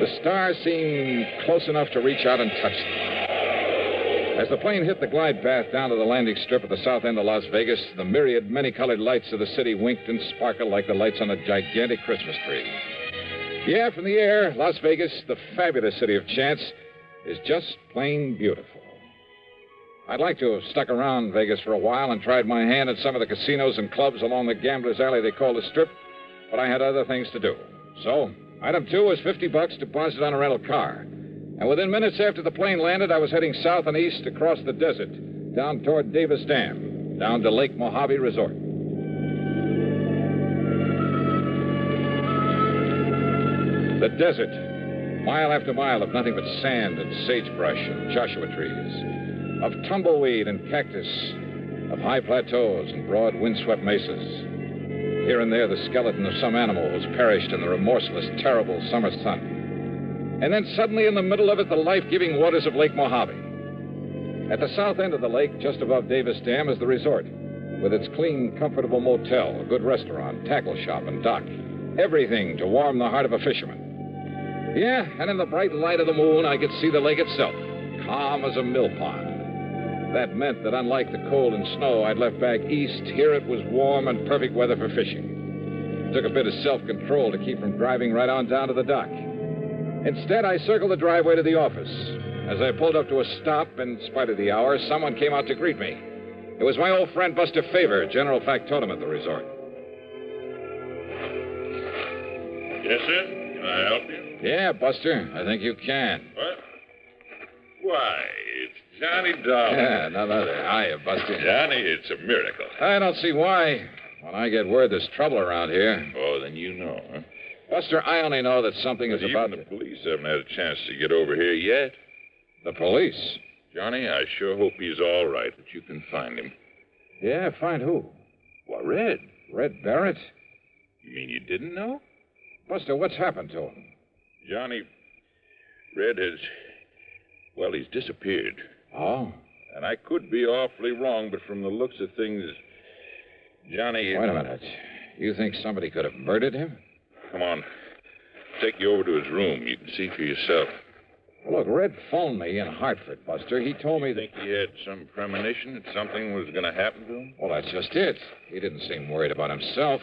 The stars seem close enough to reach out and touch them. As the plane hit the glide path down to the landing strip at the south end of Las Vegas, the myriad, many-colored lights of the city winked and sparkled like the lights on a gigantic Christmas tree. Yeah, from the air, Las Vegas, the fabulous city of chance, is just plain beautiful. I'd like to have stuck around Vegas for a while and tried my hand at some of the casinos and clubs along the gambler's alley they call the Strip, but I had other things to do. So, item 2 was $50 deposited on a rental car. And within minutes after the plane landed, I was heading south and east across the desert, down toward Davis Dam, down to Lake Mojave Resort. The desert, mile after mile of nothing but sand and sagebrush and Joshua trees, of tumbleweed and cactus, of high plateaus and broad windswept mesas. Here and there, the skeleton of some animal was perished in the remorseless, terrible summer sun. And then suddenly in the middle of it, the life-giving waters of Lake Mojave. At the south end of the lake, just above Davis Dam, is the resort, with its clean, comfortable motel, a good restaurant, tackle shop, and dock. Everything to warm the heart of a fisherman. Yeah, and in the bright light of the moon, I could see the lake itself, calm as a mill pond. That meant that unlike the cold and snow I'd left back east, here it was warm and perfect weather for fishing. It took a bit of self-control to keep from driving right on down to the dock. Instead, I circled the driveway to the office. As I pulled up to a stop, in spite of the hour, someone came out to greet me. It was my old friend Buster Favor, general factotum at the resort. Yes, sir. Can I help you? Yeah, Buster, I think you can. What? Why, it's Johnny Dollar. Yeah, none other. Hiya, Buster. Johnny, it's a miracle. I don't see why. When I get word there's trouble around here. Oh, then you know, huh? Buster, I only know that something is But about even the police haven't had a chance to get over here yet. The police? Johnny, I sure hope he's all right, that you can find him. Yeah, find who? Why, Red. Red Barrett? You mean you didn't know? Buster, what's happened to him? Johnny, Red has... Well, he's disappeared. Oh? And I could be awfully wrong, but from the looks of things, Johnny... Wait a minute. You think somebody could have murdered him? Come on. Take you over to his room. You can see for yourself. Look, Red phoned me in Hartford, Buster. He told me that... Think he had some premonition that something was going to happen to him? Well, that's just it. He didn't seem worried about himself.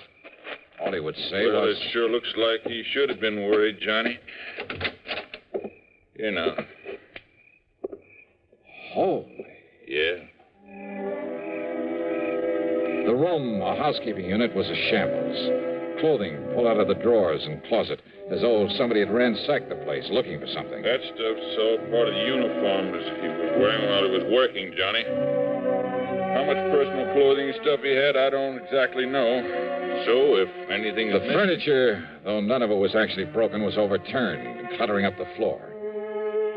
All he would say Well, was... it sure looks like he should have been worried, Johnny. Here now. Holy. Yeah? The room, a housekeeping unit, was a shambles. Clothing pulled out of the drawers and closet, as though somebody had ransacked the place looking for something. That stuff's all part of the uniform as he was wearing while he was working, Johnny. How much personal clothing stuff he had, I don't exactly know. So, if anything is The furniture, though none of it was actually broken, was overturned and cluttering up the floor.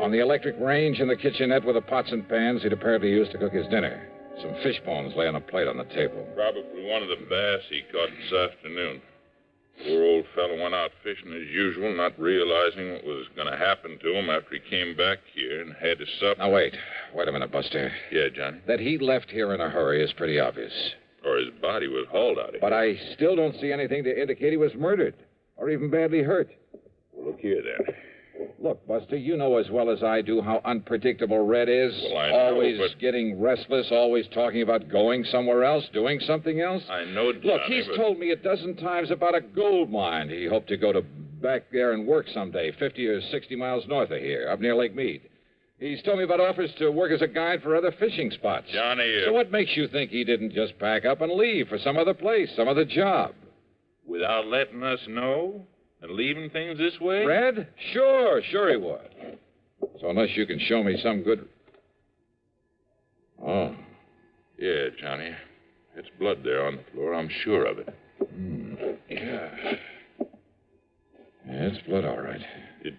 On the electric range in the kitchenette were the pots and pans he'd apparently used to cook his dinner. Some fish bones lay on a plate on the table. Probably one of the bass he caught this afternoon. Poor old fellow went out fishing as usual, not realizing what was going to happen to him after he came back here and had his supper. Now, wait a minute, Buster. Yeah, Johnny? That he left here in a hurry is pretty obvious. Or his body was hauled out of here. But I still don't see anything to indicate he was murdered or even badly hurt. Well, look here, then. Look, Buster, you know as well as I do how unpredictable Red is. Well, I know, always but... getting restless, always talking about going somewhere else, doing something else. I know, Johnny, Look, he's told me a dozen times about a gold mine he hoped to go to back there and work someday, 50 or 60 miles north of here, up near Lake Mead. He's told me about offers to work as a guide for other fishing spots. Johnny... So what makes you think he didn't just pack up and leave for some other place, some other job? Without letting us know? And leaving things this way? Red? Sure he would. So unless you can show me some good... Oh. Yeah, Johnny. It's blood there on the floor. I'm sure of it. Yeah. It's blood, all right. It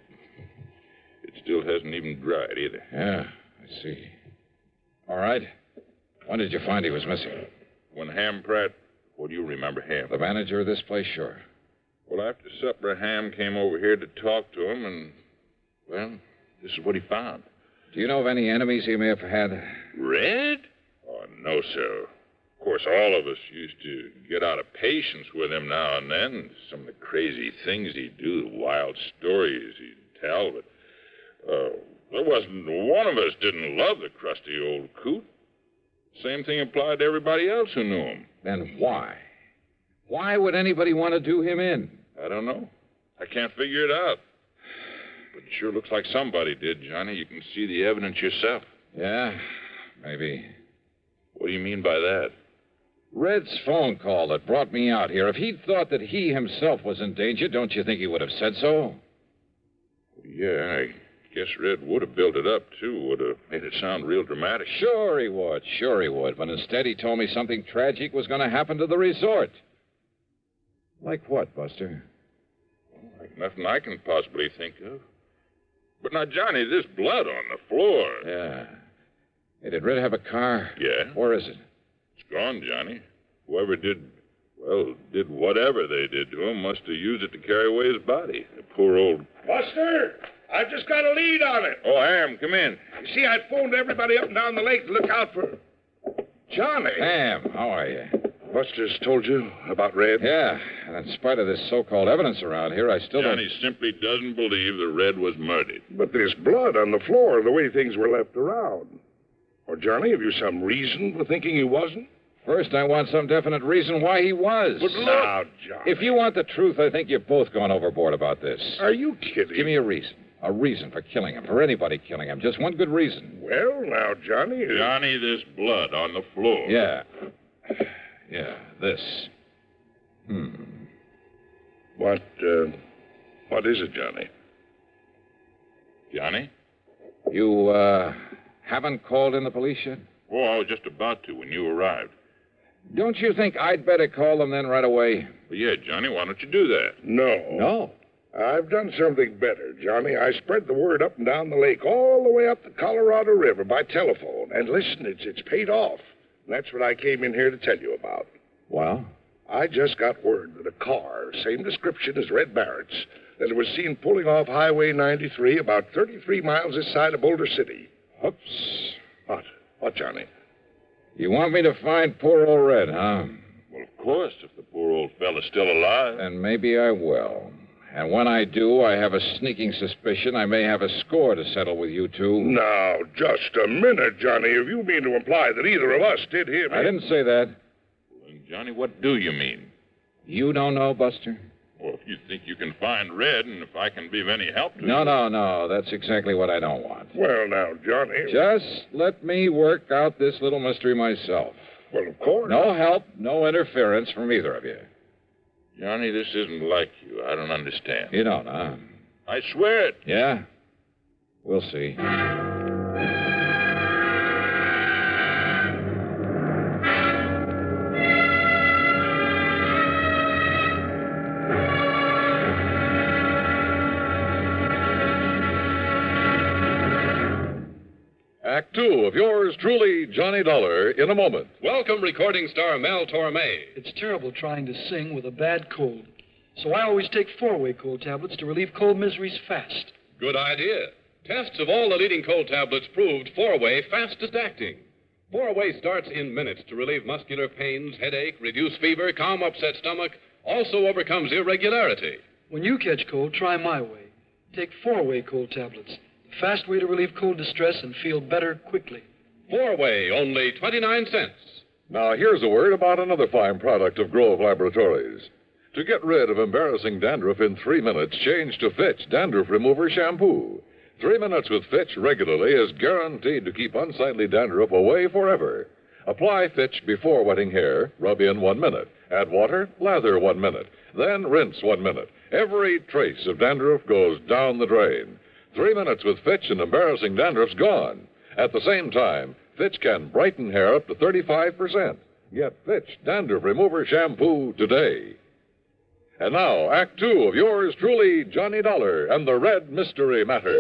still hasn't even dried either. Yeah, I see. All right. When did you find he was missing? When Ham Pratt... Well, you remember Ham. The manager of this place? Sure. Well, after supper, Ham came over here to talk to him, and, well, this is what he found. Do you know of any enemies he may have had? Red? Oh, no, sir. Of course, all of us used to get out of patience with him now and then. Some of the crazy things he'd do, the wild stories he'd tell, but there wasn't one of us didn't love the crusty old coot. Same thing applied to everybody else who knew him. Then why? Why would anybody want to do him in? I don't know. I can't figure it out. But it sure looks like somebody did, Johnny. You can see the evidence yourself. Yeah, maybe. What do you mean by that? Red's phone call that brought me out here. If he'd thought that he himself was in danger, don't you think he would have said so? Yeah, I guess Red would have built it up, too. Would have made it sound real dramatic. Sure he would. But instead he told me something tragic was going to happen to the resort. Like what, Buster? Like nothing I can possibly think of. But now, Johnny, this blood on the floor. Yeah. Hey, did Red have a car? Yeah. Where is it? It's gone, Johnny. Whoever did whatever they did to him must have used it to carry away his body. The poor old... Buster, I've just got a lead on it. Oh, Ham, come in. You see, I phoned everybody up and down the lake to look out for Johnny. Ham, how are you? Buster's told you about Red? Yeah, and in spite of this so-called evidence around here, I still Johnny simply doesn't believe that Red was murdered. But there's blood on the floor, the way things were left around. Or, Johnny, have you some reason for thinking he wasn't? First, I want some definite reason why he was. But now, Johnny. If you want the truth, I think you've both gone overboard about this. Are you kidding? Give me a reason. A reason for killing him, for anybody killing him. Just one good reason. Well, now, Johnny... Johnny, this blood on the floor. Yeah. Yeah, this. What is it, Johnny? Johnny? You, haven't called in the police yet? Oh, I was just about to when you arrived. Don't you think I'd better call them then right away? Well, yeah, Johnny, why don't you do that? No. No? I've done something better, Johnny. I spread the word up and down the lake, all the way up the Colorado River by telephone. And listen, it's paid off. And that's what I came in here to tell you about. Well? I just got word that a car, same description as Red Barrett's, that it was seen pulling off Highway 93 about 33 miles this side of Boulder City. Oops. What? What, Johnny? You want me to find poor old Red, huh? Well, of course, if the poor old fella's still alive. And maybe I will. And when I do, I have a sneaking suspicion I may have a score to settle with you two. Now, just a minute, Johnny. If you mean to imply that either of us did him... I didn't say that. Well, Johnny, what do you mean? You don't know, Buster? Well, if you think you can find Red, and if I can be of any help to you... No. That's exactly what I don't want. Well, now, Johnny... Just let me work out this little mystery myself. Well, of course. No help, no interference from either of you. Johnny, this isn't like you. I don't understand. You don't, huh? I swear it. Yeah? We'll see. Act two of yours truly, Johnny Dollar, in a moment. Welcome, recording star Mel Torme. It's terrible trying to sing with a bad cold. So I always take 4-way cold tablets to relieve cold miseries fast. Good idea. Tests of all the leading cold tablets proved 4-way fastest acting. 4-way starts in minutes to relieve muscular pains, headache, reduce fever, calm upset stomach, also overcomes irregularity. When you catch cold, try my way. Take 4-way cold tablets. The fast way to relieve cold distress and feel better quickly. 4-way, only 29 cents. Now, here's a word about another fine product of Grove Laboratories. To get rid of embarrassing dandruff in 3 minutes, change to Fitch Dandruff Remover Shampoo. 3 minutes with Fitch regularly is guaranteed to keep unsightly dandruff away forever. Apply Fitch before wetting hair, rub in 1 minute. Add water, lather 1 minute. Then rinse 1 minute. Every trace of dandruff goes down the drain. 3 minutes with Fitch and embarrassing dandruff's gone. At the same time, Fitch can brighten hair up to 35%. Get Fitch Dandruff Remover Shampoo today. And now, Act Two of yours truly, Johnny Dollar and the Red Mystery Matter.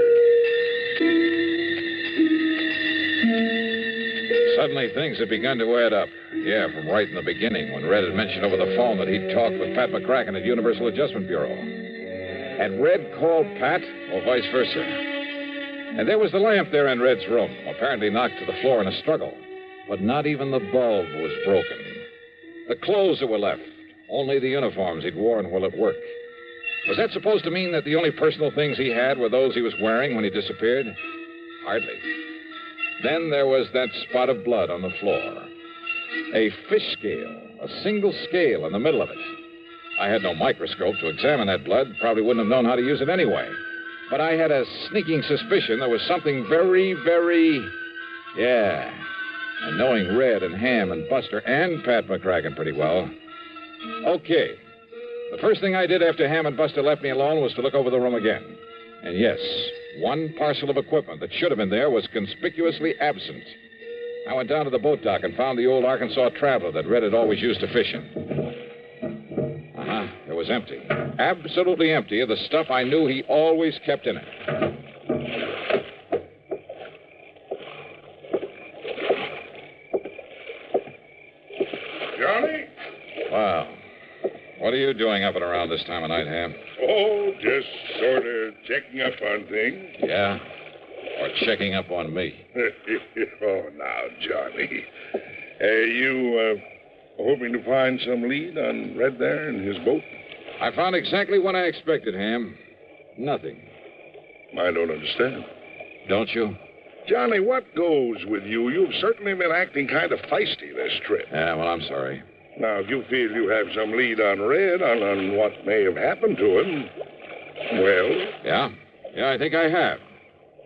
Suddenly, things had begun to add up. Yeah, from right in the beginning, when Red had mentioned over the phone that he'd talked with Pat McCracken at Universal Adjustment Bureau. Had Red called Pat, or vice versa? And there was the lamp there in Red's room, apparently knocked to the floor in a struggle. But not even the bulb was broken. The clothes that were left, only the uniforms he'd worn while at work. Was that supposed to mean that the only personal things he had were those he was wearing when he disappeared? Hardly. Then there was that spot of blood on the floor. A fish scale, a single scale in the middle of it. I had no microscope to examine that blood, probably wouldn't have known how to use it anyway. But I had a sneaking suspicion there was something very, yeah. And knowing Red and Ham and Buster and Pat McCracken pretty well. Okay. The first thing I did after Ham and Buster left me alone was to look over the room again. And yes, one parcel of equipment that should have been there was conspicuously absent. I went down to the boat dock and found the old Arkansas Traveler that Red had always used to fish in. It was empty. Absolutely empty of the stuff I knew he always kept in it. Johnny? Wow. What are you doing up and around this time of night, Ham? Oh, just sort of checking up on things. Yeah? Or checking up on me? Oh, now, Johnny. You hoping to find some lead on Red there and his boat? I found exactly what I expected, Ham. Nothing. I don't understand. Don't you? Johnny, what goes with you? You've certainly been acting kind of feisty this trip. Yeah, well, I'm sorry. Now, if you feel you have some lead on Red, on what may have happened to him, well... Yeah, I think I have.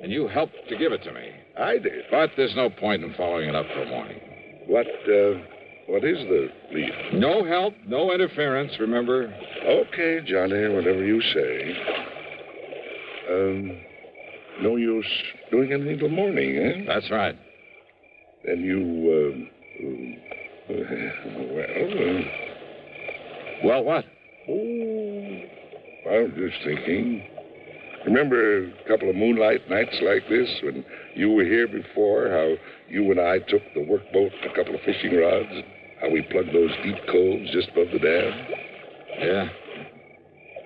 And you helped to give it to me. I did. But there's no point in following it up till morning. What is the lead? No help, no interference, remember? Okay, Johnny, whatever you say. No use doing anything till morning, eh? That's right. Then you, Well, what? Oh, I was just thinking. Remember a couple of moonlight nights like this when you were here before, how you and I took the workboat and a couple of fishing rods, how we plugged those deep coves just above the dam? Yeah.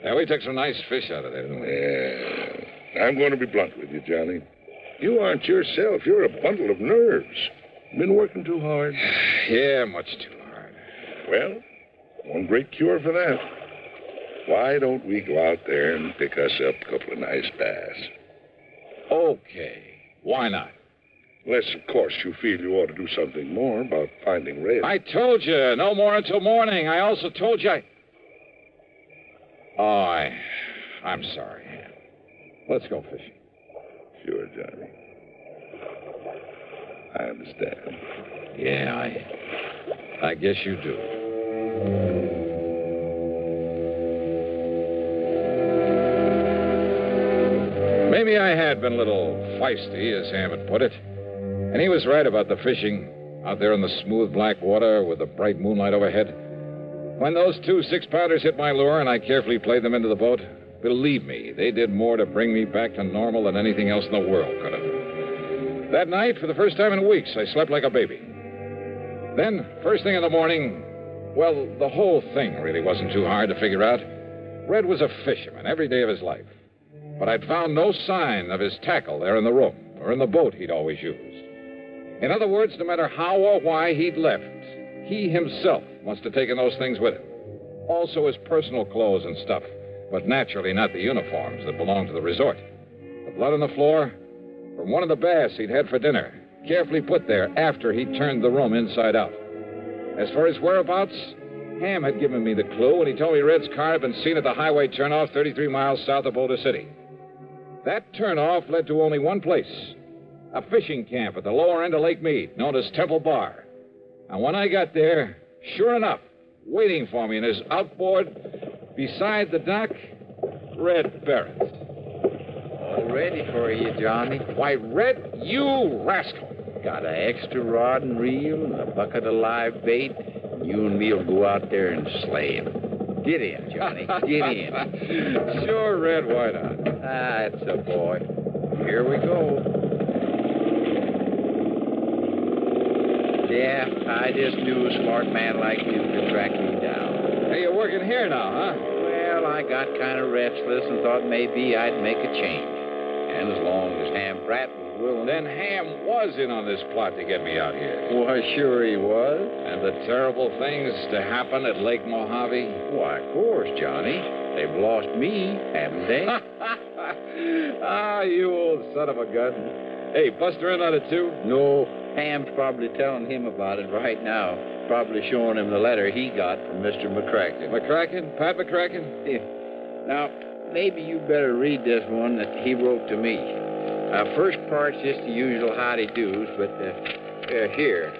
Yeah, we took some nice fish out of there, didn't we? Yeah. I'm going to be blunt with you, Johnny. You aren't yourself. You're a bundle of nerves. Been working too hard? Yeah, much too hard. Well, one great cure for that. Why don't we go out there and pick us up a couple of nice bass? Okay. Why not? Unless, of course, you feel you ought to do something more about finding Red. I told you, no more until morning. I also told you I'm sorry. Let's go fishing. Sure, Johnny. I understand. Yeah, I guess you do. Maybe I had been a little feisty, as Ham had put it. And he was right about the fishing out there in the smooth black water with the bright moonlight overhead. When those 2 6-pounders hit my lure and I carefully played them into the boat, believe me, they did more to bring me back to normal than anything else in the world could have. That night, for the first time in weeks, I slept like a baby. Then, first thing in the morning, well, the whole thing really wasn't too hard to figure out. Red was a fisherman every day of his life. But I'd found no sign of his tackle there in the room or in the boat he'd always used. In other words, no matter how or why he'd left, he himself must have taken those things with him. Also his personal clothes and stuff, but naturally not the uniforms that belonged to the resort. The blood on the floor from one of the bass he'd had for dinner, carefully put there after he'd turned the room inside out. As for his whereabouts, Ham had given me the clue when he told me Red's car had been seen at the highway turnoff 33 miles south of Boulder City. That turnoff led to only one place, a fishing camp at the lower end of Lake Mead, known as Temple Bar. And when I got there, sure enough, waiting for me in his outboard beside the dock, Red Barrett. All ready for you, Johnny. Why, Red, you rascal. Got an extra rod and reel and a bucket of live bait. You and me'll go out there and slay him. Get in, Johnny. Get in. Sure, Red, why not? That's a boy. Here we go. Yeah, I just knew a smart man like you could track me down. Hey, you're working here now, huh? Well, I got kind of restless and thought maybe I'd make a change. And as long as Ham Pratt was willing... Then Ham was in on this plot to get me out here. Why, sure he was. And the terrible things to happen at Lake Mojave? Why, of course, Johnny. They've lost me, haven't they? Ah, you old son of a gun. Hey, Buster in on it, too? No, Ham's probably telling him about it right now. Probably showing him the letter he got from Mr. McCracken. McCracken? Pat McCracken? Yeah. Now, maybe you better read this one that he wrote to me. First part's just the usual howdy-do's, but here.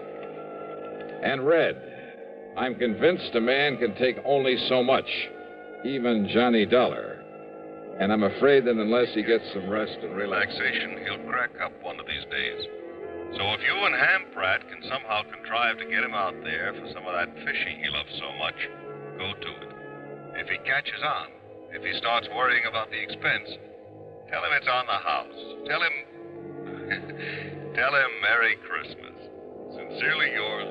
And Red, I'm convinced a man can take only so much, even Johnny Dollar. And I'm afraid that unless he gets some rest and relaxation, he'll crack up one of these days. So if you and Ham Pratt can somehow contrive to get him out there for some of that fishing he loves so much, go to it. If he catches on, if he starts worrying about the expense, tell him it's on the house. Tell him Merry Christmas. Sincerely yours.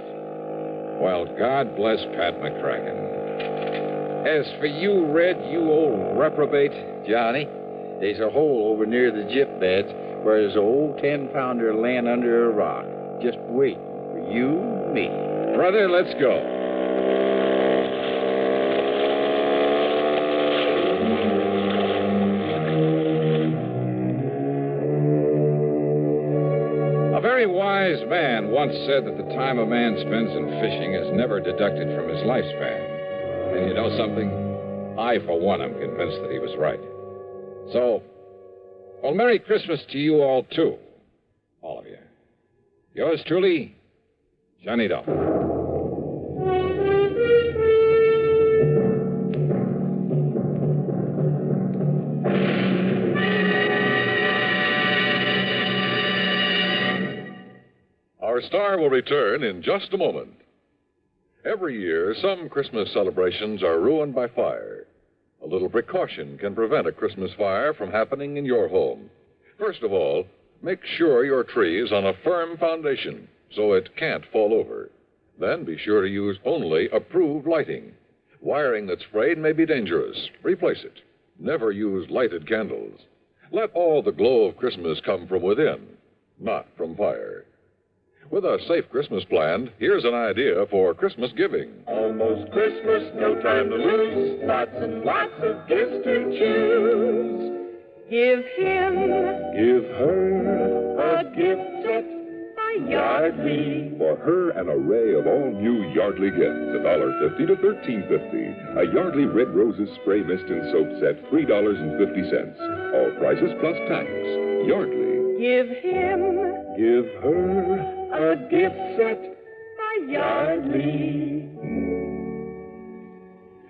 Well, God bless Pat McCracken. As for you, Red, you old reprobate... Johnny, there's a hole over near the gyp beds where there's an old 10-pounder laying under a rock, just waiting for you and me. Brother, let's go. A very wise man once said that the time a man spends in fishing is never deducted from his lifespan. And you know something? I, for one, am convinced that he was right. So, well, Merry Christmas to you all, too. All of you. Yours truly, Johnny Dollar. star will return in just a moment. Every year, some Christmas celebrations are ruined by fire. A little precaution can prevent a Christmas fire from happening in your home. First of all, make sure your tree is on a firm foundation so it can't fall over. Then be sure to use only approved lighting. Wiring that's frayed may be dangerous. Replace it. Never use lighted candles. Let all the glow of Christmas come from within, not from fire. With a safe Christmas plan, here's an idea for Christmas giving. Almost Christmas, no time to lose. Lots and lots of gifts to choose. Give him, Give her a gift set by Yardley. for her an array of all new Yardley gifts, $1.50 to $13.50. A Yardley Red Roses spray mist and soap set, $3.50. All prices plus tax. Yardley. Give him, Give her a gift set by Yardley.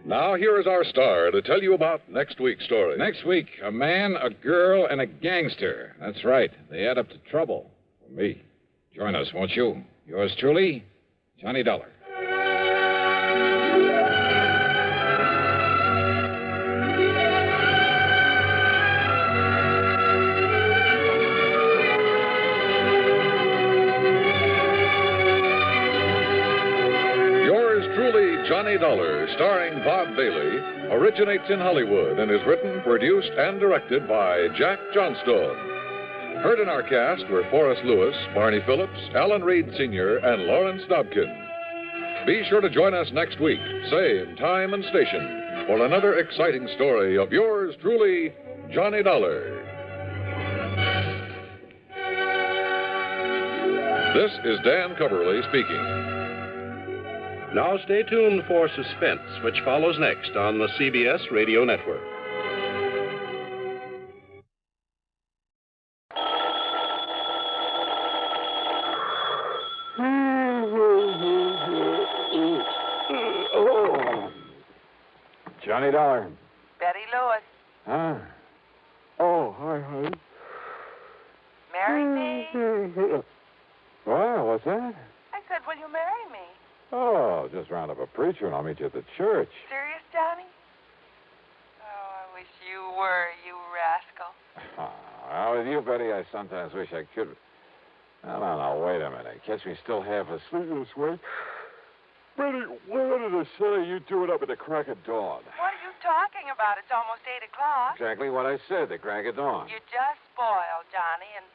Now, here is our star to tell you about next week's story. Next week, a man, a girl, and a gangster. That's right. They add up to trouble. For me. Join us, won't you? Yours truly, Johnny Dollar. Yours truly, Johnny Dollar, starring Bob Bailey, originates in Hollywood and is written, produced, and directed by Jack Johnstone. Heard in our cast were Forrest Lewis, Barney Phillips, Alan Reed Sr., and Lawrence Dobkin. Be sure to join us next week, same time and station, for another exciting story of yours truly, Johnny Dollar. This is Dan Coverly speaking. Now stay tuned for Suspense, which follows next on the CBS Radio Network. Johnny Dollar. Betty Lewis, Huh? Oh, hi, honey. marry me? Well, what's that? I said, will you marry me? Oh, just round up a preacher and I'll meet you at the church. Serious, Johnny? Oh, I wish you were, you rascal. Well, with you, Betty, I sometimes wish I could. No, wait a minute. Catch me still half asleep this way. Betty, what in the city are you doing up at the crack of dawn? What are you talking about? It's almost 8 o'clock. Exactly what I said, the crack of dawn. You're just spoiled, Johnny, and,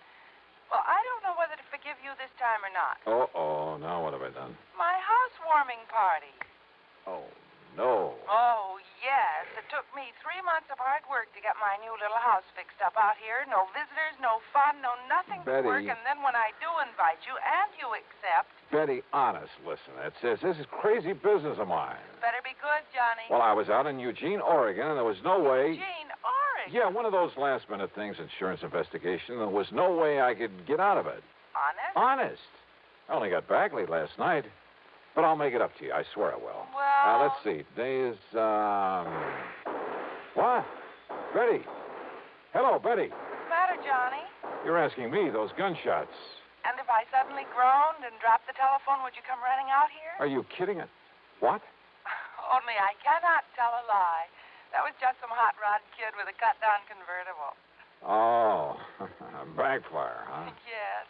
well, I don't know whether to forgive you this time or not. Uh-oh, now what have I done? My housewarming party. Oh, no. Oh, yes. It took me 3 months of hard work to get my new little house fixed up out here. No visitors, no fun, no nothing Betty. to work. And then when I do invite you, and you accept, Betty, honest, listen. This is crazy business of mine. better be good, Johnny. Well, I was out in Eugene, Oregon, and there was no way... Eugene, Oregon. Yeah, one of those last-minute things, insurance investigation. There was no way I could get out of it. Honest? Honest. I only got back late last night. But I'll make it up to you. I swear I will. Well... let's see. Today is, What? Betty. Hello, Betty. What's the matter, Johnny? You're asking me those gunshots. And if I suddenly groaned and dropped the telephone, would you come running out here? Are you kidding? What? Only I cannot tell a lie. That was just some hot rod kid with a cut-down convertible. Oh, backfire, huh? Yes.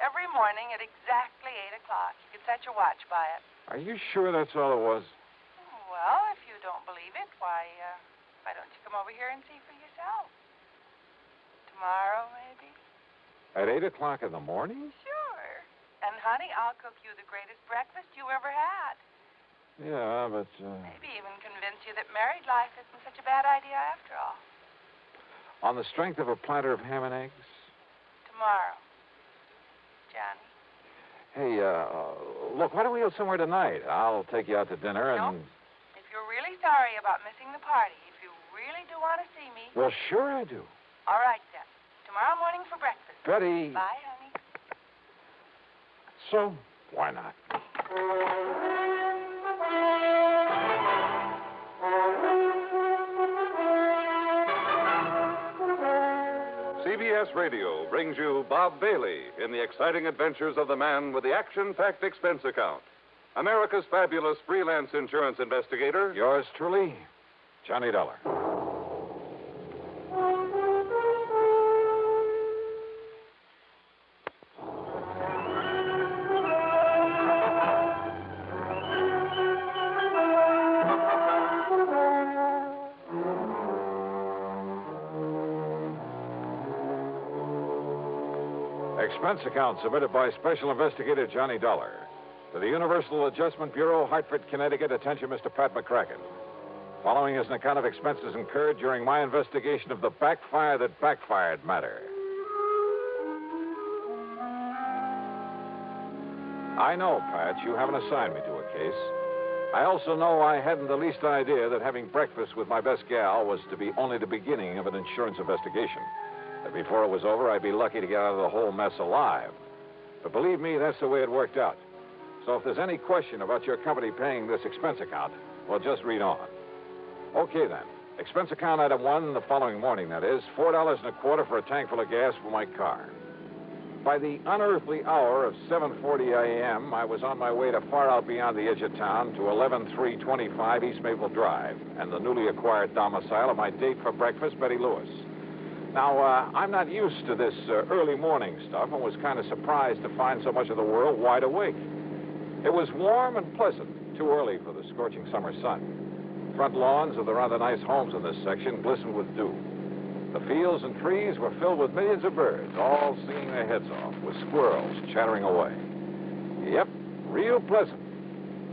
Every morning at exactly 8 o'clock. You could set your watch by it. Are you sure that's all it was? Well, if you don't believe it, why don't you come over here and see for yourself? Tomorrow, maybe? At 8 o'clock in the morning? Sure. And, honey, I'll cook you the greatest breakfast you ever had. Yeah, but... Maybe even convince you that married life isn't such a bad idea after all. On the strength of a platter of ham and eggs? Tomorrow. Johnny. Hey, look, why don't we go somewhere tonight? I'll take you out to dinner and... No. If you're really sorry about missing the party, if you really do want to see me... Well, sure I do. All right, then. Tomorrow morning for breakfast. Betty. Bye, honey. So, why not? CBS CBS Radio brings you Bob Bailey in the exciting adventures of the man with the action-packed expense account. America's fabulous freelance insurance investigator. Yours truly, Johnny Dollar. Expense account submitted by Special Investigator Johnny Dollar to the Universal Adjustment Bureau, Hartford, Connecticut. Attention, Mr. Pat McCracken. Following is an account of expenses incurred during my investigation of the backfire that backfired matter. I know, Pat, you haven't assigned me to a case. I also know I hadn't the least idea that having breakfast with my best gal was to be only the beginning of an insurance investigation. That before it was over, I'd be lucky to get out of the whole mess alive. But believe me, that's the way it worked out. So if there's any question about your company paying this expense account, well, just read on. Okay, then. Expense account item 1 the following morning, that is, $4.25 for a tank full of gas for my car. By the unearthly hour of 7:40 a.m., I was on my way to far out beyond the edge of town to 11325 East Maple Drive and the newly acquired domicile of my date for breakfast, Betty Lewis. Now, I'm not used to this early morning stuff and was kind of surprised to find so much of the world wide awake. It was warm and pleasant, too early for the scorching summer sun. Front lawns of the rather nice homes in this section glistened with dew. The fields and trees were filled with millions of birds, all singing their heads off, with squirrels chattering away. Yep, real pleasant.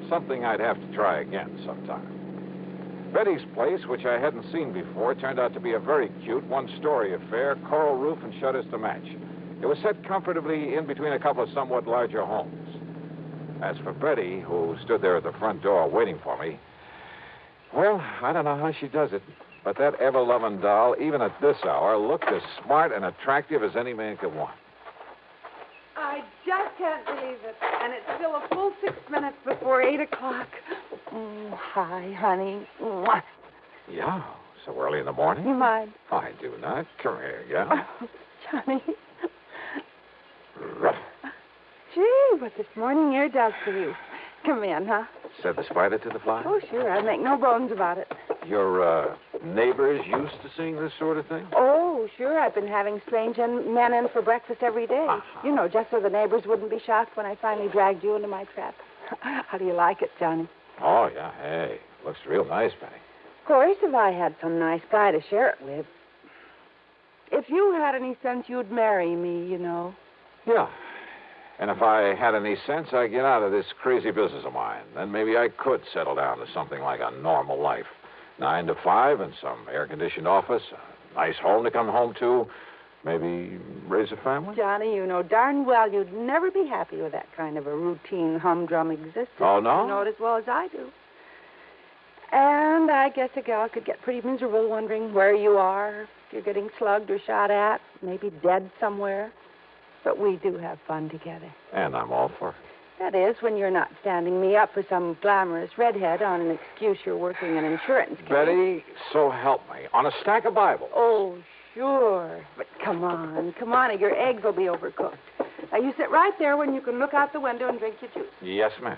Something I'd have to try again sometime. Betty's place, which I hadn't seen before, turned out to be a very cute one-story affair, coral roof and shutters to match. It was set comfortably in between a couple of somewhat larger homes. As for Betty, who stood there at the front door waiting for me, well, I don't know how she does it, but that ever-loving doll, even at this hour, looked as smart and attractive as any man could want. I just can't believe it. And it's still a full 6 minutes before 8 o'clock. Hi, honey. Mwah. Yeah, so early in the morning? You mind? I do not. Come here, yeah. Oh, Johnny. Gee, what this morning air does for you. Come in, huh? Said the spider to the fly? Oh, sure. I make no bones about it. Your neighbors used to seeing this sort of thing? Oh, sure. I've been having strange men in for breakfast every day. Uh-huh. You know, just so the neighbors wouldn't be shocked when I finally dragged you into my trap. How do you like it, Johnny? Oh, yeah. Hey, looks real nice, Betty. Of course, if I had some nice guy to share it with. If you had any sense, you'd marry me, you know. Yeah. And if I had any sense, I'd get out of this crazy business of mine. Then maybe I could settle down to something like a normal life. 9 to 5 in some air-conditioned office, a nice home to come home to, maybe raise a family. Johnny, you know darn well you'd never be happy with that kind of a routine, humdrum existence. Oh, no? You know it as well as I do. And I guess a gal could get pretty miserable wondering where you are, if you're getting slugged or shot at, maybe dead somewhere. But we do have fun together. And I'm all for it. That is, when you're not standing me up for some glamorous redhead on an excuse you're working an insurance case. Betty, so help me. On a stack of Bibles. Oh, sure. But come on, or your eggs will be overcooked. Now, you sit right there when you can look out the window and drink your juice. Yes, ma'am.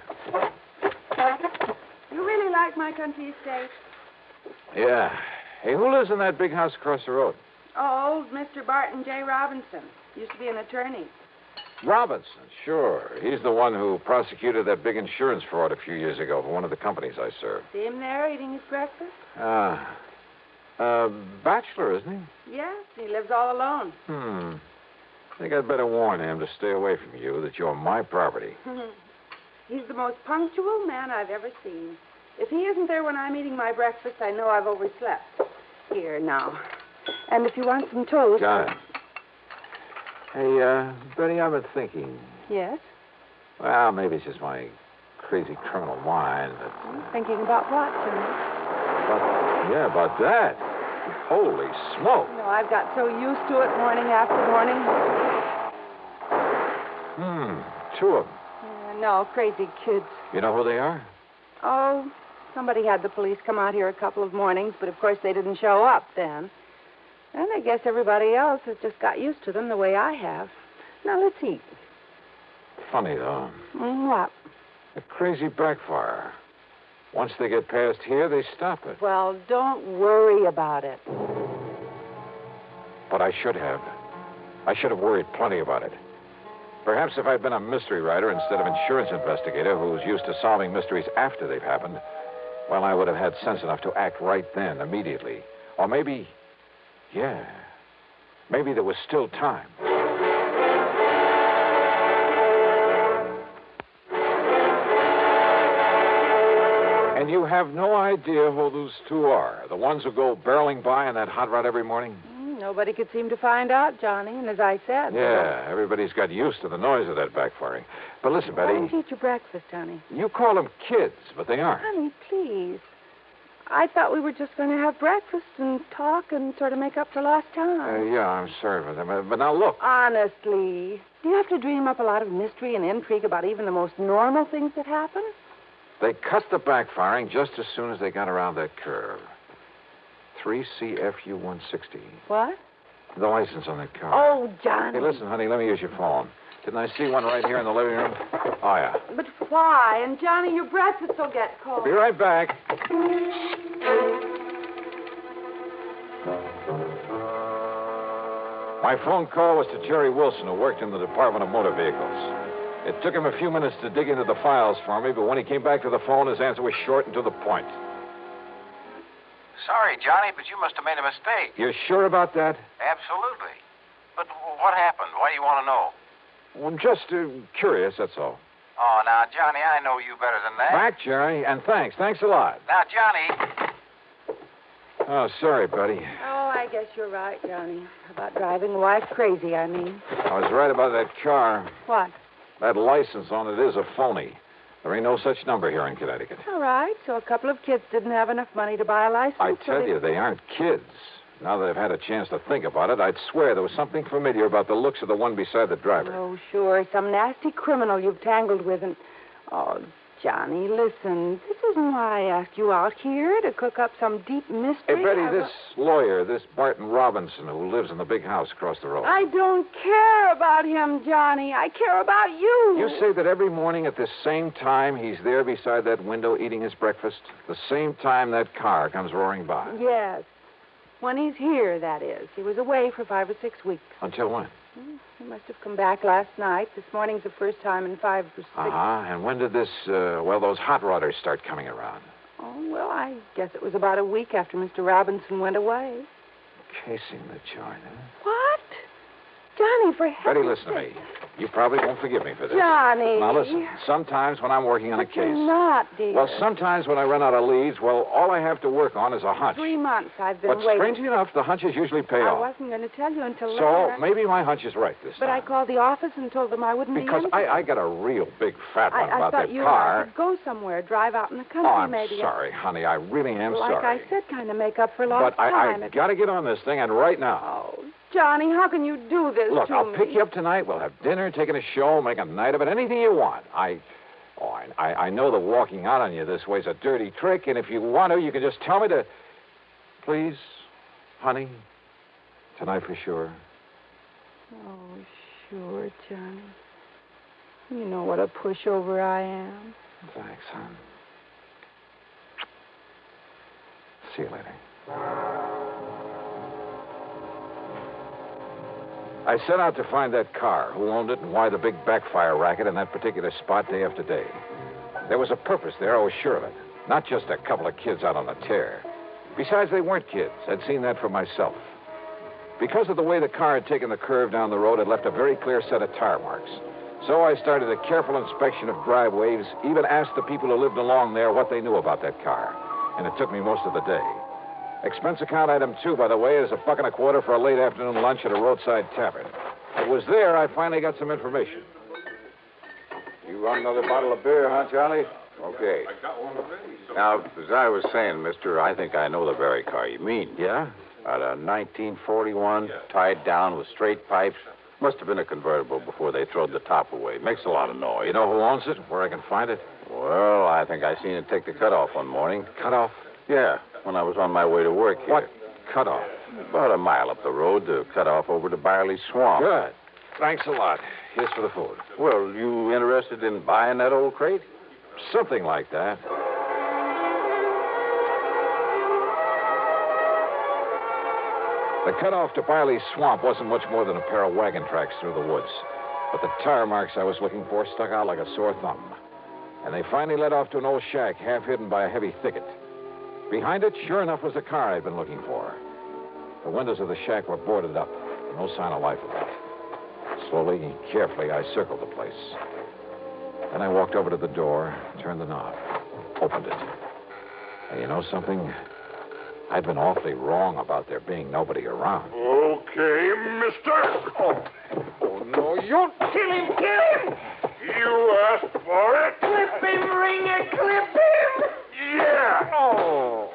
You really like my country estate? Yeah. Hey, who lives in that big house across the road? Oh, old Mr. Barton J. Robinson. Used to be an attorney. Robinson, sure. He's the one who prosecuted that big insurance fraud a few years ago for one of the companies I served. See him there eating his breakfast? Bachelor, isn't he? Yes, he lives all alone. I think I'd better warn him to stay away from you, that you're my property. He's the most punctual man I've ever seen. If he isn't there when I'm eating my breakfast, I know I've overslept. Here, now. And if you want some toast... Got it. Hey, Betty, I've been thinking. Yes? Well, maybe it's just my crazy criminal mind, but... Thinking about what, Jimmy? About that. Holy smoke. No, I've got so used to it morning after morning. 2 of them. No, crazy kids. You know who they are? Oh, somebody had the police come out here a couple of mornings, but of course they didn't show up then. And I guess everybody else has just got used to them the way I have. Now, let's eat. Funny, though. What? A crazy backfire. Once they get past here, they stop it. Well, don't worry about it. But I should have. I should have worried plenty about it. Perhaps if I'd been a mystery writer instead of insurance investigator who's used to solving mysteries after they've happened, well, I would have had sense enough to act right then, immediately. Or maybe, maybe there was still time. And you have no idea who those two are, the ones who go barreling by in that hot rod every morning? Nobody could seem to find out, Johnny, and as I said... Yeah, everybody's got used to the noise of that backfiring. But listen, Betty... Why don't you eat your breakfast, honey? You call them kids, but they aren't. Honey, please. I thought we were just going to have breakfast and talk and sort of make up for lost time. Yeah, I'm sorry for them. But now look... Honestly, do you have to dream up a lot of mystery and intrigue about even the most normal things that happen? They cut the backfiring just as soon as they got around that curve. 3CFU 160. What? The license on that car. Oh, Johnny. Hey, listen, honey, let me use your phone. Didn't I see one right here in the living room? Oh, yeah. But why? And, Johnny, your breakfast will get cold. Be right back. My phone call was to Jerry Wilson, who worked in the Department of Motor Vehicles. It took him a few minutes to dig into the files for me, but when he came back to the phone, his answer was short and to the point. Sorry, Johnny, but you must have made a mistake. You're sure about that? Absolutely. But what happened? Why do you want to know? Well, just curious, that's all. Oh, now, Johnny, I know you better than that. Back, Jerry, and thanks. Thanks a lot. Now, Johnny... Oh, sorry, buddy. Oh, I guess you're right, Johnny. About driving a wife crazy, I mean. I was right about that car. What? That license on it is a phony. There ain't no such number here in Connecticut. All right, so a couple of kids didn't have enough money to buy a license. I tell you, they aren't kids. Now that I've had a chance to think about it, I'd swear there was something familiar about the looks of the one beside the driver. Oh, sure. Some nasty criminal you've tangled with and... Oh, Johnny, listen. This isn't why I asked you out here, to cook up some deep mystery. Hey, Betty, this lawyer, this Barton Robinson, who lives in the big house across the road. I don't care about him, Johnny. I care about you. You say that every morning at this same time he's there beside that window eating his breakfast? The same time that car comes roaring by? Yes. When he's here, that is. He was away for 5 or 6 weeks. Until when? He must have come back last night. This morning's the first time in 5 or 6. And when did those hot rodders start coming around? Oh, well, I guess it was about a week after Mr. Robinson went away. Casing the joint, huh? What? Johnny, for heaven's Betty, listen to me. You probably won't forgive me for this. Johnny. Now, listen. Sometimes when I'm working on a case... Not, dear. Well, sometimes when I run out of leads, all I have to work on is a hunch. 3 months I've been But waiting. strangely enough, the hunches usually pay off. I wasn't going to tell you until So later. maybe my hunch is right this But time. I called the office and told them I wouldn't Because be in. I got a real big fat one I about thought that you car. and I could go somewhere, drive out in the country, Oh, I'm maybe. sorry, honey. I really am Like sorry. I said, kind of make up for lost But time. I got to get on this thing, and right now. Oh, Johnny, how can you do this Look, to I'll me? pick you up tonight. We'll have dinner, taking a show, make a night of it, anything you want. I know that walking out on you this way's a dirty trick, and if you want to, you can just tell me to... Please, honey, tonight for sure. Oh, sure, Johnny. You know what a pushover I am. Thanks, hon. See you later. I set out to find that car, who owned it, and why the big backfire racket in that particular spot day after day. There was a purpose there, I was sure of it. Not just a couple of kids out on a tear. Besides, they weren't kids. I'd seen that for myself. Because of the way the car had taken the curve down the road, it left a very clear set of tire marks. So I started a careful inspection of driveways, even asked the people who lived along there what they knew about that car. And it took me most of the day. Expense account item 2, by the way, is $1.25 for a late afternoon lunch at a roadside tavern. It was there I finally got some information. You want another bottle of beer, huh, Charlie? Okay. I got one already. Now, as I was saying, mister, I think I know the very car you mean. Yeah? At a 1941, tied down with straight pipes. Must have been a convertible before they throwed the top away. Makes a lot of noise. You know who owns it? Where I can find it? Well, I think I seen it take the cutoff one morning. Cutoff? Yeah, when I was on my way to work here. What cutoff? About a mile up the road to cut off over to Barley Swamp. Good. Thanks a lot. Here's for the food. Well, you interested in buying that old crate? Something like that. The cutoff to Barley Swamp wasn't much more than a pair of wagon tracks through the woods. But the tire marks I was looking for stuck out like a sore thumb. And they finally led off to an old shack half hidden by a heavy thicket. Behind it, sure enough, was the car I'd been looking for. The windows of the shack were boarded up. No sign of life about. Slowly and carefully, I circled the place. Then I walked over to the door, turned the knob, opened it. And you know something? I'd been awfully wrong about there being nobody around. Okay, mister. Oh, no, you... Kill him, kill him! You asked for it. Clip him, Ringer, clip him! Yeah! Oh.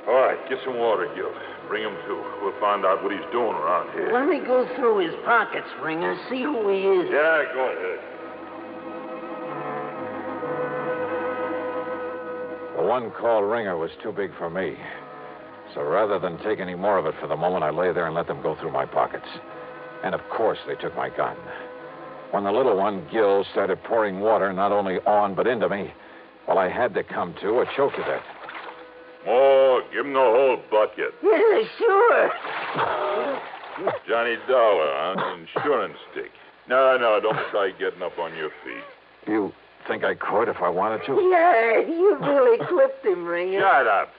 All right, get some water, Gil. Bring him to. We'll find out what he's doing around here. Let me go through his pockets, Ringer, see who he is. Yeah, go ahead. The one called Ringer was too big for me. So rather than take any more of it for the moment, I lay there and let them go through my pockets. And of course, they took my gun. When the little one, Gil, started pouring water not only on but into me, well, I had to come to or choke to death. Oh, give him the whole bucket. Yeah, sure. Johnny Dollar, huh? Insurance stick. No, don't try getting up on your feet. You think I could if I wanted to? Yeah, you really clipped him, Ringer. Shut up.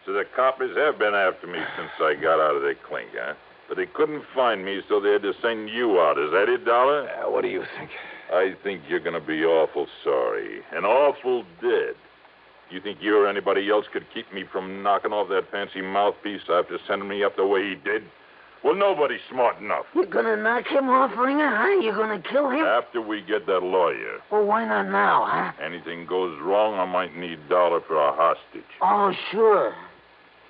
So the coppers have been after me since I got out of their clink, huh? But they couldn't find me, so they had to send you out. Is that it, Dollar? What do you think? I think you're going to be awful sorry. And awful dead. You think you or anybody else could keep me from knocking off that fancy mouthpiece after sending me up the way he did? Well, nobody's smart enough. You're gonna knock him off, Ringer, huh? You're gonna kill him? After we get that lawyer. Well, why not now, huh? Anything goes wrong, I might need Dollar for a hostage. Oh, sure.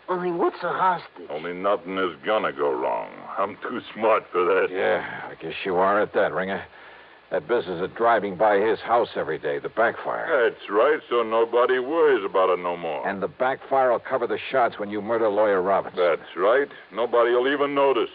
Only what's a hostage? Only nothing is gonna go wrong. I'm too smart for that. Yeah, I guess you are at that, Ringer. That business of driving by his house every day, the backfire. That's right, so nobody worries about it no more. And the backfire will cover the shots when you murder Lawyer Roberts. That's right. Nobody will even notice.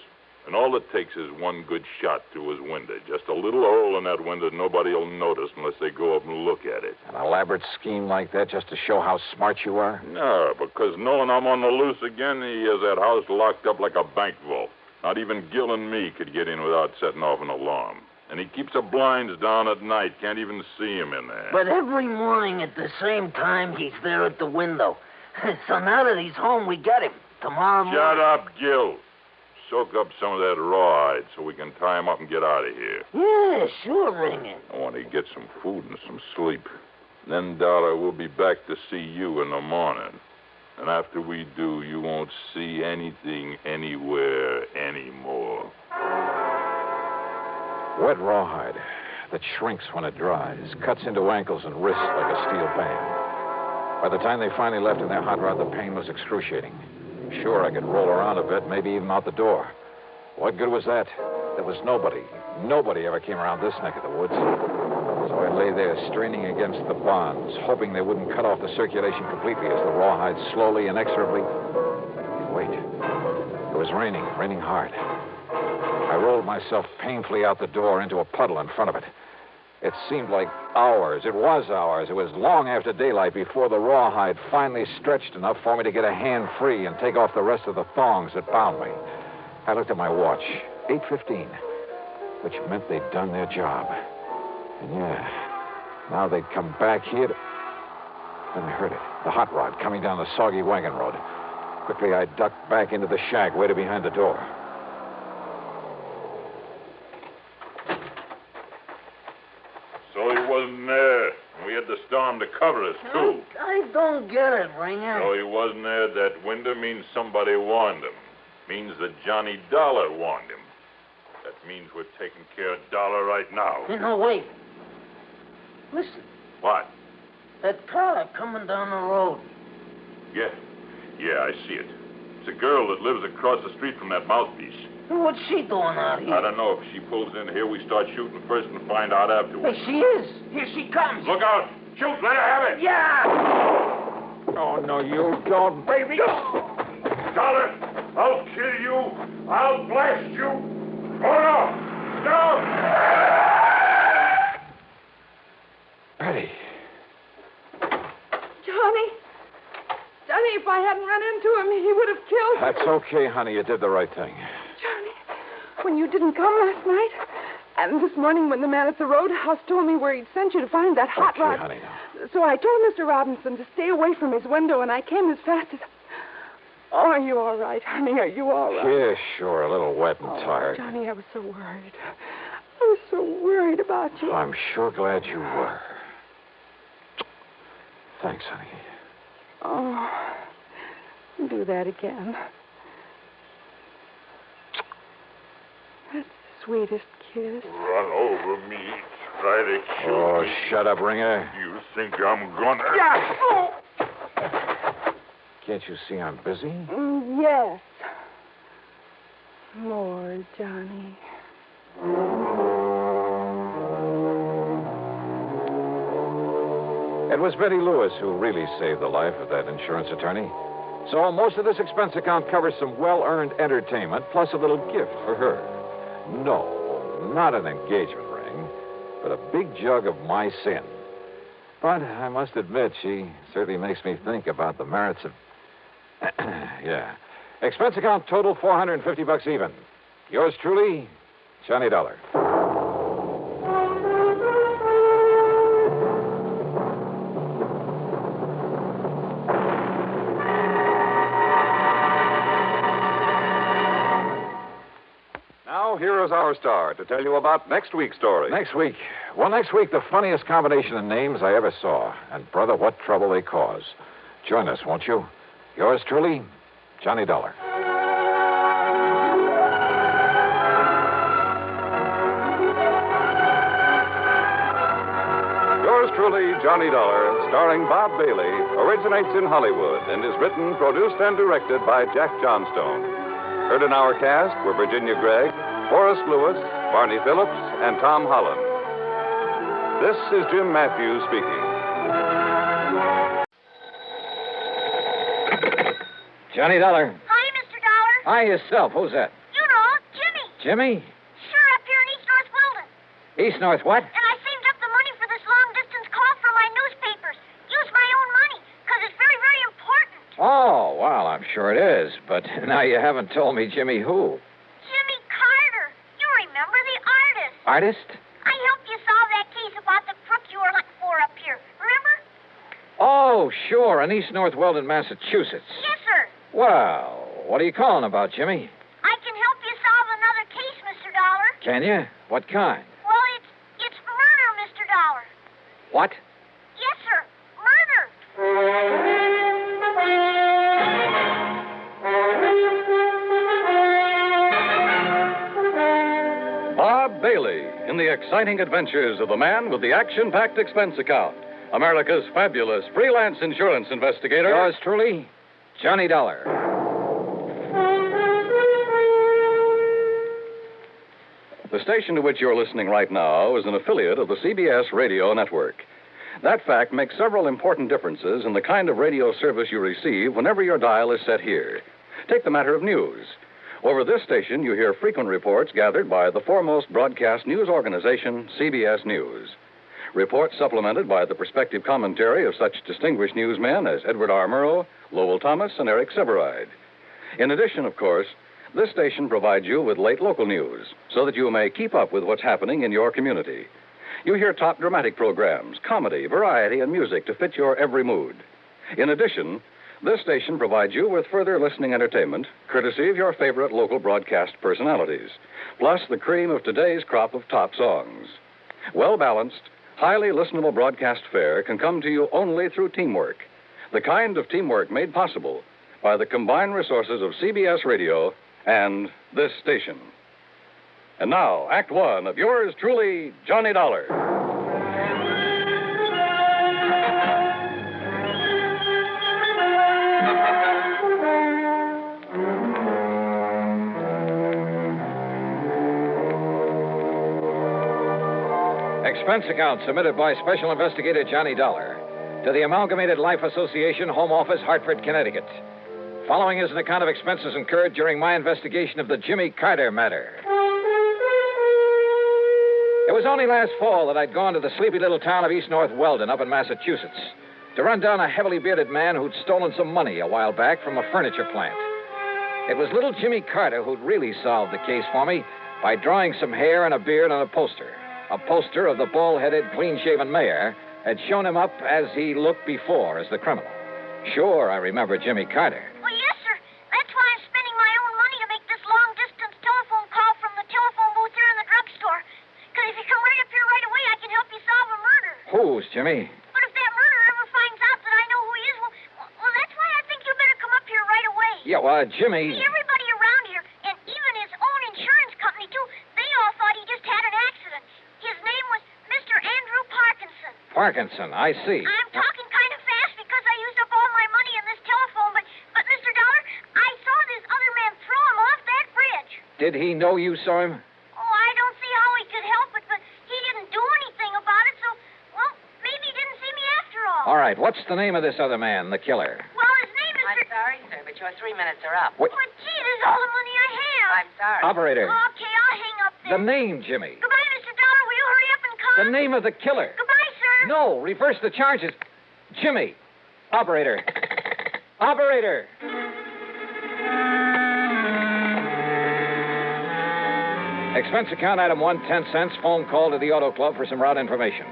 And all it takes is one good shot through his window. Just a little hole in that window nobody will notice unless they go up and look at it. An elaborate scheme like that just to show how smart you are? No, because knowing I'm on the loose again, he has that house locked up like a bank vault. Not even Gil and me could get in without setting off an alarm. And he keeps the blinds down at night. Can't even see him in there. But every morning at the same time, he's there at the window. So now that he's home, we get him. Tomorrow morning... Shut up, Gil. Soak up some of that rawhide so we can tie him up and get out of here. Yeah, sure, Ringer. I want to get some food and some sleep. Then, Dollar, we'll be back to see you in the morning. And after we do, you won't see anything anywhere anymore. Wet rawhide that shrinks when it dries, cuts into ankles and wrists like a steel band. By the time they finally left in their hot rod, the pain was excruciating. Sure, I could roll around a bit, maybe even out the door. What good was that? There was nobody. Nobody ever came around this neck of the woods. So I lay there, straining against the bonds, hoping they wouldn't cut off the circulation completely as the rawhide slowly, inexorably... Wait. It was raining hard. I rolled myself painfully out the door into a puddle in front of it. It seemed like hours. It was hours. It was long after daylight before the rawhide finally stretched enough for me to get a hand free and take off the rest of the thongs that bound me. I looked at my watch. 8:15, which meant they'd done their job. And yeah, now they'd come back here to... Then I heard it. The hot rod coming down the soggy wagon road. Quickly, I ducked back into the shack, waited behind the door. So he wasn't there. We had the storm to cover us, too. I don't get it, Ringer. So he wasn't there at that window means somebody warned him. Means that Johnny Dollar warned him. That means we're taking care of Dollar right now. No, wait. Listen. What? That car coming down the road. Yeah. Yeah, I see it. It's a girl that lives across the street from that mouthpiece. What's she doing out here? I don't know. If she pulls in here, we start shooting first and find out afterwards. Hey, she is. Here she comes. Look out! Shoot! Let her have it! Yeah! Oh, no, you don't, baby. Dollar, I'll kill you. I'll blast you. Oh, no! No! Betty. Johnny, if I hadn't run into him, he would have killed me. That's okay, honey. You did the right thing. Johnny, when you didn't come last night, and this morning when the man at the roadhouse told me where he'd sent you to find that hot rod. Honey, now. So I told Mr. Robinson to stay away from his window, and I came as fast as... Oh, are you all right, honey? Are you all right? Yeah, sure. A little wet and tired. Johnny, I was so worried. I was so worried about you. I'm sure glad you were. Thanks, honey. Oh, do that again. That's the sweetest kiss. Run over me. Try to kill me. Oh, shut up, Ringer. You think I'm gonna... Yeah. Oh. Can't you see I'm busy? Yes. More, Johnny. It was Betty Lewis who really saved the life of that insurance attorney. So most of this expense account covers some well-earned entertainment, plus a little gift for her. No, not an engagement ring, but a big jug of my sin. But I must admit, she certainly makes me think about the merits of... yeah. Expense account total $450 even. Yours truly, Johnny Dollar. Now, here is our star to tell you about next week's story. Next week? Well, next week, the funniest combination of names I ever saw. And, brother, what trouble they cause. Join us, won't you? Yours truly, Johnny Dollar. Yours truly, Johnny Dollar, starring Bob Bailey, originates in Hollywood and is written, produced, and directed by Jack Johnstone. Heard in our cast were Virginia Gregg, Forrest Lewis, Barney Phillips, and Tom Holland. This is Jim Matthews speaking. Johnny Dollar. Hi, Mr. Dollar. Hi, yourself. Who's that? You know, Jimmy. Jimmy? Sure, up here in East North Weldon. East North what? And I saved up the money for this long-distance call from my newspapers. Use my own money, because it's very, very important. Oh, well, I'm sure it is. But now you haven't told me Jimmy who. Jimmy Carter. You remember the artist. Artist? I helped you solve that case about the crook you were looking for up here. Remember? Oh, sure, in East North Weldon, Massachusetts. Yes, sir. Well, what are you calling about, Jimmy? I can help you solve another case, Mr. Dollar. Can you? What kind? Well, it's murder, Mr. Dollar. What? Yes, sir. Murder. Bob Bailey in the exciting adventures of the man with the action-packed expense account. America's fabulous freelance insurance investigator. Yours truly, Johnny Dollar. The station to which you're listening right now is an affiliate of the CBS radio network. That fact makes several important differences in the kind of radio service you receive whenever your dial is set here. Take the matter of news. Over this station, you hear frequent reports gathered by the foremost broadcast news organization, CBS News. Reports supplemented by the perspective commentary of such distinguished newsmen as Edward R. Murrow, Lowell Thomas, and Eric Severide. In addition, of course, this station provides you with late local news so that you may keep up with what's happening in your community. You hear top dramatic programs, comedy, variety, and music to fit your every mood. In addition, this station provides you with further listening entertainment, courtesy of your favorite local broadcast personalities, plus the cream of today's crop of top songs. Well-balanced, highly listenable broadcast fare can come to you only through teamwork, the kind of teamwork made possible by the combined resources of CBS Radio and this station. And now, Act One of yours truly, Johnny Dollar. Expense account submitted by Special Investigator Johnny Dollar to the Amalgamated Life Association, Home Office, Hartford, Connecticut. Following is an account of expenses incurred during my investigation of the Jimmy Carter matter. It was only last fall that I'd gone to the sleepy little town of East North Weldon up in Massachusetts to run down a heavily bearded man who'd stolen some money a while back from a furniture plant. It was little Jimmy Carter who'd really solved the case for me by drawing some hair and a beard on a poster. A poster of the bald-headed, clean-shaven mayor had shown him up as he looked before as the criminal. Sure, I remember Jimmy Carter. Well, yes, sir. That's why I'm spending my own money to make this long-distance telephone call from the telephone booth here in the drugstore. Because if you come right up here right away, I can help you solve a murder. Whose, Jimmy? But if that murderer ever finds out that I know who he is, well, that's why I think you better come up here right away. Yeah, well, Jimmy... See, everybody around here, and even his own insurance company, too, they all thought he just had an accident. His name was Mr. Andrew Parkinson. Parkinson, I see. I'm talking kind of fast because I used up all my money in this telephone, but Mr. Dollar, I saw this other man throw him off that bridge. Did he know you saw him? Oh, I don't see how he could help it, but he didn't do anything about it, so, well, maybe he didn't see me after all. All right, what's the name of this other man, the killer? Well, his name is... I'm sorry, sir, but your 3 minutes are up. What? But, gee, there's all the money I have. I'm sorry. Operator. Okay, I'll hang up then. The name, Jimmy. Goodbye, Mr. Dollar. Will you hurry up and come? The name of the killer. Goodbye, sir. No, reverse the charges. Jimmy. Operator. Operator. Expense account item 1, 10 cents. Phone call to the Auto Club for some route information.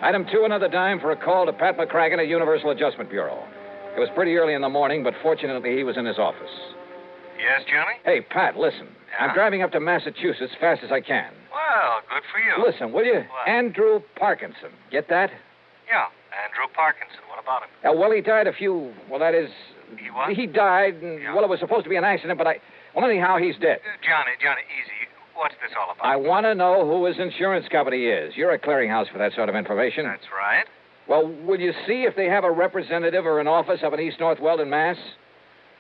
Item 2, another dime for a call to Pat McCracken at Universal Adjustment Bureau. It was pretty early in the morning, but fortunately he was in his office. Yes, Johnny? Hey, Pat, listen. I'm driving up to Massachusetts fast as I can. Well, good for you. Listen, will you? What? Andrew Parkinson. Get that? Yeah, Andrew Parkinson. What about him? Well, he died that is... He what? He died, and, well, it was supposed to be an accident, but well, anyhow, he's dead. Johnny, easy. What's this all about? I want to know who his insurance company is. You're a clearinghouse for that sort of information. That's right. Well, will you see if they have a representative or an office up in East North Weldon, Mass?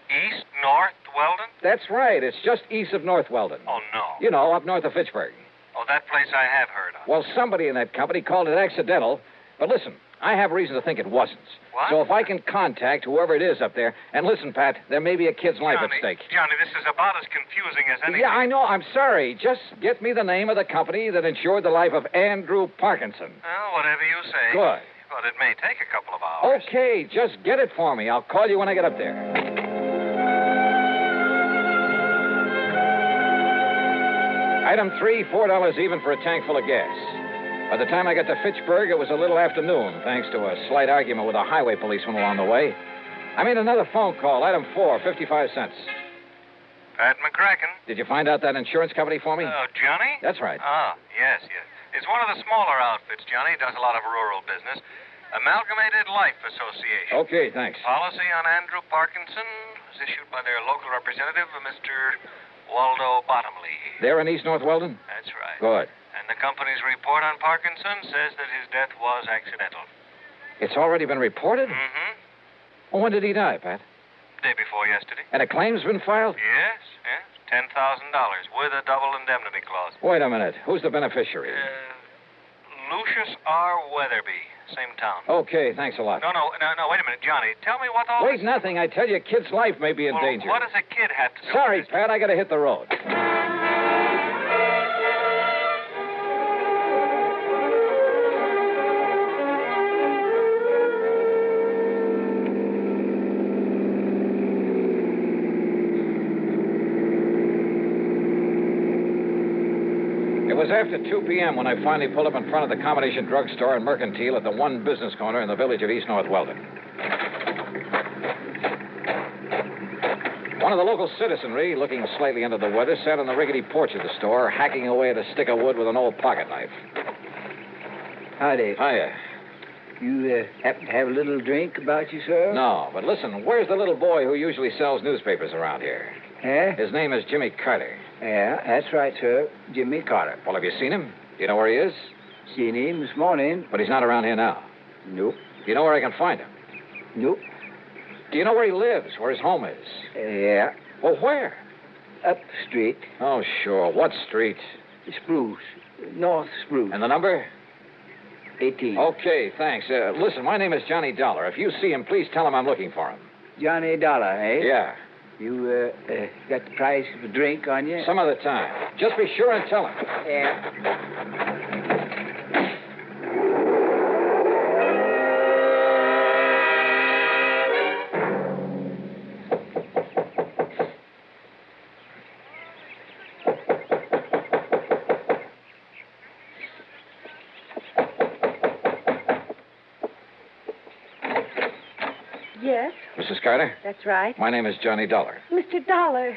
East North Weldon? That's right. It's just east of North Weldon. Oh, no. You know, up north of Fitchburg. Oh, that place I have heard of. Well, somebody in that company called it accidental. But listen, I have reason to think it wasn't. What? So if I can contact whoever it is up there, and listen, Pat, there may be a kid's life at stake. Johnny, this is about as confusing as anything. Yeah, I know. I'm sorry. Just get me the name of the company that insured the life of Andrew Parkinson. Well, whatever you say. Good. But it may take a couple of hours. Okay, just get it for me. I'll call you when I get up there. Item 3, $4 even for a tank full of gas. By the time I got to Fitchburg, it was a little afternoon, thanks to a slight argument with a highway policeman along the way. I made another phone call. Item 4, 55 cents. Pat McCracken. Did you find out that insurance company for me? Oh, Johnny? That's right. Ah, yes. It's one of the smaller outfits, Johnny. Does a lot of rural business. Amalgamated Life Association. Okay, thanks. Policy on Andrew Parkinson was issued by their local representative, Mr. Waldo Bottomley. They're in East North Weldon? That's right. Good. And the company's report on Parkinson says that his death was accidental. It's already been reported? Mm-hmm. Well, when did he die, Pat? Day before yesterday. And a claim's been filed? Yes. $10,000 with a double indemnity clause. Wait a minute. Who's the beneficiary? Lucius R. Weatherby, same town. Okay, thanks a lot. No, wait a minute, Johnny. Tell me what all Wait, nothing. I tell you, a kid's life may be in danger. What does a kid have to do? Sorry, Pat, I gotta hit the road. It was after 2 p.m. when I finally pulled up in front of the combination drugstore and mercantile at the one business corner in the village of East North Weldon. One of the local citizenry, looking slightly under the weather, sat on the rickety porch of the store, hacking away at a stick of wood with an old pocket knife. Howdy. Hiya. You happen to have a little drink about you, sir? No, but listen, where's the little boy who usually sells newspapers around here? His name is Jimmy Carter. Yeah, that's right, sir. Jimmy Carter. Well, have you seen him? Do you know where he is? Seen him this morning. But he's not around here now. Nope. Do you know where I can find him? Nope. Do you know where he lives, where his home is? Yeah. Well, where? Up the street. Oh, sure. What street? Spruce. North Spruce. And the number? 18. Okay, thanks. Listen, my name is Johnny Dollar. If you see him, please tell him I'm looking for him. Johnny Dollar, eh? Yeah. You got the price of a drink on you? Some other time. Just be sure and tell him. Yeah. Yes, Mrs. Carter, that's right. my name is Johnny Dollar. Mr. Dollar,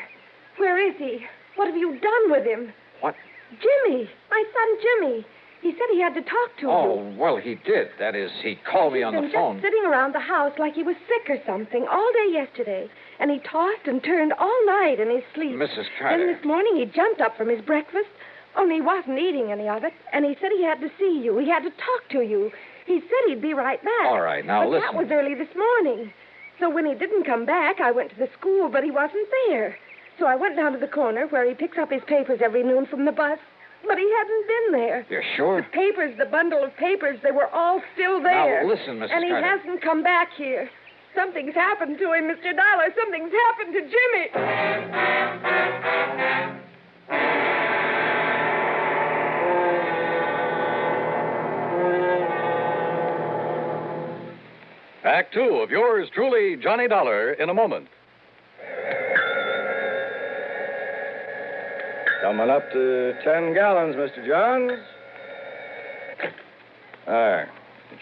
where is he? What have you done with him? What? Jimmy, my son Jimmy. He said he had to talk to you. Oh, well, he did. That is, he called me on the He's phone. just sitting around the house like he was sick or something all day yesterday. And he tossed and turned all night in his sleep. Mrs. Carter. Then this morning he jumped up from his breakfast, only he wasn't eating any of it. And he said he had to see you. He had to talk to you. He said he'd be right back. All right, now but listen. That was early this morning. So when he didn't come back, I went to the school, but he wasn't there. So I went down to the corner where he picks up his papers every noon from the bus. But he hadn't been there. You're sure? The papers, the bundle of papers, they were all still there. Now, listen, Mrs. And he Carter. hasn't come back here. Something's happened to him, Mr. Dollar. Something's happened to Jimmy. Act 2 of yours truly, Johnny Dollar, in a moment. Coming up to 10 gallons, Mr. Johns. There.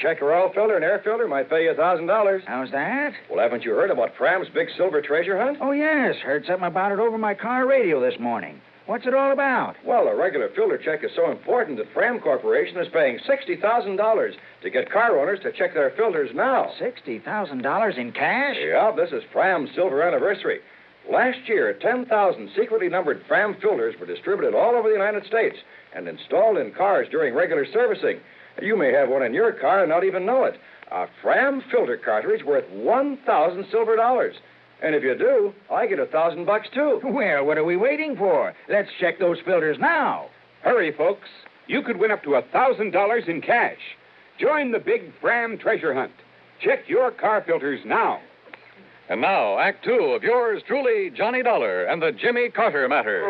Check your oil filter and air filter might pay you $1,000. How's that? Well, haven't you heard about Fram's big silver treasure hunt? Oh, yes. Heard something about it over my car radio this morning. What's it all about? Well, a regular filter check is so important that Fram Corporation is paying $60,000 to get car owners to check their filters now. $60,000 in cash? Yeah, this is Fram's silver anniversary. Last year, 10,000 secretly numbered Fram filters were distributed all over the United States and installed in cars during regular servicing. You may have one in your car and not even know it. A Fram filter cartridge worth 1,000 silver dollars. And if you do, I get $1,000 too. Well, what are we waiting for? Let's check those filters now. Hurry, folks. You could win up to $1,000 in cash. Join the big Fram treasure hunt. Check your car filters now. And now, Act 2 of yours truly, Johnny Dollar and the Jimmy Carter Matter.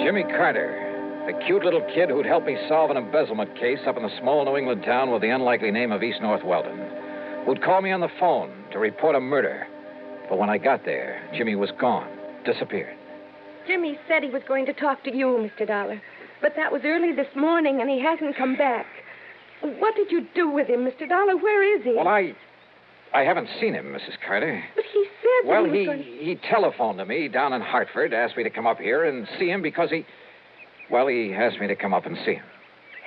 Jimmy Carter, the cute little kid who'd helped me solve an embezzlement case up in the small New England town with the unlikely name of East North Weldon, who'd call me on the phone to report a murder. But when I got there, Jimmy was gone, disappeared. Jimmy said he was going to talk to you, Mr. Dollar. But that was early this morning, and he hasn't come back. What did you do with him, Mr. Dollar? Where is he? Well, I haven't seen him, Mrs. Carter. But he said Well, that he he, was he telephoned to me down in Hartford, asked me to come up here and see him because he asked me to come up and see him.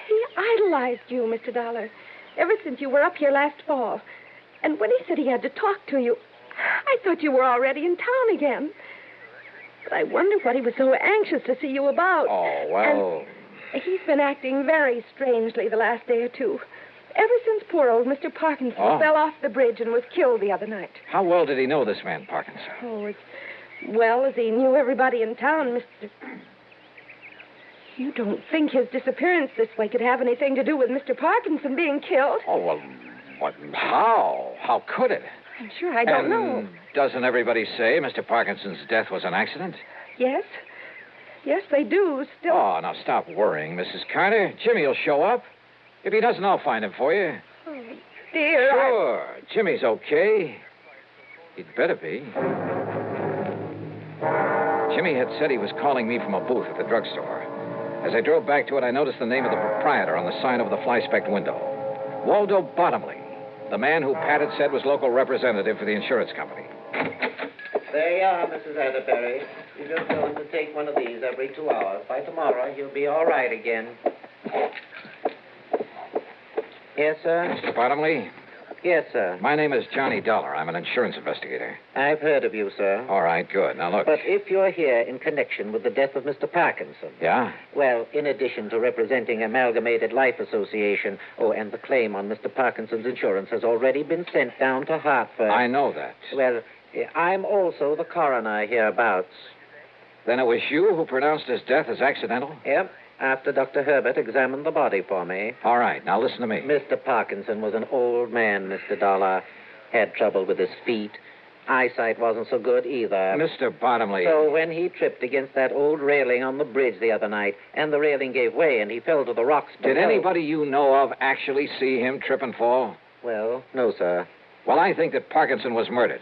He idolized you, Mr. Dollar, ever since you were up here last fall. And when he said he had to talk to you, I thought you were already in town again. But I wonder what he was so anxious to see you about. Oh, well... And he's been acting very strangely the last day or two. Ever since poor old Mr. Parkinson fell off the bridge and was killed the other night. How well did he know this man, Parkinson? Oh, as well as he knew everybody in town, Mr. You don't think his disappearance this way could have anything to do with Mr. Parkinson being killed? Oh, well, what? How? How could it? I'm sure I don't know. Doesn't everybody say Mr. Parkinson's death was an accident? Yes. Yes, they do. Still. Oh, now stop worrying, Mrs. Carter. Jimmy will show up. If he doesn't, I'll find him for you. Oh, dear. Sure. Jimmy's okay. He'd better be. Jimmy had said he was calling me from a booth at the drugstore. As I drove back to it, I noticed the name of the proprietor on the sign over the fly-specked window. Waldo Bottomley, the man who Pat had said was local representative for the insurance company. There you are, Mrs. Atterbury. You just tell him to take one of these every 2 hours. By tomorrow, he'll be all right again. Yes, sir? Mr. Bottomley? Yes, sir. My name is Johnny Dollar. I'm an insurance investigator. I've heard of you, sir. All right, good. Now, look. But if you're here in connection with the death of Mr. Parkinson... Yeah? Well, in addition to representing Amalgamated Life Association, and the claim on Mr. Parkinson's insurance has already been sent down to Hartford. I know that. Well, I'm also the coroner hereabouts. Then it was you who pronounced his death as accidental? Yep, after Dr. Herbert examined the body for me. All right, now listen to me. Mr. Parkinson was an old man, Mr. Dollar. Had trouble with his feet. Eyesight wasn't so good either. Mr. Bottomley. So when he tripped against that old railing on the bridge the other night, and the railing gave way and he fell to the rocks below... Did anybody you know of actually see him trip and fall? Well, no, sir. Well, I think that Parkinson was murdered.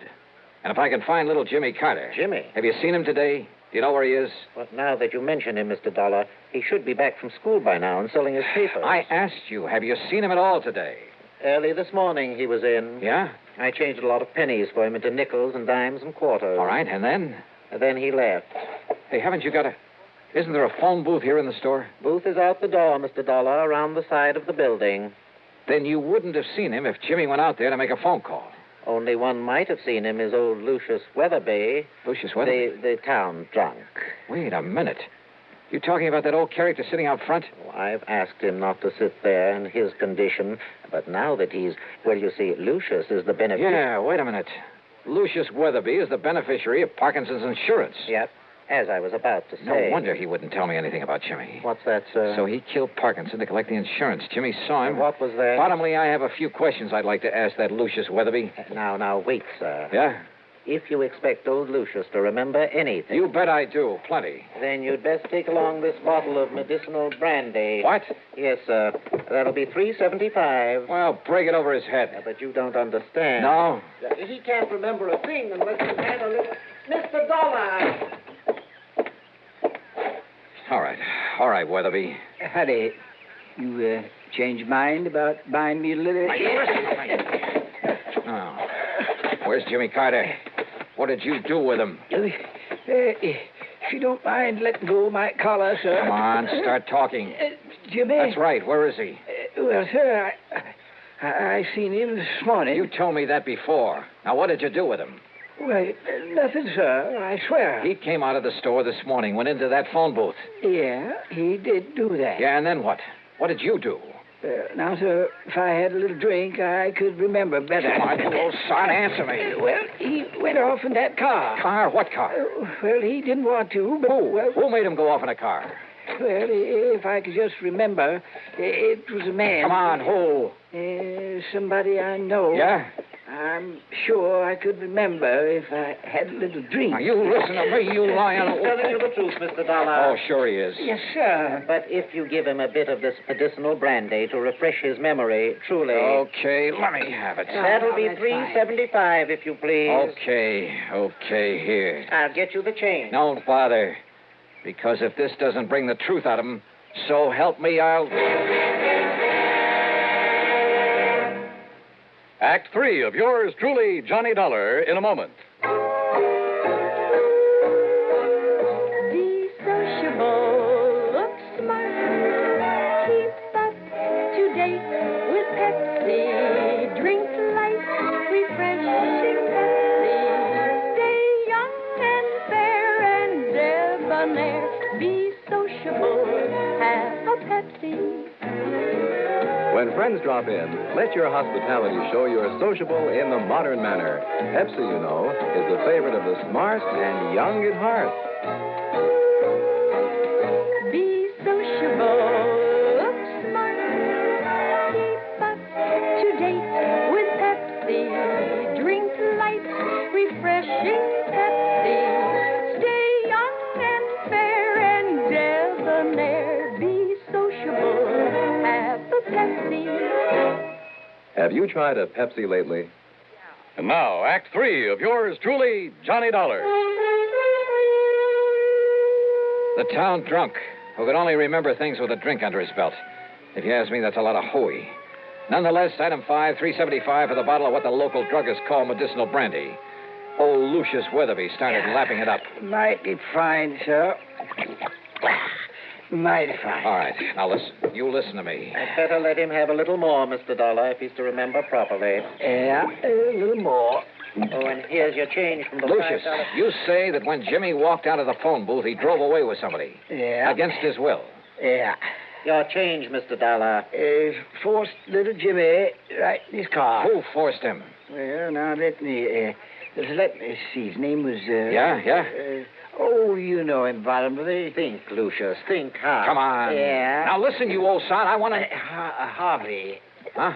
And if I can find little Jimmy Carter... Jimmy? Have you seen him today? Do you know where he is? Well, now that you mention him, Mr. Dollar, he should be back from school by now and selling his papers. I asked you, have you seen him at all today? Early this morning he was in. Yeah? I changed a lot of pennies for him into nickels and dimes and quarters. All right, and then? And then he left. Hey, haven't you got a... Isn't there a phone booth here in the store? Booth is out the door, Mr. Dollar, around the side of the building. Then you wouldn't have seen him if Jimmy went out there to make a phone call. Only one might have seen him is old Lucius Weatherby. Lucius Weatherby? The town drunk. Wait a minute. You talking about that old character sitting out front? Well, I've asked him not to sit there in his condition, but now that he's... Well, you see, Lucius is the beneficiary... Yeah, wait a minute. Lucius Weatherby is the beneficiary of Parkinson's insurance. Yep, as I was about to say. No wonder he wouldn't tell me anything about Jimmy. What's that, sir? So he killed Parkinson to collect the insurance. Jimmy saw him. What was that? Bottomley, I have a few questions I'd like to ask that Lucius Weatherby. Now, wait, sir. Yeah? If you expect old Lucius to remember anything... You bet I do. Plenty. Then you'd best take along this bottle of medicinal brandy. What? Yes, sir. That'll be $3.75. Well, break it over his head. But you don't understand. No? He can't remember a thing unless he's had a little... Mr. Dollar! All right, Weatherby. Howdy. You changed your mind about buying me a little... Oh. Where's Jimmy Carter? What did you do with him? If you don't mind letting go of my collar, sir. Come on, start talking. Jimmy? That's right. Where is he? Well, sir, I seen him this morning. You told me that before. Now, what did you do with him? Well, nothing, sir. I swear. He came out of the store this morning, went into that phone booth. Yeah, he did do that. Yeah, and then what? What did you do? Now, sir, if I had a little drink, I could remember better. Come on, you old son, answer me. Well, he went off in that car. Car? What car? Well, he didn't want to, but... Who? Well, who made him go off in a car? Well, if I could just remember, it was a man. Come on, who? Somebody I know. Yeah? I'm sure I could remember if I had a little drink. Now, you listen to me, you lion. He's telling you the truth, Mr. Dollar. Oh, sure he is. Yes, sir. But if you give him a bit of this medicinal brandy to refresh his memory, truly... Okay, let me have it. That'll be $3.75, if you please. Okay, here. I'll get you the change. Don't bother. Because if this doesn't bring the truth out of him, so help me, I'll... Act 3 of yours truly, Johnny Dollar, in a moment. Be sociable, look smart, keep up to date with Pepsi. Drink light, refreshing Pepsi. Stay young and fair and debonair. Be sociable, have a Pepsi. When friends drop in, let your hospitality show you're sociable in the modern manner. Pepsi, you know, is the favorite of the smart and young at heart. Be sociable, look smart, keep up to date with Pepsi. Drink light, refreshing Pepsi. Stay young and fair and debonair. Be sociable, have a Pepsi. Have you tried a Pepsi lately? And now, Act 3 of yours truly, Johnny Dollar. The town drunk, who could only remember things with a drink under his belt. If you ask me, that's a lot of hooey. Nonetheless, item 5, $3.75 for the bottle of what the local druggists call medicinal brandy. Old Lucius Weatherby started lapping it up. Mighty fine, sir. Mighty fine. All right, now listen. You listen to me. I'd better let him have a little more, Mr. Dollar, if he's to remember properly. Yeah, a little more. Oh, and here's your change from the Lucius, $5. you say that when Jimmy walked out of the phone booth, he drove away with somebody. Yeah. Against his will. Yeah. Your change, Mr. Dollar. Forced little Jimmy right in his car. Who forced him? Well, now let me... Let me see. His name was, Yeah? Oh, you know him, Bottomley. Think, Lucius. Think hard. Come on. Yeah. Now, listen, you old sod. I want to... Harvey. Huh?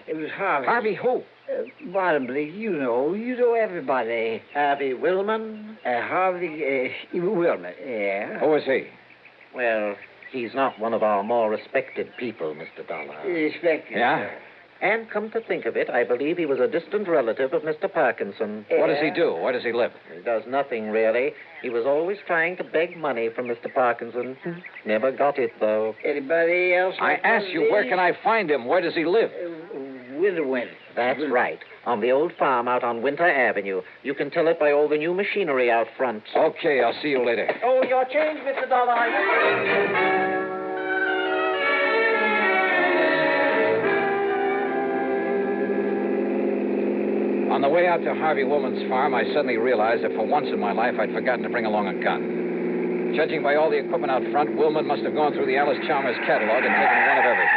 It was Harvey. Harvey who? Bottomley, you know everybody. Harvey Willman? Harvey, Willman, yeah. Who is he? Well, he's not one of our more respected people, Mr. Dollar. Respected. Yeah? And come to think of it, I believe he was a distant relative of Mr. Parkinson. What does he do? Where does he live? He does nothing, really. He was always trying to beg money from Mr. Parkinson. Never got it, though. Anybody else? I asked you, where can I find him? Where does he live? Winter. That's right. On the old farm out on Winter Avenue. You can tell it by all the new machinery out front. Okay, I'll see you later. Oh, your change, Mr. Dollar. On the way out to Harvey Woolman's farm, I suddenly realized that for once in my life, I'd forgotten to bring along a gun. Judging by all the equipment out front, Woolman must have gone through the Alice Chalmers catalog and taken one of everything.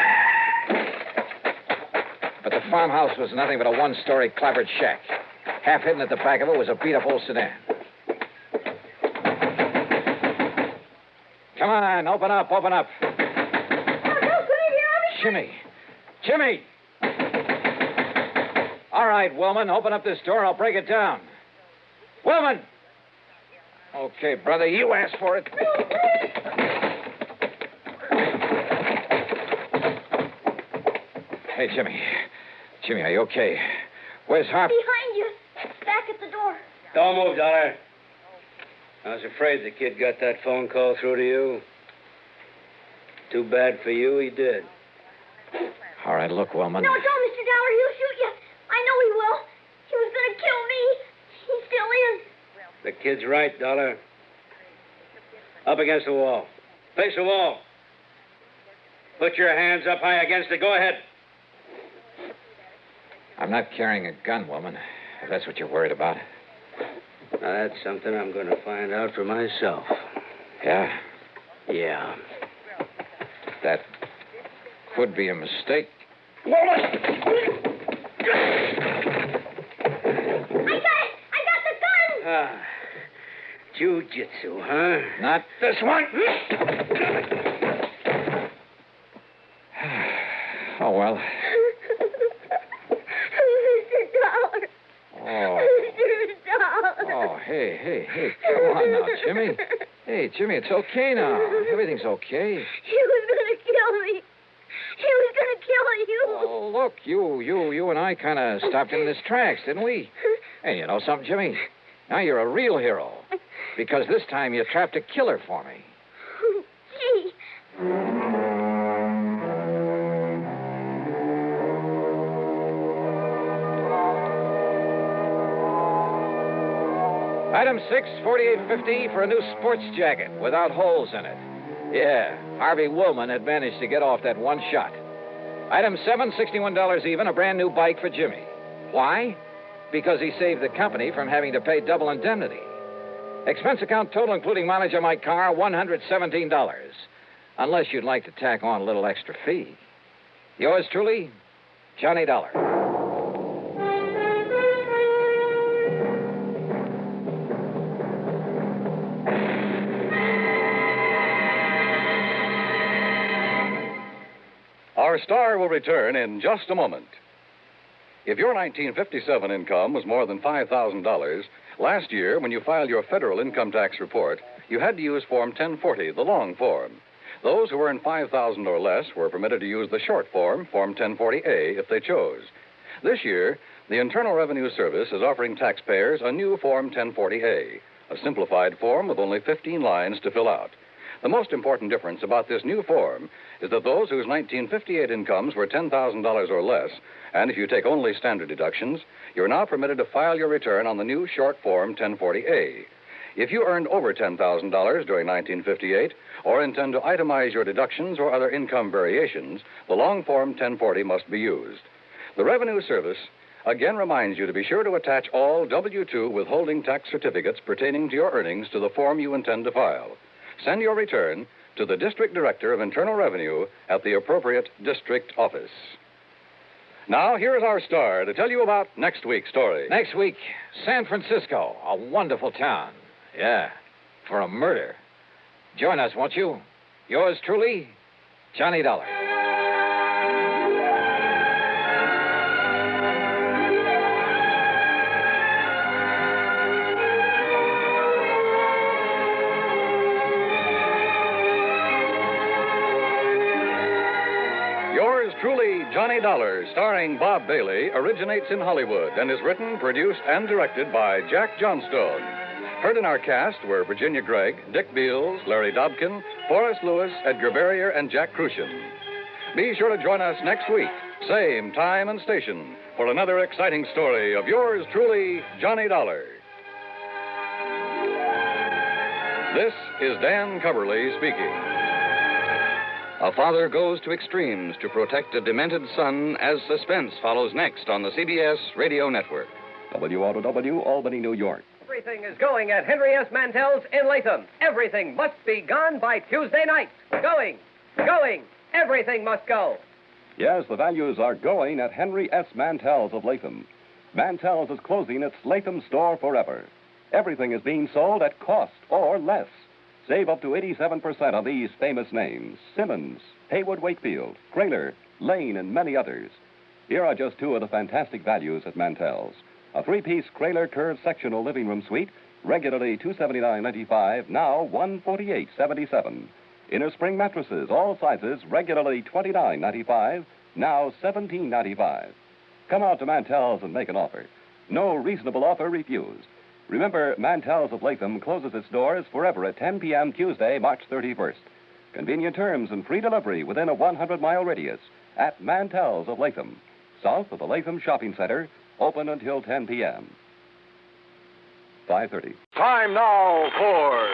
But the farmhouse was nothing but a one-story clapboard shack. Half hidden at the back of it was a beat-up old sedan. Come on, open up. Jimmy! All right, Willman, open up this door. I'll break it down. Willman! Okay, brother, you asked for it. Hey, Jimmy. Jimmy, are you okay? Where's Harvey? Behind you. Back at the door. Don't move, Dollar. I was afraid the kid got that phone call through to you. Too bad for you, he did. All right, look, Willman. No, don't, Mr. Dollar. He'll shoot you. I know he will. He was going to kill me. He's still in. The kid's right, Dollar. Up against the wall. Face the wall. Put your hands up high against it. Go ahead. I'm not carrying a gun, woman, if that's what you're worried about. Now, that's something I'm going to find out for myself. Yeah? Yeah. That could be a mistake. I got the gun! Ah. Jiu-jitsu, huh? Not this one. Oh, well. Mr. Dollar. Oh. Mr. Dollar. Oh, hey. Come on now, Jimmy. Hey, Jimmy, it's okay now. Everything's okay. He was going to kill me. He was going to kill you. Oh, look, you and I kind of stopped him in his tracks, didn't we? And you know something, Jimmy? Now you're a real hero. Because this time you trapped a killer for me. Gee. Item 6, $48.50 for a new sports jacket without holes in it. Yeah, Harvey Woolman had managed to get off that one shot. Item 7, $61 even, a brand new bike for Jimmy. Why? Because he saved the company from having to pay double indemnity. Expense account total, including mileage on my car, $117. Unless you'd like to tack on a little extra fee. Yours truly, Johnny Dollar. Our star will return in just a moment. If your 1957 income was more than $5,000, last year, when you filed your federal income tax report, you had to use Form 1040, the long form. Those who earned $5,000 or less were permitted to use the short form, Form 1040A, if they chose. This year, the Internal Revenue Service is offering taxpayers a new Form 1040A, a simplified form with only 15 lines to fill out. The most important difference about this new form is that those whose 1958 incomes were $10,000 or less, and if you take only standard deductions, you're now permitted to file your return on the new short form 1040A. If you earned over $10,000 during 1958 or intend to itemize your deductions or other income variations, the long form 1040 must be used. The Revenue Service again reminds you to be sure to attach all W-2 withholding tax certificates pertaining to your earnings to the form you intend to file. Send your return to the District Director of Internal Revenue at the appropriate district office. Now, here is our star to tell you about next week's story. Next week, San Francisco, a wonderful town. Yeah, for a murder. Join us, won't you? Yours truly, Johnny Dollar. Yours truly, Johnny Dollar, starring Bob Bailey, originates in Hollywood and is written, produced, and directed by Jack Johnstone. Heard in our cast were Virginia Gregg, Dick Beals, Larry Dobkin, Forrest Lewis, Edgar Barrier, and Jack Crucian. Be sure to join us next week, same time and station, for another exciting story of yours truly, Johnny Dollar. This is Dan Coverly speaking. A father goes to extremes to protect a demented son as suspense follows next on the CBS Radio Network. WROW, Albany, New York. Everything is going at Henry S. Mantel's in Latham. Everything must be gone by Tuesday night. Going. Everything must go. Yes, the values are going at Henry S. Mantel's of Latham. Mantel's is closing its Latham store forever. Everything is being sold at cost or less. Save up to 87% on these famous names: Simmons, Haywood Wakefield, Kraler, Lane, and many others. Here are just two of the fantastic values at Mantel's. A three-piece Kraler curved sectional living room suite, regularly $279.95, now $148.77. Inner spring mattresses, all sizes, regularly $29.95, now $17.95. Come out to Mantel's and make an offer. No reasonable offer refused. Remember, Mantel's of Latham closes its doors forever at 10 p.m. Tuesday, March 31st. Convenient terms and free delivery within a 100-mile radius at Mantel's of Latham, south of the Latham Shopping Center, open until 10 p.m. 5:30. Time now for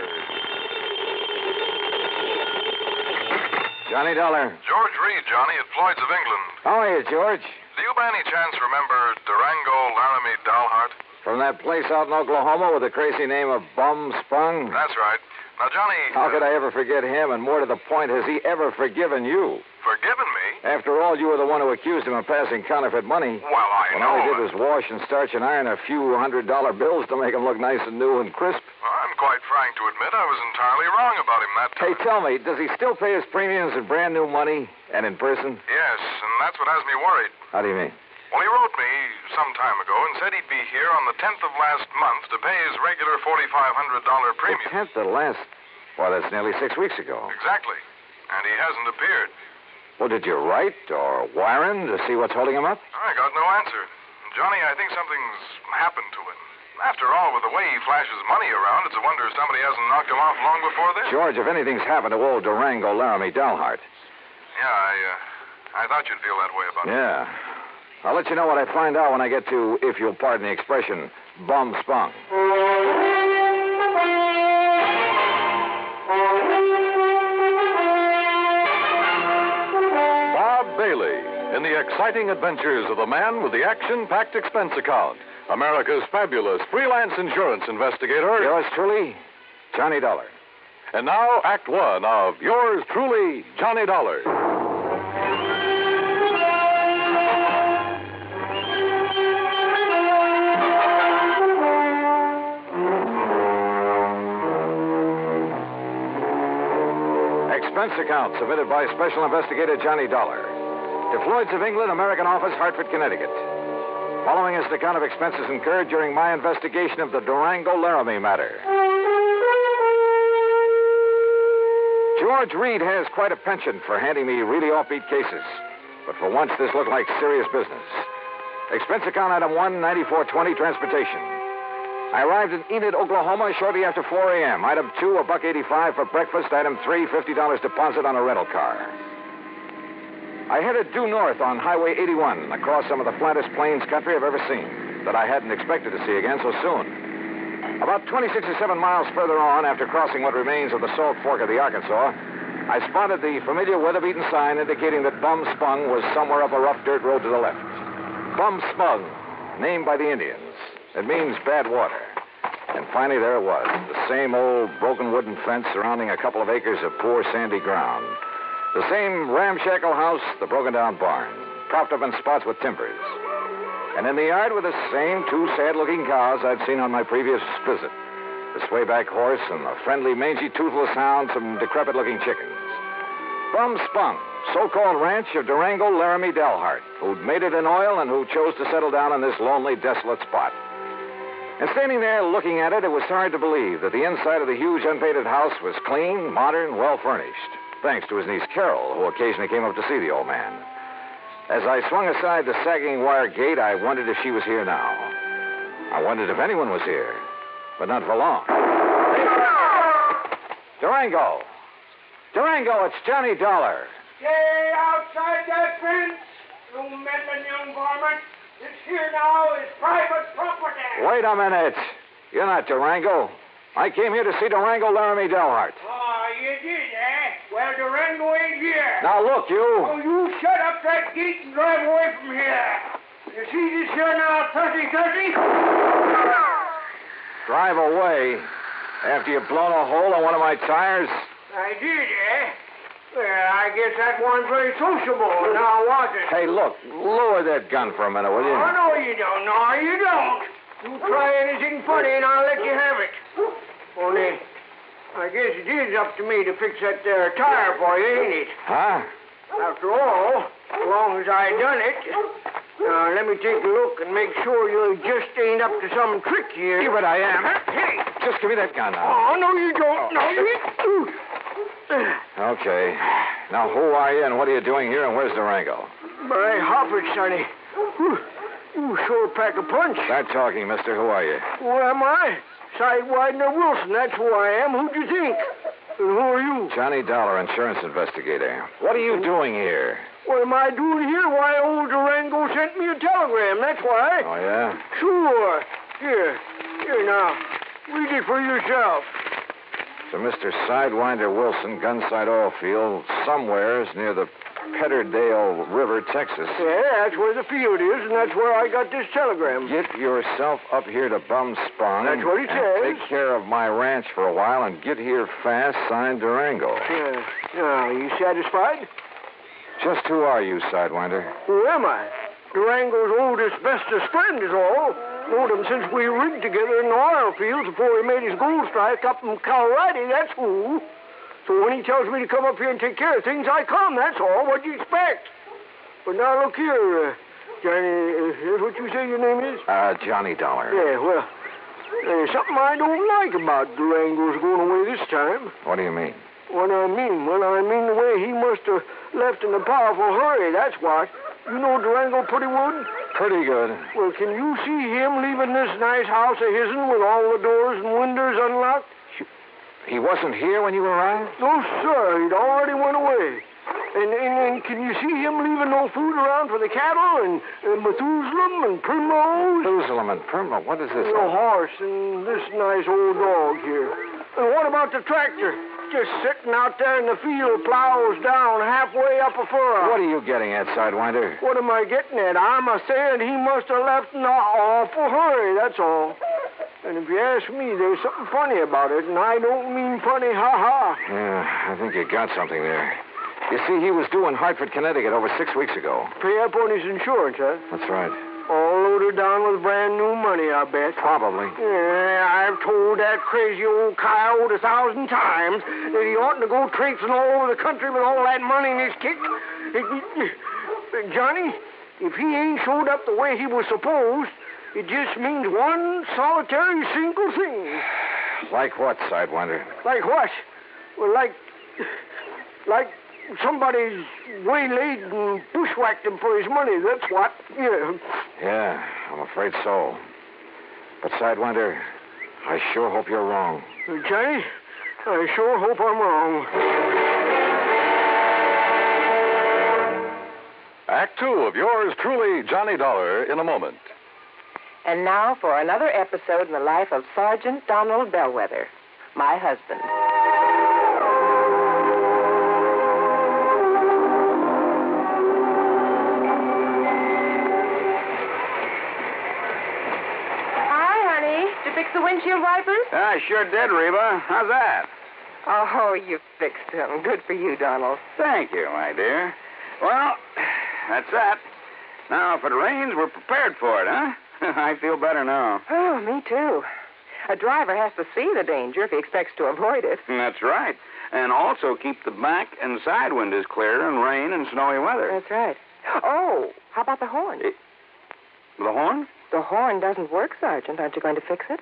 Johnny Dollar. George Reed, Johnny, at Floyd's of England. How are you, George? Do you by any chance remember Durango Laramie Dalhart? From that place out in Oklahoma with the crazy name of Bum Spung? That's right. Now, Johnny... How could I ever forget him? And more to the point, has he ever forgiven you? Forgiven me? After all, you were the one who accused him of passing counterfeit money. Well, I know. All he did was wash and starch and iron a few $100 bills to make them look nice and new and crisp. Well, I'm quite frank to admit I was entirely wrong about him that time. Hey, tell me, does he still pay his premiums in brand new money and in person? Yes, and that's what has me worried. How do you mean? Well, he wrote me some time ago and said he'd be here on the 10th of last month to pay his regular $4,500 premium. The 10th of last... Well, that's nearly 6 weeks ago. Exactly. And he hasn't appeared. Well, did you write or wire him to see what's holding him up? I got no answer. Johnny, I think something's happened to him. After all, with the way he flashes money around, it's a wonder somebody hasn't knocked him off long before this. George, if anything's happened to old Durango Laramie Dalhart. Yeah, I thought you'd feel that way about it. Yeah. I'll let you know what I find out when I get to, if you'll pardon the expression, Bum Spung. Bob Bailey, in the exciting adventures of the man with the action-packed expense account, America's fabulous freelance insurance investigator. Yours truly, Johnny Dollar. And now, Act One of yours truly, Johnny Dollar. Expense account submitted by Special Investigator Johnny Dollar to Floyd's of England, American Office, Hartford, Connecticut. Following is the account of expenses incurred during my investigation of the Durango Laramie matter. George Reed has quite a penchant for handing me really offbeat cases, but for once this looked like serious business. Expense account item 1, 9420, transportation. I arrived in Enid, Oklahoma shortly after 4 a.m. Item 2, $1.85 for breakfast. Item 3, $50 deposit on a rental car. I headed due north on Highway 81, across some of the flattest plains country I've ever seen, that I hadn't expected to see again so soon. About 26 or 7 miles further on, after crossing what remains of the Salt Fork of the Arkansas, I spotted the familiar weather-beaten sign indicating that Bum Spung was somewhere up a rough dirt road to the left. Bum Spung, named by the Indians. It means bad water. And finally, there it was, the same old broken wooden fence surrounding a couple of acres of poor sandy ground. The same ramshackle house, the broken-down barn. propped up in spots with timbers. And in the yard were the same two sad-looking cows I'd seen on my previous visit. The swayback horse and the friendly, mangy, toothless hound, some decrepit-looking chickens. Bum Spung, so-called ranch of Durango Laramie Delhart, who'd made it in oil and who chose to settle down in this lonely, desolate spot. And standing there looking at it, it was hard to believe that the inside of the huge, unpainted house was clean, modern, well-furnished, thanks to his niece Carol, who occasionally came up to see the old man. As I swung aside the sagging wire gate, I wondered if she was here now. I wondered if anyone was here, but not for long. Durango! Durango, it's Johnny Dollar. Stay outside that fence, you meddling young varmint. This here now is private property. Wait a minute. You're not Durango. I came here to see Durango Laramie Delhart. Oh, you did, eh? Well, Durango ain't here. Now, look, you. Oh, you shut up that gate and drive away from here. You see this here now, 30-30? Drive away? After you've blown a hole in one of my tires? I did, eh? Well, I guess that wasn't very sociable, now was it? Hey, look, lower that gun for a minute, will you? Oh, no, you don't. No, you don't. You try anything funny and I'll let you have it. Only, I guess it is up to me to fix that there tire for you, ain't it? Huh? After all, as long as I done it. Now, let me take a look and make sure you just ain't up to some trick here. Give it, I am. Hey! Just give me that gun now. Oh, no, you don't. No, you... Okay. Now, who are you and what are you doing here and where's Durango? My hoppers, sonny. You sure pack a punch. Start talking, mister. Who are you? Who am I? Sidewinder Wilson, that's who I am. Who'd you think? And who are you? Johnny Dollar, insurance investigator. What are you doing here? What am I doing here? Why, old Durango sent me a telegram, that's why. Oh, yeah? Sure. Here now. Read it for yourself. To Mr. Sidewinder Wilson, Gunside Oil Field, somewheres near the Petterdale River, Texas. Yeah, that's where the field is, and that's where I got this telegram. Get yourself up here to Bum Spung. That's what it says. Take care of my ranch for a while and get here fast, signed Durango. Yeah. Now, you satisfied? Just who are you, Sidewinder? Who am I? Durango's oldest, bestest friend is all. Known him since we rigged together in the oil fields before he made his gold strike up in Colorado, that's who. So when he tells me to come up here and take care of things, I come, that's all. What do you expect? But now look here, Johnny, is what you say your name is? Johnny Dollar. Yeah, well, there's something I don't like about Durango's going away this time. What do you mean? What I mean? Well, I mean the way he must have left in a powerful hurry, that's what. You know Durango pretty good? Pretty good. Well, can you see him leaving this nice house of his'n with all the doors and windows unlocked? He wasn't here when you arrived? No, sir. He'd already went away. And can you see him leaving no food around for the cattle and Methuselah and Primrose? Methuselah and Primrose? What is this? The horse and this nice old dog here. And what about the tractor? Just sitting out there in the field, plows down halfway up a furrow. What are you getting at, Sidewinder? What am I getting at? I'm saying he must have left in an awful hurry, that's all. And if you ask me, there's something funny about it, and I don't mean funny, ha-ha. Yeah, I think you got something there. You see, he was due in Hartford, Connecticut over 6 weeks ago. Pay up on his insurance, huh? That's right. All loaded down with brand new money, I bet. Probably. Yeah, I've told that crazy old coyote 1,000 times that he oughtn't to go traipsing all over the country with all that money in his kick. Johnny, if he ain't showed up the way he was supposed, it just means one solitary single thing. Like what, Sidewinder? Like what? Well, like somebody's waylaid and bushwhacked him for his money, that's what. Yeah, I'm afraid so. But, Sidewinder, I sure hope you're wrong. Johnny, I sure hope I'm wrong. Act 2 of yours truly, Johnny Dollar, in a moment. And now for another episode in the life of Sergeant Donald Bellweather, my husband. Fix the windshield wipers? I sure did, Reba. How's that? Oh, you fixed them. Good for you, Donald. Thank you, my dear. Well, that's that. Now, if it rains, we're prepared for it, huh? I feel better now. Oh, me too. A driver has to see the danger if he expects to avoid it. That's right. And also keep the back and side windows clear in rain and snowy weather. That's right. Oh, how about the horn? The horn? The horn doesn't work, Sergeant. Aren't you going to fix it?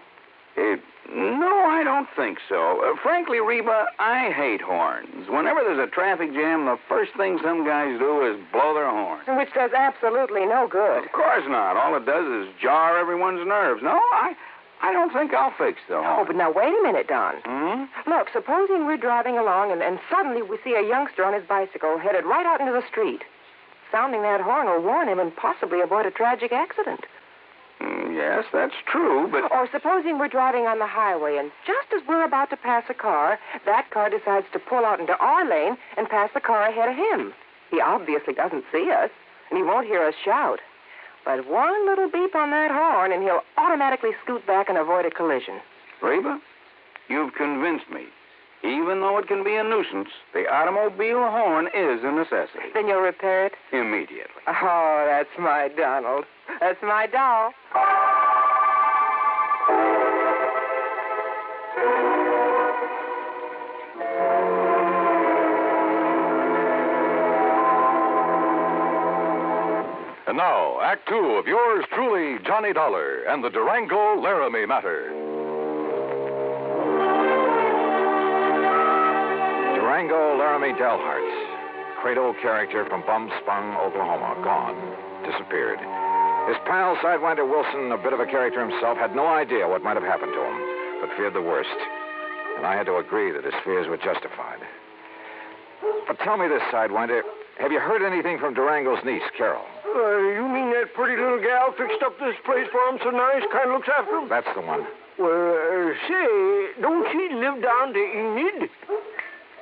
No, I don't think so. Frankly, Reba, I hate horns. Whenever there's a traffic jam, the first thing some guys do is blow their horn. Which does absolutely no good. Of course not. All it does is jar everyone's nerves. No, I don't think I'll fix the horn. Oh, but now wait a minute, Don. Look, supposing we're driving along and suddenly we see a youngster on his bicycle headed right out into the street. Sounding that horn will warn him and possibly avoid a tragic accident. Yes, that's true, but... Or supposing we're driving on the highway, and just as we're about to pass a car, that car decides to pull out into our lane and pass the car ahead of him. He obviously doesn't see us, and he won't hear us shout. But one little beep on that horn, and he'll automatically scoot back and avoid a collision. Reba, you've convinced me. Even though it can be a nuisance, the automobile horn is a necessity. Then you'll repair it? Immediately. Oh, that's my Donald. That's my doll. And now, Act Two of yours truly, Johnny Dollar, and the Durango Laramie Matter. Durango Laramie Delharts, cradle character from Bumspung, Oklahoma, gone, disappeared. His pal, Sidewinder Wilson, a bit of a character himself, had no idea what might have happened to him, but feared the worst. And I had to agree that his fears were justified. But tell me this, Sidewinder, have you heard anything from Durango's niece, Carol? You mean that pretty little gal fixed up this place for him so nice, kind of looks after him? That's the one. Well, say, don't she live down to Enid?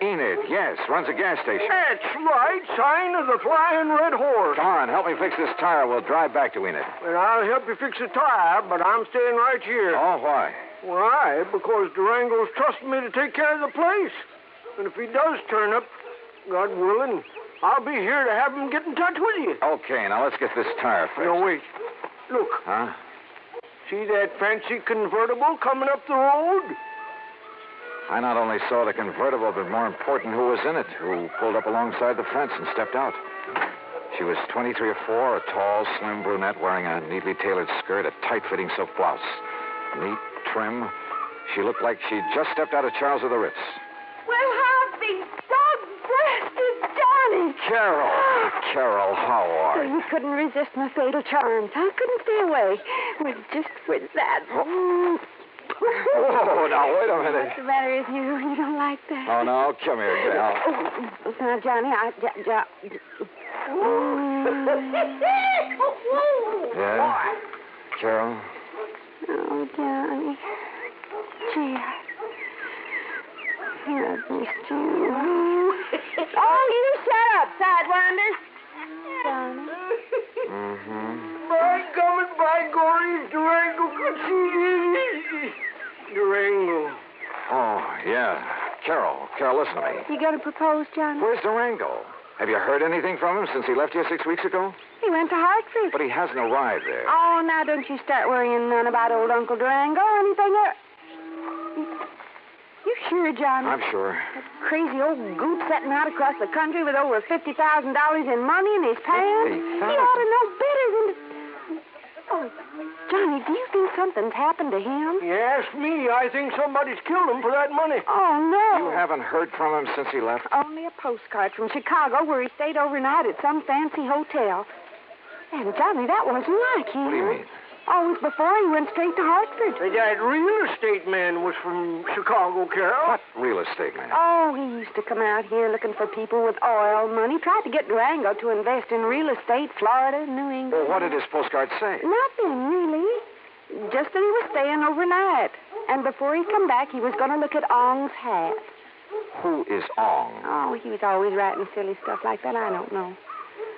Enid, yes, runs a gas station. That's right, sign of the Flying Red Horse. Come on, help me fix this tire. We'll drive back to Enid. Well, I'll help you fix the tire, but I'm staying right here. Oh, why? Why? Because Durango's trusted me to take care of the place. And if he does turn up, God willing, I'll be here to have him get in touch with you. Okay, now let's get this tire fixed. No, wait. Look. Huh? See that fancy convertible coming up the road? I not only saw the convertible, but more important, who was in it, who pulled up alongside the fence and stepped out. She was 23 or 4, a tall, slim brunette wearing a neatly tailored skirt, a tight-fitting silk blouse. Neat, trim. She looked like she'd just stepped out of Charles of the Ritz. Well, I'll be dog-breasted, Johnny. Carol, how are you? You couldn't resist my fatal charms. I couldn't stay away. Just with that. Oh, now, wait a minute. What's the matter with you? You don't like that? Oh, no, come here, gal. Oh, now, Johnny, Yeah? Carol? Oh, Johnny. Gee, I've missed you. Oh, you shut up, Sidewinder. Johnny. By coming, by gory, Durango could see Durango. Oh, yeah. Carol, listen to me. You gonna propose, Johnny? Where's Durango? Have you heard anything from him since he left here 6 weeks ago? He went to Hartford. But he hasn't arrived there. Oh, now don't you start worrying none about old Uncle Durango or anything. You sure, Johnny? I'm sure. That crazy old goot setting out across the country with over $50,000 in money in his pants. He ought to know better than to... Oh, Johnny, do you think something's happened to him? Yes, me. I think somebody's killed him for that money. Oh, no. You haven't heard from him since he left? Only a postcard from Chicago where he stayed overnight at some fancy hotel. And, Johnny, that wasn't like him. What do you mean? Oh, it was before he went straight to Hartford. That real estate man was from Chicago, Carol. What real estate man? Oh, he used to come out here looking for people with oil money. Tried to get Durango to invest in real estate, Florida, New England. Well, what did his postcard say? Nothing, really. Just that he was staying overnight. And before he come back, he was going to look at Ong's hat. Who is Ong? Oh, he was always writing silly stuff like that. I don't know.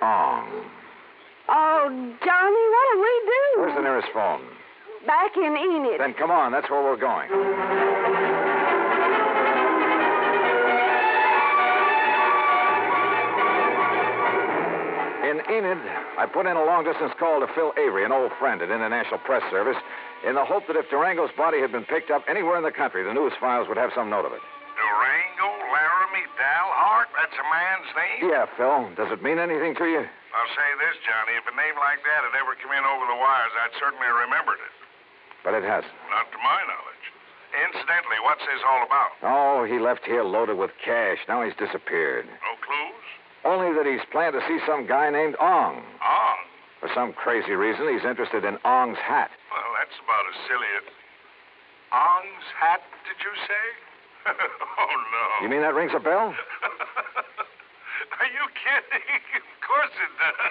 Ong. Oh, Johnny, what'll we do? Where's the nearest phone? Back in Enid. Then come on, that's where we're going. In Enid, I put in a long-distance call to Phil Avery, an old friend at International Press Service, in the hope that if Durango's body had been picked up anywhere in the country, the news files would have some note of it. Durango Laramie Dalhart? That's a man's name? Yeah, Phil. Does it mean anything to you? I'll say this, Johnny. If a name like that had ever come in over the wires, I'd certainly remembered it. But it hasn't. Not to my knowledge. Incidentally, what's this all about? Oh, he left here loaded with cash. Now he's disappeared. No clues? Only that he's planned to see some guy named Ong. Ong? For some crazy reason, he's interested in Ong's hat. Well, that's about as silly as... Ong's hat, did you say? Oh, no. You mean that rings a bell? Are you kidding? Of course it does.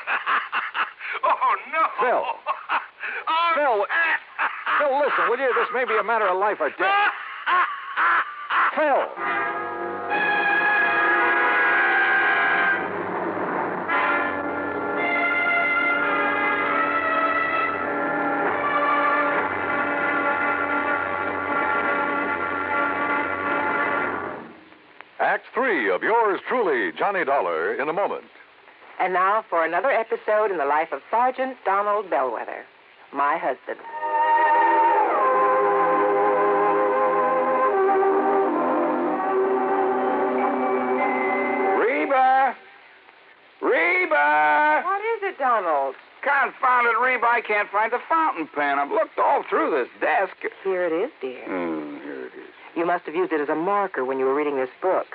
Oh, no. Phil. Phil. Phil, listen, will you? This may be a matter of life or death. Phil. Act 3 of yours truly, Johnny Dollar, in a moment. And now for another episode in the life of Sergeant Donald Bellweather, my husband. Reba! Reba! What is it, Donald? Confound it, Reba, I can't find the fountain pen. I've looked all through this desk. Here it is, dear. Here it is. You must have used it as a marker when you were reading this book.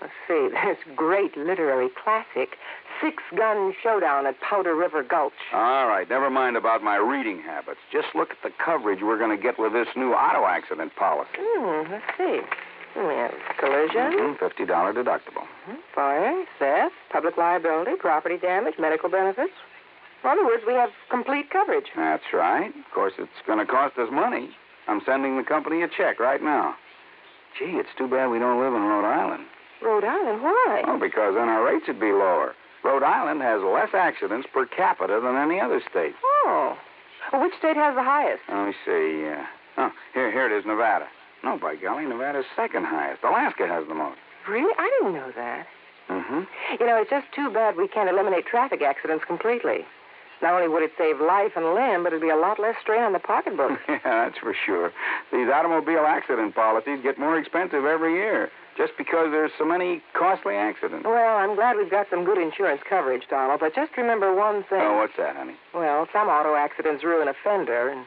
Let's see, this great literary classic, Six-Gun Showdown at Powder River Gulch. All right, never mind about my reading habits. Just look at the coverage we're going to get with this new auto accident policy. Let's see. We have collision. $50 deductible. Fire, theft, public liability, property damage, medical benefits. In other words, we have complete coverage. That's right. Of course, it's going to cost us money. I'm sending the company a check right now. Gee, it's too bad we don't live in Rhode Island. Rhode Island? Why? Oh, because then our rates would be lower. Rhode Island has less accidents per capita than any other state. Oh. Well, which state has the highest? Let me see. Here it is, Nevada. No, by golly, Nevada's second highest. Alaska has the most. Really? I didn't know that. Mm-hmm. You know, it's just too bad we can't eliminate traffic accidents completely. Not only would it save life and limb, but it'd be a lot less strain on the pocketbook. Yeah, that's for sure. These automobile accident policies get more expensive every year, just because there's so many costly accidents. Well, I'm glad we've got some good insurance coverage, Donald, but just remember one thing. Oh, what's that, honey? Well, some auto accidents ruin a fender, and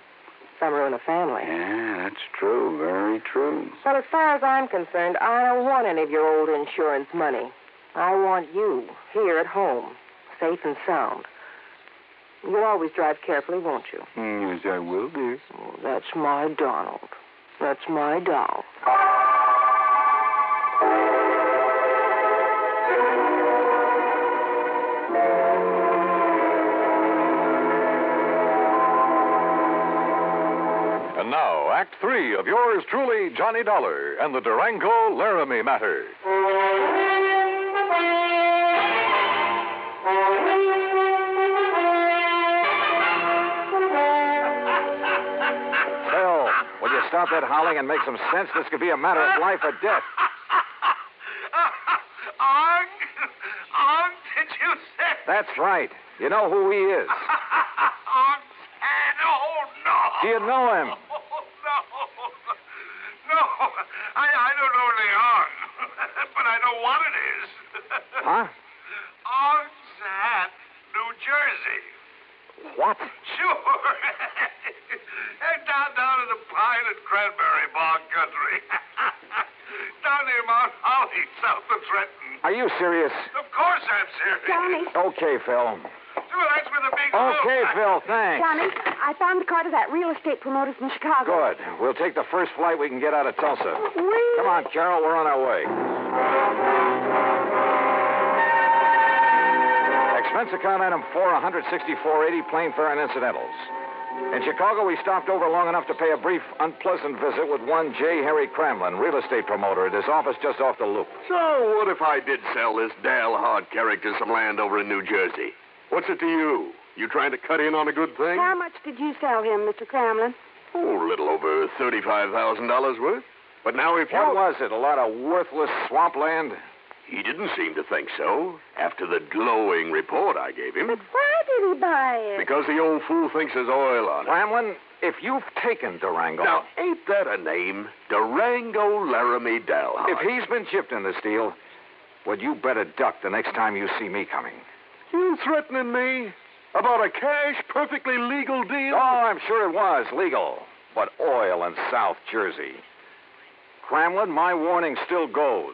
some ruin a family. Yeah, that's true. Very true. Well, as far as I'm concerned, I don't want any of your old insurance money. I want you here at home, safe and sound. You'll always drive carefully, won't you? Yes, I will, dear. Oh, that's my Donald. That's my doll. And now, Act 3 of yours truly, Johnny Dollar, and the Durango Laramie matter. Will you stop that howling and make some sense? This could be a matter of life or death. Ong, did you say? That's right. You know who he is. Ong's hand? Oh, no. Do you know him? No, I don't know the Ong, but I know what it is. Huh? Ong's hat, New Jersey. What? Sure. down in the pine and cranberry bog country. Down near Mount Holly, south of Trenton. Are you serious? Of course I'm serious. Johnny. Okay, Phil. Well, that's where the big Okay, Phil, thanks. Johnny, I found the car to that real estate promoter from Chicago. Good. We'll take the first flight we can get out of Tulsa. Come on, Carol, we're on our way. Expense account item 4, $164.80, plane fare and incidentals. In Chicago, we stopped over long enough to pay a brief, unpleasant visit with one J. Harry Cramlin, real estate promoter, at his office just off the loop. So, what if I did sell this Dalhart character some land over in New Jersey? What's it to you? You trying to cut in on a good thing? How much did you sell him, Mr. Cramlin? Oh, a little over $35,000 worth. But now if you... What was it, a lot of worthless swampland? He didn't seem to think so after the glowing report I gave him. But why did he buy it? Because the old fool thinks there's oil on it. Lamlin, if you've taken Durango... Now, ain't that a name? Durango Laramie Dalhart. If he's been chipped in this deal, well, you better duck the next time you see me coming. You threatening me? About a cash, perfectly legal deal? Oh, I'm sure it was legal. But oil in South Jersey. Cramlin, my warning still goes.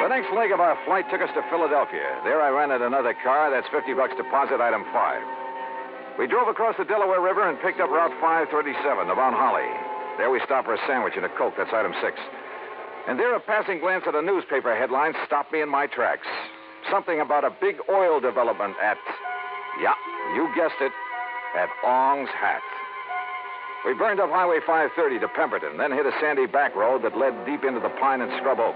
The next leg of our flight took us to Philadelphia. There I rented another car. That's $50 deposit, item 5. We drove across the Delaware River and picked up Route 537 to Mount Holly. There we stopped for a sandwich and a Coke. That's item 6. And there a passing glance at a newspaper headline stopped me in my tracks. Something about a big oil development at... Yeah, you guessed it. At Ong's Hat. We burned up Highway 530 to Pemberton, then hit a sandy back road that led deep into the pine and scrub oak.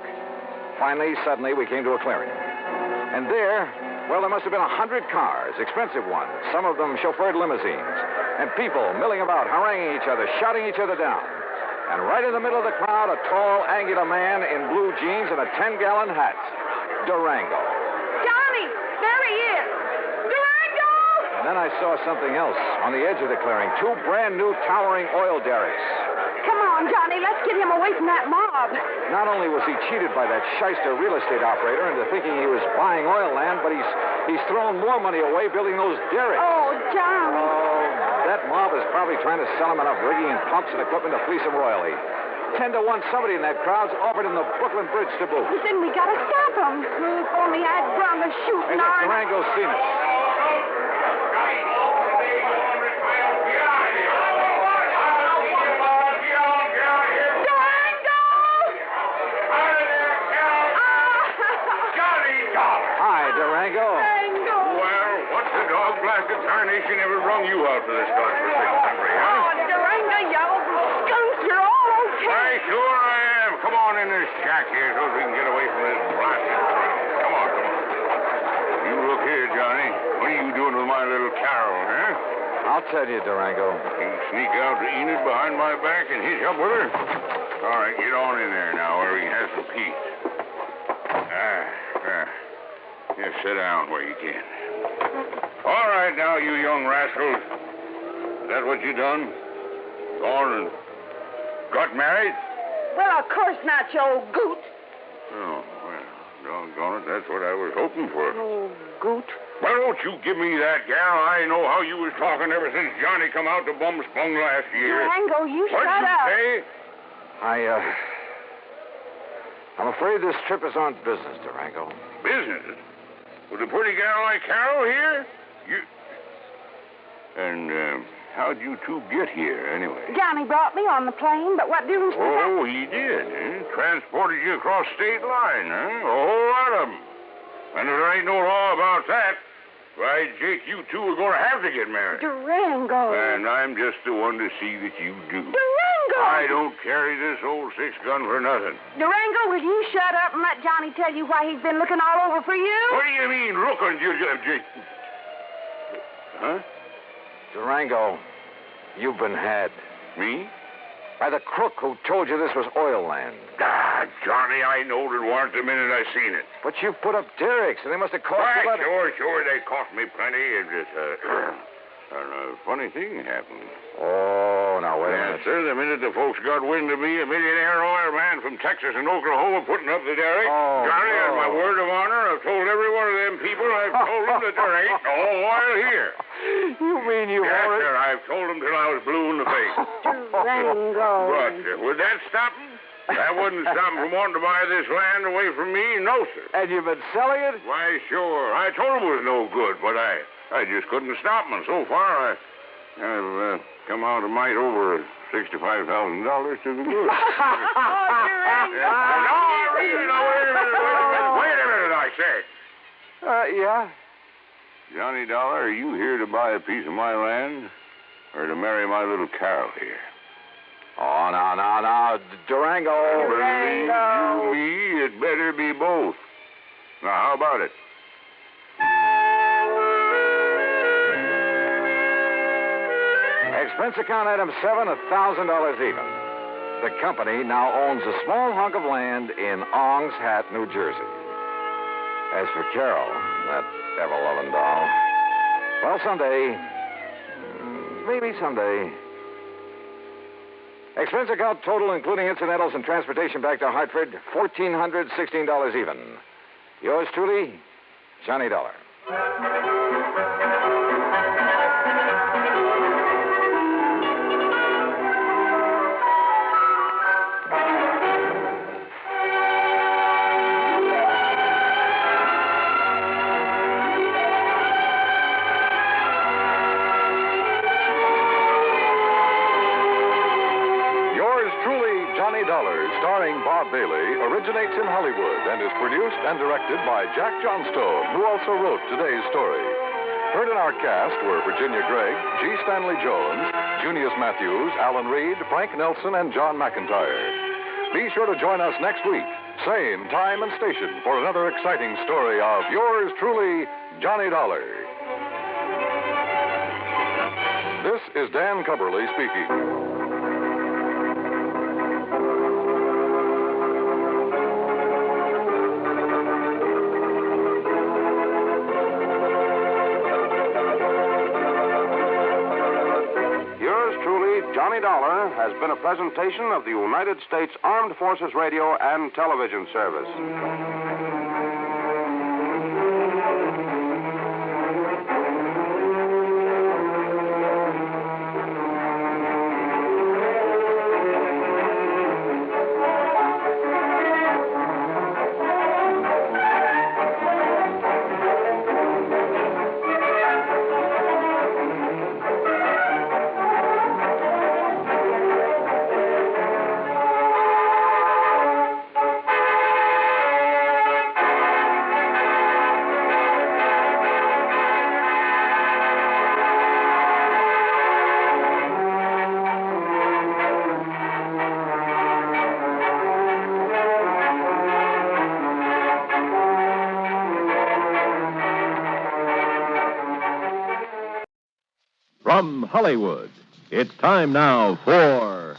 Finally, suddenly, we came to a clearing. And there, well, there must have been 100 cars, expensive ones, some of them chauffeured limousines, and people milling about, haranguing each other, shouting each other down. And right in the middle of the crowd, a tall, angular man in blue jeans and a 10-gallon hat. Durango. Johnny, there he is. Durango! And then I saw something else on the edge of the clearing. 2 brand-new towering oil derricks. Come on, Johnny, let's get him away from that mob. Not only was he cheated by that shyster real estate operator into thinking he was buying oil land, but he's thrown more money away building those derricks. Oh, Johnny. Oh, that mob is probably trying to sell him enough rigging and pumps and equipment to fleece him royally. 10 to 1, somebody in that crowd's offered him the Brooklyn Bridge to boot. But then we gotta stop him. If only I'd run the shooting Hey, iron. Durango's seen us. Durango. Well, what's the dog-blasted tarnation ever rung you out for this godforsaken country, huh? Oh, Durango, you old skunk, you're all okay. Why, sure I am. Come on in this shack here so we can get away from this blasted crowd. Come on. You look here, Johnny. What are you doing with my little Carol, huh? I'll tell you, Durango. You sneak out to Enid behind my back and hitch up with her? All right, get on in there now where we can have some peace. Just sit down where you can. All right, now, you young rascals. Is that what you done? Gone and got married? Well, of course not, you old goot. Oh, well, doggone it. That's what I was hoping for. Oh, goot. Well, don't you give me that, gal. I know how you was talking ever since Johnny come out to Bumspung last year. Durango, you What'd shut you up. say? I'm afraid this trip is on business, Durango. Business? With a pretty gal like Carol here? And how'd you two get here, anyway? Johnny brought me on the plane, but what difference does that... Oh, he did, eh? Transported you across state line, huh? A whole lot of them. And if there ain't no law about that, why, Jake, you two are going to have to get married. Durango. And I'm just the one to see that you do. Durango! I don't carry this old 6-gun for nothing. Durango, will you shut up and let Johnny tell you why he's been looking all over for you? What do you mean, looking, Jake? Huh? Durango, you've been had. Me? By the crook who told you this was oil land. Ah, Johnny, I knowed it weren't the minute I seen it. But you put up derricks, and they must have cost Why, you... sure, they cost me plenty. It just, a funny thing happened. Oh, now, wait a minute. Yes, sir, the minute the folks got wind of me, a millionaire oil man from Texas and Oklahoma putting up the derrick, Johnny, on my word of honor, I've told every one of them people, I've told them that there ain't no oil here. You mean you Yes, already... sir, I've told them till I was blue in the face. Durango. But would that stop them? That wouldn't stop them from wanting to buy this land away from me, no, sir. And you've been selling it? Why, sure. I told them it was no good, but I just couldn't stop them. And so far, I've come out a mite over $65,000 to the good. Wait a minute, I say. Yeah? Johnny Dollar, are you here to buy a piece of my land or to marry my little Carol here? Oh, no. Durango. Believe you me, it better be both. Now, how about it? Expense account item 7, $1,000 even. the company now owns a small hunk of land in Ong's Hat, New Jersey. As for Carol, that ever-loving doll, well, someday, maybe someday. Expense account total, including incidentals and transportation back to Hartford, $1,416 even. Yours truly, Johnny Dollar. Starring Bob Bailey, originates in Hollywood and is produced and directed by Jack Johnstone, who also wrote today's story. Heard in our cast were Virginia Gregg, G. Stanley Jones, Junius Matthews, Alan Reed, Frank Nelson, and John McIntyre. Be sure to join us next week, same time and station, for another exciting story of yours truly, Johnny Dollar. This is Dan Cubberly speaking. Johnny Dollar has been a presentation of the United States Armed Forces Radio and Television Service. From Hollywood, it's time now for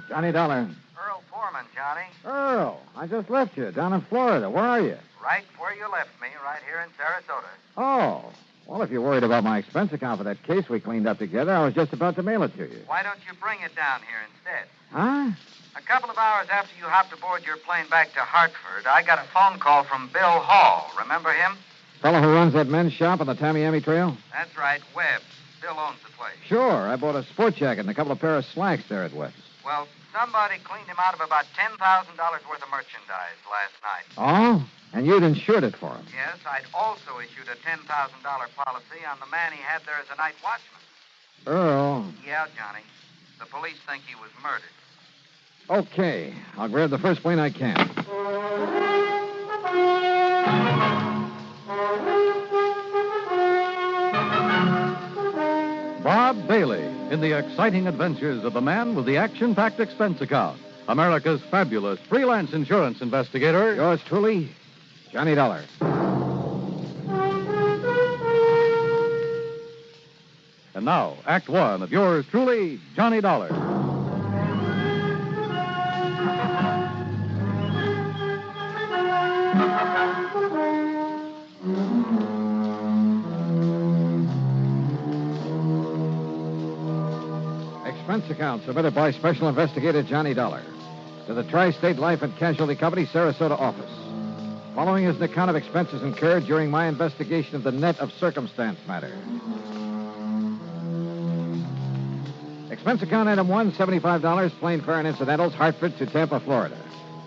Johnny Dollar. Earl Foreman, Johnny. Earl, I just left you down in Florida. Where are you? Right where you left me, right here in Sarasota. Oh, well, if you're worried about my expense account for that case we cleaned up together, I was just about to mail it to you. Why don't you bring it down here instead? Huh? A couple of hours after you hopped aboard your plane back to Hartford, I got a phone call from Bill Hall. Remember him? Fellow who runs that men's shop on the Tamiami Trail? That's right, Webb. Bill owns the place. Sure. I bought a sport jacket and a couple of pair of slacks there at Webb's. Well, somebody cleaned him out of about $10,000 worth of merchandise last night. Oh? And you'd insured it for him? Yes, I'd also issued a $10,000 policy on the man he had there as a night watchman. Earl. Yeah, Johnny. The police think he was murdered. Okay. I'll grab the first plane I can. Bob Bailey in the exciting adventures of the man with the action-packed expense account. America's fabulous freelance insurance investigator. Yours truly, Johnny Dollar. And now, Act One of yours truly, Johnny Dollar. Expense account submitted by Special Investigator Johnny Dollar to the Tri-State Life and Casualty Company, Sarasota office. Following is an account of expenses incurred during my investigation of the net of circumstance matter. Expense account item 1, $75, plane fare and incidentals, Hartford to Tampa, Florida.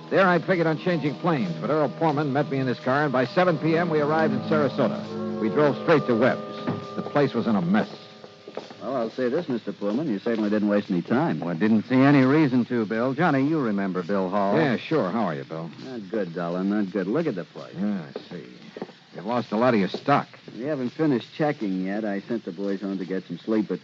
There I'd figured on changing planes, but Earl Portman met me in his car, and by 7 p.m. we arrived in Sarasota. We drove straight to Webb's. The place was in a mess. Well, I'll say this, Mr. Pullman. You certainly didn't waste any time. Well, I didn't see any reason to, Bill. Johnny, you remember Bill Hall. Yeah, sure. How are you, Bill? Not good, Dollar. Not good. Look at the place. Yeah, I see. You've lost a lot of your stock. We haven't finished checking yet. I sent the boys home to get some sleep, but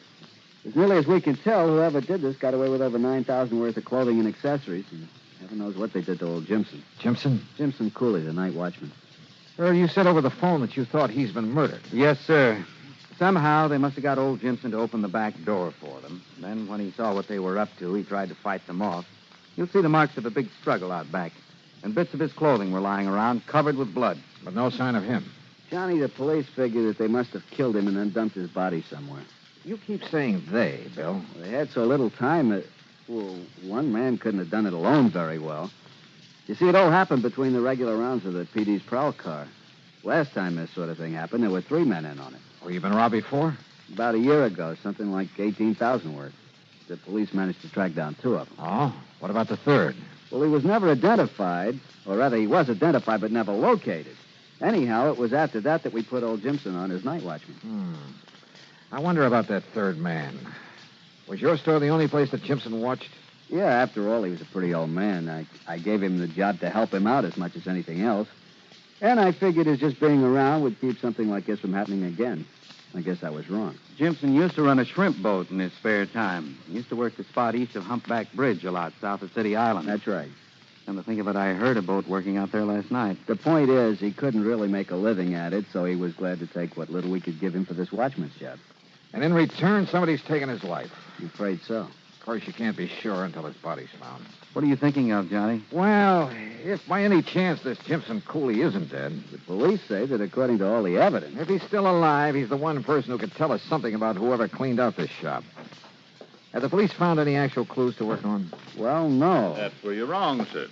as nearly as we can tell, whoever did this got away with over $9,000 worth of clothing and accessories, and heaven knows what they did to old Jimson. Jimson? Jimson Cooley, the night watchman. Earl, you said over the phone that you thought he's been murdered. Yes, sir. Somehow they must have got old Jimson to open the back door for them. Then when he saw what they were up to, he tried to fight them off. You'll see the marks of a big struggle out back. And bits of his clothing were lying around, covered with blood. But no sign of him. Johnny, the police figure that they must have killed him and then dumped his body somewhere. You keep saying they, Bill. They had so little time that, well, one man couldn't have done it alone very well. You see, it all happened between the regular rounds of the PD's prowl car. Last time this sort of thing happened, there were 3 men in on it. Were you been robbed before? About a year ago, something like 18,000 worth. The police managed to track down 2 of them. Oh? What about the third? Well, he was never identified, or rather, he was identified but never located. Anyhow, it was after that we put old Jimson on as night watchman. I wonder about that third man. Was your store the only place that Jimson watched? Yeah, after all, he was a pretty old man. I gave him the job to help him out as much as anything else. And I figured his just being around would keep something like this from happening again. I guess I was wrong. Jimson used to run a shrimp boat in his spare time. He used to work the spot east of Humpback Bridge a lot, south of City Island. That's right. Come to think of it, I heard a boat working out there last night. The point is, he couldn't really make a living at it, so he was glad to take what little we could give him for this watchman's job. And in return, somebody's taken his life. I'm afraid so. Of course, you can't be sure until his body's found. What are you thinking of, Johnny? Well, if by any chance this Jimson Cooley isn't dead... The police say that according to all the evidence... If he's still alive, he's the one person who could tell us something about whoever cleaned out this shop. Have the police found any actual clues to work on? Well, no. That's where you're wrong, sir.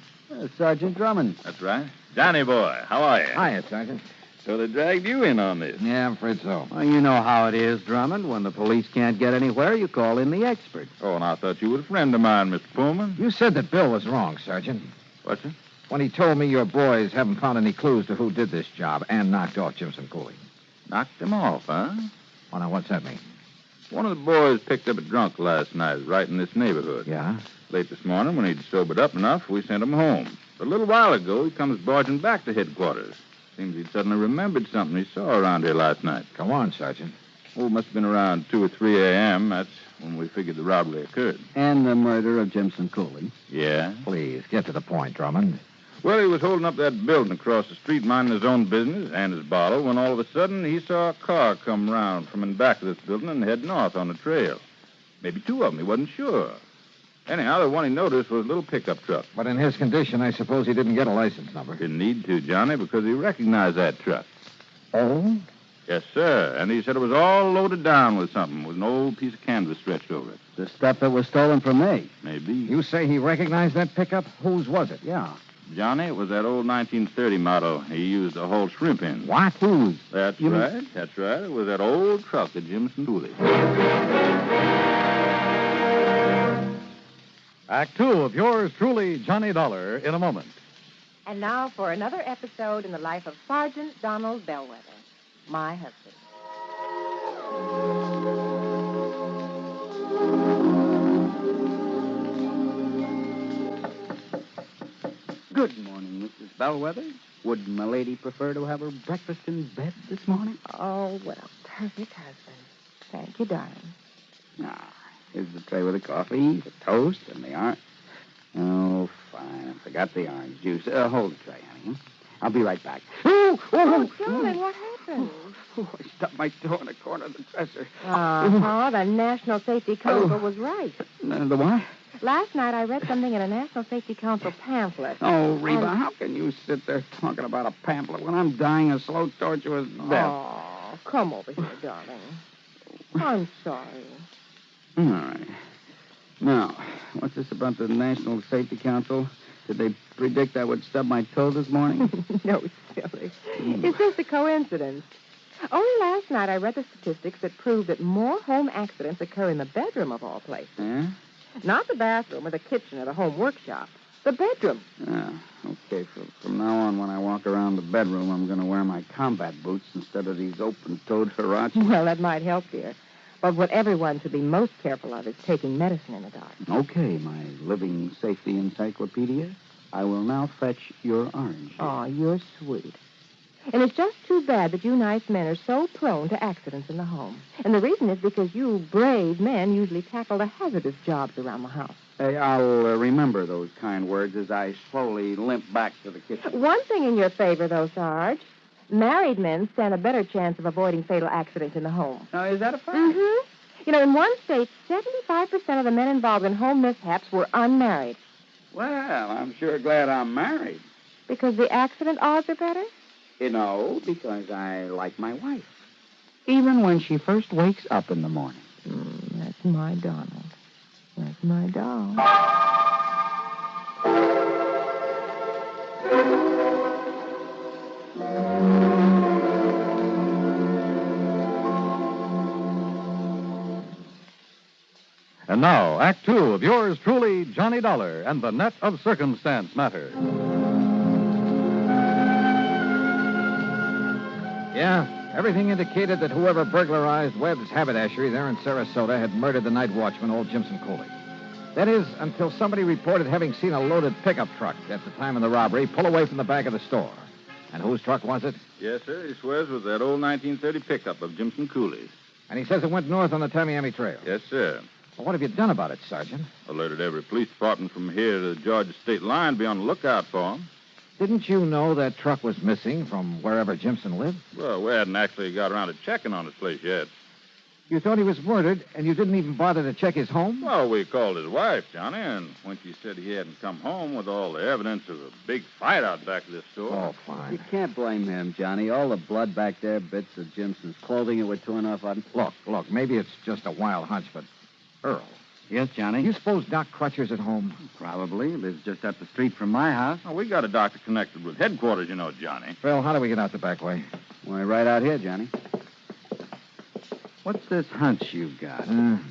Sergeant Drummond. That's right. Johnny boy, how are you? Hiya, Sergeant. So they dragged you in on this. Yeah, I'm afraid so. Well, you know how it is, Drummond. When the police can't get anywhere, you call in the expert. Oh, and I thought you were a friend of mine, Mr. Pullman. You said that Bill was wrong, Sergeant. What's it? When he told me your boys haven't found any clues to who did this job and knocked off Jimson Cooley. Knocked him off, huh? Well, now, what's that mean? One of the boys picked up a drunk last night right in this neighborhood. Yeah? Late this morning, when he'd sobered up enough, we sent him home. But a little while ago, he comes barging back to headquarters. Seems he'd suddenly remembered something he saw around here last night. Come on, Sergeant. Oh, it must have been around 2 or 3 a.m. That's when we figured the robbery occurred. And the murder of Jimson Cooley. Yeah? Please, get to the point, Drummond. Well, he was holding up that building across the street, minding his own business and his bottle, when all of a sudden he saw a car come round from in back of this building and head north on the trail. Maybe 2 of them, he wasn't sure. Anyhow, the one he noticed was a little pickup truck. But in his condition, I suppose he didn't get a license number. Didn't need to, Johnny, because he recognized that truck. Oh? Yes, sir. And he said it was all loaded down with something, with an old piece of canvas stretched over it. The stuff that was stolen from me. Maybe. You say he recognized that pickup? Whose was it? Yeah. Johnny, it was that old 1930 model he used to haul shrimp in. What? Whose? That's right. That's right. It was that old truck of Jimson Cooley. Act 2 of yours truly, Johnny Dollar, in a moment. And now for another episode in the life of Sergeant Donald Bellweather, my husband. Good morning, Mrs. Bellweather. Would my lady prefer to have her breakfast in bed this morning? Oh, well, perfect husband. Thank you, darling. Here's the tray with the coffee, the toast, and the orange. Oh, fine. I forgot the orange juice. Hold the tray, honey. I'll be right back. Oh, darling, what happened? Oh, I stubbed my toe in the corner of the dresser. The National Safety Council was right. The what? Last night I read something in a National Safety Council pamphlet. Oh, Reba, how can you sit there talking about a pamphlet when I'm dying a slow, tortuous death? Oh, come over here, darling. I'm sorry. All right. Now, what's this about the National Safety Council? Did they predict I would stub my toe this morning? No, silly. It's just a coincidence. Only last night I read the statistics that prove that more home accidents occur in the bedroom of all places. Yeah? Not the bathroom or the kitchen or the home workshop. The bedroom. Yeah. Okay, from now on, when I walk around the bedroom, I'm going to wear my combat boots instead of these open-toed huaraches. Well, that might help, dear. But what everyone should be most careful of is taking medicine in the dark. Okay, my living safety encyclopedia. I will now fetch your orange. Oh, you're sweet. And it's just too bad that you nice men are so prone to accidents in the home. And the reason is because you brave men usually tackle the hazardous jobs around the house. Hey, I'll remember those kind words as I slowly limp back to the kitchen. One thing in your favor, though, Sarge. Married men stand a better chance of avoiding fatal accidents in the home. Now, is that a fact? Mm-hmm. You know, in one state, 75% of the men involved in home mishaps were unmarried. Well, I'm sure glad I'm married. Because the accident odds are better? Because I like my wife. Even when she first wakes up in the morning. That's my Donald. That's my doll. And now, Act Two of yours truly, Johnny Dollar and the Net of Circumstance Matter. Yeah, everything indicated that whoever burglarized Webb's haberdashery there in Sarasota had murdered the night watchman, old Jimson Cooley. That is, until somebody reported having seen a loaded pickup truck at the time of the robbery pull away from the back of the store. And whose truck was it? Yes, sir. He swears it was that old 1930 pickup of Jimson Cooley's. And he says it went north on the Tamiami Trail. Yes, sir. Well, what have you done about it, Sergeant? Alerted every police department from here to the Georgia state line. Be on the lookout for him. Didn't you know that truck was missing from wherever Jimson lived? Well, we hadn't actually got around to checking on his place yet. You thought he was murdered, and you didn't even bother to check his home? Well, we called his wife, Johnny, and when she said he hadn't come home with all the evidence of a big fight out back of this store... Oh, fine. You can't blame him, Johnny. All the blood back there, bits of Jimson's clothing that were torn off on... Look, maybe it's just a wild hunch, but... Earl. Yes, Johnny? You suppose Doc Crutcher's at home? Probably. Lives just up the street from my house. Oh, we got a doctor connected with headquarters, you know, Johnny. Phil, how do we get out the back way? Why, right out here, Johnny. What's this hunch you've got?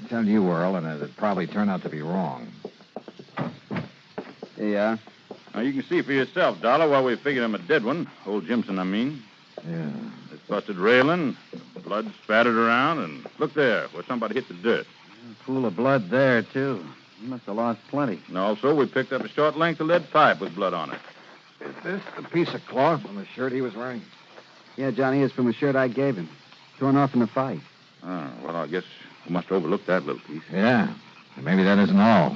Tell you, Earl, and it'd probably turn out to be wrong. Here you are. Now, you can see for yourself, Dollar, why we figured him a dead one. Old Jimson, I mean. Yeah. This busted railing, blood spattered around, and look there, where somebody hit the dirt. A pool of blood there, too. He must have lost plenty. And also, we picked up a short length of lead pipe with blood on it. Is this the piece of cloth on the shirt he was wearing? Yeah, Johnny, it's from a shirt I gave him. Torn off in a fight. Oh, well, I guess we must have overlooked that little piece. Yeah. And maybe that isn't all.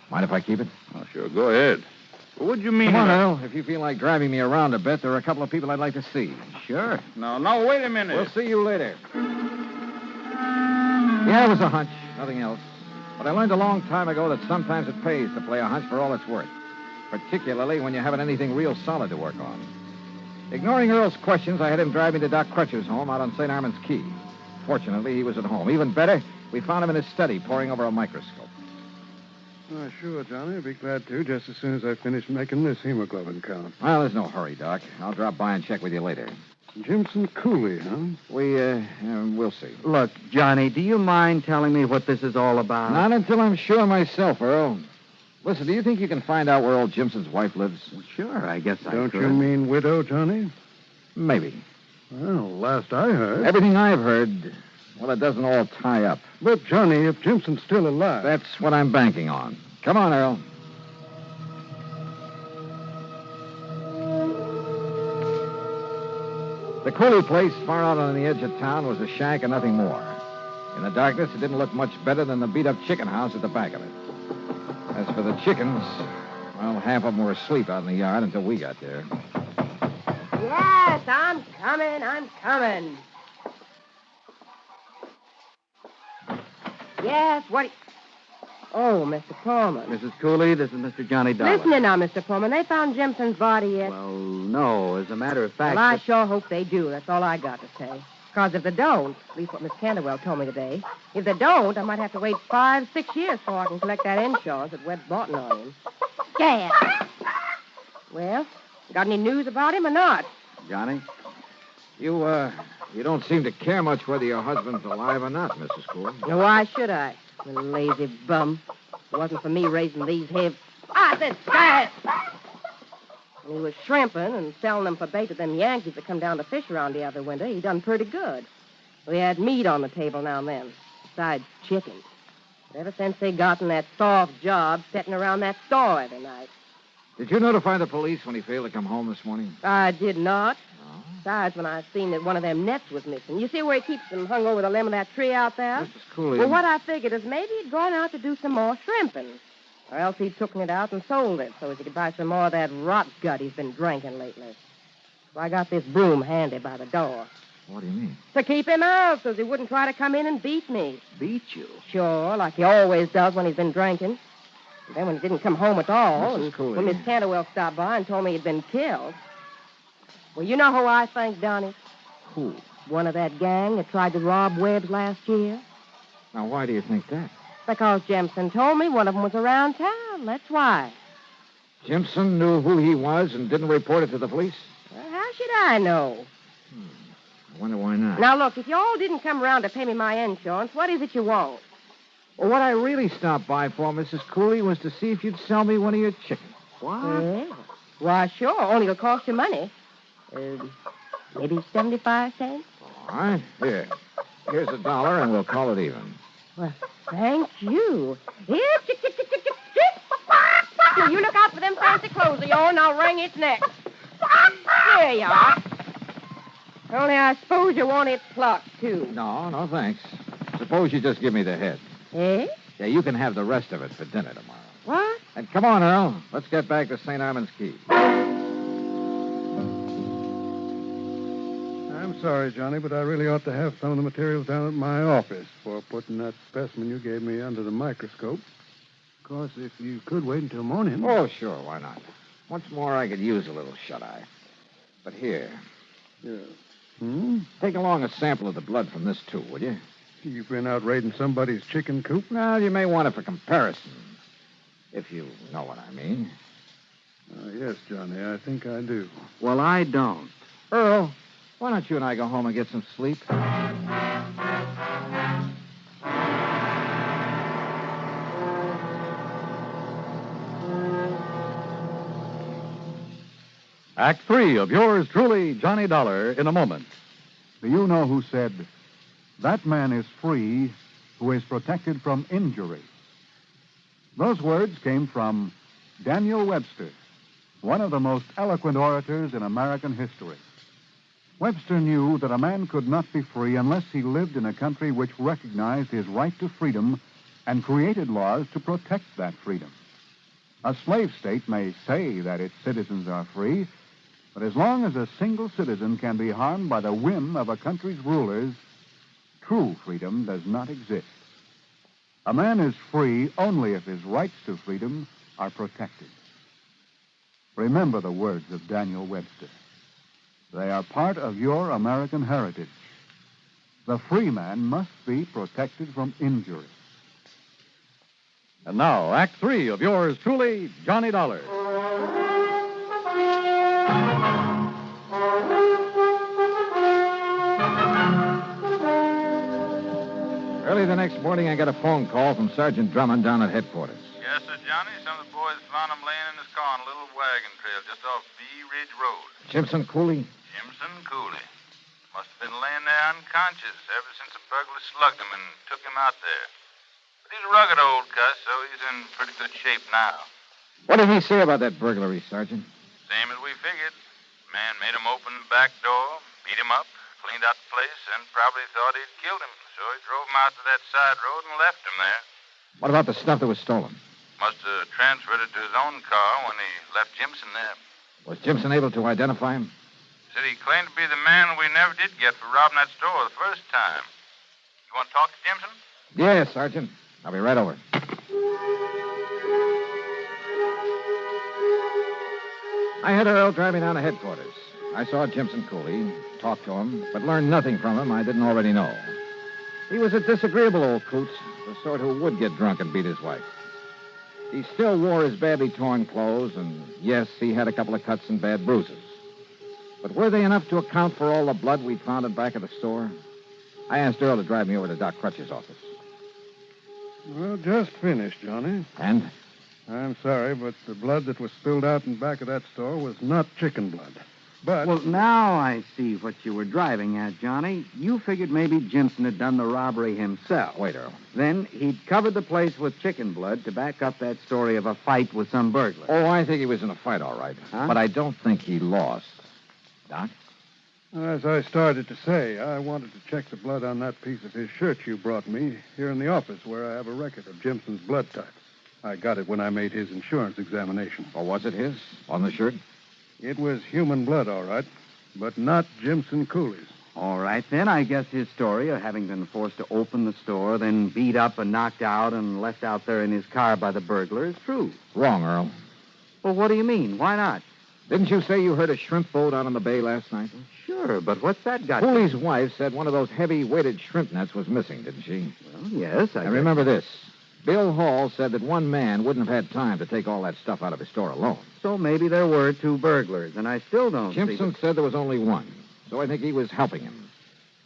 Mind if I keep it? Oh, sure, go ahead. Well, what do you mean? Come on, Earl. If you feel like driving me around a bit, there are a couple of people I'd like to see. Sure. No, wait a minute. We'll see you later. Yeah, it was a hunch. Nothing else. But I learned a long time ago that sometimes it pays to play a hunch for all it's worth. Particularly when you haven't anything real solid to work on. Ignoring Earl's questions, I had him drive me to Doc Crutcher's home out on St. Armand's Key. Fortunately, he was at home. Even better, we found him in his study, poring over a microscope. Oh, sure, Johnny. I'll be glad to, just as soon as I finish making this hemoglobin count. Well, there's no hurry, Doc. I'll drop by and check with you later. Jimson Cooley, huh? We'll see. Look, Johnny, do you mind telling me what this is all about? Not until I'm sure myself, Earl. Listen, do you think you can find out where old Jimson's wife lives? Well, sure, I guess I could. Don't you mean widow, Johnny? Maybe. Well, last I heard... Everything I've heard, well, it doesn't all tie up. But, Johnny, if Jimson's still alive... That's what I'm banking on. Come on, Earl. The Cooley place, far out on the edge of town, was a shack and nothing more. In the darkness, it didn't look much better than the beat-up chicken house at the back of it. As for the chickens, well, half of them were asleep out in the yard until we got there. Yes, I'm coming. Yes, what... Oh, Mr. Pullman. Mrs. Cooley, this is Mr. Johnny Dollar. Listen in now, Mr. Pullman. They found Jimson's body yet? Well, no. As a matter of fact... Well, I sure hope they do. That's all I got to say. Because if they don't, at least what Miss Canterwell told me today, if they don't, I might have to wait 5-6 years before I can collect that insurance that Webb's bought on him. Scared. Well, got any news about him or not? Johnny? You don't seem to care much whether your husband's alive or not, Mrs. Cooley. Now, why should I? You lazy bum. If it wasn't for me raising these here... I said scared! When he was shrimping and selling them for bait to them Yankees that come down to fish around the other winter, he done pretty good. We had meat on the table now and then, besides chicken. But ever since they gotten that soft job sitting around that store every night. Did you notify the police when he failed to come home this morning? I did not. No. Besides, when I seen that one of them nets was missing. You see where he keeps them hung over the limb of that tree out there? Mrs. Cooley... Well, what I figured is maybe he'd gone out to do some more shrimping. Or else he'd taken it out and sold it so he could buy some more of that rot gut he's been drinking lately. So I got this broom handy by the door. What do you mean? To keep him out so he wouldn't try to come in and beat me. Beat you? Sure, like he always does when he's been drinking. And then when he didn't come home at all, Mrs. and Cooley. when Miss Canterwell stopped by and told me he'd been killed. Well, you know who I think done it? Who? One of that gang that tried to rob Webb's last year. Now, why do you think that? Because Jimson told me one of them was around town. That's why. Jimson knew who he was and didn't report it to the police? Well, how should I know? I wonder why not. Now, look, if you all didn't come around to pay me my insurance, what is it you want? Well, what I really stopped by for, Mrs. Cooley, was to see if you'd sell me one of your chickens. What? Yeah. Why, sure. Only it'll cost you money. Maybe 75 cents? All right. Here. Here's $1, and we'll call it even. Well, thank you. Here, chick, chick, chick, chick, chick, chick. You look out for them fancy clothes of yours, and I'll wring its neck. There you are. Only I suppose you want it plucked, too. No, thanks. Suppose you just give me the head. Eh? Yeah, you can have the rest of it for dinner tomorrow. What? And come on, Earl. Let's get back to St. Armand's Key. I'm sorry, Johnny, but I really ought to have some of the materials down at my office for putting that specimen you gave me under the microscope. Of course, if you could wait until morning. Oh, sure, why not? Once more, I could use a little shut-eye. But here. Yeah. Take along a sample of the blood from this, too, will you? You've been out raiding somebody's chicken coop? Well, you may want it for comparison, if you know what I mean. Yes, Johnny, I think I do. Well, I don't. Earl, why don't you and I go home and get some sleep? Act 3 of yours truly, Johnny Dollar, in a moment. Do you know who said, "That man is free who is protected from injury"? Those words came from Daniel Webster, one of the most eloquent orators in American history. Webster knew that a man could not be free unless he lived in a country which recognized his right to freedom and created laws to protect that freedom. A slave state may say that its citizens are free, but as long as a single citizen can be harmed by the whim of a country's rulers, true freedom does not exist. A man is free only if his rights to freedom are protected. Remember the words of Daniel Webster. They are part of your American heritage. The free man must be protected from injury. And now, Act 3 of yours truly, Johnny Dollar. Early the next morning, I got a phone call from Sergeant Drummond down at headquarters. Yes, sir, Johnny. Some of the boys found him laying in his car on a little wagon trail just off Bee Ridge Road. Jimson Cooley? Jimson Cooley. Must have been laying there unconscious ever since a burglar slugged him and took him out there. But he's a rugged old cuss, so he's in pretty good shape now. What did he say about that burglary, Sergeant? Same as we figured. Man made him open the back door, beat him up, cleaned out the place, and probably thought he'd killed him. So he drove him out to that side road and left him there. What about the stuff that was stolen? Must have transferred it to his own car when he left Jimson there. Was Jimson able to identify him? Said he claimed to be the man we never did get for robbing that store the first time. You want to talk to Jimson? Yes, Sergeant. I'll be right over. I had Earl drive me down to headquarters. I saw Jimson Cooley, talked to him, but learned nothing from him I didn't already know. He was a disagreeable old coot, the sort who would get drunk and beat his wife. He still wore his badly torn clothes, and yes, he had a couple of cuts and bad bruises. But were they enough to account for all the blood we'd found in back of the store? I asked Earl to drive me over to Doc Crutch's office. Well, just finished, Johnny. And? I'm sorry, but the blood that was spilled out in back of that store was not chicken blood. But... Well, now I see what you were driving at, Johnny. You figured maybe Jimson had done the robbery himself. Wait, Earl. Then he'd covered the place with chicken blood to back up that story of a fight with some burglar. Oh, I think he was in a fight, all right. Huh? But I don't think he lost. Doc? As I started to say, I wanted to check the blood on that piece of his shirt you brought me here in the office where I have a record of Jimson's blood type. I got it when I made his insurance examination. Or was it his? On the shirt? It was human blood, all right. but not Jimson coolies. All right, then. I guess his story of having been forced to open the store, then beat up and knocked out and left out there in his car by the burglar is true. Wrong, Earl. Well, what do you mean? Why not? Didn't you say you heard a shrimp boat out on the bay last night? Sure, but what's that got Cooley's wife said one of those heavy-weighted shrimp nets was missing, didn't she? Well, yes, I And remember this. Bill Hall said that one man wouldn't have had time to take all that stuff out of his store alone. So maybe there were two burglars, and I still don't Jimson said there was only one, so I think he was helping him.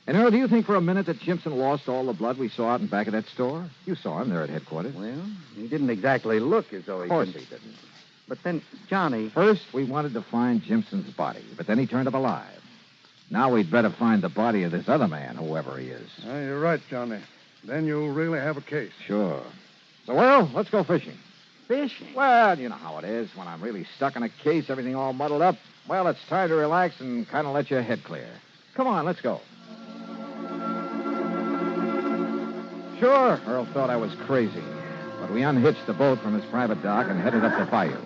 And, Earl, do you think for a minute that Jimson lost all the blood we saw out in back of that store? You saw him there at headquarters. Well, he didn't exactly look as though he Of course did. he didn't. But then, Johnny... First, we wanted to find Jimson's body, but then he turned up alive. Now we'd better find the body of this other man, whoever he is. You're right, Johnny. Then you'll really have a case. Sure. So, Earl, let's go fishing. Fishing? Well, you know how it is. When I'm really stuck in a case, everything all muddled up, well, it's time to relax and kind of let your head clear. Come on, let's go. Sure, Earl thought I was crazy. But we unhitched the boat from his private dock and headed up the bayou.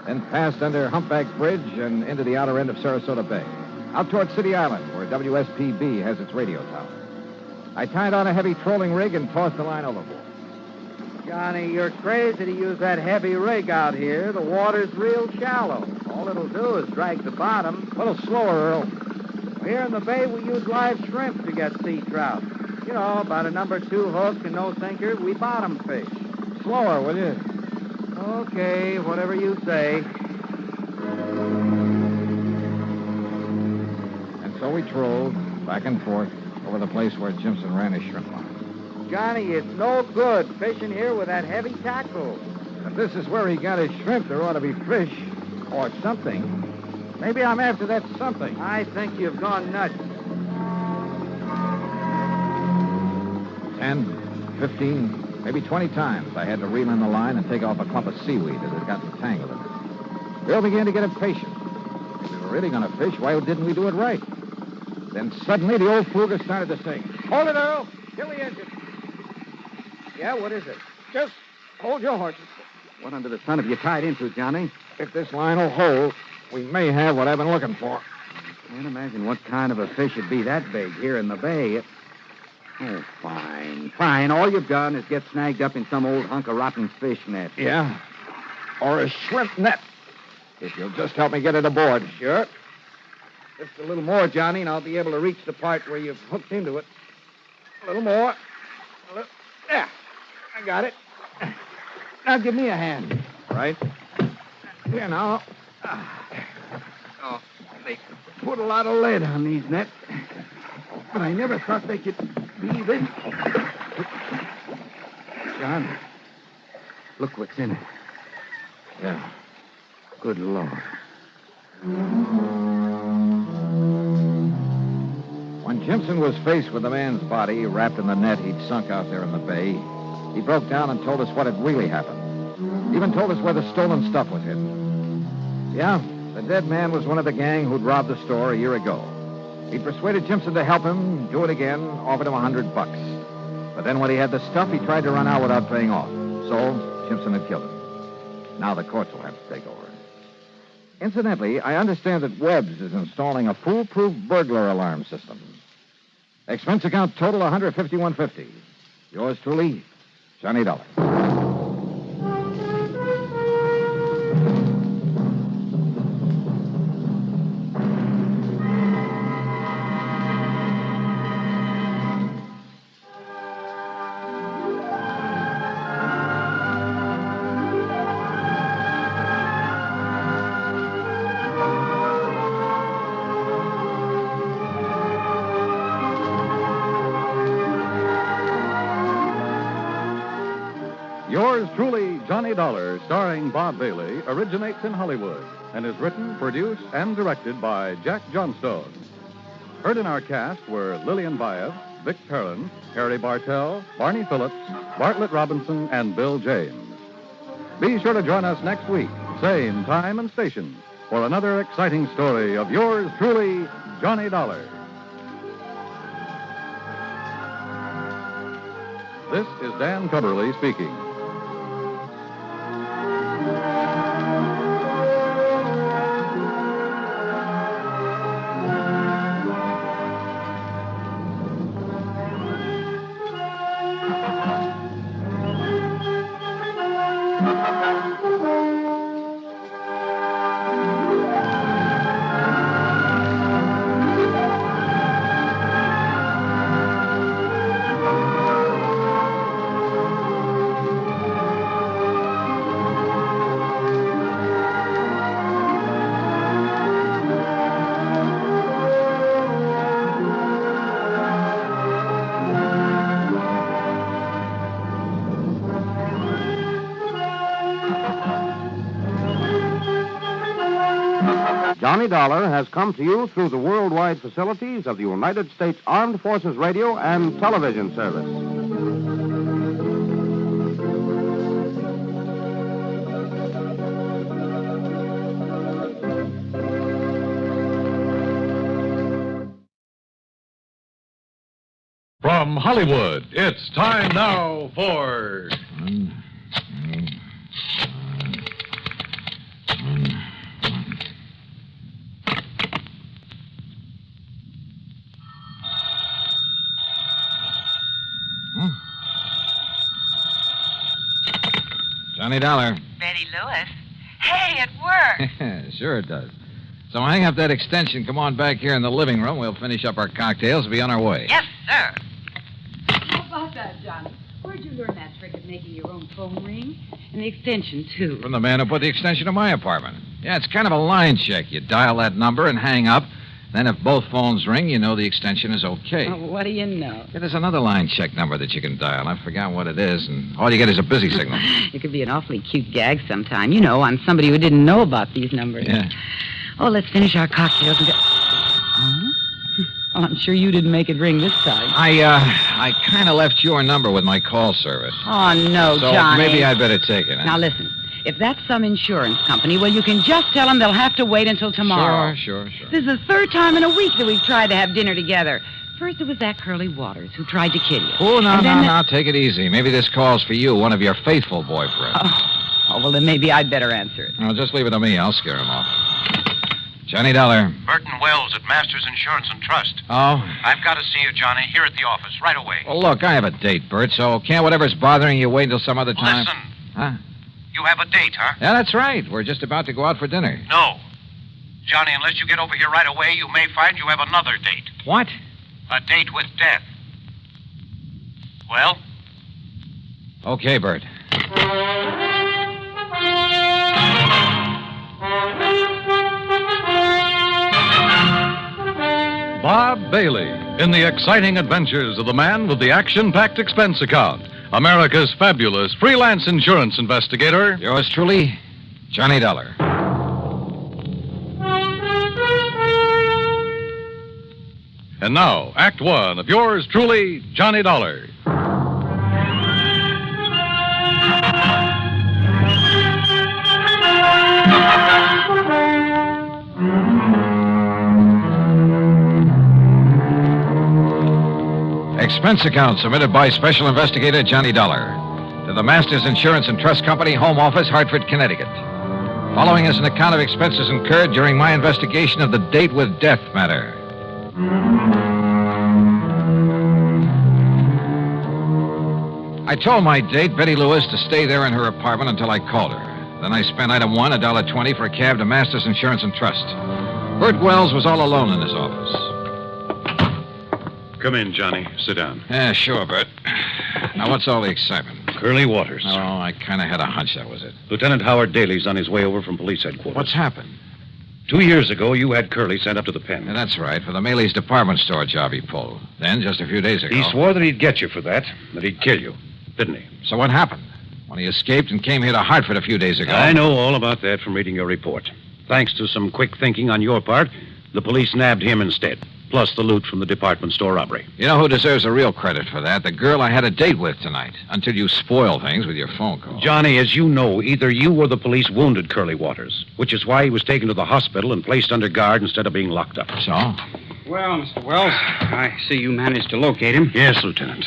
Then passed under Humpback Bridge and into the outer end of Sarasota Bay. Out toward City Island, where WSPB has its radio tower. I tied on a heavy trolling rig and tossed the line overboard. Johnny, you're crazy to use that heavy rig out here. The water's real shallow. All it'll do is drag the bottom. A little slower, Earl. Here in the bay, we use live shrimp to get sea trout. You know, about a number 2 hook and no sinker, we bottom fish. Slower, will you? Okay, whatever you say. And so we trolled back and forth over the place where Jimson ran his shrimp line. Johnny, it's no good fishing here with that heavy tackle. If this is where he got his shrimp, there ought to be fish or something. Maybe I'm after that something. I think you've gone nuts. 10, 15, maybe 20 times I had to reel in the line and take off a clump of seaweed that had gotten tangled in it. Bill began to get impatient. If we were really going to fish, why didn't we do it right? Then suddenly the old fluger started to sing. Hold it, Earl. Kill the engine. Yeah, what is it? Just hold your horses. What under the sun have you tied into, Johnny? If this line will hold, we may have what I've been looking for. Can't imagine what kind of a fish would be that big here in the bay. Oh, fine, fine. All you've done is get snagged up in some old hunk of rotten fish net. Yeah, or a shrimp net. If you'll just help me get it aboard. Sure. Just a little more, Johnny, and I'll be able to reach the part where you've hooked into it. A little more. There. I got it. Now give me a hand. Right. Here now. Oh, they put a lot of lead on these nets. But I never thought they could be this. John, look what's in it. Yeah. Good Lord. When Jimson was faced with the man's body wrapped in the net he'd sunk out there in the bay, he broke down and told us what had really happened. Even told us where the stolen stuff was hidden. Yeah, the dead man was one of the gang who'd robbed the store a year ago. He'd persuaded Jimson to help him do it again, offered him $100. But then when he had the stuff, he tried to run out without paying off. So, Jimson had killed him. Now the courts will have to take over. Incidentally, I understand that Webb's is installing a foolproof burglar alarm system. Expense account total $151.50. Yours truly, Johnny Dollar. Yours truly, Johnny Dollar, starring Bob Bailey, originates in Hollywood and is written, produced, and directed by Jack Johnstone. Heard in our cast were Lillian Baev, Vic Perlin, Harry Bartell, Barney Phillips, Bartlett Robinson, and Bill James. Be sure to join us next week, same time and station, for another exciting story of yours truly, Johnny Dollar. This is Dan Cubberly speaking. Johnny Dollar has come to you through the worldwide facilities of the United States Armed Forces Radio and Television Service. From Hollywood, it's time now for... Johnny Dollar. Betty Lewis. Hey, it worked. Sure it does. So hang up that extension. Come on back here in the living room. We'll finish up our cocktails and be on our way. Yes, sir. How about that, John? Where'd you learn that trick of making your own phone ring? And the extension, too. From the man who put the extension to my apartment. Yeah, it's kind of a line check. You dial that number and hang up. Then if both phones ring, you know the extension is okay. Oh, what do you know? Yeah, there's another line check number that you can dial. I forgot what it is, and all you get is a busy signal. It could be an awfully cute gag sometime, you know, on somebody who didn't know about these numbers. Yeah. Oh, let's finish our cocktails and go... Huh? Oh, I'm sure you didn't make it ring this time. I kind of left your number with my call service. Oh, no, so Johnny. Maybe I'd better take it. Huh? Now, listen. If that's some insurance company, well, you can just tell them they'll have to wait until tomorrow. Sure. This is the third time in a week that we've tried to have dinner together. First, it was that Curly Waters who tried to kid you. Oh, no. Take it easy. Maybe this call's for you, one of your faithful boyfriends. Oh, well, then maybe I'd better answer it. Well, just leave it to me. I'll scare him off. Johnny Dollar. Burton Wells at Masters Insurance and Trust. Oh? I've got to see you, Johnny, here at the office, right away. Well, look, I have a date, Bert, so can't whatever's bothering you wait until some other time? Listen. Huh? You have a date, huh? Yeah, that's right. We're just about to go out for dinner. No. Johnny, unless you get over here right away, you may find you have another date. What? A date with death. Well? Okay, Bert. Bob Bailey in the exciting adventures of the man with the action-packed expense account. America's fabulous freelance insurance investigator. Yours truly, Johnny Dollar. And now, Act One of yours truly, Johnny Dollar. Expense account submitted by Special Investigator Johnny Dollar to the Masters Insurance and Trust Company, Home Office, Hartford, Connecticut. Following is an account of expenses incurred during my investigation of the date with death matter. I told my date, Betty Lewis, to stay there in her apartment until I called her. Then I spent item one, $1.20 for a cab to Masters Insurance and Trust. Bert Wells was all alone in his office. Come in, Johnny. Sit down. Yeah, sure, Bert. Now, what's all the excitement? Curly Waters. Oh, I kind of had a hunch that was it. Lieutenant Howard Daly's on his way over from police headquarters. What's happened? 2 years ago, you had Curly sent up to the pen. Yeah, that's right, for the Maley's department store job he pulled. Then, just a few days ago... He swore that he'd get you for that he'd kill you, didn't he? So what happened? When he escaped and came here to Hartford a few days ago... I know all about that from reading your report. Thanks to some quick thinking on your part, the police nabbed him instead. Plus the loot from the department store robbery. You know who deserves the real credit for that? The girl I had a date with tonight. Until you spoil things with your phone call. Johnny, as you know, either you or the police wounded Curly Waters, which is why he was taken to the hospital and placed under guard instead of being locked up. So? Well, Mr. Wells, I see you managed to locate him. Yes, Lieutenant.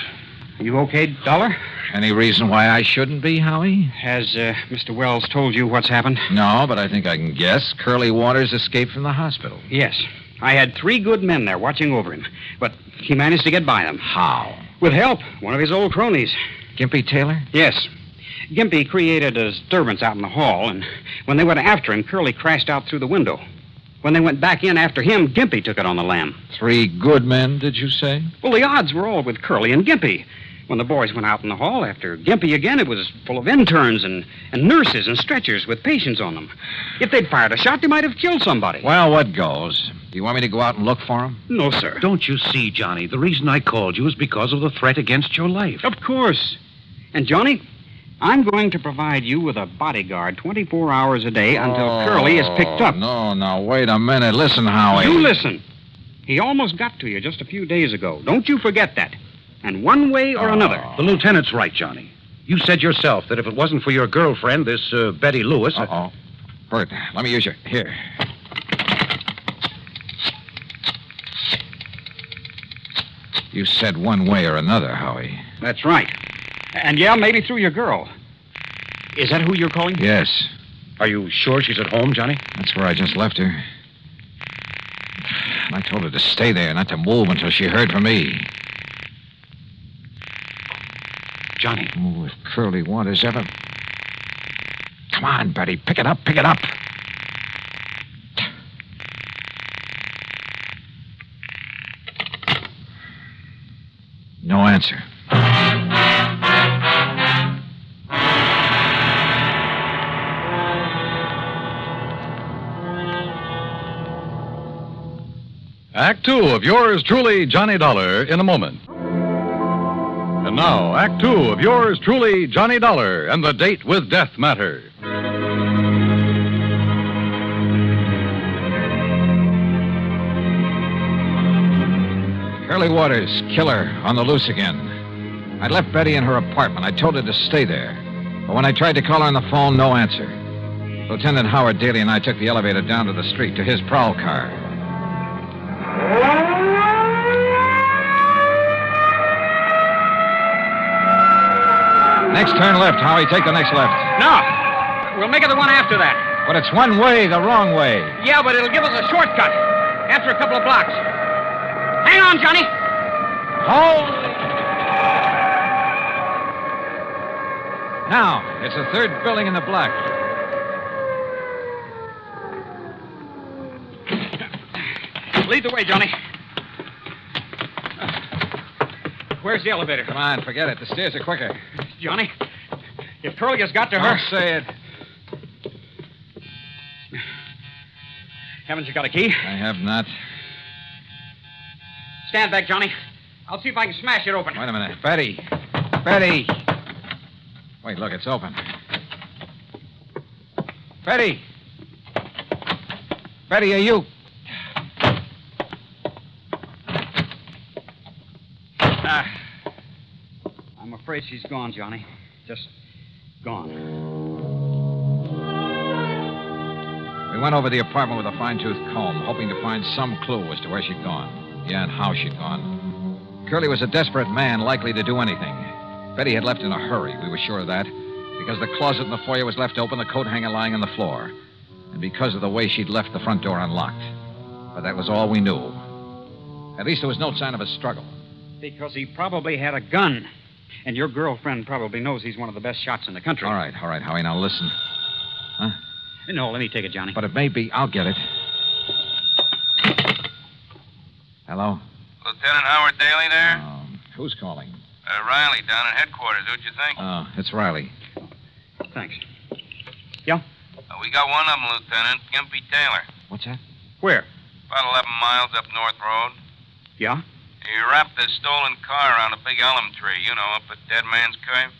You okay, Dollar? Any reason why I shouldn't be, Howie? Has Mr. Wells told you what's happened? No, but I think I can guess. Curly Waters escaped from the hospital. Yes. I had 3 good men there watching over him, but he managed to get by them. How? With help. One of his old cronies. Gimpy Taylor? Yes. Gimpy created a disturbance out in the hall, and when they went after him, Curly crashed out through the window. When they went back in after him, Gimpy took it on the lam. 3 good men, did you say? Well, the odds were all with Curly and Gimpy. When the boys went out in the hall after Gimpy again, it was full of interns and nurses and stretchers with patients on them. If they'd fired a shot, they might have killed somebody. Well, what goes? Do you want me to go out and look for him? No, sir. Don't you see, Johnny? The reason I called you is because of the threat against your life. Of course. And, Johnny, I'm going to provide you with a bodyguard 24 hours a day until Curly is picked up. No, now, wait a minute. Listen, Howie. You listen. He almost got to you just a few days ago. Don't you forget that. And one way or another. The lieutenant's right, Johnny. You said yourself that if it wasn't for your girlfriend, this Betty Lewis... Uh-oh. Bert, let me use your... Here. You said one way or another, Howie. That's right. And yeah, maybe through your girl. Is that who you're calling? Yes. Are you sure she's at home, Johnny? That's where I just left her. And I told her to stay there, not to move until she heard from me. Johnny. Oh, if Curly Waters ever... Come on, Betty. Pick it up, pick it up. No answer. Act two of yours truly, Johnny Dollar, in a moment. And now, Act two of yours truly, Johnny Dollar, and the date with death matter. Curly Waters, killer, on the loose again. I left Betty in her apartment. I told her to stay there. But when I tried to call her on the phone, no answer. Lieutenant Howard Daly and I took the elevator down to the street to his prowl car. Next turn left, Howie. Take the next left. No. We'll make it the one after that. But it's one way, the wrong way. Yeah, but it'll give us a shortcut after a couple of blocks. Hang on, Johnny. Hold. Now, it's the third building in the block. Lead the way, Johnny. Where's the elevator? Come on, forget it. The stairs are quicker. Johnny, if Curly has got to her... Don't say it. Haven't you got a key? I have not. Stand back, Johnny. I'll see if I can smash it open. Wait a minute. Betty. Betty. Wait, look, it's open. Betty. Betty, are you... I'm afraid she's gone, Johnny. Just gone. We went over the apartment with a fine-tooth comb, hoping to find some clue as to where she'd gone. Yeah, and how she'd gone. Curly was a desperate man, likely to do anything. Betty had left in a hurry, we were sure of that, because the closet in the foyer was left open, the coat hanger lying on the floor, and because of the way she'd left the front door unlocked. But that was all we knew. At least there was no sign of a struggle. Because he probably had a gun. And your girlfriend probably knows he's one of the best shots in the country. All right, Howie, now listen. Huh? No, let me take it, Johnny. But it may be. I'll get it. Hello? Lieutenant Howard Daly there? Who's calling? Riley down at headquarters. Who'd you think? Oh, it's Riley. Thanks. Yeah? We got one of them, Lieutenant. Gimpy Taylor. What's that? Where? About 11 miles up North Road. Yeah? He wrapped a stolen car around a big elm tree, you know, up at Dead Man's Cave.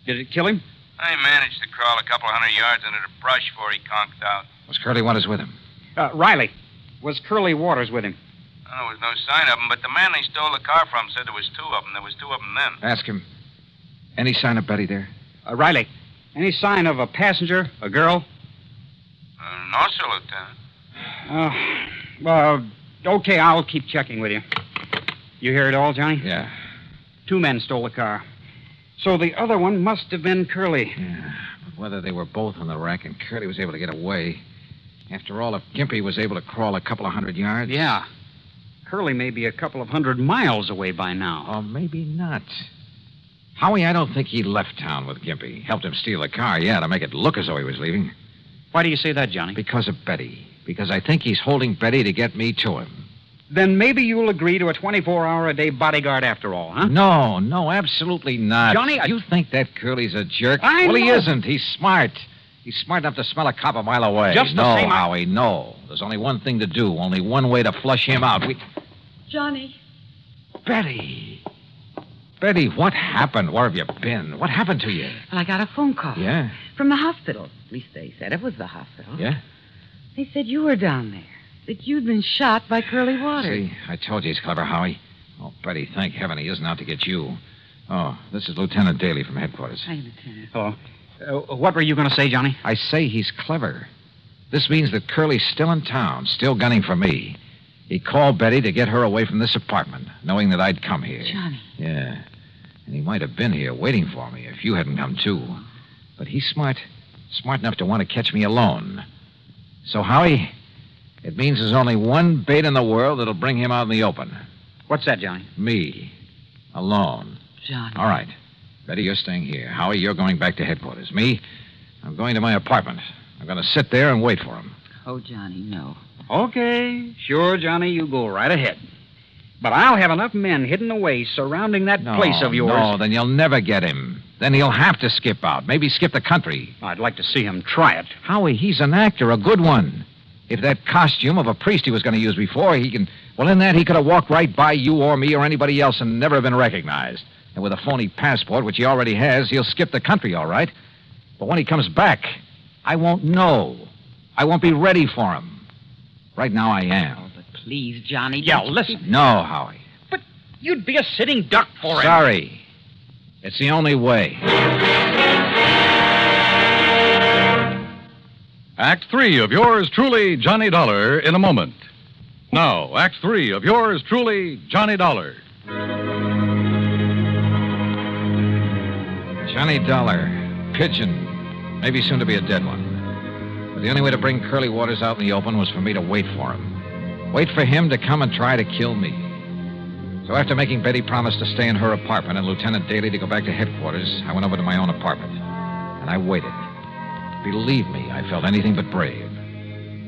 Did it kill him? I managed to crawl a couple of 100 yards into the brush before he conked out. Was Curly Waters with him? Riley. Was Curly Waters with him? There was no sign of him, but the man they stole the car from said there was two of them. There was two of them then. Ask him. Any sign of Betty there? Riley, any sign of a passenger, a girl? No, sir, Lieutenant. Okay, I'll keep checking with you. You hear it all, Johnny? Yeah. 2 men stole the car. So the other one must have been Curly. Yeah, but whether they were both on the rack and Curly was able to get away. After all, if Gimpy was able to crawl a couple of 100 yards... Yeah. Curly may be a couple of 100 miles away by now. Or maybe not. Howie, I don't think he left town with Gimpy. Helped him steal the car, yeah, to make it look as though he was leaving. Why do you say that, Johnny? Because of Betty. Because I think he's holding Betty to get me to him. Then maybe you'll agree to a 24-hour-a-day bodyguard after all, huh? No, absolutely not. Johnny, You think that Curly's a jerk? I Well, he know. isn't. He's smart. He's smart enough to smell a cop a mile away. Just the no, same, Howie, no. There's only one thing to do, only one way to flush him out. Johnny. Betty. Betty, what happened? Where have you been? What happened to you? Well, I got a phone call. Yeah? From the hospital. At least they said it was the hospital. Yeah? They said you were down there. That you'd been shot by Curly Waters. See, I told you he's clever, Howie. Oh, Betty, thank heaven he isn't out to get you. Oh, this is Lieutenant Daly from headquarters. Hi, Lieutenant. Hello. What were you going to say, Johnny? I say he's clever. This means that Curly's still in town, still gunning for me. He called Betty to get her away from this apartment, knowing that I'd come here. Johnny. Yeah. And he might have been here waiting for me if you hadn't come, too. But he's smart enough to want to catch me alone. So, Howie, it means there's only one bait in the world that'll bring him out in the open. What's that, Johnny? Me. Alone. Johnny. All right. Betty, you're staying here. Howie, you're going back to headquarters. Me, I'm going to my apartment. I'm going to sit there and wait for him. Oh, Johnny, no. Okay. Sure, Johnny, you go right ahead. But I'll have enough men hidden away surrounding that place of yours. No, then you'll never get him. Then he'll have to skip out. Maybe skip the country. I'd like to see him try it. Howie, he's an actor, a good one. If that costume of a priest he was going to use before, he can... Well, in that, he could have walked right by you or me or anybody else and never have been recognized. And with a phony passport, which he already has, he'll skip the country, all right. But when he comes back, I won't know. I won't be ready for him. Right now, I am. Oh, but please, Johnny. Yeah, listen. No, Howie. But you'd be a sitting duck for him. Sorry. It's the only way. Act 3 of yours truly, Johnny Dollar, in a moment. Now, Act 3 of yours truly, Johnny Dollar. Johnny Dollar, pigeon, maybe soon to be a dead one. But the only way to bring Curly Waters out in the open was for me to wait for him. Wait for him to come and try to kill me. So after making Betty promise to stay in her apartment and Lieutenant Daly to go back to headquarters, I went over to my own apartment. And I waited. Believe me, I felt anything but brave.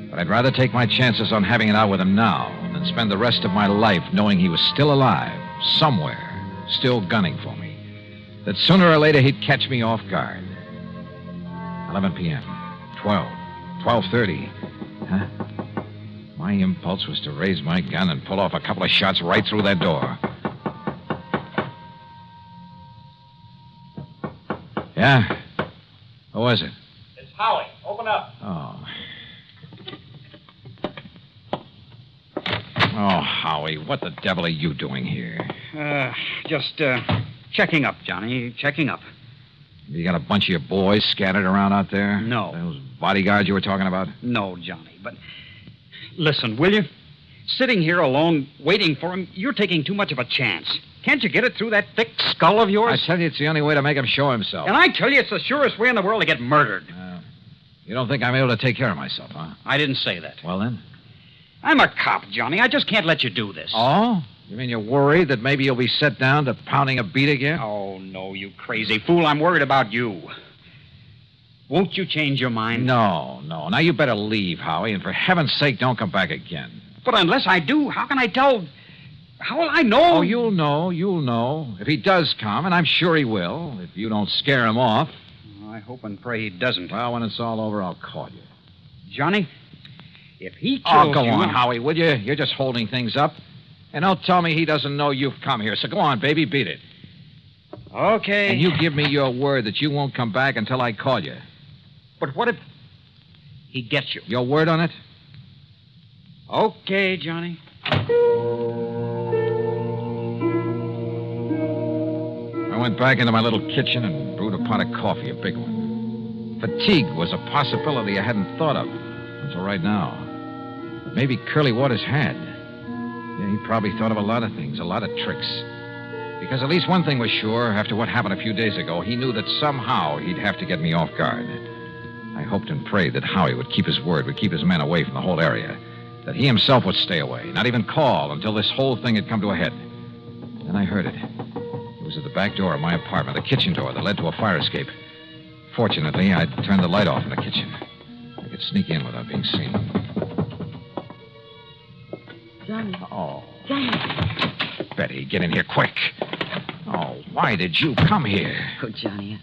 But I'd rather take my chances on having it out with him now than spend the rest of my life knowing he was still alive, somewhere, still gunning for me. That sooner or later he'd catch me off guard. 11 p.m., 12, 12:30. Huh? My impulse was to raise my gun and pull off a couple of shots right through that door. Yeah? Who was it? It's Howie. Open up. Oh. Oh, Howie, what the devil are you doing here? Just checking up, Johnny. Checking up. You got a bunch of your boys scattered around out there? No. Those bodyguards you were talking about? No, Johnny, but listen, will you? Sitting here alone, waiting for him, you're taking too much of a chance. Can't you get it through that thick skull of yours? I tell you, it's the only way to make him show himself. And I tell you, it's the surest way in the world to get murdered. You don't think I'm able to take care of myself, huh? I didn't say that. Well, then? I'm a cop, Johnny. I just can't let you do this. Oh? You mean you're worried that maybe you'll be set down to pounding a beat again? Oh, no, you crazy fool. I'm worried about you. Won't you change your mind? No. Now, you better leave, Howie, and for heaven's sake, don't come back again. But unless I do, how can I tell? How will I know? Oh, you'll know. If he does come, and I'm sure he will, if you don't scare him off. I hope and pray he doesn't. Well, when it's all over, I'll call you. Johnny, if he kills you... Oh, go on, Howie, will you? You're just holding things up. And don't tell me he doesn't know you've come here. So go on, baby, beat it. Okay. And you give me your word that you won't come back until I call you. But what if he gets you? Your word on it? Okay, Johnny. I went back into my little kitchen and brewed a pot of coffee, a big one. Fatigue was a possibility I hadn't thought of until right now. But maybe Curly Waters had. Yeah, he probably thought of a lot of things, a lot of tricks. Because at least one thing was sure, after what happened a few days ago, he knew that somehow he'd have to get me off guard. I hoped and prayed that Howie would keep his word, would keep his men away from the whole area. That he himself would stay away, not even call until this whole thing had come to a head. Then I heard it. It was at the back door of my apartment, the kitchen door that led to a fire escape. Fortunately, I'd turned the light off in the kitchen. I could sneak in without being seen. Johnny. Oh. Johnny. Betty, get in here quick. Oh, why did you come here? Oh, Johnny,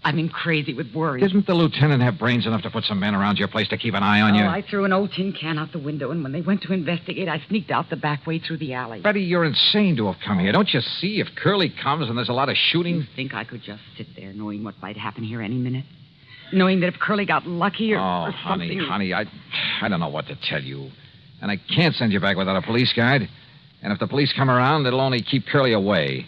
I've been crazy with worry. Doesn't the lieutenant have brains enough to put some men around your place to keep an eye on you? I threw an old tin can out the window, and when they went to investigate, I sneaked out the back way through the alley. Betty, you're insane to have come here. Don't you see if Curly comes and there's a lot of shooting? You think I could just sit there knowing what might happen here any minute? Knowing that if Curly got lucky or something... honey, I don't know what to tell you. And I can't send you back without a police guide. And if the police come around, it'll only keep Curly away.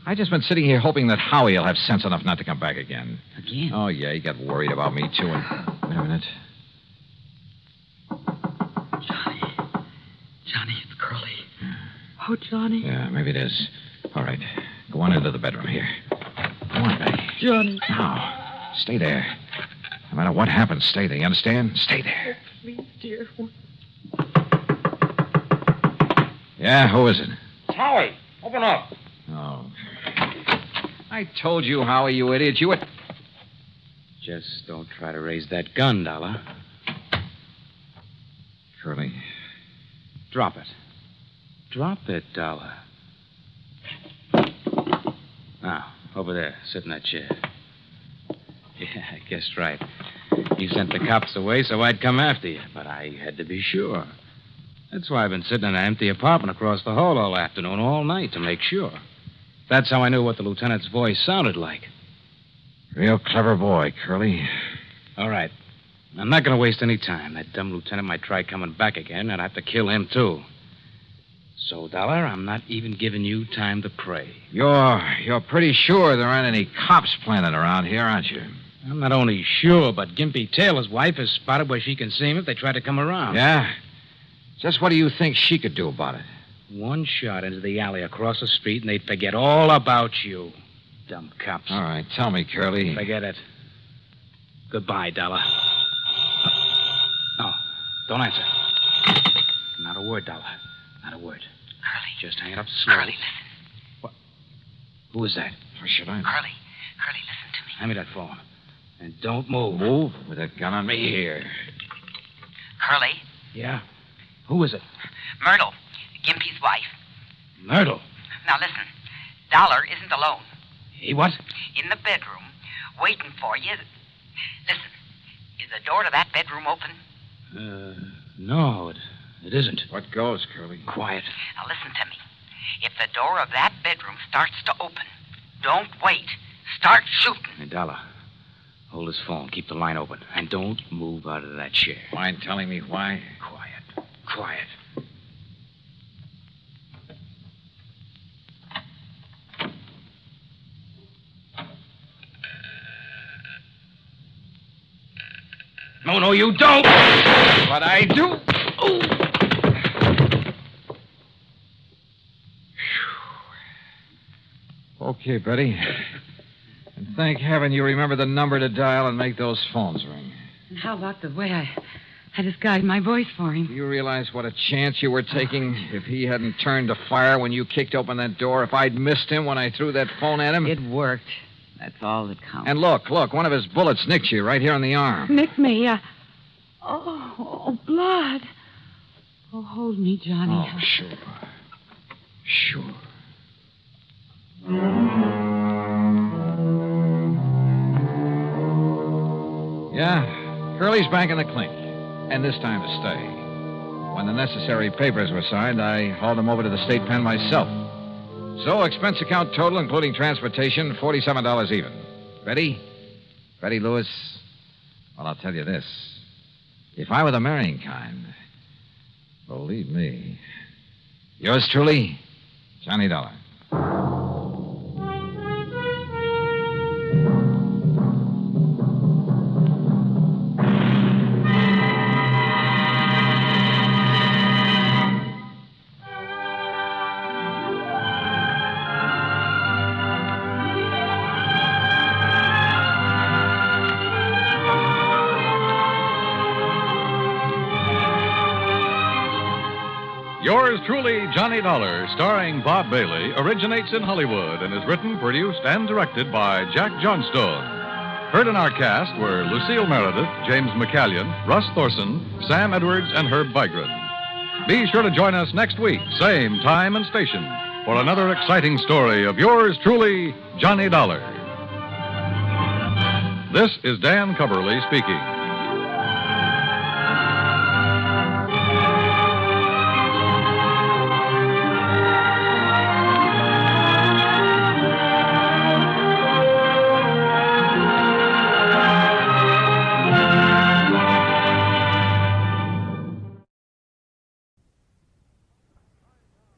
I just been sitting here hoping that Howie will have sense enough not to come back again. Again? Oh, yeah, he got worried about me, too. And... Wait a minute. Johnny, it's Curly. Oh, Johnny. Yeah, maybe it is. All right. Go on into the bedroom here. Come on, Betty. Johnny. Now, stay there. No matter what happens, stay there. You understand? Stay there. Oh, please, dear. Yeah, who is it? It's Howie. Open up. Oh. I told you, Howie, you idiot. Just don't try to raise that gun, Dollar. Curly. Drop it. Drop it, Dollar. Now, over there. Sit in that chair. Yeah, I guessed right. You sent the cops away so I'd come after you, but I had to be sure. That's why I've been sitting in an empty apartment across the hall all afternoon, all night, to make sure. That's how I knew what the lieutenant's voice sounded like. Real clever boy, Curly. All right. I'm not going to waste any time. That dumb lieutenant might try coming back again, and I'd have to kill him, too. So, Dollar, I'm not even giving you time to pray. You're pretty sure there aren't any cops planted around here, aren't you? I'm not only sure, but Gimpy Taylor's wife has spotted where she can see him if they try to come around. Yeah? Just what do you think she could do about it? One shot into the alley across the street, and they'd forget all about you. Dumb cops. All right, tell me, Curly. Forget it. Goodbye, Dollar. No, don't answer. Not a word, Dollar. Not a word. Curly. Just hang it up slowly. Curly, listen. What? Who is that? How should I know? Curly, listen to me. Hand me that phone. And don't move. Move? With that gun on me here. Curly? Yeah? Who is it? Myrtle, Gimpy's wife. Myrtle? Now listen, Dollar isn't alone. He what? In the bedroom, waiting for you. Listen, is the door to that bedroom open? No, it isn't. What goes, Curly? Quiet. Now listen to me. If the door of that bedroom starts to open, don't wait. Start shooting. Hey, Dollar, hold this phone. Keep the line open. And don't move out of that chair. Mind telling me why? Quiet. No, you don't. But I do. Okay, Betty. And thank heaven you remember the number to dial and make those phones ring. And how about the way I disguised my voice for him? Do you realize what a chance you were taking if he hadn't turned to fire when you kicked open that door? If I'd missed him when I threw that phone at him? It worked. That's all that counts. And look, one of his bullets nicked you right here on the arm. Nicked me? Oh, blood. Oh, hold me, Johnny. Oh, sure. Yeah, Curly's back in the clink. And this time to stay. When the necessary papers were signed, I hauled him over to the state pen myself. So, expense account total, including transportation, $47 even. Ready? Ready, Lewis? Well, I'll tell you this. If I were the marrying kind, believe me. Yours truly, Johnny Dollar. Yours truly, Johnny Dollar, starring Bob Bailey, originates in Hollywood and is written, produced, and directed by Jack Johnstone. Heard in our cast were Lucille Meredith, James McCallion, Russ Thorson, Sam Edwards, and Herb Vigran. Be sure to join us next week, same time and station, for another exciting story of yours truly, Johnny Dollar. This is Dan Coverly speaking.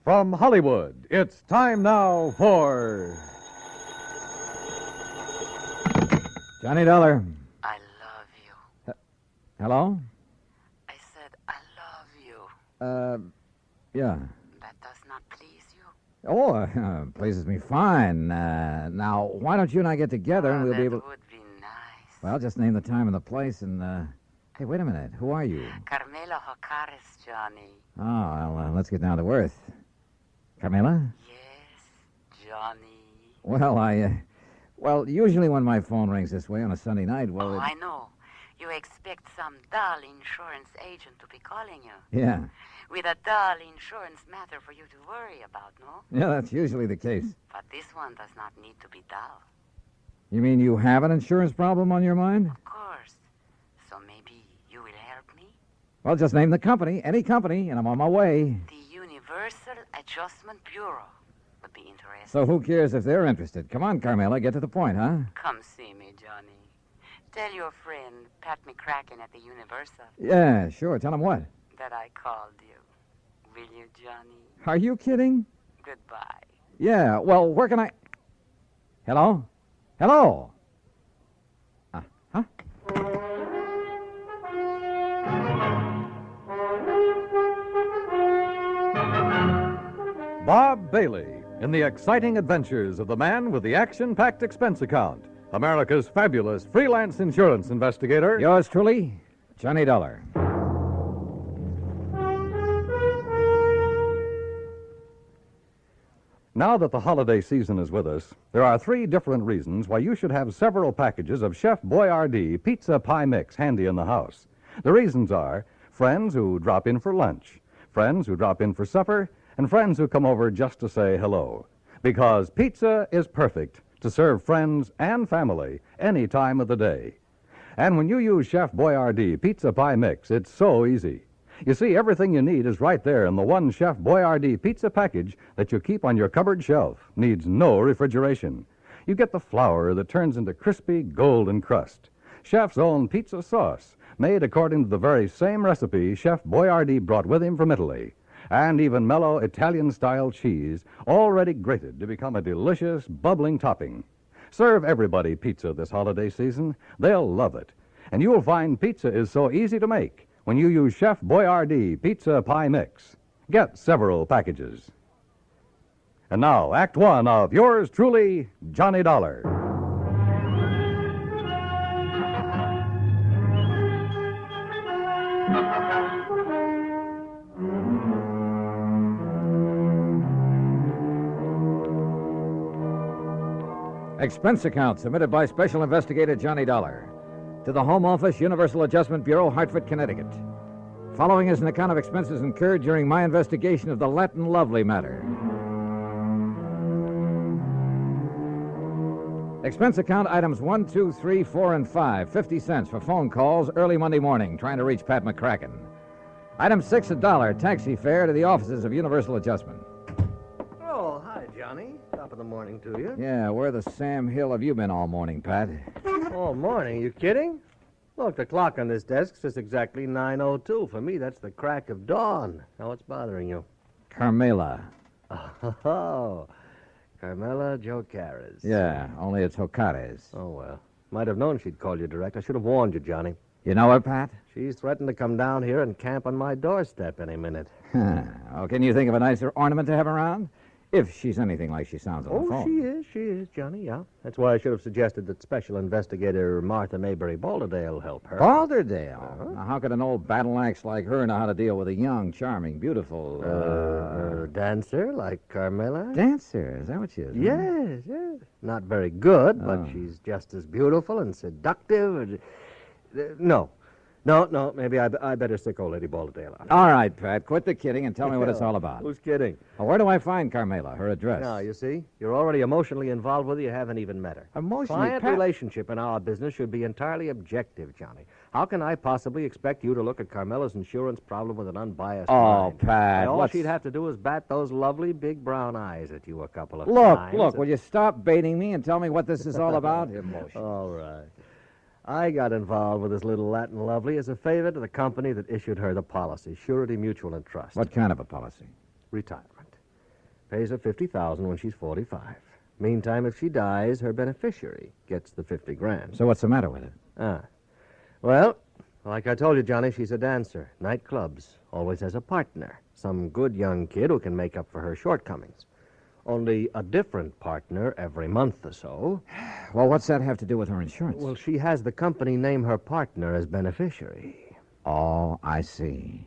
From Hollywood, it's time now for Johnny Dollar. I love you. Hello? I said I love you. Yeah. That does not please you? Oh, pleases me fine. Now, why don't you and I get together and we'll be able... That would be nice. Well, just name the time and the place and, Hey, wait a minute. Who are you? Carmela Jocares, Johnny. Oh, well, let's get down to earth. Carmela? Yes, Johnny. Well, Well, usually when my phone rings this way on a Sunday night, well... I know. You expect some dull insurance agent to be calling you. Yeah. With a dull insurance matter for you to worry about, no? Yeah, that's usually the case. But this one does not need to be dull. You mean you have an insurance problem on your mind? Of course. So maybe you will help me? Well, just name the company, any company, and I'm on my way. The Universal Adjustment Bureau would be interesting. So who cares if they're interested? Come on, Carmela, get to the point, huh? Come see me, Johnny. Tell your friend, Pat McCracken at the Universal. Yeah, sure. Tell him what? That I called you. Will you, Johnny? Are you kidding? Goodbye. Yeah, well, where can I... Hello? Hello? Huh? Bob Bailey in the exciting adventures of the man with the action-packed expense account, America's fabulous freelance insurance investigator. Yours truly, Johnny Dollar. Now that the holiday season is with us, there are 3 different reasons why you should have several packages of Chef Boyardee Pizza Pie Mix handy in the house. The reasons are friends who drop in for lunch, friends who drop in for supper, and friends who come over just to say hello. Because pizza is perfect to serve friends and family any time of the day. And when you use Chef Boyardee Pizza Pie Mix, it's so easy. You see, everything you need is right there in the one Chef Boyardee pizza package that you keep on your cupboard shelf. Needs no refrigeration. You get the flour that turns into crispy golden crust. Chef's own pizza sauce, made according to the very same recipe Chef Boyardee brought with him from Italy. And even mellow Italian-style cheese, already grated to become a delicious, bubbling topping. Serve everybody pizza this holiday season. They'll love it. And you'll find pizza is so easy to make when you use Chef Boyardee Pizza Pie Mix. Get several packages. And now, Act 1 of yours truly, Johnny Dollar. Expense account submitted by Special Investigator Johnny Dollar to the Home Office, Universal Adjustment Bureau, Hartford, Connecticut. Following is an account of expenses incurred during my investigation of the Latin Lovely matter. Expense account items 1, 2, 3, 4, and 5, 50 cents for phone calls early Monday morning trying to reach Pat McCracken. Item 6, $1, taxi fare to the offices of Universal Adjustment. Oh, hi, Johnny. Top of the morning to you. Yeah, where the Sam Hill have you been all morning, Pat? All morning? You kidding? Look, the clock on this desk says exactly 9:02. For me, that's the crack of dawn. Now, what's bothering you? Carmela. Oh, Carmela Jocares. Yeah, only it's Jocares. Oh, well. Might have known she'd call you direct. I should have warned you, Johnny. You know her, Pat? She's threatened to come down here and camp on my doorstep any minute. Oh, can you think of a nicer ornament to have around? If she's anything like she sounds on the phone. She is, Johnny, yeah. That's why I should have suggested that Special Investigator Martha Mayberry Balderdale help her. Balderdale? Now, how could an old battle axe like her know how to deal with a young, charming, beautiful... dancer like Carmela? Dancer? Is that what she is? Yes, yes. Not very good, but she's just as beautiful and seductive. No. No, maybe I better stick old Lady Balderdale on. All right, Pat, quit the kidding and tell me what it's all about. Who's kidding? Well, where do I find Carmela, her address? Now, you see, you're already emotionally involved with her. You haven't even met her. Emotionally, Client Pat? relationship in our business should be entirely objective, Johnny. How can I possibly expect you to look at Carmela's insurance problem with an unbiased mind? Pat, All what's... she'd have to do is bat those lovely big brown eyes at you a couple of times. Look, will you stop baiting me and tell me what this is all about? Emotion. All right. I got involved with this little Latin lovely as a favor to the company that issued her the policy, Surety Mutual and Trust. What kind of a policy? Retirement. Pays her $50,000 when she's 45. Meantime, if she dies, her beneficiary gets the $50,000. So what's the matter with it? Well, like I told you, Johnny, she's a dancer. Nightclubs. Always has a partner. Some good young kid who can make up for her shortcomings. Only a different partner every month or so. Well, what's that have to do with her insurance? Well, she has the company name her partner as beneficiary. Oh, I see.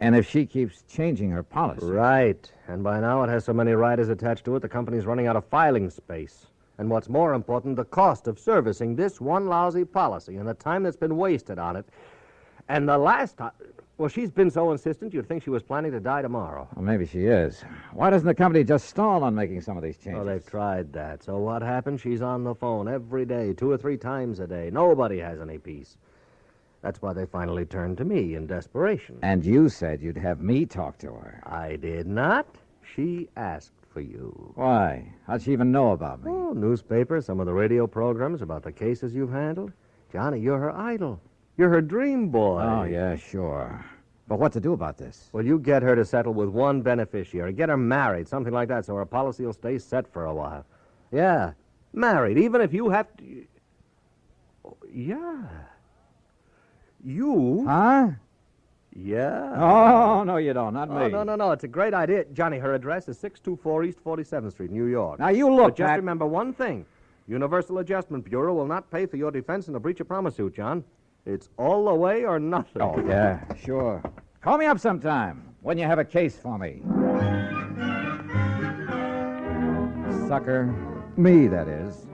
And if she keeps changing her policy... Right. And by now it has so many riders attached to it, the company's running out of filing space. And what's more important, the cost of servicing this one lousy policy and the time that's been wasted on it. And the last time... Well, she's been so insistent you'd think she was planning to die tomorrow. Well, maybe she is. Why doesn't the company just stall on making some of these changes? Well, they've tried that. So what happened? She's on the phone every day, 2 or 3 times a day. Nobody has any peace. That's why they finally turned to me in desperation. And you said you'd have me talk to her. I did not. She asked for you. Why? How'd she even know about me? Oh, newspapers, some of the radio programs about the cases you've handled. Johnny, you're her idol. You're her dream boy. Oh, yeah, sure. But what to do about this? Well, you get her to settle with one beneficiary. Get her married, something like that, so her policy will stay set for a while. Yeah, married, even if you have to... Oh, yeah. You? Huh? Yeah. Oh, no, you don't. Not me. Oh, no. It's a great idea. Johnny, her address is 624 East 47th Street, New York. Now, you look, But just Pat... remember one thing. Universal Adjustment Bureau will not pay for your defense in a breach of promise suit, John. It's all the way or nothing. Oh, yeah, sure. Call me up sometime when you have a case for me. Sucker. Me, that is.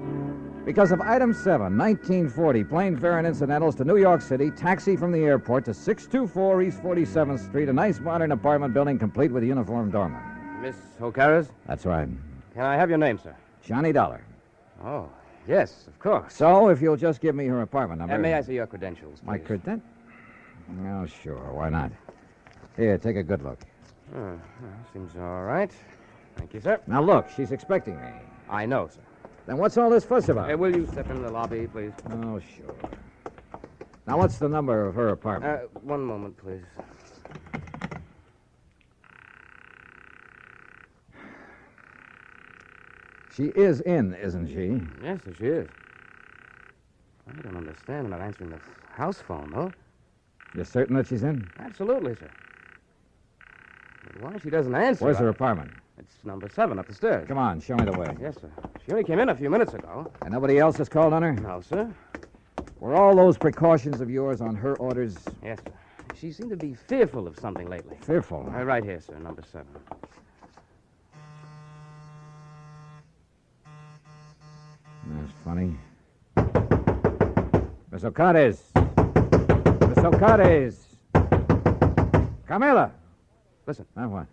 Because of Item 7, 1940, plane fare and incidentals to New York City, taxi from the airport to 624 East 47th Street, a nice modern apartment building complete with a uniformed doorman. Miss O'Carra's? That's right. Can I have your name, sir? Johnny Dollar. Oh, yes, of course. So, if you'll just give me her apartment number... May I see your credentials, please? My credentials? Oh, sure. Why not? Here, take a good look. Seems all right. Thank you, sir. Now, look, she's expecting me. I know, sir. Then what's all this fuss about? Will you step into the lobby, please? Oh, sure. Now, what's the number of her apartment? One moment, please. She is in, isn't she? Yes, sir, she is. I don't understand about answering the house phone, though. You're certain that she's in? Absolutely, sir. But why she doesn't answer... Where's her apartment? It's number 7 up the stairs. Come on, show me the way. Yes, sir. She only came in a few minutes ago. And nobody else has called on her? No, sir. Were all those precautions of yours on her orders? Yes, sir. She seemed to be fearful of something lately. Fearful? Right here, sir, number 7. That's funny. Miss O'Connors. Miss O'Connors. Carmela. Listen. Now what?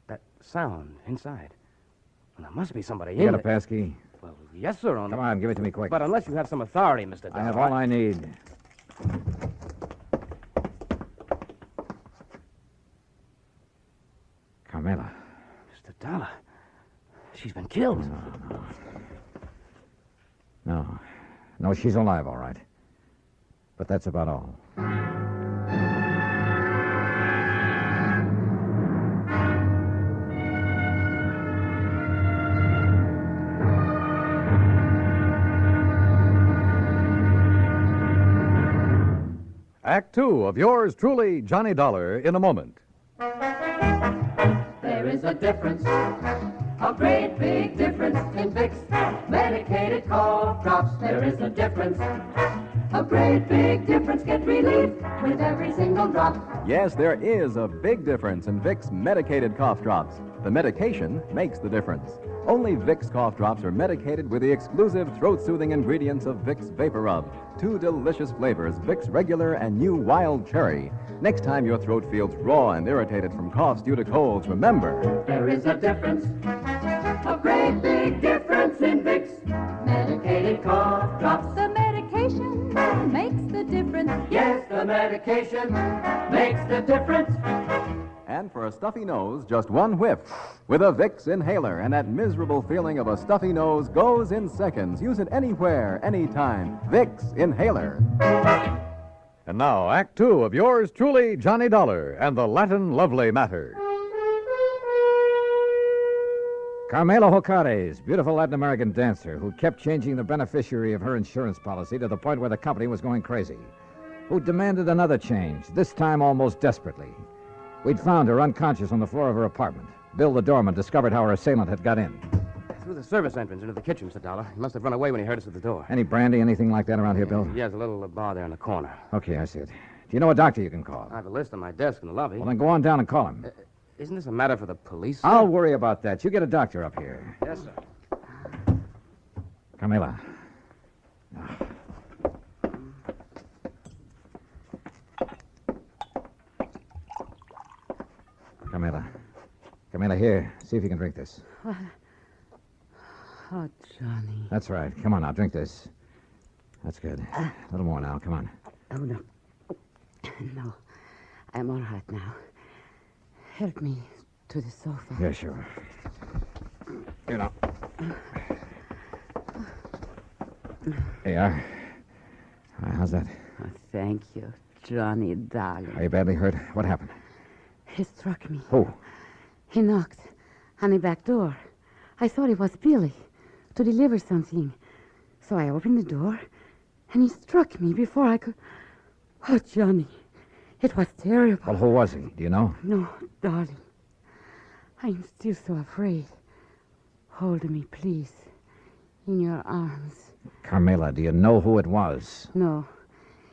That sound inside. Well, there must be somebody You in got a there. passkey? Well, yes, sir. Come on, give it to me quick. But unless you have some authority, Mr. Dollar. I have all I need. Carmela. Mr. Dollar. She's been killed. No, she's alive, all right. But that's about all. Act 2 of yours truly, Johnny Dollar, in a moment. There is a difference, a great big difference in Vicks medicated cough drops. There is a difference, a great big difference. Get relief with every single drop. Yes, there is a big difference in Vicks medicated cough drops. The medication makes the difference. Only Vicks cough drops are medicated with the exclusive throat-soothing ingredients of Vicks Vapor Rub. 2 delicious flavors, Vicks Regular and new Wild Cherry. Next time your throat feels raw and irritated from coughs due to colds, remember... There is a difference, a great big difference in Vicks medicated cough drops. The medication makes the difference. Yes, the medication makes the difference. And for a stuffy nose, just one whiff. With a Vicks inhaler, and that miserable feeling of a stuffy nose goes in seconds. Use it anywhere, anytime. Vicks Inhaler. And now, Act Two of yours truly, Johnny Dollar and the Latin Lovely Matter. Carmela Jocares, beautiful Latin American dancer who kept changing the beneficiary of her insurance policy to the point where the company was going crazy, who demanded another change, this time almost desperately. We'd found her unconscious on the floor of her apartment. Bill, the doorman, discovered how her assailant had got in. Through the service entrance into the kitchen, Mr. Dollar. He must have run away when he heard us at the door. Any brandy, anything like that around here, Bill? Yeah, there's a little bar there in the corner. Okay, I see it. Do you know a doctor you can call? I have a list on my desk in the lobby. Well, then go on down and call him. Isn't this a matter for the police? Sir? I'll worry about that. You get a doctor up here. Yes, sir. Carmela. Carmela, here. See if you can drink this. What? Oh, Johnny. That's right. Come on now, drink this. That's good. A little more now. Come on. Oh, no. No. I'm all right now. Help me to the sofa. Yeah, sure. Here now. There you are. How's that? Oh, thank you, Johnny, darling. Are you badly hurt? What happened? He struck me. Who? He knocked on the back door. I thought it was Billy to deliver something. So I opened the door, and he struck me before I could... Oh, Johnny, it was terrible. Well, who was he? Do you know? No, darling. I'm still so afraid. Hold me, please, in your arms. Carmela, do you know who it was? No.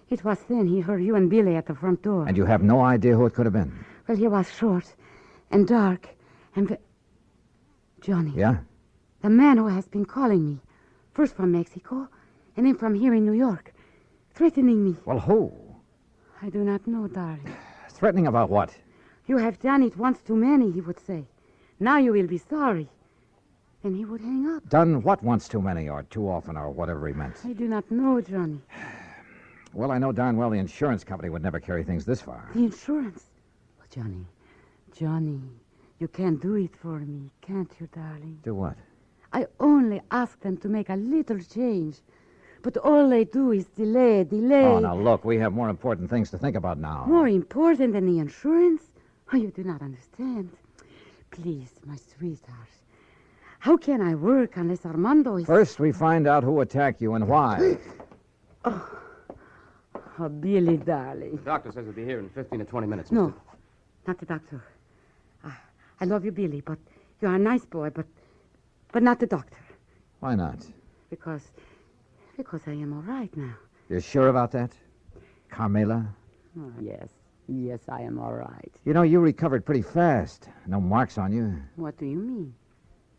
It was then he heard you and Billy at the front door. And you have no idea who it could have been? Well, he was short and dark and... Johnny. Yeah? The man who has been calling me. First from Mexico, and then from here in New York. Threatening me. Well, who? I do not know, darling. Threatening about what? You have done it once too many, he would say. Now you will be sorry. Then he would hang up. Done what once too many or too often or whatever he meant? I do not know, Johnny. Well, I know darn well the insurance company would never carry things this far. The insurance? Oh, Johnny, you can't do it for me, can't you, darling? Do what? I only ask them to make a little change. But all they do is delay. Oh, now look, we have more important things to think about now. More important than the insurance? Oh, you do not understand. Please, my sweetheart. How can I work unless Armando is... First, we find out who attacked you and why. Oh, Billy, darling. The doctor says he'll be here in 15 to 20 minutes. No, not the doctor. I love you, Billy, but you're a nice boy, but not the doctor. Why not? Because I am all right now. You're sure about that? Carmela? Oh, yes, I am all right. You know, you recovered pretty fast. No marks on you. What do you mean?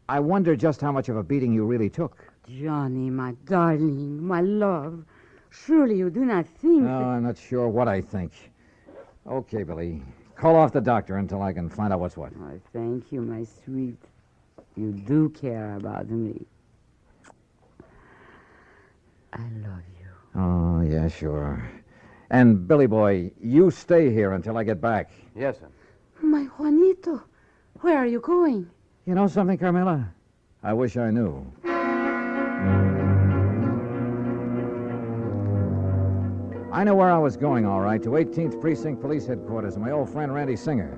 I wonder just how much of a beating you really took. Johnny, my darling, my love. Surely you do not think... No, I'm not sure what I think. Okay, Billy. Call off the doctor until I can find out what's what. Oh, thank you, my sweet. You do care about me. I love you. Oh, yeah, sure. And, Billy boy, you stay here until I get back. Yes, sir. My Juanito, where are you going? You know something, Carmela? I wish I knew. I know where I was going, all right, to 18th Precinct Police Headquarters and my old friend Randy Singer.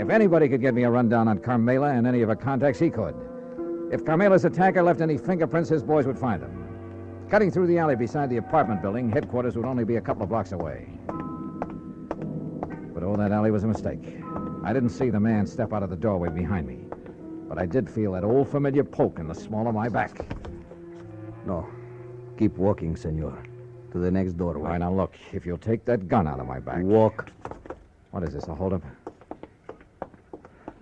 If anybody could get me a rundown on Carmela and any of her contacts, he could. If Carmela's attacker left any fingerprints, his boys would find them. Cutting through the alley beside the apartment building, headquarters would only be a couple of blocks away. But that alley was a mistake. I didn't see the man step out of the doorway behind me. But I did feel that old familiar poke in the small of my back. No. Keep walking, senor. To the next doorway. All right, now look. If you'll take that gun out of my back. Walk. What is this, a holdup?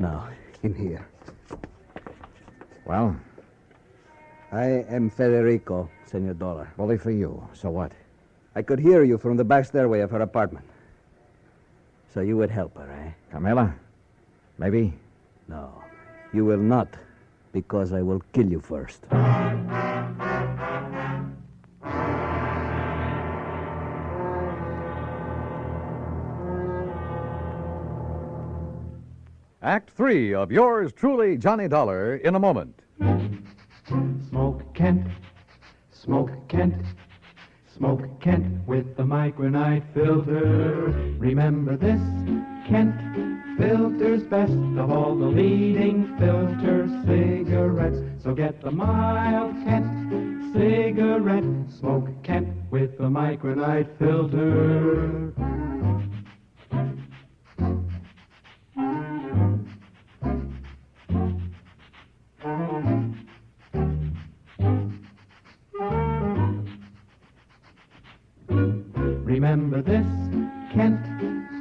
Now, in here. Well? I am Federico, Senor Dollar. Bully for you. So what? I could hear you from the back stairway of her apartment. So you would help her, eh? Carmela? Maybe? No, you will not, because I will kill you first. Act 3 of yours truly, Johnny Dollar, in a moment. Smoke Kent, Smoke Kent, Smoke Kent with the micronite filter. Remember this, Kent filters best of all the leading filter cigarettes. So get the mild Kent cigarette. Smoke Kent with the micronite filter. Remember this, Kent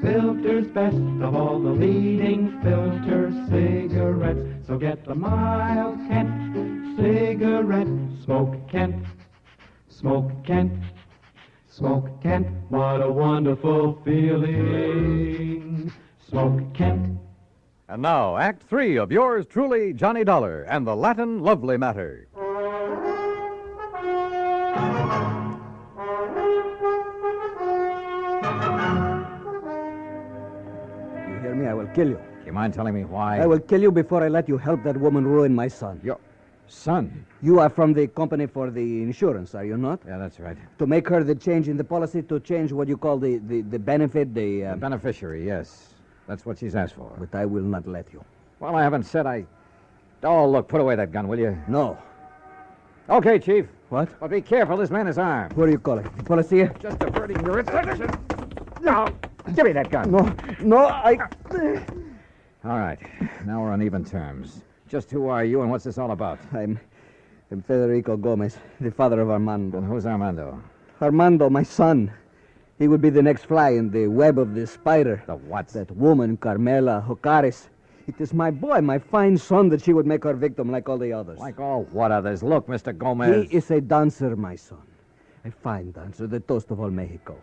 filters best of all the leading filter cigarettes. So get the mild Kent cigarette. Smoke Kent, Smoke Kent, Smoke Kent. What a wonderful feeling. Smoke Kent. And now, Act 3 of yours truly, Johnny Dollar, and the Latin Lovely Matter. You hear me? I will kill you. You mind telling me why? I will kill you before I let you help that woman ruin my son. Your son? You are from the company for the insurance, are you not? Yeah, that's right. To make her the change in the policy, to change what you call the benefit, The beneficiary, yes. That's what she's asked for. But I will not let you. Well, I haven't said I... Oh, look, put away that gun, will you? No. Okay, Chief. What? But be careful, this man is armed. What are you calling? Policia? Just diverting your attention. No, give me that gun. No, I... All right, now we're on even terms. Just who are you and what's this all about? I'm Federico Gomez, the father of Armando. And who's Armando? Armando, my son. He would be the next fly in the web of the spider. The what? That woman, Carmela Jocares. It is my boy, my fine son, that she would make her victim like all the others. Like all what others? Look, Mr. Gomez. He is a dancer, my son. A fine dancer, the toast of all Mexico.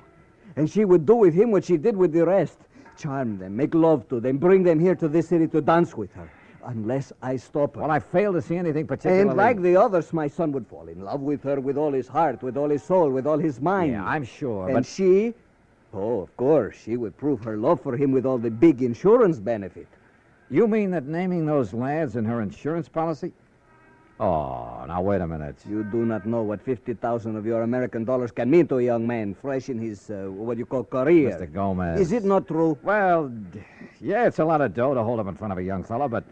And she would do with him what she did with the rest. Charm them, make love to them, bring them here to this city to dance with her. Unless I stop her. Well, I fail to see anything particularly... And like the others, my son would fall in love with her with all his heart, with all his soul, with all his mind. Yeah, I'm sure, and but... she... Oh, of course, she would prove her love for him with all the big insurance benefit. You mean that naming those lads in her insurance policy? Oh, now wait a minute. You do not know what 50,000 of your American dollars can mean to a young man fresh in his, what you call, career. Mr. Gomez. Is it not true? Well, yeah, it's a lot of dough to hold up in front of a young fellow, but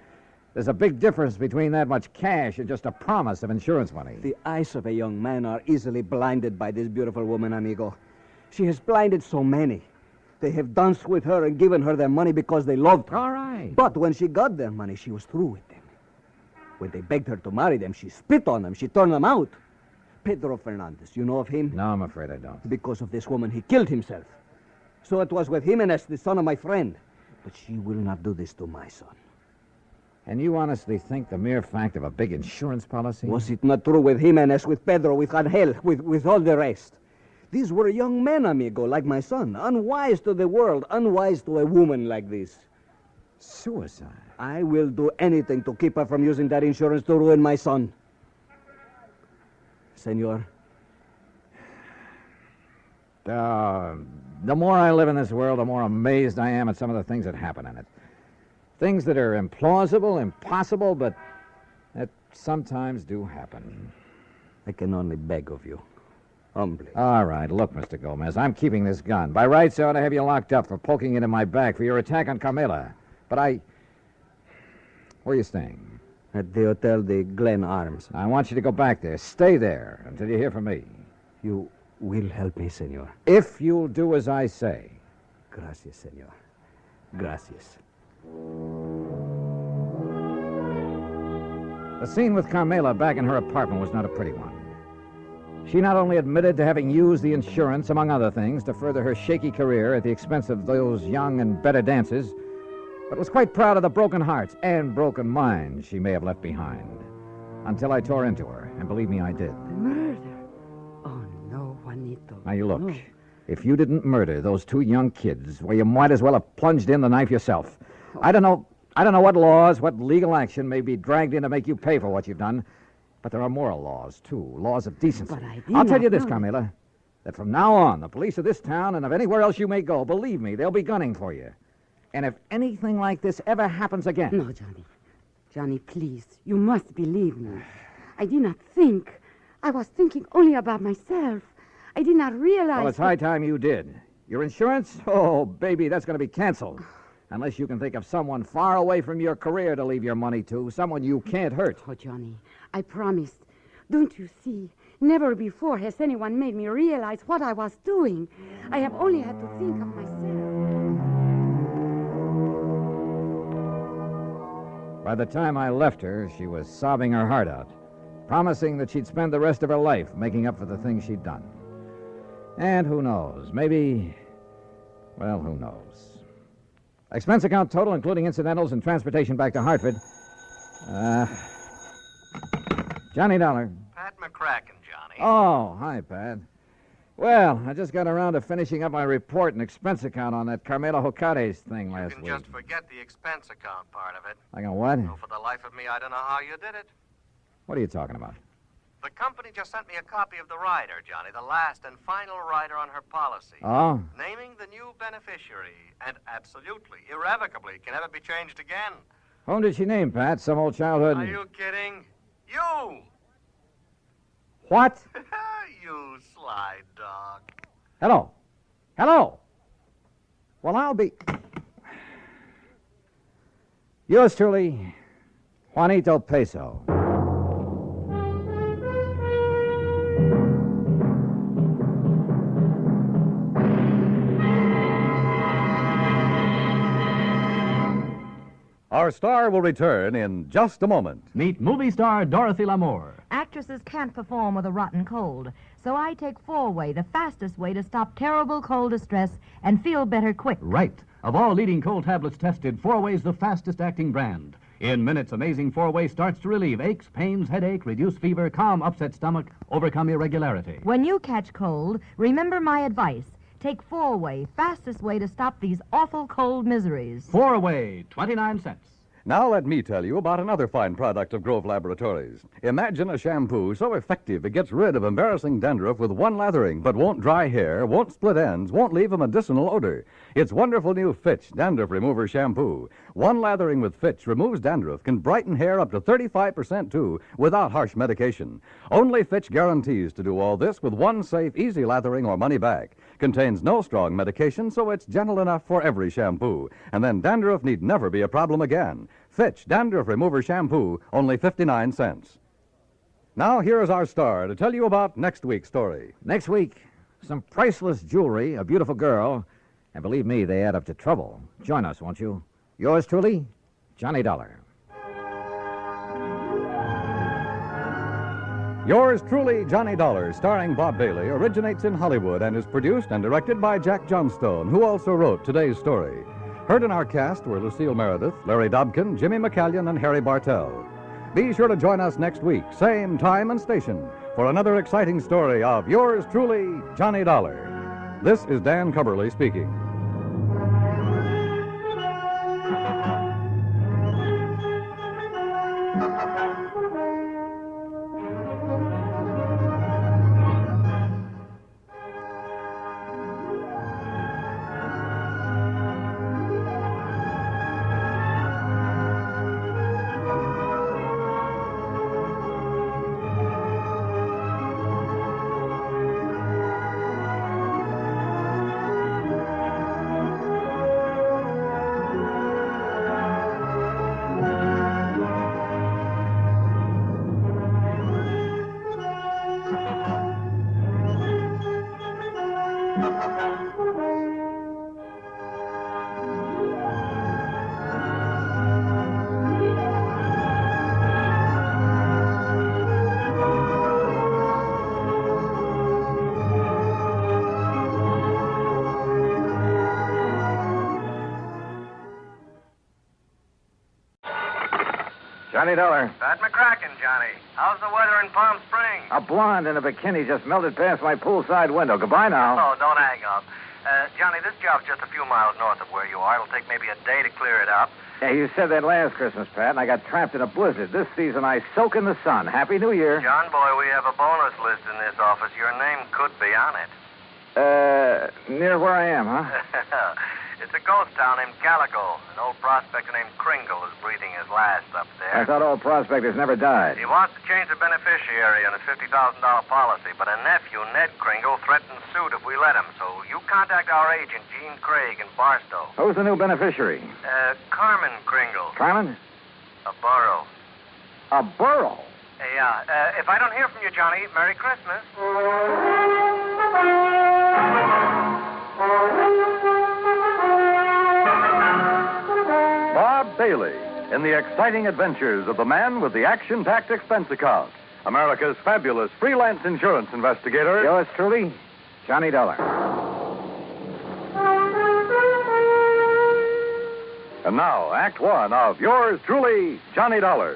there's a big difference between that much cash and just a promise of insurance money. The eyes of a young man are easily blinded by this beautiful woman, amigo. She has blinded so many. They have danced with her and given her their money because they loved her. All right. But when she got their money, she was through with them. When they begged her to marry them, she spit on them. She turned them out. Pedro Fernandez, you know of him? No, I'm afraid I don't. Because of this woman, he killed himself. So it was with Jimenez, the son of my friend. But she will not do this to my son. And you honestly think the mere fact of a big insurance policy? Was it not true with Jimenez, with Pedro, with Angel, with all the rest? These were young men, amigo, like my son. Unwise to the world, unwise to a woman like this. Suicide? I will do anything to keep her from using that insurance to ruin my son. Senor? The more I live in this world, the more amazed I am at some of the things that happen in it. Things that are implausible, impossible, but that sometimes do happen. I can only beg of you. Humbly. All right, look, Mr. Gomez, I'm keeping this gun. By rights, I ought to have you locked up for poking it in my back for your attack on Carmela. But Where are you staying? At the Hotel de Glen Arms. I want you to go back there. Stay there until you hear from me. You will help me, senor. If you'll do as I say. Gracias, senor. Gracias. The scene with Carmela back in her apartment was not a pretty one. She not only admitted to having used the insurance, among other things, to further her shaky career at the expense of those young and better dancers, but was quite proud of the broken hearts and broken minds she may have left behind. Until I tore into her. And believe me, I did. Murder? Oh, no, Juanito. Now, you look. No. If you didn't murder those two young kids, well, you might as well have plunged in the knife yourself. I don't know what laws, what legal action may be dragged in to make you pay for what you've done, but there are moral laws, too, laws of decency. But I did I'll tell not you this, know. Carmela, that from now on, the police of this town and of anywhere else you may go, believe me, they'll be gunning for you. And if anything like this ever happens again... No, Johnny. Johnny, please, you must believe me. I did not think. I was thinking only about myself. I did not realize... Well, it's high time you did. Your insurance? Oh, baby, that's going to be canceled. Unless you can think of someone far away from your career to leave your money to, someone you can't hurt. Oh, Johnny, I promised. Don't you see? Never before has anyone made me realize what I was doing. I have only had to think of myself. By the time I left her, she was sobbing her heart out, promising that she'd spend the rest of her life making up for the things she'd done. And who knows? Maybe... Well, who knows? Expense account total, including incidentals and transportation back to Hartford. Johnny Dollar. Pat McCracken, Johnny. Oh, hi, Pat. Well, I just got around to finishing up my report and expense account on that Carmela Jocares thing last You week. can just forget the expense account part of it. I got what? Oh, for the life of me, I don't know how you did it. What are you talking about? The company just sent me a copy of the rider, Johnny, the last and final rider on her policy. Oh? Naming the new beneficiary, and absolutely, irrevocably, can never be changed again. Whom did she name, Pat? Some old childhood... Are you kidding? You! What? You sly dog. Hello? Hello? Well, I'll be... Yours truly, Juanito Peso. Our star will return in just a moment. Meet movie star Dorothy Lamour. Actresses can't perform with a rotten cold, so I take Four-Way, the fastest way to stop terrible cold distress and feel better quick. Right. Of all leading cold tablets tested, Four-Way's the fastest acting brand. In minutes, Amazing Four-Way starts to relieve aches, pains, headache, reduce fever, calm upset stomach, overcome irregularity. When you catch cold, remember my advice. Take Four-Way, fastest way to stop these awful cold miseries. Four-Way, 29 cents. Now let me tell you about another fine product of Grove Laboratories. Imagine a shampoo so effective it gets rid of embarrassing dandruff with one lathering, but won't dry hair, won't split ends, won't leave a medicinal odor. It's wonderful new Fitch Dandruff Remover Shampoo. One lathering with Fitch removes dandruff, can brighten hair up to 35% too, without harsh medication. Only Fitch guarantees to do all this with one safe, easy lathering or money back. Contains no strong medication, so it's gentle enough for every shampoo. And then dandruff need never be a problem again. Fitch Dandruff Remover Shampoo, only 59 cents. Now, here is our star to tell you about next week's story. Next week, some priceless jewelry, a beautiful girl, and believe me, they add up to trouble. Join us, won't you? Yours truly, Johnny Dollar. Yours truly, Johnny Dollar, starring Bob Bailey, originates in Hollywood and is produced and directed by Jack Johnstone, who also wrote today's story. Heard in our cast were Lucille Meredith, Larry Dobkin, Jimmy McCallion, and Harry Bartell. Be sure to join us next week, same time and station, for another exciting story of yours truly, Johnny Dollar. This is Dan Cubberly speaking. Johnny Dollar. Pat McCracken, Johnny. How's the weather in Palm Springs? A blonde in a bikini just melted past my poolside window. Goodbye now. Oh, don't hang up. Johnny, this job's just a few miles north of where you are. It'll take maybe a day to clear it up. Yeah, you said that last Christmas, Pat, and I got trapped in a blizzard. This season, I soak in the sun. Happy New Year. John boy, we have a bonus list in this office. Your name could be on it. Near where I am, huh? It's a ghost town named Calico. An old prospector named Kringle is breathing his last up there. I thought old prospectors never died. He wants to change the beneficiary on his $50,000 policy, but a nephew, Ned Kringle, threatened suit if we let him. So you contact our agent, Gene Craig, in Barstow. Who's the new beneficiary? Carmen Kringle. Carmen? A borough. A borough? Yeah. If I don't hear from you, Johnny, Merry Christmas. Bob Bailey in the exciting adventures of the man with the action-packed expense account. America's fabulous freelance insurance investigator. Yours truly, Johnny Dollar. And now, Act One of yours truly, Johnny Dollar.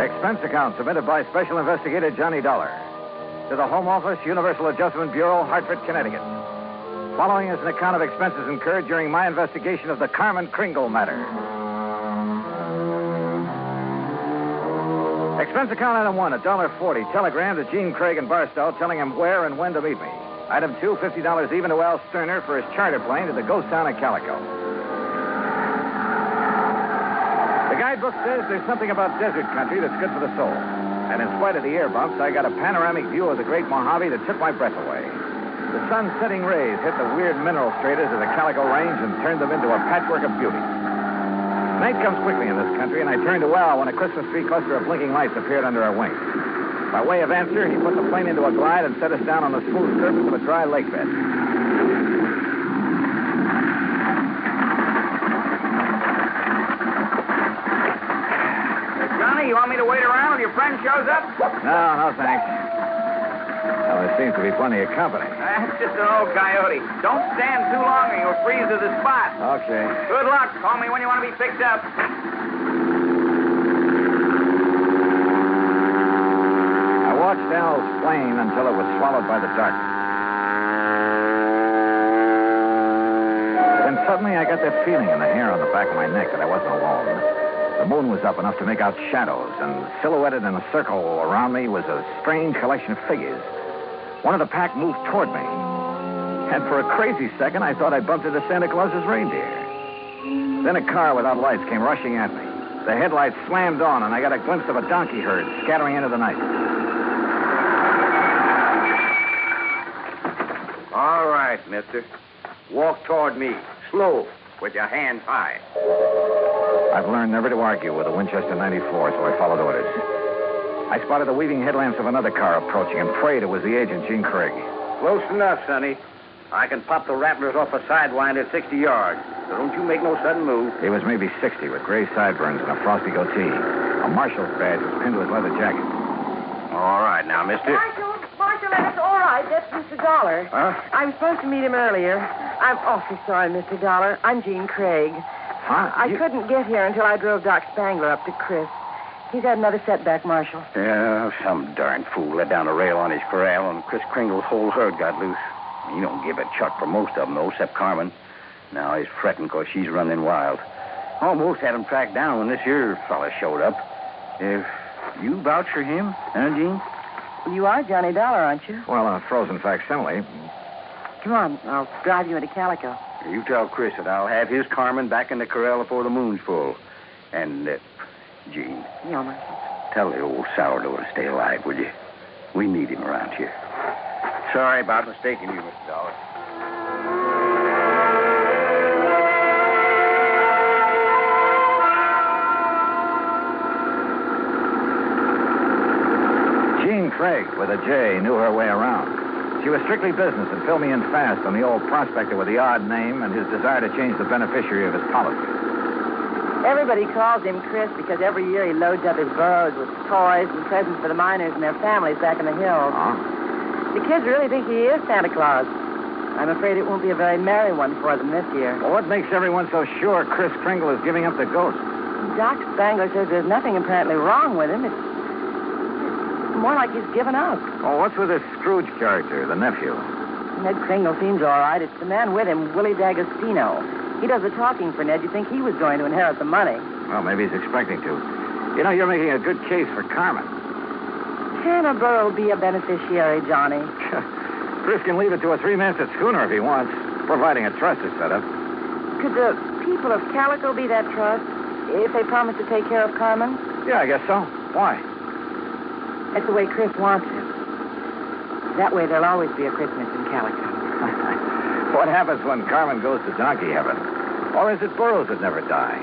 Expense account submitted by Special Investigator Johnny Dollar to the Home Office, Universal Adjustment Bureau, Hartford, Connecticut. Following is an account of expenses incurred during my investigation of the Carmen Kringle matter. Expense account item 1, $1.40. Telegram to Gene Craig in Barstow telling him where and when to meet me. Item 2, $50 even to Al Sterner for his charter plane to the ghost town of Calico. The guidebook says there's something about desert country that's good for the soul. And in spite of the air bumps, I got a panoramic view of the Great Mojave that took my breath away. The sun's setting rays hit the weird mineral stratas of the Calico Range and turned them into a patchwork of beauty. Night comes quickly in this country, and I turned to Al when a Christmas tree cluster of blinking lights appeared under our wings. By way of answer, he put the plane into a glide and set us down on the smooth surface of a dry lake bed. Johnny, you want me to wait around till your friend shows up? No, thanks. Well, there seems to be plenty of company. That's just an old coyote. Don't stand too long or you'll freeze to the spot. Okay. Good luck. Call me when you want to be picked up. I watched Al's plane until it was swallowed by the darkness. Then suddenly I got that feeling in the hair on the back of my neck that I wasn't alone. The moon was up enough to make out shadows, and silhouetted in a circle around me was a strange collection of figures. One of the pack moved toward me. And for a crazy second, I thought I'd bumped into Santa Claus's reindeer. Then a car without lights came rushing at me. The headlights slammed on, and I got a glimpse of a donkey herd scattering into the night. All right, mister. Walk toward me. Slow, with your hands high. I've learned never to argue with a Winchester 94, so I followed orders. I spotted the weaving headlamps of another car approaching and prayed it was the agent, Gene Craig. Close enough, Sonny. I can pop the rattlers off a sidewind at 60 yards. So don't you make no sudden move. He was maybe 60 with gray sideburns and a frosty goatee. A marshal's badge was pinned to his leather jacket. All right, now, mister. Marshal, that's all right. That's Mr. Dollar. Huh? I was supposed to meet him earlier. I'm awfully sorry, Mr. Dollar. I'm Gene Craig. Huh? I couldn't get here until I drove Doc Spangler up to Chris. He's had another setback, Marshal. Yeah, some darn fool let down a rail on his corral, and Chris Kringle's whole herd got loose. He don't give a chuck for most of them, though, except Carmen. Now he's fretting because she's running wild. Almost had him tracked down when this here fella showed up. If you vouch for him, huh, Gene? You are Johnny Dollar, aren't you? Well, a frozen facsimile. Come on, I'll drive you into Calico. You tell Chris that I'll have his Carmen back in the corral before the moon's full. And, Gene. Yeah, Marshal. Tell the old sourdough to stay alive, will you? We need him around here. Sorry about mistaking you, Mr. Dollar. Gene Craig, with a J, knew her way around. She was strictly business and filled me in fast on the old prospector with the odd name and his desire to change the beneficiary of his policy. Everybody calls him Chris because every year he loads up his burros with toys and presents for the miners and their families back in the hills. Huh? The kids really think he is Santa Claus. I'm afraid it won't be a very merry one for them this year. Well, what makes everyone so sure Kris Kringle is giving up the ghost? Doc Spangler says there's nothing apparently wrong with him. It's more like he's given up. Oh, what's with this Scrooge character, the nephew? Ned Kringle seems all right. It's the man with him, Willie D'Agostino. He does the talking for Ned. You'd think he was going to inherit the money. Well, maybe he's expecting to. You know, you're making a good case for Carmen. Can a burro be a beneficiary, Johnny? Chris can leave it to a three-masted schooner if he wants, providing a trust is set up. Could the people of Calico be that trust if they promise to take care of Carmen? Yeah, I guess so. Why? That's the way Chris wants it. That way there'll always be a Christmas in Calico. What happens when Carmen goes to donkey heaven? Or is it burros that never die?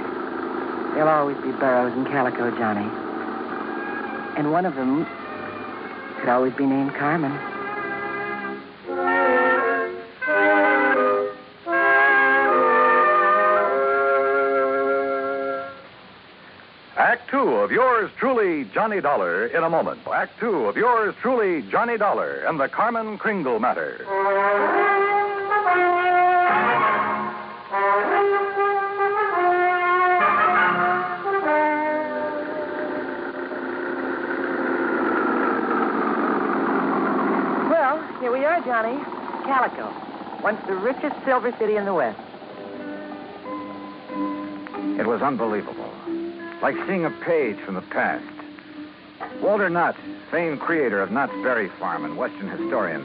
There'll always be burros in Calico, Johnny. And one of them could always be named Carmen. Act two of yours truly, Johnny Dollar, in a moment. Act two of yours truly, Johnny Dollar, and the Carmen Kringle matter. Well, here we are, Johnny. Calico, once the richest silver city in the West. It was unbelievable. Like seeing a page from the past. Walter Knott, famed creator of Knott's Berry Farm and Western historian,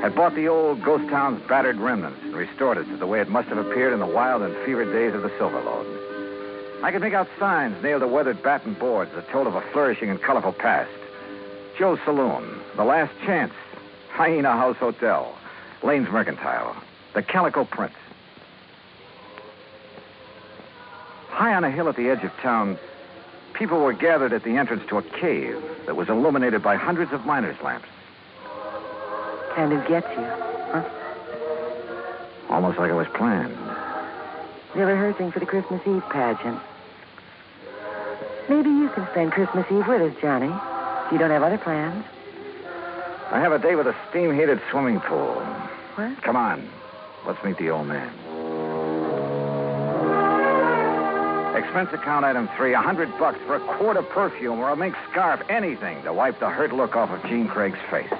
had bought the old ghost town's battered remnants and restored it to the way it must have appeared in the wild and fevered days of the Silver Lode. I could make out signs nailed to weathered batten boards that told of a flourishing and colorful past. Joe's Saloon, The Last Chance, Hyena House Hotel, Lane's Mercantile, the Calico Prince. High on a hill at the edge of town, people were gathered at the entrance to a cave that was illuminated by hundreds of miners' lamps. Kind of gets you, huh? Almost like it was planned. They're rehearsing for the Christmas Eve pageant. Maybe you can spend Christmas Eve with us, Johnny. If you don't have other plans. I have a day with a steam-heated swimming pool. What? Come on. Let's meet the old man. Expense account item 3, $100 for a quart of perfume or a mink scarf, anything to wipe the hurt look off of Jean Craig's face.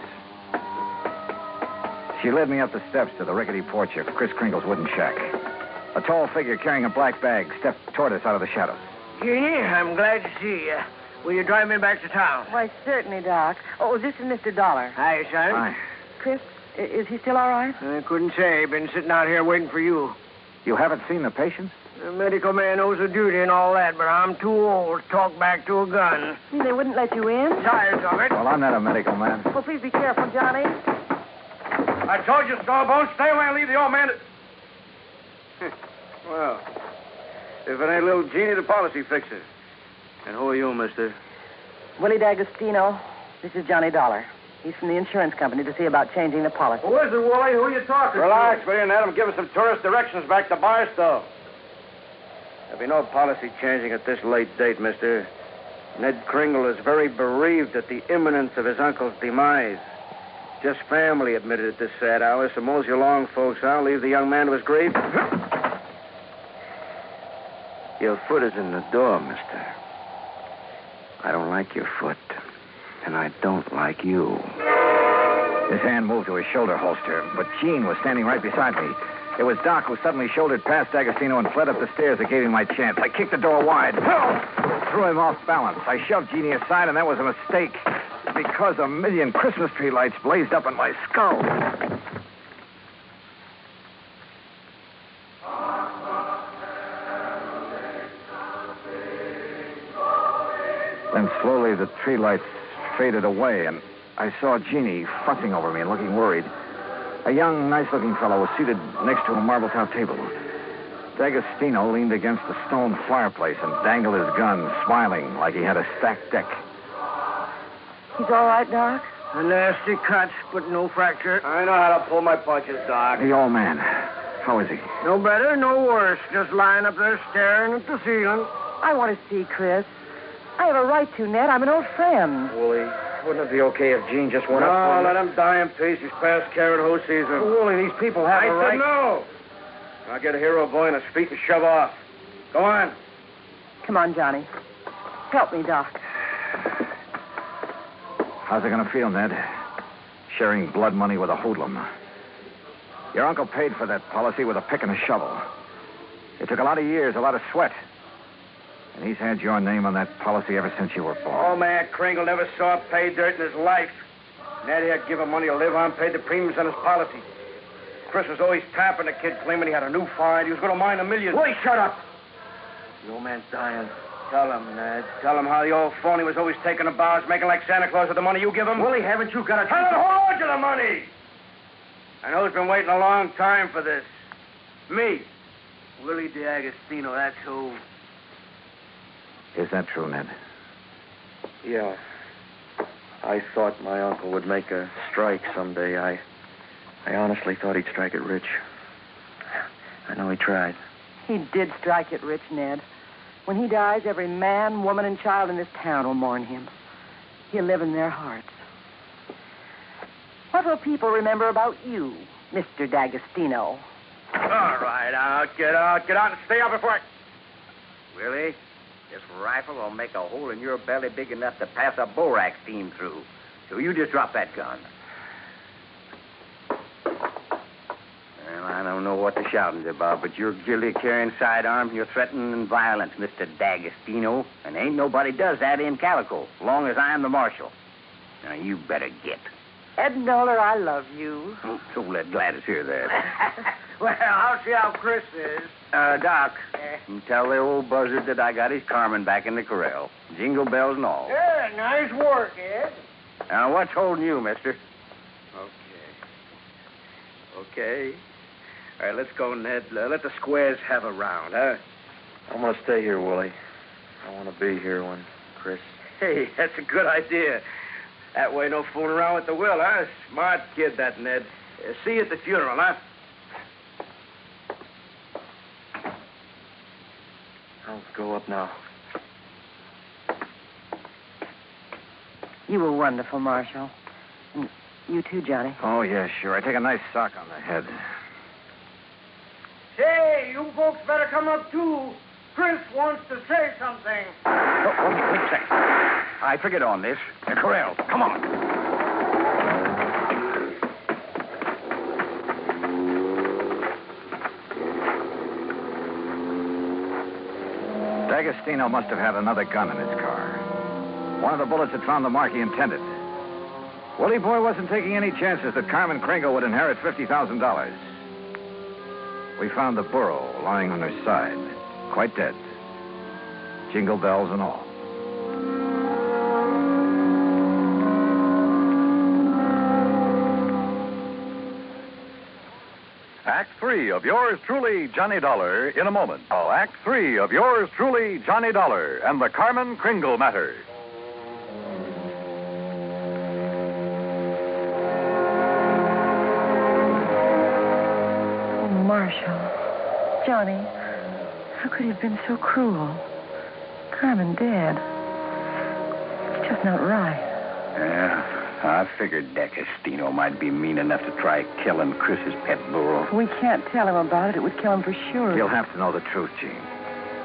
She led me up the steps to the rickety porch of Kris Kringle's wooden shack. A tall figure carrying a black bag stepped toward us out of the shadows. Jeannie, I'm glad to see you. Will you drive me back to town? Why, certainly, Doc. Oh, this is Mr. Dollar. Hi, son. Hi. Chris, is he still all right? I couldn't say. Been sitting out here waiting for you. You haven't seen the patients? The medical man owes a duty and all that, but I'm too old to talk back to a gun. They wouldn't let you in? Tired of it. Well, I'm not a medical man. Well, please be careful, Johnny. I told you, Starbone, stay away and leave the old man to... Well, if it ain't little Jeannie, the policy fixer. And who are you, mister? Willie D'Agostino. This is Johnny Dollar. He's from the insurance company to see about changing the policy. Who is it, Wooly? Who are you talking Relax, will you, and let him give us some tourist directions back to Barstow. There'll be no policy changing at this late date, mister. Ned Kringle is very bereaved at the imminence of his uncle's demise. Just family admitted at this sad hour, so mosey along, folks. I'll leave the young man to his grief. Your foot is in the door, mister. I don't like your foot, and I don't like you. His hand moved to his shoulder holster, but Jean was standing right beside me. It was Doc who suddenly shouldered past D'Agostino and fled up the stairs that gave him my chance. I kicked the door wide. Threw him off balance. I shoved Jeannie aside, and that was a mistake. Because a million Christmas tree lights blazed up in my skull. Then slowly the tree lights faded away, and I saw Jeannie fussing over me and looking worried. A young, nice-looking fellow was seated next to a marble-top table. D'Agostino leaned against the stone fireplace and dangled his gun, smiling like he had a stacked deck. He's all right, Doc? A nasty cut, but no fracture. I know how to pull my punches, Doc. The old man. How is he? No better, no worse. Just lying up there staring at the ceiling. I want to see Chris. I have a right to, Ned. I'm an old friend. Wooly, wouldn't it be okay if Gene just went up? No, let him die in peace. He's past carrot hoe season. Wooly, these people have a right. I said no. I'll get a hero boy on his feet and shove off. Go on. Come on, Johnny. Help me, Doc. How's it going to feel, Ned? Sharing blood money with a hoodlum. Your uncle paid for that policy with a pick and a shovel. It took a lot of years, a lot of sweat. And he's had your name on that policy ever since you were born. Oh, man, Kringle never saw pay dirt in his life. Ned had given money to live on, paid the premiums on his policy. Chris was always tapping the kid, claiming he had a new find. He was going to mine $1 million. Boy, shut up. The old man's dying. Tell him, Ned. Tell him how the old phony was always taking the bows, making like Santa Claus with the money you give him. Willie, haven't you got a... Tell him to hold on to the money! I know he's been waiting a long time for this. Me. Willie D'Agostino, that's who. Is that true, Ned? Yeah. I thought my uncle would make a strike someday. I honestly thought he'd strike it rich. I know he tried. He did strike it rich, Ned. When he dies, every man, woman, and child in this town will mourn him. He'll live in their hearts. What will people remember about you, Mr. D'Agostino? All right, get out and stay out before I... Willie, this rifle will make a hole in your belly big enough to pass a borax team through. So you just drop that gun. Well, I don't know what the shouting's about, but you're guilty of carrying sidearms and you're threatening violence, Mr. D'Agostino. And ain't nobody does that in Calico, as long as I'm the marshal. Now, you better get. Ed Noller, I love you. So let Gladys hear that. Well, I'll see how Chris is. Doc, you tell the old buzzard that I got his Carmen back in the corral. Jingle bells and all. Yeah, nice work, Ed. Now, what's holding you, mister? Okay. All right, let's go, Ned. Let the squares have a round, huh? I'm going to stay here, Willie. I want to be here when Chris... Hey, that's a good idea. That way, no fooling around with the will, huh? Smart kid, that Ned. See you at the funeral, huh? I'll go up now. You were wonderful, Marshal. And you too, Johnny. Oh, yeah, sure. I take a nice sock on the head. Say, you folks better come up, too. Chris wants to say something. Oh, wait a second. I forget on this. The corral. Come on. D'Agostino must have had another gun in his car. One of the bullets had found the mark he intended. Willie Boy wasn't taking any chances that Carmen Kringle would inherit $50,000. We found the burro lying on her side, quite dead. Jingle bells and all. Act 3 of yours truly, Johnny Dollar, in a moment. Oh, Act 3 of yours truly, Johnny Dollar, and the Carmen Kringle matter. Oh, Marshal. Johnny, how could he have been so cruel? Carmen dead. It's just not right. Yeah. I figured D'Agostino might be mean enough to try killing Chris's pet burro. We can't tell him about it. It would kill him for sure. You'll have to know the truth, Gene.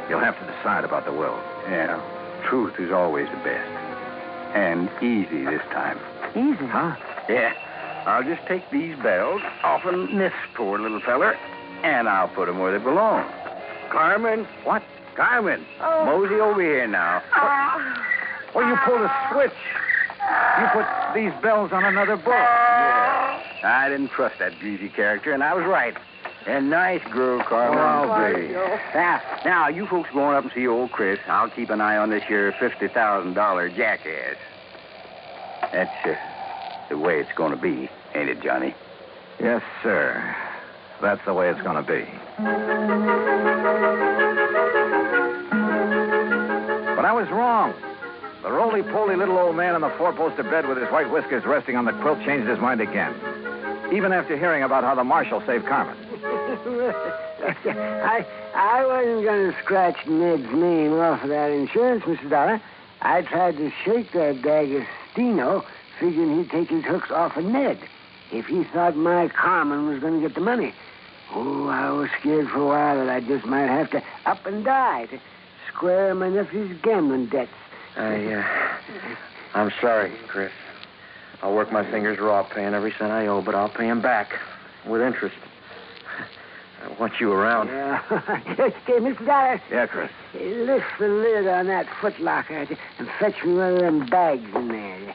You'll have to decide about the will. Yeah, truth is always the best. And easy this time. Easy? Huh? Yeah. I'll just take these bells off of this poor little feller, and I'll put them where they belong. Carmen? What? Carmen? Oh. Mosey over here now. Well, you pulled a switch. You put these bells on another boat. Yeah. I didn't trust that greasy character, and I was right. A nice girl, Carmen. I'll be. Now, you folks going up and see old Chris. I'll keep an eye on this here $50,000 jackass. That's the way it's going to be, ain't it, Johnny? Yes, sir. That's the way it's going to be. But I was wrong. The roly-poly little old man on the four-poster bed with his white whiskers resting on the quilt changed his mind again. Even after hearing about how the marshal saved Carmen. I wasn't going to scratch Ned's name off of that insurance, Mr. Dollar. I tried to shake that D'Agostino, figuring he'd take his hooks off of Ned if he thought my Carmen was going to get the money. Oh, I was scared for a while that I just might have to up and die to square my nephew's gambling debts. I'm sorry, Chris. I'll work my fingers raw paying every cent I owe, but I'll pay him back with interest. I want you around. Yeah. Hey, Mr. Dollar. Yeah, Chris. Lift the lid on that footlocker and fetch me one of them bags in there.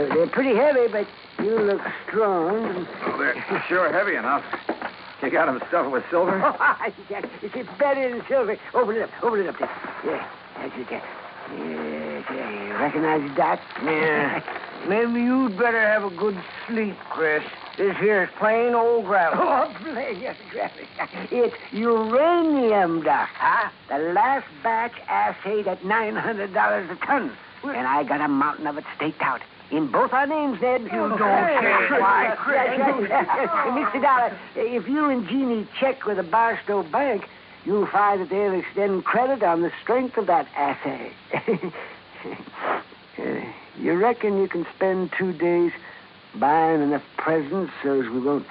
They're pretty heavy, but you look strong. Oh, they're sure heavy enough. You got them stuffed with silver? It's better than silver. Open it up there. Yeah, that's it there. Yes, recognize the dot? Yeah. Maybe you'd better have a good sleep, Chris. This here is plain old gravel. Oh, plain gravel. It's uranium dust, huh? The last batch assayed at $900 a ton. And I got a mountain of it staked out. In both our names, Ned. You don't say why, Chris. Mr. Dollar, if you and Jeannie check with the Barstow Bank, you'll find that they'll extend credit on the strength of that assay. You reckon you can spend 2 days buying enough presents so as we won't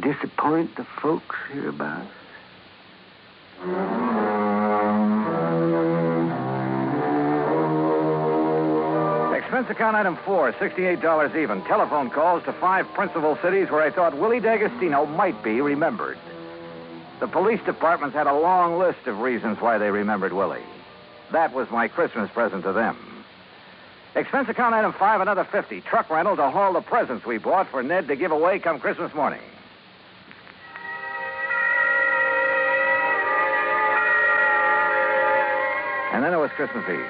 disappoint the folks hereabouts? Expense account item 4, $68 even. Telephone calls to 5 principal cities where I thought Willie D'Agostino might be remembered. The police departments had a long list of reasons why they remembered Willie. That was my Christmas present to them. Expense account item 5, another $50. Truck rental to haul the presents we bought for Ned to give away come Christmas morning. And then it was Christmas Eve.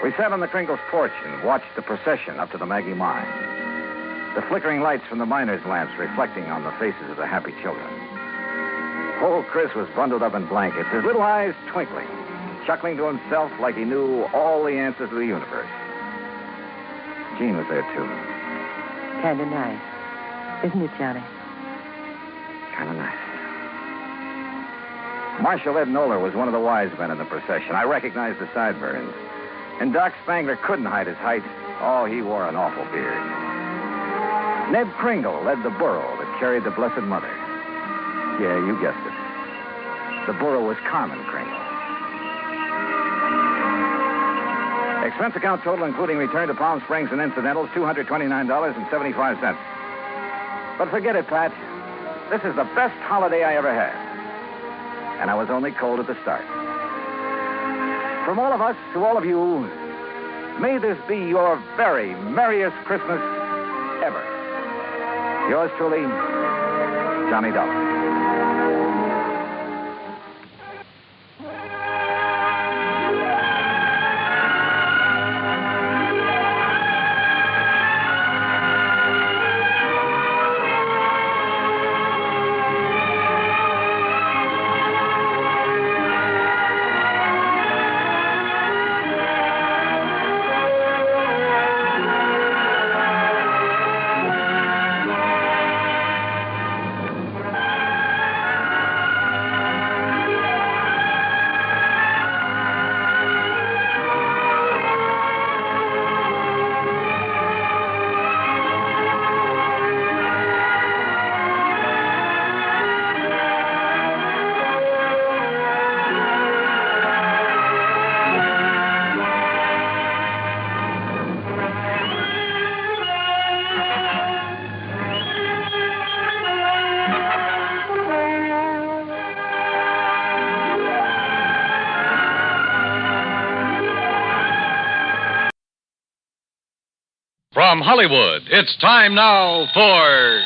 We sat on the Kringles' porch and watched the procession up to the Maggie mine. The flickering lights from the miners' lamps reflecting on the faces of the happy children. Old Chris was bundled up in blankets, his little eyes twinkling, chuckling to himself like he knew all the answers to the universe. Jean was there, too. Kind of nice. Isn't it, Johnny? Kind of nice. Marshal Ed Noller was one of the wise men in the procession. I recognized the sideburns. And Doc Spangler couldn't hide his height. Oh, he wore an awful beard. Ned Kringle led the burro that carried the Blessed Mother. Yeah, you guessed it. The burro was Carmen Kringle. Expense account total, including return to Palm Springs and incidentals, $229.75. But forget it, Pat. This is the best holiday I ever had. And I was only cold at the start. From all of us to all of you, may this be your very merriest Christmas ever. Yours truly, Johnny Dollar. From Hollywood, it's time now for...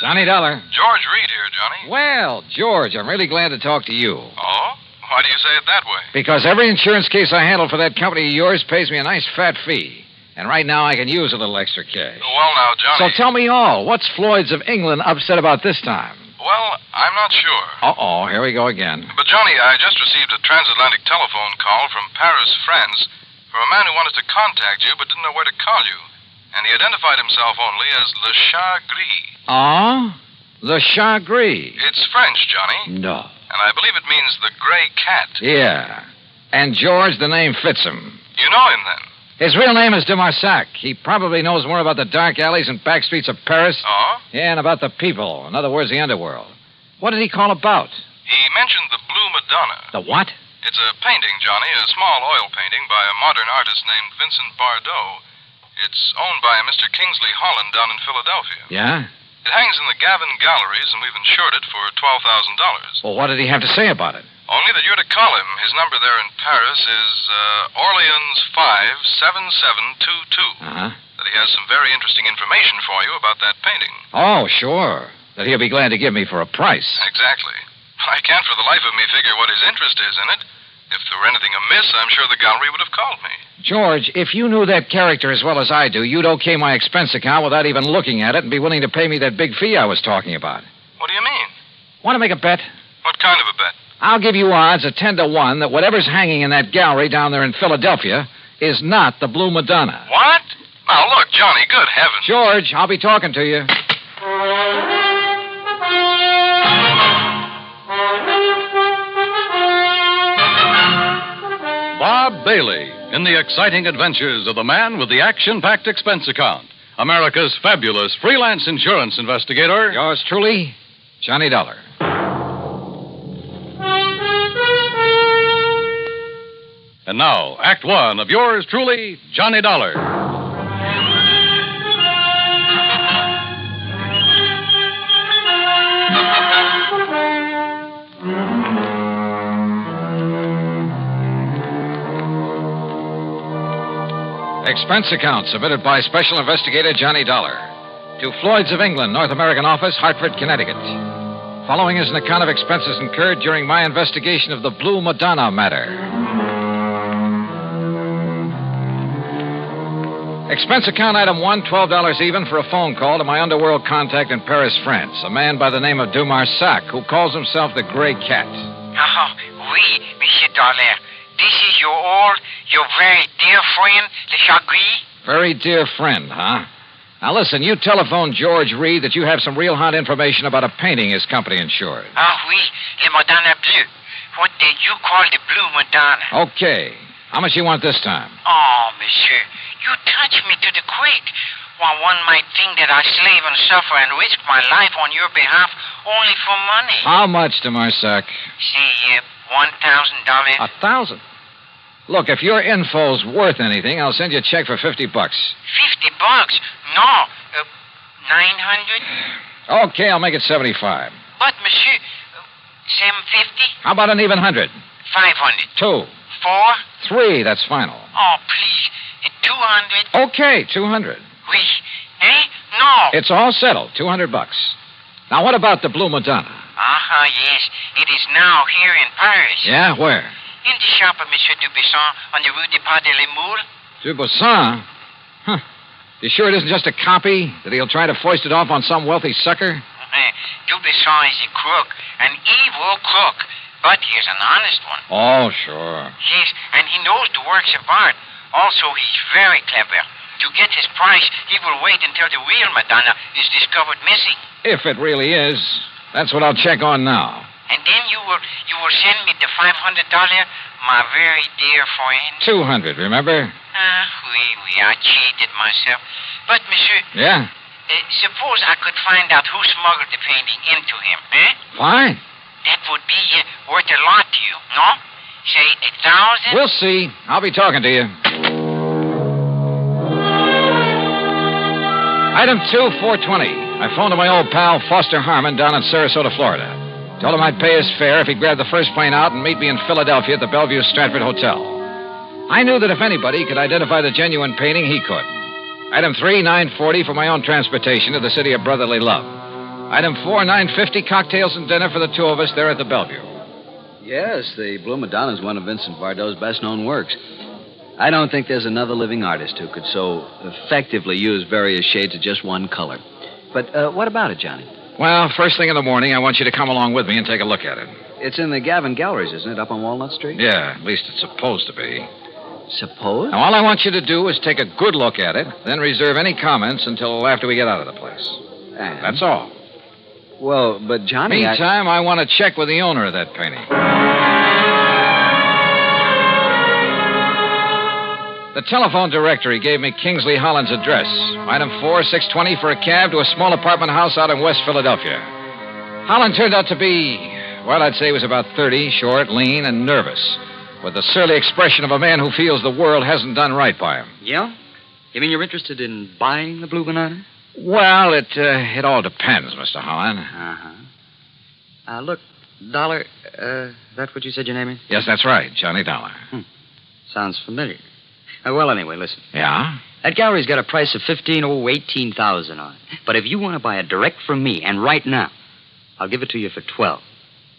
Johnny Dollar. George Reed here, Johnny. Well, George, I'm really glad to talk to you. Oh? Why do you say it that way? Because every insurance case I handle for that company of yours pays me a nice fat fee. And right now I can use a little extra cash. Well, now, Johnny... So tell me all. What's Floyd's of England upset about this time? Well, I'm not sure. Uh-oh, here we go again. But, Johnny, I just received a transatlantic telephone call from Paris, France, from a man who wanted to contact you but didn't know where to call you. and he identified himself only as Le Chat Gris. Oh? Le Chat Gris. It's French, Johnny. No. And I believe it means the gray cat. Yeah. And George, the name fits him. You know him, then? His real name is de Marsac. He probably knows more about the dark alleys and back streets of Paris. Oh? Yeah, and about the people. In other words, the underworld. What did he call about? He mentioned the Blue Madonna. The what? It's a painting, Johnny, a small oil painting by a modern artist named Vincent Bardot. It's owned by a Mr. Kingsley Holland down in Philadelphia. Yeah? It hangs in the Gavin Galleries, and we've insured it for $12,000. Well, what did he have to say about it? Only that you're to call him. His number there in Paris is Orleans 57722. Uh-huh. That he has some very interesting information for you about that painting. Oh, sure. That he'll be glad to give me for a price. Exactly. I can't for the life of me figure what his interest is in it. If there were anything amiss, I'm sure the gallery would have called me. George, if you knew that character as well as I do, you'd okay my expense account without even looking at it and be willing to pay me that big fee I was talking about. What do you mean? Want to make a bet? What kind of a bet? I'll give you odds of 10 to 1 that whatever's hanging in that gallery down there in Philadelphia is not the Blue Madonna. What? Now, look, Johnny, good heavens. George, I'll be talking to you. Bob Bailey in the exciting adventures of the man with the action-packed expense account. America's fabulous freelance insurance investigator. Yours truly, Johnny Dollar. And now, Act One of yours truly, Johnny Dollar. Expense account submitted by Special Investigator Johnny Dollar to Floyd's of England, North American Office, Hartford, Connecticut. Following is an account of expenses incurred during my investigation of the Blue Madonna matter. Expense account item 1, $12 even for a phone call to my underworld contact in Paris, France, a man by the name of de Marsac, who calls himself the Gray Cat. Oh, oui, Monsieur Dollar. This is your very dear friend, Le Chat Gris? Very dear friend, huh? Now listen, you telephoned George Reed that you have some real hot information about a painting his company insured. Ah, oui, Le Madonna Bleu. What did you call the Blue Madonna? Okay. How much you want this time? Oh, monsieur, you touch me to the quick. Well, one might think that I slave and suffer and risk my life on your behalf only for money. How much, de Marsac? Say, $1,000. $1,000? Look, if your info's worth anything, I'll send you a check for $50. $50? No, 900. Okay, I'll make it 75. But, monsieur, 750. How about an even 100? 500. 2. 4. 3, that's final. Oh, please, 200. Okay, 200. Oui. Eh? No. It's all settled, $200. Now, what about the Blue Madonna? Yes. It is now here in Paris. Yeah, where? In the shop of Monsieur Dubuisson on the Rue des Pas de la Moule. Dubuisson? Huh. You sure it isn't just a copy? That he'll try to foist it off on some wealthy sucker? Dubuisson is a crook, an evil crook. But he's an honest one. Oh, sure. Yes, and he knows the works of art. Also, he's very clever. To get his price, he will wait until the real Madonna is discovered missing. If it really is. That's what I'll check on now. And then you will send me the $500, my very dear friend. 200, remember? Oui, I cheated myself. But, monsieur... Yeah? Suppose I could find out who smuggled the painting into him, eh? Fine. That would be worth a lot to you, no? Say, 1,000? We'll see. I'll be talking to you. Item 2, 420. I phoned to my old pal, Foster Harmon, down in Sarasota, Florida. Told him I'd pay his fare if he'd grab the first plane out and meet me in Philadelphia at the Bellevue Stratford Hotel. I knew that if anybody could identify the genuine painting, he could. Item 3, $9.40 for my own transportation to the city of brotherly love. Item 4, $9.50, cocktails and dinner for the two of us there at the Bellevue. Yes, the Blue Madonna is one of Vincent Bardot's best-known works. I don't think there's another living artist who could so effectively use various shades of just one color. But what about it, Johnny? Well, first thing in the morning, I want you to come along with me and take a look at it. It's in the Gavin Galleries, isn't it, up on Walnut Street? Yeah, at least it's supposed to be. Suppose? Now, all I want you to do is take a good look at it, then reserve any comments until after we get out of the place. And? That's all. Well, but Johnny... Meantime, I want to check with the owner of that painting. The telephone directory gave me Kingsley Holland's address. Item 4, 620 for a cab to a small apartment house out in West Philadelphia. Holland turned out to be, well, I'd say he was about 30, short, lean, and nervous, with the surly expression of a man who feels the world hasn't done right by him. Yeah? You mean you're interested in buying the Blue Banana? Well, it all depends, Mr. Holland. Uh-huh. Look, Dollar, that's what you said your name is? Yes, that's right, Johnny Dollar. Sounds familiar. Well, anyway, listen. Yeah? That gallery's got a price of $18,000 on it. But if you want to buy it direct from me, and right now, I'll give it to you for $12,000.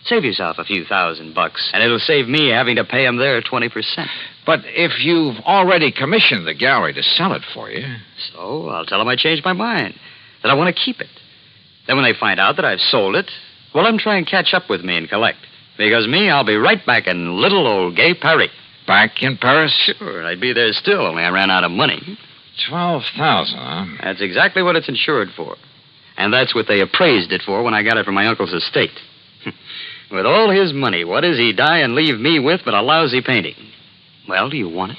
Save yourself a few $1,000, and it'll save me having to pay them their 20%. But if you've already commissioned the gallery to sell it for you... So I'll tell them I changed my mind, that I want to keep it. Then when they find out that I've sold it, well, let them try and catch up with me and collect. Because me, I'll be right back in little old gay Paris. Back in Paris? Sure, I'd be there still, only I ran out of money. $12,000, huh? That's exactly what it's insured for. And that's what they appraised it for when I got it from my uncle's estate. With all his money, what does he die and leave me with but a lousy painting? Well, do you want it?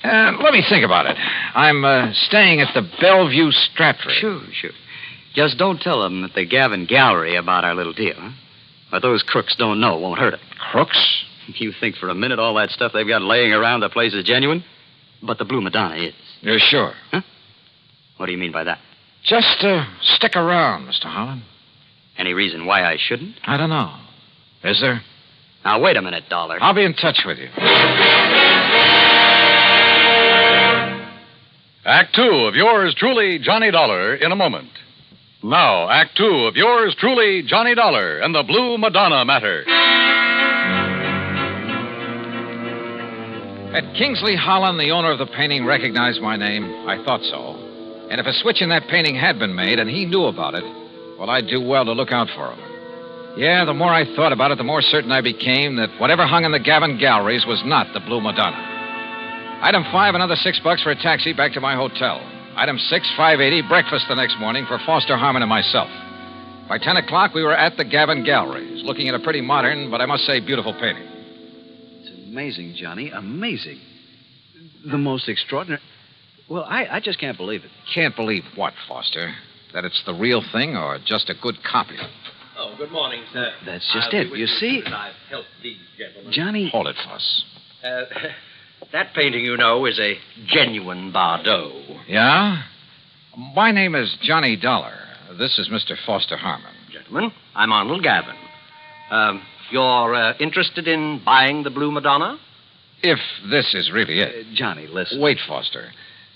Let me think about it. I'm staying at the Bellevue Stratford. Sure. Just don't tell them at the Gavin Gallery about our little deal, huh? What those crooks don't know won't hurt them. Crooks? You think for a minute all that stuff they've got laying around the place is genuine? But the Blue Madonna is. You're sure? Huh? What do you mean by that? Just stick around, Mr. Holland. Any reason why I shouldn't? I don't know. Is there? Now, wait a minute, Dollar. I'll be in touch with you. Act 2 of yours truly, Johnny Dollar, in a moment. Now, Act 2 of yours truly, Johnny Dollar, and the Blue Madonna matter. Had Kingsley Holland, the owner of the painting, recognized my name? I thought so. And if a switch in that painting had been made and he knew about it, well, I'd do well to look out for him. Yeah, the more I thought about it, the more certain I became that whatever hung in the Gavin galleries was not the Blue Madonna. Item 5, another $6 for a taxi back to my hotel. Item 6, $5.80, breakfast the next morning for Foster Harmon and myself. By 10 o'clock, we were at the Gavin galleries, looking at a pretty modern, but I must say beautiful painting. Amazing, Johnny. Amazing. The most extraordinary. Well, I just can't believe it. Can't believe what, Foster? That it's the real thing or just a good copy? Oh, good morning, sir. That's just it. You see? I've helped these gentlemen. Johnny. Hold it, Foss. That painting, you know, is a genuine Bardot. Yeah? My name is Johnny Dollar. This is Mr. Foster Harmon. Gentlemen, I'm Arnold Gavin. You're interested in buying the Blue Madonna? If this is really it. Johnny, listen. Wait, Foster.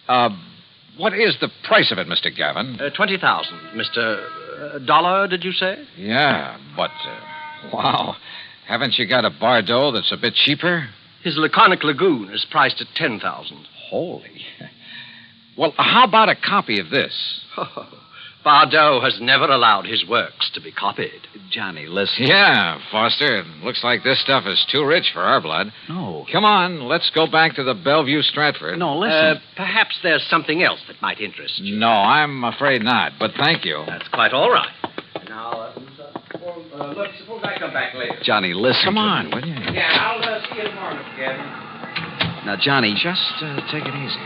What is the price of it, Mr. Gavin? 20,000. Mr. Dollar, did you say? Yeah, but, wow. Haven't you got a Bardot that's a bit cheaper? His Laconic Lagoon is priced at 10,000. Holy. Well, how about a copy of this? Bardot has never allowed his works to be copied. Johnny, listen. Yeah, Foster. It looks like this stuff is too rich for our blood. No. Come on, let's go back to the Bellevue Stratford. No, listen. Perhaps there's something else that might interest you. No, I'm afraid not, but thank you. That's quite all right. Now, look, suppose I come back later. Johnny, listen. Come on, will you? Yeah, I'll see you tomorrow, Mr. Gavin. Now, Johnny. Just take it easy.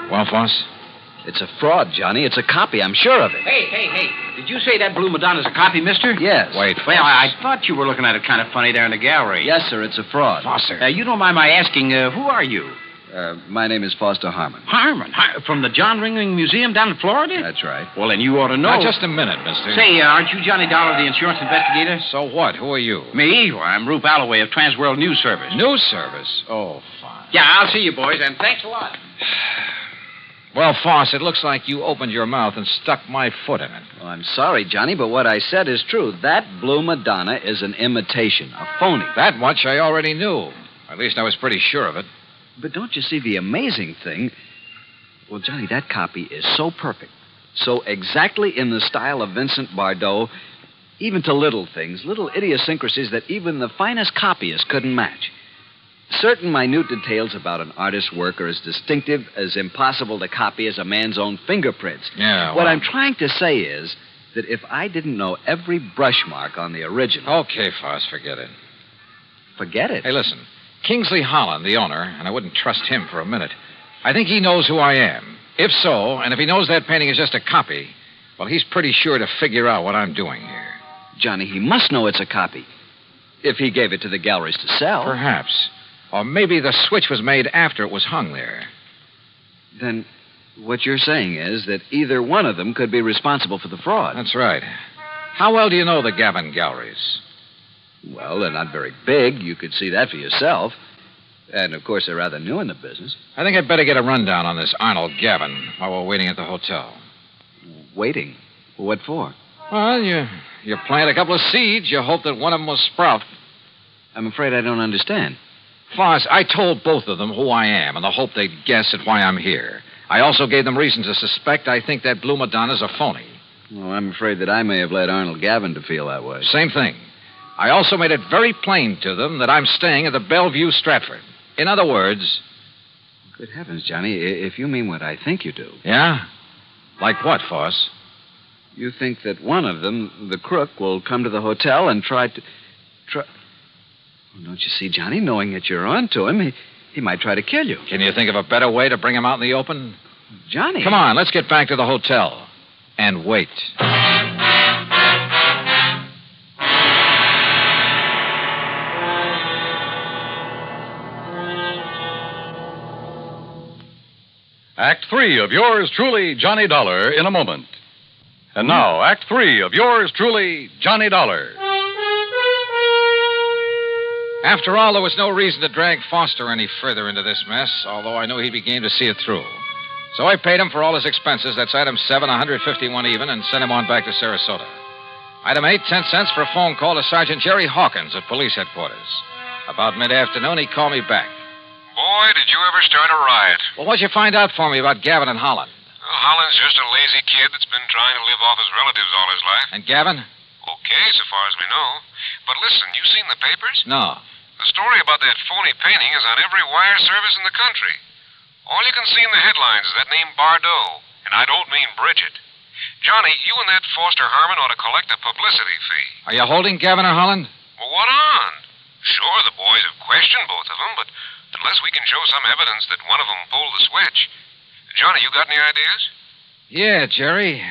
Well, Foss? It's a fraud, Johnny. It's a copy. I'm sure of it. Hey. Did you say that Blue Madonna's a copy, mister? Yes. Wait, well, I thought you were looking at it kind of funny there in the gallery. Yes, sir. It's a fraud. Foster. You don't mind my asking, who are you? My name is Foster Harmon. Harmon? From the John Ringling Museum down in Florida? That's right. Well, then you ought to know. Now, just a minute, mister. Say, aren't you Johnny Dollar, the insurance investigator? So what? Who are you? Me? Well, I'm Rube Alloway of Transworld News Service. News Service? Oh, fine. Yeah, I'll see you, boys, and thanks a lot. Well, Foss, it looks like you opened your mouth and stuck my foot in it. Well, I'm sorry, Johnny, but what I said is true. That Blue Madonna is an imitation, a phony. That much I already knew. At least I was pretty sure of it. But don't you see the amazing thing? Well, Johnny, that copy is so perfect, so exactly in the style of Vincent Bardot. even to little things, little idiosyncrasies that even the finest copyist couldn't match. Certain minute details about an artist's work are as distinctive, as impossible to copy as a man's own fingerprints. Yeah, What I'm trying to say is that if I didn't know every brush mark on the original... Okay, Foss, forget it. Forget it? Hey, listen. Kingsley Holland, the owner, and I wouldn't trust him for a minute. I think he knows who I am. If so, and if he knows that painting is just a copy, well, he's pretty sure to figure out what I'm doing here. Johnny, he must know it's a copy. If he gave it to the galleries to sell. Perhaps. Or maybe the switch was made after it was hung there. Then what you're saying is that either one of them could be responsible for the fraud. That's right. How well do you know the Gavin galleries? Well, they're not very big. You could see that for yourself. And, of course, they're rather new in the business. I think I'd better get a rundown on this Arnold Gavin while we're waiting at the hotel. Waiting? What for? Well, you plant a couple of seeds. You hope that one of them will sprout. I'm afraid I don't understand. Foss, I told both of them who I am in the hope they'd guess at why I'm here. I also gave them reason to suspect I think that Blue Madonna's a phony. Well, I'm afraid that I may have led Arnold Gavin to feel that way. Same thing. I also made it very plain to them that I'm staying at the Bellevue Stratford. In other words... Good heavens, Johnny, if you mean what I think you do. Yeah? Like what, Foss? You think that one of them, the crook, will come to the hotel and try... Well, don't you see, Johnny, knowing that you're on to him, he might try to kill you. Can you think of a better way to bring him out in the open? Johnny. Come on, let's get back to the hotel. And wait. Act 3 of yours truly, Johnny Dollar, in a moment. And now, Act 3 of yours truly, Johnny Dollar. After all, there was no reason to drag Foster any further into this mess, although I knew he'd be game to see it through. So I paid him for all his expenses. That's item 7, 151 even, and sent him on back to Sarasota. Item 8, 10 cents for a phone call to Sergeant Jerry Hawkins at police headquarters. About mid-afternoon, he called me back. Boy, did you ever start a riot. Well, what'd you find out for me about Gavin and Holland? Well, Holland's just a lazy kid that's been trying to live off his relatives all his life. And Gavin? Okay, so far as we know. But listen, you seen the papers? No. The story about that phony painting is on every wire service in the country. All you can see in the headlines is that name Bardot. And I don't mean Bridget. Johnny, you and that Foster Harmon ought to collect a publicity fee. Are you holding Gavin or Holland? Well, what on? Sure, the boys have questioned both of them, but unless we can show some evidence that one of them pulled the switch. Johnny, you got any ideas? Yeah, Jerry.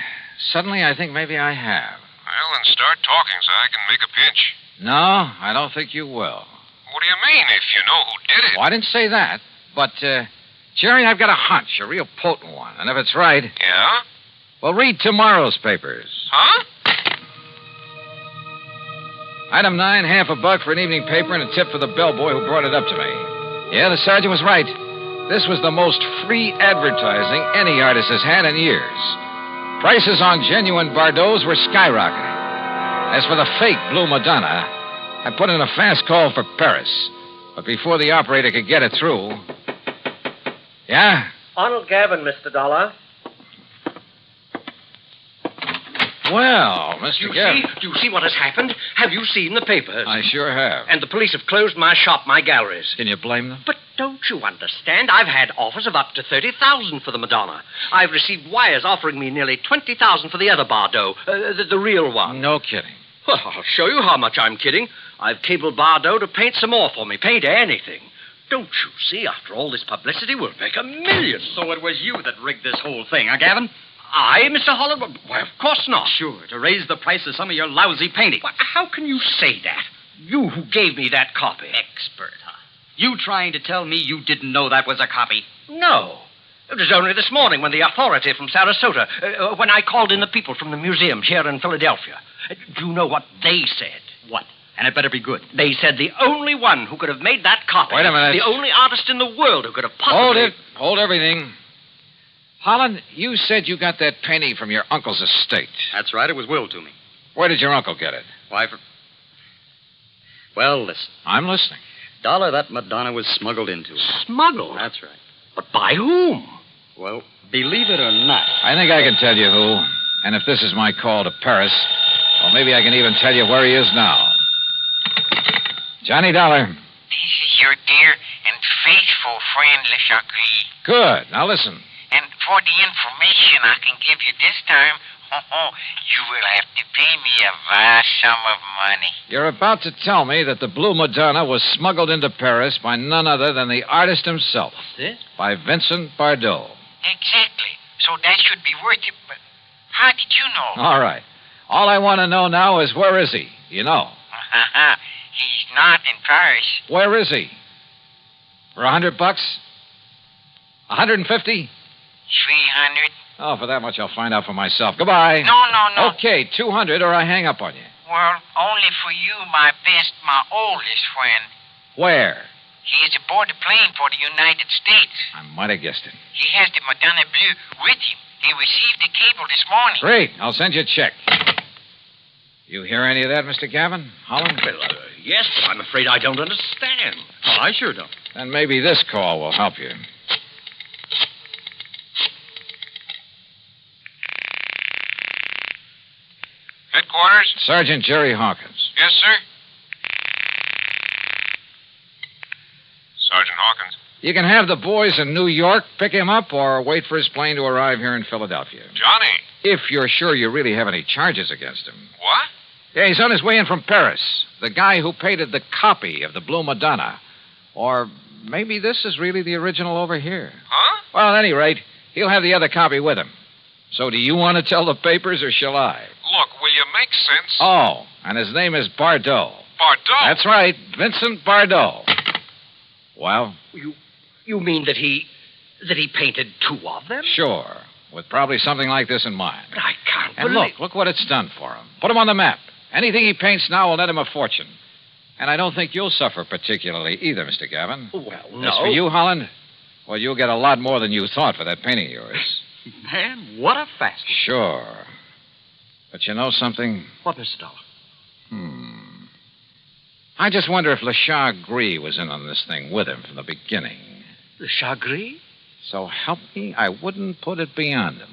Suddenly, I think maybe I have. Well, then start talking so I can make a pitch. No, I don't think you will. What do you mean, if you know who did it? Well, I didn't say that. But, Jerry, I've got a hunch, a real potent one. And if it's right... Yeah? Well, read tomorrow's papers. Huh? Item 9, half a buck for an evening paper and a tip for the bellboy who brought it up to me. Yeah, the sergeant was right. This was the most free advertising any artist has had in years. Prices on genuine Bardots were skyrocketing. As for the fake Blue Madonna, I put in a fast call for Paris. But before the operator could get it through... Yeah? Arnold Gavin, Mr. Dollar. Well, Mr. Gavin... Do you see what has happened? Have you seen the papers? I sure have. And the police have closed my shop, my galleries. Can you blame them? But don't you understand? I've had offers of up to $30,000 for the Madonna. I've received wires offering me nearly $20,000 for the other Bardot, the real one. No kidding. Well, I'll show you how much I'm kidding. I've cabled Bardot to paint some more for me. Paint anything. Don't you see, after all this publicity, we'll make $1 million. So it was you that rigged this whole thing, huh, Gavin? I, Mr. Holland? Why, of course not. Sure, to raise the price of some of your lousy painting. Why, how can you say that? You who gave me that copy. Expert, huh? You trying to tell me you didn't know that was a copy? No. It was only this morning when the authority from Sarasota, when I called in the people from the museums here in Philadelphia. Do you know what they said? What? And it better be good. They said the only one who could have made that copy... Wait a minute. The only artist in the world who could have possibly... Hold it. Hold everything. Holland, you said you got that painting from your uncle's estate. That's right. It was willed to me. Where did your uncle get it? Why, Well, listen. I'm listening. Dollar, that Madonna was smuggled into it. Smuggled? That's right. But by whom? Well, believe it or not. I think I can tell you who. And if this is my call to Paris, Well, maybe I can even tell you where he is now. Johnny Dollar. This is your dear and faithful friend, Le Chagris. Good. Now listen. And for the information I can give you this time, you will have to pay me a vast sum of money. You're about to tell me that the Blue Madonna was smuggled into Paris by none other than the artist himself. What's this? By Vincent Bardot. Exactly. So that should be worth it, but how did you know? All right. All I want to know now is where is he? You know. He's not in Paris. Where is he? For $100? 150? 300. Oh, for that much I'll find out for myself. Goodbye. No. Okay, 200 or I hang up on you. Well, only for you, my best, my oldest friend. Where? He is aboard the plane for the United States. I might have guessed it. He has the Madonna Bleu with him. He received the cable this morning. Great. I'll send you a check. You hear any of that, Mr. Gavin? Holland? Well, yes, but I'm afraid I don't understand. Oh, I sure don't. Then maybe this call will help you. Headquarters? Sergeant Jerry Hawkins. Yes, sir. Sergeant Hawkins. You can have the boys in New York pick him up or wait for his plane to arrive here in Philadelphia. Johnny. If you're sure you really have any charges against him. What? Yeah, he's on his way in from Paris. The guy who painted the copy of the Blue Madonna. Or maybe this is really the original over here. Huh? Well, at any rate, he'll have the other copy with him. So do you want to tell the papers or shall I? Look, will you make sense? Oh, and his name is Bardot. Bardot? That's right, Vincent Bardot. Well? You mean that he painted two of them? Sure, with probably something like this in mind. But I can't And believe... look what it's done for him. Put him on the map. Anything he paints now will net him a fortune. And I don't think you'll suffer particularly either, Mr. Gavin. Well, no. As for you, Holland, well, you'll get a lot more than you thought for that painting of yours. Man, what a fast. Sure. But you know something? What, Mr. Dollar? I just wonder if Le Chagris was in on this thing with him from the beginning. Le Chagris? So help me, I wouldn't put it beyond him.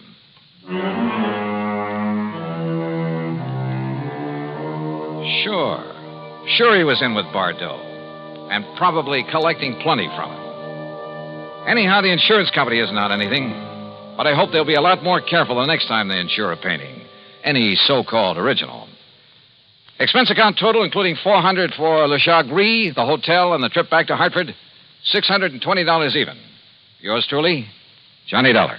Sure he was in with Bardot. And probably collecting plenty from him. Anyhow, the insurance company isn't on anything. But I hope they'll be a lot more careful the next time they insure a painting. Any so-called original. Expense account total, including $400 for Le Chagris, the hotel, and the trip back to Hartford, $620 even. Yours truly, Johnny Dollar.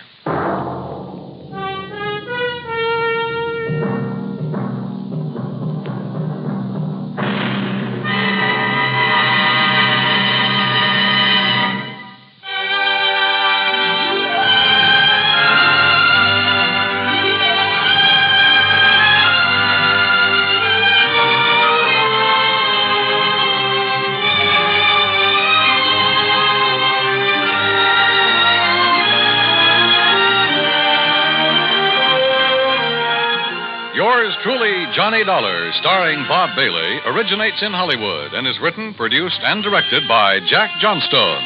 Yours truly, Johnny Dollar, starring Bob Bailey, originates in Hollywood and is written, produced, and directed by Jack Johnstone.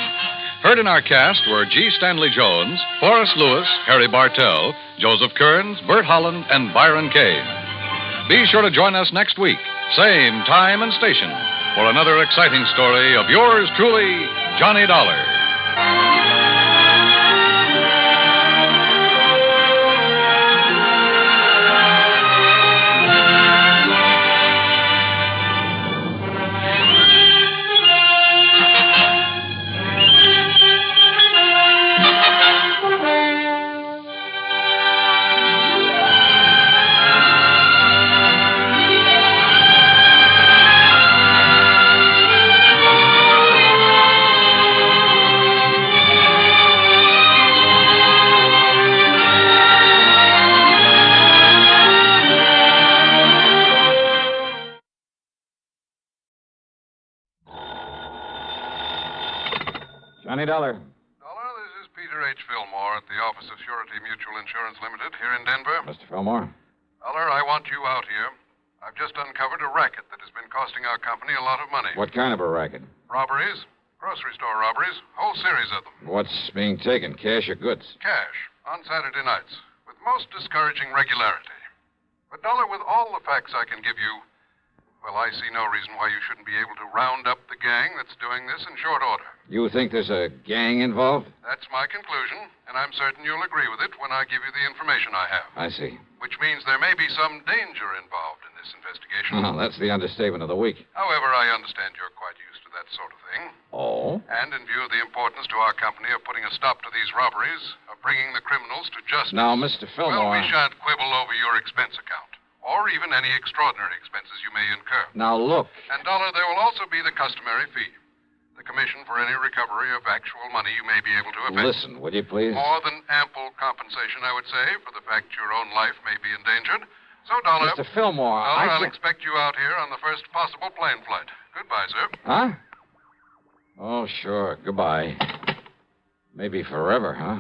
Heard in our cast were G. Stanley Jones, Forrest Lewis, Harry Bartell, Joseph Kearns, Bert Holland, and Byron Kane. Be sure to join us next week, same time and station, for another exciting story of yours truly, Johnny Dollar. Johnny Dollar. Dollar, this is Peter H. Fillmore at the Office of Surety Mutual Insurance Limited here in Denver. Mr. Fillmore. Dollar, I want you out here. I've just uncovered a racket that has been costing our company a lot of money. What kind of a racket? Robberies, grocery store robberies, whole series of them. What's being taken, cash or goods? Cash, on Saturday nights, with most discouraging regularity. But, Dollar, with all the facts I can give you, well, I see no reason why you shouldn't be able to round up the gang that's doing this in short order. You think there's a gang involved? That's my conclusion, and I'm certain you'll agree with it when I give you the information I have. I see. Which means there may be some danger involved in this investigation. Oh, that's the understatement of the week. However, I understand you're quite used to that sort of thing. Oh? And in view of the importance to our company of putting a stop to these robberies, of bringing the criminals to justice... Now, Mr. Fillmore... Well, we shan't quibble over your expense account, or even any extraordinary expenses you may incur. Now, look. And, Dollar, there will also be the customary fee. The commission for any recovery of actual money you may be able to effect. Listen, would you please? More than ample compensation, I would say, for the fact your own life may be endangered. So, Dollar... Mr. Fillmore, Dollar, I'll expect you out here on the first possible plane flight. Goodbye, sir. Huh? Oh, sure. Goodbye. Maybe forever, huh?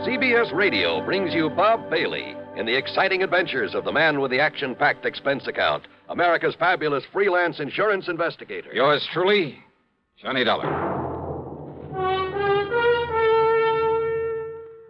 CBS Radio brings you Bob Bailey in the exciting adventures of the man with the action-packed expense account, America's fabulous freelance insurance investigator. Yours truly, Johnny Dollar.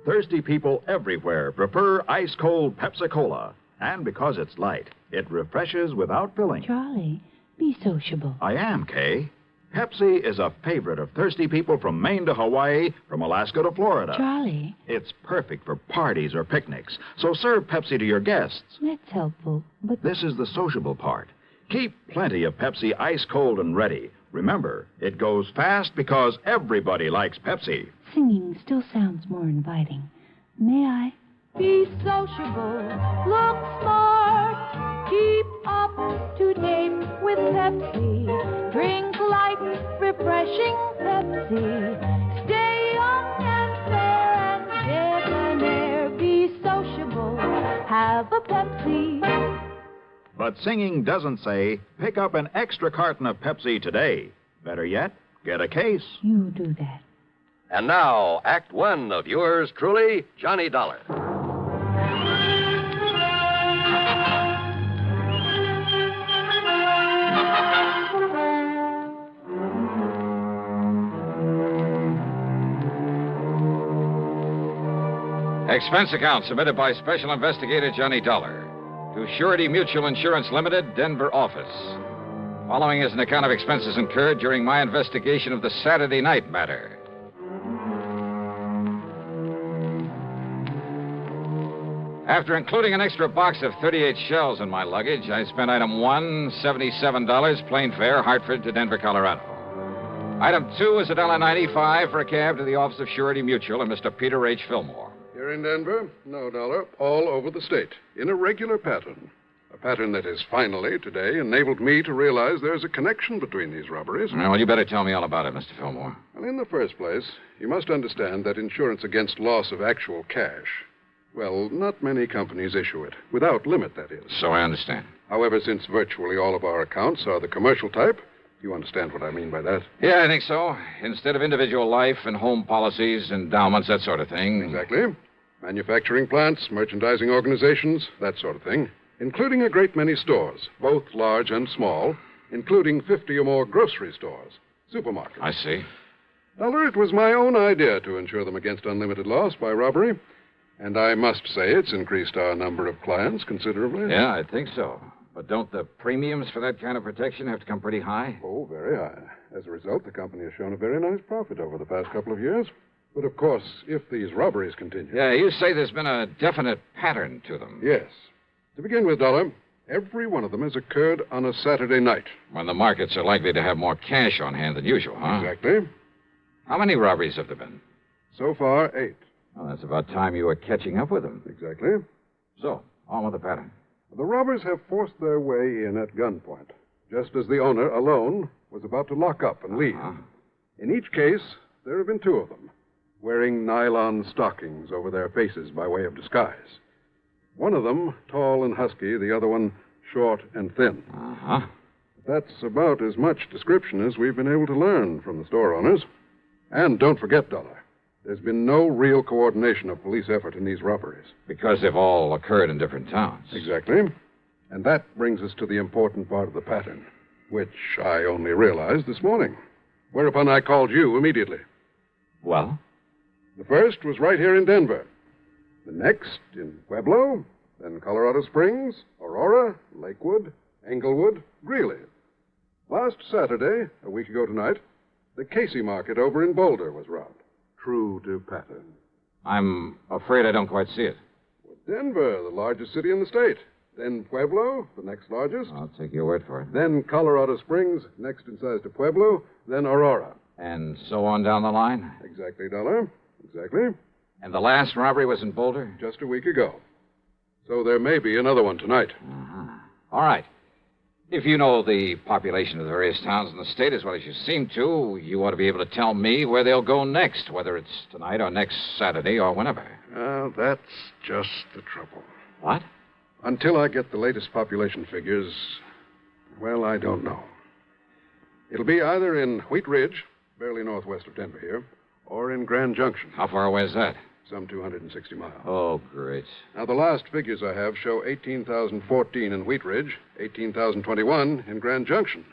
Thirsty people everywhere prefer ice-cold Pepsi-Cola. And because it's light, it refreshes without filling. Charlie, be sociable. I am, Kay. Pepsi is a favorite of thirsty people from Maine to Hawaii, from Alaska to Florida. Charlie. It's perfect for parties or picnics, so serve Pepsi to your guests. That's helpful, but... This is the sociable part. Keep plenty of Pepsi ice-cold and ready. Remember, it goes fast because everybody likes Pepsi. Singing still sounds more inviting. May I? Be sociable, look smart, keep up to date with Pepsi. Drink light, refreshing Pepsi. Stay young and fair and debonair. Be sociable, have a Pepsi. But singing doesn't say, pick up an extra carton of Pepsi today. Better yet, get a case. You do that. And now, Act One of yours truly, Johnny Dollar. Expense account submitted by Special Investigator Johnny Dollar to Surety Mutual Insurance Limited, Denver office. Following is an account of expenses incurred during my investigation of the Saturday night matter. After including an extra box of 38 shells in my luggage, I spent item 1, $77, plane fare, Hartford to Denver, Colorado. Item 2 is $1.95 for a cab to the office of Surety Mutual and Mr. Peter H. Fillmore. Here in Denver? No, Dollar. All over the state. In a regular pattern. A pattern that has finally, today, enabled me to realize there's a connection between these robberies. Well, you better tell me all about it, Mr. Fillmore. Well, in the first place, you must understand that insurance against loss of actual cash, well, not many companies issue it. Without limit, that is. So I understand. However, since virtually all of our accounts are the commercial type, you understand what I mean by that? Yeah, I think so. Instead of individual life and home policies, endowments, that sort of thing. Exactly. Manufacturing plants, merchandising organizations, that sort of thing. Including a great many stores, both large and small, including 50 or more grocery stores, supermarkets. I see. Dollar, it was my own idea to insure them against unlimited loss by robbery. And I must say it's increased our number of clients considerably. Yeah, I think so. But don't the premiums for that kind of protection have to come pretty high? Oh, very high. As a result, the company has shown a very nice profit over the past couple of years. But, of course, if these robberies continue... Yeah, you say there's been a definite pattern to them. Yes. To begin with, Dollar, every one of them has occurred on a Saturday night. When the markets are likely to have more cash on hand than usual, huh? Exactly. How many robberies have there been? So far, 8. Well, that's about time you were catching up with them. Exactly. So, on with the pattern. The robbers have forced their way in at gunpoint, just as the owner, alone, was about to lock up and leave. In each case, there have been 2 of them, wearing nylon stockings over their faces by way of disguise. One of them, tall and husky, the other one, short and thin. That's about as much description as we've been able to learn from the store owners. And don't forget, Dollar, there's been no real coordination of police effort in these robberies. Because they've all occurred in different towns. Exactly. And that brings us to the important part of the pattern, which I only realized this morning. Whereupon I called you immediately. Well? The first was right here in Denver. The next in Pueblo, then Colorado Springs, Aurora, Lakewood, Englewood, Greeley. Last Saturday, a week ago tonight, the Casey market over in Boulder was robbed. True to pattern. I'm afraid I don't quite see it. Denver, the largest city in the state. Then Pueblo, the next largest. I'll take your word for it. Then Colorado Springs, next in size to Pueblo. Then Aurora. And so on down the line? Exactly, Dollar. Exactly. And the last robbery was in Boulder? Just a week ago. So there may be another one tonight. Uh-huh. All right. If you know the population of the various towns in the state as well as you seem to, you ought to be able to tell me where they'll go next, whether it's tonight or next Saturday or whenever. That's just the trouble. What? Until I get the latest population figures, well, I don't know. It'll be either in Wheat Ridge, barely northwest of Denver here, or in Grand Junction. How far away is that? Some 260 miles. Oh, great. Now, the last figures I have show 18,014 in Wheat Ridge, 18,021 in Grand Junction.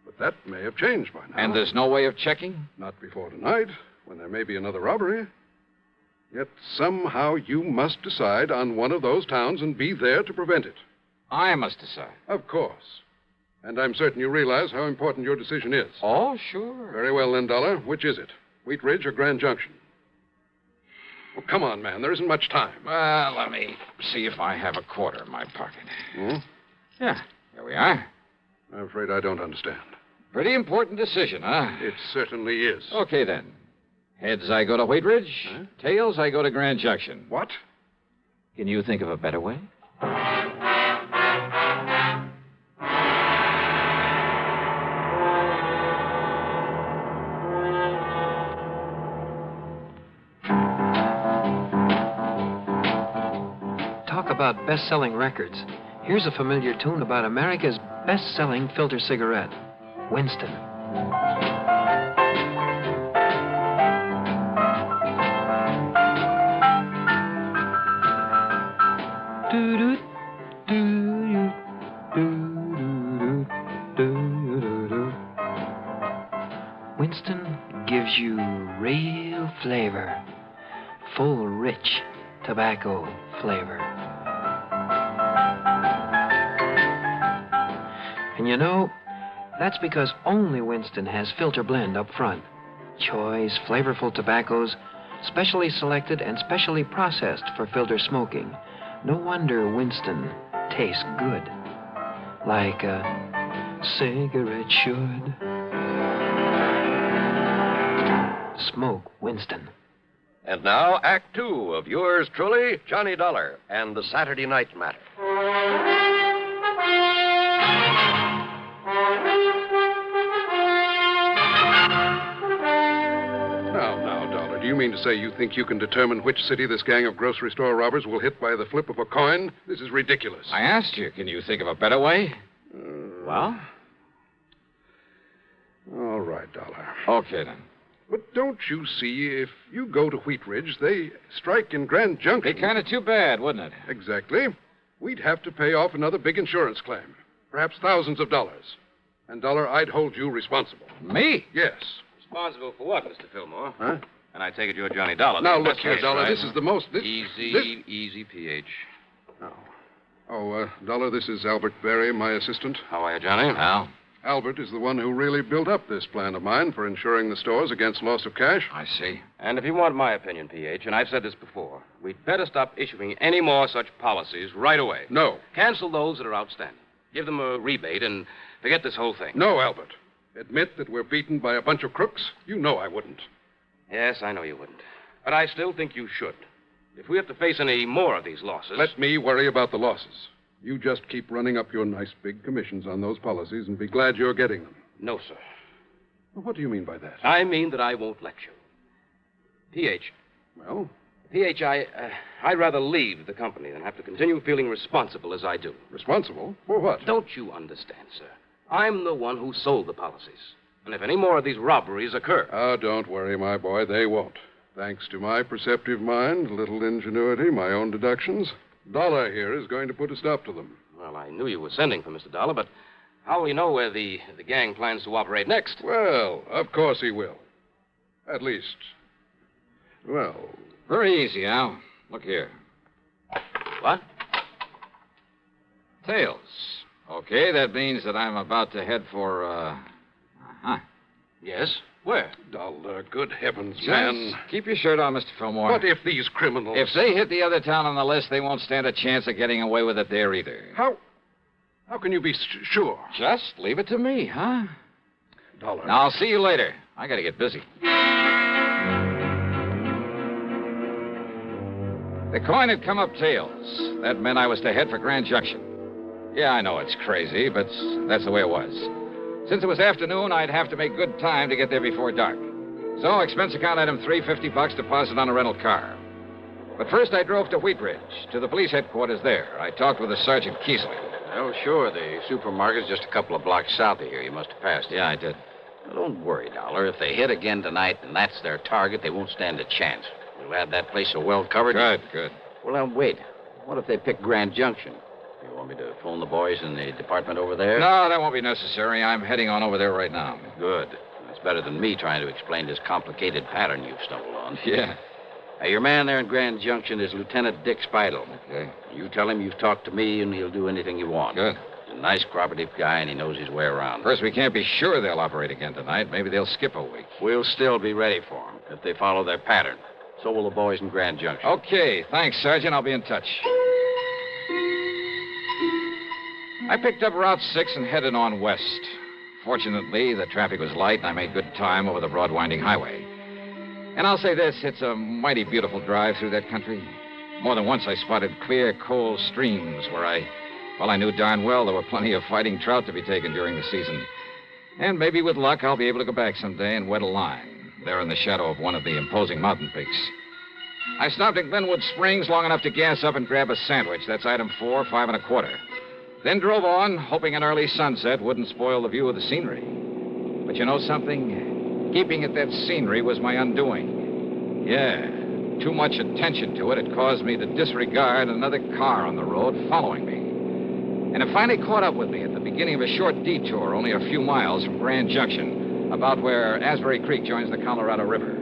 But that may have changed by now. And there's no way of checking? Not before tonight, when there may be another robbery. Yet somehow you must decide on one of those towns and be there to prevent it. I must decide? Of course. And I'm certain you realize how important your decision is. Oh, sure. Very well, then, Dollar. Which is it? Wheat Ridge or Grand Junction? Well, come on, man. There isn't much time. Well, let me see if I have a quarter in my pocket. Hmm? Yeah, here we are. I'm afraid I don't understand. Pretty important decision, huh? It certainly is. Okay, then. Heads, I go to Wheat Ridge. Huh? Tails, I go to Grand Junction. What? Can you think of a better way? Talk about best-selling records. Here's a familiar tune about America's best-selling filter cigarette, Winston. Winston gives you real flavor, full, rich tobacco flavor. And you know, that's because only Winston has filter blend up front. Choice, flavorful tobaccos, specially selected and specially processed for filter smoking. No wonder Winston tastes good, like a cigarette should. Smoke Winston. And now, Act Two of yours truly, Johnny Dollar, and the Saturday Night Matter. Now, Dollar, do you mean to say you think you can determine which city this gang of grocery store robbers will hit by the flip of a coin? This is ridiculous. I asked you, can you think of a better way? Well? All right, Dollar. Okay, then. But don't you see, if you go to Wheat Ridge, they strike in Grand Junction. Be kind of too bad, wouldn't it? Exactly. We'd have to pay off another big insurance claim. Perhaps thousands of dollars. And, Dollar, I'd hold you responsible. Me? Yes. Responsible for what, Mr. Fillmore? Huh? And I take it you're Johnny Dollar. Now, In look that here, case, Dollar, right? this is the most... Easy, PH. Dollar, this is Albert Berry, my assistant. How are you, Johnny? Al? Albert is the one who really built up this plan of mine for insuring the stores against loss of cash. I see. And if you want my opinion, PH, and I've said this before, we'd better stop issuing any more such policies right away. No. Cancel those that are outstanding. Give them a rebate and forget this whole thing. No, Albert. Admit that we're beaten by a bunch of crooks? You know I wouldn't. Yes, I know you wouldn't. But I still think you should. If we have to face any more of these losses... Let me worry about the losses. You just keep running up your nice big commissions on those policies and be glad you're getting them. No, sir. Well, what do you mean by that? I mean that I won't let you. PH. Well? PH, I'd rather leave the company than have to continue feeling responsible as I do. Responsible? For what? Don't you understand, sir? I'm the one who sold the policies. And if any more of these robberies occur... Oh, don't worry, my boy. They won't. Thanks to my perceptive mind, little ingenuity, my own deductions, Dollar here is going to put a stop to them. Well, I knew you were sending for Mr. Dollar, but How will he know where the gang plans to operate next? Well, of course he will. At least, well... Very easy, Al. Look here. What? Tails. Okay, that means that I'm about to head for, Yes? Where? Dollar, good heavens, Just man. keep your shirt on, Mr. Fillmore. What if these criminals... If they hit the other town on the list, they won't stand a chance of getting away with it there either. How can you be sure? Just leave it to me, huh? Dollar. Now, I'll see you later. I gotta get busy. The coin had come up tails. That meant I was to head for Grand Junction. Yeah, I know it's crazy, but that's the way it was. Since it was afternoon, I'd have to make good time to get there before dark. So, expense account item $350 deposit on a rental car. But first I drove to Wheat Ridge, to the police headquarters there. I talked with the Sergeant Keesley. Oh, sure. The supermarket's just a couple of blocks south of here. You must have passed it. Yeah, I did. Well, don't worry, Dollar. If they hit again tonight and that's their target, they won't stand a chance. We'll have that place so well covered. Good. Well, now, wait. What if they pick Grand Junction? You want me to phone the boys in the department over there? No, that won't be necessary. I'm heading on over there right now. Good. That's better than me trying to explain this complicated pattern you've stumbled on. Yeah. Now, your man there in Grand Junction is Lieutenant Dick Speidel. Okay. You tell him you've talked to me, and he'll do anything you want. Good. He's a nice, cooperative guy, and he knows his way around. First, we can't be sure they'll operate again tonight. Maybe they'll skip a week. We'll still be ready for them if they follow their pattern. So will the boys in Grand Junction. Okay. Thanks, Sergeant. I'll be in touch. I picked up Route 6 and headed on west. Fortunately, the traffic was light, and I made good time over the broad winding highway. And I'll say this, it's a mighty beautiful drive through that country. More than once I spotted clear, cold streams where I knew darn well there were plenty of fighting trout to be taken during the season. And maybe with luck, I'll be able to go back someday and wet a line, there in the shadow of one of the imposing mountain peaks. I stopped at Glenwood Springs long enough to gas up and grab a sandwich. That's item 4, 5 1/4. Then drove on, hoping an early sunset wouldn't spoil the view of the scenery. But you know something? Keeping at that scenery was my undoing. Yeah, too much attention to it had caused me to disregard another car on the road following me. And it finally caught up with me at the beginning of a short detour, only a few miles from Grand Junction, about where Asbury Creek joins the Colorado River.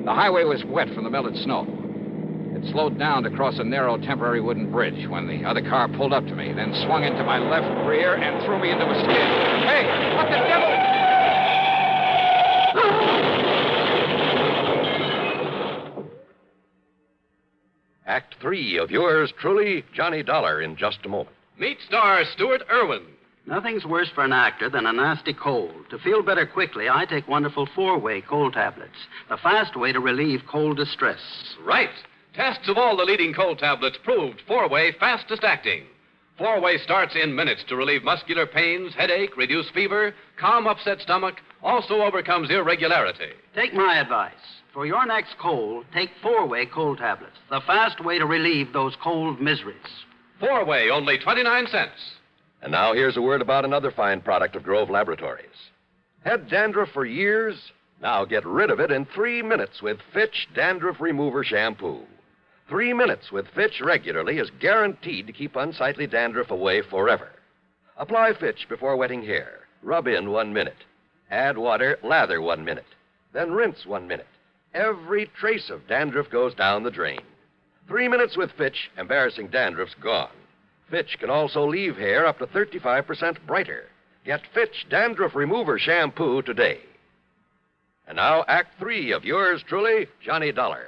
The highway was wet from the melted snow. It slowed down to cross a narrow temporary wooden bridge when the other car pulled up to me, then swung into my left rear and threw me into a skid. Hey, what the devil? Act 3 of yours truly, Johnny Dollar, in just a moment. Meet star Stuart Irwin. Nothing's worse for an actor than a nasty cold. To feel better quickly, I take wonderful 4-way cold tablets, the fast way to relieve cold distress. Right. Tests of all the leading cold tablets proved 4-way fastest acting. 4-way starts in minutes to relieve muscular pains, headache, reduce fever, calm upset stomach, also overcomes irregularity. Take my advice. For your next cold, take 4-way cold tablets, the fast way to relieve those cold miseries. 4-way, only 29 cents. And now here's a word about another fine product of Grove Laboratories. Had dandruff for years? Now get rid of it in 3 minutes with Fitch Dandruff Remover Shampoo. 3 minutes with Fitch regularly is guaranteed to keep unsightly dandruff away forever. Apply Fitch before wetting hair. Rub in 1 minute. Add water, lather 1 minute. Then rinse 1 minute. Every trace of dandruff goes down the drain. 3 minutes with Fitch, embarrassing dandruff's gone. Fitch can also leave hair up to 35% brighter. Get Fitch Dandruff Remover Shampoo today. And now, Act 3 of yours truly, Johnny Dollar.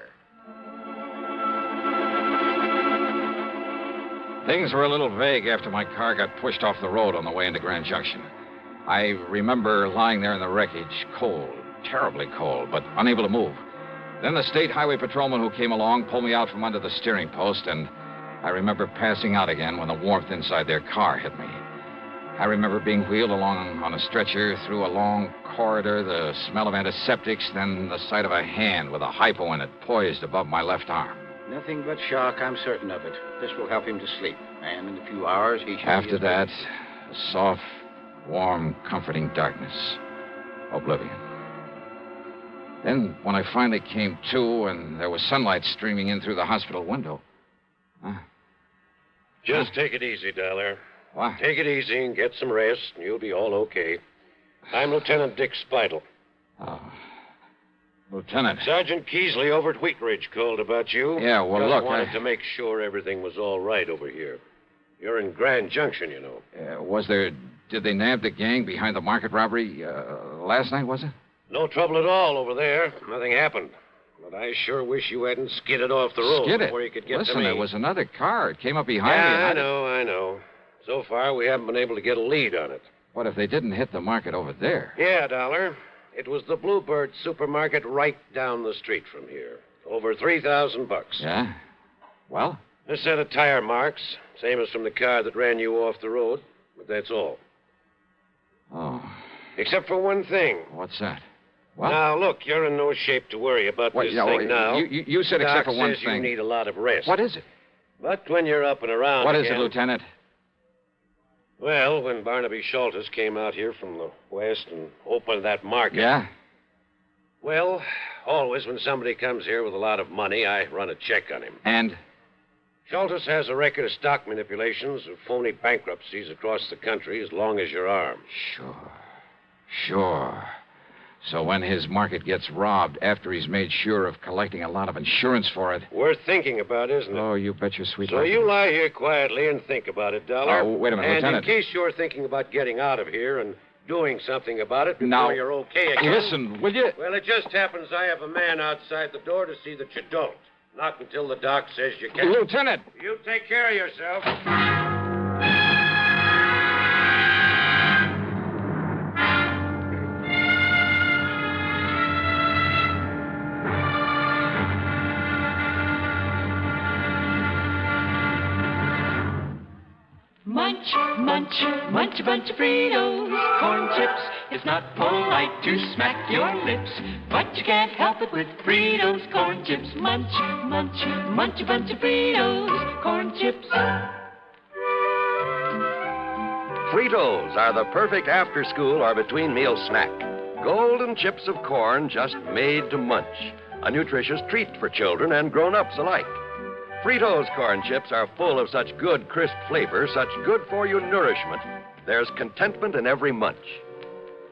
Things were a little vague after my car got pushed off the road on the way into Grand Junction. I remember lying there in the wreckage, cold, terribly cold, but unable to move. Then the state highway patrolman who came along pulled me out from under the steering post, and I remember passing out again when the warmth inside their car hit me. I remember being wheeled along on a stretcher through a long corridor, the smell of antiseptics, then the sight of a hand with a hypo in it poised above my left arm. Nothing but shock, I'm certain of it. This will help him to sleep, and in a few hours he shall... After that, a soft, warm, comforting darkness. Oblivion. Then, when I finally came to and there was sunlight streaming in through the hospital window... Just take it easy, Dollar. What? Take it easy and get some rest, and you'll be all okay. I'm Lieutenant Dick Spidle. Oh. Lieutenant. Sergeant Keesley over at Wheat Ridge called about you. Yeah, well, Just look, wanted to make sure everything was all right over here. You're in Grand Junction, you know. Did they nab the gang behind the market robbery last night, was it? No trouble at all over there. Nothing happened. But I sure wish you hadn't skidded off the road Skidded? before you could get Listen, to me. there was another car. It came up behind me. Yeah, I know. So far, we haven't been able to get a lead on it. What if they didn't hit the market over there? Yeah, Dollar. It was the Bluebird supermarket right down the street from here. Over $3,000. Yeah? Well? A set of tire marks, same as from the car that ran you off the road. But that's all. Oh. Except for one thing. What's that? What? Now, look, you're in no shape to worry about this thing now. You said Doc except for one says thing. You need a lot of rest. What is it? But when you're up and around What is again, it, Lieutenant? Well, when Barnaby Schultes came out here from the west and opened that market. Yeah? Well, always when somebody comes here with a lot of money, I run a check on him. And? Schultes has a record of stock manipulations of phony bankruptcies across the country as long as your arm. Sure. So when his market gets robbed after he's made sure of collecting a lot of insurance for it... Worth thinking about, isn't it? Oh, you bet your sweet So life. you lie here quietly and think about it, Dollar. Oh, wait a minute, and Lieutenant. in case you're thinking about getting out of here and doing something about it before Now, you're okay again... listen, will you... Well, it just happens I have a man outside the door to see that you don't. Not until the doc says you can. Lieutenant! You take care of yourself. Munch, munch, munch a bunch of Fritos, corn chips. It's not polite to smack your lips, but you can't help it with Fritos, corn chips. Munch, munch, munch a bunch of Fritos, corn chips. Fritos are the perfect after-school or between-meal snack. Golden chips of corn just made to munch. A nutritious treat for children and grown-ups alike. Fritos corn chips are full of such good, crisp flavor, such good-for-you nourishment. There's contentment in every munch.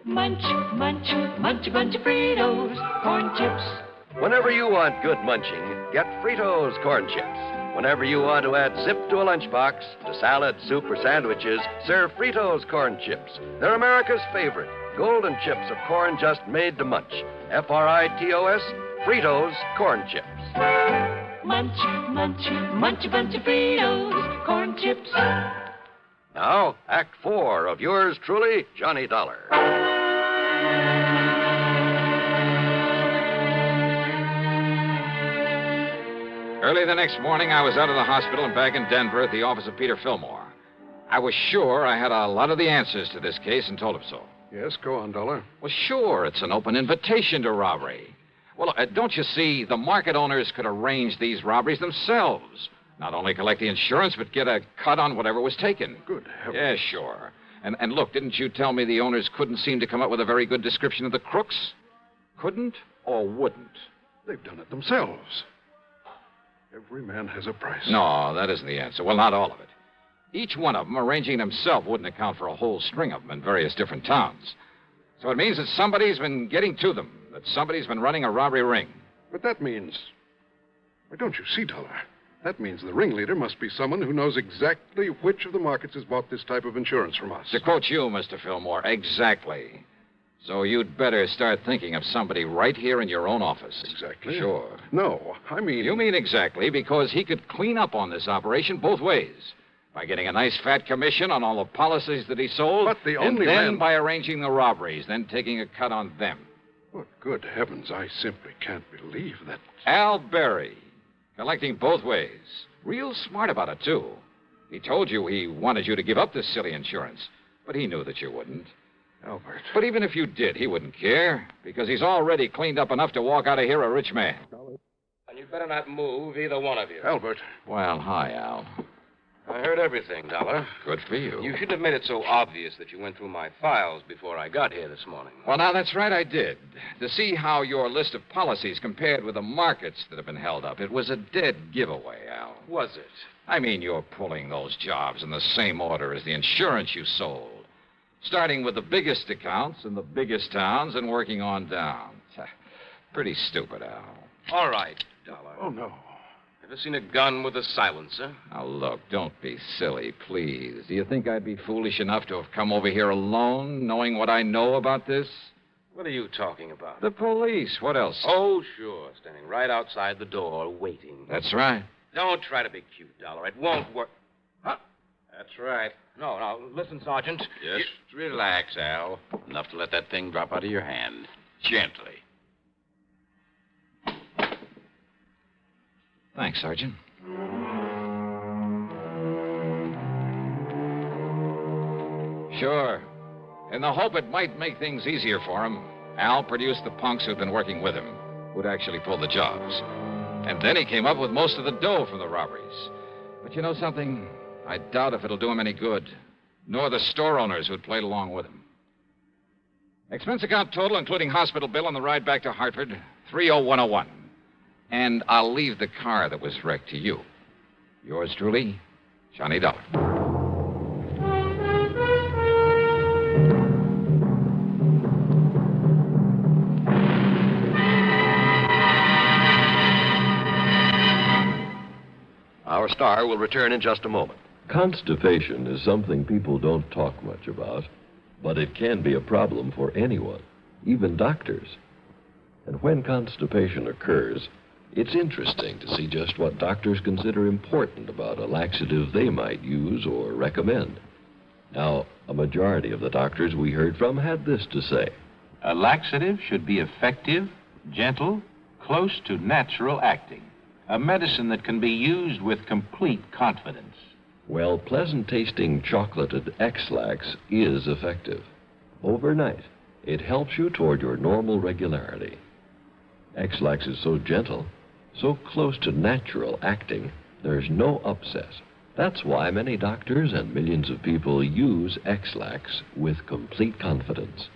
Munch, munch, munch a bunch of Fritos, corn chips. Whenever you want good munching, get Fritos corn chips. Whenever you want to add zip to a lunchbox, to salad, soup, or sandwiches, serve Fritos corn chips. They're America's favorite. Golden chips of corn just made to munch. Fritos, Fritos corn chips. Munch, munch, munch a bunch of Fritos, corn chips. Now, Act 4 of yours truly, Johnny Dollar. Early the next morning, I was out of the hospital and back in Denver at the office of Peter Fillmore. I was sure I had a lot of the answers to this case and told him so. Yes, go on, Dollar. Well, sure, it's an open invitation to robbery. Well, don't you see, the market owners could arrange these robberies themselves. Not only collect the insurance, but get a cut on whatever was taken. Good heavens. Yeah, sure. And look, didn't you tell me the owners couldn't seem to come up with a very good description of the crooks? Couldn't or wouldn't? They've done it themselves. Every man has a price. No, that isn't the answer. Well, not all of it. Each one of them arranging himself wouldn't account for a whole string of them in various different towns. So it means that somebody's been getting to them, that somebody's been running a robbery ring. But that means... Why, don't you see, Dollar? That means the ringleader must be someone who knows exactly which of the markets has bought this type of insurance from us. To quote you, Mr. Fillmore, exactly. So you'd better start thinking of somebody right here in your own office. Exactly? Sure. No, I mean... You mean exactly, because he could clean up on this operation both ways. By getting a nice fat commission on all the policies that he sold. But the only and then man... by arranging the robberies, then taking a cut on them. Oh, good heavens, I simply can't believe that... Al Berry, collecting both ways. Real smart about it, too. He told you he wanted you to give up this silly insurance, but he knew that you wouldn't. Albert. But even if you did, he wouldn't care, because he's already cleaned up enough to walk out of here a rich man. And you'd better not move, either one of you. Albert. Well, hi, Al. I heard everything, Dollar. Good for you. You shouldn't have made it so obvious that you went through my files before I got here this morning. Well, now, that's right, I did. To see how your list of policies compared with the markets that have been held up. It was a dead giveaway, Al. Was it? I mean, you're pulling those jobs in the same order as the insurance you sold. Starting with the biggest accounts in the biggest towns and working on down. Pretty stupid, Al. All right, Dollar. Oh, no. Ever seen a gun with a silencer? Now, look, don't be silly, please. Do you think I'd be foolish enough to have come over here alone, knowing what I know about this? What are you talking about? The police. What else? Oh, sure. Standing right outside the door, waiting. That's right. Don't try to be cute, Dollar. It won't work. Huh? That's right. No, now, listen, Sergeant. Just relax, Al. Enough to let that thing drop out of your hand. Gently. Thanks, Sergeant. Sure. In the hope it might make things easier for him, Al produced the punks who'd been working with him, who'd actually pulled the jobs. And then he came up with most of the dough from the robberies. But you know something? I doubt if it'll do him any good, nor the store owners who'd played along with him. Expense account total, including hospital bill on the ride back to Hartford, $30101. And I'll leave the car that was wrecked to you. Yours truly, Johnny Dollar. Our star will return in just a moment. Constipation is something people don't talk much about, but it can be a problem for anyone, even doctors. And when constipation occurs, it's interesting to see just what doctors consider important about a laxative they might use or recommend. Now, a majority of the doctors we heard from had this to say. A laxative should be effective, gentle, close to natural acting. A medicine that can be used with complete confidence. Well, pleasant-tasting chocolated X-Lax is effective. Overnight, it helps you toward your normal regularity. X-Lax is so gentle, so close to natural acting, there's no upset. That's why many doctors and millions of people use X-Lax with complete confidence.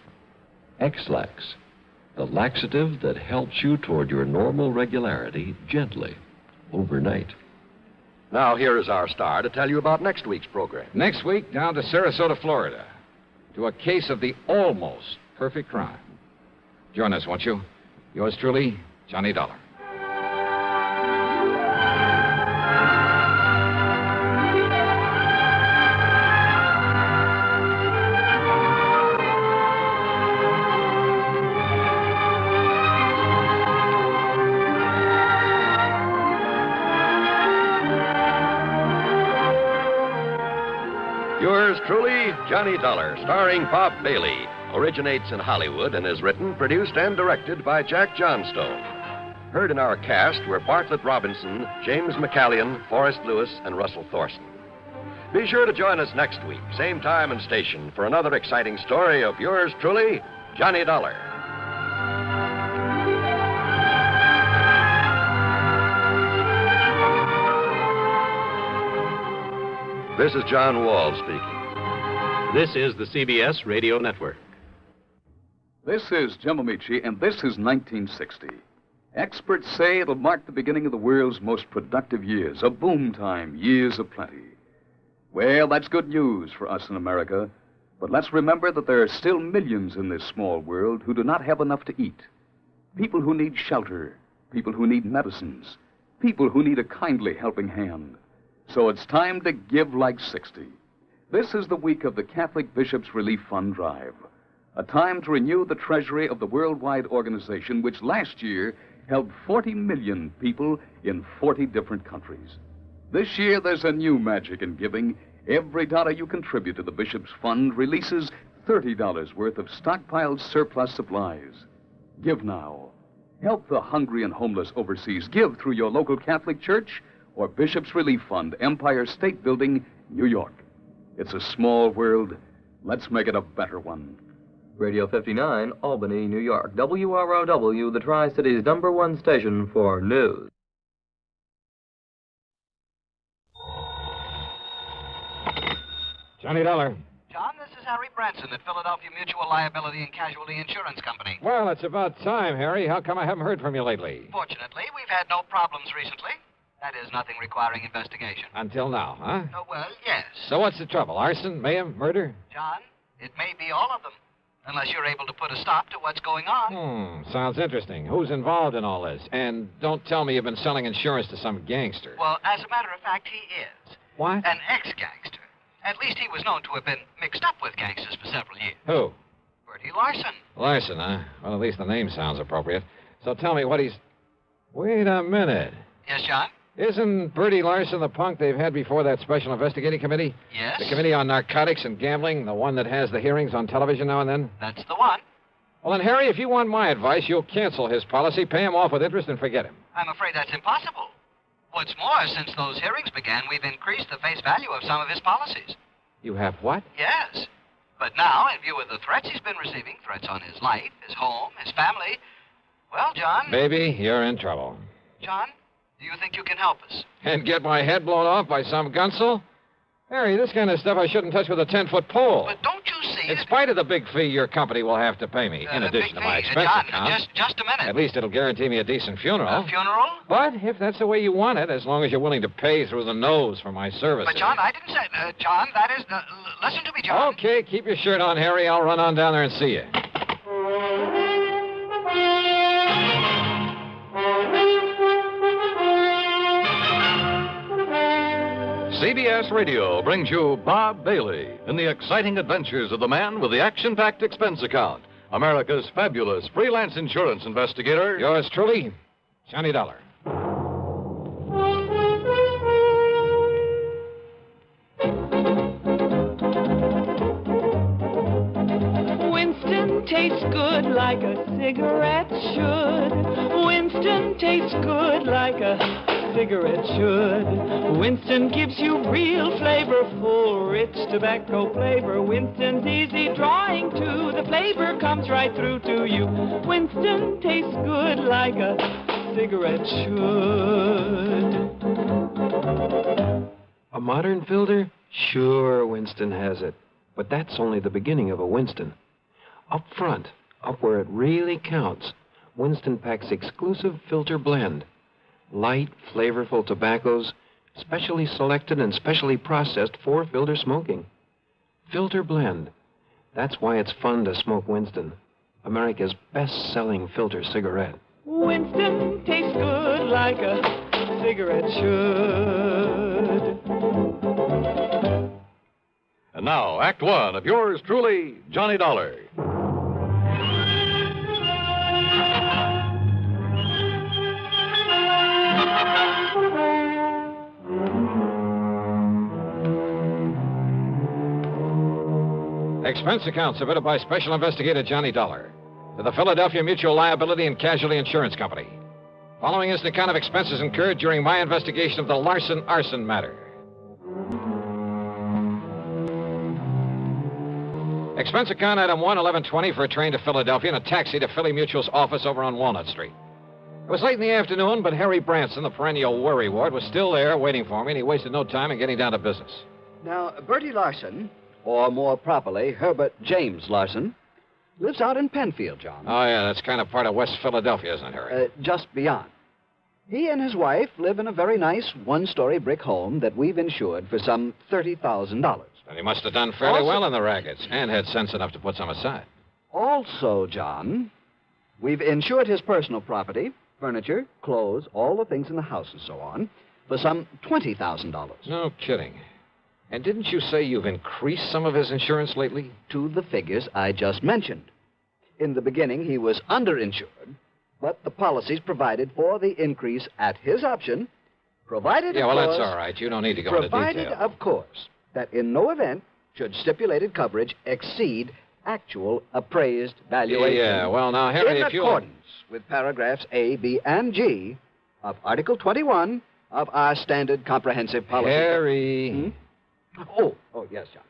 X-Lax, the laxative that helps you toward your normal regularity gently, overnight. Now, here is our star to tell you about next week's program. Next week, down to Sarasota, Florida, to a case of the almost perfect crime. Join us, won't you? Yours truly, Johnny Dollar. Yours truly, Johnny Dollar, starring Bob Bailey, originates in Hollywood and is written, produced, and directed by Jack Johnstone. Heard in our cast were Bartlett Robinson, James McCallion, Forrest Lewis, and Russell Thorson. Be sure to join us next week, same time and station, for another exciting story of yours truly, Johnny Dollar. This is John Wall speaking. This is the CBS Radio Network. This is Jim Amici, and this is 1960. Experts say it'll mark the beginning of the world's most productive years, a boom time, years of plenty. Well, that's good news for us in America, but let's remember that there are still millions in this small world who do not have enough to eat. People who need shelter, people who need medicines, people who need a kindly helping hand. So it's time to give like 60. This is the week of the Catholic Bishops' Relief Fund Drive, a time to renew the treasury of the worldwide organization which last year helped 40 million people in 40 different countries. This year, there's a new magic in giving. Every dollar you contribute to the Bishops' Fund releases $30 worth of stockpiled surplus supplies. Give now. Help the hungry and homeless overseas. Give through your local Catholic church or Bishop's Relief Fund, Empire State Building, New York. It's a small world. Let's make it a better one. Radio 59, Albany, New York. WROW, the Tri-Cities #1 station for news. Johnny Dollar. John, this is Harry Branson at Philadelphia Mutual Liability and Casualty Insurance Company. Well, it's about time, Harry. How come I haven't heard from you lately? Fortunately, we've had no problems recently. That is, nothing requiring investigation. Until now, huh? Oh, well, yes. So what's the trouble? Arson, mayhem, murder? John, it may be all of them, unless you're able to put a stop to what's going on. Sounds interesting. Who's involved in all this? And don't tell me you've been selling insurance to some gangster. Well, as a matter of fact, he is. What? An ex-gangster. At least he was known to have been mixed up with gangsters for several years. Who? Bertie Larson. Larson, huh? Well, at least the name sounds appropriate. So tell me what he's... Wait a minute. Yes, John? Isn't Bertie Larson the punk they've had before that special investigating committee? Yes. The committee on narcotics and gambling, the one that has the hearings on television now and then? That's the one. Well, then, Harry, if you want my advice, you'll cancel his policy, pay him off with interest, and forget him. I'm afraid that's impossible. What's more, since those hearings began, we've increased the face value of some of his policies. You have what? Yes. But now, in view of the threats he's been receiving, threats on his life, his home, his family, well, John... Baby, you're in trouble. John, do you think you can help us? And get my head blown off by some gunsel? Harry, this kind of stuff I shouldn't touch with a 10-foot pole. But don't you see... In spite of the big fee your company will have to pay me, in addition to my expense John, account. just a minute. At least it'll guarantee me a decent funeral. A funeral? But if that's the way you want it, as long as you're willing to pay through the nose for my services. But, John, I didn't say... John, that is... listen to me, John. Okay, keep your shirt on, Harry. I'll run on down there and see you. CBS Radio brings you Bob Bailey in the exciting adventures of the man with the action-packed expense account, America's fabulous freelance insurance investigator. Yours truly, Johnny Dollar. Winston tastes good like a cigarette should. Winston tastes good like a cigarette should. Winston gives you real flavorful, rich tobacco flavor. Winston's easy drawing too. The flavor comes right through to you. Winston tastes good like a cigarette should. A modern filter? Sure, Winston has it. But that's only the beginning of a Winston. Up front, up where it really counts, Winston packs exclusive filter blend. Light, flavorful tobaccos, specially selected and specially processed for filter smoking. Filter blend. That's why it's fun to smoke Winston, America's best-selling filter cigarette. Winston tastes good like a cigarette should. And now, Act One of yours truly, Johnny Dollar. Expense account submitted by Special Investigator Johnny Dollar to the Philadelphia Mutual Liability and Casualty Insurance Company. Following is an account of expenses incurred during my investigation of the Larson arson matter. Expense account item 1, 1120 for a train to Philadelphia and a taxi to Philly Mutual's office over on Walnut Street. It was late in the afternoon, but Harry Branson, the perennial worrywart, was still there waiting for me, and he wasted no time in getting down to business. Now, Bertie Larson, or more properly, Herbert James Larson, lives out in Penfield, John. Oh, yeah, that's kind of part of West Philadelphia, isn't it, Harry? Just beyond. He and his wife live in a very nice one-story brick home that we've insured for some $30,000. And he must have done fairly well in the rackets and had sense enough to put some aside. Also, John, we've insured his personal property, furniture, clothes, all the things in the house and so on, for some $20,000. No kidding. And didn't you say you've increased some of his insurance lately? To the figures I just mentioned. In the beginning, he was underinsured, but the policies provided for the increase at his option, provided, Yeah, of well, course, that's all right. You don't need to go into provided, detail. of course, that in no event should stipulated coverage exceed actual appraised valuation. Yeah, well, now, Harry, in if you... accordance with paragraphs A, B, and G of Article 21 of our standard comprehensive policy. Harry... Oh, yes, John.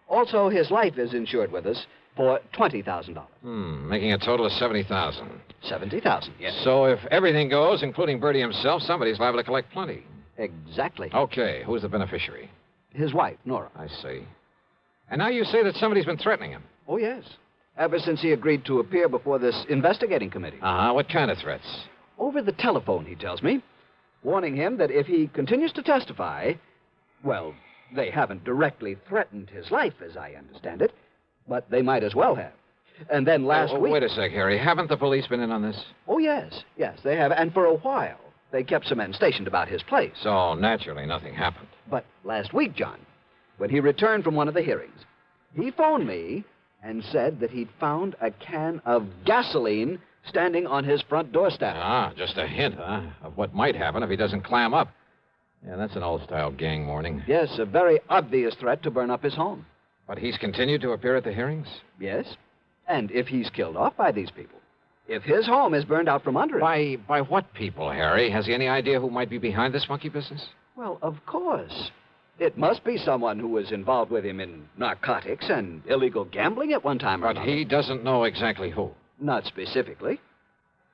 Also, his life is insured with us for $20,000. Making a total of $70,000. $70,000, yes. So if everything goes, including Bertie himself, somebody's liable to collect plenty. Exactly. Okay, who's the beneficiary? His wife, Nora. I see. And now you say that somebody's been threatening him. Oh, yes. Ever since he agreed to appear before this investigating committee. Uh-huh. What kind of threats? Over the telephone, he tells me, warning him that if he continues to testify, well, they haven't directly threatened his life, as I understand it, but they might as well have. And then last week... Wait a sec, Harry. Haven't the police been in on this? Oh, yes. Yes, they have. And for a while, they kept some men stationed about his place. So, naturally, nothing happened. But last week, John, when he returned from one of the hearings, he phoned me and said that he'd found a can of gasoline standing on his front doorstep. Ah, just a hint, huh, of what might happen if he doesn't clam up. Yeah, that's an old-style gang warning. Yes, a very obvious threat to burn up his home. But he's continued to appear at the hearings? Yes. And if he's killed off by these people, if his home is burned out from under him... By what people, Harry? Has he any idea who might be behind this monkey business? Well, of course. It must be someone who was involved with him in narcotics and illegal gambling at one time or another. But he doesn't know exactly who. Not specifically.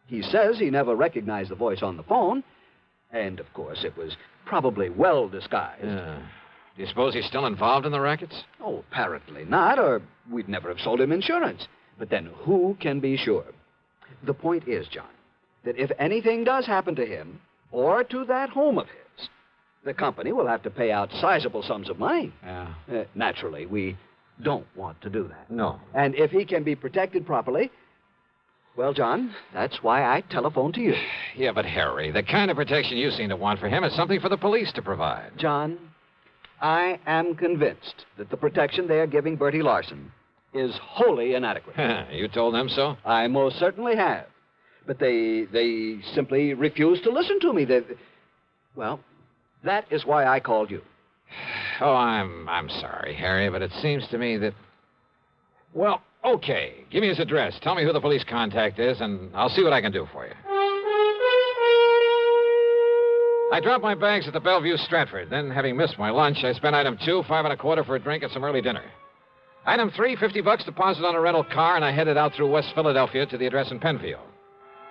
He says he never recognized the voice on the phone, and, of course, it was probably well disguised. Do you suppose he's still involved in the rackets? Oh, apparently not, or we'd never have sold him insurance. But then who can be sure? The point is, John, that if anything does happen to him or to that home of his, the company will have to pay out sizable sums of money. Yeah. Naturally, we don't want to do that. No. And if he can be protected properly, well, John, that's why I telephoned to you. Yeah, but Harry, the kind of protection you seem to want for him is something for the police to provide. John, I am convinced that the protection they are giving Bertie Larson is wholly inadequate. You told them so? I most certainly have. But they simply refuse to listen to me. Well, that is why I called you. Oh, I'm sorry, Harry, but it seems to me that... Well, okay. Give me his address. Tell me who the police contact is, and I'll see what I can do for you. I dropped my bags at the Bellevue Stratford. Then, having missed my lunch, I spent item 2, 5 1/4 for a drink and some early dinner. Item 3, $50 deposit on a rental car, and I headed out through West Philadelphia to the address in Penfield.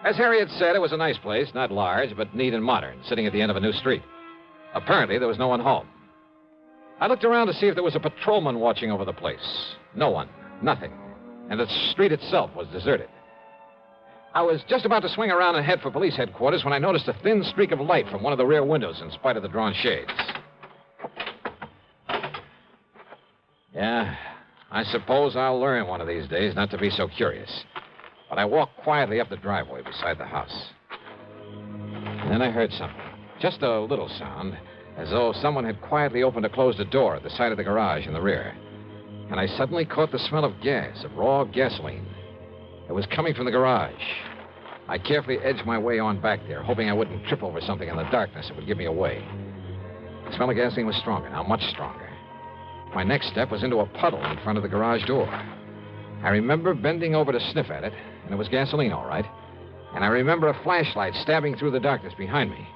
As Harry had said, it was a nice place, not large, but neat and modern, sitting at the end of a new street. Apparently, there was no one home. I looked around to see if there was a patrolman watching over the place. No one. Nothing. And the street itself was deserted. I was just about to swing around and head for police headquarters when I noticed a thin streak of light from one of the rear windows in spite of the drawn shades. Yeah, I suppose I'll learn one of these days not to be so curious. But I walked quietly up the driveway beside the house. And then I heard something. Just a little sound, as though someone had quietly opened or closed a door at the side of the garage in the rear. And I suddenly caught the smell of gas, of raw gasoline. It was coming from the garage. I carefully edged my way on back there, hoping I wouldn't trip over something in the darkness that would give me away. The smell of gasoline was stronger now, much stronger. My next step was into a puddle in front of the garage door. I remember bending over to sniff at it, and it was gasoline, all right. And I remember a flashlight stabbing through the darkness behind me.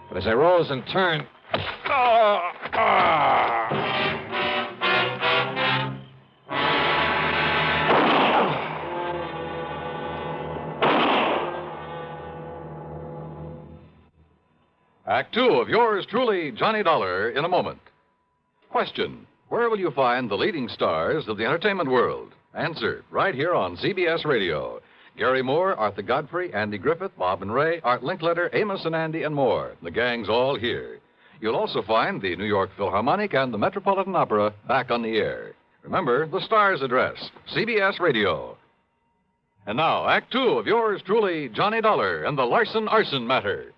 But as I rose and turned... Act 2 of yours truly, Johnny Dollar, in a moment. Question: where will you find the leading stars of the entertainment world? Answer, right here on CBS Radio. Gary Moore, Arthur Godfrey, Andy Griffith, Bob and Ray, Art Linkletter, Amos and Andy, and more. The gang's all here. You'll also find the New York Philharmonic and the Metropolitan Opera back on the air. Remember, the star's address, CBS Radio. And now, Act 2 of yours truly, Johnny Dollar, and the Larson Arson Matter.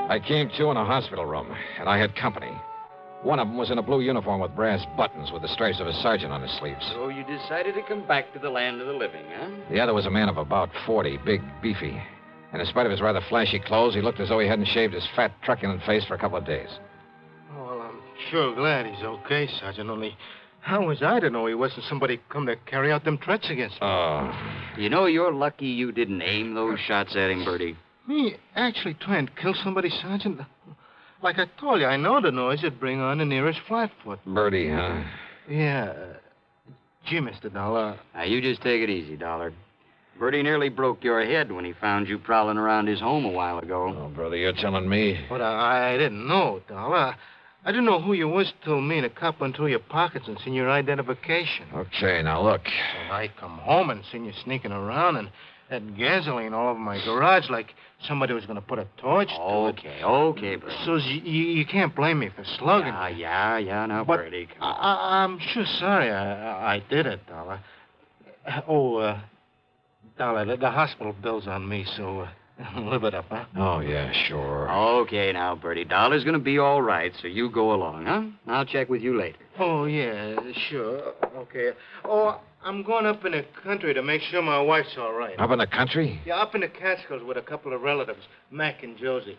I came to in a hospital room, and I had company. One of them was in a blue uniform with brass buttons with the stripes of a sergeant on his sleeves. So you decided to come back to the land of the living, huh? The other was a man of about 40, big, beefy. And in spite of his rather flashy clothes, he looked as though he hadn't shaved his fat, truculent face for a couple of days. Oh, well, I'm sure glad he's okay, Sergeant. Only, how was I to know he wasn't somebody come to carry out them threats against me? Oh. You know, you're lucky you didn't aim those shots at him, Bertie. Me actually trying to kill somebody, Sergeant? Like I told you, I know the noise would bring on the nearest flatfoot. Bertie, huh? Yeah. Gee, Mr. Dollar. Now, you just take it easy, Dollar. Bertie nearly broke your head when he found you prowling around his home a while ago. Oh, brother, you're telling me. But I didn't know, Dollar. I didn't know who you was till me and a cop went through your pockets and seen your identification. Okay, now look. And I come home and seen you sneaking around and had gasoline all over my garage like somebody was going to put a torch to it. Okay, Bertie. So you can't blame me for slugging me. Yeah, now, But Bertie. I'm sure sorry I did it, Dollar. Dollar, the hospital bill's on me, so live it up, huh? Oh, yeah, sure. Okay, now, Bertie. Dollar's going to be all right, so you go along, huh? I'll check with you later. Oh, yeah, sure. Okay. Oh, I'm going up in the country to make sure my wife's all right. Up in the country? Yeah, up in the Catskills with a couple of relatives, Mac and Josie.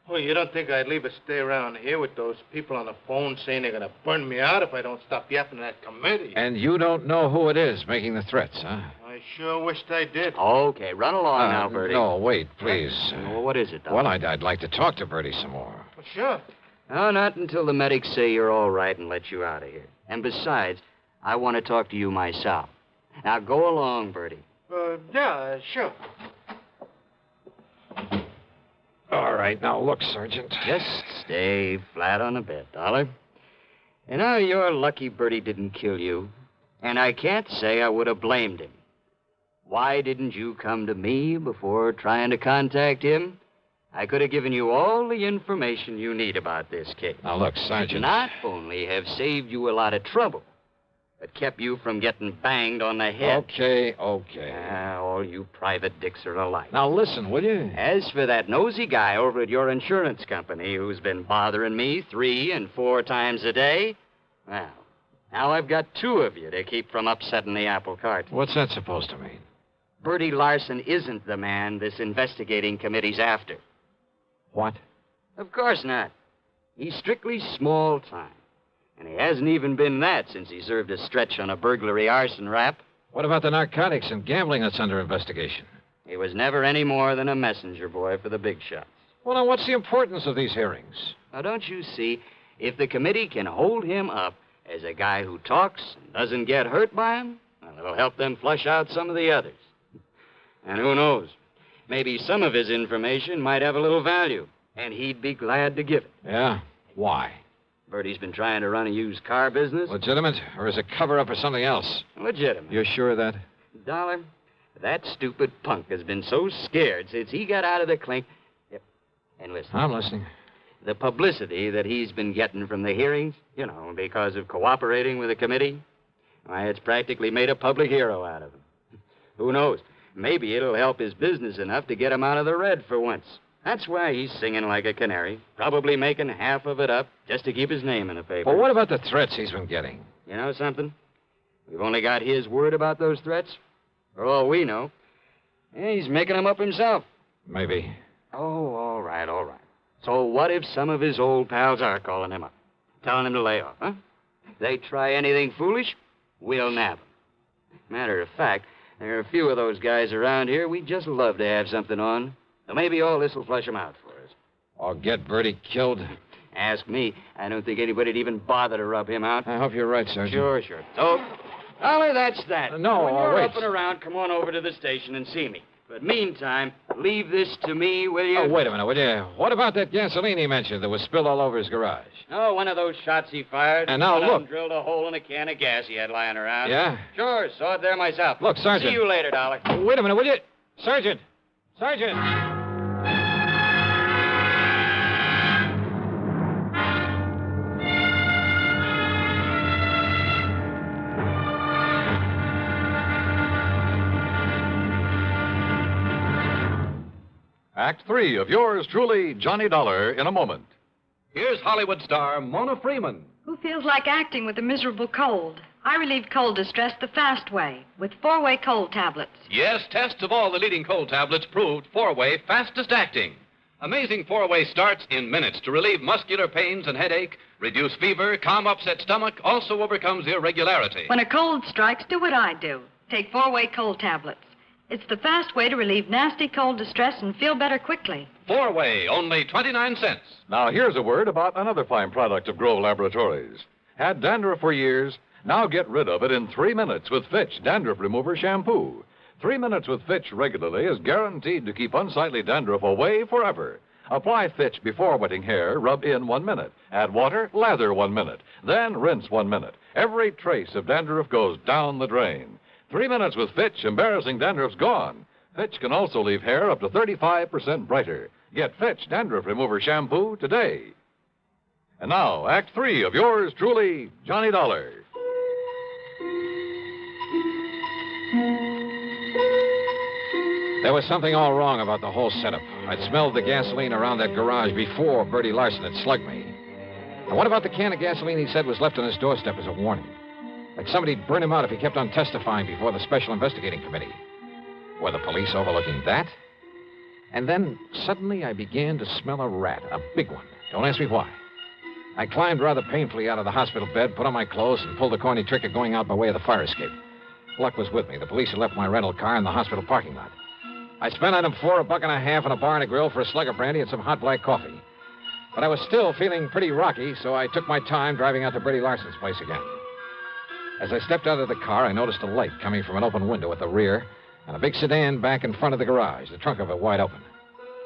Oh, you don't think I'd leave her stay around here with those people on the phone saying they're going to burn me out if I don't stop yapping at that committee? And you don't know who it is making the threats, huh? I sure wished I did. Okay, run along now, Bertie. No, wait, please. Well, what is it, Dollar? Well, I'd like to talk to Bertie some more. Well, sure. No, not until the medics say you're all right and let you out of here. And besides, I want to talk to you myself. Now, go along, Bertie. Yeah, sure. All right, now look, Sergeant. Just stay flat on the bed, Dollar. And now you're lucky Bertie didn't kill you. And I can't say I would have blamed him. Why didn't you come to me before trying to contact him? I could have given you all the information you need about this case. Now, look, Sergeant. Not only have saved you a lot of trouble, but kept you from getting banged on the head. Okay. All you private dicks are alike. Now, listen, will you? As for that nosy guy over at your insurance company who's been bothering me 3 and 4 times a day, well, now I've got 2 of you to keep from upsetting the apple cart. What's that supposed to mean? Bertie Larson isn't the man this investigating committee's after. What? Of course not. He's strictly small time. And he hasn't even been that since he served a stretch on a burglary arson rap. What about the narcotics and gambling that's under investigation? He was never any more than a messenger boy for the big shots. Well, now, what's the importance of these hearings? Now, don't you see, if the committee can hold him up as a guy who talks and doesn't get hurt by him, well, it'll help them flush out some of the others. And who knows? Maybe some of his information might have a little value, and he'd be glad to give it. Yeah? Why? Bertie's been trying to run a used car business. Legitimate, or is it cover-up or something else? Legitimate. You're sure of that? Dollar, that stupid punk has been so scared since he got out of the clink. Yep. And listen. I'm listening. The publicity that he's been getting from the hearings, because of cooperating with the committee, why, it's practically made a public hero out of him. Who knows? Maybe it'll help his business enough to get him out of the red for once. That's why he's singing like a canary, probably making half of it up just to keep his name in the paper. Well, what about the threats he's been getting? You know something? We've only got his word about those threats. For all we know. He's making them up himself. Maybe. Oh, all right. So what if some of his old pals are calling him up, telling him to lay off, huh? If they try anything foolish, we'll nab them. Matter of fact, there are a few of those guys around here we'd just love to have something on. So maybe all this will flush them out for us. Or get Bertie killed? Ask me. I don't think anybody'd even bother to rub him out. I hope you're right, Sergeant. Sure. So, Dolly, that's that. When you're wait. up and around, come on over to the station and see me. But meantime, leave this to me, will you? Oh, wait a minute, will you? What about that gasoline he mentioned that was spilled all over his garage? Oh, one of those shots he fired. And now one of look. them drilled a hole in a can of gas he had lying around. Yeah? Sure, saw it there myself. Look, Sergeant. See you later, Dolly. Wait a minute, will you? Sergeant! Act 3 of yours truly, Johnny Dollar, in a moment. Here's Hollywood star Mona Freeman. Who feels like acting with a miserable cold? I relieve cold distress the fast way with 4-way cold tablets. Yes, tests of all the leading cold tablets proved 4-way fastest acting. Amazing 4-way starts in minutes to relieve muscular pains and headache, reduce fever, calm upset stomach, also overcomes irregularity. When a cold strikes, do what I do. Take 4-way cold tablets. It's the fast way to relieve nasty cold distress and feel better quickly. 4-way, only 29 cents. Now, here's a word about another fine product of Grove Laboratories. Had dandruff for years, now get rid of it in 3 minutes with Fitch Dandruff Remover Shampoo. 3 minutes with Fitch regularly is guaranteed to keep unsightly dandruff away forever. Apply Fitch before wetting hair, rub in 1 minute. Add water, lather 1 minute. Then rinse 1 minute. Every trace of dandruff goes down the drain. 3 minutes with Fitch, embarrassing dandruff's gone. Fitch can also leave hair up to 35% brighter. Get Fitch Dandruff Remover Shampoo today. And now, Act 3 of yours truly, Johnny Dollar. There was something all wrong about the whole setup. I'd smelled the gasoline around that garage before Bertie Larson had slugged me. And what about the can of gasoline he said was left on his doorstep as a warning? Like somebody'd burn him out if he kept on testifying before the Special Investigating Committee. Were the police overlooking that? And then, suddenly, I began to smell a rat, a big one. Don't ask me why. I climbed rather painfully out of the hospital bed, put on my clothes, and pulled the corny trick of going out by way of the fire escape. Luck was with me. The police had left my rental car in the hospital parking lot. I spent on him $4.50 and a bar and a grill for a slug of brandy and some hot black coffee. But I was still feeling pretty rocky, so I took my time driving out to Bertie Larson's place again. As I stepped out of the car, I noticed a light coming from an open window at the rear and a big sedan back in front of the garage, the trunk of it wide open.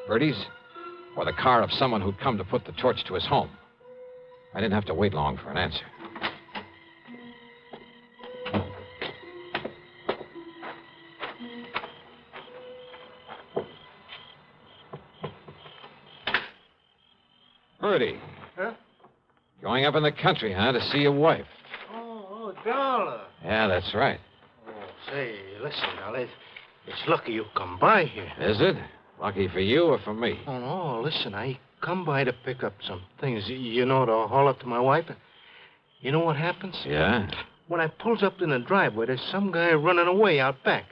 Bertie's, or the car of someone who'd come to put the torch to his home. I didn't have to wait long for an answer. Bertie. Huh? Going up in the country, huh, to see your wife? Oh, Dollar. Yeah, that's right. Oh, say, listen, Dollar. It's lucky you come by here. Is it? Lucky for you or for me? Oh, no, listen, I come by to pick up some things, you know, to haul up to my wife. You know what happens? Yeah? When I pulls up in the driveway, there's some guy running away out back.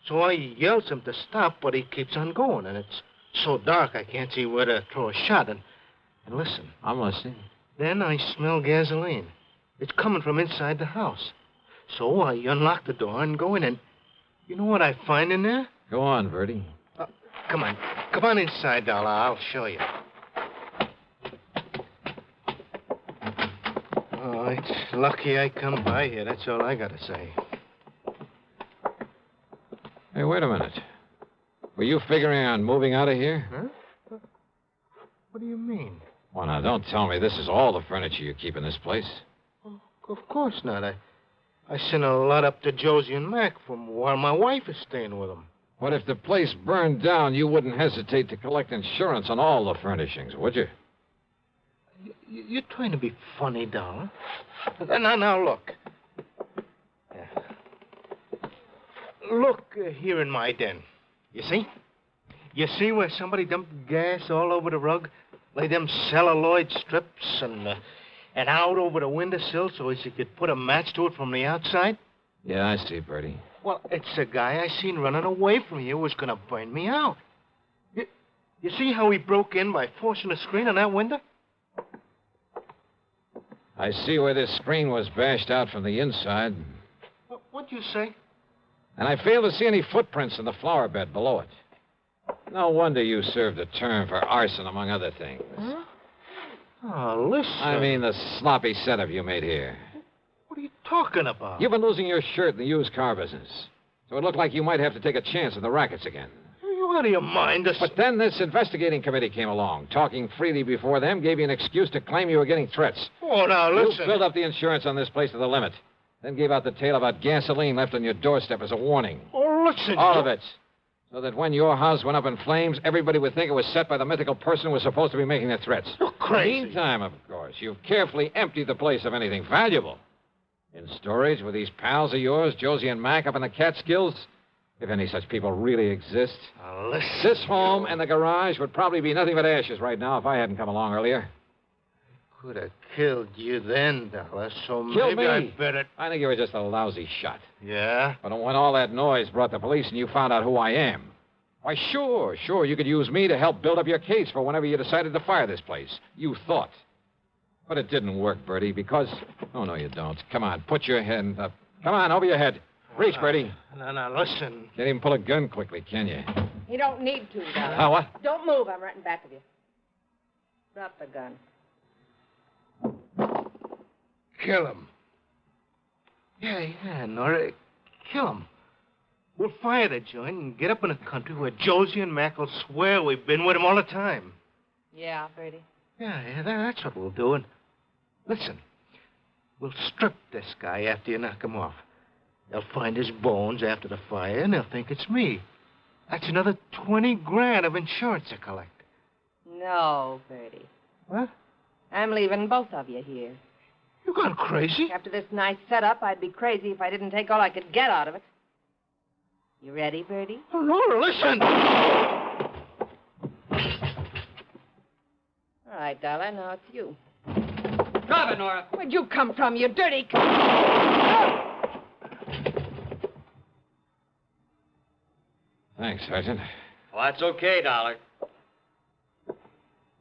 So I yells him to stop, but he keeps on going, and it's so dark I can't see where to throw a shot. And listen. I'm listening. Then I smell gasoline. It's coming from inside the house. So I unlock the door and go in, and you know what I find in there? Go on, Bertie. Come on inside, Dollar. I'll show you. Oh, it's lucky I come by here. That's all I got to say. Hey, wait a minute. Were you figuring on moving out of here? Huh? What do you mean? Well, now, don't tell me this is all the furniture you keep in this place. Of course not. I sent a lot up to Josie and Mac from while my wife is staying with them. But if the place burned down, you wouldn't hesitate to collect insurance on all the furnishings, would you? You're trying to be funny, Dollar. Now, look. Look here in my den. You see? You see where somebody dumped gas all over the rug? Lay them celluloid strips and out over the windowsill so as he could put a match to it from the outside? Yeah, I see, Bertie. Well, it's a guy I seen running away from you who was going to burn me out. You see how he broke in by forcing the screen on that window? I see where this screen was bashed out from the inside. What'd you say? And I fail to see any footprints in the flower bed below it. No wonder you served a term for arson, among other things. Huh? Oh, listen. I mean the sloppy setup you made here. What are you talking about? You've been losing your shirt in the used car business. So it looked like you might have to take a chance at the rackets again. Are you out of your mind? But then this investigating committee came along. Talking freely before them gave you an excuse to claim you were getting threats. Oh, now, listen. You filled up the insurance on this place to the limit. Then gave out the tale about gasoline left on your doorstep as a warning. Oh, listen. All of it. So that when your house went up in flames, everybody would think it was set by the mythical person who was supposed to be making the threats. You're crazy. Meantime, of course, you've carefully emptied the place of anything valuable. In storage with these pals of yours, Josie and Mac, up in the Catskills, if any such people really exist. Listen. This home and the garage would probably be nothing but ashes right now if I hadn't come along earlier. Could have killed you then, Dollar, so Killed maybe me? I better... I think you were just a lousy shot. Yeah? But when all that noise brought the police and you found out who I am, why, sure, you could use me to help build up your case for whenever you decided to fire this place. You thought. But it didn't work, Bertie, because... Oh, no, you don't. Come on, put your hand up. Come on, over your head. Reach, Bertie. Now, listen. Can't even pull a gun quickly, can you? You don't need to, Dollar. Huh, what? Don't move. I'm right in back of you. Drop the gun. Kill him. Yeah, Nora. Kill him. We'll fire the joint and get up in a country where Josie and Mac will swear we've been with him all the time. Yeah, Bertie. Yeah, that's what we'll do. And listen, we'll strip this guy after you knock him off. They'll find his bones after the fire, and they'll think it's me. That's another 20 grand of insurance to collect. No, Bertie. What? I'm leaving both of you here. You gone crazy? After this nice setup, I'd be crazy if I didn't take all I could get out of it. You ready, Bertie? Oh, Laura, listen! All right, darling, now it's you. Drop it, Nora. Where'd you come from, you dirty... Thanks, Sergeant. Well, that's okay, Dollar.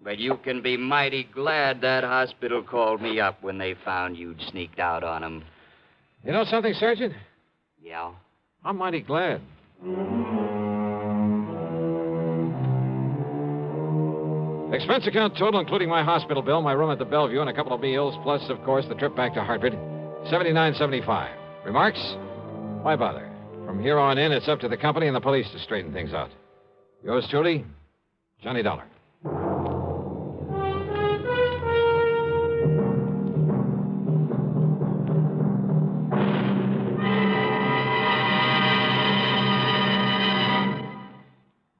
But you can be mighty glad that hospital called me up when they found you'd sneaked out on them. You know something, Sergeant? Yeah? I'm mighty glad. Expense account total, including my hospital bill, my room at the Bellevue, and a couple of meals, plus, of course, the trip back to Hartford, $79.75. Remarks? Why bother? From here on in, it's up to the company and the police to straighten things out. Yours truly, Johnny Dollar.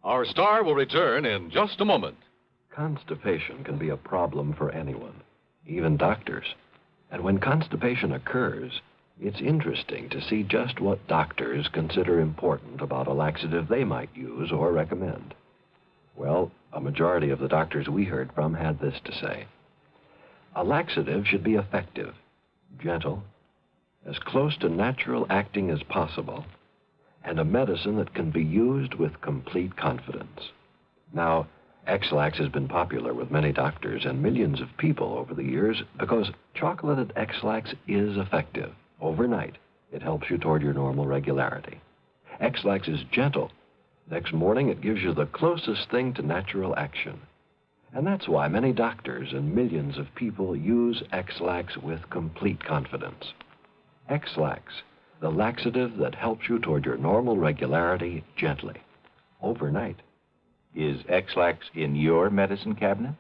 Our star will return in just a moment. Constipation can be a problem for anyone, even doctors. And when constipation occurs, it's interesting to see just what doctors consider important about a laxative they might use or recommend. Well, a majority of the doctors we heard from had this to say. A laxative should be effective, gentle, as close to natural acting as possible, and a medicine that can be used with complete confidence. Now, X-Lax has been popular with many doctors and millions of people over the years because chocolated X-Lax is effective. Overnight, it helps you toward your normal regularity. X-Lax is gentle. Next morning, it gives you the closest thing to natural action. And that's why many doctors and millions of people use X-Lax with complete confidence. X-Lax, the laxative that helps you toward your normal regularity gently, overnight. Is X-Lax in your medicine cabinet?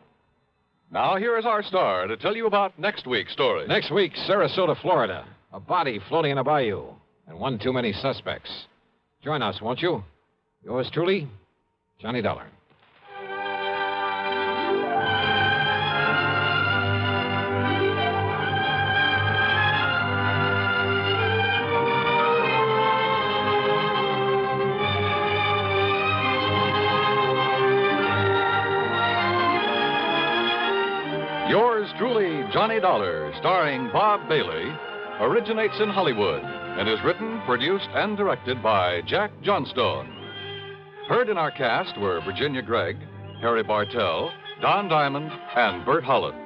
Now, here is our star to tell you about next week's story. Next week, Sarasota, Florida. A body floating in a bayou, and one too many suspects. Join us, won't you? Yours truly, Johnny Dollar. Yours truly, Johnny Dollar, starring Bob Bailey, originates in Hollywood and is written, produced, and directed by Jack Johnstone. Heard in our cast were Virginia Gregg, Harry Bartell, Don Diamond, and Bert Holland.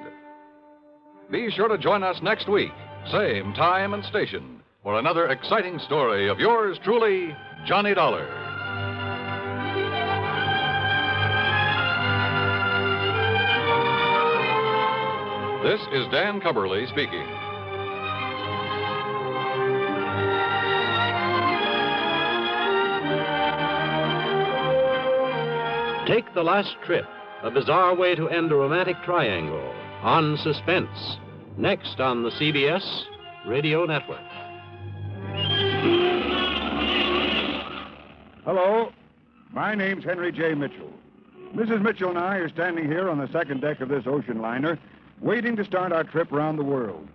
Be sure to join us next week, same time and station, for another exciting story of yours truly, Johnny Dollar. This is Dan Cubberly speaking. Take the Last Trip, a bizarre way to end a romantic triangle, on Suspense, next on the CBS Radio Network. Hello, my name's Henry J. Mitchell. Mrs. Mitchell and I are standing here on the second deck of this ocean liner, waiting to start our trip around the world.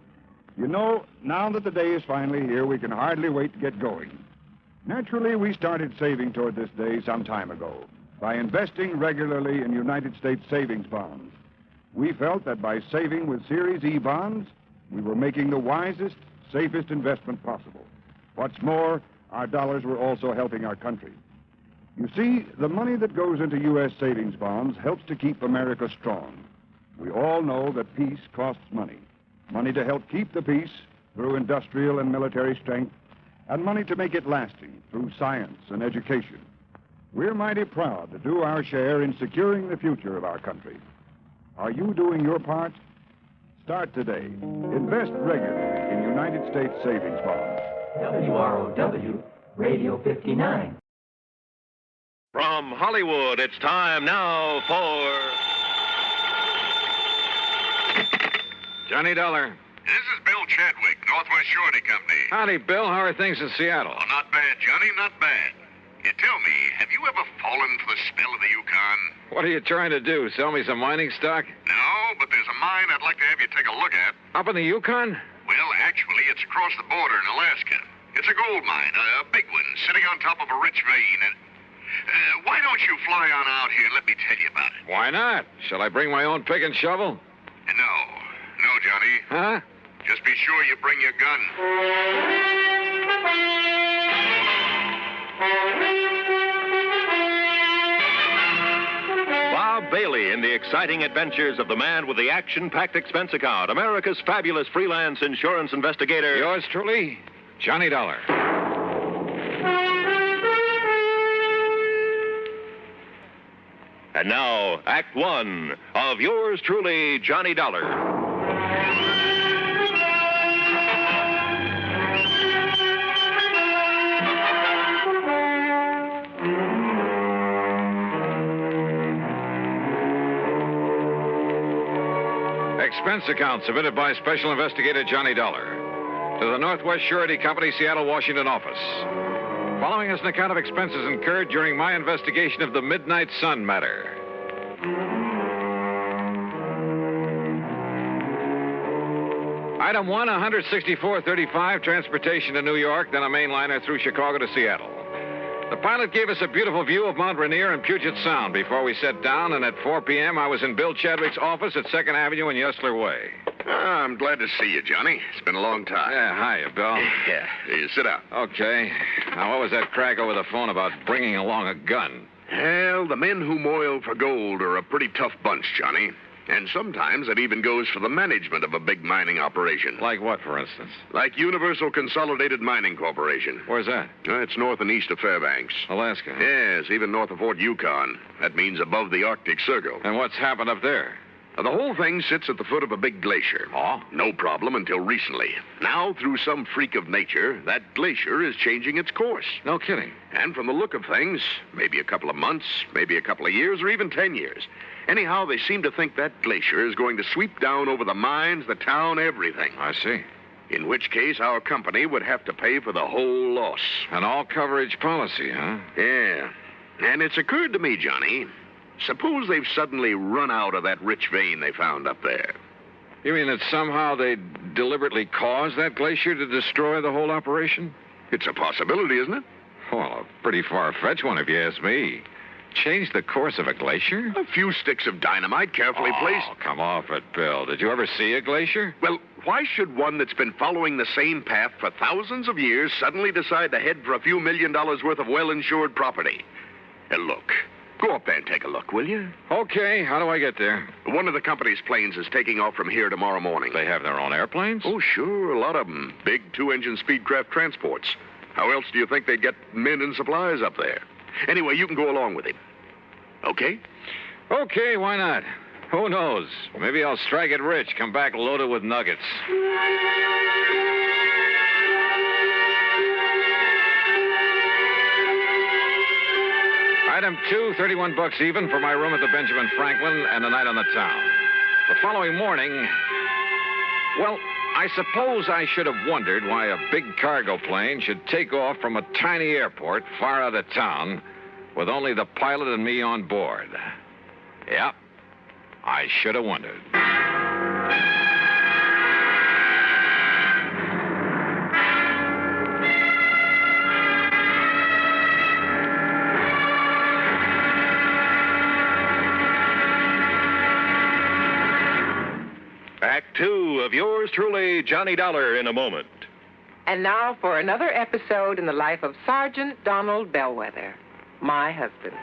You know, now that the day is finally here, we can hardly wait to get going. Naturally, we started saving toward this day some time ago by investing regularly in United States savings bonds. We felt that by saving with Series E bonds, we were making the wisest, safest investment possible. What's more, our dollars were also helping our country. You see, the money that goes into U.S. savings bonds helps to keep America strong. We all know that peace costs money. Money to help keep the peace through industrial and military strength, and money to make it lasting through science and education. We're mighty proud to do our share in securing the future of our country. Are you doing your part? Start today. Invest regularly in United States savings bonds. WROW, Radio 59. From Hollywood, it's time now for... Johnny Dollar. This is Bill Chadwick, Northwest Surety Company. Howdy, Bill. How are things in Seattle? Oh, not bad, Johnny, not bad. You tell me, have you ever fallen for the spell of the Yukon? What are you trying to do? Sell me some mining stock? No, but there's a mine I'd like to have you take a look at. Up in the Yukon? Well, actually, it's across the border in Alaska. It's a gold mine, a big one, sitting on top of a rich vein. And why don't you fly on out here and let me tell you about it? Why not? Shall I bring my own pick and shovel? No, Johnny. Huh? Just be sure you bring your gun. Bob Bailey in the exciting adventures of the man with the action-packed expense account, America's fabulous freelance insurance investigator. Yours truly, Johnny Dollar. And now, Act One of yours truly, Johnny Dollar. Expense account submitted by Special Investigator Johnny Dollar to the Northwest Surety Company, Seattle, Washington office. Following is an account of expenses incurred during my investigation of the Midnight Sun matter. Item 1, $164.35, transportation to New York, then a mainliner through Chicago to Seattle. The pilot gave us a beautiful view of Mount Rainier and Puget Sound before we sat down, and at 4 p.m. I was in Bill Chadwick's office at 2nd Avenue and Yesler Way. I'm glad to see you, Johnny. It's been a long time. Yeah, hiya, Bill. Yeah, sit down. Okay. Now, what was that crack over the phone about bringing along a gun? Well, the men who moil for gold are a pretty tough bunch, Johnny. And sometimes it even goes for the management of a big mining operation. Like what, for instance? Like Universal Consolidated Mining Corporation. Where's that? It's north and east of Fairbanks. Alaska. Yes, even north of Fort Yukon. That means above the Arctic Circle. And what's happened up there? The whole thing sits at the foot of a big glacier. Oh? No problem until recently. Now, through some freak of nature, that glacier is changing its course. No kidding. And from the look of things, maybe a couple of months, maybe a couple of years, or even 10 years. Anyhow, they seem to think that glacier is going to sweep down over the mines, the town, everything. I see. In which case, our company would have to pay for the whole loss. An all-coverage policy, huh? Yeah. And it's occurred to me, Johnny, suppose they've suddenly run out of that rich vein they found up there. You mean that somehow they deliberately caused that glacier to destroy the whole operation? It's a possibility, isn't it? Well, a pretty far-fetched one, if you ask me. Change the course of a glacier? A few sticks of dynamite carefully placed. Oh, come off it, Bill. Did you ever see a glacier? Well, why should one that's been following the same path for thousands of years suddenly decide to head for a few $1 million worth of well-insured property? Look, go up there and take a look, will you? Okay, how do I get there? One of the company's planes is taking off from here tomorrow morning. They have their own airplanes? Oh, sure, a lot of them. Big 2-engine speedcraft transports. How else do you think they'd get men and supplies up there? Anyway, you can go along with him. Okay? Okay, why not? Who knows? Maybe I'll strike it rich, come back loaded with nuggets. Item 2, $31 even for my room at the Benjamin Franklin and a night on the town. The following morning, well, I suppose I should have wondered why a big cargo plane should take off from a tiny airport far out of town with only the pilot and me on board. Yep, I should have wondered. Act Two of yours truly, Johnny Dollar, in a moment. And now for another episode in the life of Sergeant Donald Bellweather, my husband.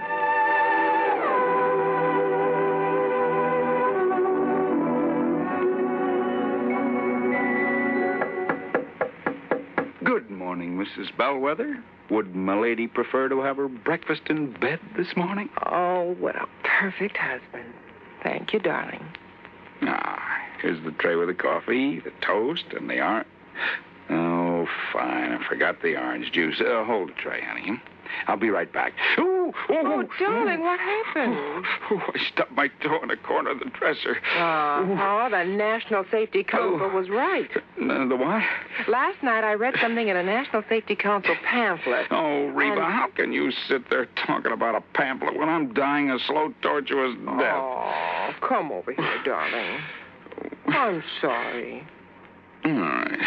Good morning, Mrs. Bellweather. Would milady prefer to have her breakfast in bed this morning? Oh, what a perfect husband. Thank you, darling. Ah, here's the tray with the coffee, the toast, and the orange. Oh, Oh, fine. I forgot the orange juice. Hold the tray, honey. I'll be right back. Oh, darling, what happened? I stubbed my toe in the corner of the dresser. The National Safety Council was right. The what? Last night I read something in a National Safety Council pamphlet. Oh, Reba, how can you sit there talking about a pamphlet when I'm dying a slow, tortuous death? Oh, come over here, darling. I'm sorry. All right.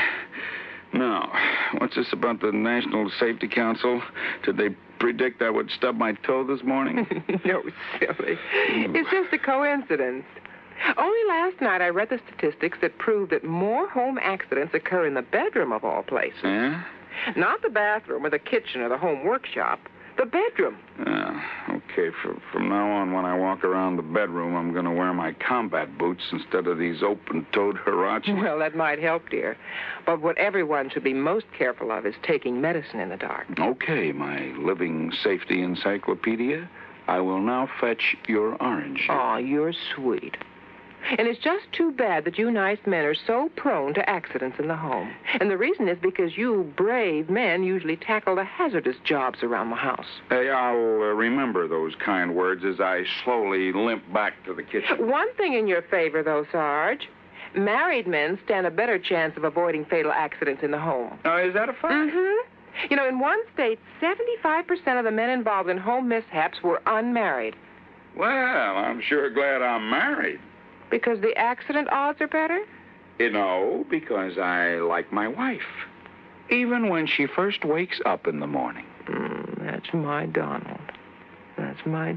Now, what's this about the National Safety Council? Did they predict I would stub my toe this morning? No, silly. It's just a coincidence. Only last night I read the statistics that prove that more home accidents occur in the bedroom of all places. Yeah? Not the bathroom or the kitchen or the home workshop. The bedroom. Okay. From now on, when I walk around the bedroom, I'm going to wear my combat boots instead of these open-toed huaraches. Well, that might help, dear. But what everyone should be most careful of is taking medicine in the dark. Okay, my living safety encyclopedia. I will now fetch your orange. Oh, you're sweet. And it's just too bad that you nice men are so prone to accidents in the home. And the reason is because you brave men usually tackle the hazardous jobs around the house. Hey, I'll remember those kind words as I slowly limp back to the kitchen. One thing in your favor, though, Sarge. Married men stand a better chance of avoiding fatal accidents in the home. Is that a fact? Mm-hmm. You know, in one state, 75% of the men involved in home mishaps were unmarried. Well, I'm sure glad I'm married. Because the accident odds are better? Because I like my wife. Even when she first wakes up in the morning. That's my Donald. That's my Donald.